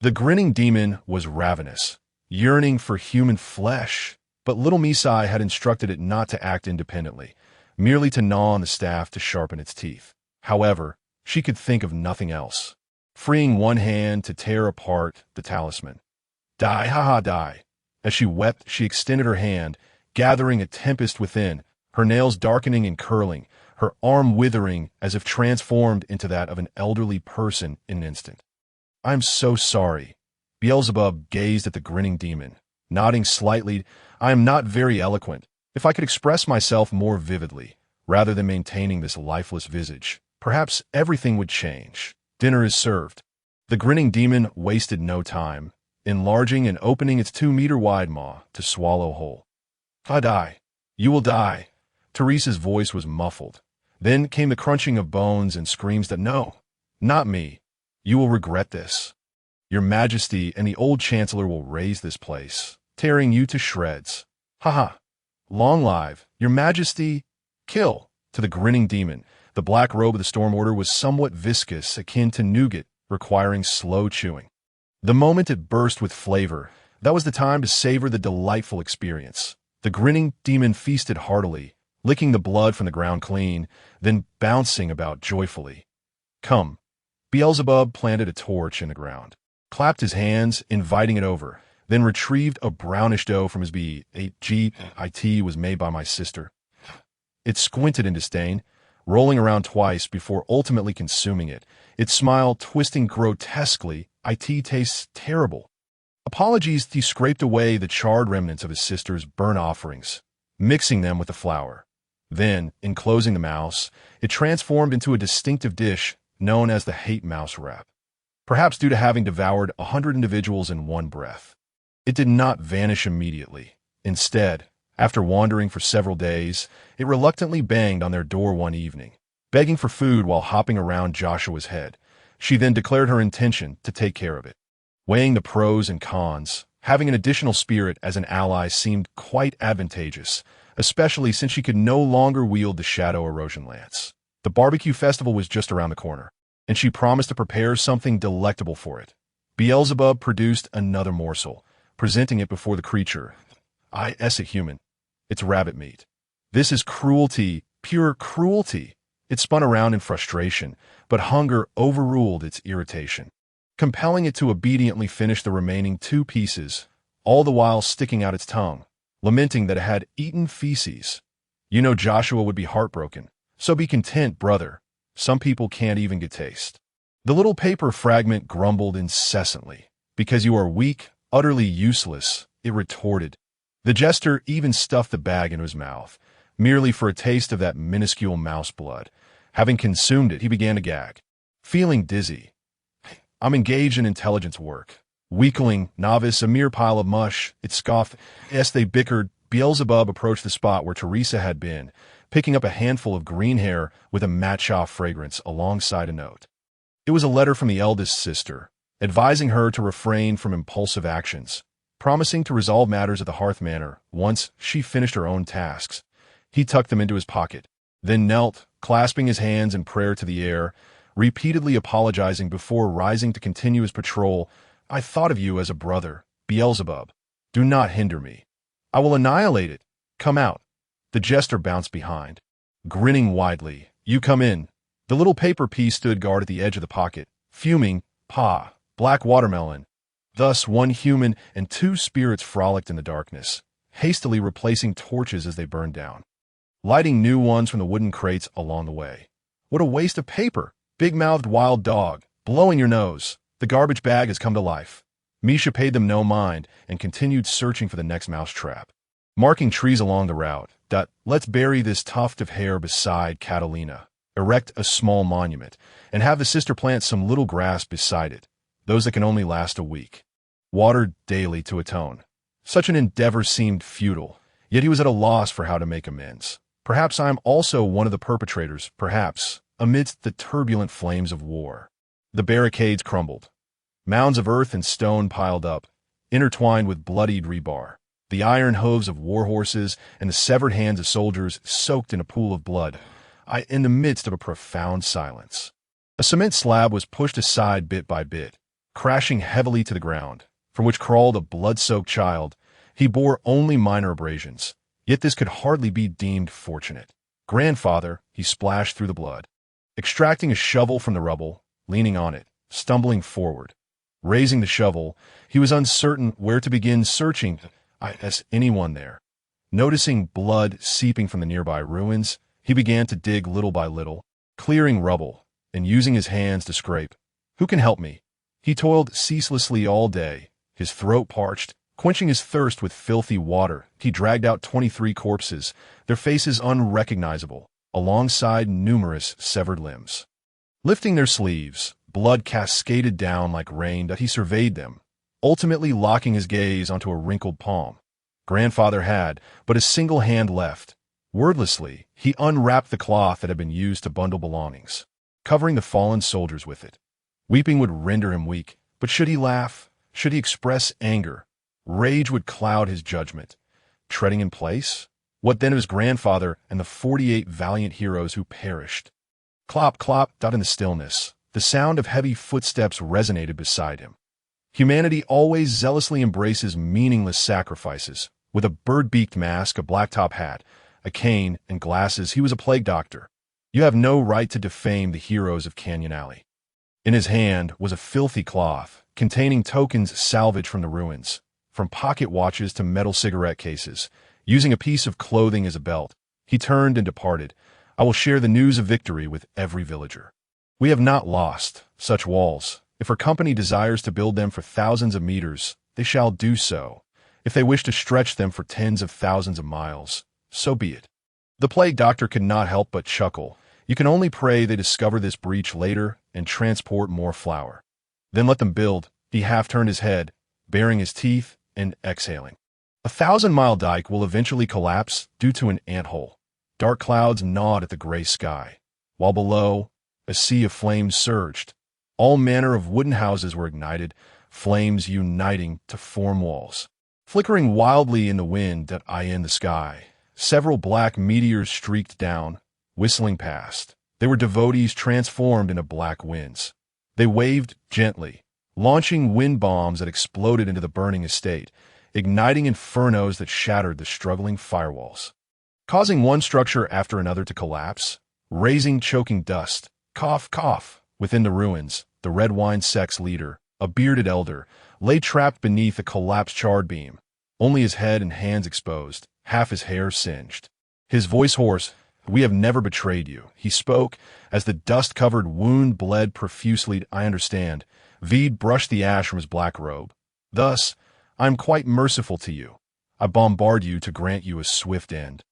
The grinning demon was ravenous, yearning for human flesh, but little Misai had instructed it not to act independently, merely to gnaw on the staff to sharpen its teeth. However, she could think of nothing else, freeing one hand to tear apart the talisman. Die, haha, die. As she wept, she extended her hand, gathering a tempest within, her nails darkening and curling, her arm withering as if transformed into that of an elderly person in an instant. "I am so sorry." Beelzebub gazed at the grinning demon, nodding slightly. "I am not very eloquent. If I could express myself more vividly, rather than maintaining this lifeless visage, perhaps everything would change. Dinner is served." The grinning demon wasted no time, enlarging and opening its 2-meter-wide maw to swallow whole. "I die. You will die." Teresa's voice was muffled. Then came the crunching of bones and screams that, "No, not me. You will regret this. Your Majesty and the old Chancellor will raise this place, tearing you to shreds. Ha! Long live, Your Majesty! Kill!" To the grinning demon, the black robe of the Storm Order was somewhat viscous, akin to nougat, requiring slow chewing. The moment it burst with flavor, that was the time to savor the delightful experience. The grinning demon feasted heartily, licking the blood from the ground clean, then bouncing about joyfully. "Come." Beelzebub planted a torch in the ground, clapped his hands, inviting it over, then retrieved a brownish dough from his bee. "It was made by my sister." It squinted in disdain, rolling around twice before ultimately consuming it, its smile twisting grotesquely. "It tastes terrible." Apologies, he scraped away the charred remnants of his sister's burnt offerings, mixing them with the flour. Then, enclosing the mouse, it transformed into a distinctive dish known as the hate mouse wrap, perhaps due to having devoured 100 individuals in one breath. It did not vanish immediately. Instead, after wandering for several days, it reluctantly banged on their door one evening, begging for food while hopping around Joshua's head. She then declared her intention to take care of it. Weighing the pros and cons, having an additional spirit as an ally seemed quite advantageous, especially since she could no longer wield the Shadow Erosion Lance. The barbecue festival was just around the corner, and she promised to prepare something delectable for it. Beelzebub produced another morsel, presenting it before the creature. Is it human? It's rabbit meat. This is cruelty, pure cruelty. It spun around in frustration, but hunger overruled its irritation, compelling it to obediently finish the remaining 2 pieces, all the while sticking out its tongue, lamenting that it had eaten feces. You know Joshua would be heartbroken. So be content, brother. Some people can't even get taste. The little paper fragment grumbled incessantly. "Because you are weak, utterly useless," it retorted. The jester even stuffed the bag into his mouth, merely for a taste of that minuscule mouse blood. Having consumed it, he began to gag, feeling dizzy. "I'm engaged in intelligence work. Weakling, novice, a mere pile of mush," it scoffed. As they bickered, Beelzebub approached the spot where Teresa had been, picking up a handful of green hair with a matcha fragrance alongside a note. It was a letter from the eldest sister, advising her to refrain from impulsive actions, promising to resolve matters at the Hearth Manor once she finished her own tasks. He tucked them into his pocket, then knelt, clasping his hands in prayer to the air, repeatedly apologizing before rising to continue his patrol. "I thought of you as a brother, Beelzebub. Do not hinder me. I will annihilate it. Come out." The jester bounced behind, grinning widely. "You come in." The little paper piece stood guard at the edge of the pocket, fuming. Black watermelon. Thus 1 human and 2 spirits frolicked in the darkness, hastily replacing torches as they burned down, lighting new ones from the wooden crates along the way. "What a waste of paper! Big-mouthed wild dog, blowing your nose. The garbage bag has come to life." Misha paid them no mind and continued searching for the next mouse trap. marking trees along the route. Let's bury this tuft of hair beside Catalina, erect a small monument, and have the sister plant some little grass beside it, those that can only last a week. Watered daily to atone. Such an endeavor seemed futile, yet he was at a loss for how to make amends. Perhaps I am also one of the perpetrators, perhaps, amidst the turbulent flames of war. The barricades crumbled. Mounds of earth and stone piled up, intertwined with bloodied rebar. The iron hooves of war horses and the severed hands of soldiers soaked in a pool of blood, in the midst of a profound silence. A cement slab was pushed aside bit by bit, crashing heavily to the ground, from which crawled a blood-soaked child. He bore only minor abrasions, yet this could hardly be deemed fortunate. "Grandfather," he splashed through the blood, extracting a shovel from the rubble, leaning on it, stumbling forward. Raising the shovel, he was uncertain where to begin searching. Is anyone there? Noticing blood seeping from the nearby ruins, he began to dig little by little, clearing rubble, and using his hands to scrape. "Who can help me?" He toiled ceaselessly all day, his throat parched, quenching his thirst with filthy water. He dragged out 23 corpses, their faces unrecognizable, alongside numerous severed limbs. Lifting their sleeves, blood cascaded down like rain that he surveyed them, ultimately locking his gaze onto a wrinkled palm. Grandfather had but a single hand left. Wordlessly, he unwrapped the cloth that had been used to bundle belongings, covering the fallen soldiers with it. Weeping would render him weak, but should he laugh? Should he express anger? Rage would cloud his judgment. Treading in place? What then of his grandfather and the 48 valiant heroes who perished? Clop, clop, in the stillness, the sound of heavy footsteps resonated beside him. Humanity always zealously embraces meaningless sacrifices. With a bird-beaked mask, a blacktop hat, a cane, and glasses, he was a plague doctor. You have no right to defame the heroes of Canyon Alley. In his hand was a filthy cloth, containing tokens salvaged from the ruins, from pocket watches to metal cigarette cases. Using a piece of clothing as a belt, he turned and departed. "I will share the news of victory with every villager. We have not lost such walls. If our company desires to build them for thousands of meters, they shall do so. If they wish to stretch them for tens of thousands of miles, so be it." The plague doctor could not help but chuckle. You can only pray they discover this breach later and transport more flour. Then let them build. He half turned his head, baring his teeth and exhaling. A 1,000-mile dike will eventually collapse due to an anthole. Dark clouds gnawed at the gray sky, while below, a sea of flames surged. All manner of wooden houses were ignited, flames uniting to form walls. Flickering wildly in the wind in the sky, several black meteors streaked down, whistling past. They were devotees transformed into black winds. They waved gently, launching wind bombs that exploded into the burning estate, igniting infernos that shattered the struggling firewalls, causing one structure after another to collapse, raising choking dust. Cough, cough. Within the ruins, the red wine sect's leader, a bearded elder, lay trapped beneath a collapsed charred beam, only his head and hands exposed, half his hair singed. His voice hoarse. "We have never betrayed you," he spoke, as the dust-covered wound bled profusely. "I understand." Veed brushed the ash from his black robe. "Thus, I am quite merciful to you. I bombard you to grant you a swift end,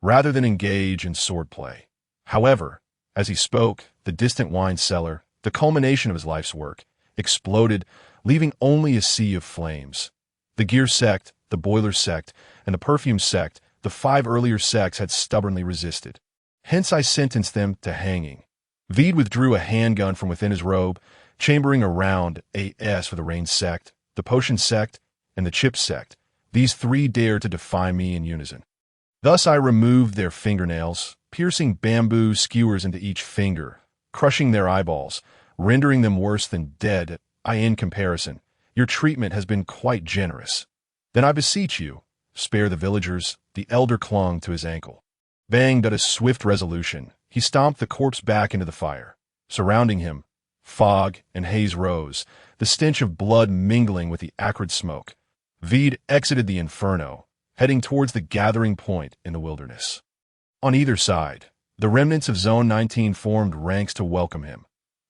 rather than engage in swordplay." However, as he spoke, the distant wine cellar, the culmination of his life's work, exploded, leaving only a sea of flames. The gear sect, the boiler sect, and the perfume sect, the 5 earlier sects, had stubbornly resisted. Hence I sentenced them to hanging. Veed withdrew a handgun from within his robe, chambering around AS for the rain sect, the potion sect, and the chip sect. These 3 dared to defy me in unison. Thus I removed their fingernails, piercing bamboo skewers into each finger, crushing their eyeballs, rendering them worse than dead. In comparison, your treatment has been quite generous. Then I beseech you, spare the villagers. The elder clung to his ankle. Banged at a swift resolution, he stomped the corpse back into the fire. Surrounding him, fog and haze rose, the stench of blood mingling with the acrid smoke. Veed exited the inferno, heading towards the gathering point in the wilderness. On either side, the remnants of Zone 19 formed ranks to welcome him.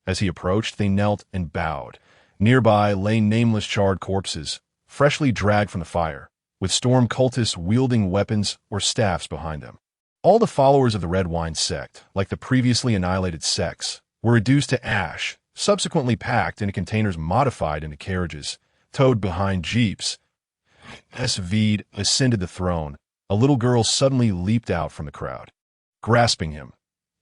As he approached, they knelt and bowed. Nearby lay nameless charred corpses, freshly dragged from the fire. with storm cultists wielding weapons or staffs behind them. All the followers of the Red Wine sect, like the previously annihilated sects, were reduced to ash, subsequently packed into containers modified into carriages, towed behind jeeps. As Veed ascended the throne, a little girl suddenly leaped out from the crowd, grasping him.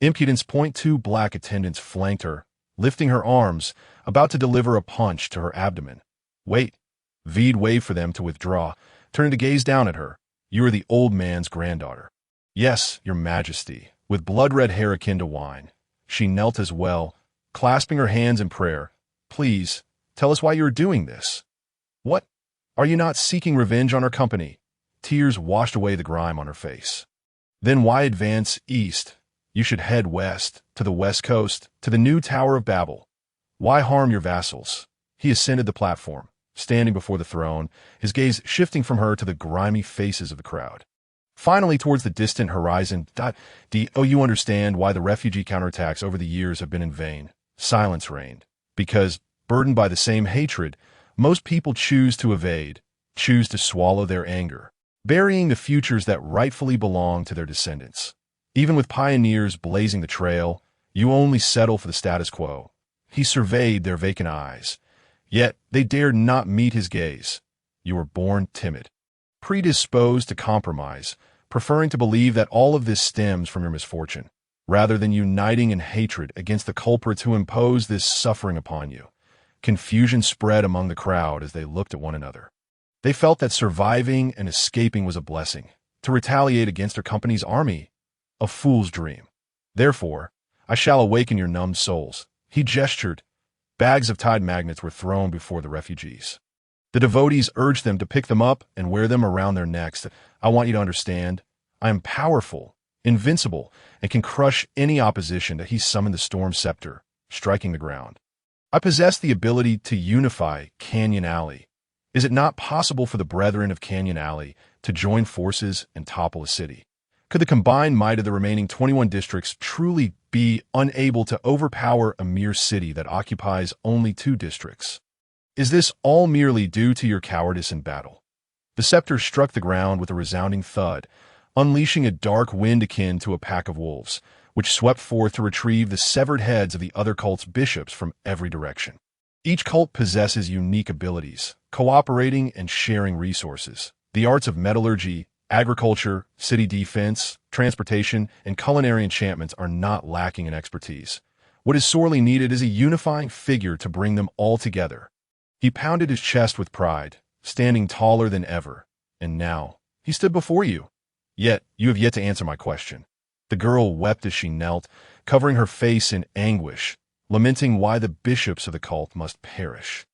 Impudence .2 black attendants flanked her, lifting her arms, about to deliver a punch to her abdomen. Wait. Veed waved for them to withdraw, turning to gaze down at her. You are the old man's granddaughter. Yes, your majesty, with blood-red hair akin to wine. She knelt as well, clasping her hands in prayer. Please, tell us why you are doing this. What? Are you not seeking revenge on our company? Tears washed away the grime on her face. Then why advance east? You should head west, to the west coast, to the new Tower of Babel. Why harm your vassals? He ascended the platform, standing before the throne, his gaze shifting from her to the grimy faces of the crowd. Finally, towards the distant horizon. You understand why the refugee counterattacks over the years have been in vain. Silence reigned. Because, burdened by the same hatred, most people choose to evade, choose to swallow their anger, burying the futures that rightfully belong to their descendants. Even with pioneers blazing the trail, you only settle for the status quo. He surveyed their vacant eyes. Yet they dared not meet his gaze. You were born timid, predisposed to compromise, preferring to believe that all of this stems from your misfortune, rather than uniting in hatred against the culprits who imposed this suffering upon you. Confusion spread among the crowd as they looked at one another. They felt that surviving and escaping was a blessing. To retaliate against their company's army, a fool's dream. Therefore, I shall awaken your numbed souls. He gestured. Bags of Tide magnets were thrown before the refugees. The devotees urged them to pick them up and wear them around their necks. I want you to understand, I am powerful, invincible, and can crush any opposition. That he summoned the storm scepter, striking the ground. I possess the ability to unify Canyon Alley. Is it not possible for the brethren of Canyon Alley to join forces and topple a city? Could the combined might of the remaining 21 districts truly be unable to overpower a mere city that occupies only 2 districts? Is this all merely due to your cowardice in battle? The scepter struck the ground with a resounding thud, unleashing a dark wind akin to a pack of wolves, which swept forth to retrieve the severed heads of the other cult's bishops from every direction. Each cult possesses unique abilities, cooperating and sharing resources. The arts of metallurgy, agriculture, city defense, transportation, and culinary enchantments are not lacking in expertise. What is sorely needed is a unifying figure to bring them all together. He pounded his chest with pride, standing taller than ever. And now, he stood before you. Yet, you have yet to answer my question. The girl wept as she knelt, covering her face in anguish, lamenting why the bishops of the cult must perish.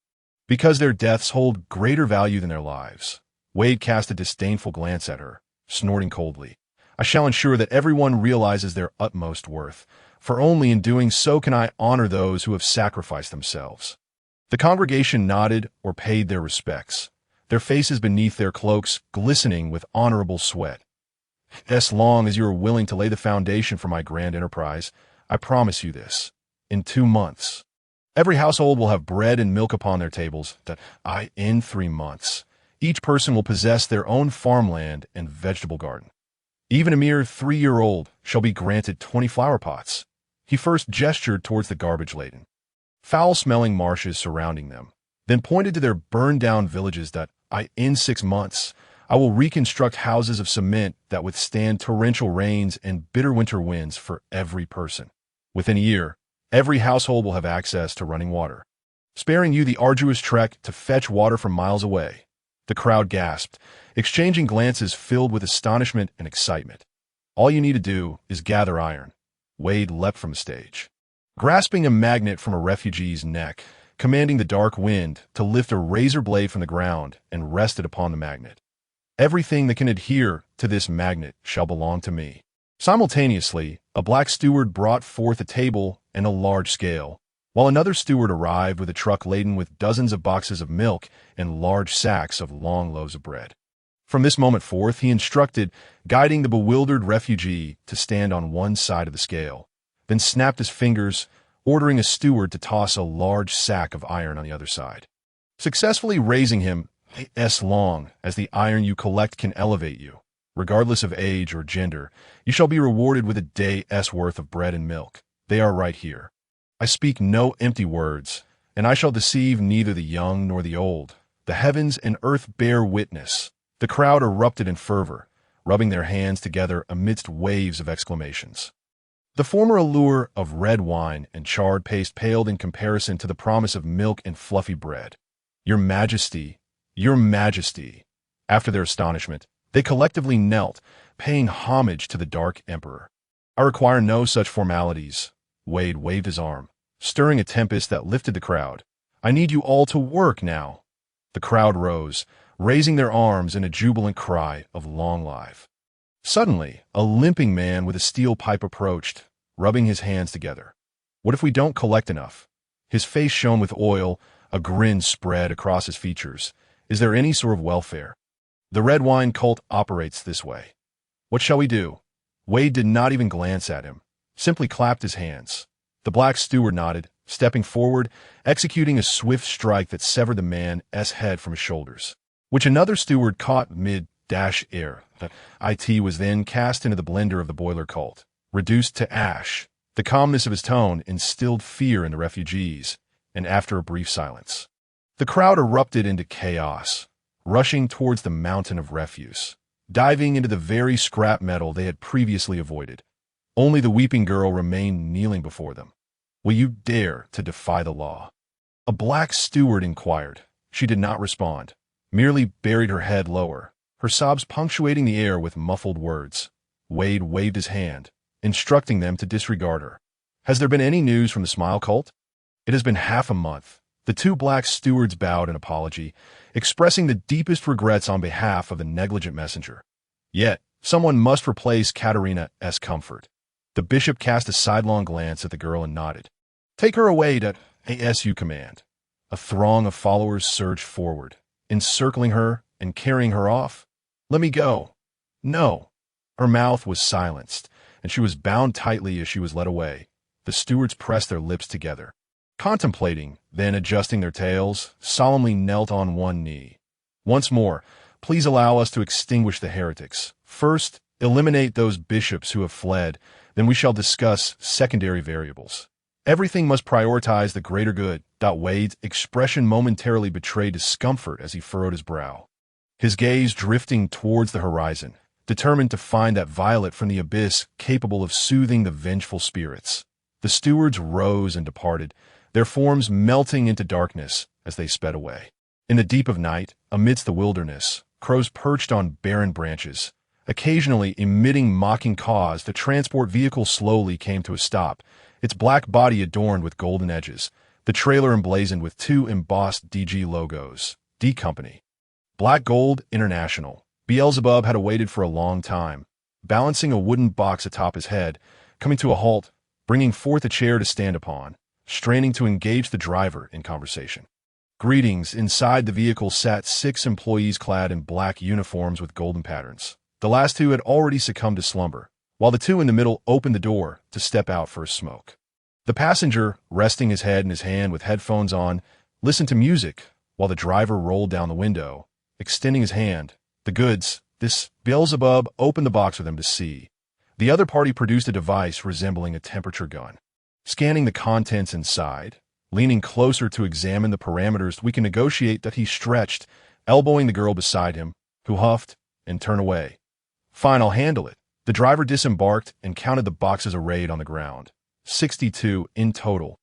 Because their deaths hold greater value than their lives. Wade cast a disdainful glance at her, snorting coldly. I shall ensure that everyone realizes their utmost worth, for only in doing so can I honor those who have sacrificed themselves. The congregation nodded or paid their respects, their faces beneath their cloaks glistening with honorable sweat. As long as you are willing to lay the foundation for my grand enterprise, I promise you this. In 2 months, every household will have bread and milk upon their tables. In 3 months, each person will possess their own farmland and vegetable garden. Even a mere 3-year-old shall be granted 20 flower pots. He first gestured towards the garbage-laden, foul-smelling marshes surrounding them, then pointed to their burned-down villages. In 6 months, I will reconstruct houses of cement that withstand torrential rains and bitter winter winds for every person. Within a year, every household will have access to running water, sparing you the arduous trek to fetch water from miles away. The crowd gasped, exchanging glances filled with astonishment and excitement. All you need to do is gather iron. Wade leapt from the stage, grasping a magnet from a refugee's neck, commanding the dark wind to lift a razor blade from the ground and rest it upon the magnet. Everything that can adhere to this magnet shall belong to me. Simultaneously, a black steward brought forth a table and a large scale, while another steward arrived with a truck laden with dozens of boxes of milk and large sacks of long loaves of bread. From this moment forth, he instructed, guiding the bewildered refugee to stand on one side of the scale, then snapped his fingers, ordering a steward to toss a large sack of iron on the other side. Successfully raising him, as long as the iron you collect can elevate you. Regardless of age or gender, you shall be rewarded with a day's worth of bread and milk. They are right here. I speak no empty words, and I shall deceive neither the young nor the old. The heavens and earth bear witness. The crowd erupted in fervor, rubbing their hands together amidst waves of exclamations. The former allure of red wine and charred paste paled in comparison to the promise of milk and fluffy bread. Your Majesty, Your Majesty. After their astonishment, they collectively knelt, paying homage to the Dark Emperor. I require no such formalities. Wade waved his arm, stirring a tempest that lifted the crowd. I need you all to work now. The crowd rose, raising their arms in a jubilant cry of long life. Suddenly, a limping man with a steel pipe approached, rubbing his hands together. What if we don't collect enough? His face shone with oil, a grin spread across his features. Is there any sort of welfare? The red wine cult operates this way. What shall we do? Wade did not even glance at him, simply clapped his hands. The black steward nodded, stepping forward, executing a swift strike that severed the man's head from his shoulders, which another steward caught mid-air. IT was then cast into the blender of the boiler cult, reduced to ash. The calmness of his tone instilled fear in the refugees, and after a brief silence, the crowd erupted into chaos, rushing towards the mountain of refuse, diving into the very scrap metal they had previously avoided. Only the weeping girl remained kneeling before them. Will you dare to defy the law? A black steward inquired. She did not respond, merely buried her head lower, her sobs punctuating the air with muffled words. Wade waved his hand, instructing them to disregard her. Has there been any news from the Smile Cult? It has been half a month. The two black stewards bowed in apology, expressing the deepest regrets on behalf of the negligent messenger. Yet, someone must replace Katerina's comfort. The bishop cast a sidelong glance at the girl and nodded. Take her away to ASU command. A throng of followers surged forward, encircling her and carrying her off. Let me go. No. Her mouth was silenced, and she was bound tightly as she was led away. The stewards pressed their lips together, contemplating, then adjusting their tails, solemnly knelt on one knee. Once more, please allow us to extinguish the heretics. First, eliminate those bishops who have fled, then we shall discuss secondary variables. Everything must prioritize the greater good. Wade's expression momentarily betrayed discomfort as he furrowed his brow, his gaze drifting towards the horizon, determined to find that violet from the abyss capable of soothing the vengeful spirits. The stewards rose and departed, their forms melting into darkness as they sped away. In the deep of night, amidst the wilderness, crows perched on barren branches, occasionally emitting mocking caws. The transport vehicle slowly came to a stop, its black body adorned with golden edges, the trailer emblazoned with two embossed DG logos, D Company. Black Gold International. Beelzebub had awaited for a long time, balancing a wooden box atop his head, coming to a halt, bringing forth a chair to stand upon, straining to engage the driver in conversation. Greetings. Inside the vehicle sat 6 employees clad in black uniforms with golden patterns. The last 2 had already succumbed to slumber, while the 2 in the middle opened the door to step out for a smoke. The passenger, resting his head in his hand with headphones on, listened to music, while the driver rolled down the window, extending his hand. The goods. This Beelzebub opened the box for them to see. The other party produced a device resembling a temperature gun. Scanning the contents inside, leaning closer to examine the parameters, we can negotiate that he stretched, elbowing the girl beside him, who huffed and turned away. Fine, I'll handle it. The driver disembarked and counted the boxes arrayed on the ground. 62 in total.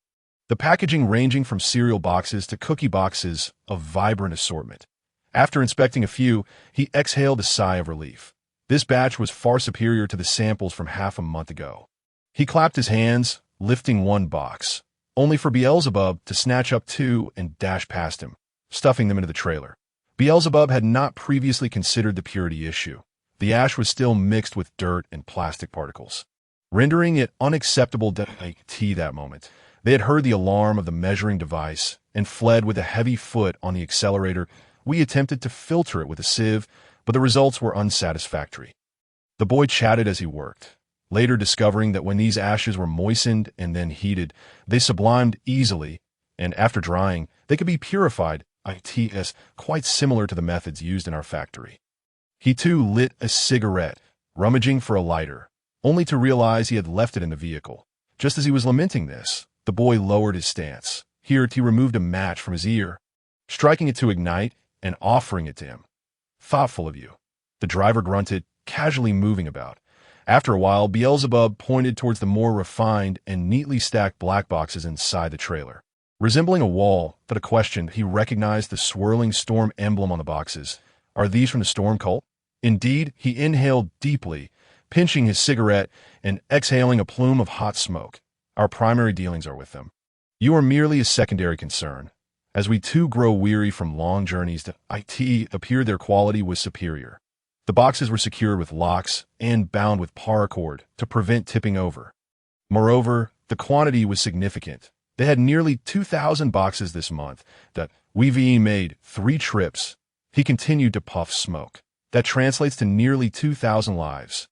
The packaging ranging from cereal boxes to cookie boxes of vibrant assortment. After inspecting a few, he exhaled a sigh of relief. This batch was far superior to the samples from half a month ago. He clapped his hands, lifting one box, only for Beelzebub to snatch up 2 and dash past him, stuffing them into the trailer. Beelzebub had not previously considered the purity issue. The ash was still mixed with dirt and plastic particles, rendering it unacceptable to that moment. They had heard the alarm of the measuring device and fled with a heavy foot on the accelerator. We attempted to filter it with a sieve, but the results were unsatisfactory. The boy chatted as he worked, later discovering that when these ashes were moistened and then heated, they sublimed easily, and after drying, they could be purified. ITS, quite similar to the methods used in our factory. He too lit a cigarette, rummaging for a lighter, only to realize he had left it in the vehicle. Just as he was lamenting this, the boy lowered his stance. Here, he removed a match from his ear, striking it to ignite and offering it to him. "Thoughtful of you." The driver grunted, casually moving about. After a while, Beelzebub pointed towards the more refined and neatly stacked black boxes inside the trailer. Resembling a wall, but a question, he recognized the swirling storm emblem on the boxes. Are these from the storm cult? Indeed, he inhaled deeply, pinching his cigarette and exhaling a plume of hot smoke. Our primary dealings are with them. You are merely a secondary concern. As we too grow weary from long journeys to it appeared their quality was superior. The boxes were secured with locks and bound with paracord to prevent tipping over. Moreover, the quantity was significant. They had nearly 2,000 boxes this month that we've made 3 trips. He continued to puff smoke. That translates to nearly 2,000 lives.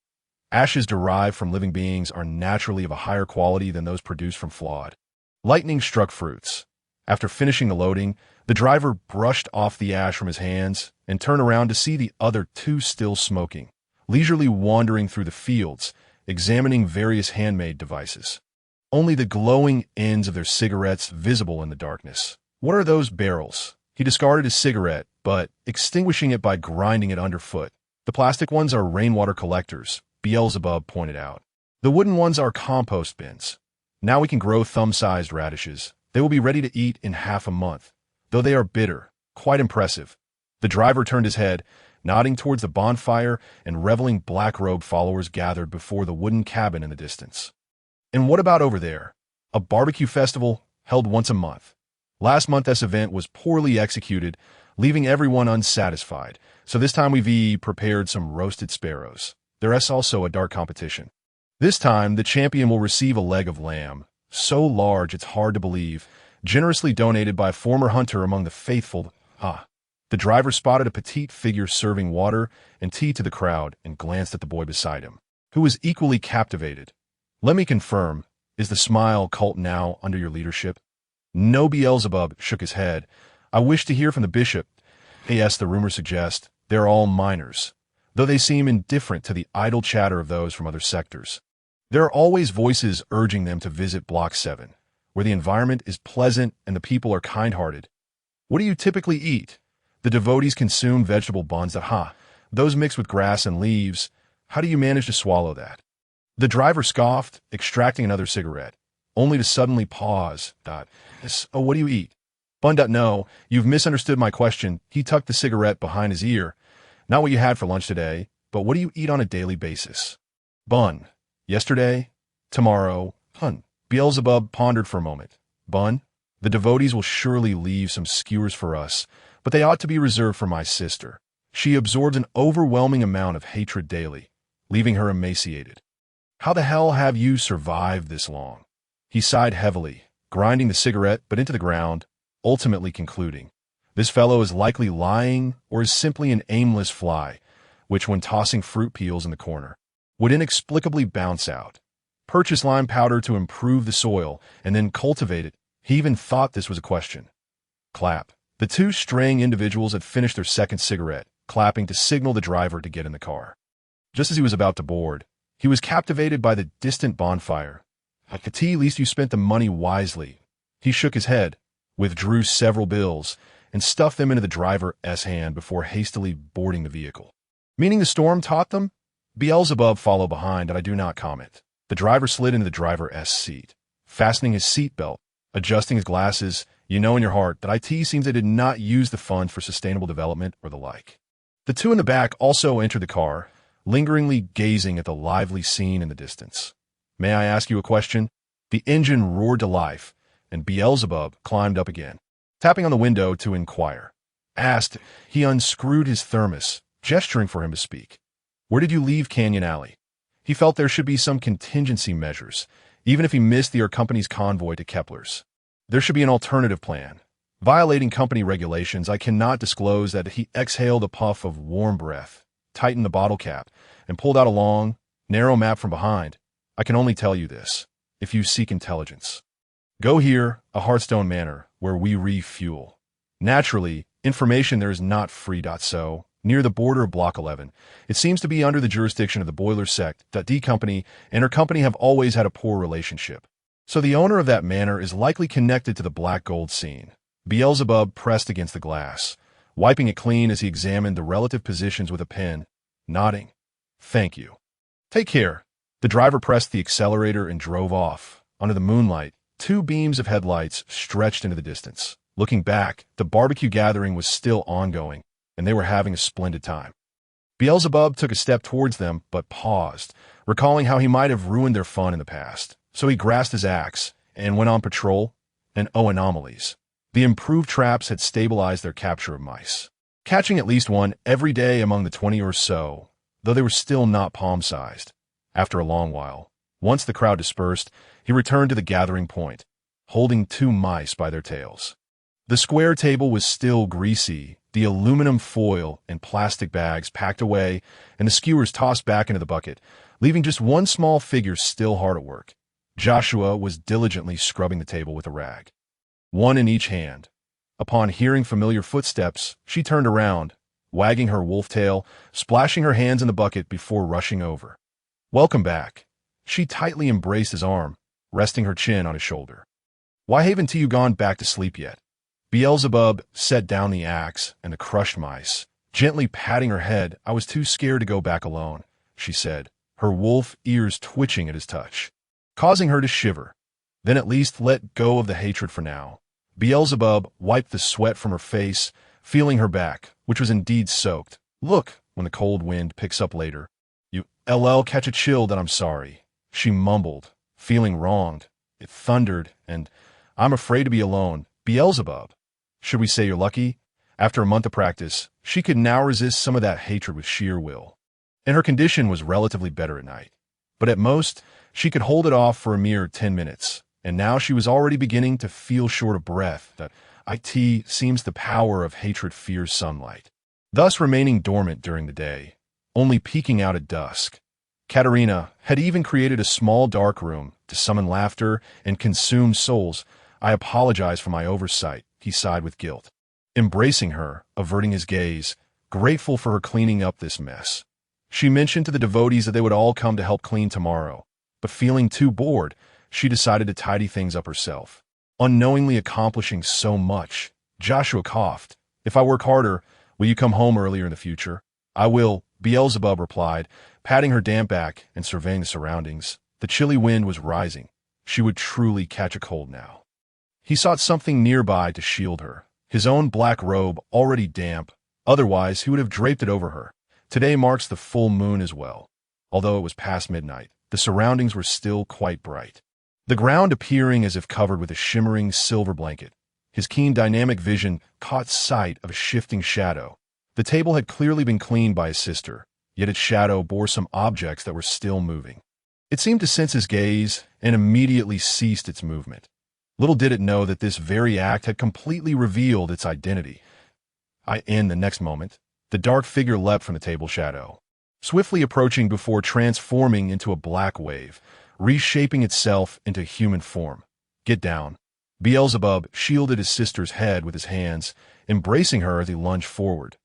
Ashes derived from living beings are naturally of a higher quality than those produced from flawed. Lightning struck fruits. After finishing the loading, the driver brushed off the ash from his hands and turned around to see the other 2 still smoking, leisurely wandering through the fields, examining various handmade devices. Only the glowing ends of their cigarettes visible in the darkness. What are those barrels? He discarded his cigarette, but extinguishing it by grinding it underfoot. The plastic ones are rainwater collectors, Beelzebub pointed out. The wooden ones are compost bins. Now we can grow thumb-sized radishes. They will be ready to eat in half a month, though they are bitter. Quite impressive. The driver turned his head, nodding towards the bonfire and reveling black-robed followers gathered before the wooden cabin in the distance. And what about over there? A barbecue festival held once a month. Last month this event was poorly executed, leaving everyone unsatisfied, so this time we've prepared some roasted sparrows. There's also a dart competition. This time, the champion will receive a leg of lamb, so large it's hard to believe, generously donated by a former hunter among the faithful. The driver spotted a petite figure serving water and tea to the crowd and glanced at the boy beside him, who was equally captivated. Let me confirm, is the smile cult now under your leadership? No, Beelzebub shook his head. I wish to hear from the bishop. Yes, the rumors suggest they're all minors, though they seem indifferent to the idle chatter of those from other sectors. There are always voices urging them to visit Block 7, where the environment is pleasant and the people are kind-hearted. What do you typically eat? The devotees consume vegetable buns those mixed with grass and leaves. How do you manage to swallow that? The driver scoffed, extracting another cigarette, only to suddenly pause. Oh, what do you eat? Bun. No, you've misunderstood my question. He tucked the cigarette behind his ear. Not what you had for lunch today, but what do you eat on a daily basis? Bun. Yesterday? Tomorrow? Beelzebub pondered for a moment. Bun? The devotees will surely leave some skewers for us, but they ought to be reserved for my sister. She absorbs an overwhelming amount of hatred daily, leaving her emaciated. How the hell have you survived this long? He sighed heavily, grinding the cigarette but into the ground, ultimately concluding, this fellow is likely lying or is simply an aimless fly, which when tossing fruit peels in the corner, would inexplicably bounce out. Purchase lime powder to improve the soil and then cultivate it. He even thought this was a question. Clap. The 2 straying individuals had finished their second cigarette, clapping to signal the driver to get in the car. Just as he was about to board, he was captivated by the distant bonfire. At least you spent the money wisely. He shook his head, withdrew several bills, and stuffed them into the driver's hand before hastily boarding the vehicle. Meaning the storm taught them? Beelzebub followed behind, and I do not comment. The driver slid into the driver's seat, fastening his seatbelt, adjusting his glasses. You know in your heart that IT seems they did not use the funds for sustainable development or the like. The 2 in the back also entered the car, lingeringly gazing at the lively scene in the distance. May I ask you a question? The engine roared to life, and Beelzebub climbed up again, tapping on the window to inquire. Asked, he unscrewed his thermos, gesturing for him to speak. Where did you leave Canyon Alley? He felt there should be some contingency measures, even if he missed the company's convoy to Kepler's. There should be an alternative plan. Violating company regulations, I cannot disclose that he exhaled a puff of warm breath, tightened the bottle cap, and pulled out a long, narrow map from behind. I can only tell you this, if you seek intelligence. Go here, a Hearthstone Manor, where we refuel. Naturally, information there is not free. So, near the border of Block 11, it seems to be under the jurisdiction of the Boiler Sect. D Company and her company have always had a poor relationship. So the owner of that manor is likely connected to the black gold scene. Beelzebub pressed against the glass, wiping it clean as he examined the relative positions with a pen, nodding. Thank you. Take care. The driver pressed the accelerator and drove off. Under the moonlight, two beams of headlights stretched into the distance. Looking back, the barbecue gathering was still ongoing, and they were having a splendid time. Beelzebub took a step towards them, but paused, recalling how he might have ruined their fun in the past. So he grasped his axe and went on patrol. And anomalies. The improved traps had stabilized their capture of mice, catching at least one every day among the 20 or so, though they were still not palm-sized. After a long while, once the crowd dispersed, he returned to the gathering point, holding two mice by their tails. The square table was still greasy, the aluminum foil and plastic bags packed away, and the skewers tossed back into the bucket, leaving just one small figure still hard at work. Joshua was diligently scrubbing the table with a rag, one in each hand. Upon hearing familiar footsteps, she turned around, wagging her wolf tail, splashing her hands in the bucket before rushing over. Welcome back. She tightly embraced his arm, resting her chin on his shoulder. Why haven't you gone back to sleep yet? Beelzebub set down the axe and the crushed mice, gently patting her head. I was too scared to go back alone, she said, her wolf ears twitching at his touch, causing her to shiver. Then at least let go of the hatred for now. Beelzebub wiped the sweat from her face, feeling her back, which was indeed soaked. Look, when the cold wind picks up later. You catch a chill that I'm sorry, she mumbled, feeling wronged. It thundered, and I'm afraid to be alone. Beelzebub. Should we say you're lucky? After a month of practice, she could now resist some of that hatred with sheer will. And her condition was relatively better at night. But at most, she could hold it off for a mere 10 minutes. And now she was already beginning to feel short of breath. That it seems the power of hatred fears sunlight, thus remaining dormant during the day, only peeking out at dusk. Katerina had even created a small dark room to summon laughter and consume souls. I apologize for my oversight, he sighed with guilt, embracing her, averting his gaze, grateful for her cleaning up this mess. She mentioned to the devotees that they would all come to help clean tomorrow, but feeling too bored, she decided to tidy things up herself. Unknowingly accomplishing so much, Joshua coughed. If I work harder, will you come home earlier in the future? I will, Beelzebub replied, patting her damp back and surveying the surroundings. The chilly wind was rising. She would truly catch a cold now. He sought something nearby to shield her, his own black robe already damp. Otherwise, he would have draped it over her. Today marks the full moon as well. Although it was past midnight, the surroundings were still quite bright, the ground appearing as if covered with a shimmering silver blanket. His keen dynamic vision caught sight of a shifting shadow. The table had clearly been cleaned by his sister, yet its shadow bore some objects that were still moving. It seemed to sense his gaze and immediately ceased its movement. Little did it know that this very act had completely revealed its identity. In the next moment, the dark figure leapt from the table shadow, swiftly approaching before transforming into a black wave, reshaping itself into human form. Get down. Beelzebub shielded his sister's head with his hands, embracing her as he lunged forward.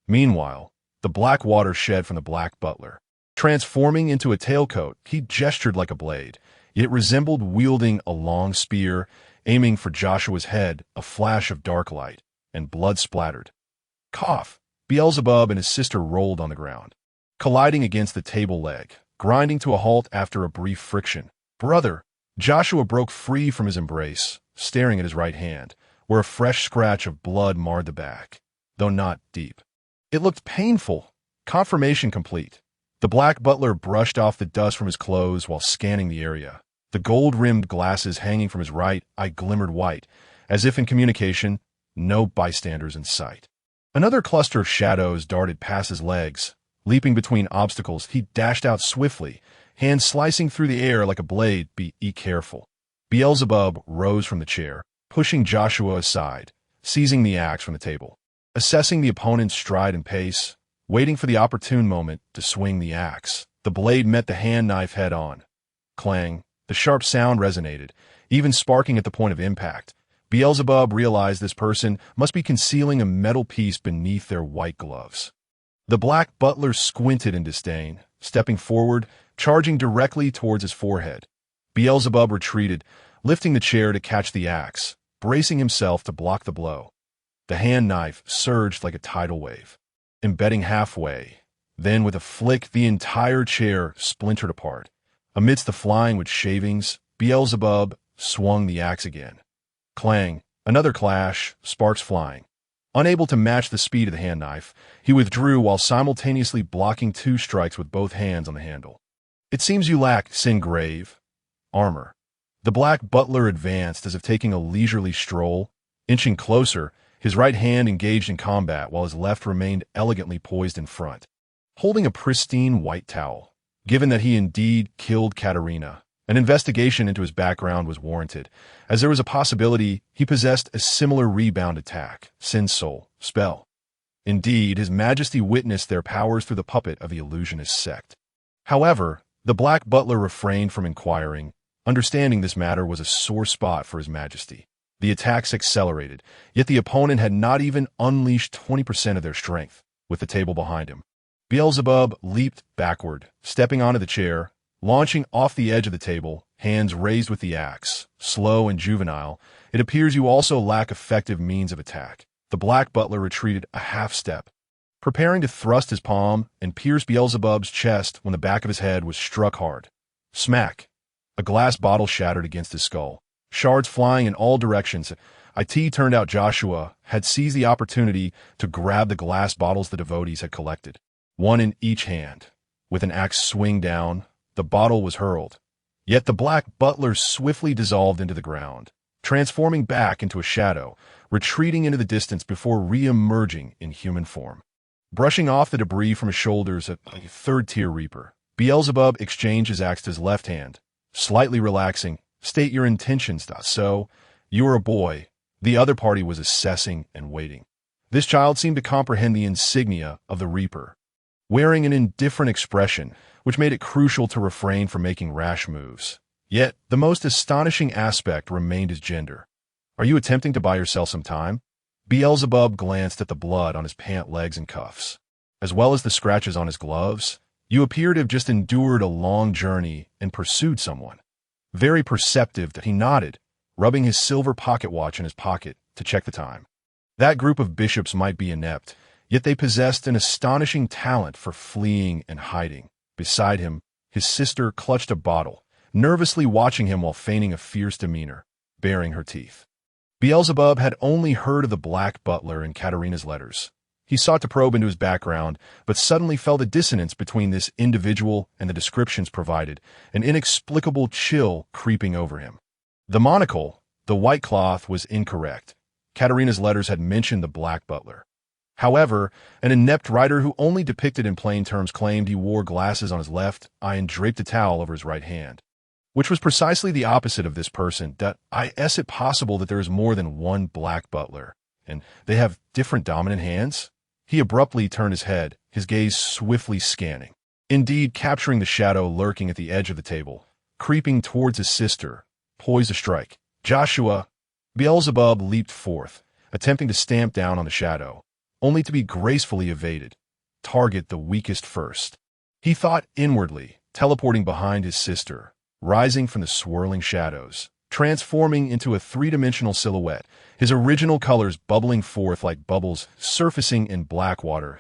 Meanwhile, the black water shed from the black butler. Transforming into a tailcoat, he gestured like a blade, yet it resembled wielding a long spear, aiming for Joshua's head. A flash of dark light, and blood splattered. Cough! Beelzebub and his sister rolled on the ground, colliding against the table leg, grinding to a halt after a brief friction. Brother! Joshua broke free from his embrace, staring at his right hand, where a fresh scratch of blood marred the back, though not deep. It looked painful. Confirmation complete. The black butler brushed off the dust from his clothes while scanning the area. The gold-rimmed glasses hanging from his right eye glimmered white, as if in communication. No bystanders in sight. Another cluster of shadows darted past his legs. Leaping between obstacles, he dashed out swiftly, hands slicing through the air like a blade. Be careful. Beelzebub rose from the chair, pushing Joshua aside, seizing the axe from the table, assessing the opponent's stride and pace, waiting for the opportune moment to swing the axe. The blade met the hand knife head on. Clang. The sharp sound resonated, even sparking at the point of impact. Beelzebub realized this person must be concealing a metal piece beneath their white gloves. The black butler squinted in disdain, stepping forward, charging directly towards his forehead. Beelzebub retreated, lifting the chair to catch the axe, bracing himself to block the blow. The hand knife surged like a tidal wave, embedding halfway. Then, with a flick, the entire chair splintered apart. Amidst the flying with shavings, Beelzebub swung the axe again. Clang, another clash, sparks flying. Unable to match the speed of the hand knife, he withdrew while simultaneously blocking 2 strikes with both hands on the handle. It seems you lack Singrave armor. The black butler advanced as if taking a leisurely stroll, inching closer, his right hand engaged in combat while his left remained elegantly poised in front, holding a pristine white towel. Given that he indeed killed Katerina, an investigation into his background was warranted, as there was a possibility he possessed a similar rebound attack, Sin Soul, spell. Indeed, His Majesty witnessed their powers through the puppet of the illusionist sect. However, the black butler refrained from inquiring, understanding this matter was a sore spot for His Majesty. The attacks accelerated, yet the opponent had not even unleashed 20% of their strength, with the table behind him. Beelzebub leaped backward, stepping onto the chair, launching off the edge of the table, hands raised with the axe. Slow and juvenile, it appears you also lack effective means of attack. The black butler retreated a half step, preparing to thrust his palm and pierce Beelzebub's chest when the back of his head was struck hard. Smack! A glass bottle shattered against his skull, shards flying in all directions. It turned out Joshua had seized the opportunity to grab the glass bottles the devotees had collected, one in each hand. With an axe swing down, the bottle was hurled. Yet the black butler swiftly dissolved into the ground, transforming back into a shadow, retreating into the distance before re-emerging in human form. Brushing off the debris from his shoulders, a third-tier reaper, Beelzebub exchanged his axe to his left hand, slightly relaxing. State your intentions, so. You are a boy. The other party was assessing and waiting. This child seemed to comprehend the insignia of the reaper, wearing an indifferent expression, which made it crucial to refrain from making rash moves. Yet, the most astonishing aspect remained his gender. Are you attempting to buy yourself some time? Beelzebub glanced at the blood on his pant legs and cuffs, as well as the scratches on his gloves. You appear to have just endured a long journey and pursued someone. Very perceptive that he nodded, rubbing his silver pocket watch in his pocket to check the time. That group of bishops might be inept, yet they possessed an astonishing talent for fleeing and hiding. Beside him, his sister clutched a bottle, nervously watching him while feigning a fierce demeanor, baring her teeth. Beelzebub had only heard of the black butler in Katerina's letters. He sought to probe into his background, but suddenly felt a dissonance between this individual and the descriptions provided, an inexplicable chill creeping over him. The monocle, the white cloth, was incorrect. Katerina's letters had mentioned the black butler. However, an inept writer who only depicted in plain terms claimed he wore glasses on his left eye and draped a towel over his right hand, which was precisely the opposite of this person. Is it possible that there is more than one black butler, and they have different dominant hands? He abruptly turned his head, his gaze swiftly scanning, indeed capturing the shadow lurking at the edge of the table, creeping towards his sister, poised to strike. Joshua! Beelzebub leaped forth, attempting to stamp down on the shadow, only to be gracefully evaded. Target the weakest first. He thought inwardly, teleporting behind his sister, rising from the swirling shadows, transforming into a three-dimensional silhouette, his original colors bubbling forth like bubbles surfacing in black water.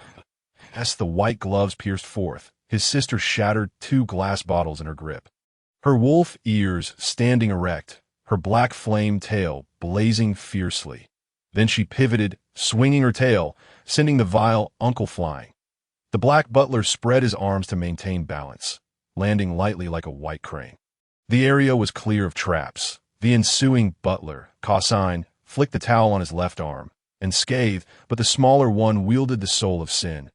As the white gloves pierced forth, his sister shattered 2 glass bottles in her grip. Her wolf ears standing erect, her black flame tail blazing fiercely. Then she pivoted, swinging her tail, sending the vile uncle flying. The black butler spread his arms to maintain balance, landing lightly like a white crane. The area was clear of traps. The ensuing butler, Cosine, flicked the towel on his left arm, and scathed, but the smaller one wielded the soul of sin,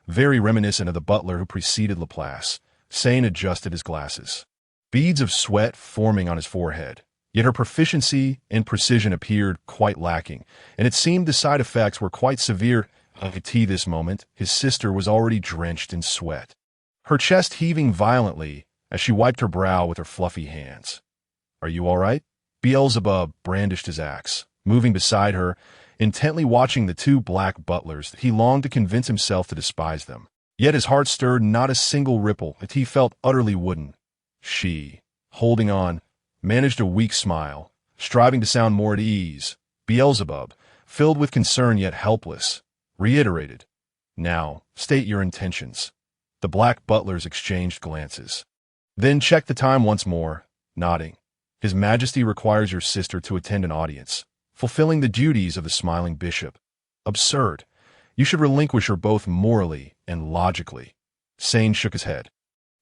very reminiscent of the butler who preceded Laplace. Sane adjusted his glasses, beads of sweat forming on his forehead. Yet her proficiency and precision appeared quite lacking, and it seemed the side effects were quite severe. At this moment, his sister was already drenched in sweat, her chest heaving violently as she wiped her brow with her fluffy hands. Are you all right? Beelzebub brandished his axe, moving beside her, intently watching the two black butlers. He longed to convince himself to despise them. Yet his heart stirred not a single ripple, and he felt utterly wooden. She, holding on, managed a weak smile, striving to sound more at ease. Beelzebub, filled with concern yet helpless, reiterated, "Now, state your intentions." The black butlers exchanged glances. Then checked the time once more, nodding. "His Majesty requires your sister to attend an audience, fulfilling the duties of the smiling bishop." "Absurd. You should relinquish her both morally and logically." Sane shook his head.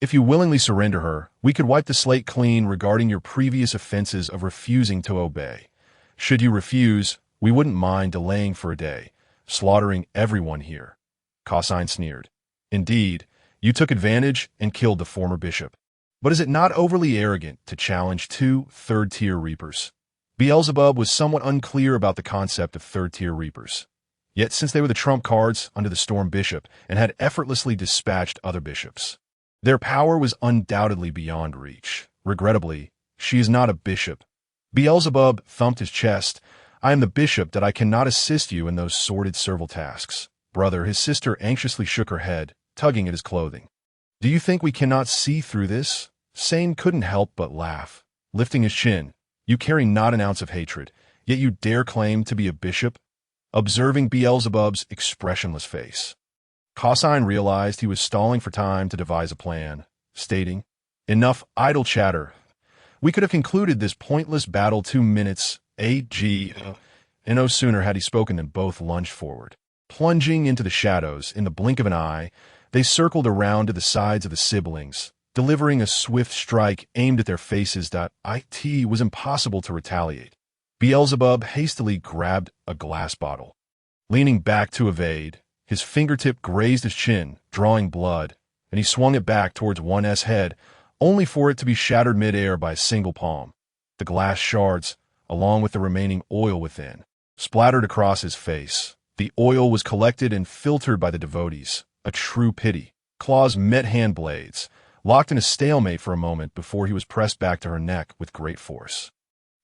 "If you willingly surrender her, we could wipe the slate clean regarding your previous offenses of refusing to obey. Should you refuse, we wouldn't mind delaying for a day, slaughtering everyone here." Cosine sneered. "Indeed, you took advantage and killed the former bishop. But is it not overly arrogant to challenge two third-tier reapers?" Beelzebub was somewhat unclear about the concept of third-tier reapers. Yet since they were the trump cards under the Storm Bishop and had effortlessly dispatched other bishops, their power was undoubtedly beyond reach. "Regrettably, she is not a bishop." Beelzebub thumped his chest. "I am the bishop that I cannot assist you in those sordid servile tasks." "Brother," his sister anxiously shook her head, tugging at his clothing. "Do you think we cannot see through this?" Sane couldn't help but laugh, lifting his chin. "You carry not an ounce of hatred, yet you dare claim to be a bishop?" Observing Beelzebub's expressionless face, Cosine realized he was stalling for time to devise a plan, stating, "Enough idle chatter. We could have concluded this pointless battle 2 minutes, AG." And no sooner had he spoken than both lunged forward. Plunging into the shadows in the blink of an eye, they circled around to the sides of the siblings, delivering a swift strike aimed at their faces. It was impossible to retaliate. Beelzebub hastily grabbed a glass bottle. Leaning back to evade, his fingertip grazed his chin, drawing blood, and he swung it back towards one's head, only for it to be shattered mid-air by a single palm. The glass shards, along with the remaining oil within, splattered across his face. The oil was collected and filtered by the devotees. A true pity. Claws met hand blades, locked in a stalemate for a moment before he was pressed back to her neck with great force.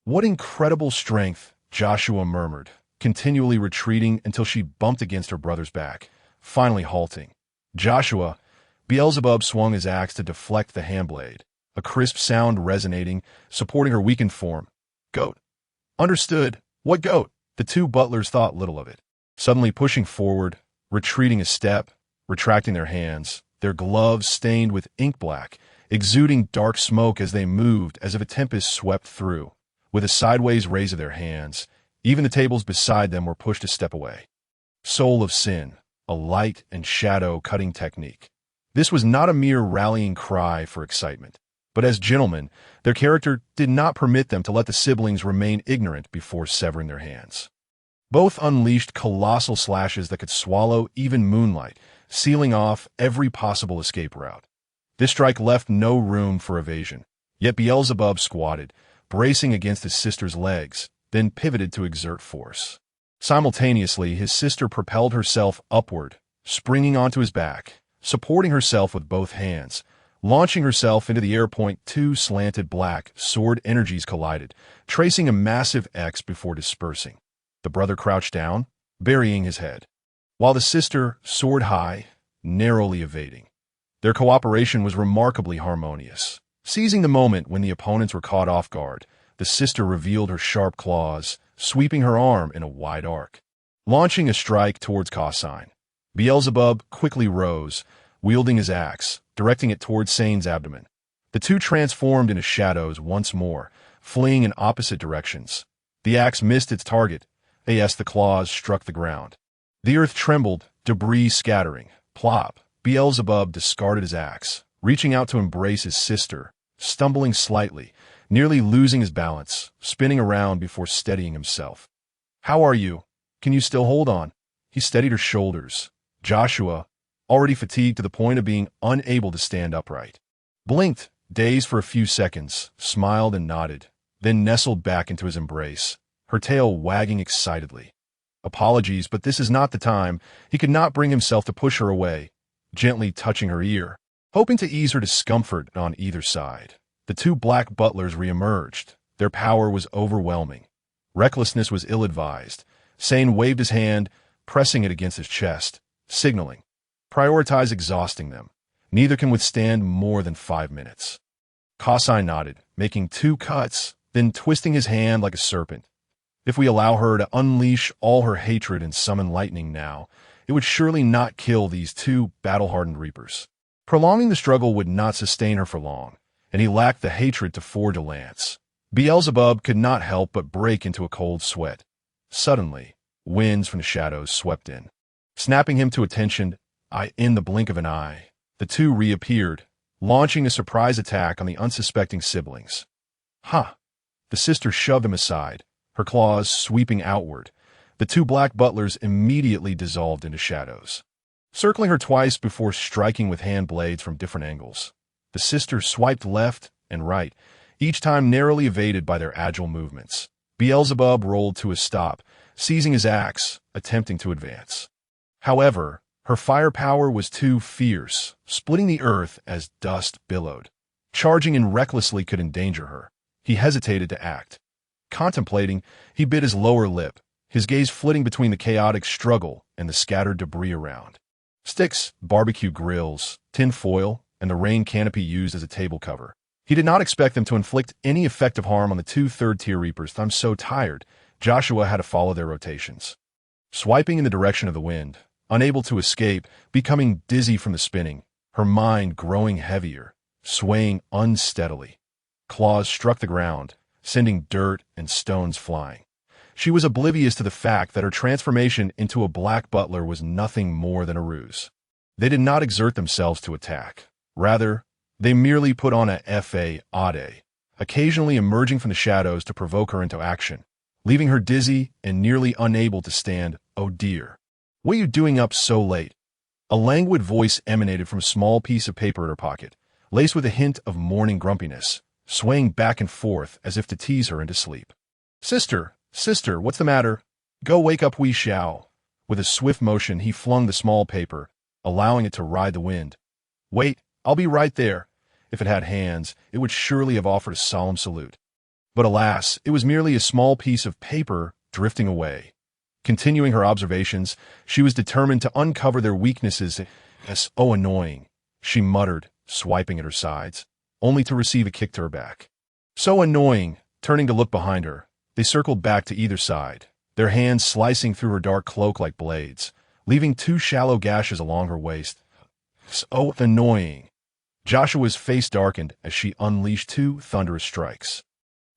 "What incredible strength," Joshua murmured, continually retreating until she bumped against her brother's back, finally halting. "Joshua!" Beelzebub swung his axe to deflect the handblade, a crisp sound resonating, supporting her weakened form. "Goat." "Understood. What goat?" The two butlers thought little of it. Suddenly pushing forward, retreating a step, retracting their hands, their gloves stained with ink black, exuding dark smoke as they moved as if a tempest swept through. With a sideways raise of their hands, even the tables beside them were pushed a step away. Soul of sin, a light and shadow cutting technique. This was not a mere rallying cry for excitement, but as gentlemen, their character did not permit them to let the siblings remain ignorant before severing their hands. Both unleashed colossal slashes that could swallow even moonlight, sealing off every possible escape route. This strike left no room for evasion, yet Beelzebub squatted, bracing against his sister's legs, then pivoted to exert force. Simultaneously, his sister propelled herself upward, springing onto his back, supporting herself with both hands, launching herself into the air. Two slanted black sword energies collided, tracing a massive X before dispersing. The brother crouched down, burying his head, while the sister soared high, narrowly evading. Their cooperation was remarkably harmonious. Seizing the moment when the opponents were caught off guard, the sister revealed her sharp claws, sweeping her arm in a wide arc. Launching a strike towards Cosine, Beelzebub quickly rose, wielding his axe, directing it towards Sane's abdomen. The two transformed into shadows once more, fleeing in opposite directions. The axe missed its target, as the claws struck the ground. The earth trembled, debris scattering. Plop! Beelzebub discarded his axe, reaching out to embrace his sister, stumbling slightly, nearly losing his balance, spinning around before steadying himself. "How are you? Can you still hold on?" He steadied her shoulders. Joshua, already fatigued to the point of being unable to stand upright, blinked, dazed for a few seconds, smiled and nodded, then nestled back into his embrace, her tail wagging excitedly. "Apologies, but this is not the time." He could not bring himself to push her away, gently touching her ear, hoping to ease her discomfort on either side. The two black butlers reemerged. Their power was overwhelming. Recklessness was ill-advised. Sane waved his hand, pressing it against his chest, signaling, "Prioritize exhausting them. Neither can withstand more than 5 minutes." Kasai nodded, making 2 cuts, then twisting his hand like a serpent. If we allow her to unleash all her hatred and summon lightning now, it would surely not kill these 2 battle-hardened reapers. Prolonging the struggle would not sustain her for long, and he lacked the hatred to forge a lance. Beelzebub could not help but break into a cold sweat. Suddenly, winds from the shadows swept in. Snapping him to attention, in the blink of an eye, the 2 reappeared, launching a surprise attack on the unsuspecting siblings. "Ha!" The sister shoved him aside, her claws sweeping outward. The 2 black butlers immediately dissolved into shadows, circling her twice before striking with hand blades from different angles. The sister swiped left and right, each time narrowly evaded by their agile movements. Beelzebub rolled to a stop, seizing his axe, attempting to advance. However, her firepower was too fierce, splitting the earth as dust billowed. Charging in recklessly could endanger her. He hesitated to act. Contemplating, he bit his lower lip, his gaze flitting between the chaotic struggle and the scattered debris around. Sticks, barbecue grills, tin foil, and the rain canopy used as a table cover. He did not expect them to inflict any effective harm on the 2 third-tier reapers. "I'm so tired." Joshua had to follow their rotations. Swiping in the direction of the wind, unable to escape, becoming dizzy from the spinning, her mind growing heavier, swaying unsteadily. Claws struck the ground, sending dirt and stones flying. She was oblivious to the fact that her transformation into a black butler was nothing more than a ruse. They did not exert themselves to attack. Rather, they merely put on a facade, occasionally emerging from the shadows to provoke her into action, leaving her dizzy and nearly unable to stand. "Oh dear. What are you doing up so late?" A languid voice emanated from a small piece of paper in her pocket, laced with a hint of morning grumpiness, swaying back and forth as if to tease her into sleep. Sister, what's the matter? Go wake up Wei Xiao." With a swift motion, he flung the small paper, allowing it to ride the wind. "Wait, I'll be right there." If it had hands, it would surely have offered a solemn salute. But alas, it was merely a small piece of paper drifting away. Continuing her observations, she was determined to uncover their weaknesses. "So annoying," she muttered, swiping at her sides, only to receive a kick to her back. "So annoying." Turning to look behind her, they circled back to either side, their hands slicing through her dark cloak like blades, leaving 2 shallow gashes along her waist. "So annoying." Joshua's face darkened as she unleashed 2 thunderous strikes,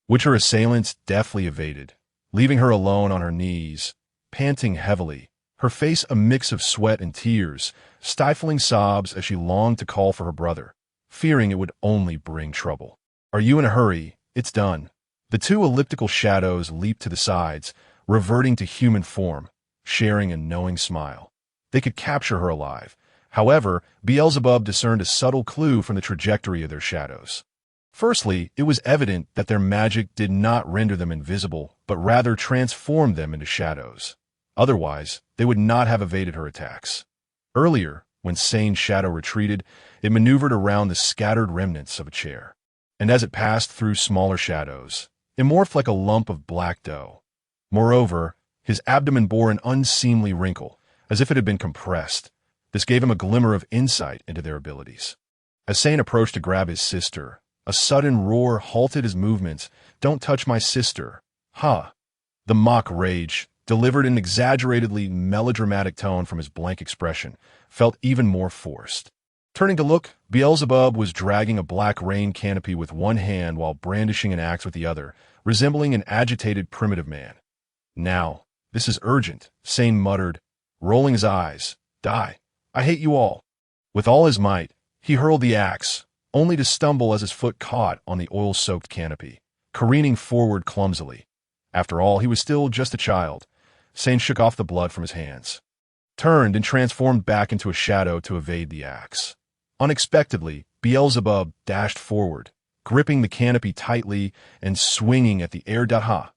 which her assailants deftly evaded, leaving her alone on her knees, panting heavily, her face a mix of sweat and tears, stifling sobs as she longed to call for her brother, fearing it would only bring trouble. "Are you in a hurry? It's done." The 2 elliptical shadows leaped to the sides, reverting to human form, sharing a knowing smile. They could capture her alive. However, Beelzebub discerned a subtle clue from the trajectory of their shadows. Firstly, it was evident that their magic did not render them invisible, but rather transformed them into shadows. Otherwise, they would not have evaded her attacks. Earlier, when Sane's shadow retreated, it maneuvered around the scattered remnants of a chair. And as it passed through smaller shadows, it morphed like a lump of black dough. Moreover, his abdomen bore an unseemly wrinkle, as if it had been compressed. This gave him a glimmer of insight into their abilities. As Sane approached to grab his sister, a sudden roar halted his movements. "Don't touch my sister." "Ha!" The mock rage, delivered in an exaggeratedly melodramatic tone from his blank expression, felt even more forced. Turning to look, Beelzebub was dragging a black rain canopy with one hand while brandishing an axe with the other, resembling an agitated primitive man. "Now, this is urgent," Sane muttered, rolling his eyes. "Die. I hate you all." With all his might, he hurled the axe, only to stumble as his foot caught on the oil-soaked canopy, careening forward clumsily. After all, he was still just a child. Sane shook off the blood from his hands, turned and transformed back into a shadow to evade the axe. Unexpectedly, Beelzebub dashed forward, gripping the canopy tightly and swinging at the air. "Ha!"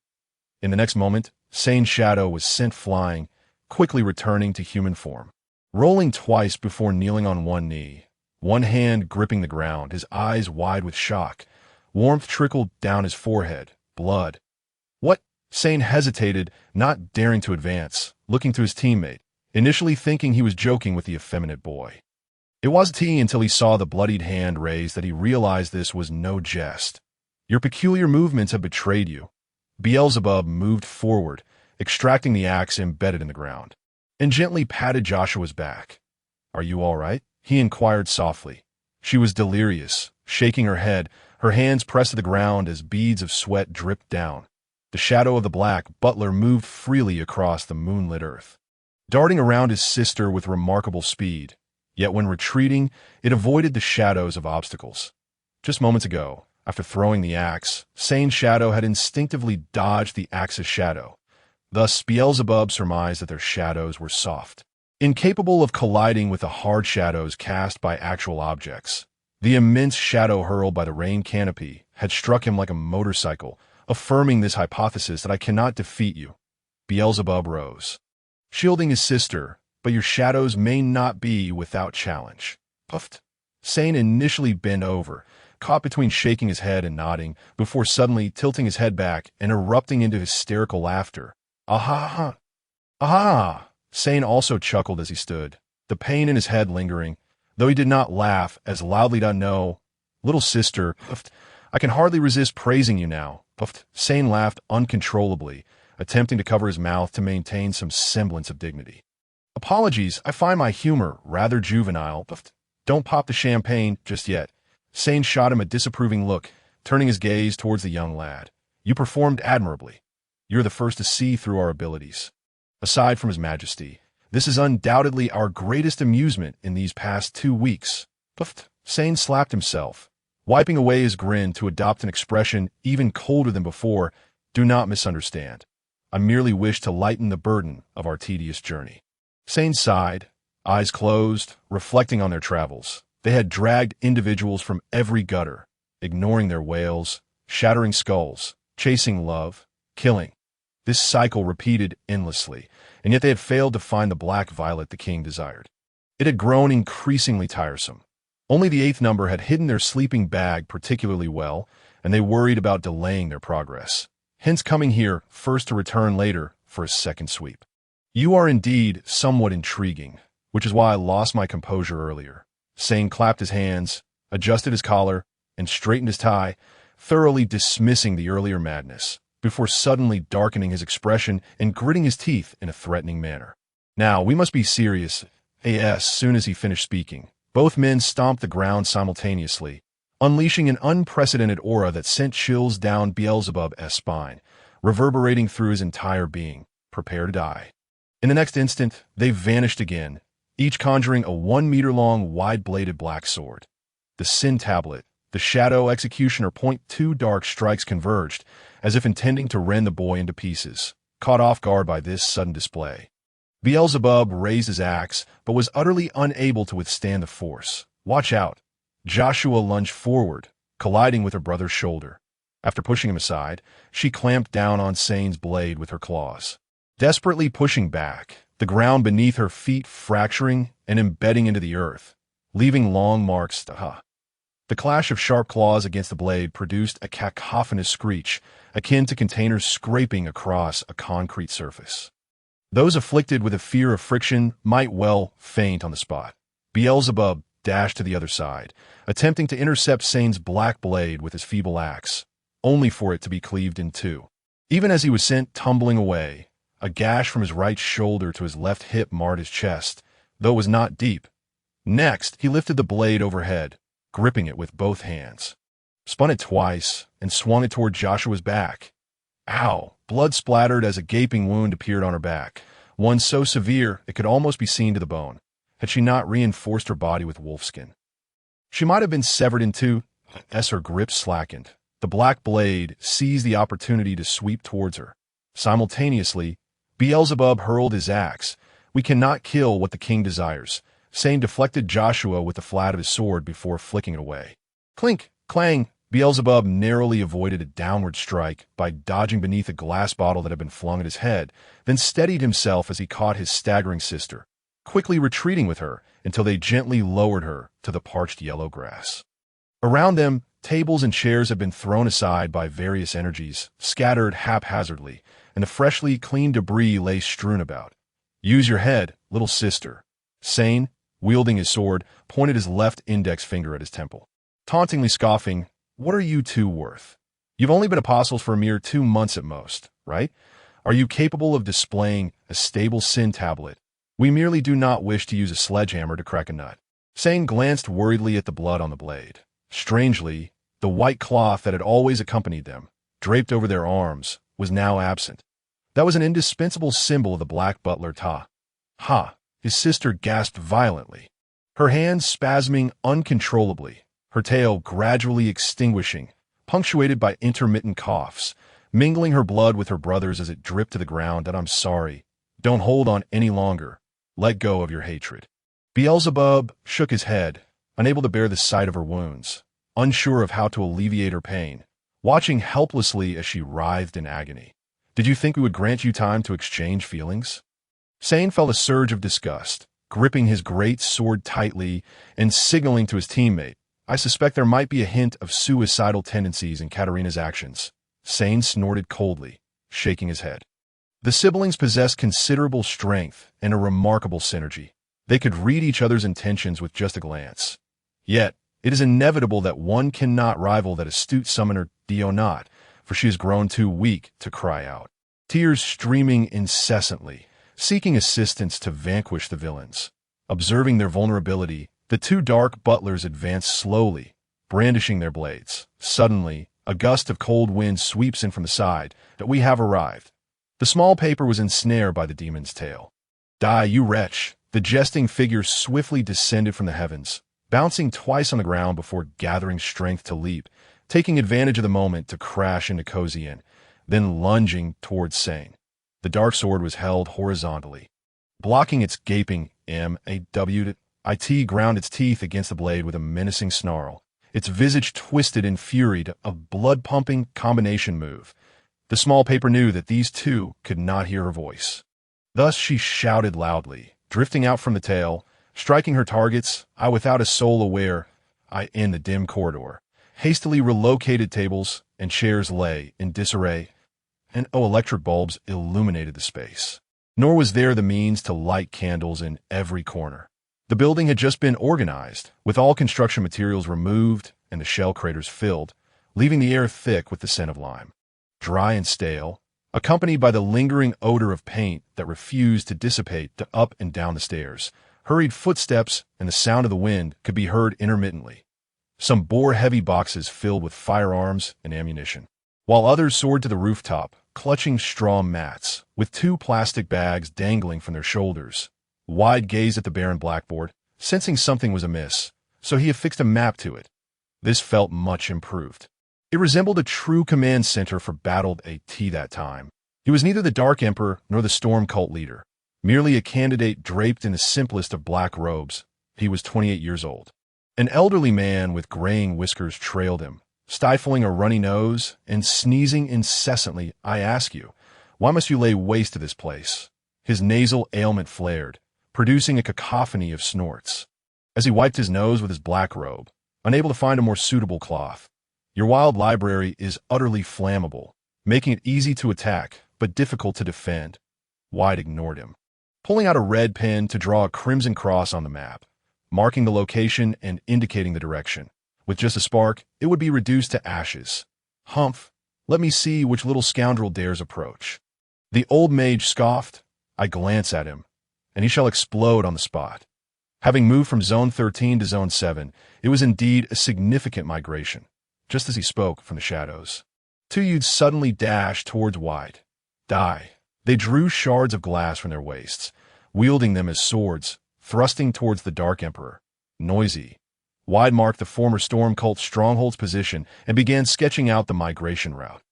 In the next moment, Sane's shadow was sent flying, quickly returning to human form. Rolling twice before kneeling on one knee, one hand gripping the ground, his eyes wide with shock, warmth trickled down his forehead. Blood. "What?" Sane hesitated, not daring to advance, looking to his teammate, initially thinking he was joking with the effeminate boy. It wasn't until he saw the bloodied hand raised that he realized this was no jest. Your peculiar movements have betrayed you. Beelzebub moved forward, extracting the axe embedded in the ground, and gently patted Joshua's back. "Are you all right?" he inquired softly. She was delirious, shaking her head, her hands pressed to the ground as beads of sweat dripped down. The shadow of the black butler moved freely across the moonlit earth, darting around his sister with remarkable speed. Yet when retreating, it avoided the shadows of obstacles. Just moments ago, after throwing the axe, Sane's shadow had instinctively dodged the axe's shadow. Thus, Beelzebub surmised that their shadows were soft, incapable of colliding with the hard shadows cast by actual objects. The immense shadow hurled by the rain canopy had struck him like a motorcycle, affirming this hypothesis that I cannot defeat you. Beelzebub rose, shielding his sister, but your shadows may not be without challenge. Puffed. Sane initially bent over, caught between shaking his head and nodding, before suddenly tilting his head back and erupting into hysterical laughter. "Aha! Aha!" Sane also chuckled as he stood, the pain in his head lingering, though he did not laugh as loudly. "No, little sister, puffed. I can hardly resist praising you now." Puffed. Sane laughed uncontrollably, attempting to cover his mouth to maintain some semblance of dignity. "Apologies, I find my humor rather juvenile." Puffed. "Don't pop the champagne just yet." Sane shot him a disapproving look, turning his gaze towards the young lad. "You performed admirably. You're the first to see through our abilities. Aside from His Majesty, this is undoubtedly our greatest amusement in these past 2 weeks." Puffed. Sane slapped himself, wiping away his grin to adopt an expression even colder than before. "Do not misunderstand. I merely wish to lighten the burden of our tedious journey." Sane sighed, eyes closed, reflecting on their travels. They had dragged individuals from every gutter, ignoring their wails, shattering skulls, chasing love, killing. This cycle repeated endlessly, and yet they had failed to find the black violet the king desired. It had grown increasingly tiresome. Only the 8th number had hidden their sleeping bag particularly well, and they worried about delaying their progress, hence coming here first to return later for a second sweep. "You are indeed somewhat intriguing, which is why I lost my composure earlier." Sane clapped his hands, adjusted his collar, and straightened his tie, thoroughly dismissing the earlier madness, before suddenly darkening his expression and gritting his teeth in a threatening manner. "Now, we must be serious." As soon as he finished speaking, both men stomped the ground simultaneously, unleashing an unprecedented aura that sent chills down Beelzebub's spine, reverberating through his entire being. "Prepare to die." In the next instant, they vanished again, each conjuring a 1-meter-long, wide-bladed black sword. The Sin Tablet, the Shadow Executioner point 2 dark strikes converged, as if intending to rend the boy into pieces, caught off guard by this sudden display. Beelzebub raised his axe, but was utterly unable to withstand the force. "Watch out!" Joshua lunged forward, colliding with her brother's shoulder. After pushing him aside, she clamped down on Sane's blade with her claws, desperately pushing back, the ground beneath her feet fracturing and embedding into the earth, leaving long marks. The clash of sharp claws against the blade produced a cacophonous screech, akin to containers scraping across a concrete surface. Those afflicted with a fear of friction might well faint on the spot. Beelzebub dashed to the other side, attempting to intercept Sane's black blade with his feeble axe, only for it to be cleaved in two. Even as he was sent tumbling away, a gash from his right shoulder to his left hip marred his chest, though it was not deep. Next, he lifted the blade overhead, gripping it with both hands, spun it twice, and swung it toward Joshua's back. Ow! Blood splattered as a gaping wound appeared on her back, one so severe it could almost be seen to the bone, had she not reinforced her body with wolfskin. She might have been severed in two, as her grip slackened. The black blade seized the opportunity to sweep towards her. Simultaneously, Beelzebub hurled his axe. "We cannot kill what the king desires." Sane deflected Joshua with the flat of his sword before flicking it away. Clink! Clang! Beelzebub narrowly avoided a downward strike by dodging beneath a glass bottle that had been flung at his head, then steadied himself as he caught his staggering sister, quickly retreating with her until they gently lowered her to the parched yellow grass. Around them, Tables and chairs have been thrown aside by various energies, scattered haphazardly, and the freshly cleaned debris lay strewn about. Use your head, little sister. Sane, wielding his sword, pointed his left index finger at his temple. Tauntingly scoffing, what are you two worth? You've only been apostles for a mere 2 months at most, right? Are you capable of displaying a stable sin tablet? We merely do not wish to use a sledgehammer to crack a nut. Sane glanced worriedly at the blood on the blade. Strangely, the white cloth that had always accompanied them, draped over their arms, was now absent. That was an indispensable symbol of the Black Butler Ta. Ha! His sister gasped violently, her hands spasming uncontrollably, her tail gradually extinguishing, punctuated by intermittent coughs, mingling her blood with her brother's as it dripped to the ground. That I'm sorry. Don't hold on any longer. Let go of your hatred. Beelzebub shook his head, unable to bear the sight of her wounds, unsure of how to alleviate her pain, watching helplessly as she writhed in agony. Did you think we would grant you time to exchange feelings? Sane felt a surge of disgust, gripping his great sword tightly and signaling to his teammate, I suspect there might be a hint of suicidal tendencies in Katerina's actions. Sane snorted coldly, shaking his head. The siblings possessed considerable strength and a remarkable synergy. They could read each other's intentions with just a glance. Yet, it is inevitable that one cannot rival that astute summoner Dionot, for she has grown too weak to cry out. Tears streaming incessantly, seeking assistance to vanquish the villains. Observing their vulnerability, the 2 dark butlers advanced slowly, brandishing their blades. Suddenly, a gust of cold wind sweeps in from the side. That we have arrived. The small paper was ensnared by the demon's tail. Die, you wretch! The jesting figure swiftly descended from the heavens, bouncing twice on the ground before gathering strength to leap, taking advantage of the moment to crash into Cozy Inn, then lunging towards Sane. The dark sword was held horizontally. Blocking its gaping it ground its teeth against the blade with a menacing snarl, its visage twisted in fury to a blood-pumping combination move. The small paper knew that these two could not hear her voice. Thus she shouted loudly, drifting out from the tail, striking her targets, without a soul aware, in the dim corridor. Hastily relocated tables and chairs lay in disarray, and electric bulbs illuminated the space. Nor was there the means to light candles in every corner. The building had just been organized, with all construction materials removed and the shell craters filled, leaving the air thick with the scent of lime. Dry and stale, accompanied by the lingering odor of paint that refused to dissipate to up and down the stairs. Hurried footsteps and the sound of the wind could be heard intermittently. Some bore heavy boxes filled with firearms and ammunition, while others soared to the rooftop, clutching straw mats, with 2 plastic bags dangling from their shoulders. Wide gazed at the barren blackboard, sensing something was amiss, so he affixed a map to it. This felt much improved. It resembled a true command center for battled AT that time. He was neither the Dark Emperor nor the Storm Cult leader, merely a candidate draped in the simplest of black robes. He was 28 years old. An elderly man with graying whiskers trailed him, stifling a runny nose and sneezing incessantly. I ask you, why must you lay waste to this place? His nasal ailment flared, producing a cacophony of snorts. As he wiped his nose with his black robe, unable to find a more suitable cloth. Your wild library is utterly flammable, making it easy to attack, but difficult to defend. White ignored him, pulling out a red pen to draw a crimson cross on the map, marking the location and indicating the direction. With just a spark, it would be reduced to ashes. Humph, let me see which little scoundrel dares approach. The old mage scoffed. I glance at him, and he shall explode on the spot. Having moved from Zone 13 to Zone 7, it was indeed a significant migration. Just as he spoke from the shadows, 2 youths suddenly dashed towards White. Die. They drew shards of glass from their waists, wielding them as swords, thrusting towards the Dark Emperor. Noisy. Wide marked the former Storm Cult stronghold's position and began sketching out the migration route.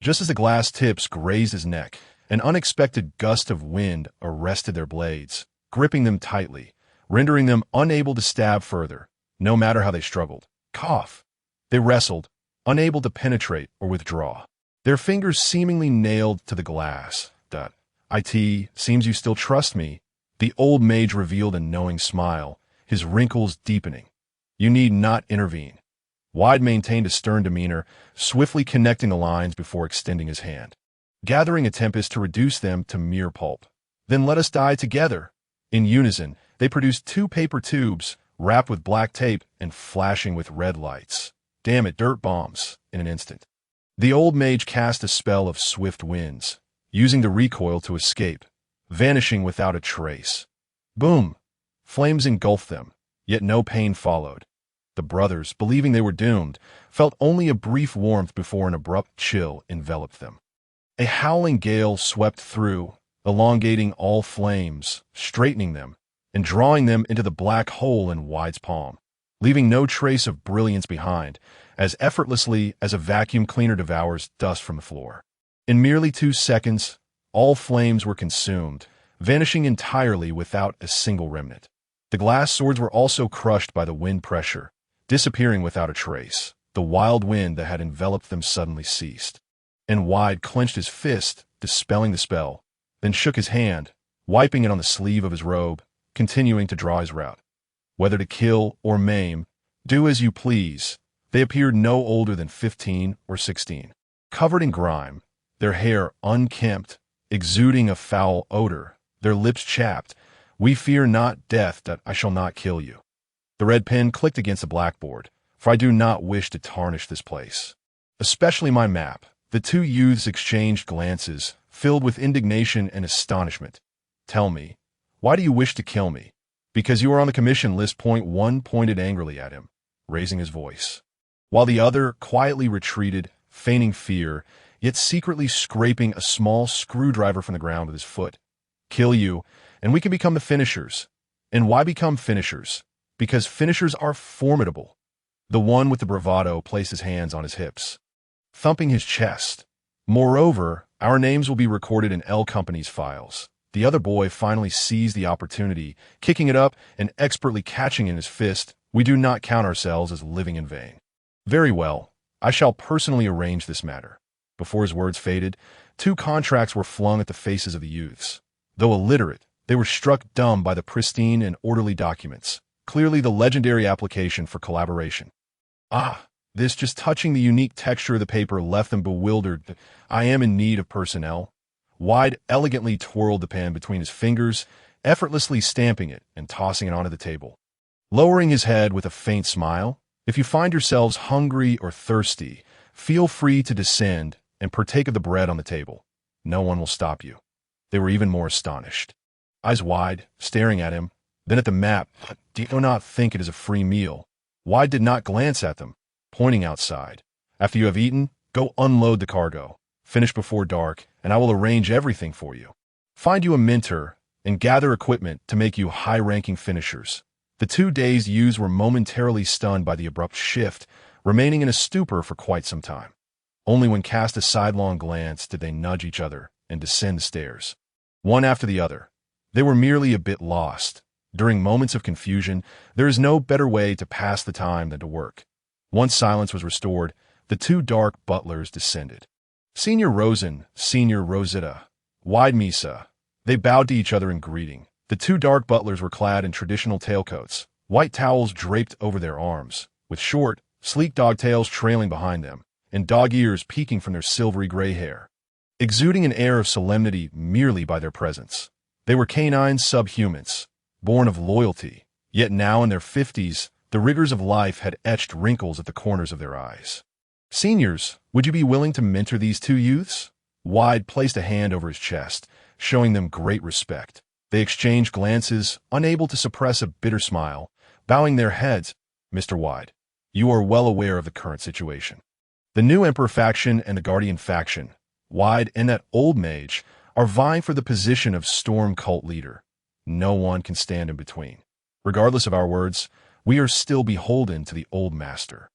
Just as the glass tips grazed his neck, an unexpected gust of wind arrested their blades, gripping them tightly, rendering them unable to stab further, no matter how they struggled. Cough. They wrestled, unable to penetrate or withdraw, their fingers seemingly nailed to the glass. It seems you still trust me, the old mage revealed a knowing smile, his wrinkles deepening. You need not intervene. Wide maintained a stern demeanor, swiftly connecting the lines before extending his hand. Gathering a tempest to reduce them to mere pulp. Then let us die together. In unison, they produced 2 paper tubes, wrapped with black tape and flashing with red lights. Damn it, dirt bombs, in an instant. The old mage cast a spell of swift winds, using the recoil to escape, vanishing without a trace. Boom! Flames engulfed them, yet no pain followed. The brothers, believing they were doomed, felt only a brief warmth before an abrupt chill enveloped them. A howling gale swept through, elongating all flames, straightening them, and drawing them into the black hole in Wide's palm, leaving no trace of brilliance behind, as effortlessly as a vacuum cleaner devours dust from the floor. In merely 2 seconds, all flames were consumed, vanishing entirely without a single remnant. The glass swords were also crushed by the wind pressure, disappearing without a trace. The wild wind that had enveloped them suddenly ceased. And Wide clenched his fist, dispelling the spell, then shook his hand, wiping it on the sleeve of his robe, continuing to draw his route. Whether to kill or maim, do as you please. They appeared no older than 15 or 16. Covered in grime, their hair unkempt, exuding a foul odor, their lips chapped. We fear not death, that I shall not kill you. The red pen clicked against the blackboard, for I do not wish to tarnish this place. Especially my map. The 2 youths exchanged glances, filled with indignation and astonishment. Tell me, why do you wish to kill me? Because you are on the commission list. One pointed angrily at him, raising his voice, while the other quietly retreated, feigning fear, yet secretly scraping a small screwdriver from the ground with his foot. Kill you, and we can become the finishers. And why become finishers? Because finishers are formidable. The one with the bravado placed his hands on his hips, thumping his chest. Moreover, our names will be recorded in L Company's files. The other boy finally seized the opportunity, kicking it up and expertly catching in his fist. We do not count ourselves as living in vain. Very well, I shall personally arrange this matter. Before his words faded, 2 contracts were flung at the faces of the youths. Though illiterate, they were struck dumb by the pristine and orderly documents, clearly the legendary application for collaboration. This just touching the unique texture of the paper left them bewildered. I am in need of personnel. Wide elegantly twirled the pen between his fingers, effortlessly stamping it and tossing it onto the table. Lowering his head with a faint smile, if you find yourselves hungry or thirsty, feel free to descend and partake of the bread on the table. No one will stop you. They were even more astonished. Eyes wide, staring at him, then at the map. Do you not think it is a free meal? Wide did not glance at them, pointing outside. After you have eaten, go unload the cargo. Finish before dark, and I will arrange everything for you. Find you a mentor, and gather equipment to make you high-ranking finishers. The 2 dazed youths were momentarily stunned by the abrupt shift, remaining in a stupor for quite some time. Only when cast a sidelong glance did they nudge each other and descend the stairs, one after the other. They were merely a bit lost. During moments of confusion, there is no better way to pass the time than to work. Once silence was restored, the 2 dark butlers descended. Senior Rosen, Senior Rosetta, Wide Misa. They bowed to each other in greeting. The 2 dark butlers were clad in traditional tailcoats, white towels draped over their arms, with short, sleek dog tails trailing behind them, and dog ears peeking from their silvery gray hair, exuding an air of solemnity merely by their presence. They were canine subhumans, born of loyalty, yet now in their 50s, the rigors of life had etched wrinkles at the corners of their eyes. Seniors, would you be willing to mentor these 2 youths? Wide placed a hand over his chest, showing them great respect. They exchanged glances, unable to suppress a bitter smile, bowing their heads. Mr. Wide, you are well aware of the current situation. The new Emperor faction and the Guardian faction, Wide and that old mage, are vying for the position of Storm Cult leader. No one can stand in between. Regardless of our words, we are still beholden to the old master.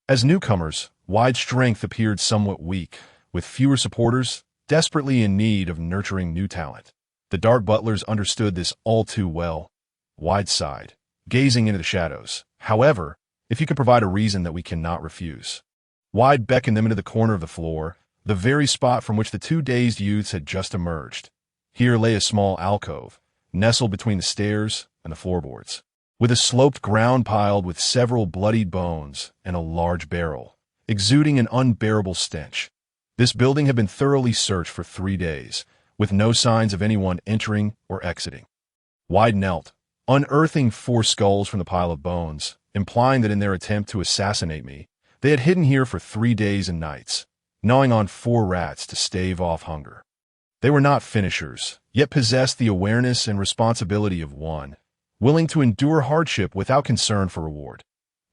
As newcomers, Wide's strength appeared somewhat weak, with fewer supporters, desperately in need of nurturing new talent. The dark butlers understood this all too well. Wide sighed, gazing into the shadows. However, if you can provide a reason that we cannot refuse. Wide beckoned them into the corner of the floor, the very spot from which the 2 dazed youths had just emerged. Here lay a small alcove, nestled between the stairs and the floorboards. with a sloped ground piled with several bloodied bones and a large barrel, exuding an unbearable stench. This building had been thoroughly searched for 3 days, with no signs of anyone entering or exiting. Wide knelt, unearthing 4 skulls from the pile of bones, implying that in their attempt to assassinate me, they had hidden here for 3 days and nights, gnawing on 4 rats to stave off hunger. They were not finishers, yet possessed the awareness and responsibility of one, willing to endure hardship without concern for reward.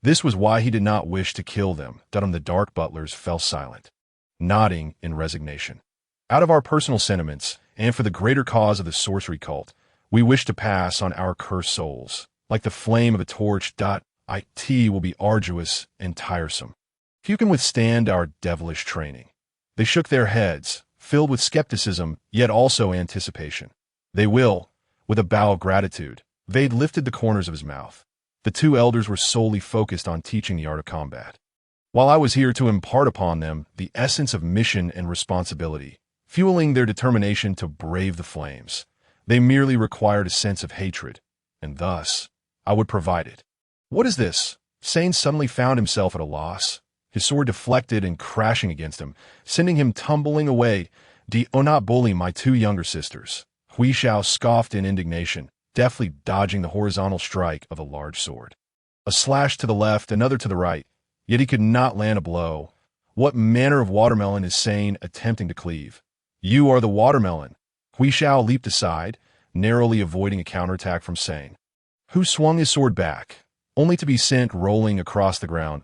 This was why he did not wish to kill them. The dark butlers fell silent, nodding in resignation. Out of our personal sentiments, and for the greater cause of the sorcery cult, we wish to pass on our cursed souls, like the flame of a torch. It will be arduous and tiresome. Few can withstand our devilish training. They shook their heads, filled with skepticism, yet also anticipation. They will, with a bow of gratitude, Vade lifted the corners of his mouth. The 2 elders were solely focused on teaching the art of combat, while I was here to impart upon them the essence of mission and responsibility, fueling their determination to brave the flames. They merely required a sense of hatred, and thus, I would provide it. What is this? Sane suddenly found himself at a loss. His sword deflected and crashing against him, sending him tumbling away. Do not bully my 2 younger sisters. Hui Xiao scoffed in indignation, deftly dodging the horizontal strike of a large sword. A slash to the left, another to the right, yet he could not land a blow. What manner of watermelon is Sane attempting to cleave? You are the watermelon. Hui Xiao leaped aside, narrowly avoiding a counterattack from Sane, who swung his sword back, only to be sent rolling across the ground.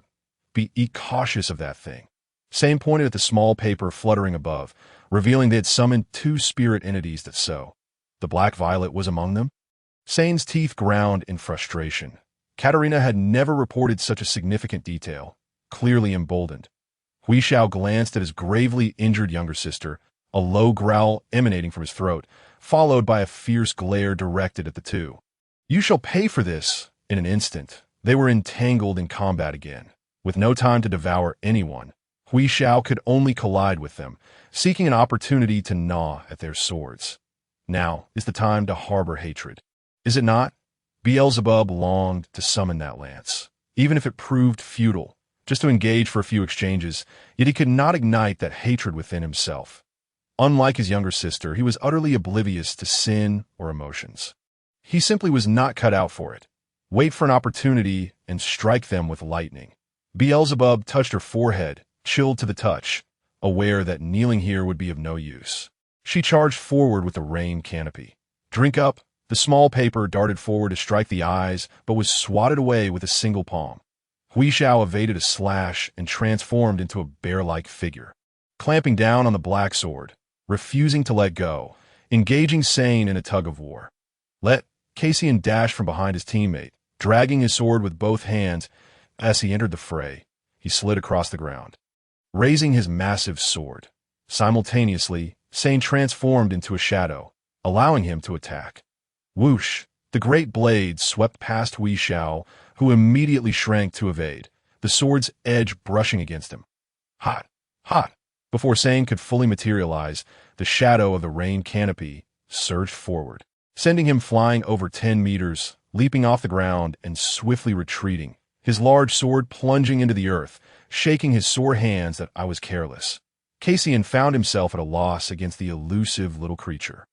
Be cautious of that thing. Sane pointed at the small paper fluttering above, revealing they had summoned 2 spirit entities that so. The Black Violet was among them? Sane's teeth ground in frustration. Katarina had never reported such a significant detail, clearly emboldened. Hui Xiao glanced at his gravely injured younger sister, a low growl emanating from his throat, followed by a fierce glare directed at the 2. You shall pay for this. In an instant, they were entangled in combat again. With no time to devour anyone, Hui Xiao could only collide with them, seeking an opportunity to gnaw at their swords. Now is the time to harbor hatred. Is it not? Beelzebub longed to summon that lance, even if it proved futile, just to engage for a few exchanges, yet he could not ignite that hatred within himself. Unlike his younger sister, he was utterly oblivious to sin or emotions. He simply was not cut out for it. Wait for an opportunity and strike them with lightning. Beelzebub touched her forehead, chilled to the touch, aware that kneeling here would be of no use. She charged forward with the rain canopy. Drink up. The small paper darted forward to strike the eyes, but was swatted away with a single palm. Hui Xiao evaded a slash and transformed into a bear-like figure, clamping down on the black sword, refusing to let go, engaging Sane in a tug-of-war. Cassian dashed from behind his teammate, dragging his sword with both hands. As he entered the fray, he slid across the ground, raising his massive sword. Simultaneously, Sane transformed into a shadow, allowing him to attack. Whoosh! The great blade swept past Hui Xiao, who immediately shrank to evade, the sword's edge brushing against him. Hot! Hot! Before Sane could fully materialize, the shadow of the rain canopy surged forward, sending him flying over 10 meters, leaping off the ground and swiftly retreating, his large sword plunging into the earth, shaking his sore hands that I was careless. Cassian found himself at a loss against the elusive little creature.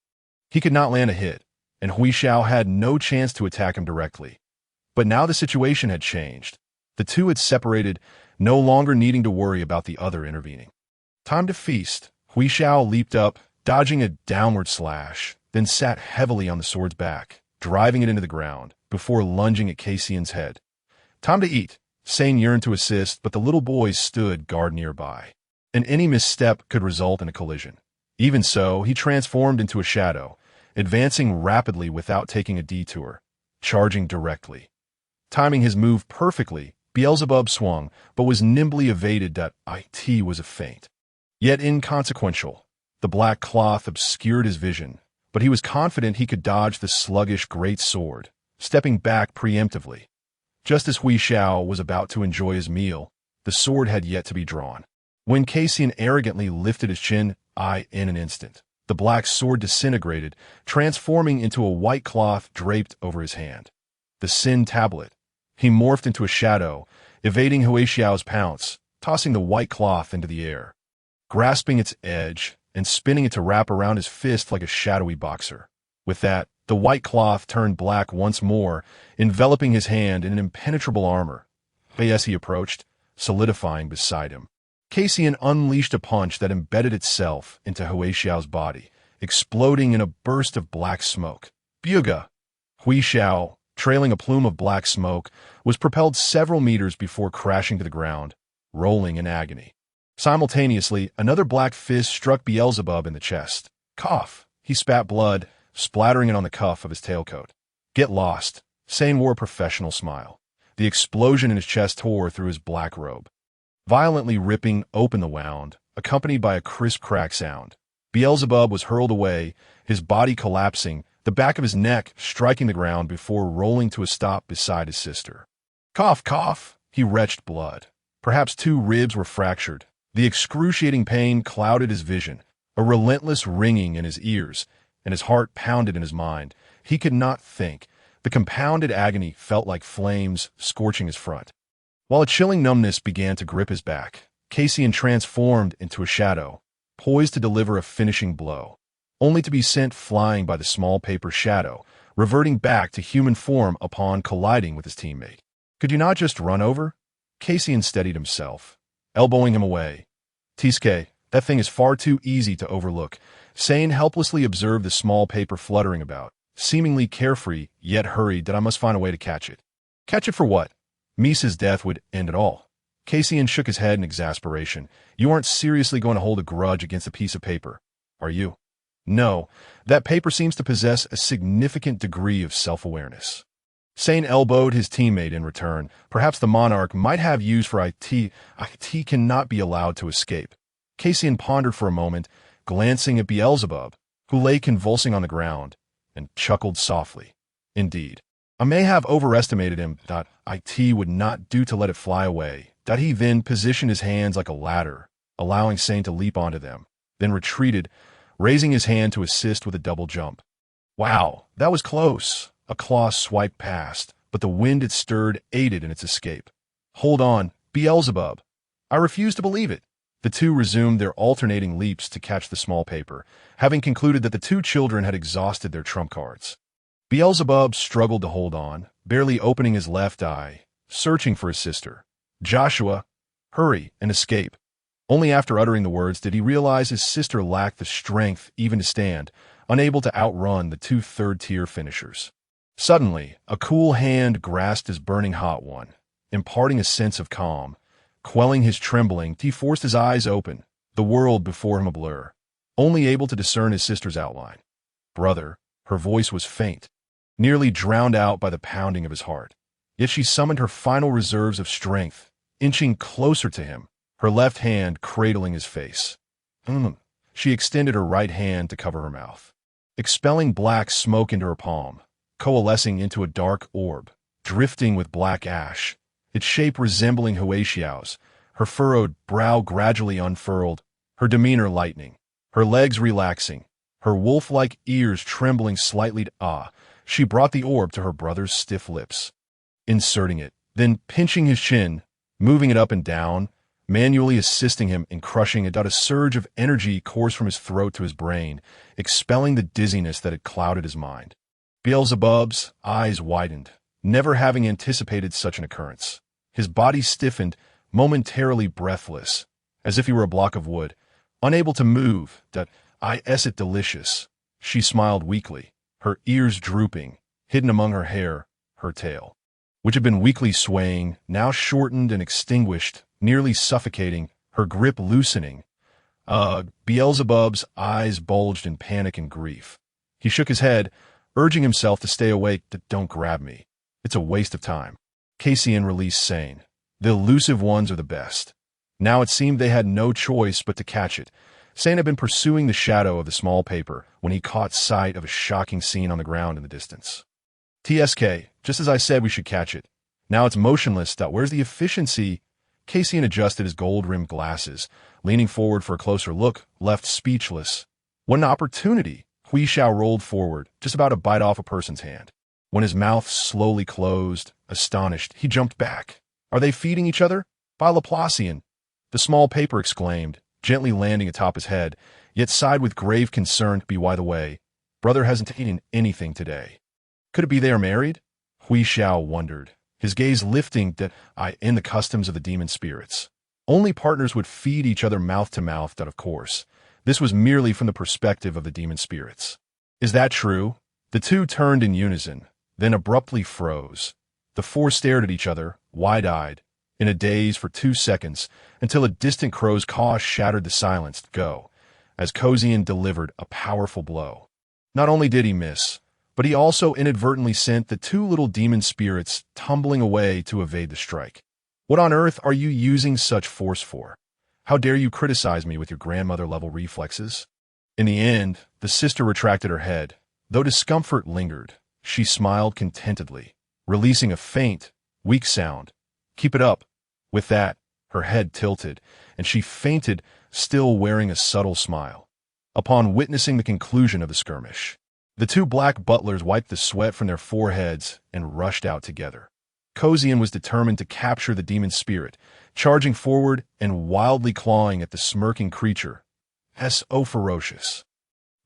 He could not land a hit, and Hui Xiao had no chance to attack him directly. But now the situation had changed. The 2 had separated, no longer needing to worry about the other intervening. Time to feast. Hui Xiao leaped up, dodging a downward slash, then sat heavily on the sword's back, driving it into the ground, before lunging at Cassian's head. Time to eat. Sane yearned to assist, but the little boys stood guard nearby, and any misstep could result in a collision. Even so, he transformed into a shadow, advancing rapidly without taking a detour, charging directly. Timing his move perfectly, Beelzebub swung, but was nimbly evaded. It was a feint, yet inconsequential. The black cloth obscured his vision, but he was confident he could dodge the sluggish great sword, stepping back preemptively. Just as Hui Xiao was about to enjoy his meal, the sword had yet to be drawn. When Cassian arrogantly lifted his chin, in an instant, the black sword disintegrated, transforming into a white cloth draped over his hand. The Sin Tablet. He morphed into a shadow, evading Huixiao's pounce, tossing the white cloth into the air, grasping its edge and spinning it to wrap around his fist like a shadowy boxer. With that, the white cloth turned black once more, enveloping his hand in an impenetrable armor. As he approached, solidifying beside him, Cassian unleashed a punch that embedded itself into Huixiao's body, exploding in a burst of black smoke. Buga! Huixiao, trailing a plume of black smoke, was propelled several meters before crashing to the ground, rolling in agony. Simultaneously, another black fist struck Beelzebub in the chest. Cough! He spat blood, splattering it on the cuff of his tailcoat. Get lost. Sane wore a professional smile. The explosion in his chest tore through his black robe, violently ripping open the wound, accompanied by a crisp crack sound. Beelzebub was hurled away, his body collapsing, the back of his neck striking the ground before rolling to a stop beside his sister. Cough, cough! He retched blood. Perhaps 2 ribs were fractured. The excruciating pain clouded his vision, a relentless ringing in his ears, and his heart pounded in his mind. He could not think. The compounded agony felt like flames scorching his front. While a chilling numbness began to grip his back, Cassian transformed into a shadow, poised to deliver a finishing blow, only to be sent flying by the small paper shadow, reverting back to human form upon colliding with his teammate. Could you not just run over? Cassian steadied himself, elbowing him away. Tiske, that thing is far too easy to overlook. Sane helplessly observed the small paper fluttering about, seemingly carefree, yet hurried that I must find a way to catch it. Catch it for what? Misa's death would end it all. Cassian shook his head in exasperation. You aren't seriously going to hold a grudge against a piece of paper, are you? No, that paper seems to possess a significant degree of self-awareness. Sane elbowed his teammate in return. Perhaps the monarch might have use for IT. IT cannot be allowed to escape. Cassian pondered for a moment, glancing at Beelzebub, who lay convulsing on the ground, and chuckled softly. Indeed, I may have overestimated him. IT would not do to let it fly away. He then positioned his hands like a ladder, allowing Sane to leap onto them, then retreated, raising his hand to assist with a double jump. Wow, that was close. A claw swiped past, but the wind it stirred aided in its escape. Hold on, Beelzebub. I refuse to believe it. The two resumed their alternating leaps to catch the small paper, having concluded that the 2 children had exhausted their trump cards. Beelzebub struggled to hold on, barely opening his left eye, searching for his sister. Joshua, hurry and escape. Only after uttering the words did he realize his sister lacked the strength even to stand, unable to outrun the 2 third-tier finishers. Suddenly, a cool hand grasped his burning hot one, imparting a sense of calm. Quelling his trembling, he forced his eyes open, the world before him a blur, only able to discern his sister's outline. Brother, her voice was faint, nearly drowned out by the pounding of his heart. Yet she summoned her final reserves of strength, inching closer to him, her left hand cradling his face. She extended her right hand to cover her mouth, expelling black smoke into her palm, coalescing into a dark orb, drifting with black ash, its shape resembling Huixiao's, her furrowed brow gradually unfurled, her demeanor lightening, her legs relaxing, her wolf-like ears trembling slightly. She brought the orb to her brother's stiff lips, inserting it, then pinching his chin, moving it up and down, manually assisting him in crushing it. A surge of energy coursed from his throat to his brain, expelling the dizziness that had clouded his mind. Beelzebub's eyes widened, never having anticipated such an occurrence. His body stiffened, momentarily breathless, as if he were a block of wood, unable to move. It delicious. She smiled weakly, her ears drooping, hidden among her hair, her tail, which had been weakly swaying, now shortened and extinguished, nearly suffocating, her grip loosening. Beelzebub's eyes bulged in panic and grief. He shook his head, urging himself to stay awake. Don't grab me. It's a waste of time. Cassian released Sane. The elusive ones are the best. Now it seemed they had no choice but to catch it. Sane had been pursuing the shadow of the small paper when he caught sight of a shocking scene on the ground in the distance. TSK, just as I said we should catch it. Now it's motionless. Where's the efficiency? Cassian adjusted his gold-rimmed glasses, leaning forward for a closer look, left speechless. What an opportunity! Huixiao rolled forward, just about to bite off a person's hand. When his mouth slowly closed, astonished, he jumped back. "Are they feeding each other? By Laplacian!" The small paper exclaimed, gently landing atop his head, yet sighed with grave concern. "By the way, brother hasn't eaten anything today. Could it be they are married?" Hui Xiao wondered, his gaze lifting in the customs of the demon spirits. Only partners would feed each other mouth to mouth, of course. This was merely from the perspective of the demon spirits. "Is that true?" The two turned in unison, then abruptly froze. The four stared at each other, wide-eyed, in a daze for 2 seconds, until a distant crow's caw shattered the silence. Go, as Kozian delivered a powerful blow. Not only did he miss, but he also inadvertently sent the two little demon spirits tumbling away to evade the strike. "What on earth are you using such force for? How dare you criticize me with your grandmother-level reflexes?" In the end, the sister retracted her head. Though discomfort lingered, she smiled contentedly, releasing a faint, weak sound. "Keep it up." With that, her head tilted, and she fainted, still wearing a subtle smile. Upon witnessing the conclusion of the skirmish, the two black butlers wiped the sweat from their foreheads and rushed out together. Kozian was determined to capture the demon spirit, charging forward and wildly clawing at the smirking creature. So ferocious.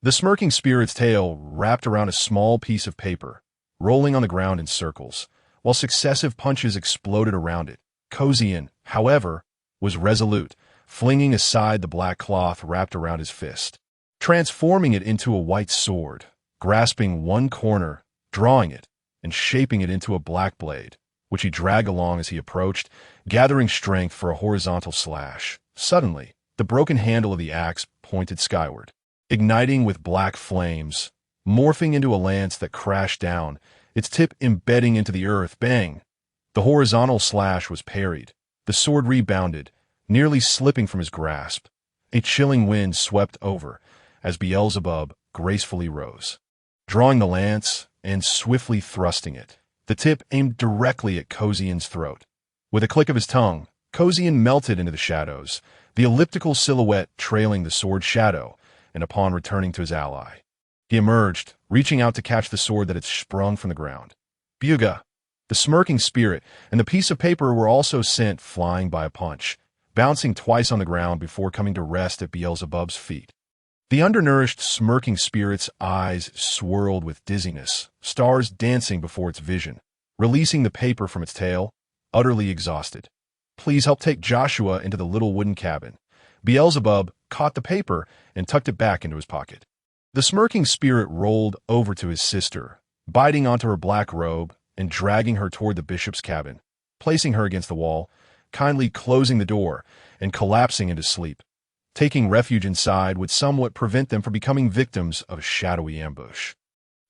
The smirking spirit's tail wrapped around a small piece of paper, rolling on the ground in circles, while successive punches exploded around it. Kozian, however, was resolute, flinging aside the black cloth wrapped around his fist, transforming it into a white sword, grasping one corner, drawing it, and shaping it into a black blade, which he dragged along as he approached, gathering strength for a horizontal slash. Suddenly, the broken handle of the axe pointed skyward, igniting with black flames, morphing into a lance that crashed down, its tip embedding into the earth. Bang! The horizontal slash was parried. The sword rebounded, nearly slipping from his grasp. A chilling wind swept over as Beelzebub gracefully rose, drawing the lance and swiftly thrusting it. The tip aimed directly at Kozian's throat. With a click of his tongue, Kozian melted into the shadows, the elliptical silhouette trailing the sword's shadow, and upon returning to his ally, he emerged, reaching out to catch the sword that had sprung from the ground. Buga! The smirking spirit and the piece of paper were also sent flying by a punch, bouncing twice on the ground before coming to rest at Beelzebub's feet. The undernourished, smirking spirit's eyes swirled with dizziness, stars dancing before its vision, releasing the paper from its tail, utterly exhausted. "Please help take Joshua into the little wooden cabin." Beelzebub caught the paper and tucked it back into his pocket. The smirking spirit rolled over to his sister, biting onto her black robe and dragging her toward the bishop's cabin, placing her against the wall, kindly closing the door, and collapsing into sleep. Taking refuge inside would somewhat prevent them from becoming victims of a shadowy ambush.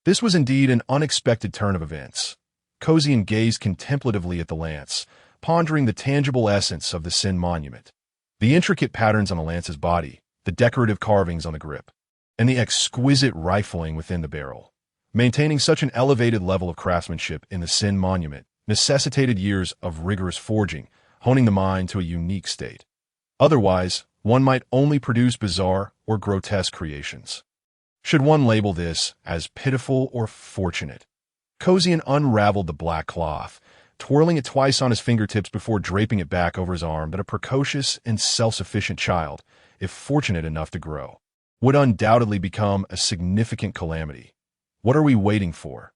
This was indeed an unexpected turn of events. Kozian gazed contemplatively at the lance, pondering the tangible essence of the Sin monument. The intricate patterns on the lance's body, the decorative carvings on the grip, and the exquisite rifling within the barrel. Maintaining such an elevated level of craftsmanship in the Sin monument necessitated years of rigorous forging, honing the mind to a unique state. Otherwise, one might only produce bizarre or grotesque creations. Should one label this as pitiful or fortunate? Kozian unraveled the black cloth, twirling it twice on his fingertips before draping it back over his arm. That a precocious and self-sufficient child, if fortunate enough to grow, would undoubtedly become a significant calamity. What are we waiting for?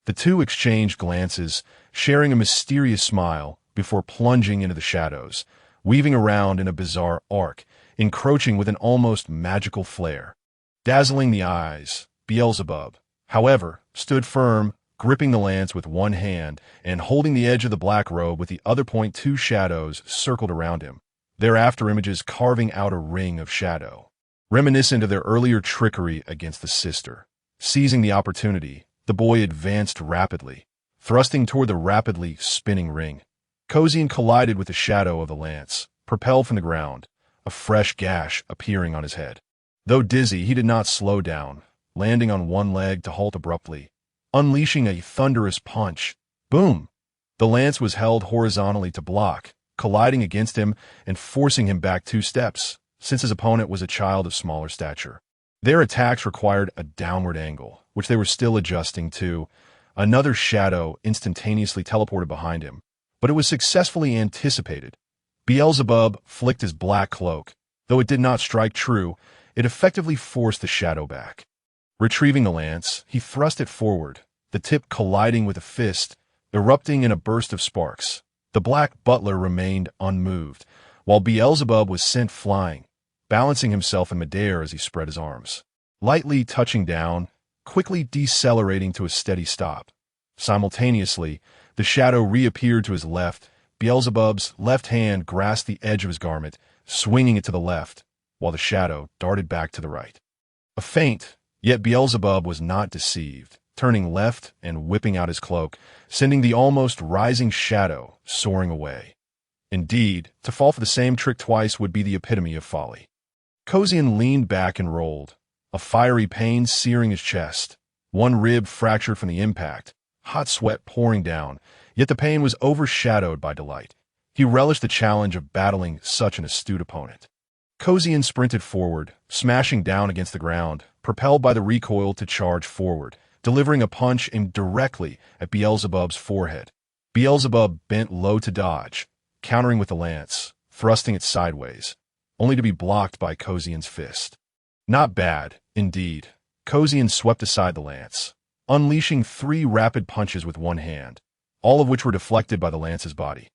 The two exchanged glances, sharing a mysterious smile, before plunging into the shadows, weaving around in a bizarre arc, encroaching with an almost magical flair. Dazzling the eyes, Beelzebub, however, stood firm, gripping the lance with one hand and holding the edge of the black robe with the other point. Two shadows circled around him, their afterimages carving out a ring of shadow, reminiscent of their earlier trickery against the sister. Seizing the opportunity, the boy advanced rapidly, thrusting toward the rapidly spinning ring. Kozian collided with the shadow of the lance, propelled from the ground, a fresh gash appearing on his head. Though dizzy, he did not slow down, landing on one leg to halt abruptly, unleashing a thunderous punch. Boom! The lance was held horizontally to block, colliding against him and forcing him back 2 steps, since his opponent was a child of smaller stature. Their attacks required a downward angle, which they were still adjusting to, Another shadow instantaneously teleported behind him, but it was successfully anticipated. Beelzebub flicked his black cloak. Though it did not strike true, it effectively forced the shadow back. Retrieving the lance, he thrust it forward, the tip colliding with a fist, erupting in a burst of sparks. The black butler remained unmoved, while Beelzebub was sent flying, balancing himself in midair as he spread his arms. Lightly touching down, quickly decelerating to a steady stop. Simultaneously, the shadow reappeared to his left. Beelzebub's left hand grasped the edge of his garment, swinging it to the left, while the shadow darted back to the right. A feint, yet Beelzebub was not deceived, turning left and whipping out his cloak, sending the almost rising shadow soaring away. Indeed, to fall for the same trick twice would be the epitome of folly. Kosian leaned back and rolled, a fiery pain searing his chest, one rib fractured from the impact, hot sweat pouring down, yet the pain was overshadowed by delight. He relished the challenge of battling such an astute opponent. Kosian sprinted forward, smashing down against the ground, propelled by the recoil to charge forward, delivering a punch aimed directly at Beelzebub's forehead. Beelzebub bent low to dodge, countering with the lance, thrusting it sideways, only to be blocked by Kosian's fist. Not bad, indeed. Kosian swept aside the lance, unleashing 3 rapid punches with one hand, all of which were deflected by the lance's body.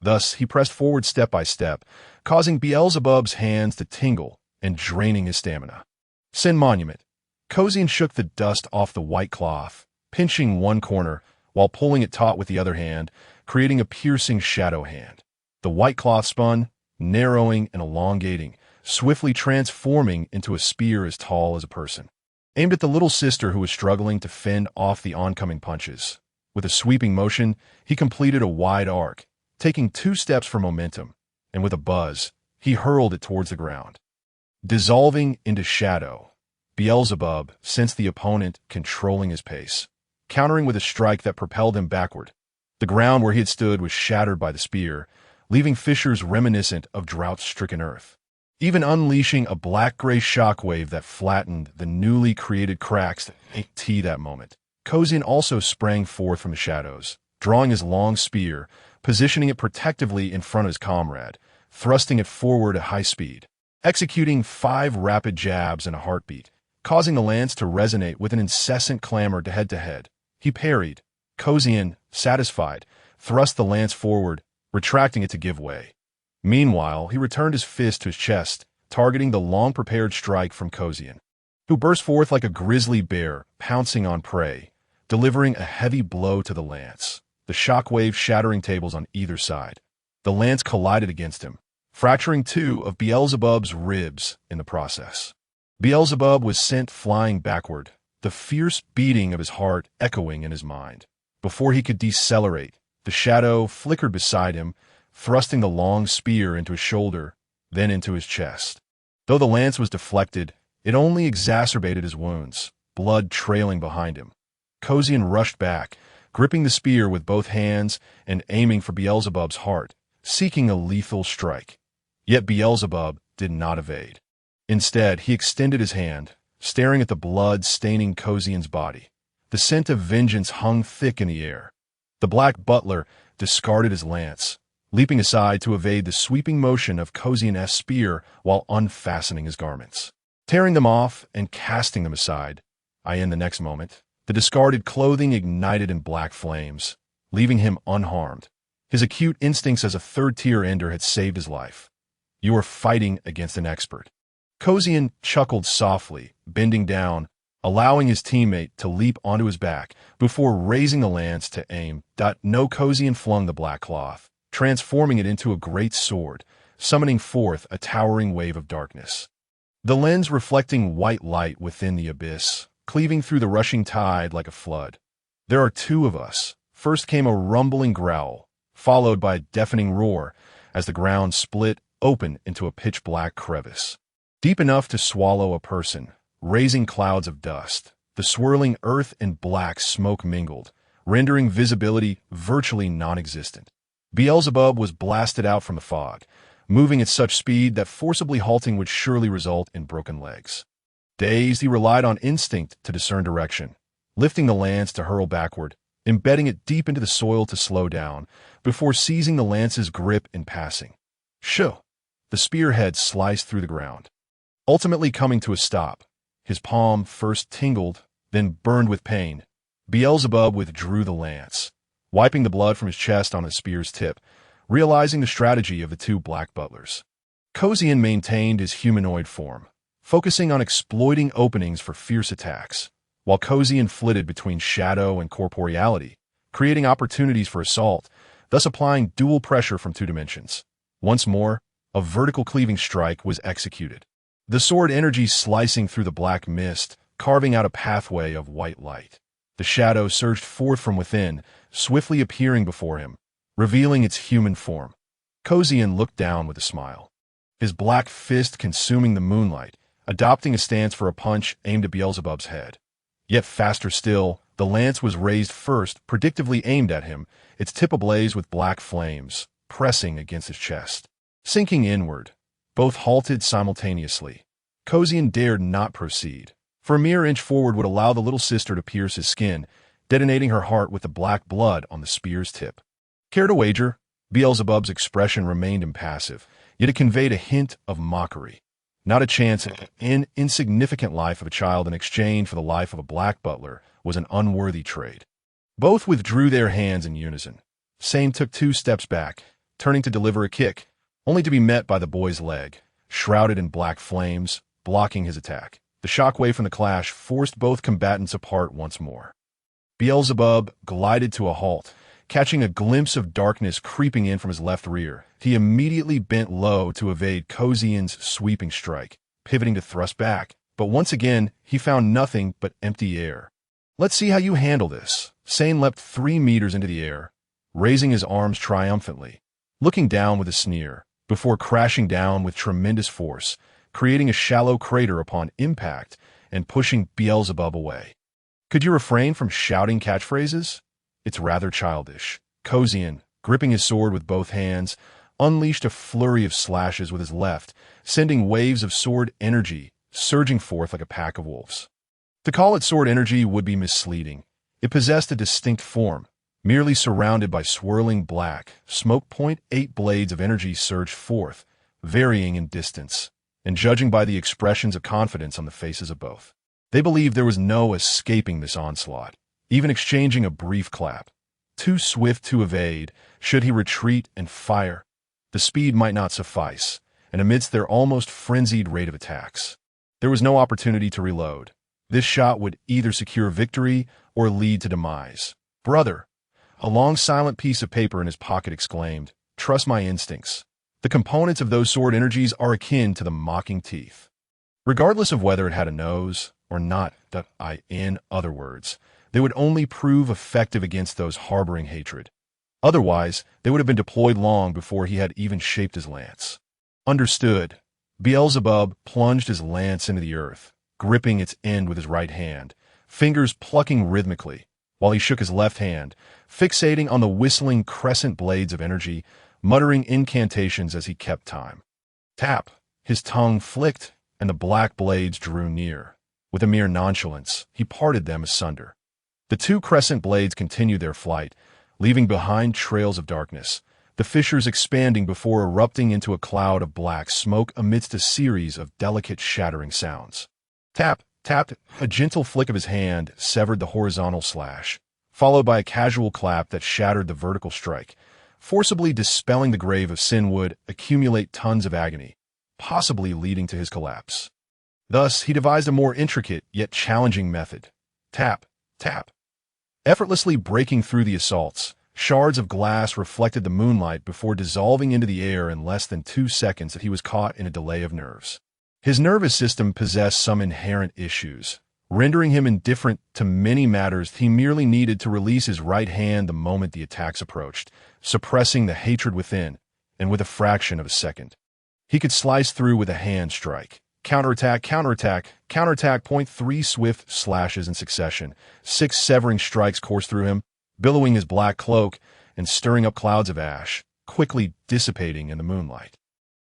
Thus, he pressed forward step by step, causing Beelzebub's hands to tingle and draining his stamina. Sin Monument. Kosian shook the dust off the white cloth, pinching one corner while pulling it taut with the other hand, creating a piercing shadow hand. The white cloth spun, narrowing and elongating, swiftly transforming into a spear as tall as a person. Aimed at the little sister who was struggling to fend off the oncoming punches. With a sweeping motion, he completed a wide arc, taking 2 steps for momentum, and with a buzz, he hurled it towards the ground. Dissolving into shadow, Beelzebub sensed the opponent controlling his pace, countering with a strike that propelled him backward. The ground where he had stood was shattered by the spear, leaving fissures reminiscent of drought-stricken earth. Even unleashing a black-gray shockwave that flattened the newly created cracks that moment. Kosian also sprang forth from the shadows, drawing his long spear, positioning it protectively in front of his comrade, thrusting it forward at high speed, executing 5 rapid jabs in a heartbeat, causing the lance to resonate with an incessant clamor to head. He parried. Kosian, satisfied, thrust the lance forward, retracting it to give way. Meanwhile, he returned his fist to his chest, targeting the long-prepared strike from Kosian, who burst forth like a grizzly bear, pouncing on prey, delivering a heavy blow to the lance, the shockwave shattering tables on either side. The lance collided against him, fracturing 2 of Beelzebub's ribs in the process. Beelzebub was sent flying backward, the fierce beating of his heart echoing in his mind. Before he could decelerate, the shadow flickered beside him, thrusting the long spear into his shoulder, then into his chest. Though the lance was deflected, it only exacerbated his wounds, blood trailing behind him. Kosian rushed back, gripping the spear with both hands and aiming for Beelzebub's heart, seeking a lethal strike. Yet Beelzebub did not evade. Instead, he extended his hand, staring at the blood staining Kosian's body. The scent of vengeance hung thick in the air. The black butler discarded his lance, leaping aside to evade the sweeping motion of Kosian's spear while unfastening his garments. Tearing them off and casting them aside, in the next moment, the discarded clothing ignited in black flames, leaving him unharmed. His acute instincts as a third-tier ender had saved his life. You are fighting against an expert. Kosian chuckled softly, bending down, allowing his teammate to leap onto his back before raising the lance to aim. No, Kosian flung the black cloth, transforming it into a great sword, summoning forth a towering wave of darkness. The lens reflecting white light within the abyss, cleaving through the rushing tide like a flood. There are 2 of us. First came a rumbling growl, followed by a deafening roar as the ground split open into a pitch-black crevice, deep enough to swallow a person, raising clouds of dust. The swirling earth and black smoke mingled, rendering visibility virtually non-existent. Beelzebub was blasted out from the fog, moving at such speed that forcibly halting would surely result in broken legs. Dazed, he relied on instinct to discern direction, lifting the lance to hurl backward, embedding it deep into the soil to slow down, before seizing the lance's grip in passing. Shoo! The spearhead sliced through the ground, ultimately coming to a stop. His palm first tingled, then burned with pain. Beelzebub withdrew the lance, wiping the blood from his chest on his spear's tip, realizing the strategy of the two black butlers. Kosian maintained his humanoid form, focusing on exploiting openings for fierce attacks, while Kosian flitted between shadow and corporeality, creating opportunities for assault, thus applying dual pressure from two dimensions. Once more, a vertical cleaving strike was executed, the sword energy slicing through the black mist, carving out a pathway of white light. The shadow surged forth from within, swiftly appearing before him, revealing its human form. Kosian looked down with a smile, his black fist consuming the moonlight, adopting a stance for a punch aimed at Beelzebub's head. Yet faster still, the lance was raised first, predictably aimed at him, its tip ablaze with black flames, pressing against his chest. Sinking inward, both halted simultaneously. Kosian dared not proceed, for a mere inch forward would allow the little sister to pierce his skin, detonating her heart with the black blood on the spear's tip. Care to wager? Beelzebub's expression remained impassive, yet it conveyed a hint of mockery. Not a chance in insignificant life of a child in exchange for the life of a black butler was an unworthy trade. Both withdrew their hands in unison. Same took 2 steps back, turning to deliver a kick, only to be met by the boy's leg, shrouded in black flames, blocking his attack. The shockwave from the clash forced both combatants apart once more. Beelzebub glided to a halt, catching a glimpse of darkness creeping in from his left rear. He immediately bent low to evade Kosian's sweeping strike, pivoting to thrust back, but once again he found nothing but empty air. Let's see how you handle this. Sane leapt 3 meters into the air, raising his arms triumphantly, looking down with a sneer, before crashing down with tremendous force, creating a shallow crater upon impact and pushing Beelzebub away. Could you refrain from shouting catchphrases? It's rather childish. Kosian, gripping his sword with both hands, unleashed a flurry of slashes with his left, sending waves of sword energy surging forth like a pack of wolves. To call it sword energy would be misleading. It possessed a distinct form, merely surrounded by swirling black, smoke-point 8 blades of energy surged forth, varying in distance, and judging by the expressions of confidence on the faces of both, they believed there was no escaping this onslaught, even exchanging a brief clap. Too swift to evade, should he retreat and fire, the speed might not suffice, and amidst their almost frenzied rate of attacks, there was no opportunity to reload. This shot would either secure victory or lead to demise. Brother, a long silent piece of paper in his pocket exclaimed, "Trust my instincts. The components of those sword energies are akin to the mocking teeth. Regardless of whether it had a nose or not, in other words, they would only prove effective against those harboring hatred. Otherwise, they would have been deployed long before he had even shaped his lance." Understood. Beelzebub plunged his lance into the earth, gripping its end with his right hand, fingers plucking rhythmically, while he shook his left hand, fixating on the whistling crescent blades of energy, muttering incantations as he kept time. Tap! His tongue flicked, and the black blades drew near. With a mere nonchalance, he parted them asunder. The 2 crescent blades continued their flight, leaving behind trails of darkness, the fissures expanding before erupting into a cloud of black smoke amidst a series of delicate shattering sounds. Tap! Tap! A gentle flick of his hand severed the horizontal slash, followed by a casual clap that shattered the vertical strike, forcibly dispelling the grave of sin would accumulate tons of agony, possibly leading to his collapse. Thus, he devised a more intricate yet challenging method. Tap! Tap! Effortlessly breaking through the assaults, shards of glass reflected the moonlight before dissolving into the air in less than 2 seconds that he was caught in a delay of nerves. His nervous system possessed some inherent issues, rendering him indifferent to many matters. He merely needed to release his right hand the moment the attacks approached, suppressing the hatred within, and with a fraction of a second, he could slice through with a hand strike. Counterattack, counterattack, counterattack. 3 swift slashes in succession, 6 severing strikes coursed through him, billowing his black cloak and stirring up clouds of ash, quickly dissipating in the moonlight.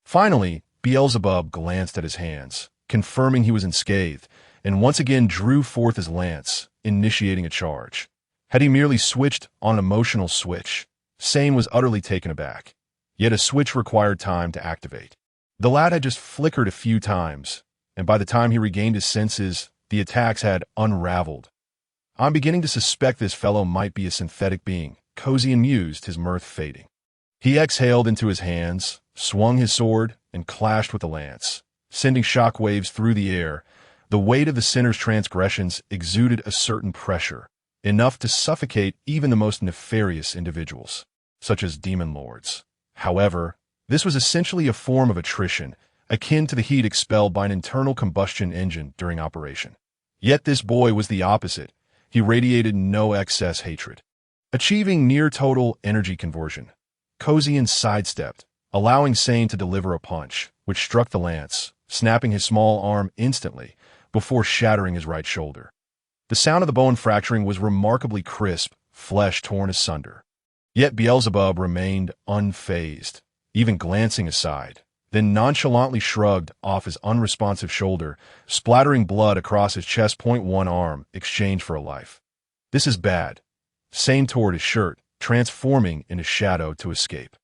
Finally, Beelzebub glanced at his hands, confirming he was unscathed, and once again drew forth his lance, initiating a charge. Had he merely switched on an emotional switch, Sane was utterly taken aback. Yet a switch required time to activate. The lad had just flickered a few times, and by the time he regained his senses, the attacks had unraveled. I'm beginning to suspect this fellow might be a synthetic being, Cozy mused, his mirth fading. He exhaled into his hands, swung his sword, and clashed with the lance, sending shock waves through the air. The weight of the sinner's transgressions exuded a certain pressure, enough to suffocate even the most nefarious individuals, such as demon lords. However, this was essentially a form of attrition, akin to the heat expelled by an internal combustion engine during operation. Yet this boy was the opposite. He radiated no excess hatred. Achieving near-total energy conversion, Cozy sidestepped, allowing Sane to deliver a punch, which struck the lance, snapping his small arm instantly, before shattering his right shoulder. The sound of the bone fracturing was remarkably crisp, flesh torn asunder. Yet Beelzebub remained unfazed, even glancing aside, then nonchalantly shrugged off his unresponsive shoulder, splattering blood across his chest. One arm exchanged for a life. This is bad. Sane tore his shirt, transforming into shadow to escape.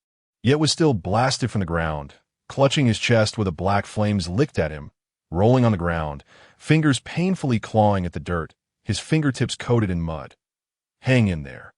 Yet was still blasted from the ground, clutching his chest where the black flames licked at him, rolling on the ground, fingers painfully clawing at the dirt, his fingertips coated in mud. Hang in there.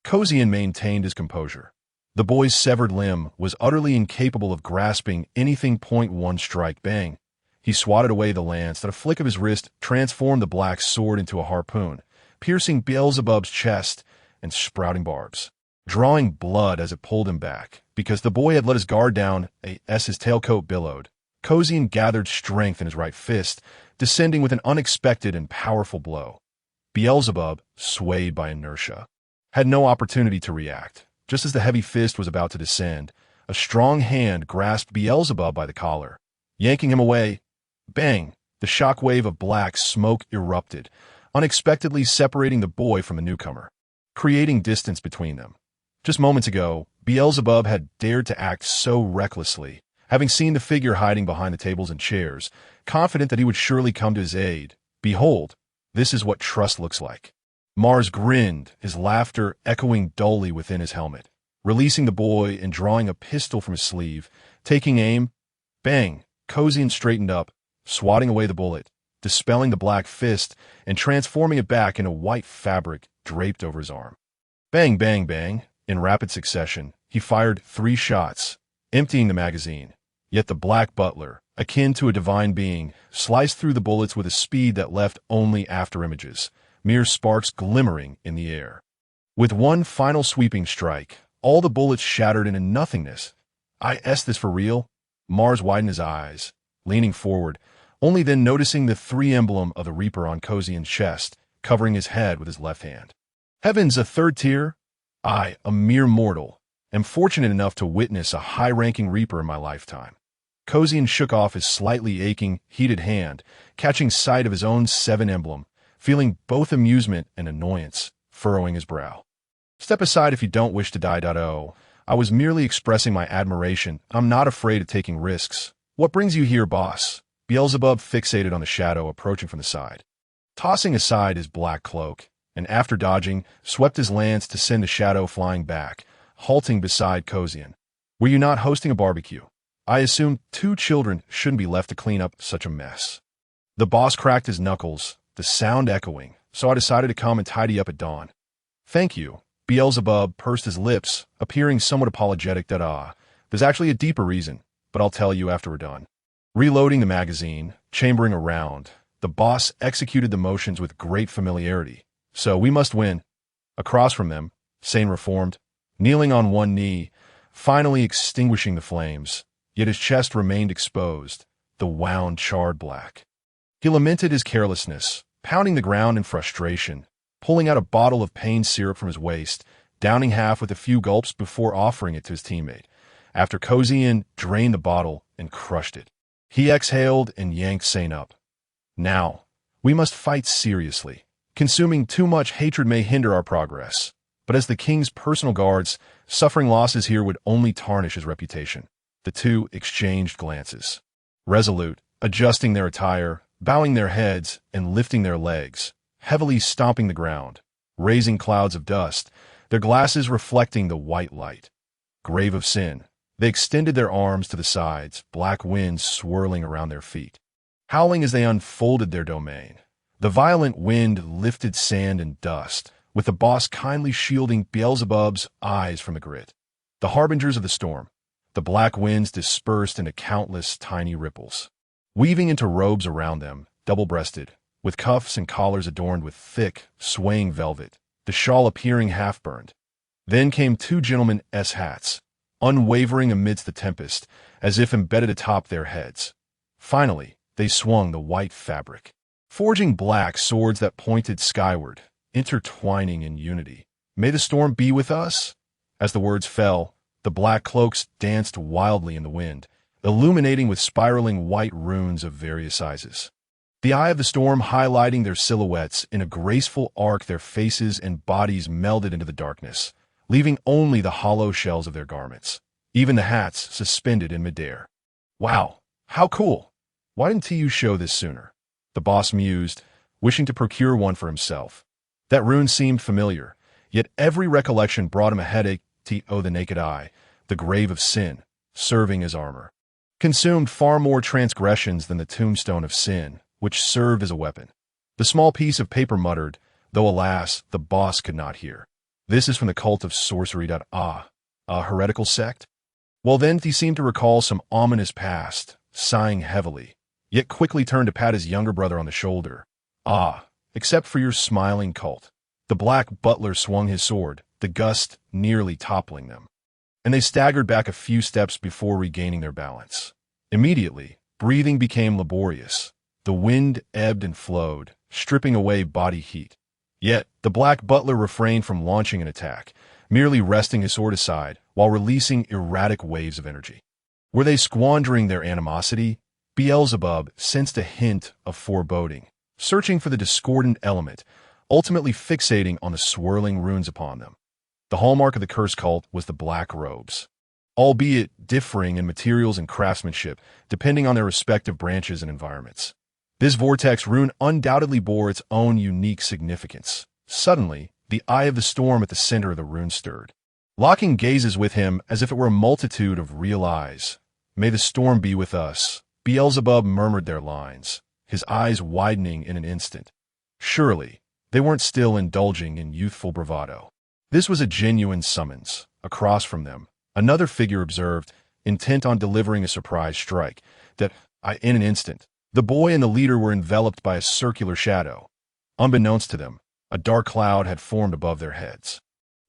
Cozy maintained his composure. The boy's severed limb was utterly incapable of grasping anything. One strike, bang. He swatted away the lance that a flick of his wrist transformed the black sword into a harpoon, piercing Beelzebub's chest and sprouting barbs, drawing blood as it pulled him back. Because the boy had let his guard down, as his tailcoat billowed, Cozy gathered strength in his right fist, descending with an unexpected and powerful blow. Beelzebub, swayed by inertia, had no opportunity to react. Just as the heavy fist was about to descend, a strong hand grasped Beelzebub by the collar, yanking him away. Bang! The shock wave of black smoke erupted, unexpectedly separating the boy from the newcomer, creating distance between them. Just moments ago, Beelzebub had dared to act so recklessly, having seen the figure hiding behind the tables and chairs, confident that he would surely come to his aid. Behold, this is what trust looks like. Mars grinned, his laughter echoing dully within his helmet, releasing the boy and drawing a pistol from his sleeve, taking aim. Bang! Cozy straightened up, swatting away the bullet, dispelling the black fist, and transforming it back into white fabric draped over his arm. Bang, bang, bang. In rapid succession, he fired 3 shots, emptying the magazine. Yet the black butler, akin to a divine being, sliced through the bullets with a speed that left only afterimages, mere sparks glimmering in the air. With one final sweeping strike, all the bullets shattered into nothingness. This for real? Mars widened his eyes, leaning forward, only then noticing the 3 emblem of the Reaper on Cozy's chest, covering his head with his left hand. Heavens, a 3rd tier? I, a mere mortal, am fortunate enough to witness a high-ranking Reaper in my lifetime. Cozy shook off his slightly aching, heated hand, catching sight of his own 7 emblem, feeling both amusement and annoyance, furrowing his brow. Step aside if you don't wish to die. I was merely expressing my admiration. I'm not afraid of taking risks. What brings you here, boss? Beelzebub fixated on the shadow approaching from the side, tossing aside his black cloak, and after dodging, swept his lance to send the shadow flying back, halting beside Cozy. Were you not hosting a barbecue? I assumed 2 children shouldn't be left to clean up such a mess. The boss cracked his knuckles, the sound echoing, so I decided to come and tidy up at dawn. Thank you. Beelzebub pursed his lips, appearing somewhat apologetic. There's actually a deeper reason, but I'll tell you after we're done. Reloading the magazine, chambering around, the boss executed the motions with great familiarity. So we must win. Across from them, Sane reformed, kneeling on one knee, finally extinguishing the flames, yet his chest remained exposed, the wound charred black. He lamented his carelessness, pounding the ground in frustration, pulling out a bottle of pain syrup from his waist, downing half with a few gulps before offering it to his teammate. After Cozy drained the bottle and crushed it, he exhaled and yanked Sane up. Now, we must fight seriously. Consuming too much hatred may hinder our progress, but as the king's personal guards, suffering losses here would only tarnish his reputation. The 2 exchanged glances. Resolute, adjusting their attire, bowing their heads, and lifting their legs, heavily stomping the ground, raising clouds of dust, their glasses reflecting the white light. Grave of sin. They extended their arms to the sides, black winds swirling around their feet, howling as they unfolded their domain. The violent wind lifted sand and dust, with the boss kindly shielding Beelzebub's eyes from the grit. The harbingers of the storm. The black winds dispersed into countless tiny ripples, weaving into robes around them, double-breasted, with cuffs and collars adorned with thick, swaying velvet, the shawl appearing half-burned. Then came two gentlemen's hats, unwavering amidst the tempest, as if embedded atop their heads. Finally, they swung the white fabric, forging black swords that pointed skyward, intertwining in unity. "May the storm be with us?" As the words fell, the black cloaks danced wildly in the wind, illuminating with spiraling white runes of various sizes. The eye of the storm highlighting their silhouettes in a graceful arc, their faces and bodies melded into the darkness, leaving only the hollow shells of their garments, even the hats suspended in midair. "Wow, how cool! Why didn't TU show this sooner?" The boss mused, wishing to procure one for himself. That rune seemed familiar, yet every recollection brought him a headache. The naked eye, the grave of sin, serving as armor, consumed far more transgressions than the tombstone of sin, which served as a weapon. The small piece of paper muttered, though alas, the boss could not hear. "This is from the cult of sorcery. A heretical sect?" Well then, he seemed to recall some ominous past, sighing heavily, yet quickly turned to pat his younger brother on the shoulder. Except for your smiling cult." The black butler swung his sword, the gust nearly toppling them, and they staggered back a few steps before regaining their balance. Immediately, breathing became laborious. The wind ebbed and flowed, stripping away body heat. Yet, the black butler refrained from launching an attack, merely resting his sword aside while releasing erratic waves of energy. Were they squandering their animosity? Beelzebub sensed a hint of foreboding, searching for the discordant element, ultimately fixating on the swirling runes upon them. The hallmark of the cursed cult was the black robes, albeit differing in materials and craftsmanship depending on their respective branches and environments. This vortex rune undoubtedly bore its own unique significance. Suddenly, the eye of the storm at the center of the rune stirred, locking gazes with him as if it were a multitude of real eyes. "May the storm be with us." Beelzebub murmured their lines, his eyes widening in an instant. Surely, they weren't still indulging in youthful bravado. This was a genuine summons. Across from them, another figure observed, intent on delivering a surprise strike, in an instant, the boy and the leader were enveloped by a circular shadow. Unbeknownst to them, a dark cloud had formed above their heads.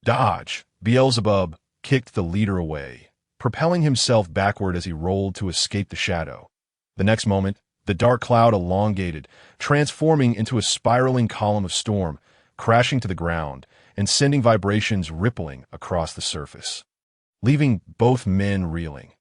"Dodge!" Beelzebub kicked the leader away, propelling himself backward as he rolled to escape the shadow. The next moment, the dark cloud elongated, transforming into a spiraling column of storm, crashing to the ground and sending vibrations rippling across the surface, leaving both men reeling.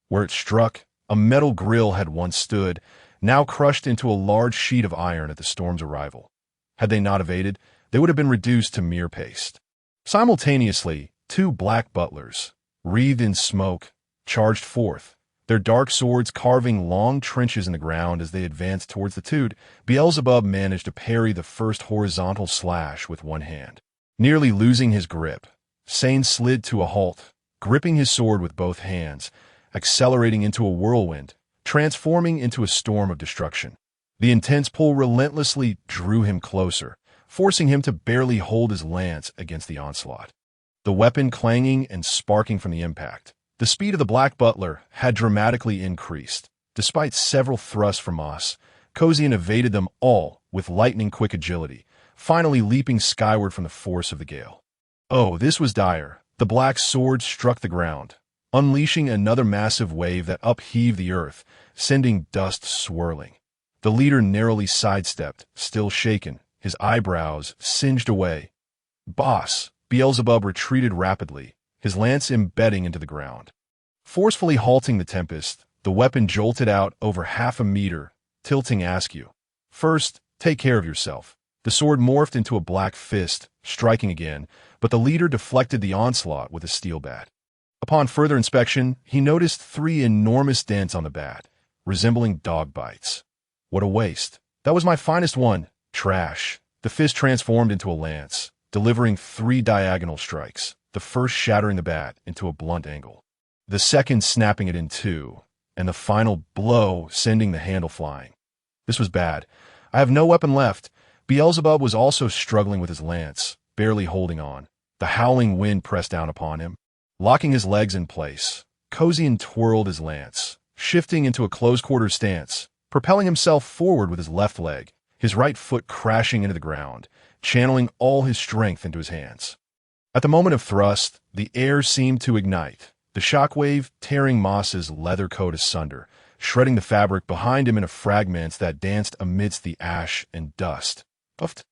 Where it struck, a metal grill had once stood, now crushed into a large sheet of iron at the storm's arrival. Had they not evaded, they would have been reduced to mere paste. Simultaneously, two black butlers, wreathed in smoke, charged forth, their dark swords carving long trenches in the ground as they advanced towards the Tude. Beelzebub managed to parry the first horizontal slash with one hand. Nearly losing his grip, Sane slid to a halt, gripping his sword with both hands, accelerating into a whirlwind, transforming into a storm of destruction. The intense pull relentlessly drew him closer, forcing him to barely hold his lance against the onslaught. The weapon clanging and sparking from the impact. The speed of the Black Butler had dramatically increased. Despite several thrusts from Moss, Cozian evaded them all with lightning-quick agility, finally leaping skyward from the force of the gale. Oh, this was dire. The black sword struck the ground, unleashing another massive wave that upheaved the earth, sending dust swirling. The leader narrowly sidestepped, still shaken, his eyebrows singed away. "Boss!" Beelzebub retreated rapidly, his lance embedding into the ground. Forcefully halting the tempest, the weapon jolted out over half a meter, tilting askew. "First, take care of yourself." The sword morphed into a black fist, striking again, but the leader deflected the onslaught with a steel bat. Upon further inspection, he noticed 3 enormous dents on the bat, resembling dog bites. "What a waste. That was my finest one." "Trash." The fist transformed into a lance, delivering 3 diagonal strikes, the first shattering the bat into a blunt angle, the second snapping it in 2, and the final blow sending the handle flying. This was bad. I have no weapon left. Beelzebub was also struggling with his lance, barely holding on. The howling wind pressed down upon him, locking his legs in place. Kosian twirled his lance, shifting into a close-quarters stance, propelling himself forward with his left leg, his right foot crashing into the ground, channeling all his strength into his hands. At the moment of thrust, the air seemed to ignite, the shockwave tearing Moss's leather coat asunder, shredding the fabric behind him into fragments that danced amidst the ash and dust, puffed,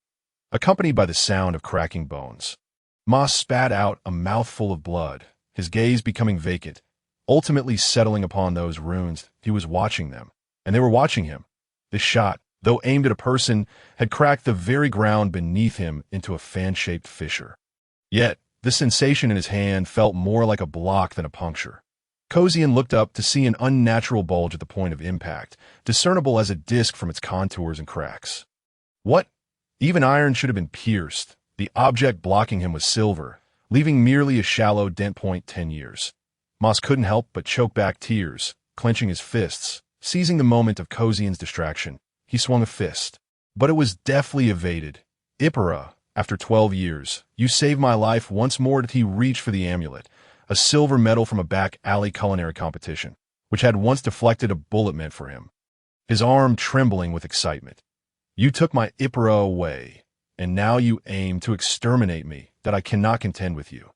accompanied by the sound of cracking bones. Moss spat out a mouthful of blood, his gaze becoming vacant, ultimately settling upon those runes. He was watching them, and they were watching him. This shot, though aimed at a person, had cracked the very ground beneath him into a fan-shaped fissure. Yet, the sensation in his hand felt more like a block than a puncture. Kosian looked up to see an unnatural bulge at the point of impact, discernible as a disc from its contours and cracks. What? Even iron should have been pierced. The object blocking him was silver, leaving merely a shallow dent point 10 years. Moss couldn't help but choke back tears, clenching his fists. Seizing the moment of Kosian's distraction, he swung a fist. But it was deftly evaded. Ipera, after 12 years, you saved my life once more. Did he reach for the amulet, a silver medal from a back alley culinary competition, which had once deflected a bullet meant for him. His arm trembling with excitement. You took my Ipera away, and now you aim to exterminate me, that I cannot contend with you.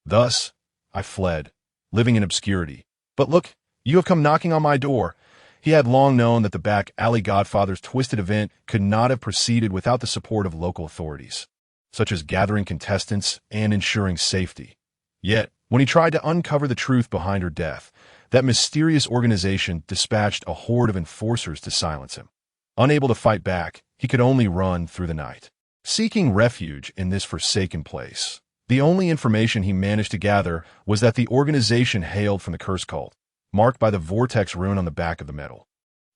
Thus, I fled, living in obscurity. But look, you have come knocking on my door. He had long known that the back alley Godfather's twisted event could not have proceeded without the support of local authorities, such as gathering contestants and ensuring safety. Yet, when he tried to uncover the truth behind her death, that mysterious organization dispatched a horde of enforcers to silence him. Unable to fight back, he could only run through the night, seeking refuge in this forsaken place. The only information he managed to gather was that the organization hailed from the curse cult, marked by the vortex rune on the back of the medal.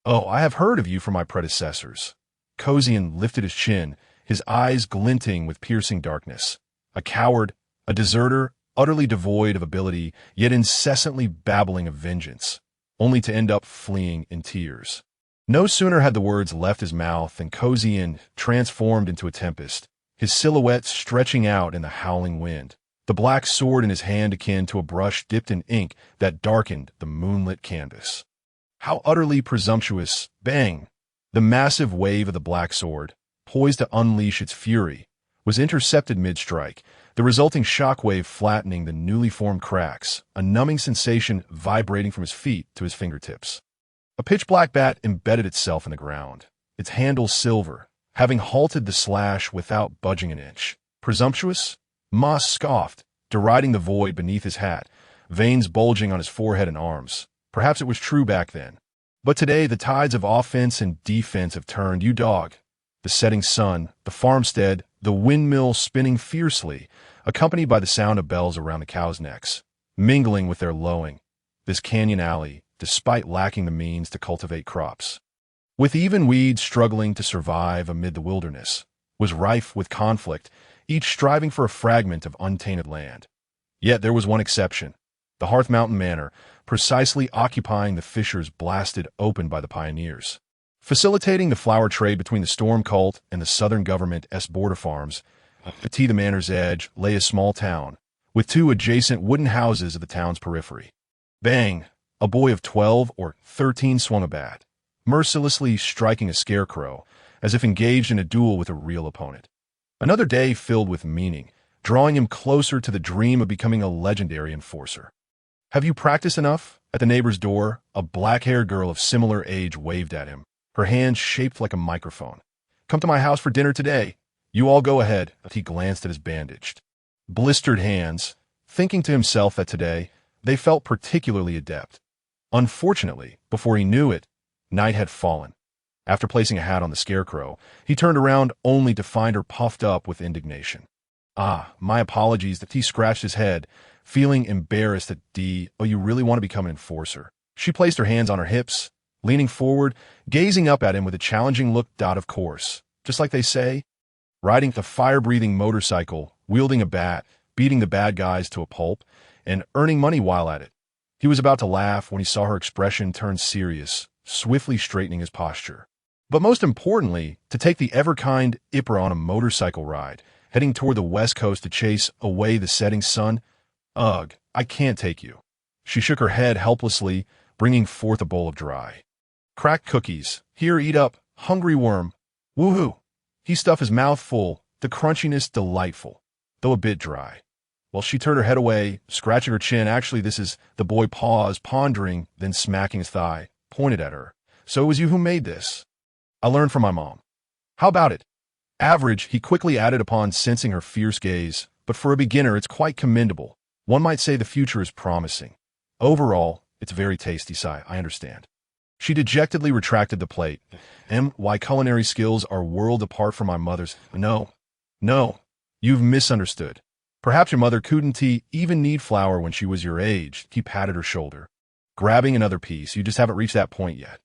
Oh, I have heard of you from my predecessors. Kosian lifted his chin, his eyes glinting with piercing darkness. A coward, a deserter, utterly devoid of ability, yet incessantly babbling of vengeance, only to end up fleeing in tears. No sooner had the words left his mouth than Kosian transformed into a tempest, his silhouette stretching out in the howling wind, the black sword in his hand akin to a brush dipped in ink that darkened the moonlit canvas. How utterly presumptuous! Bang! The massive wave of the black sword, poised to unleash its fury, was intercepted mid-strike, the resulting shockwave flattening the newly formed cracks, a numbing sensation vibrating from his feet to his fingertips. A pitch-black bat embedded itself in the ground, its handle silver, having halted the slash without budging an inch. Presumptuous? Moss scoffed, deriding the void beneath his hat, veins bulging on his forehead and arms. Perhaps it was true back then. But today the tides of offense and defense have turned. You dog. The setting sun, the farmstead, the windmill spinning fiercely, accompanied by the sound of bells around the cows' necks, mingling with their lowing. This canyon alley, despite lacking the means to cultivate crops, with even weeds struggling to survive amid the wilderness, was rife with conflict, each striving for a fragment of untainted land. Yet there was one exception, the Hearth Mountain Manor, precisely occupying the fissures blasted open by the pioneers. Facilitating the flower trade between the Storm Cult and the Southern Government's border farms, to the manor's edge lay a small town, with 2 adjacent wooden houses at the town's periphery. Bang! A boy of 12 or 13 swung a bat, mercilessly striking a scarecrow, as if engaged in a duel with a real opponent. Another day filled with meaning, drawing him closer to the dream of becoming a legendary enforcer. Have you practiced enough? At the neighbor's door, a black-haired girl of similar age waved at him, her hand shaped like a microphone. Come to my house for dinner today. You all go ahead. He glanced at his bandaged, blistered hands, thinking to himself that today they felt particularly adept. Unfortunately, before he knew it, night had fallen. After placing a hat on the scarecrow, he turned around only to find her puffed up with indignation. Ah, my apologies. He scratched his head, feeling embarrassed that oh, you really want to become an enforcer. She placed her hands on her hips, leaning forward, gazing up at him with a challenging look. Of course, just like they say, riding the fire-breathing motorcycle wielding a bat, beating the bad guys to a pulp, and earning money while at it. He was about to laugh when he saw her expression turn serious, swiftly straightening his posture. But most importantly, to take the ever-kind Ipra on a motorcycle ride, heading toward the west coast to chase away the setting sun. Ugh, I can't take you. She shook her head helplessly, bringing forth a bowl of dry cracked cookies. Here, eat up, hungry worm. Woohoo! He stuffed his mouth full, the crunchiness delightful, though a bit dry. Well, she turned her head away, scratching her chin. Actually, this is the boy paused, pondering, then smacking his thigh, pointed at her. So it was you who made this. I learned from my mom. How about it? Average, he quickly added upon sensing her fierce gaze, but for a beginner, it's quite commendable. One might say the future is promising. Overall, it's very tasty, sigh, I understand. She dejectedly retracted the plate. My culinary skills are world apart from my mother's. No, you've misunderstood. Perhaps your mother couldn't even need flour when she was your age. He patted her shoulder, grabbing another piece. You just haven't reached that point yet.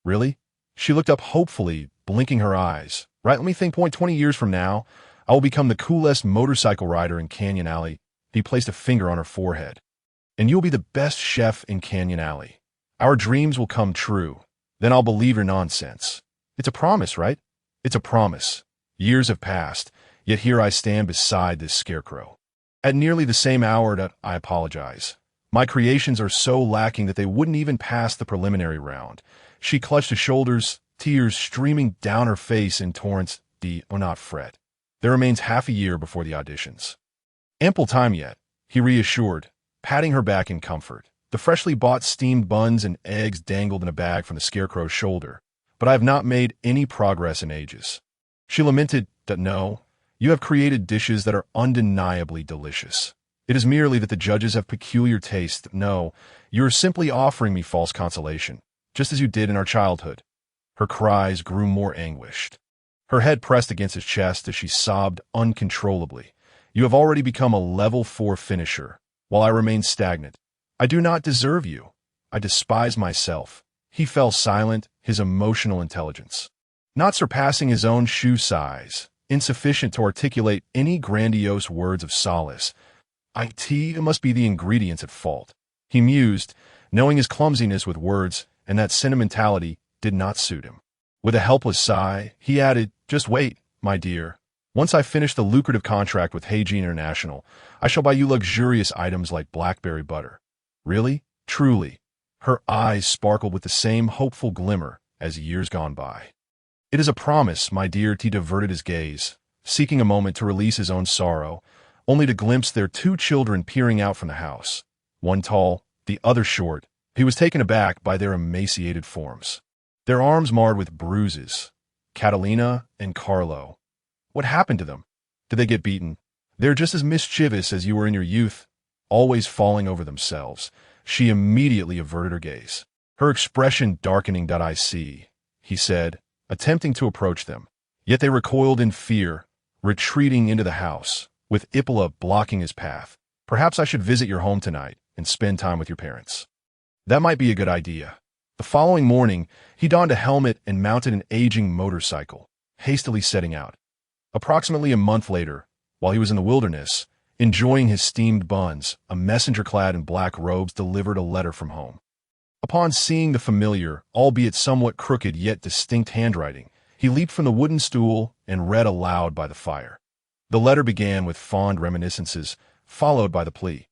Really? She looked up hopefully, blinking her eyes. Right, let me think. 20 years from now, I will become the coolest motorcycle rider in Canyon Alley. He placed a finger on her forehead. And you'll be the best chef in Canyon Alley. Our dreams will come true. Then I'll believe your nonsense. It's a promise, right? It's a promise. Years have passed, yet here I stand beside this scarecrow. At nearly the same hour, I apologize. My creations are so lacking that they wouldn't even pass the preliminary round. She clutched his shoulders, tears streaming down her face in torrents. Not fret. There remains half a year before the auditions. Ample time yet, he reassured, patting her back in comfort. The freshly bought steamed buns and eggs dangled in a bag from the scarecrow's shoulder. But I have not made any progress in ages. She lamented that no, you have created dishes that are undeniably delicious. It is merely that the judges have peculiar taste. No, you are simply offering me false consolation, just as you did in our childhood. Her cries grew more anguished. Her head pressed against his chest as she sobbed uncontrollably. You have already become a level 4 finisher, while I remain stagnant. I do not deserve you. I despise myself. He fell silent, his emotional intelligence not surpassing his own shoe size, insufficient to articulate any grandiose words of solace. It must be the ingredients at fault. He mused, knowing his clumsiness with words and that sentimentality did not suit him. With a helpless sigh, he added, just wait, my dear. Once I finish the lucrative contract with Heiji International, I shall buy you luxurious items like blackberry butter. Really? Truly? Her eyes sparkled with the same hopeful glimmer as years gone by. It is a promise, my dear. He diverted his gaze, seeking a moment to release his own sorrow, only to glimpse their 2 children peering out from the house. One tall, the other short. He was taken aback by their emaciated forms, their arms marred with bruises. Catalina and Carlo. What happened to them? Did they get beaten? They're just as mischievous as you were in your youth, always falling over themselves. She immediately averted her gaze, her expression darkening. I see, he said, attempting to approach them. Yet they recoiled in fear, retreating into the house, with Ippola blocking his path. Perhaps I should visit your home tonight and spend time with your parents. That might be a good idea. The following morning, he donned a helmet and mounted an aging motorcycle, hastily setting out. Approximately a month later, while he was in the wilderness, enjoying his steamed buns, a messenger clad in black robes delivered a letter from home. Upon seeing the familiar, albeit somewhat crooked yet distinct handwriting, he leaped from the wooden stool and read aloud by the fire. The letter began with fond reminiscences, followed by the plea.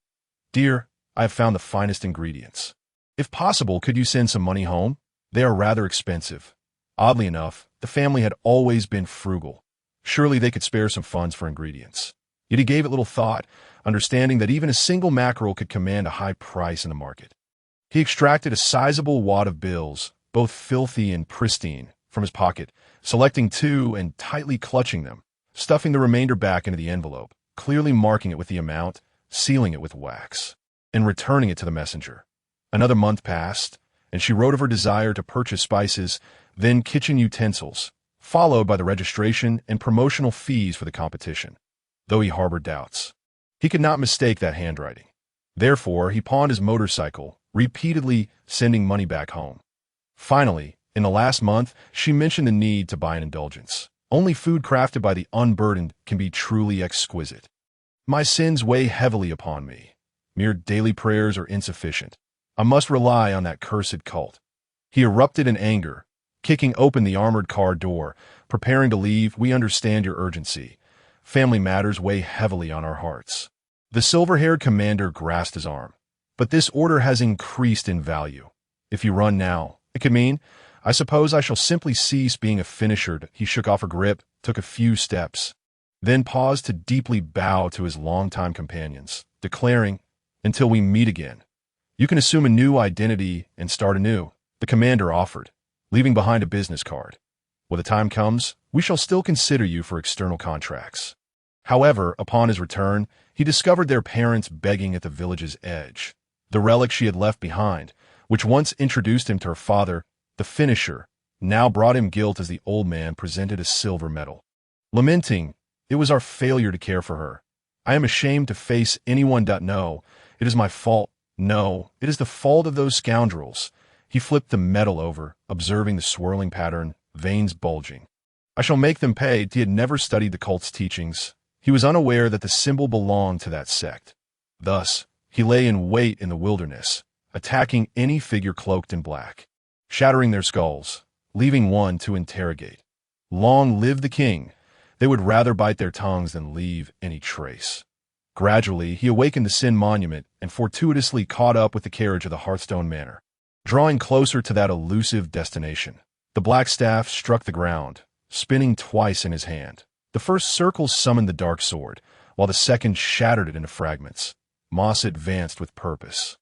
Dear, I have found the finest ingredients. If possible, could you send some money home? They are rather expensive. Oddly enough, the family had always been frugal. Surely they could spare some funds for ingredients. Yet he gave it little thought, understanding that even a single mackerel could command a high price in the market. He extracted a sizable wad of bills, both filthy and pristine, from his pocket, selecting 2 and tightly clutching them, stuffing the remainder back into the envelope, clearly marking it with the amount, sealing it with wax, and returning it to the messenger. Another month passed, and she wrote of her desire to purchase spices, then kitchen utensils, followed by the registration and promotional fees for the competition. Though he harbored doubts, he could not mistake that handwriting. Therefore, he pawned his motorcycle, repeatedly sending money back home. Finally, in the last month, she mentioned the need to buy an indulgence. Only food crafted by the unburdened can be truly exquisite. My sins weigh heavily upon me. Mere daily prayers are insufficient. I must rely on that cursed cult. He erupted in anger, kicking open the armored car door, preparing to leave. We understand your urgency. Family matters weigh heavily on our hearts. The silver-haired commander grasped his arm. But this order has increased in value. If you run now, it could mean, I suppose I shall simply cease being a finisher. He shook off her grip, took a few steps, then paused to deeply bow to his longtime companions, declaring, until we meet again. You can assume a new identity and start anew, the commander offered, leaving behind a business card. When the time comes, we shall still consider you for external contracts. However, upon his return, he discovered their parents begging at the village's edge. The relic she had left behind, which once introduced him to her father, the finisher, now brought him guilt as the old man presented a silver medal. Lamenting, it was our failure to care for her. I am ashamed to face anyone. No, it is my fault. No, it is the fault of those scoundrels. He flipped the medal over, observing the swirling pattern, veins bulging. I shall make them pay. He had never studied the cult's teachings. He was unaware that the symbol belonged to that sect. Thus, he lay in wait in the wilderness, attacking any figure cloaked in black, shattering their skulls, leaving one to interrogate. Long live the king! They would rather bite their tongues than leave any trace. Gradually, he awakened the Sin Monument and fortuitously caught up with the carriage of the Hearthstone Manor. Drawing closer to that elusive destination, the black staff struck the ground, spinning twice in his hand. The first circle summoned the dark sword, while the second shattered it into fragments. Moss advanced with purpose,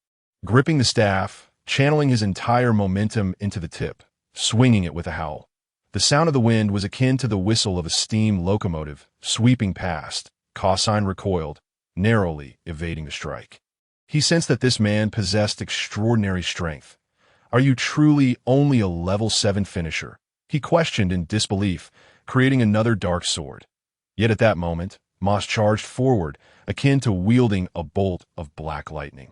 gripping the staff, channeling his entire momentum into the tip, swinging it with a howl. The sound of the wind was akin to the whistle of a steam locomotive sweeping past. Cosine recoiled, narrowly evading the strike. He sensed that this man possessed extraordinary strength. Are you truly only a level 7 finisher? He questioned in disbelief, creating another dark sword. Yet at that moment, Moss charged forward, akin to wielding a bolt of black lightning,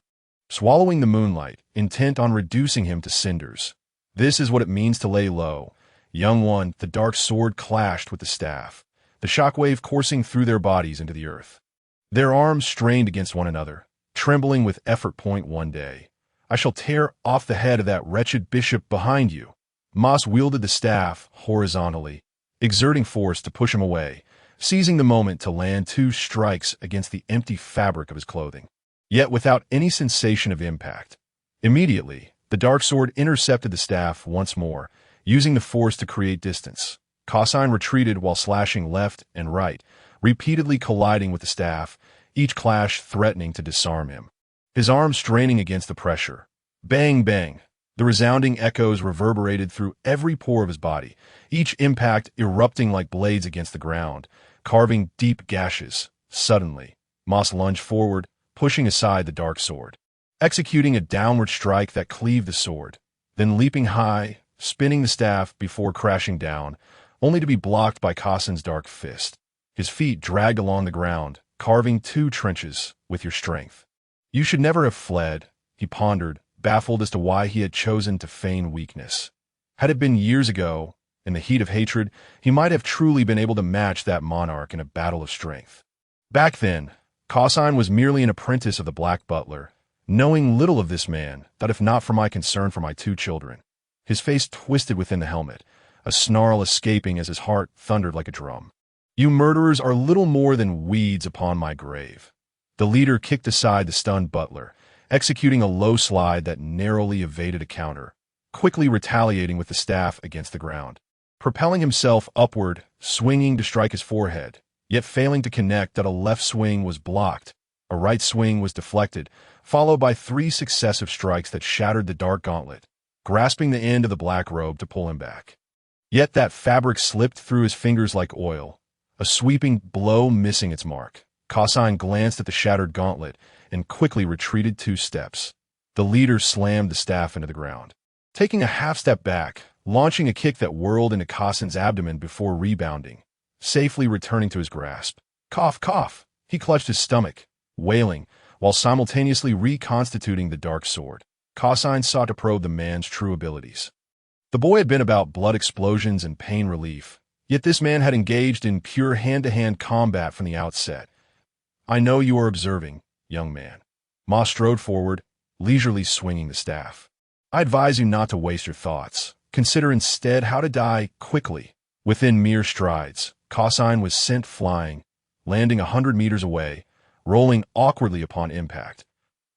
swallowing the moonlight, intent on reducing him to cinders. This is what it means to lay low. Young one, the dark sword clashed with the staff, the shockwave coursing through their bodies into the earth. Their arms strained against one another, trembling with effort. One day, I shall tear off the head of that wretched bishop behind you. Moss wielded the staff horizontally, exerting force to push him away, seizing the moment to land 2 strikes against the empty fabric of his clothing, yet without any sensation of impact. Immediately, the dark sword intercepted the staff once more, using the force to create distance. Cosine retreated while slashing left and right, repeatedly colliding with the staff, each clash threatening to disarm him. His arms straining against the pressure. Bang, bang. The resounding echoes reverberated through every pore of his body, each impact erupting like blades against the ground, carving deep gashes. Suddenly, Moss lunged forward, pushing aside the dark sword, executing a downward strike that cleaved the sword, then leaping high, spinning the staff before crashing down, only to be blocked by Cosine's dark fist. His feet dragged along the ground, carving 2 trenches with your strength. You should never have fled, he pondered, baffled as to why he had chosen to feign weakness. Had it been years ago, in the heat of hatred, he might have truly been able to match that monarch in a battle of strength. Back then, Cosine was merely an apprentice of the Black Butler, knowing little of this man, that if not for my concern for my 2 children. His face twisted within the helmet, a snarl escaping as his heart thundered like a drum. You murderers are little more than weeds upon my grave. The leader kicked aside the stunned butler, executing a low slide that narrowly evaded a counter, quickly retaliating with the staff against the ground, propelling himself upward, swinging to strike his forehead, yet failing to connect. That a left swing was blocked, a right swing was deflected, followed by 3 successive strikes that shattered the dark gauntlet, grasping the end of the black robe to pull him back. Yet that fabric slipped through his fingers like oil, a sweeping blow missing its mark. Cosine glanced at the shattered gauntlet and quickly retreated 2 steps. The leader slammed the staff into the ground, taking a half step back, launching a kick that whirled into Cosine's abdomen before rebounding, safely returning to his grasp. Cough, cough! He clutched his stomach, wailing, while simultaneously reconstituting the dark sword. Cosine sought to probe the man's true abilities. The boy had been about blood explosions and pain relief, yet this man had engaged in pure hand-to-hand combat from the outset. I know you are observing, young man. Ma strode forward, leisurely swinging the staff. I advise you not to waste your thoughts. Consider instead how to die quickly. Within mere strides, Cosine was sent flying, landing 100 meters away, rolling awkwardly upon impact.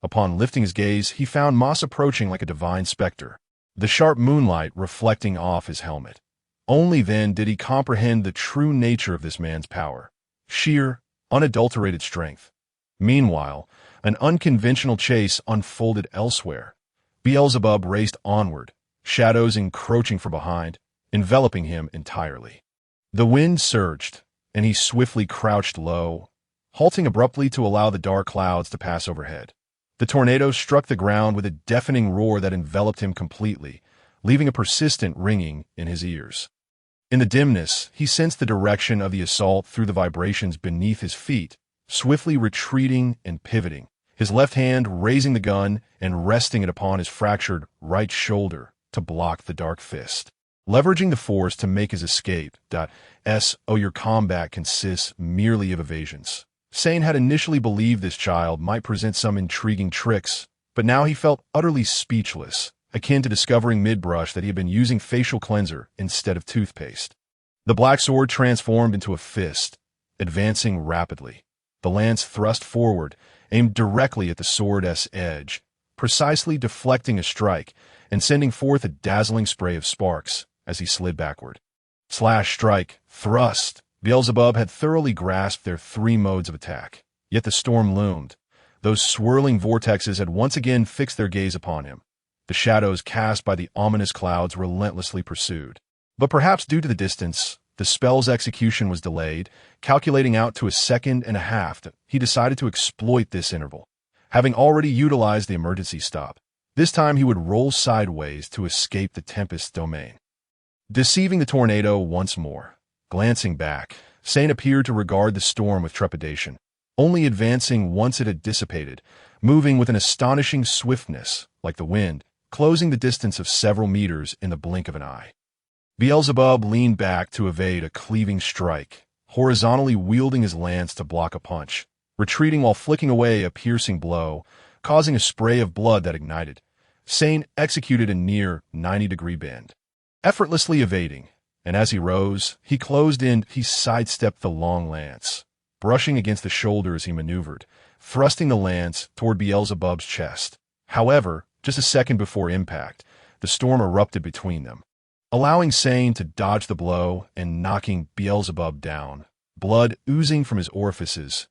Upon lifting his gaze, he found Moss approaching like a divine specter, the sharp moonlight reflecting off his helmet. Only then did he comprehend the true nature of this man's power. Sheer, unadulterated strength. Meanwhile, an unconventional chase unfolded elsewhere. Beelzebub raced onward, shadows encroaching from behind, enveloping him entirely. The wind surged, and he swiftly crouched low, halting abruptly to allow the dark clouds to pass overhead. The tornado struck the ground with a deafening roar that enveloped him completely, leaving a persistent ringing in his ears. In the dimness, he sensed the direction of the assault through the vibrations beneath his feet, swiftly retreating and pivoting, his left hand raising the gun and resting it upon his fractured right shoulder to block the dark fist. Leveraging the force to make his escape. Your combat consists merely of evasions. Sane had initially believed this child might present some intriguing tricks, but now he felt utterly speechless, akin to discovering mid-brush that he had been using facial cleanser instead of toothpaste. The black sword transformed into a fist, advancing rapidly. The lance thrust forward, aimed directly at the sword's edge, precisely deflecting a strike and sending forth a dazzling spray of sparks as he slid backward. Slash, strike, thrust. Beelzebub had thoroughly grasped their three modes of attack. Yet the storm loomed. Those swirling vortexes had once again fixed their gaze upon him. The shadows cast by the ominous clouds relentlessly pursued. But perhaps due to the distance, the spell's execution was delayed, calculating out to a second and a half. He decided to exploit this interval. Having already utilized the emergency stop, this time he would roll sideways to escape the tempest domain. Deceiving the tornado once more. Glancing back, Sane appeared to regard the storm with trepidation, only advancing once it had dissipated, moving with an astonishing swiftness, like the wind, closing the distance of several meters in the blink of an eye. Beelzebub leaned back to evade a cleaving strike, horizontally wielding his lance to block a punch, retreating while flicking away a piercing blow, causing a spray of blood that ignited. Sane executed a near 90-degree bend, effortlessly evading, and as he rose, he closed in, he sidestepped the long lance, brushing against the shoulder as he maneuvered, thrusting the lance toward Beelzebub's chest. However, just a second before impact, the storm erupted between them, allowing Sane to dodge the blow and knocking Beelzebub down, blood oozing from his orifices.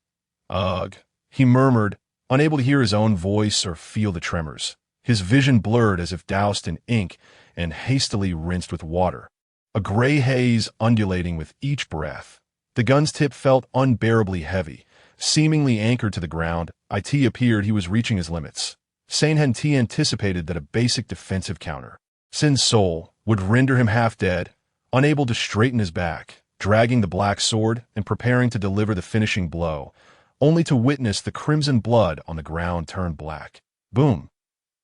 Ugh, he murmured, unable to hear his own voice or feel the tremors. His vision blurred as if doused in ink and hastily rinsed with water. A gray haze undulating with each breath. The gun's tip felt unbearably heavy. Seemingly anchored to the ground, it appeared he was reaching his limits. Sane had anticipated that a basic defensive counter, Sin's soul, would render him half dead, unable to straighten his back, dragging the black sword and preparing to deliver the finishing blow, only to witness the crimson blood on the ground turn black. Boom!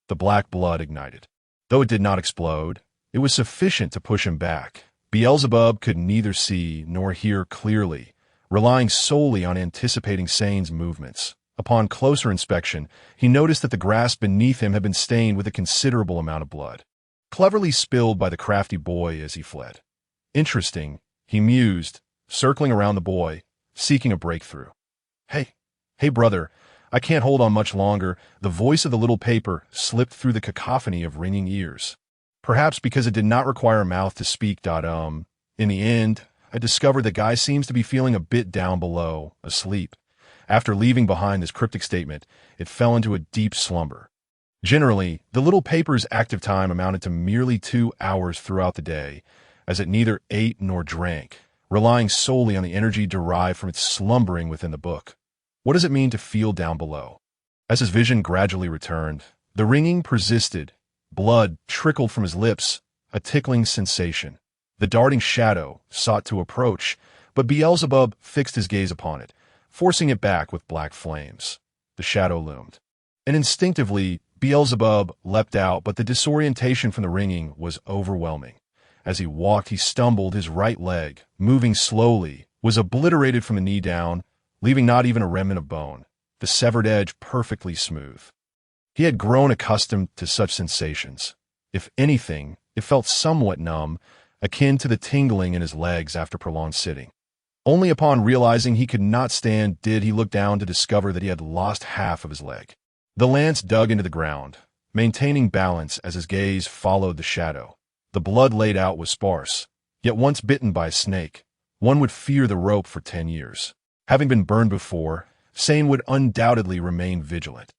The black blood ignited. Though it did not explode, it was sufficient to push him back. Beelzebub could neither see nor hear clearly, relying solely on anticipating Sane's movements. Upon closer inspection, he noticed that the grass beneath him had been stained with a considerable amount of blood, cleverly spilled by the crafty boy as he fled. Interesting, he mused, circling around the boy, seeking a breakthrough. Hey brother, I can't hold on much longer. The voice of the little paper slipped through the cacophony of ringing ears. Perhaps because it did not require a mouth to speak. In the end, I discovered the guy seems to be feeling a bit down below, asleep. After leaving behind this cryptic statement, it fell into a deep slumber. Generally, the little paper's active time amounted to merely 2 hours throughout the day, as it neither ate nor drank, relying solely on the energy derived from its slumbering within the book. What does it mean to feel down below? As his vision gradually returned, the ringing persisted. Blood trickled from his lips, a tickling sensation. The darting shadow sought to approach, but Beelzebub fixed his gaze upon it, forcing it back with black flames. The shadow loomed. And instinctively, Beelzebub leapt out, but the disorientation from the ringing was overwhelming. As he walked, he stumbled, his right leg, moving slowly, was obliterated from the knee down, leaving not even a remnant of bone, the severed edge perfectly smooth. He had grown accustomed to such sensations. If anything, it felt somewhat numb, akin to the tingling in his legs after prolonged sitting. Only upon realizing he could not stand did he look down to discover that he had lost half of his leg. The lance dug into the ground, maintaining balance as his gaze followed the shadow. The blood laid out was sparse, yet once bitten by a snake, one would fear the rope for 10 years. Having been burned before, Sane would undoubtedly remain vigilant.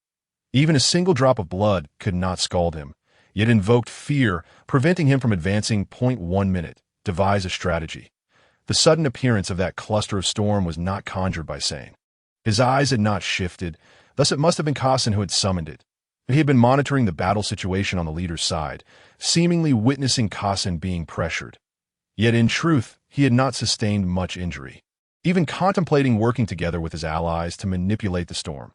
Even a single drop of blood could not scald him, yet invoked fear, preventing him from advancing 0.1 minute, devise a strategy. The sudden appearance of that cluster of storm was not conjured by Sane. His eyes had not shifted, thus it must have been Kassan who had summoned it. He had been monitoring the battle situation on the leader's side, seemingly witnessing Kassan being pressured. Yet in truth, he had not sustained much injury, even contemplating working together with his allies to manipulate the storm.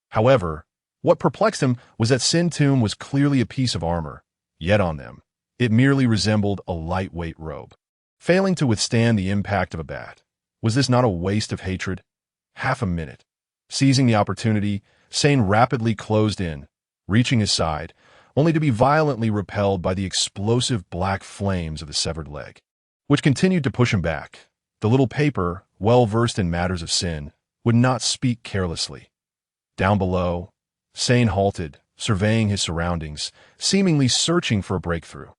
However, what perplexed him was that Sin Tomb was clearly a piece of armor, yet on them, it merely resembled a lightweight robe. Failing to withstand the impact of a bat, was this not a waste of hatred? Half a minute. Seizing the opportunity, Sane rapidly closed in, reaching his side, only to be violently repelled by the explosive black flames of the severed leg, which continued to push him back. The little paper, well versed in matters of sin, would not speak carelessly. Down below, Sane halted, surveying his surroundings, seemingly searching for a breakthrough.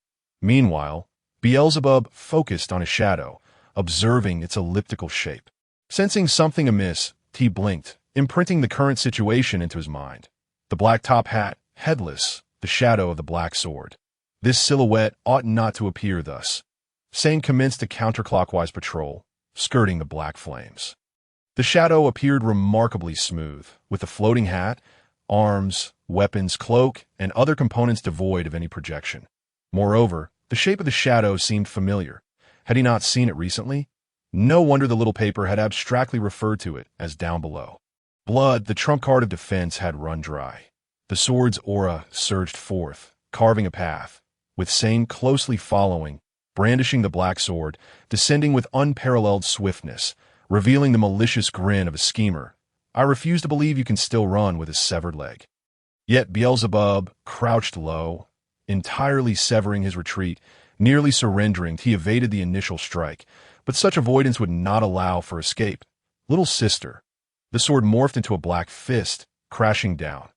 Meanwhile, Beelzebub focused on a shadow, observing its elliptical shape. Sensing something amiss, he blinked, imprinting the current situation into his mind. The black top hat, headless, the shadow of the black sword. This silhouette ought not to appear thus. Sane commenced a counterclockwise patrol, skirting the black flames. The shadow appeared remarkably smooth, with the floating hat, arms, weapons, cloak, and other components devoid of any projection. Moreover, the shape of the shadow seemed familiar. Had he not seen it recently? No wonder the little paper had abstractly referred to it as down below. Blood, the trump card of defense, had run dry. The sword's aura surged forth, carving a path, with Sane closely following, brandishing the black sword, descending with unparalleled swiftness, revealing the malicious grin of a schemer. I refuse to believe you can still run with a severed leg. Yet Beelzebub crouched low, entirely severing his retreat, nearly surrendering. He evaded the initial strike, but such avoidance would not allow for escape. Little sister. The sword morphed into a black fist, crashing down.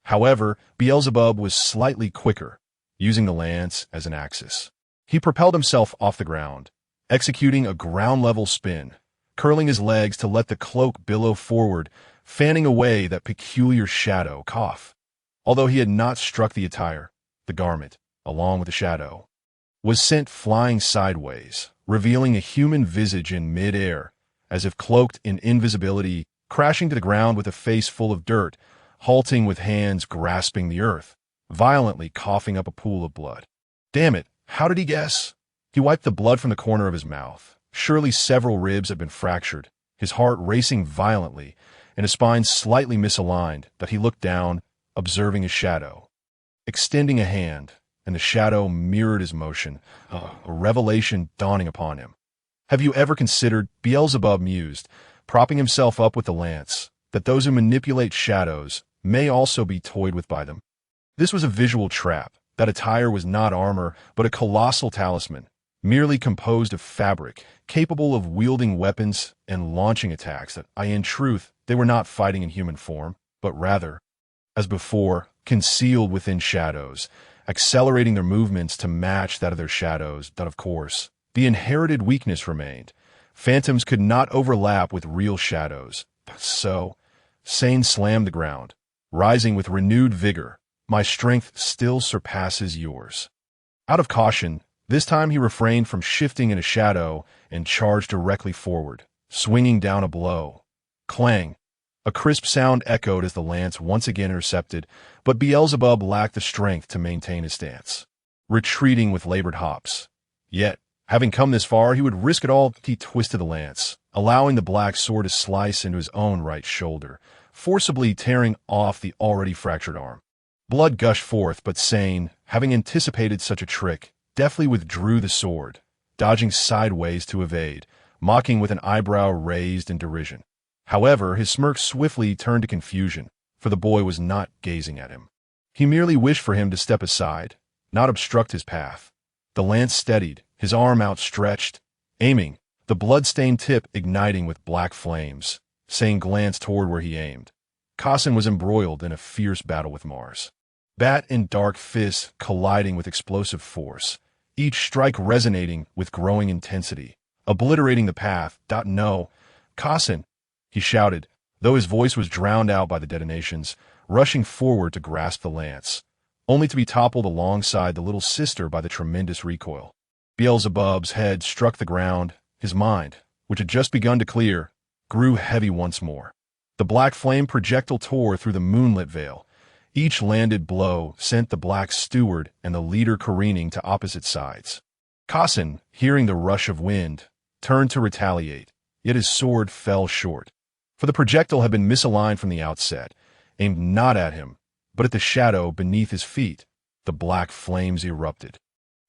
However, Beelzebub was slightly quicker, using the lance as an axis. He propelled himself off the ground, executing a ground-level spin, curling his legs to let the cloak billow forward, fanning away that peculiar shadow cough. Although he had not struck the attire, the garment, along with the shadow, was sent flying sideways, revealing a human visage in mid-air, as if cloaked in invisibility, crashing to the ground with a face full of dirt, halting with hands grasping the earth, violently coughing up a pool of blood. Damn it, how did he guess? He wiped the blood from the corner of his mouth. Surely several ribs had been fractured, his heart racing violently, and his spine slightly misaligned, that he looked down, observing his shadow. Extending a hand, and the shadow mirrored his motion, a revelation dawning upon him. Have you ever considered, Beelzebub mused, propping himself up with the lance, that those who manipulate shadows may also be toyed with by them? This was a visual trap. That attire was not armor, but a colossal talisman, merely composed of fabric, capable of wielding weapons and launching attacks that, in truth, they were not fighting in human form, but rather, as before, concealed within shadows, accelerating their movements to match that of their shadows. That, of course, the inherited weakness remained. Phantoms could not overlap with real shadows. So, Sane slammed the ground, rising with renewed vigor. My strength still surpasses yours. Out of caution, this time he refrained from shifting in a shadow and charged directly forward, swinging down a blow. Clang! A crisp sound echoed as the lance once again intercepted, but Beelzebub lacked the strength to maintain his stance, retreating with labored hops. Yet, having come this far, he would risk it all. He twisted the lance, allowing the black sword to slice into his own right shoulder, forcibly tearing off the already fractured arm. Blood gushed forth, but Sane, having anticipated such a trick, deftly withdrew the sword, dodging sideways to evade, mocking with an eyebrow raised in derision. However, his smirk swiftly turned to confusion, for the boy was not gazing at him. He merely wished for him to step aside, not obstruct his path. The lance steadied, his arm outstretched, aiming, the blood-stained tip igniting with black flames. Sane glanced toward where he aimed. Kassan was embroiled in a fierce battle with Mars. Bat and dark fists colliding with explosive force, each strike resonating with growing intensity, obliterating the path. No, Kassan, he shouted, though his voice was drowned out by the detonations, rushing forward to grasp the lance, only to be toppled alongside the little sister by the tremendous recoil. Beelzebub's head struck the ground. His mind, which had just begun to clear, grew heavy once more. The black flame projectile tore through the moonlit veil. Each landed blow sent the black steward and the leader careening to opposite sides. Kassan, hearing the rush of wind, turned to retaliate, yet his sword fell short. For the projectile had been misaligned from the outset, aimed not at him, but at the shadow beneath his feet. The black flames erupted,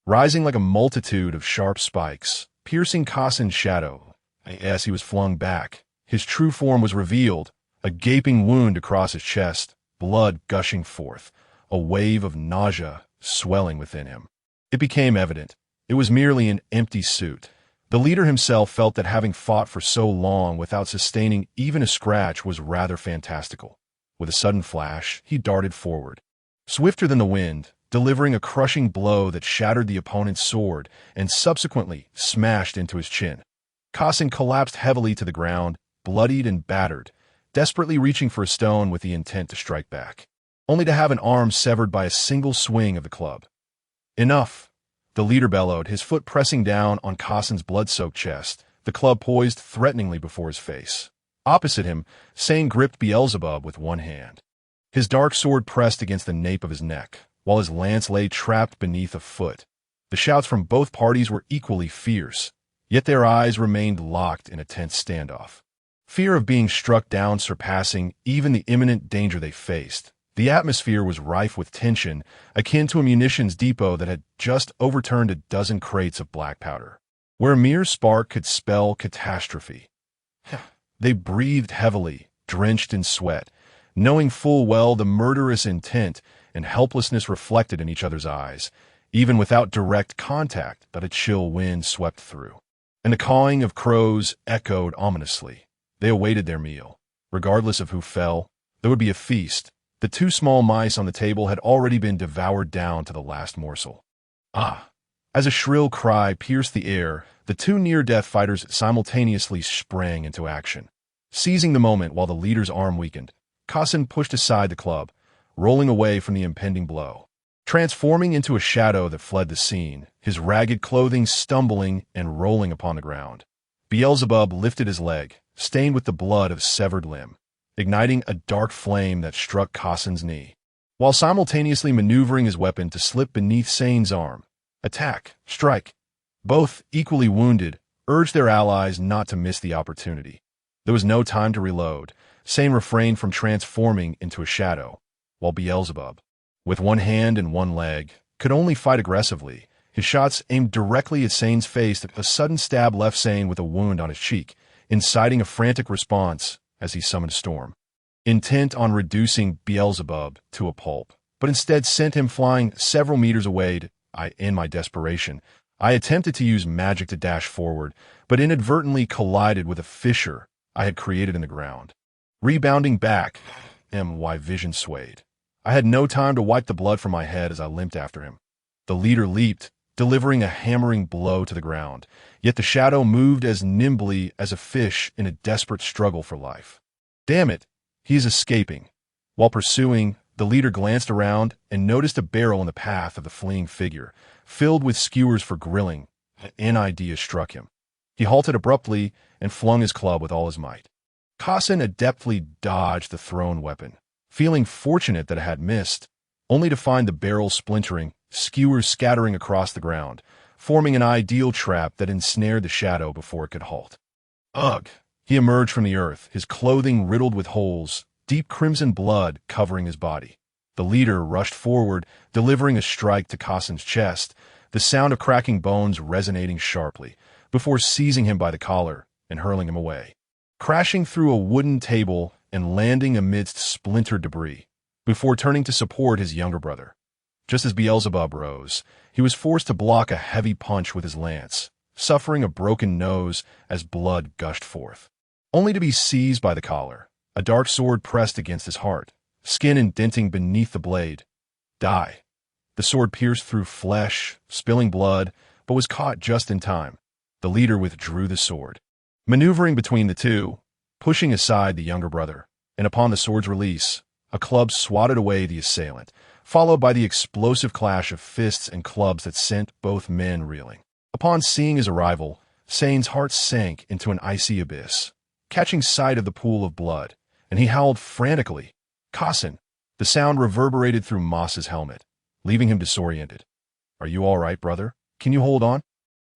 rising like a multitude of sharp spikes, piercing Kassan's shadow. As he was flung back, his true form was revealed, a gaping wound across his chest, blood gushing forth, a wave of nausea swelling within him. It became evident. It was merely an empty suit. The leader himself felt that having fought for so long without sustaining even a scratch was rather fantastical. With a sudden flash, he darted forward, swifter than the wind, delivering a crushing blow that shattered the opponent's sword and subsequently smashed into his chin. Kassan collapsed heavily to the ground, bloodied and battered, desperately reaching for a stone with the intent to strike back, only to have an arm severed by a single swing of the club. Enough, the leader bellowed, his foot pressing down on Kassan's blood-soaked chest, the club poised threateningly before his face. Opposite him, Sane gripped Beelzebub with one hand. His dark sword pressed against the nape of his neck, while his lance lay trapped beneath a foot. The shouts from both parties were equally fierce, yet their eyes remained locked in a tense standoff. Fear of being struck down surpassing even the imminent danger they faced. The atmosphere was rife with tension, akin to a munitions depot that had just overturned a dozen crates of black powder, where a mere spark could spell catastrophe. They breathed heavily, drenched in sweat, knowing full well the murderous intent and helplessness reflected in each other's eyes, even without direct contact that a chill wind swept through. And the cawing of crows echoed ominously. They awaited their meal. Regardless of who fell, there would be a feast. The two small mice on the table had already been devoured down to the last morsel. Ah! As a shrill cry pierced the air, the two near-death fighters simultaneously sprang into action. Seizing the moment while the leader's arm weakened, Kassan pushed aside the club, rolling away from the impending blow. Transforming into a shadow that fled the scene, his ragged clothing stumbling and rolling upon the ground. Beelzebub lifted his leg, stained with the blood of severed limb, igniting a dark flame that struck Kassan's knee, while simultaneously maneuvering his weapon to slip beneath Sane's arm. Attack, strike. Both, equally wounded, urged their allies not to miss the opportunity. There was no time to reload. Sane refrained from transforming into a shadow, while Beelzebub, with one hand and one leg, could only fight aggressively. His shots aimed directly at Sane's face. A sudden stab left Sane with a wound on his cheek, inciting a frantic response as he summoned Storm, intent on reducing Beelzebub to a pulp, but instead sent him flying several meters away. In my desperation, I attempted to use magic to dash forward, but inadvertently collided with a fissure I had created in the ground. Rebounding back, my vision swayed. I had no time to wipe the blood from my head as I limped after him. The leader leaped, delivering a hammering blow to the ground, yet the shadow moved as nimbly as a fish in a desperate struggle for life. Damn it, he is escaping. While pursuing, the leader glanced around and noticed a barrel in the path of the fleeing figure, filled with skewers for grilling. An idea struck him. He halted abruptly and flung his club with all his might. Kassan adeptly dodged the thrown weapon, feeling fortunate that it had missed, only to find the barrel splintering, skewers scattering across the ground, forming an ideal trap that ensnared the shadow before it could halt. Ugh! He emerged from the earth, his clothing riddled with holes, deep crimson blood covering his body. The leader rushed forward, delivering a strike to Kassan's chest, the sound of cracking bones resonating sharply, before seizing him by the collar and hurling him away. crashing through a wooden table and landing amidst splintered debris, before turning to support his younger brother. Just as Beelzebub rose, he was forced to block a heavy punch with his lance, suffering a broken nose as blood gushed forth, only to be seized by the collar, a dark sword pressed against his heart, skin indenting beneath the blade. Die. The sword pierced through flesh, spilling blood, but was caught just in time. The leader withdrew the sword, maneuvering between the two, pushing aside the younger brother, and upon the sword's release, a club swatted away the assailant, followed by the explosive clash of fists and clubs that sent both men reeling. Upon seeing his arrival, Sane's heart sank into an icy abyss, catching sight of the pool of blood, and he howled frantically, "Kassan!" The sound reverberated through Moss's helmet, leaving him disoriented. "Are you all right, brother? Can you hold on?"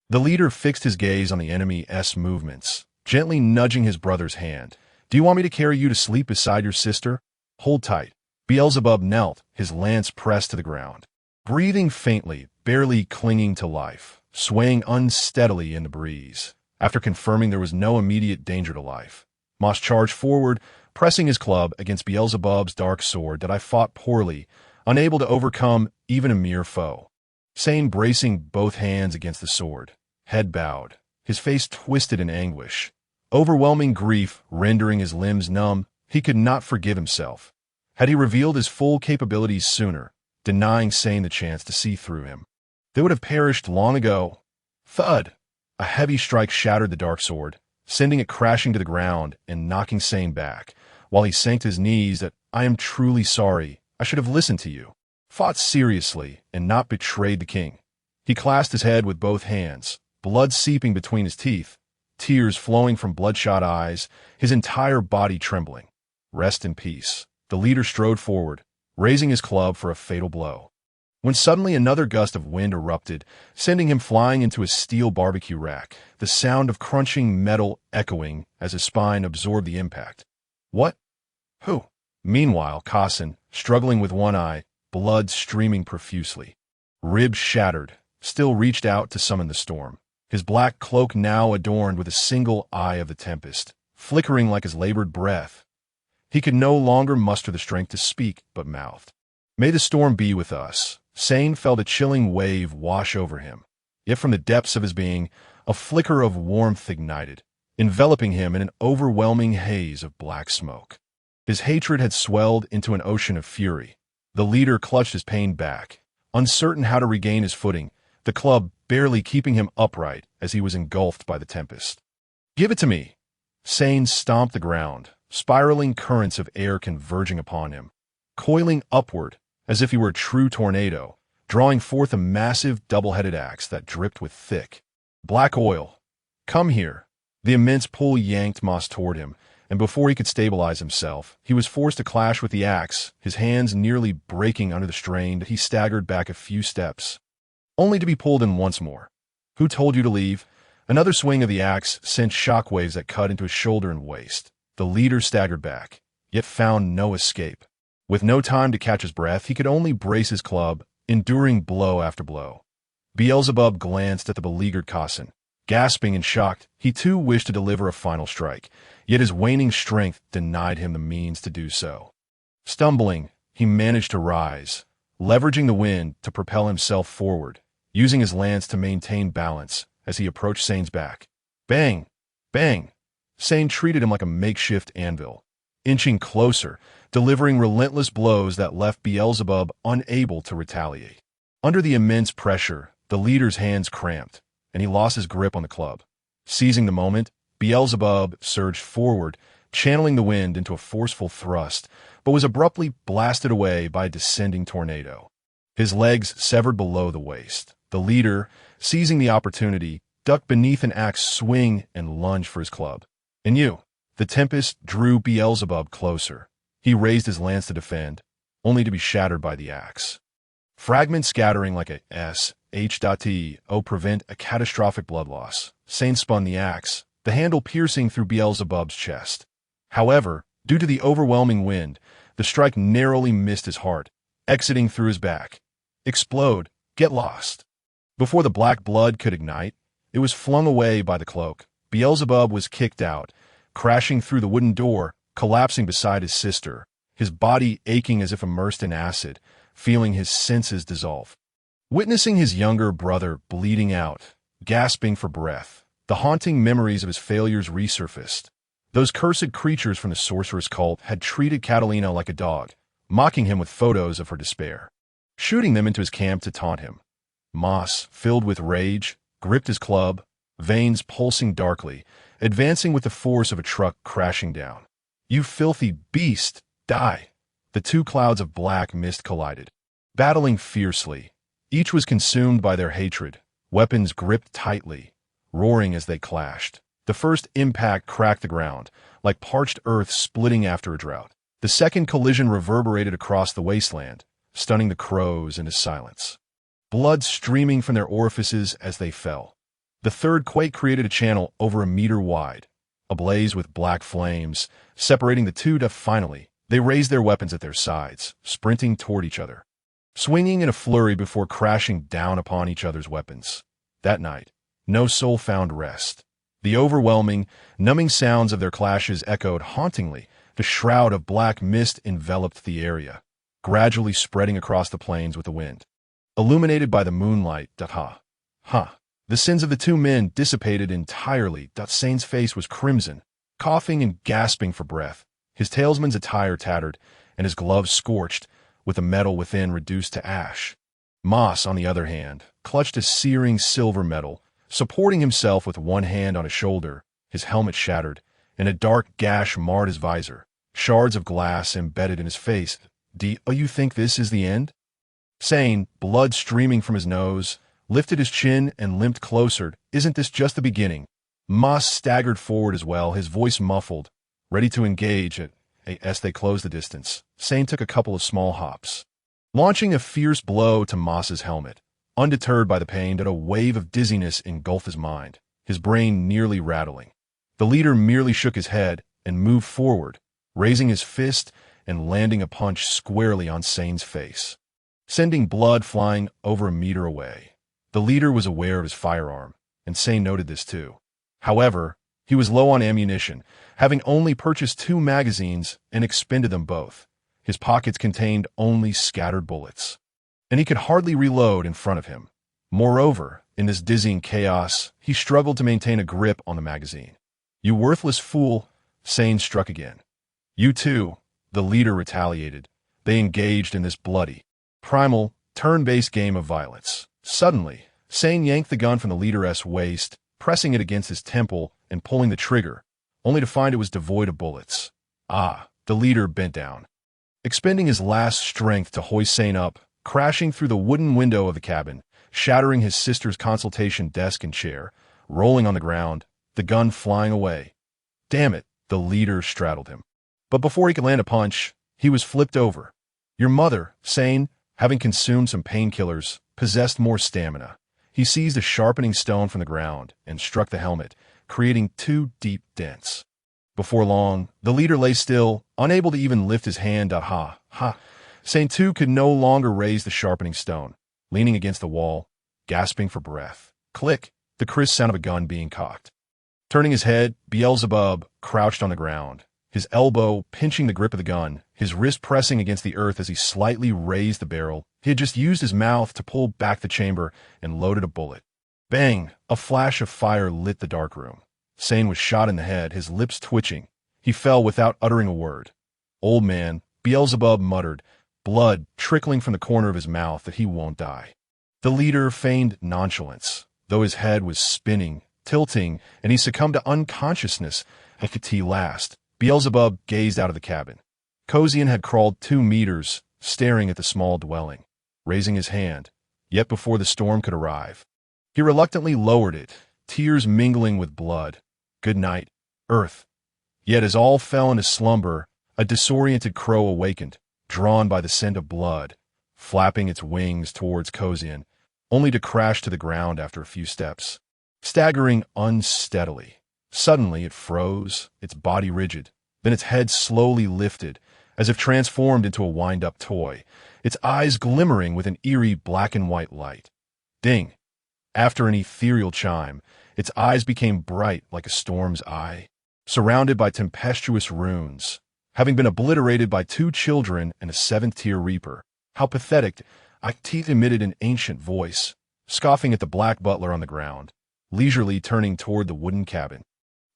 The leader fixed his gaze on the enemy's movements, gently nudging his brother's hand. "Do you want me to carry you to sleep beside your sister? Hold tight." Beelzebub knelt, his lance pressed to the ground, breathing faintly, barely clinging to life, swaying unsteadily in the breeze. After confirming there was no immediate danger to life, Moss charged forward, pressing his club against Beelzebub's dark sword that I fought poorly, unable to overcome even a mere foe. Sane bracing both hands against the sword, head bowed, his face twisted in anguish, overwhelming grief rendering his limbs numb. He could not forgive himself. Had he revealed his full capabilities sooner, denying Sane the chance to see through him, they would have perished long ago. Thud! A heavy strike shattered the dark sword, sending it crashing to the ground and knocking Sane back, while he sank to his knees. That "I am truly sorry. I should have listened to you, fought seriously, and not betrayed the king." He clasped his head with both hands, blood seeping between his teeth, tears flowing from bloodshot eyes, his entire body trembling. "Rest in peace." The leader strode forward, raising his club for a fatal blow, when suddenly another gust of wind erupted, sending him flying into a steel barbecue rack, the sound of crunching metal echoing as his spine absorbed the impact. "What? Who?" Meanwhile, Kassan, struggling with one eye, blood streaming profusely, ribs shattered, still reached out to summon the storm, his black cloak now adorned with a single eye of the tempest, flickering like his labored breath. He could no longer muster the strength to speak, but mouthed, "May the storm be with us." Sane felt a chilling wave wash over him, yet from the depths of his being, a flicker of warmth ignited, enveloping him in an overwhelming haze of black smoke. His hatred had swelled into an ocean of fury. The leader clutched his pain back, uncertain how to regain his footing, the club barely keeping him upright as he was engulfed by the tempest. "Give it to me!" Sane stomped the ground, spiraling currents of air converging upon him, coiling upward as if he were a true tornado, drawing forth a massive double-headed axe that dripped with thick, black oil. "Come here." The immense pull yanked Moss toward him, and before he could stabilize himself, he was forced to clash with the axe, his hands nearly breaking under the strain. He staggered back a few steps, only to be pulled in once more. "Who told you to leave?" Another swing of the axe sent shockwaves that cut into his shoulder and waist. The leader staggered back, yet found no escape. With no time to catch his breath, he could only brace his club, enduring blow after blow. Beelzebub glanced at the beleaguered Kassan. Gasping and shocked, he too wished to deliver a final strike, yet his waning strength denied him the means to do so. Stumbling, he managed to rise, leveraging the wind to propel himself forward, using his lance to maintain balance as he approached Sane's back. Bang! Bang! Sane treated him like a makeshift anvil, inching closer, delivering relentless blows that left Beelzebub unable to retaliate. Under the immense pressure, the leader's hands cramped, and he lost his grip on the club. Seizing the moment, Beelzebub surged forward, channeling the wind into a forceful thrust, but was abruptly blasted away by a descending tornado. His legs severed below the waist. The leader, seizing the opportunity, ducked beneath an axe swing and lunged for his club. "And you!" The tempest drew Beelzebub closer. He raised his lance to defend, only to be shattered by the axe. Fragments scattering like a S.H.T.O. prevent a catastrophic blood loss. Sane spun the axe, the handle piercing through Beelzebub's chest. However, due to the overwhelming wind, the strike narrowly missed his heart, exiting through his back. Explode! Get lost! Before the black blood could ignite, it was flung away by the cloak. Beelzebub was kicked out, crashing through the wooden door, collapsing beside his sister, his body aching as if immersed in acid, feeling his senses dissolve. Witnessing his younger brother bleeding out, gasping for breath, the haunting memories of his failures resurfaced. Those cursed creatures from the sorceress cult had treated Catalina like a dog, mocking him with photos of her despair, shooting them into his camp to taunt him. Moss, filled with rage, gripped his club, veins pulsing darkly, advancing with the force of a truck crashing down. "You filthy beast, die!" The two clouds of black mist collided, battling fiercely. Each was consumed by their hatred, weapons gripped tightly, roaring as they clashed. The first impact cracked the ground, like parched earth splitting after a drought. The second collision reverberated across the wasteland, stunning the crows into silence, blood streaming from their orifices as they fell. The third quake created a channel over a meter wide, ablaze with black flames, separating the two. Finally, they raised their weapons at their sides, sprinting toward each other, swinging in a flurry before crashing down upon each other's weapons. That night, no soul found rest. The overwhelming, numbing sounds of their clashes echoed hauntingly. The shroud of black mist enveloped the area, gradually spreading across the plains with the wind. Illuminated by the moonlight, the sins of the two men dissipated entirely. Sane's face was crimson, coughing and gasping for breath, his talesman's attire tattered, and his gloves scorched, with the metal within reduced to ash. Moss, on the other hand, clutched a searing silver medal, supporting himself with one hand on his shoulder, his helmet shattered, and a dark gash marred his visor, shards of glass embedded in his face. "Do you think this is the end?" Sane, blood streaming from his nose, lifted his chin and limped closer. "Isn't this just the beginning?" Moss staggered forward as well, his voice muffled, ready to engage as they closed the distance. Sane took a couple of small hops, launching a fierce blow to Moss's helmet. Undeterred by the pain, a wave of dizziness engulfed his mind, his brain nearly rattling. The leader merely shook his head and moved forward, raising his fist and landing a punch squarely on Sane's face, sending blood flying over a meter away. The leader was aware of his firearm, and Sane noted this too. However, he was low on ammunition, having only purchased 2 magazines and expended them both. His pockets contained only scattered bullets, and he could hardly reload in front of him. Moreover, in this dizzying chaos, he struggled to maintain a grip on the magazine. "You worthless fool," Sane struck again. "You too," the leader retaliated. They engaged in this bloody, primal, turn-based game of violence. Suddenly, Sane yanked the gun from the leader's waist, pressing it against his temple and pulling the trigger, only to find it was devoid of bullets. The leader bent down, expending his last strength to hoist Sane up, crashing through the wooden window of the cabin, shattering his sister's consultation desk and chair, rolling on the ground, the gun flying away. "Damn it," the leader straddled him. But before he could land a punch, he was flipped over. Your mother, Sane, having consumed some painkillers, possessed more stamina. He seized a sharpening stone from the ground and struck the helmet, creating 2 deep dents. Before long, the leader lay still, unable to even lift his hand. Sane too could no longer raise the sharpening stone, leaning against the wall, gasping for breath. Click, the crisp sound of a gun being cocked. Turning his head, Beelzebub crouched on the ground, his elbow pinching the grip of the gun, his wrist pressing against the earth as he slightly raised the barrel. He had just used his mouth to pull back the chamber and loaded a bullet. Bang! A flash of fire lit the dark room. Sane was shot in the head, his lips twitching. He fell without uttering a word. "Old man," Beelzebub muttered, blood trickling from the corner of his mouth, "that he won't die." The leader feigned nonchalance, though his head was spinning, tilting, and he succumbed to unconsciousness. At last, Beelzebub gazed out of the cabin. Cozian had crawled 2 meters, staring at the small dwelling, raising his hand, yet before the storm could arrive. He reluctantly lowered it, tears mingling with blood. "Good night, Earth." Yet as all fell into slumber, a disoriented crow awakened, drawn by the scent of blood, flapping its wings towards Cozian, only to crash to the ground after a few steps, staggering unsteadily. Suddenly it froze, its body rigid, then its head slowly lifted, as if transformed into a wind-up toy, its eyes glimmering with an eerie black and white light. Ding! After an ethereal chime, its eyes became bright like a storm's eye. surrounded by tempestuous runes, having been obliterated by 2 children and a 7th-tier reaper. How pathetic! Teeth emitted an ancient voice, scoffing at the black butler on the ground, leisurely turning toward the wooden cabin.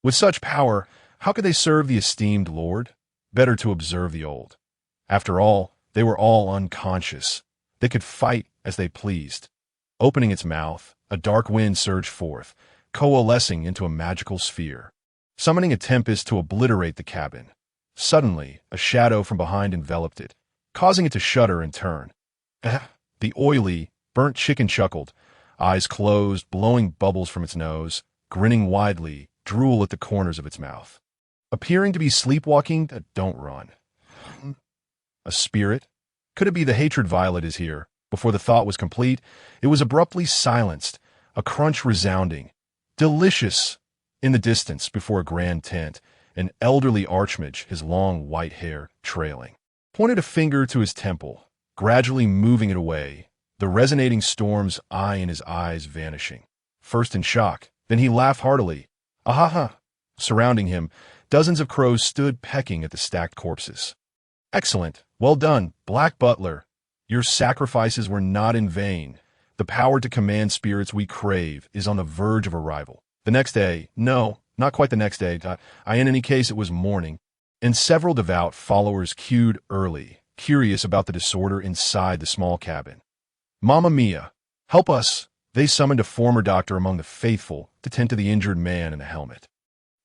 With such power, how could they serve the esteemed lord? Better to observe the old. After all, they were all unconscious. They could fight as they pleased. Opening its mouth, a dark wind surged forth, coalescing into a magical sphere, summoning a tempest to obliterate the cabin. Suddenly, a shadow from behind enveloped it, causing it to shudder and turn. The oily, burnt chicken chuckled, eyes closed, blowing bubbles from its nose, grinning widely, drool at the corners of its mouth. Appearing to be sleepwalking, don't run. A spirit? Could it be the hatred violet is here? Before the thought was complete, it was abruptly silenced, a crunch resounding. Delicious! In the distance, before a grand tent, an elderly archmage, his long white hair trailing, pointed a finger to his temple, gradually moving it away, the resonating storm's eye in his eyes vanishing. First in shock, then he laughed heartily. Ahaha! Surrounding him, dozens of crows stood pecking at the stacked corpses. Excellent! Well done, Black Butler! Your sacrifices were not in vain. The power to command spirits we crave is on the verge of arrival. The next day, no, not quite the next day, in any case it was morning, and several devout followers queued early, curious about the disorder inside the small cabin. Mamma mia! Help us! They summoned a former doctor among the faithful to tend to the injured man in the helmet.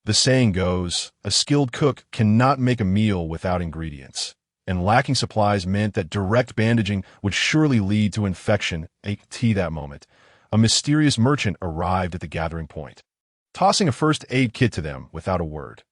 The saying goes, a skilled cook cannot make a meal without ingredients, and lacking supplies meant that direct bandaging would surely lead to infection. That moment, a mysterious merchant arrived at the gathering point, tossing a first aid kit to them without a word.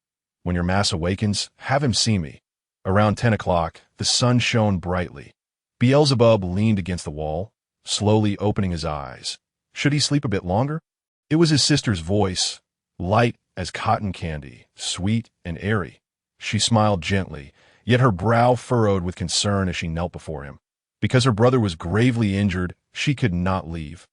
When your mass awakens, have him see me. Around 10 o'clock, the sun shone brightly. Beelzebub leaned against the wall, slowly opening his eyes. Should he sleep a bit longer? It was his sister's voice, light as cotton candy, sweet and airy. She smiled gently, yet her brow furrowed with concern as she knelt before him. Because her brother was gravely injured, she could not leave.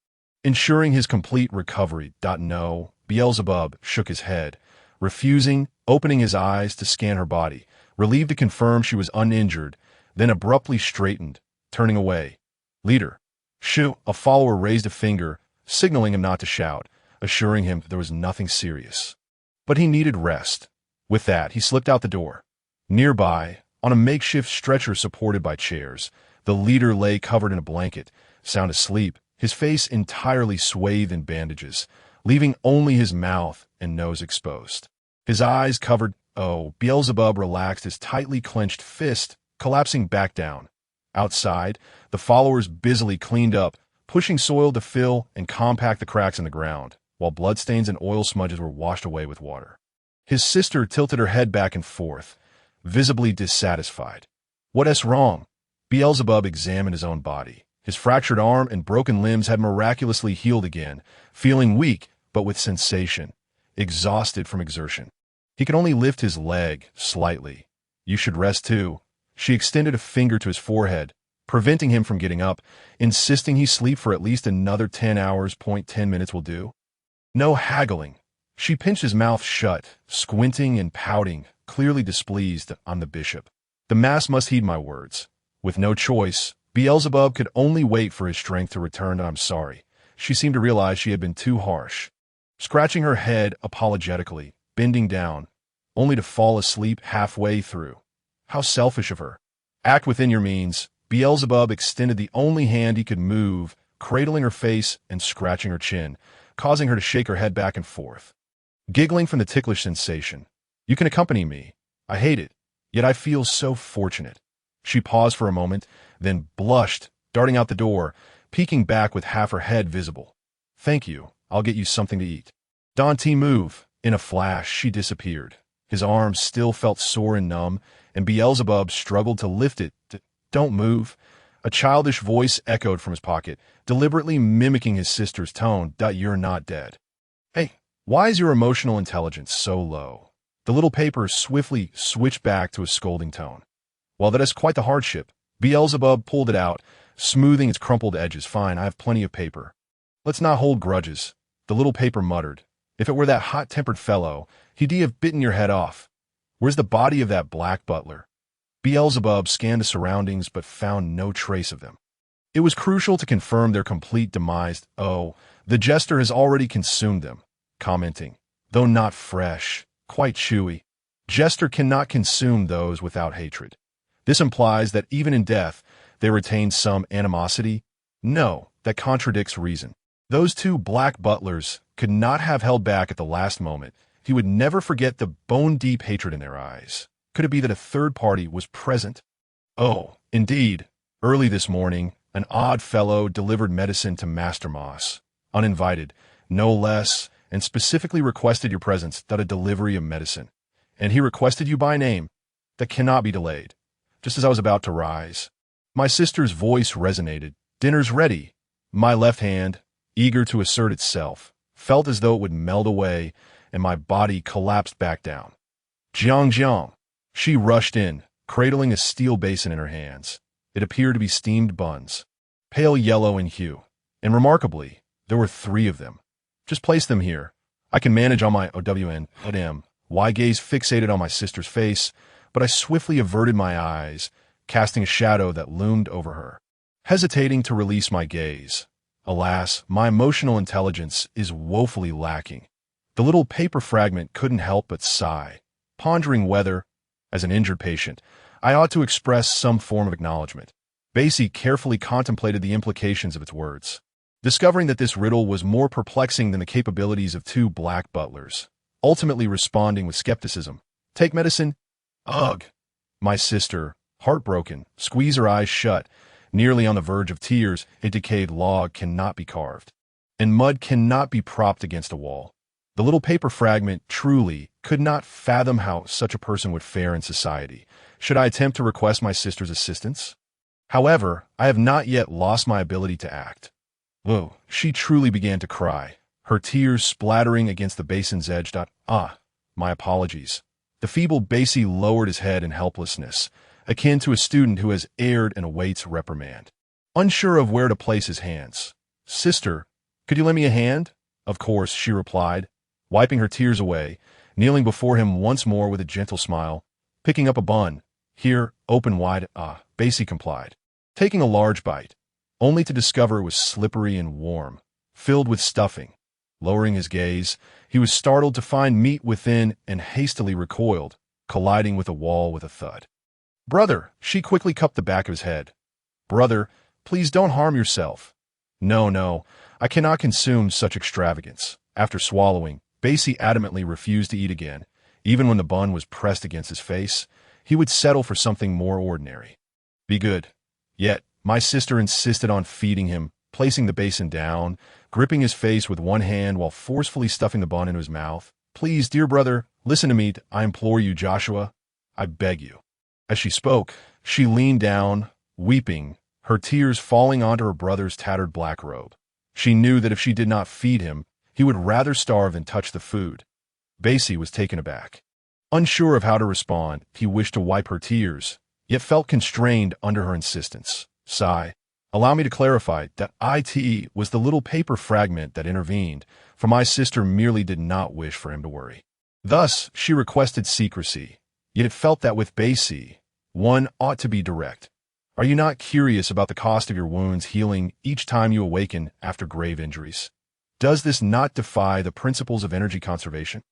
Ensuring his complete recovery. No, Beelzebub shook his head, refusing, opening his eyes to scan her body, relieved to confirm she was uninjured, then abruptly straightened, turning away. Leader. Shoo! A follower raised a finger, signaling him not to shout, assuring him there was nothing serious. But he needed rest. With that, he slipped out the door. Nearby, on a makeshift stretcher supported by chairs, the leader lay covered in a blanket, sound asleep, his face entirely swathed in bandages, leaving only his mouth and nose exposed. His eyes covered. Beelzebub relaxed his tightly clenched fist, collapsing back down. Outside, the followers busily cleaned up, pushing soil to fill and compact the cracks in the ground, while bloodstains and oil smudges were washed away with water. His sister tilted her head back and forth, visibly dissatisfied. What's wrong? Beelzebub examined his own body. His fractured arm and broken limbs had miraculously healed again, feeling weak but with sensation, exhausted from exertion. He could only lift his leg slightly. You should rest too. She extended a finger to his forehead, preventing him from getting up, insisting he sleep for at least another 10 hours. 10 minutes will do. No haggling. She pinched his mouth shut, squinting and pouting, clearly displeased on the bishop. The mass must heed my words. With no choice, Beelzebub could only wait for his strength to return. I'm sorry. She seemed to realize she had been too harsh. Scratching her head apologetically, bending down, only to fall asleep halfway through. How selfish of her. Act within your means. Beelzebub extended the only hand he could move, cradling her face and scratching her chin, causing her to shake her head back and forth. Giggling from the ticklish sensation. You can accompany me. I hate it, yet I feel so fortunate. She paused for a moment, then blushed, darting out the door, peeking back with half her head visible. Thank you. I'll get you something to eat. Dante, move. In a flash, she disappeared. His arms still felt sore and numb, and Beelzebub struggled to lift it. Don't move. A childish voice echoed from his pocket, deliberately mimicking his sister's tone. You're not dead. Hey, why is your emotional intelligence so low? The little paper swiftly switched back to a scolding tone. Well, that is quite the hardship. Beelzebub pulled it out, smoothing its crumpled edges. Fine, I have plenty of paper. Let's not hold grudges. The little paper muttered. If it were that hot-tempered fellow, he'd have bitten your head off. Where's the body of that black butler? Beelzebub scanned the surroundings but found no trace of them. It was crucial to confirm their complete demise. Oh, the jester has already consumed them, commenting, though not fresh, quite chewy. Jester cannot consume those without hatred. This implies that even in death, they retain some animosity. No, that contradicts reason. Those two black butlers could not have held back at the last moment. He would never forget the bone-deep hatred in their eyes. Could it be that a third party was present? Oh, indeed. Early this morning, an odd fellow delivered medicine to Master Moss, uninvited, no less, and specifically requested your presence at a delivery of medicine. And he requested you by name. That cannot be delayed. Just as I was about to rise, my sister's voice resonated. Dinner's ready. My left hand, eager to assert itself, felt as though it would melt away, and my body collapsed back down. Jiang Jiang. She rushed in, cradling a steel basin in her hands. It appeared to be steamed buns, pale yellow in hue, and remarkably, there were 3 of them. Just place them here. I can manage on my OWN. My gaze fixated on my sister's face, but I swiftly averted my eyes, casting a shadow that loomed over her. Hesitating to release my gaze. Alas, my emotional intelligence is woefully lacking. The little paper fragment couldn't help but sigh, pondering whether, as an injured patient, I ought to express some form of acknowledgement. Basie carefully contemplated the implications of its words, discovering that this riddle was more perplexing than the capabilities of 2 black butlers, ultimately responding with skepticism. Take medicine? Ugh. My sister, heartbroken, squeezed her eyes shut, nearly on the verge of tears. A decayed log cannot be carved, and mud cannot be propped against a wall. The little paper fragment truly could not fathom how such a person would fare in society. Should I attempt to request my sister's assistance? However, I have not yet lost my ability to act. Oh, she truly began to cry, her tears splattering against the basin's edge. My apologies. The feeble Basie lowered his head in helplessness, akin to a student who has erred and awaits reprimand. Unsure of where to place his hands. Sister, could you lend me a hand? Of course, she replied, wiping her tears away, kneeling before him once more with a gentle smile, picking up a bun. Here, open wide. Basie complied, taking a large bite, only to discover it was slippery and warm, filled with stuffing. Lowering his gaze, he was startled to find meat within and hastily recoiled, colliding with a wall with a thud. Brother, she quickly cupped the back of his head. Brother, please don't harm yourself. No, I cannot consume such extravagance. After swallowing, Basie adamantly refused to eat again. Even when the bun was pressed against his face, he would settle for something more ordinary. Be good. Yet, my sister insisted on feeding him, placing the basin down, gripping his face with one hand while forcefully stuffing the bun into his mouth. Please, dear brother, listen to me, I implore you, Joshua. I beg you. As she spoke, she leaned down, weeping, her tears falling onto her brother's tattered black robe. She knew that if she did not feed him, he would rather starve than touch the food. Basie was taken aback. Unsure of how to respond, he wished to wipe her tears, yet felt constrained under her insistence. Sigh. Allow me to clarify that it was the little paper fragment that intervened, for my sister merely did not wish for him to worry. Thus, she requested secrecy, yet it felt that with Basie, one ought to be direct. Are you not curious about the cost of your wounds healing each time you awaken after grave injuries? Does this not defy the principles of energy conservation?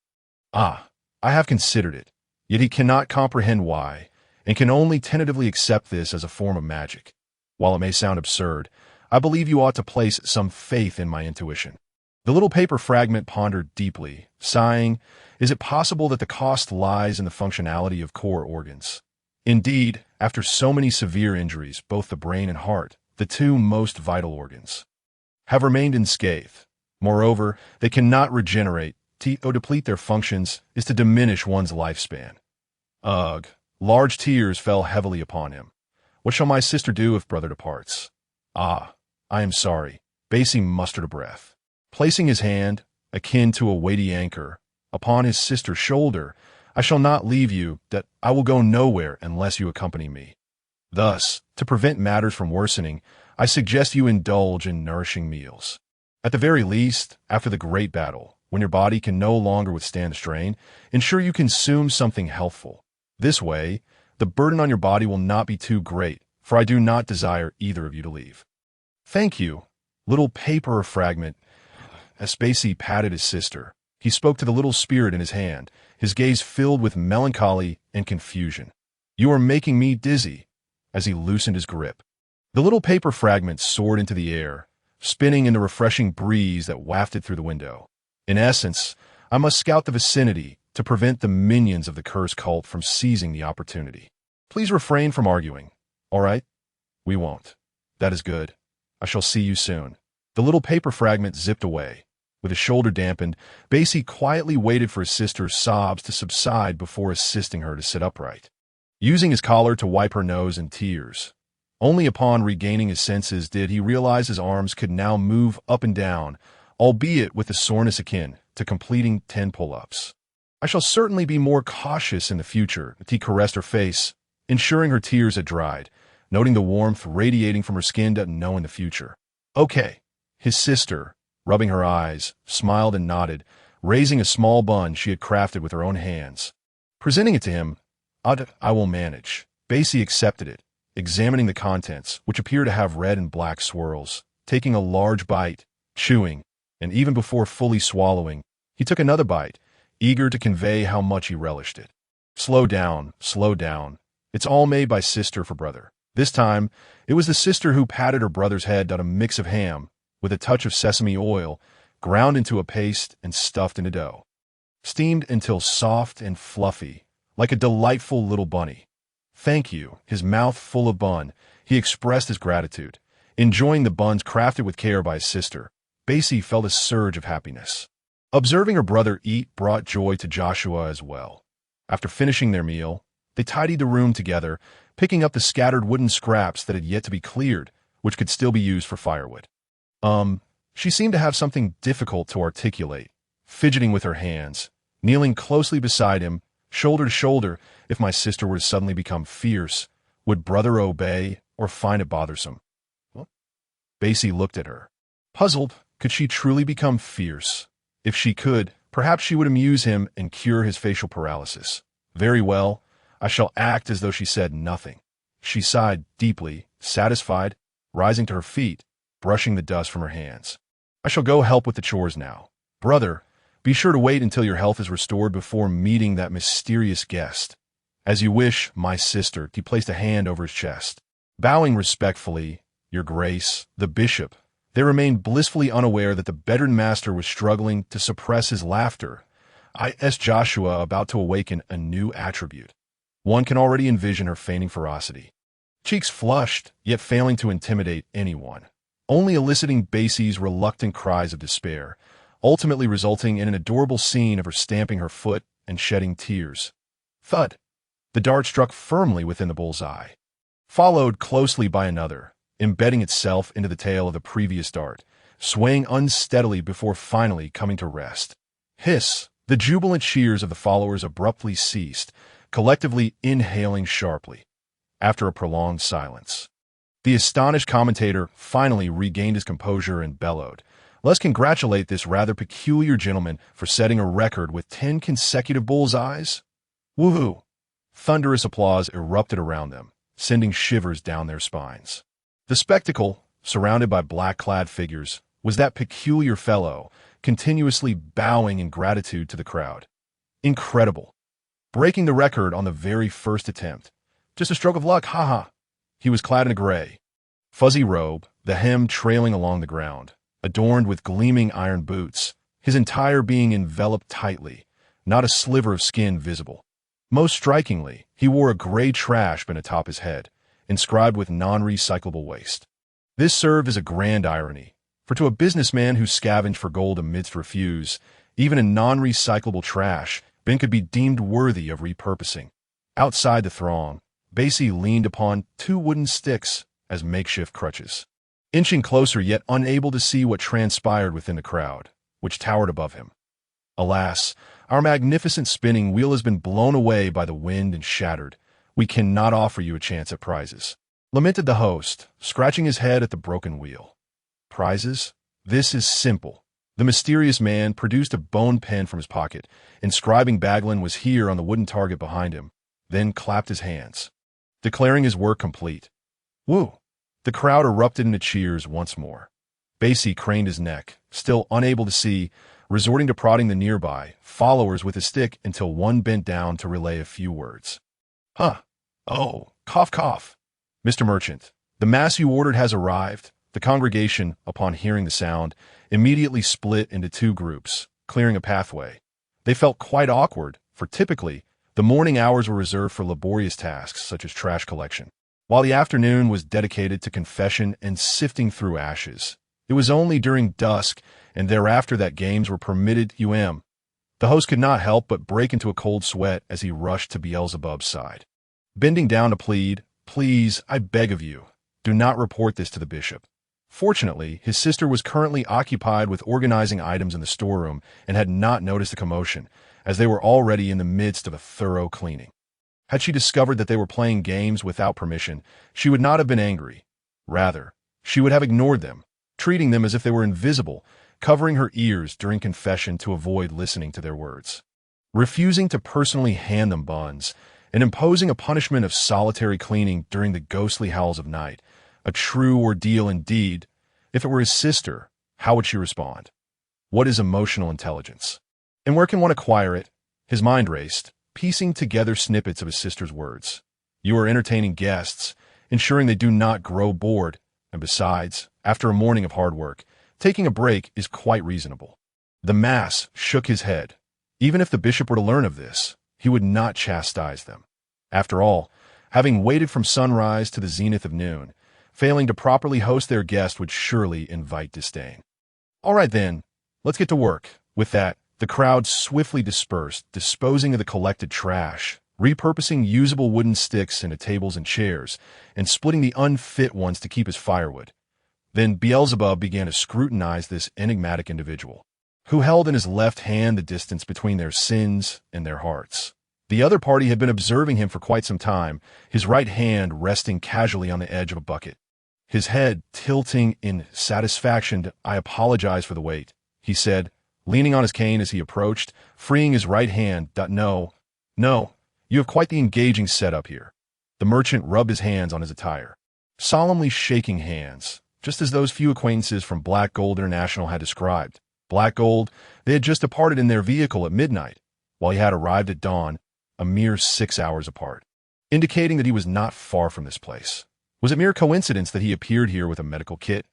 I have considered it, yet he cannot comprehend why, and can only tentatively accept this as a form of magic. While it may sound absurd, I believe you ought to place some faith in my intuition. The little paper fragment pondered deeply, sighing, is it possible that the cost lies in the functionality of core organs? Indeed, after so many severe injuries, both the brain and heart, the 2 most vital organs, have remained unscathed. Moreover, they cannot regenerate. To deplete their functions is to diminish one's lifespan. Ugh. Large tears fell heavily upon him. What shall my sister do if brother departs? I am sorry. Basie mustered a breath. Placing his hand, akin to a weighty anchor, upon his sister's shoulder, I shall not leave you, that I will go nowhere unless you accompany me. Thus, to prevent matters from worsening, I suggest you indulge in nourishing meals. At the very least, after the great battle, When your body can no longer withstand the strain, ensure you consume something healthful. This way, the burden on your body will not be too great, for I do not desire either of you to leave. Thank you, little paper fragment. As Spacey patted his sister, he spoke to the little spirit in his hand, his gaze filled with melancholy and confusion. You are making me dizzy, as he loosened his grip. The little paper fragment soared into the air, spinning in the refreshing breeze that wafted through the window. In essence, I must scout the vicinity to prevent the minions of the cursed cult from seizing the opportunity. Please refrain from arguing. All right? We won't. That is good. I shall see you soon. The little paper fragment zipped away. With his shoulder dampened, Basie quietly waited for his sister's sobs to subside before assisting her to sit upright. Using his collar to wipe her nose and tears, only upon regaining his senses did he realize his arms could now move up and down, albeit with a soreness akin to completing 10 pull-ups. I shall certainly be more cautious in the future. He caressed her face, ensuring her tears had dried, noting the warmth radiating from her skin to know in the future. Okay. His sister, rubbing her eyes, smiled and nodded, raising a small bun she had crafted with her own hands. Presenting it to him, I will manage. Basie accepted it, examining the contents, which appeared to have red and black swirls, taking a large bite, chewing, and even before fully swallowing, he took another bite, eager to convey how much he relished it. Slow down, slow down. It's all made by sister for brother. This time, it was the sister who patted her brother's head on a mix of ham, with a touch of sesame oil, ground into a paste and stuffed into dough. Steamed until soft and fluffy, like a delightful little bunny. Thank you. His mouth full of bun, he expressed his gratitude. Enjoying the buns crafted with care by his sister, Basie felt a surge of happiness. Observing her brother eat brought joy to Joshua as well. After finishing their meal, they tidied the room together, picking up the scattered wooden scraps that had yet to be cleared, which could still be used for firewood. She seemed to have something difficult to articulate, fidgeting with her hands, kneeling closely beside him, shoulder to shoulder. If my sister were to suddenly become fierce, would brother obey or find it bothersome? Well, Basie looked at her. Puzzled, could she truly become fierce? If she could, perhaps she would amuse him and cure his facial paralysis. Very well, I shall act as though she said nothing. She sighed deeply, satisfied, rising to her feet, brushing the dust from her hands. I shall go help with the chores now. Brother, be sure to wait until your health is restored before meeting that mysterious guest. As you wish, my sister. He placed a hand over his chest. Bowing respectfully, Your Grace, the bishop. They remained blissfully unaware that the bedridden master was struggling to suppress his laughter. I asked Joshua about to awaken a new attribute. One can already envision her feigning ferocity. Cheeks flushed, yet failing to intimidate anyone. Only eliciting Basie's reluctant cries of despair, ultimately resulting in an adorable scene of her stamping her foot and shedding tears. Thud! The dart struck firmly within the bull's eye, followed closely by another, embedding itself into the tail of the previous dart, swaying unsteadily before finally coming to rest. Hiss! The jubilant cheers of the followers abruptly ceased, collectively inhaling sharply. After a prolonged silence, the astonished commentator finally regained his composure and bellowed, "Let's congratulate this rather peculiar gentleman for setting a record with 10 consecutive bull's eyes." Woohoo! Thunderous applause erupted around them, sending shivers down their spines. The spectacle, surrounded by black-clad figures, was that peculiar fellow, continuously bowing in gratitude to the crowd. Incredible. Breaking the record on the very first attempt. Just a stroke of luck, haha. He was clad in a gray, fuzzy robe, the hem trailing along the ground, adorned with gleaming iron boots, his entire being enveloped tightly, not a sliver of skin visible. Most strikingly, he wore a gray trash bin atop his head, inscribed with non-recyclable waste. This served as a grand irony, for to a businessman who scavenged for gold amidst refuse, even a non-recyclable trash bin could be deemed worthy of repurposing. Outside the throng, Basie leaned upon 2 wooden sticks as makeshift crutches, inching closer yet unable to see what transpired within the crowd, which towered above him. Alas, our magnificent spinning wheel has been blown away by the wind and shattered. We cannot offer you a chance at prizes, lamented the host, scratching his head at the broken wheel. Prizes? This is simple. The mysterious man produced a bone pen from his pocket, inscribing Baglin was here on the wooden target behind him, then clapped his hands, declaring his work complete. Woo! The crowd erupted into cheers once more. Basie craned his neck, still unable to see, resorting to prodding the nearby followers with his stick until one bent down to relay a few words. Huh. Oh, cough, cough. Mr. Merchant, the mass you ordered has arrived. The congregation, upon hearing the sound, immediately split into two groups, clearing a pathway. They felt quite awkward, for typically, the morning hours were reserved for laborious tasks such as trash collection, while the afternoon was dedicated to confession and sifting through ashes. It was only during dusk and thereafter that games were permitted. The host could not help but break into a cold sweat as he rushed to Beelzebub's side. Bending down to plead, "Please, I beg of you, do not report this to the bishop." Fortunately, his sister was currently occupied with organizing items in the storeroom and had not noticed the commotion, as they were already in the midst of a thorough cleaning. Had she discovered that they were playing games without permission, she would not have been angry. Rather, she would have ignored them, treating them as if they were invisible, covering her ears during confession to avoid listening to their words. Refusing to personally hand them buns, and imposing a punishment of solitary cleaning during the ghostly howls of night. A true ordeal indeed. If it were his sister, how would she respond? What is emotional intelligence? And where can one acquire it? His mind raced, piecing together snippets of his sister's words. You are entertaining guests, ensuring they do not grow bored, and besides, after a morning of hard work, taking a break is quite reasonable. The mass shook his head. Even if the bishop were to learn of this, he would not chastise them. After all, having waited from sunrise to the zenith of noon, failing to properly host their guest would surely invite disdain. All right then, let's get to work. With that, the crowd swiftly dispersed, disposing of the collected trash, repurposing usable wooden sticks into tables and chairs, and splitting the unfit ones to keep as firewood. Then Beelzebub began to scrutinize this enigmatic individual, who held in his left hand the distance between their sins and their hearts. The other party had been observing him for quite some time, his right hand resting casually on the edge of a bucket. His head tilting in satisfaction. "I apologize for the wait," he said, leaning on his cane as he approached, freeing his right hand. No, you have quite the engaging setup here." The merchant rubbed his hands on his attire, solemnly shaking hands, just as those few acquaintances from Black Gold International had described. Black Gold, they had just departed in their vehicle at midnight, while he had arrived at dawn, a mere 6 hours apart, indicating that he was not far from this place. Was it mere coincidence that he appeared here with a medical kit?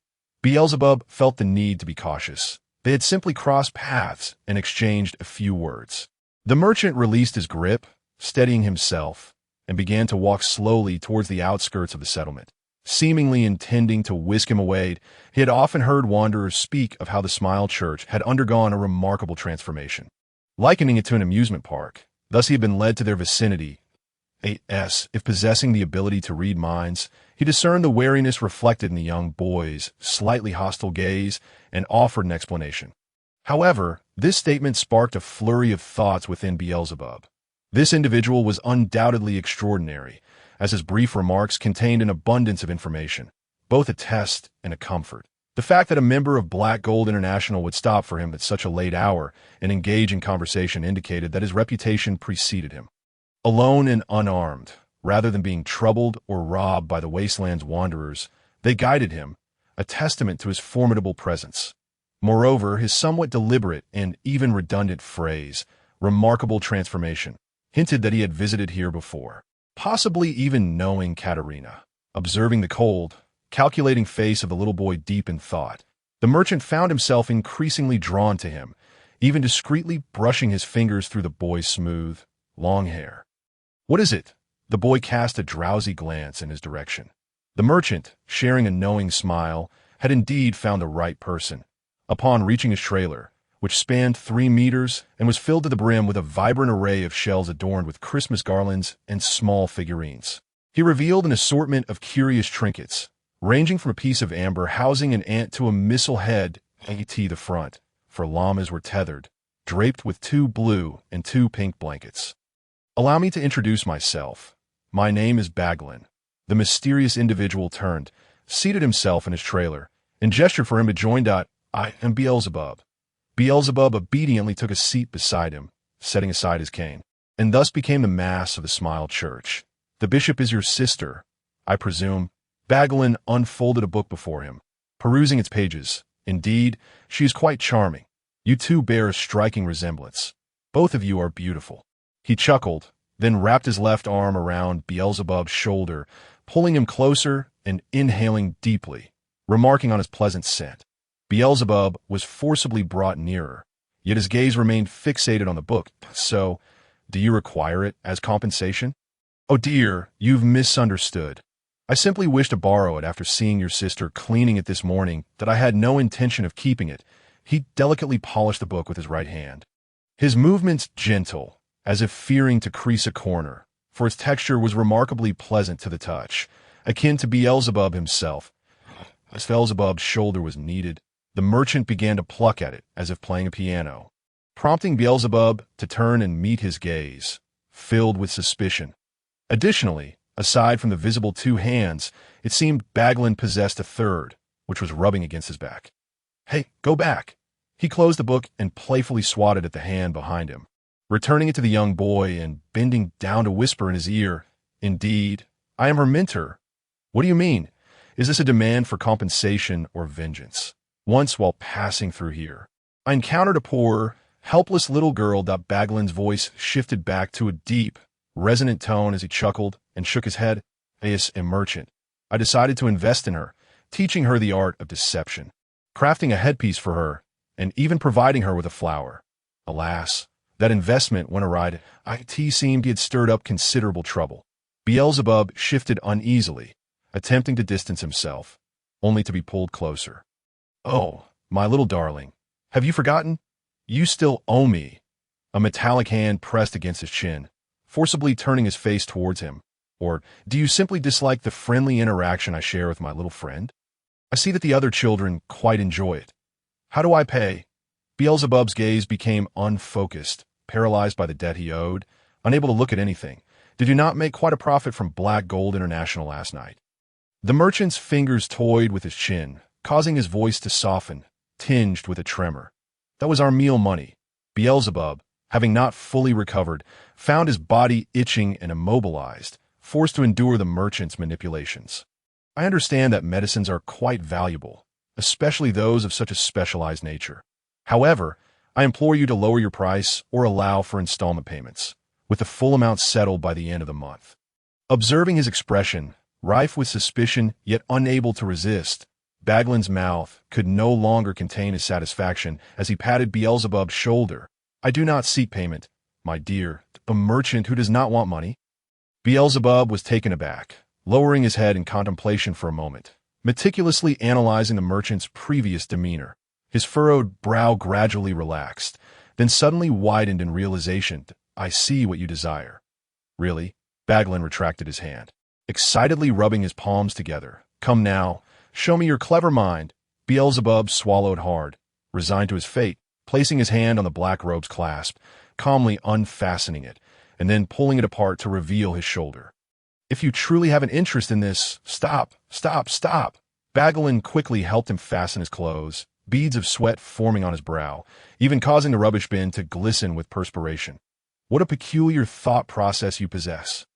Beelzebub felt the need to be cautious. They had simply crossed paths and exchanged a few words. The merchant released his grip, steadying himself, and began to walk slowly towards the outskirts of the settlement. Seemingly intending to whisk him away, he had often heard wanderers speak of how the Smile Church had undergone a remarkable transformation, likening it to an amusement park. Thus he had been led to their vicinity. If possessing the ability to read minds, he discerned the wariness reflected in the young boy's slightly hostile gaze and offered an explanation. However, this statement sparked a flurry of thoughts within Beelzebub. This individual was undoubtedly extraordinary, as his brief remarks contained an abundance of information, both a test and a comfort. The fact that a member of Black Gold International would stop for him at such a late hour and engage in conversation indicated that his reputation preceded him. Alone and unarmed, rather than being troubled or robbed by the wasteland's wanderers, they guided him, a testament to his formidable presence. Moreover, his somewhat deliberate and even redundant phrase, "remarkable transformation," hinted that he had visited here before, possibly even knowing Katerina. Observing the cold, calculating face of the little boy deep in thought, the merchant found himself increasingly drawn to him, even discreetly brushing his fingers through the boy's smooth, long hair. "What is it?" The boy cast a drowsy glance in his direction. The merchant, sharing a knowing smile, had indeed found the right person. Upon reaching his trailer, which spanned 3 meters and was filled to the brim with a vibrant array of shelves adorned with Christmas garlands and small figurines, he revealed an assortment of curious trinkets, ranging from a piece of amber housing an ant to a missile head at the front, for llamas were tethered, draped with 2 blue and 2 pink blankets. "Allow me to introduce myself. My name is Baglin." The mysterious individual turned, seated himself in his trailer, and gestured for him to join. "I am Beelzebub. Beelzebub obediently took a seat beside him, setting aside his cane, and thus became the mass of the Smile Church. The bishop is your sister, I presume. Baglan unfolded a book before him, perusing its pages. Indeed, she is quite charming. You two bear a striking resemblance. Both of you are beautiful. He chuckled, then wrapped his left arm around Beelzebub's shoulder, pulling him closer and inhaling deeply, remarking on his pleasant scent. Beelzebub was forcibly brought nearer, yet his gaze remained fixated on the book. So, do you require it as compensation? Oh dear, you've misunderstood. I simply wish to borrow it after seeing your sister cleaning it this morning that I had no intention of keeping it. He delicately polished the book with his right hand, his movements gentle, as if fearing to crease a corner, for its texture was remarkably pleasant to the touch, akin to Beelzebub himself. As Beelzebub's shoulder was kneaded, the merchant began to pluck at it as if playing a piano, prompting Beelzebub to turn and meet his gaze, filled with suspicion. Additionally, aside from the visible two hands, it seemed Baglan possessed a third, which was rubbing against his back. Hey, go back! He closed the book and playfully swatted at the hand behind him, returning it to the young boy and bending down to whisper in his ear, Indeed, I am her mentor. What do you mean? Is this a demand for compensation or vengeance? Once while passing through here, I encountered a poor, helpless little girl. Baglan's voice shifted back to a deep, resonant tone as he chuckled and shook his head. As a merchant, I decided to invest in her, teaching her the art of deception, crafting a headpiece for her, and even providing her with a flower. Alas, that investment went awry. It seemed he had stirred up considerable trouble. Beelzebub shifted uneasily, attempting to distance himself, only to be pulled closer. Oh, my little darling, have you forgotten? You still owe me. A metallic hand pressed against his chin, forcibly turning his face towards him. Or do you simply dislike the friendly interaction I share with my little friend? I see that the other children quite enjoy it. How do I pay? Beelzebub's gaze became unfocused, paralyzed by the debt he owed, unable to look at anything. Did you not make quite a profit from Black Gold International last night? The merchant's fingers toyed with his chin, causing his voice to soften, tinged with a tremor. That was our meal money. Beelzebub, having not fully recovered, found his body itching and immobilized, forced to endure the merchant's manipulations. I understand that medicines are quite valuable, especially those of such a specialized nature. However, I implore you to lower your price or allow for installment payments, with the full amount settled by the end of the month. Observing his expression, rife with suspicion yet unable to resist, Baglan's mouth could no longer contain his satisfaction as he patted Beelzebub's shoulder. I do not seek payment, my dear. A merchant who does not want money? Beelzebub was taken aback, lowering his head in contemplation for a moment, meticulously analyzing the merchant's previous demeanor. His furrowed brow gradually relaxed, then suddenly widened in realization. I see what you desire. Really? Baglan retracted his hand, excitedly rubbing his palms together. Come now, show me your clever mind. Beelzebub swallowed hard, resigned to his fate, placing his hand on the black robe's clasp, calmly unfastening it, and then pulling it apart to reveal his shoulder. If you truly have an interest in this, stop. Baglan quickly helped him fasten his clothes, beads of sweat forming on his brow, even causing the rubbish bin to glisten with perspiration. What a peculiar thought process you possess.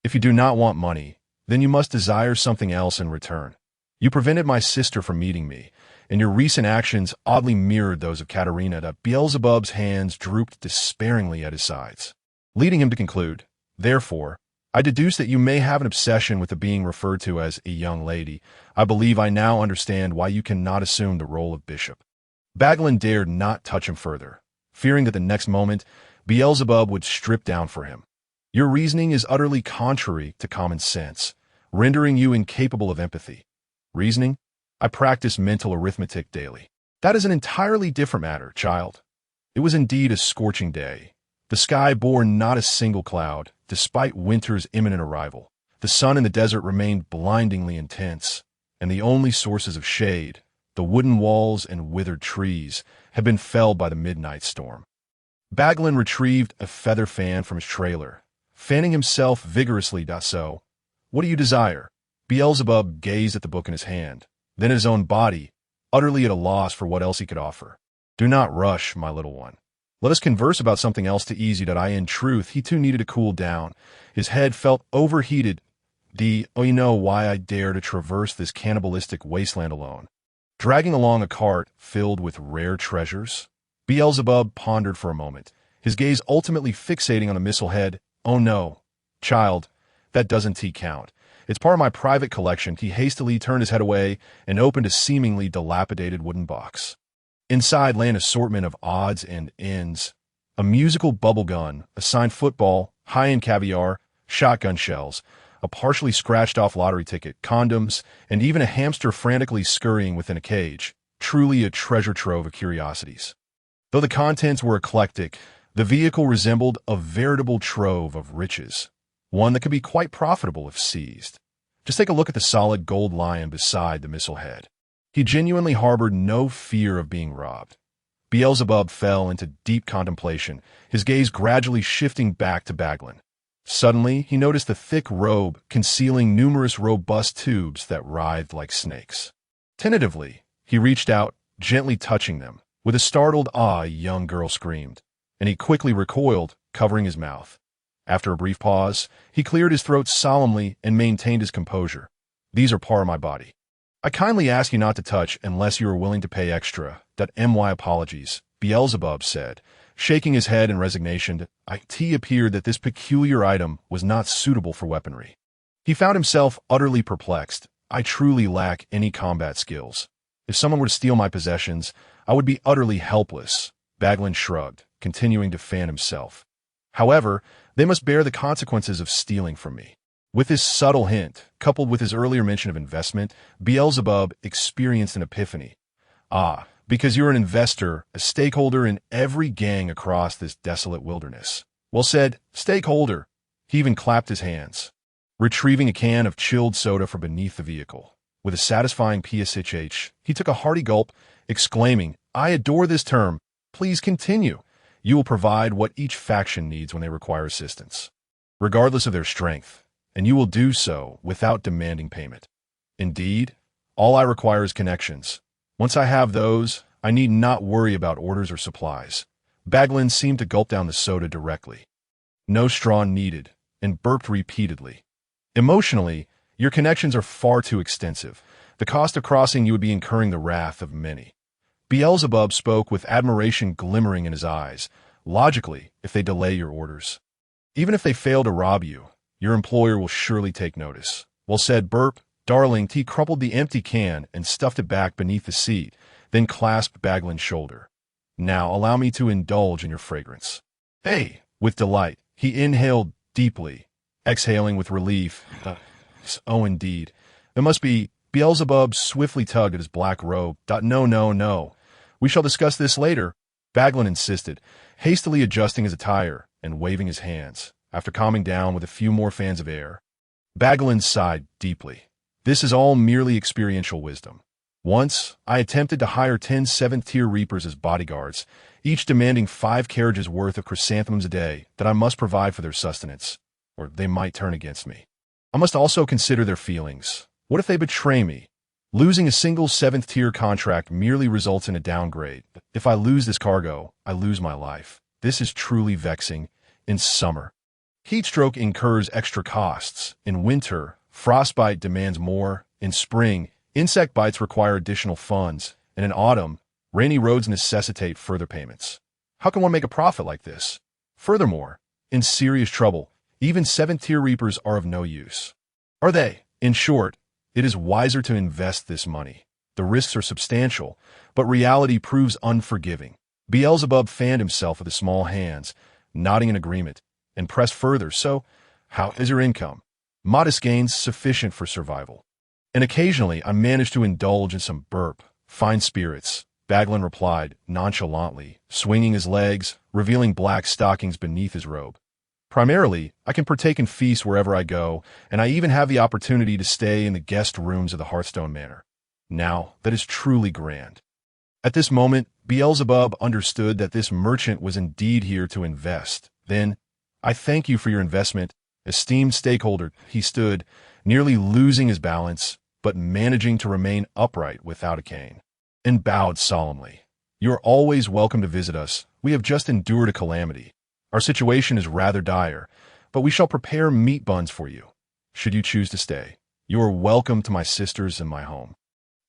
If you do not want money, then you must desire something else in return. You prevented my sister from meeting me, and your recent actions oddly mirrored those of Katerina. Beelzebub's hands drooped despairingly at his sides, leading him to conclude, therefore, I deduce that you may have an obsession with the being referred to as a young lady. I believe I now understand why you cannot assume the role of bishop. Baglan dared not touch him further, fearing that the next moment Beelzebub would strip down for him. Your reasoning is utterly contrary to common sense, rendering you incapable of empathy. Reasoning? I practice mental arithmetic daily. That is an entirely different matter, child. It was indeed a scorching day. The sky bore not a single cloud, despite winter's imminent arrival. The sun in the desert remained blindingly intense, and the only sources of shade, the wooden walls and withered trees, had been felled by the midnight storm. Baglan retrieved a feather fan from his trailer, fanning himself vigorously. So, what do you desire? Beelzebub gazed at the book in his hand, then at his own body, utterly at a loss for what else he could offer. Do not rush, my little one. Let us converse about something else to ease you that in truth, he too needed to cool down. His head felt overheated. Oh, you know why I dare to traverse this cannibalistic wasteland alone, dragging along a cart filled with rare treasures? Beelzebub pondered for a moment, his gaze ultimately fixating on the missile head. Oh no, child, that doesn't count. It's part of my private collection. He hastily turned his head away and opened a seemingly dilapidated wooden box. Inside lay an assortment of odds and ends: a musical bubble gun, a signed football, high-end caviar, shotgun shells, a partially scratched-off lottery ticket, condoms, and even a hamster frantically scurrying within a cage. Truly a treasure trove of curiosities. Though the contents were eclectic, the vehicle resembled a veritable trove of riches, one that could be quite profitable if seized. Just take a look at the solid gold lion beside the missile head. He genuinely harbored no fear of being robbed. Beelzebub fell into deep contemplation, his gaze gradually shifting back to Baglin. Suddenly, he noticed a thick robe concealing numerous robust tubes that writhed like snakes. Tentatively, he reached out, gently touching them. With a startled "ah," a young girl screamed, and he quickly recoiled, covering his mouth. After a brief pause, he cleared his throat solemnly and maintained his composure. "These are part of my body. I kindly ask you not to touch unless you are willing to pay extra. My apologies," Beelzebub said, shaking his head in resignation. It appeared that this peculiar item was not suitable for weaponry. He found himself utterly perplexed. "I truly lack any combat skills. If someone were to steal my possessions, I would be utterly helpless." Baglin shrugged, continuing to fan himself. "However, they must bear the consequences of stealing from me." With this subtle hint, coupled with his earlier mention of investment, Beelzebub experienced an epiphany. "Ah, because you're an investor, a stakeholder in every gang across this desolate wilderness. Well said, stakeholder." He even clapped his hands, retrieving a can of chilled soda from beneath the vehicle. With a satisfying psh, he took a hearty gulp, exclaiming, "I adore this term. Please continue. You will provide what each faction needs when they require assistance, regardless of their strength, and you will do so without demanding payment. Indeed, all I require is connections. Once I have those, I need not worry about orders or supplies." Baglin seemed to gulp down the soda directly. "No straw needed," and burped repeatedly. "Emotionally, your connections are far too extensive. The cost of crossing you would be incurring the wrath of many." Beelzebub spoke with admiration glimmering in his eyes. "Logically, if they delay your orders, even if they fail to rob you, your employer will surely take notice." "Well said, burp." Darling T crumpled the empty can and stuffed it back beneath the seat, then clasped Baglin's shoulder. "Now allow me to indulge in your fragrance." "Hey!" With delight, he inhaled deeply, exhaling with relief. Oh, indeed. It must be." Beelzebub swiftly tugged at his black robe. No, no, no. "We shall discuss this later," Baglin insisted, hastily adjusting his attire and waving his hands. After calming down with a few more fans of air, Baglin sighed deeply. "This is all merely experiential wisdom. Once, I attempted to hire 10 7th-tier reapers as bodyguards, each demanding 5 carriages worth of chrysanthemums a day that I must provide for their sustenance, or they might turn against me. I must also consider their feelings. What if they betray me? Losing a single 7th-tier contract merely results in a downgrade. If I lose this cargo, I lose my life. This is truly vexing. In summer, heatstroke incurs extra costs. In winter, frostbite demands more. In spring, insect bites require additional funds. And in autumn, rainy roads necessitate further payments. How can one make a profit like this? Furthermore, in serious trouble, even 7th-tier reapers are of no use. Are they? In short, it is wiser to invest this money. The risks are substantial, but reality proves unforgiving." Beelzebub fanned himself with his small hands, nodding in agreement, and pressed further. "So, how is your income?" "Modest gains sufficient for survival. And occasionally I manage to indulge in some fine spirits," Baglin replied nonchalantly, swinging his legs, revealing black stockings beneath his robe. "Primarily, I can partake in feasts wherever I go, and I even have the opportunity to stay in the guest rooms of the Hearthstone Manor. Now, that is truly grand." At this moment, Beelzebub understood that this merchant was indeed here to invest. Then, "I thank you for your investment, esteemed stakeholder." He stood, nearly losing his balance, but managing to remain upright without a cane, and bowed solemnly. You are always welcome to visit us. We have just endured a calamity. Our situation is rather dire, but we shall prepare meat buns for you. Should you choose to stay, you are welcome to my sisters and my home.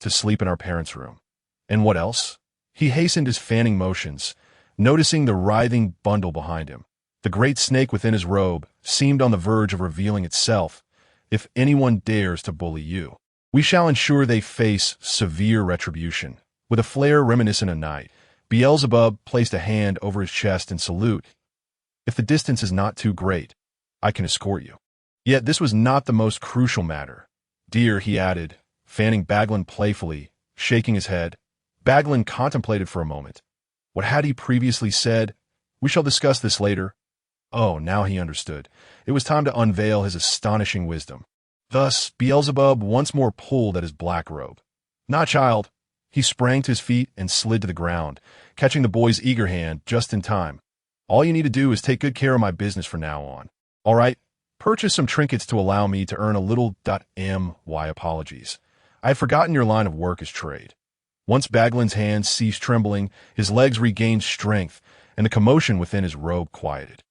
To sleep in our parents' room. And what else? He hastened his fanning motions, noticing the writhing bundle behind him. The great snake within his robe seemed on the verge of revealing itself. If anyone dares to bully you, we shall ensure they face severe retribution. With a flare reminiscent of night, Beelzebub placed a hand over his chest in salute. If the distance is not too great, I can escort you. Yet this was not the most crucial matter. Dear, he added, fanning Baglin playfully, shaking his head. Baglin contemplated for a moment. What had he previously said? We shall discuss this later. Oh, now he understood. It was time to unveil his astonishing wisdom. Thus, Beelzebub once more pulled at his black robe. Not child. He sprang to his feet and slid to the ground, catching the boy's eager hand just in time. All you need to do is take good care of my business from now on. All right? Purchase some trinkets to allow me to earn a little my apologies. I had forgotten your line of work is trade. Once Baglin's hands ceased trembling, his legs regained strength, and the commotion within his robe quieted.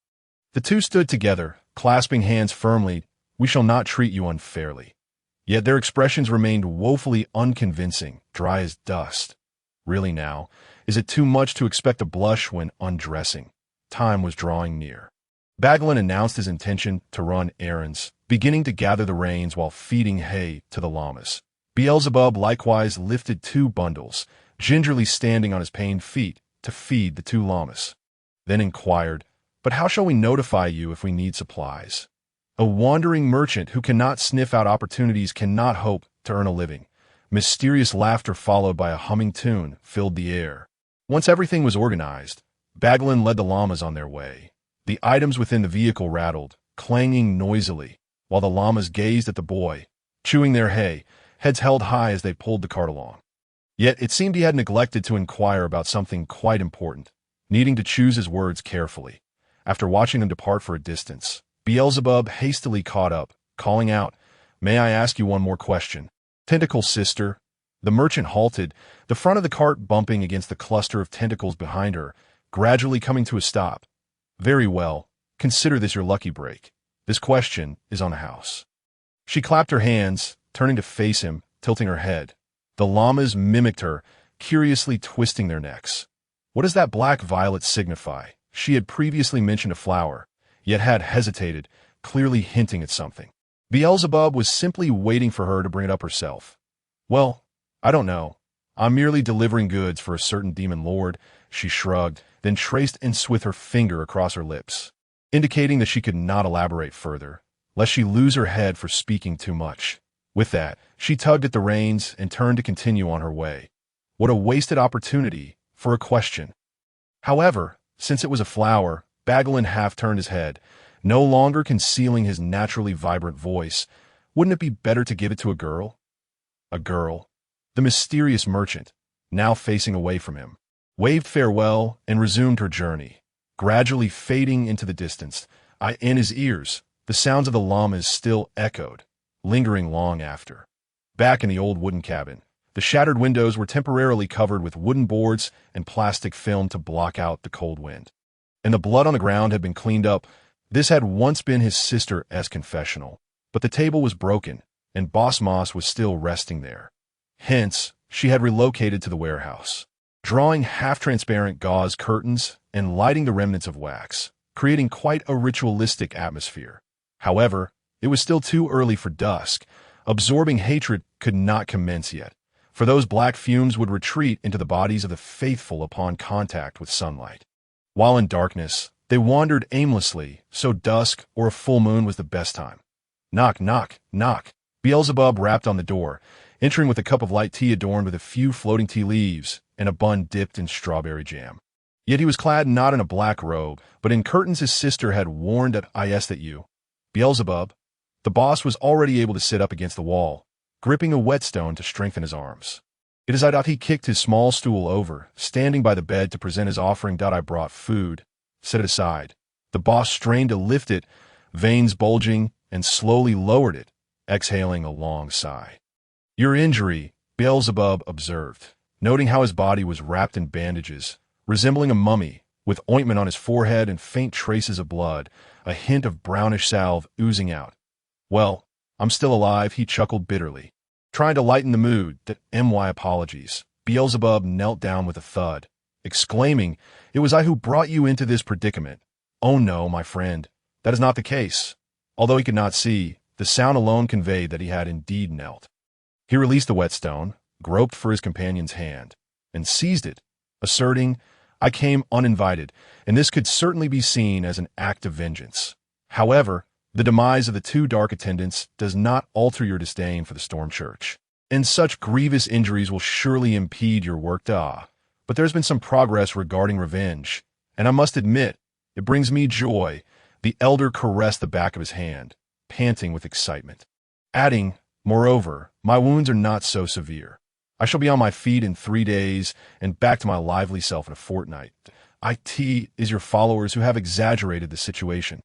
The two stood together, clasping hands firmly. We shall not treat you unfairly. Yet their expressions remained woefully unconvincing, dry as dust. Really now, is it too much to expect a blush when undressing? Time was drawing near. Baglin announced his intention to run errands, beginning to gather the reins while feeding hay to the llamas. Beelzebub likewise lifted 2 bundles, gingerly standing on his pained feet to feed the 2 llamas. Then inquired, "But how shall we notify you if we need supplies?" A wandering merchant who cannot sniff out opportunities cannot hope to earn a living. Mysterious laughter followed by a humming tune filled the air. Once everything was organized, Baglin led the llamas on their way. The items within the vehicle rattled, clanging noisily, while the llamas gazed at the boy, chewing their hay, heads held high as they pulled the cart along. Yet it seemed he had neglected to inquire about something quite important, needing to choose his words carefully. After watching them depart for a distance, Beelzebub hastily caught up, calling out, "May I ask you one more question? Tentacle sister." The merchant halted, the front of the cart bumping against the cluster of tentacles behind her, gradually coming to a stop. "Very well. Consider this your lucky break. This question is on a house." She clapped her hands, turning to face him, tilting her head. The llamas mimicked her, curiously twisting their necks. What does that black violet signify? She had previously mentioned a flower, yet had hesitated, clearly hinting at something. Beelzebub was simply waiting for her to bring it up herself. "Well, I don't know. I'm merely delivering goods for a certain demon lord," she shrugged, then traced ends with her finger across her lips, indicating that she could not elaborate further, lest she lose her head for speaking too much. With that, she tugged at the reins and turned to continue on her way. What a wasted opportunity for a question. However, since it was a flower, Baglin half turned his head, no longer concealing his naturally vibrant voice. Wouldn't it be better to give it to a girl? A girl. The mysterious merchant, now facing away from him, waved farewell and resumed her journey, gradually fading into the distance. In his ears, the sounds of the llamas still echoed, lingering long after. Back in the old wooden cabin, the shattered windows were temporarily covered with wooden boards and plastic film to block out the cold wind. And the blood on the ground had been cleaned up. This had once been his sister's confessional, but the table was broken, and Boss Moss was still resting there. Hence, she had relocated to the warehouse, drawing half-transparent gauze curtains and lighting the remnants of wax, creating quite a ritualistic atmosphere. However, it was still too early for dusk. Absorbing hatred could not commence yet, for those black fumes would retreat into the bodies of the faithful upon contact with sunlight. While in darkness, they wandered aimlessly, so dusk or a full moon was the best time. Knock, knock, knock. Beelzebub rapped on the door, entering with a cup of light tea adorned with a few floating tea leaves and a bun dipped in strawberry jam. Yet he was clad not in a black robe, but in curtains his sister had worn that you. Beelzebub. The boss was already able to sit up against the wall, gripping a whetstone to strengthen his arms. It is he kicked his small stool over, standing by the bed to present his offering. I brought food. Set it aside. The boss strained to lift it, veins bulging, and slowly lowered it, exhaling a long sigh. Your injury, Beelzebub observed, noting how his body was wrapped in bandages, resembling a mummy, with ointment on his forehead and faint traces of blood, a hint of brownish salve oozing out. "Well, I'm still alive," he chuckled bitterly. Trying to lighten the mood, my apologies. Beelzebub knelt down with a thud, exclaiming, "It was I who brought you into this predicament." "Oh no, my friend, that is not the case." Although he could not see, the sound alone conveyed that he had indeed knelt. He released the whetstone, groped for his companion's hand, and seized it, asserting, "I came uninvited, and this could certainly be seen as an act of vengeance." However, the demise of the two dark attendants does not alter your disdain for the Storm Church, and such grievous injuries will surely impede your work. But there's been some progress regarding revenge, and I must admit, it brings me joy. The elder caressed the back of his hand, panting with excitement, adding, "Moreover, my wounds are not so severe. I shall be on my feet in 3 days and back to my lively self in a fortnight. It is your followers who have exaggerated the situation."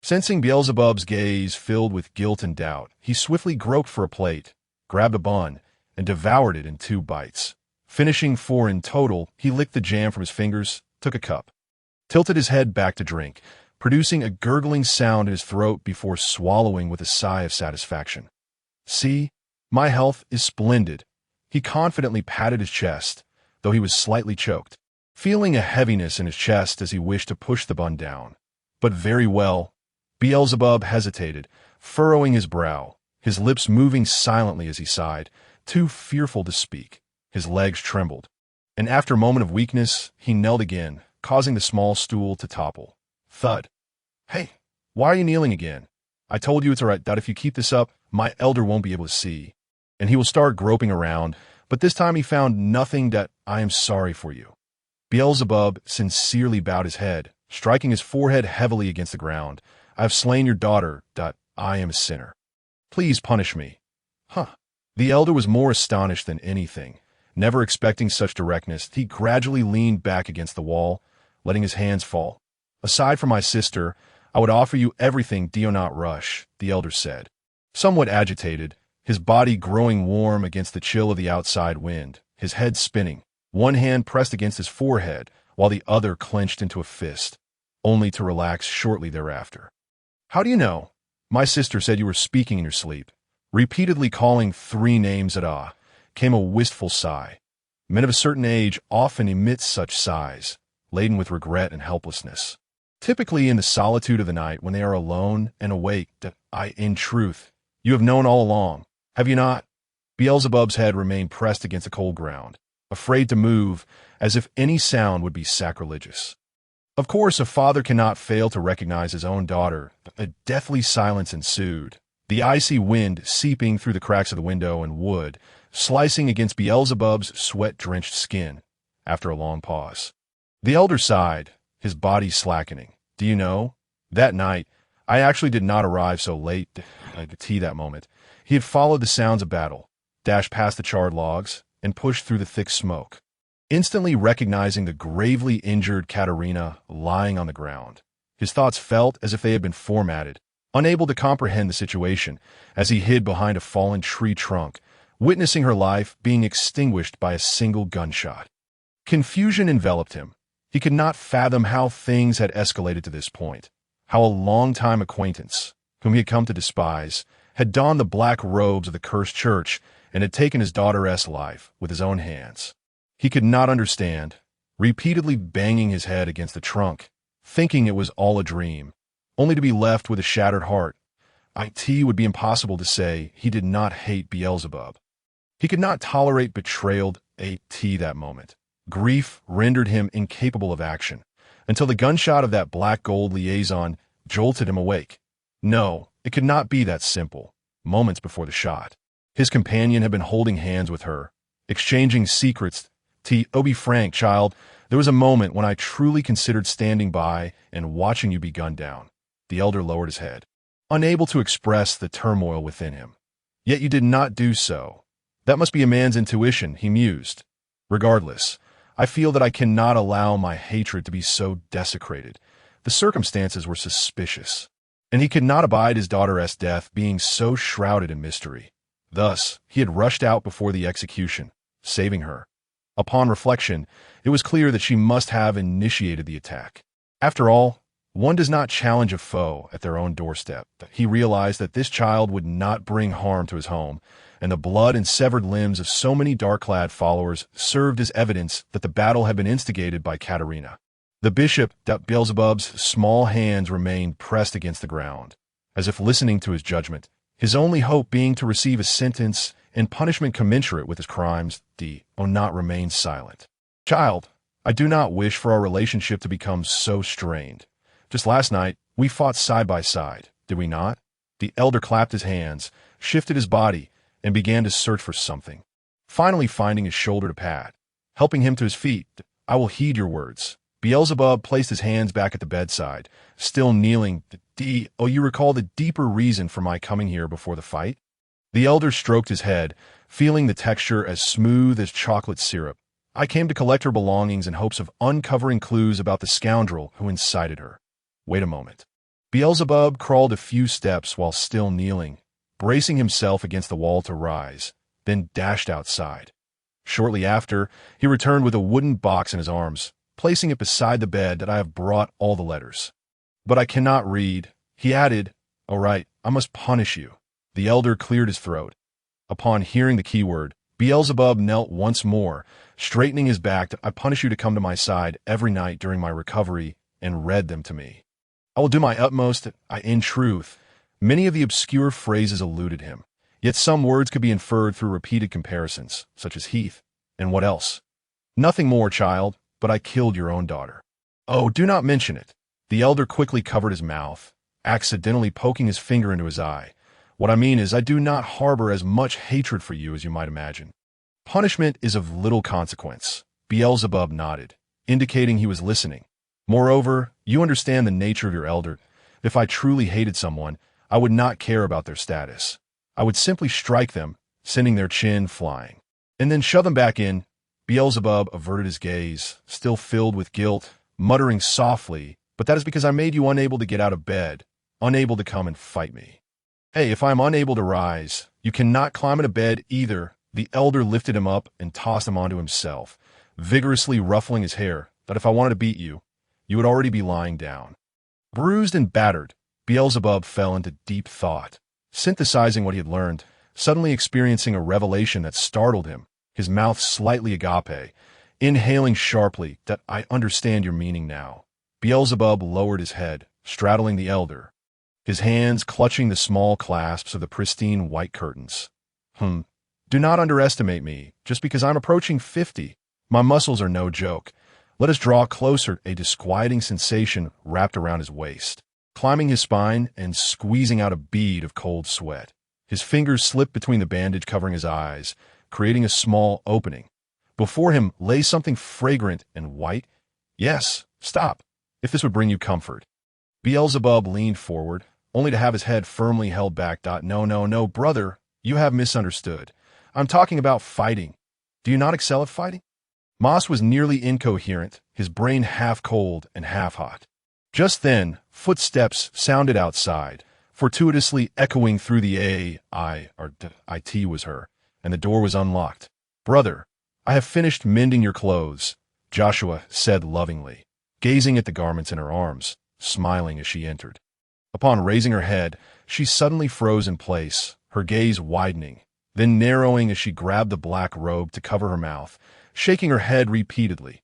Sensing Beelzebub's gaze filled with guilt and doubt, he swiftly groped for a plate, grabbed a bun, and devoured it in 2 bites. Finishing 4 in total, he licked the jam from his fingers, took a cup, tilted his head back to drink, producing a gurgling sound in his throat before swallowing with a sigh of satisfaction. "See, my health is splendid." He confidently patted his chest, though he was slightly choked, feeling a heaviness in his chest as he wished to push the bun down. "But very well." Beelzebub hesitated, furrowing his brow, his lips moving silently as he sighed, too fearful to speak. His legs trembled, and after a moment of weakness, he knelt again, causing the small stool to topple. Thud. "Hey, why are you kneeling again? I told you it's all right that if you keep this up, my elder won't be able to see." And he will start groping around, but this time he found nothing. "I am sorry for you." Beelzebub sincerely bowed his head, striking his forehead heavily against the ground. "I have slain your daughter. I am a sinner. Please punish me." The elder was more astonished than anything. Never expecting such directness, he gradually leaned back against the wall, letting his hands fall. "Aside from my sister, I would offer you everything. Do not rush," the elder said, somewhat agitated, his body growing warm against the chill of the outside wind, his head spinning, one hand pressed against his forehead while the other clenched into a fist, only to relax shortly thereafter. "How do you know? My sister said you were speaking in your sleep." Repeatedly calling 3 names came a wistful sigh. Men of a certain age often emit such sighs, laden with regret and helplessness. Typically in the solitude of the night when they are alone and awake. In truth, you have known all along, have you not?" Beelzebub's head remained pressed against the cold ground, afraid to move, as if any sound would be sacrilegious. Of course, a father cannot fail to recognize his own daughter. A deathly silence ensued, the icy wind seeping through the cracks of the window and wood, slicing against Beelzebub's sweat-drenched skin. After a long pause, the elder sighed, his body slackening. "Do you know, that night, I actually did not arrive so late to tea that moment." He had followed the sounds of battle, dashed past the charred logs, and pushed through the thick smoke, instantly recognizing the gravely injured Katerina lying on the ground. His thoughts felt as if they had been formatted, unable to comprehend the situation, as he hid behind a fallen tree trunk, witnessing her life being extinguished by a single gunshot. Confusion enveloped him. He could not fathom how things had escalated to this point, how a long-time acquaintance, whom he had come to despise, had donned the black robes of the cursed church and had taken his daughter's life with his own hands. He could not understand, repeatedly banging his head against the trunk, thinking it was all a dream, only to be left with a shattered heart. It would be impossible to say he did not hate Beelzebub. He could not tolerate betrayal that moment. Grief rendered him incapable of action, until the gunshot of that black gold liaison jolted him awake. No, it could not be that simple. Moments before the shot, his companion had been holding hands with her, exchanging secrets. Be frank, child, there was a moment when I truly considered standing by and watching you be gunned down." The elder lowered his head, unable to express the turmoil within him. "Yet you did not do so. That must be a man's intuition," he mused. "Regardless, I feel that I cannot allow my hatred to be so desecrated. The circumstances were suspicious, and he could not abide his daughter's death being so shrouded in mystery. Thus, he had rushed out before the execution, saving her. Upon reflection, it was clear that she must have initiated the attack. After all, one does not challenge a foe at their own doorstep. He realized that this child would not bring harm to his home, and the blood and severed limbs of so many dark-clad followers served as evidence that the battle had been instigated by Katerina. The bishop, Beelzebub's small hands remained pressed against the ground, as if listening to his judgment, his only hope being to receive a sentence and punishment commensurate with his crimes. Not remain silent. Child, I do not wish for our relationship to become so strained. Just last night, we fought side by side, did we not? The elder clapped his hands, shifted his body, and began to search for something. Finally finding his shoulder to pat, helping him to his feet. I will heed your words. Beelzebub placed his hands back at the bedside, still kneeling. You recall the deeper reason for my coming here before the fight? The elder stroked his head, feeling the texture as smooth as chocolate syrup. I came to collect her belongings in hopes of uncovering clues about the scoundrel who incited her. Wait a moment. Beelzebub crawled a few steps while still kneeling, bracing himself against the wall to rise, then dashed outside. Shortly after, he returned with a wooden box in his arms, placing it beside the bed. That I have brought all the letters. But I cannot read, he added. All right, I must punish you. The elder cleared his throat. Upon hearing the keyword, Beelzebub knelt once more, straightening his back. I punish you to come to my side every night during my recovery and read them to me. I will do my utmost. In truth, many of the obscure phrases eluded him, yet some words could be inferred through repeated comparisons, such as Heath, and what else? Nothing more, child, but I killed your own daughter. Oh, do not mention it. The elder quickly covered his mouth, accidentally poking his finger into his eye. What I mean is, I do not harbor as much hatred for you as you might imagine. Punishment is of little consequence. Beelzebub nodded, indicating he was listening. Moreover, you understand the nature of your elder. If I truly hated someone, I would not care about their status. I would simply strike them, sending their chin flying, and then shove them back in. Beelzebub averted his gaze, still filled with guilt, muttering softly, but that is because I made you unable to get out of bed, unable to come and fight me. Hey, if I am unable to rise, you cannot climb into bed either. The elder lifted him up and tossed him onto himself, vigorously ruffling his hair. That if I wanted to beat you, you would already be lying down. Bruised and battered, Beelzebub fell into deep thought, synthesizing what he had learned, suddenly experiencing a revelation that startled him, his mouth slightly agape, inhaling sharply. That I understand your meaning now. Beelzebub lowered his head, straddling the elder, his hands clutching the small clasps of the pristine white curtains. Do not underestimate me, just because I'm approaching 50. My muscles are no joke. Let us draw closer. A disquieting sensation wrapped around his waist, climbing his spine and squeezing out a bead of cold sweat. His fingers slipped between the bandage covering his eyes, creating a small opening. Before him lay something fragrant and white. Yes, stop, if this would bring you comfort. Beelzebub leaned forward, only to have his head firmly held back. No, brother, you have misunderstood. I'm talking about fighting. Do you not excel at fighting? Moss was nearly incoherent, his brain half cold and half hot. Just then, footsteps sounded outside, fortuitously echoing through the IT was her, and the door was unlocked. Brother, I have finished mending your clothes, Joshua said lovingly, gazing at the garments in her arms, smiling as she entered. Upon raising her head, she suddenly froze in place, her gaze widening, then narrowing as she grabbed the black robe to cover her mouth, shaking her head repeatedly.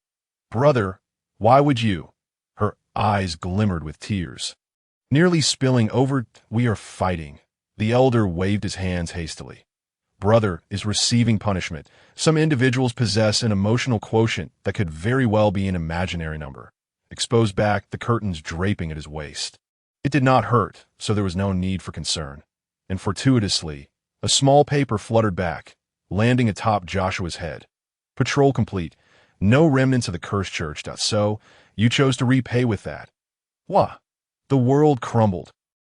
Brother, why would you? Her eyes glimmered with tears, nearly spilling over. We are fighting. The elder waved his hands hastily. Brother is receiving punishment. Some individuals possess an emotional quotient that could very well be an imaginary number. Exposed back, the curtains draping at his waist. It did not hurt, so there was no need for concern. And fortuitously, a small paper fluttered back, landing atop Joshua's head. Patrol complete. No remnants of the cursed church. So, you chose to repay with that. What? The world crumbled.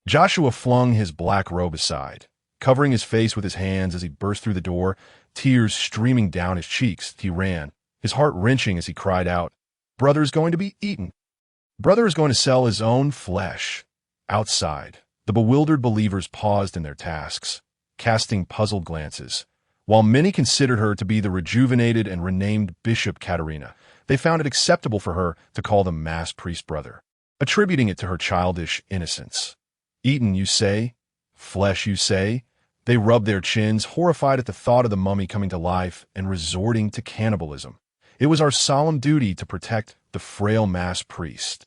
Joshua flung his black robe aside, covering his face with his hands as he burst through the door, tears streaming down his cheeks. He ran, his heart wrenching as he cried out, Brother is going to be eaten. Brother is going to sell his own flesh. Outside, the bewildered believers paused in their tasks, casting puzzled glances. While many considered her to be the rejuvenated and renamed Bishop Katerina, they found it acceptable for her to call the mass priest brother, attributing it to her childish innocence. Eaten, you say? Flesh, you say? They rubbed their chins, horrified at the thought of the mummy coming to life and resorting to cannibalism. It was our solemn duty to protect the frail mass priest.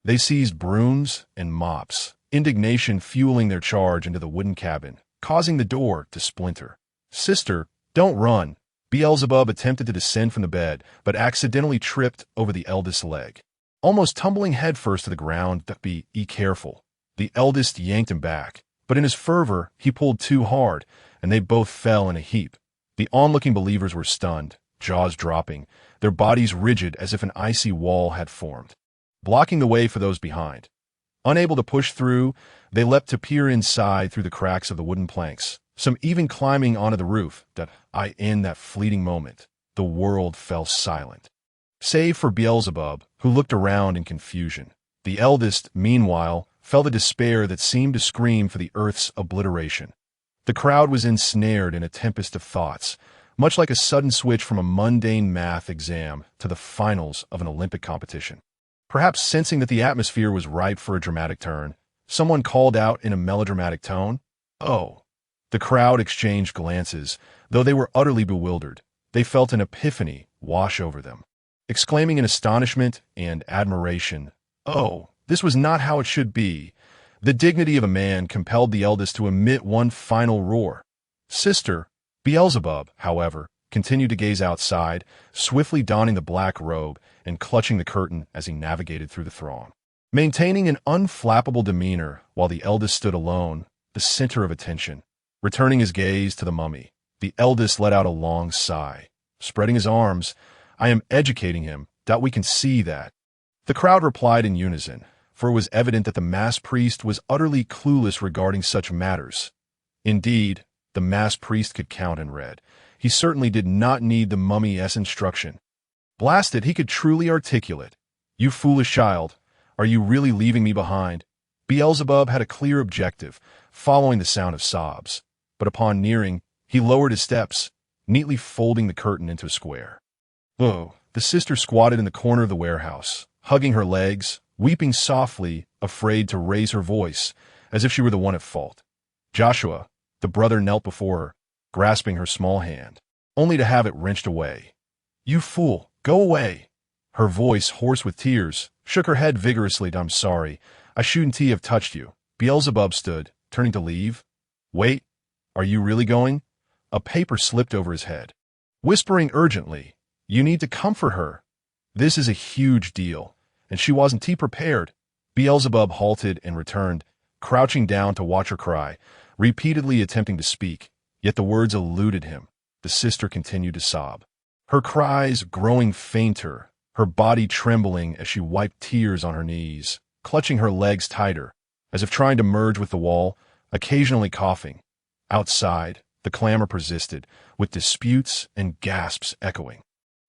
They seized brooms and mops, indignation fueling their charge into the wooden cabin, causing the door to splinter. "Sister, don't run." Beelzebub attempted to descend from the bed, but accidentally tripped over the eldest's leg. Almost tumbling headfirst to the ground, "Be careful." The eldest yanked him back, but in his fervor, he pulled too hard, and they both fell in a heap. The onlooking believers were stunned, jaws dropping, their bodies rigid as if an icy wall had formed, blocking the way for those behind. Unable to push through, they leapt to peer inside through the cracks of the wooden planks, some even climbing onto the roof. In that fleeting moment, the world fell silent, save for Beelzebub, who looked around in confusion. The eldest, meanwhile, felt a despair that seemed to scream for the earth's obliteration. The crowd was ensnared in a tempest of thoughts, much like a sudden switch from a mundane math exam to the finals of an Olympic competition. Perhaps sensing that the atmosphere was ripe for a dramatic turn, someone called out in a melodramatic tone, "Oh." The crowd exchanged glances, though they were utterly bewildered. They felt an epiphany wash over them, exclaiming in astonishment and admiration, "Oh, this was not how it should be." The dignity of a man compelled the eldest to emit one final roar. "Sister." Beelzebub, however, continued to gaze outside, swiftly donning the black robe and clutching the curtain as he navigated through the throng. Maintaining an unflappable demeanor while the eldest stood alone, the center of attention. Returning his gaze to the mummy, the eldest let out a long sigh. Spreading his arms, "I am educating him. We can see that." The crowd replied in unison, for it was evident that the mass priest was utterly clueless regarding such matters. Indeed, the mass priest could count and read. He certainly did not need the mummy's instruction. Blast it, he could truly articulate. "You foolish child, are you really leaving me behind?" Beelzebub had a clear objective, following the sound of sobs. But upon nearing, he lowered his steps, neatly folding the curtain into a square. "Oh." The sister squatted in the corner of the warehouse, hugging her legs, weeping softly, afraid to raise her voice, as if she were the one at fault. Joshua, the brother, knelt before her, grasping her small hand, only to have it wrenched away. "You fool, go away." Her voice, hoarse with tears, shook her head vigorously. "I'm sorry. I shouldn't have touched you." Beelzebub stood, turning to leave. "Wait. Are you really going?" A paper slipped over his head. Whispering urgently, "You need to comfort her. This is a huge deal, and she wasn't prepared." Beelzebub halted and returned, crouching down to watch her cry, repeatedly attempting to speak, yet the words eluded him. The sister continued to sob, her cries growing fainter, her body trembling as she wiped tears on her knees, clutching her legs tighter, as if trying to merge with the wall, occasionally coughing. Outside, the clamor persisted, with disputes and gasps echoing.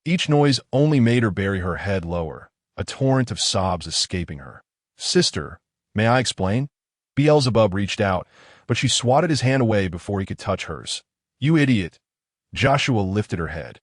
Each noise only made her bury her head lower, a torrent of sobs escaping her. "Sister, may I explain?" Beelzebub reached out, but she swatted his hand away before he could touch hers. "You idiot." Joshua lifted her head,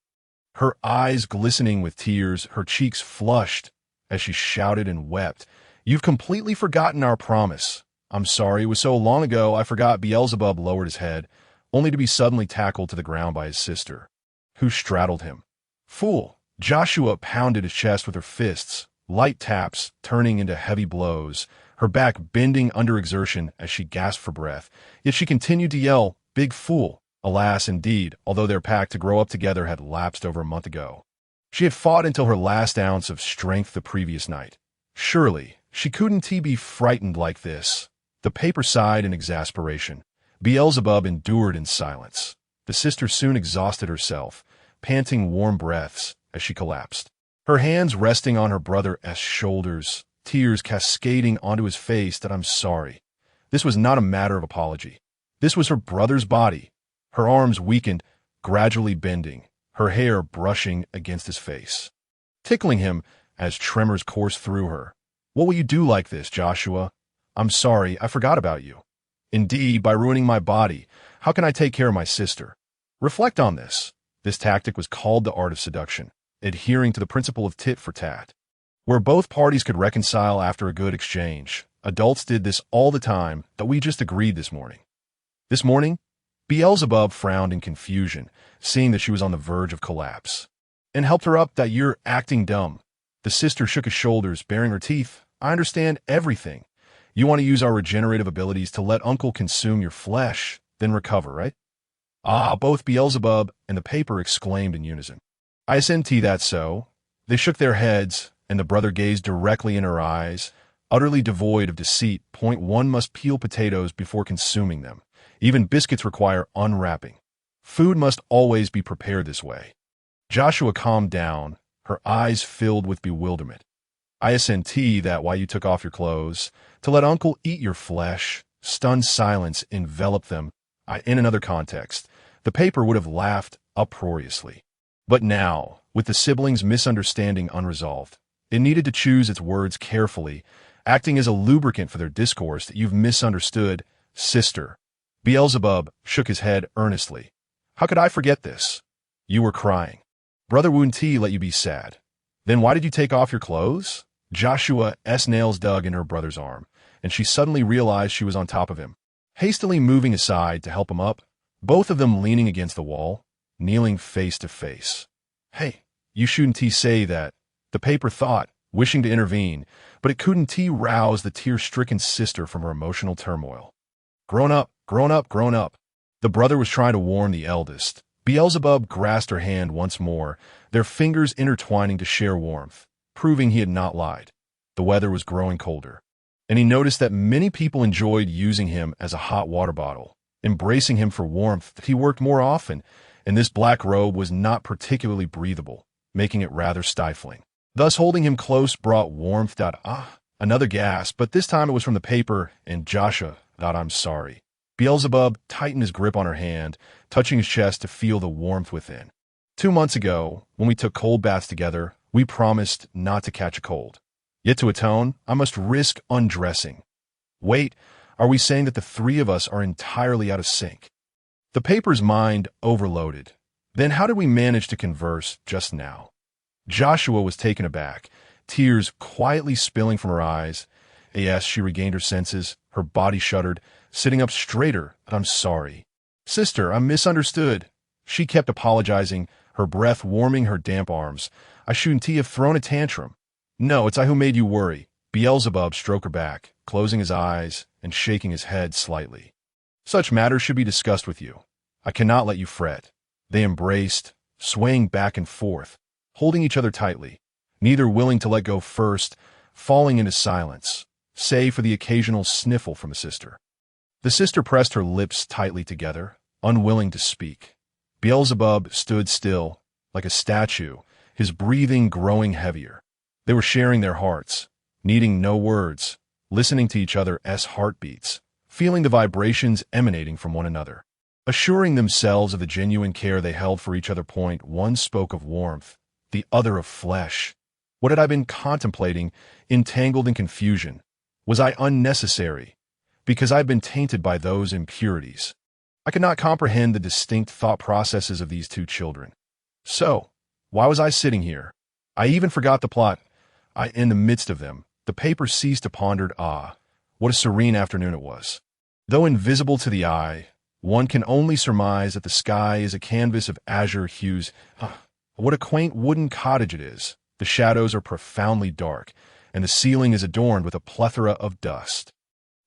her eyes glistening with tears, her cheeks flushed as she shouted and wept. "You've completely forgotten our promise." "I'm sorry, it was so long ago I forgot." Beelzebub lowered his head, only to be suddenly tackled to the ground by his sister, who straddled him. "Fool." Joshua pounded his chest with her fists, light taps turning into heavy blows, her back bending under exertion as she gasped for breath. Yet she continued to yell, "Big fool." Alas, indeed, although their pact to grow up together had lapsed over a month ago. She had fought until her last ounce of strength the previous night. Surely, she couldn't be frightened like this. The paper sighed in exasperation. Beelzebub endured in silence. The sister soon exhausted herself, panting warm breaths as she collapsed, her hands resting on her brother's shoulders, tears cascading onto his face. "I'm sorry." This was not a matter of apology. This was her brother's body, her arms weakened, gradually bending, her hair brushing against his face, tickling him as tremors coursed through her. "What will you do like this, Joshua?" "I'm sorry, I forgot about you." "Indeed, by ruining my body. How can I take care of my sister?" Reflect on this. This tactic was called the art of seduction, adhering to the principle of tit for tat, where both parties could reconcile after a good exchange. Adults did this all the time, that we just agreed this morning. This morning, Beelzebub frowned in confusion, seeing that she was on the verge of collapse, and helped her up. That you're acting dumb. The sister shook his shoulders, baring her teeth. I understand everything. You want to use our regenerative abilities to let Uncle consume your flesh, then recover, right? Ah, both Beelzebub and the paper exclaimed in unison. Isn't that so? They shook their heads, and the brother gazed directly in her eyes, utterly devoid of deceit. One must peel potatoes before consuming them. Even biscuits require unwrapping. Food must always be prepared this way. Joshua calmed down, her eyes filled with bewilderment. Isn't that why you took off your clothes? To let Uncle eat your flesh? Stunned silence enveloped them. In another context, the paper would have laughed uproariously. But now, with the siblings' misunderstanding unresolved, it needed to choose its words carefully, acting as a lubricant for their discourse. That you've misunderstood, sister. Beelzebub shook his head earnestly. How could I forget this? You were crying. Brother wouldn't let you be sad. Then why did you take off your clothes? Joshua's nails dug in her brother's arm, and she suddenly realized she was on top of him. Hastily moving aside to help him up, both of them leaning against the wall, kneeling face to face. Hey, you shouldn't say that, the paper thought, wishing to intervene, but it couldn't rouse the tear-stricken sister from her emotional turmoil. Grown up, grown up, grown up. The brother was trying to warn the eldest. Beelzebub grasped her hand once more, their fingers intertwining to share warmth, proving he had not lied. The weather was growing colder, and he noticed that many people enjoyed using him as a hot water bottle, embracing him for warmth. That he worked more often, and this black robe was not particularly breathable, making it rather stifling. Thus holding him close brought warmth. Another gasp, but this time it was from the paper, and Joshua thought, I'm sorry. Beelzebub tightened his grip on her hand, touching his chest to feel the warmth within. 2 months ago, when we took cold baths together, we promised not to catch a cold. Yet to atone, I must risk undressing. Wait, are we saying that the three of us are entirely out of sync? The paper's mind overloaded. Then how did we manage to converse just now? Joshua was taken aback, tears quietly spilling from her eyes. Yes, she regained her senses, her body shuddered, sitting up straighter. I'm sorry. Sister, I'm misunderstood. She kept apologizing, her breath warming her damp arms. I shouldn't have thrown a tantrum. No, it's I who made you worry. Beelzebub stroked her back, closing his eyes and shaking his head slightly. Such matters should be discussed with you. I cannot let you fret. They embraced, swaying back and forth, holding each other tightly, neither willing to let go first, falling into silence, save for the occasional sniffle from the sister. The sister pressed her lips tightly together, unwilling to speak. Beelzebub stood still, like a statue, his breathing growing heavier. They were sharing their hearts, needing no words, listening to each other's heartbeats, feeling the vibrations emanating from one another, assuring themselves of the genuine care they held for each other. One spoke of warmth, the other of flesh. What had I been contemplating, entangled in confusion? Was I unnecessary? Because I had been tainted by those impurities. I could not comprehend the distinct thought processes of these two children. So, why was I sitting here? I even forgot the plot. In the midst of them, the paper ceased to ponder. What a serene afternoon it was. Though invisible to the eye, one can only surmise that the sky is a canvas of azure hues. What a quaint wooden cottage it is. The shadows are profoundly dark, and the ceiling is adorned with a plethora of dust.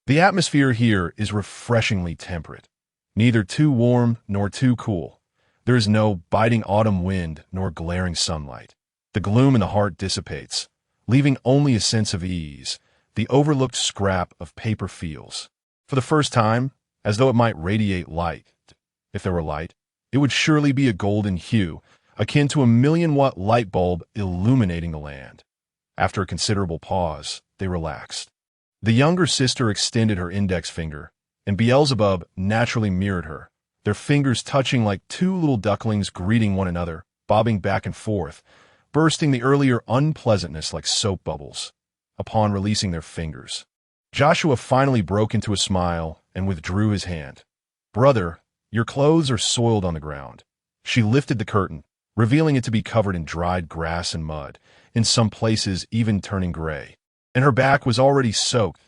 The atmosphere here is refreshingly temperate, neither too warm nor too cool. There is no biting autumn wind nor glaring sunlight. The gloom in the heart dissipates, leaving only a sense of ease. The overlooked scrap of paper feels, for the first time, as though it might radiate light. If there were light, it would surely be a golden hue, akin to a 1,000,000-watt light bulb illuminating the land. After a considerable pause, they relaxed. The younger sister extended her index finger, and Beelzebub naturally mirrored her, their fingers touching like two little ducklings greeting one another, bobbing back and forth, bursting the earlier unpleasantness like soap bubbles. Upon releasing their fingers, Joshua finally broke into a smile and withdrew his hand. Brother, Your clothes are soiled on the ground. She lifted the curtain, revealing it to be covered in dried grass and mud, in some places even turning gray. And her back was already soaked.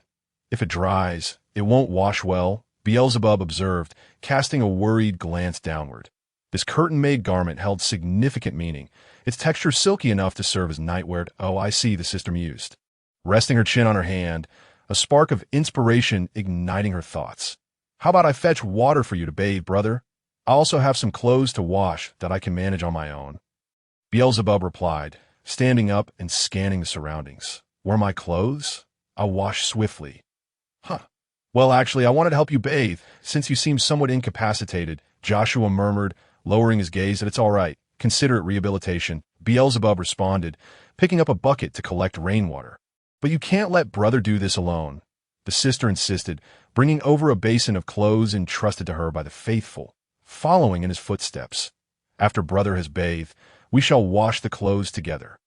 If it dries, it won't wash well, Beelzebub observed, casting a worried glance downward. This curtain-made garment held significant meaning, its texture silky enough to serve as nightwear. Oh, I see, the sister mused, resting her chin on her hand, a spark of inspiration igniting her thoughts. How about I fetch water for you to bathe, brother? I also have some clothes to wash that I can manage on my own. Beelzebub replied, standing up and scanning the surroundings. Were my clothes? I'll wash swiftly. Huh. Well, actually, I wanted to help you bathe, since you seem somewhat incapacitated, Joshua murmured, lowering his gaze. That it's all right. Consider it rehabilitation, Beelzebub responded, picking up a bucket to collect rainwater. But you can't let brother do this alone, the sister insisted, bringing over a basin of clothes entrusted to her by the faithful, following in his footsteps. After brother has bathed, we shall wash the clothes together.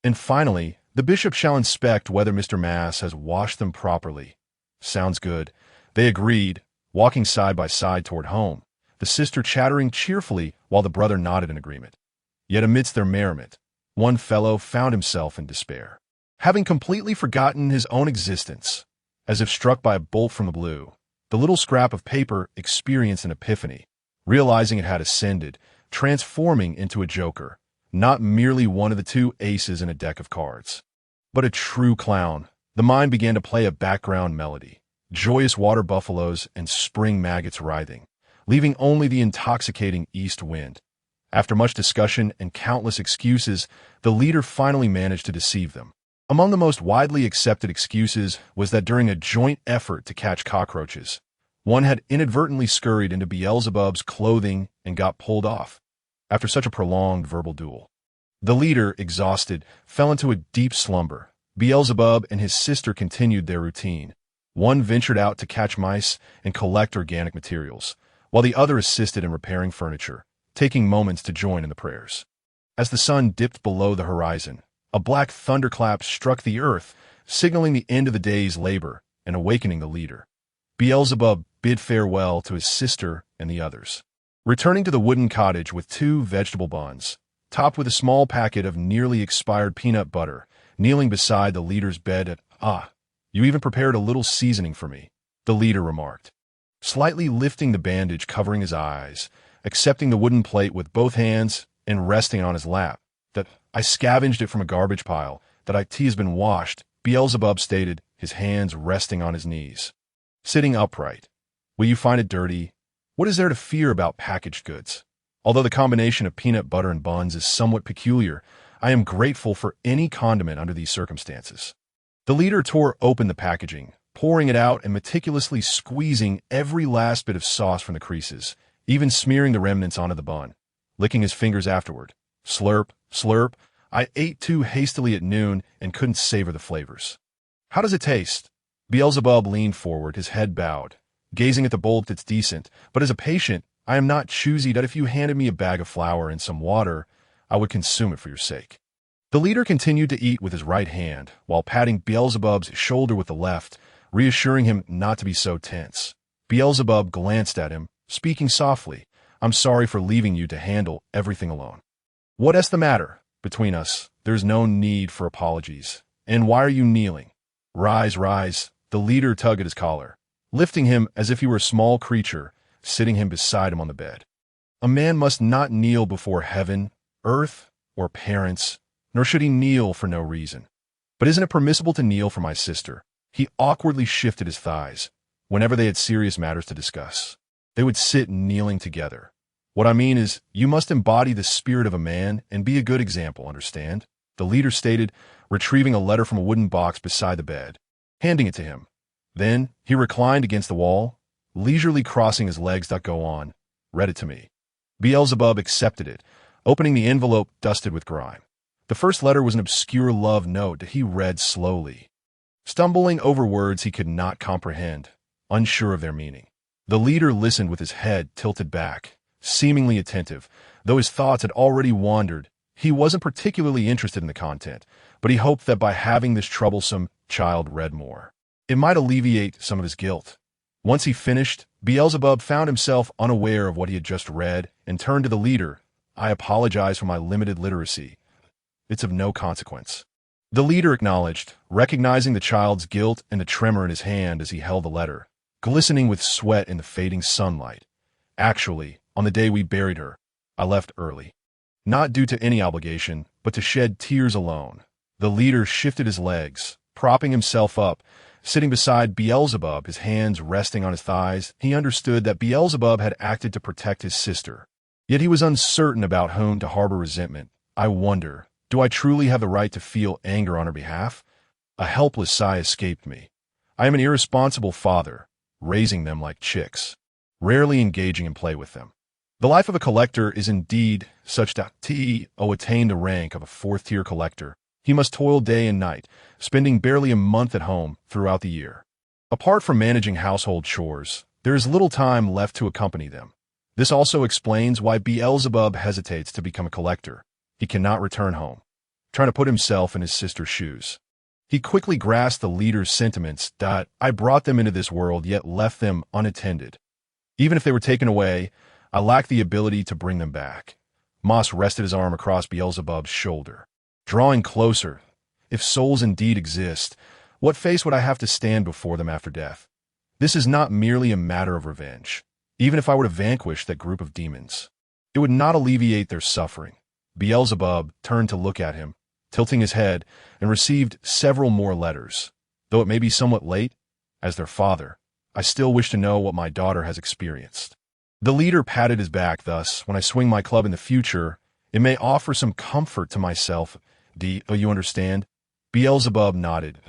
And finally, the bishop shall inspect whether Mr. Mass has washed them properly. Sounds good. They agreed, walking side by side toward home, the sister chattering cheerfully while the brother nodded in agreement. Yet amidst their merriment, one fellow found himself in despair. Having completely forgotten his own existence, as if struck by a bolt from the blue, the little scrap of paper experienced an epiphany, realizing it had ascended, transforming into a joker, not merely one of the two aces in a deck of cards, but a true clown. The mind began to play a background melody, joyous water buffaloes and spring maggots writhing, leaving only the intoxicating east wind. After much discussion and countless excuses, the leader finally managed to deceive them. Among the most widely accepted excuses was that during a joint effort to catch cockroaches, one had inadvertently scurried into Beelzebub's clothing and got pulled off. After such a prolonged verbal duel, the leader, exhausted, fell into a deep slumber. Beelzebub and his sister continued their routine. One ventured out to catch mice and collect organic materials, while the other assisted in repairing furniture, taking moments to join in the prayers. As the sun dipped below the horizon, a black thunderclap struck the earth, signaling the end of the day's labor and awakening the leader. Beelzebub bid farewell to his sister and the others, returning to the wooden cottage with 2 vegetable buns, topped with a small packet of nearly expired peanut butter, kneeling beside the leader's bed. You even prepared a little seasoning for me, the leader remarked, slightly lifting the bandage covering his eyes, accepting the wooden plate with both hands and resting on his lap. That I scavenged it from a garbage pile, that IT has been washed, Beelzebub stated, his hands resting on his knees. Sitting upright. Will you find it dirty? What is there to fear about packaged goods? Although the combination of peanut butter and buns is somewhat peculiar, I am grateful for any condiment under these circumstances. The leader tore open the packaging, pouring it out and meticulously squeezing every last bit of sauce from the creases, even smearing the remnants onto the bun, licking his fingers afterward. Slurp, slurp. I ate too hastily at noon and couldn't savor the flavors. How does it taste? Beelzebub leaned forward, his head bowed, gazing at the bowl. That's decent, but as a patient, I am not choosy that if you handed me a bag of flour and some water, I would consume it for your sake. The leader continued to eat with his right hand, while patting Beelzebub's shoulder with the left, reassuring him not to be so tense. Beelzebub glanced at him, speaking softly, I'm sorry for leaving you to handle everything alone. What's the matter? Between us, there's no need for apologies. And why are you kneeling? Rise, rise. The leader tugged at his collar, lifting him as if he were a small creature, sitting him beside him on the bed. A man must not kneel before heaven, earth, or parents, nor should he kneel for no reason. But isn't it permissible to kneel for my sister? He awkwardly shifted his thighs. Whenever they had serious matters to discuss, they would sit kneeling together. What I mean is, you must embody the spirit of a man and be a good example, understand? The leader stated, retrieving a letter from a wooden box beside the bed, handing it to him. Then, he reclined against the wall, leisurely crossing his legs. Go on. Read it to me. Beelzebub accepted it, opening the envelope dusted with grime. The first letter was an obscure love note that he read slowly, stumbling over words he could not comprehend, unsure of their meaning. The leader listened with his head tilted back, seemingly attentive, though his thoughts had already wandered. He wasn't particularly interested in the content, but he hoped that by having this troublesome child read more, it might alleviate some of his guilt. Once he finished, Beelzebub found himself unaware of what he had just read and turned to the leader. "I apologize for my limited literacy. It's of no consequence." The leader acknowledged, recognizing the child's guilt and the tremor in his hand as he held the letter, glistening with sweat in the fading sunlight. "Actually, on the day we buried her, I left early. Not due to any obligation, but to shed tears alone." The leader shifted his legs, propping himself up, sitting beside Beelzebub, his hands resting on his thighs. He understood that Beelzebub had acted to protect his sister. Yet he was uncertain about whom to harbor resentment. "I wonder, do I truly have the right to feel anger on her behalf?" A helpless sigh escaped me. "I am an irresponsible father, raising them like chicks, rarely engaging in play with them. The life of a collector is indeed such that to attain the rank of a fourth-tier collector, he must toil day and night, spending barely a month at home throughout the year. Apart from managing household chores, there is little time left to accompany them. This also explains why Beelzebub hesitates to become a collector. He cannot return home." Trying to put himself in his sister's shoes, he quickly grasped the leader's sentiments. "I brought them into this world, yet left them unattended. Even if they were taken away, I lack the ability to bring them back." Moss rested his arm across Beelzebub's shoulder, drawing closer. "If souls indeed exist, what face would I have to stand before them after death? This is not merely a matter of revenge. Even if I were to vanquish that group of demons, it would not alleviate their suffering." Beelzebub turned to look at him, tilting his head, and received several more letters. "Though it may be somewhat late, as their father, I still wish to know what my daughter has experienced." The leader patted his back. "Thus, when I swing my club in the future, it may offer some comfort to myself. Do you understand?" Beelzebub nodded.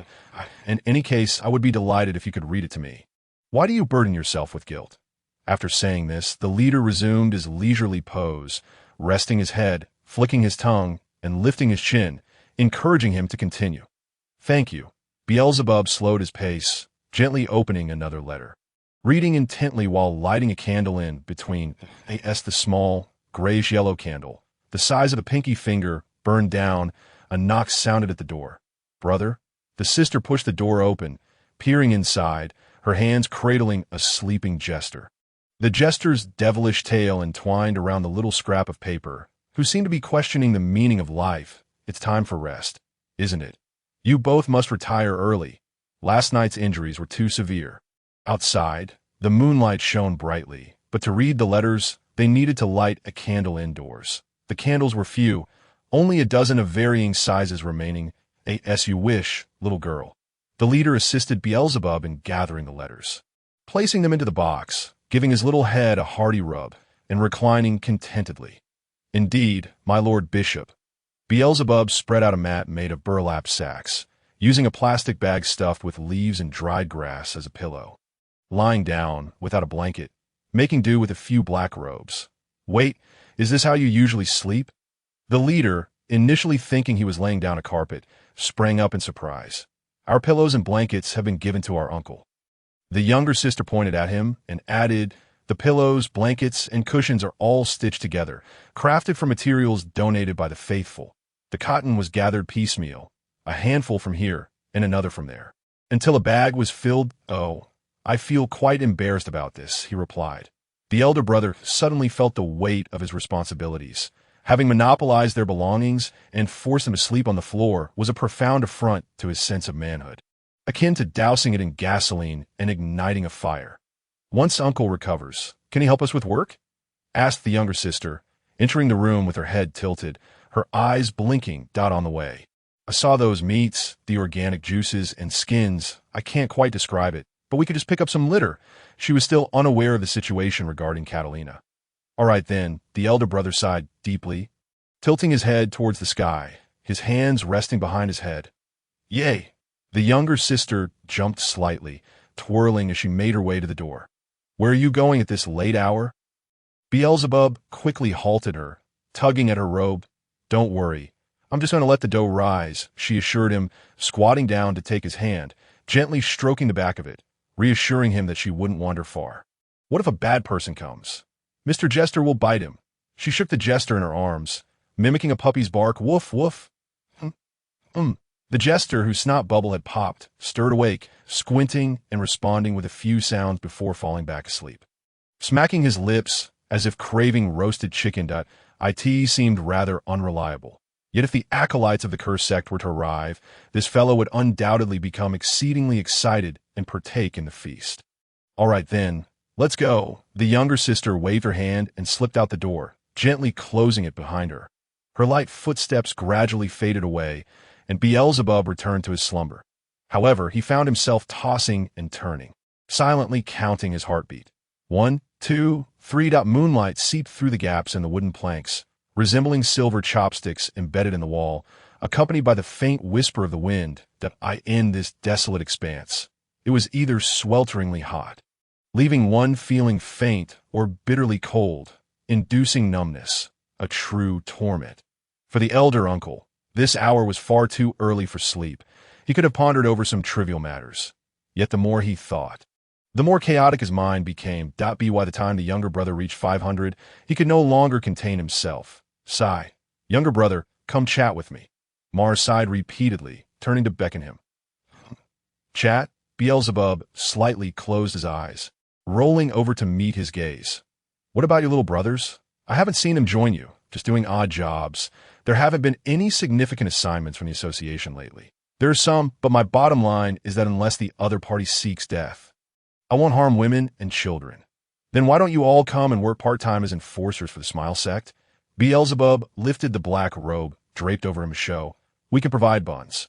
"In any case, I would be delighted if you could read it to me. Why do you burden yourself with guilt?" After saying this, the leader resumed his leisurely pose, resting his head, flicking his tongue, and lifting his chin, encouraging him to continue. "Thank you." Beelzebub slowed his pace, gently opening another letter, reading intently while lighting a candle in between. The small, grayish-yellow candle, the size of a pinky finger, burned down. A knock sounded at the door. "Brother?" The sister pushed the door open, peering inside, her hands cradling a sleeping jester. The jester's devilish tail entwined around the little scrap of paper, who seemed to be questioning the meaning of life. "It's time for rest, isn't it? You both must retire early. Last night's injuries were too severe." Outside, the moonlight shone brightly, but to read the letters, they needed to light a candle indoors. The candles were few, only a dozen of varying sizes remaining. "As you wish, little girl." The leader assisted Beelzebub in gathering the letters, placing them into the box, giving his little head a hearty rub, and reclining contentedly. "Indeed, my lord bishop." Beelzebub spread out a mat made of burlap sacks, using a plastic bag stuffed with leaves and dried grass as a pillow. Lying down, without a blanket, making do with a few black robes. "Wait, is this how you usually sleep?" The leader, initially thinking he was laying down a carpet, sprang up in surprise. "Our pillows and blankets have been given to our uncle." The younger sister pointed at him and added, "The pillows, blankets, and cushions are all stitched together, crafted from materials donated by the faithful. The cotton was gathered piecemeal, a handful from here and another from there, until a bag was filled." "Oh, I feel quite embarrassed about this," he replied. The elder brother suddenly felt the weight of his responsibilities. Having monopolized their belongings and forced them to sleep on the floor was a profound affront to his sense of manhood, akin to dousing it in gasoline and igniting a fire. "Once Uncle recovers, can he help us with work?" asked the younger sister, entering the room with her head tilted, her eyes blinking. On the way, I saw those meats, the organic juices and skins. I can't quite describe it, but we could just pick up some litter." She was still unaware of the situation regarding Catalina. "All right then," the elder brother sighed deeply, tilting his head towards the sky, his hands resting behind his head. "Yay!" The younger sister jumped slightly, twirling as she made her way to the door. "Where are you going at this late hour?" Beelzebub quickly halted her, tugging at her robe. "Don't worry, I'm just going to let the dough rise," she assured him, squatting down to take his hand, gently stroking the back of it, reassuring him that she wouldn't wander far. "What if a bad person comes? Mr. Jester will bite him." She shook the jester in her arms, mimicking a puppy's bark. "Woof, woof." The jester, whose snot bubble had popped, stirred awake, squinting and responding with a few sounds before falling back asleep. Smacking his lips, as if craving roasted chicken, it seemed rather unreliable. Yet if the acolytes of the cursed sect were to arrive, this fellow would undoubtedly become exceedingly excited and partake in the feast. All right then, let's go. The younger sister waved her hand and slipped out the door, gently closing it behind her. Her light footsteps gradually faded away, and Beelzebub returned to his slumber. However, he found himself tossing and turning, silently counting his heartbeat. 1, 2, 3. Moonlight seeped through the gaps in the wooden planks, resembling silver chopsticks embedded in the wall, accompanied by the faint whisper of the wind that I end this desolate expanse. It was either swelteringly hot, leaving one feeling faint, or bitterly cold, inducing numbness, a true torment. For the elder uncle, this hour was far too early for sleep. He could have pondered over some trivial matters. Yet the more he thought, the more chaotic his mind became. By the time the younger brother reached 500, he could no longer contain himself. Sigh. Younger brother, come chat with me. Mars sighed repeatedly, turning to beckon him. Chat? Beelzebub slightly closed his eyes, rolling over to meet his gaze. What about your little brothers? I haven't seen them join you, just doing odd jobs. There haven't been any significant assignments from the association lately. There are some, but my bottom line is that unless the other party seeks death, I won't harm women and children. Then why don't you all come and work part-time as enforcers for the Smile Sect? Beelzebub lifted the black robe draped over him to show, we can provide buns,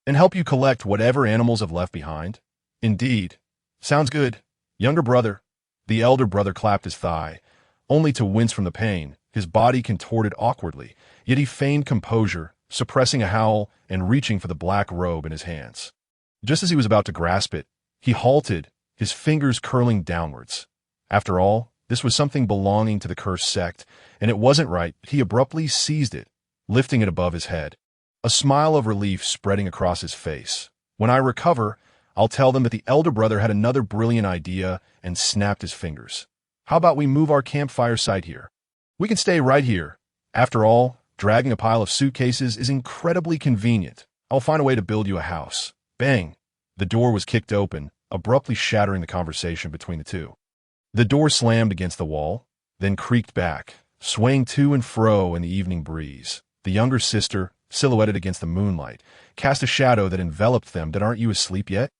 and help you collect whatever animals have left behind. Indeed. Sounds good. Younger brother. The elder brother clapped his thigh, only to wince from the pain. His body contorted awkwardly, yet he feigned composure, suppressing a howl and reaching for the black robe in his hands. Just as he was about to grasp it, he halted, his fingers curling downwards. After all, this was something belonging to the cursed sect, and it wasn't right. He abruptly seized it, lifting it above his head, a smile of relief spreading across his face. When I recover, I'll tell them that the elder brother had another brilliant idea and snapped his fingers. How about we move our campfire site here? We can stay right here. After all, dragging a pile of suitcases is incredibly convenient. I'll find a way to build you a house. Bang! The door was kicked open, abruptly shattering the conversation between the two. The door slammed against the wall, then creaked back, swaying to and fro in the evening breeze. The younger sister, silhouetted against the moonlight, cast a shadow that enveloped them. Aren't you asleep yet?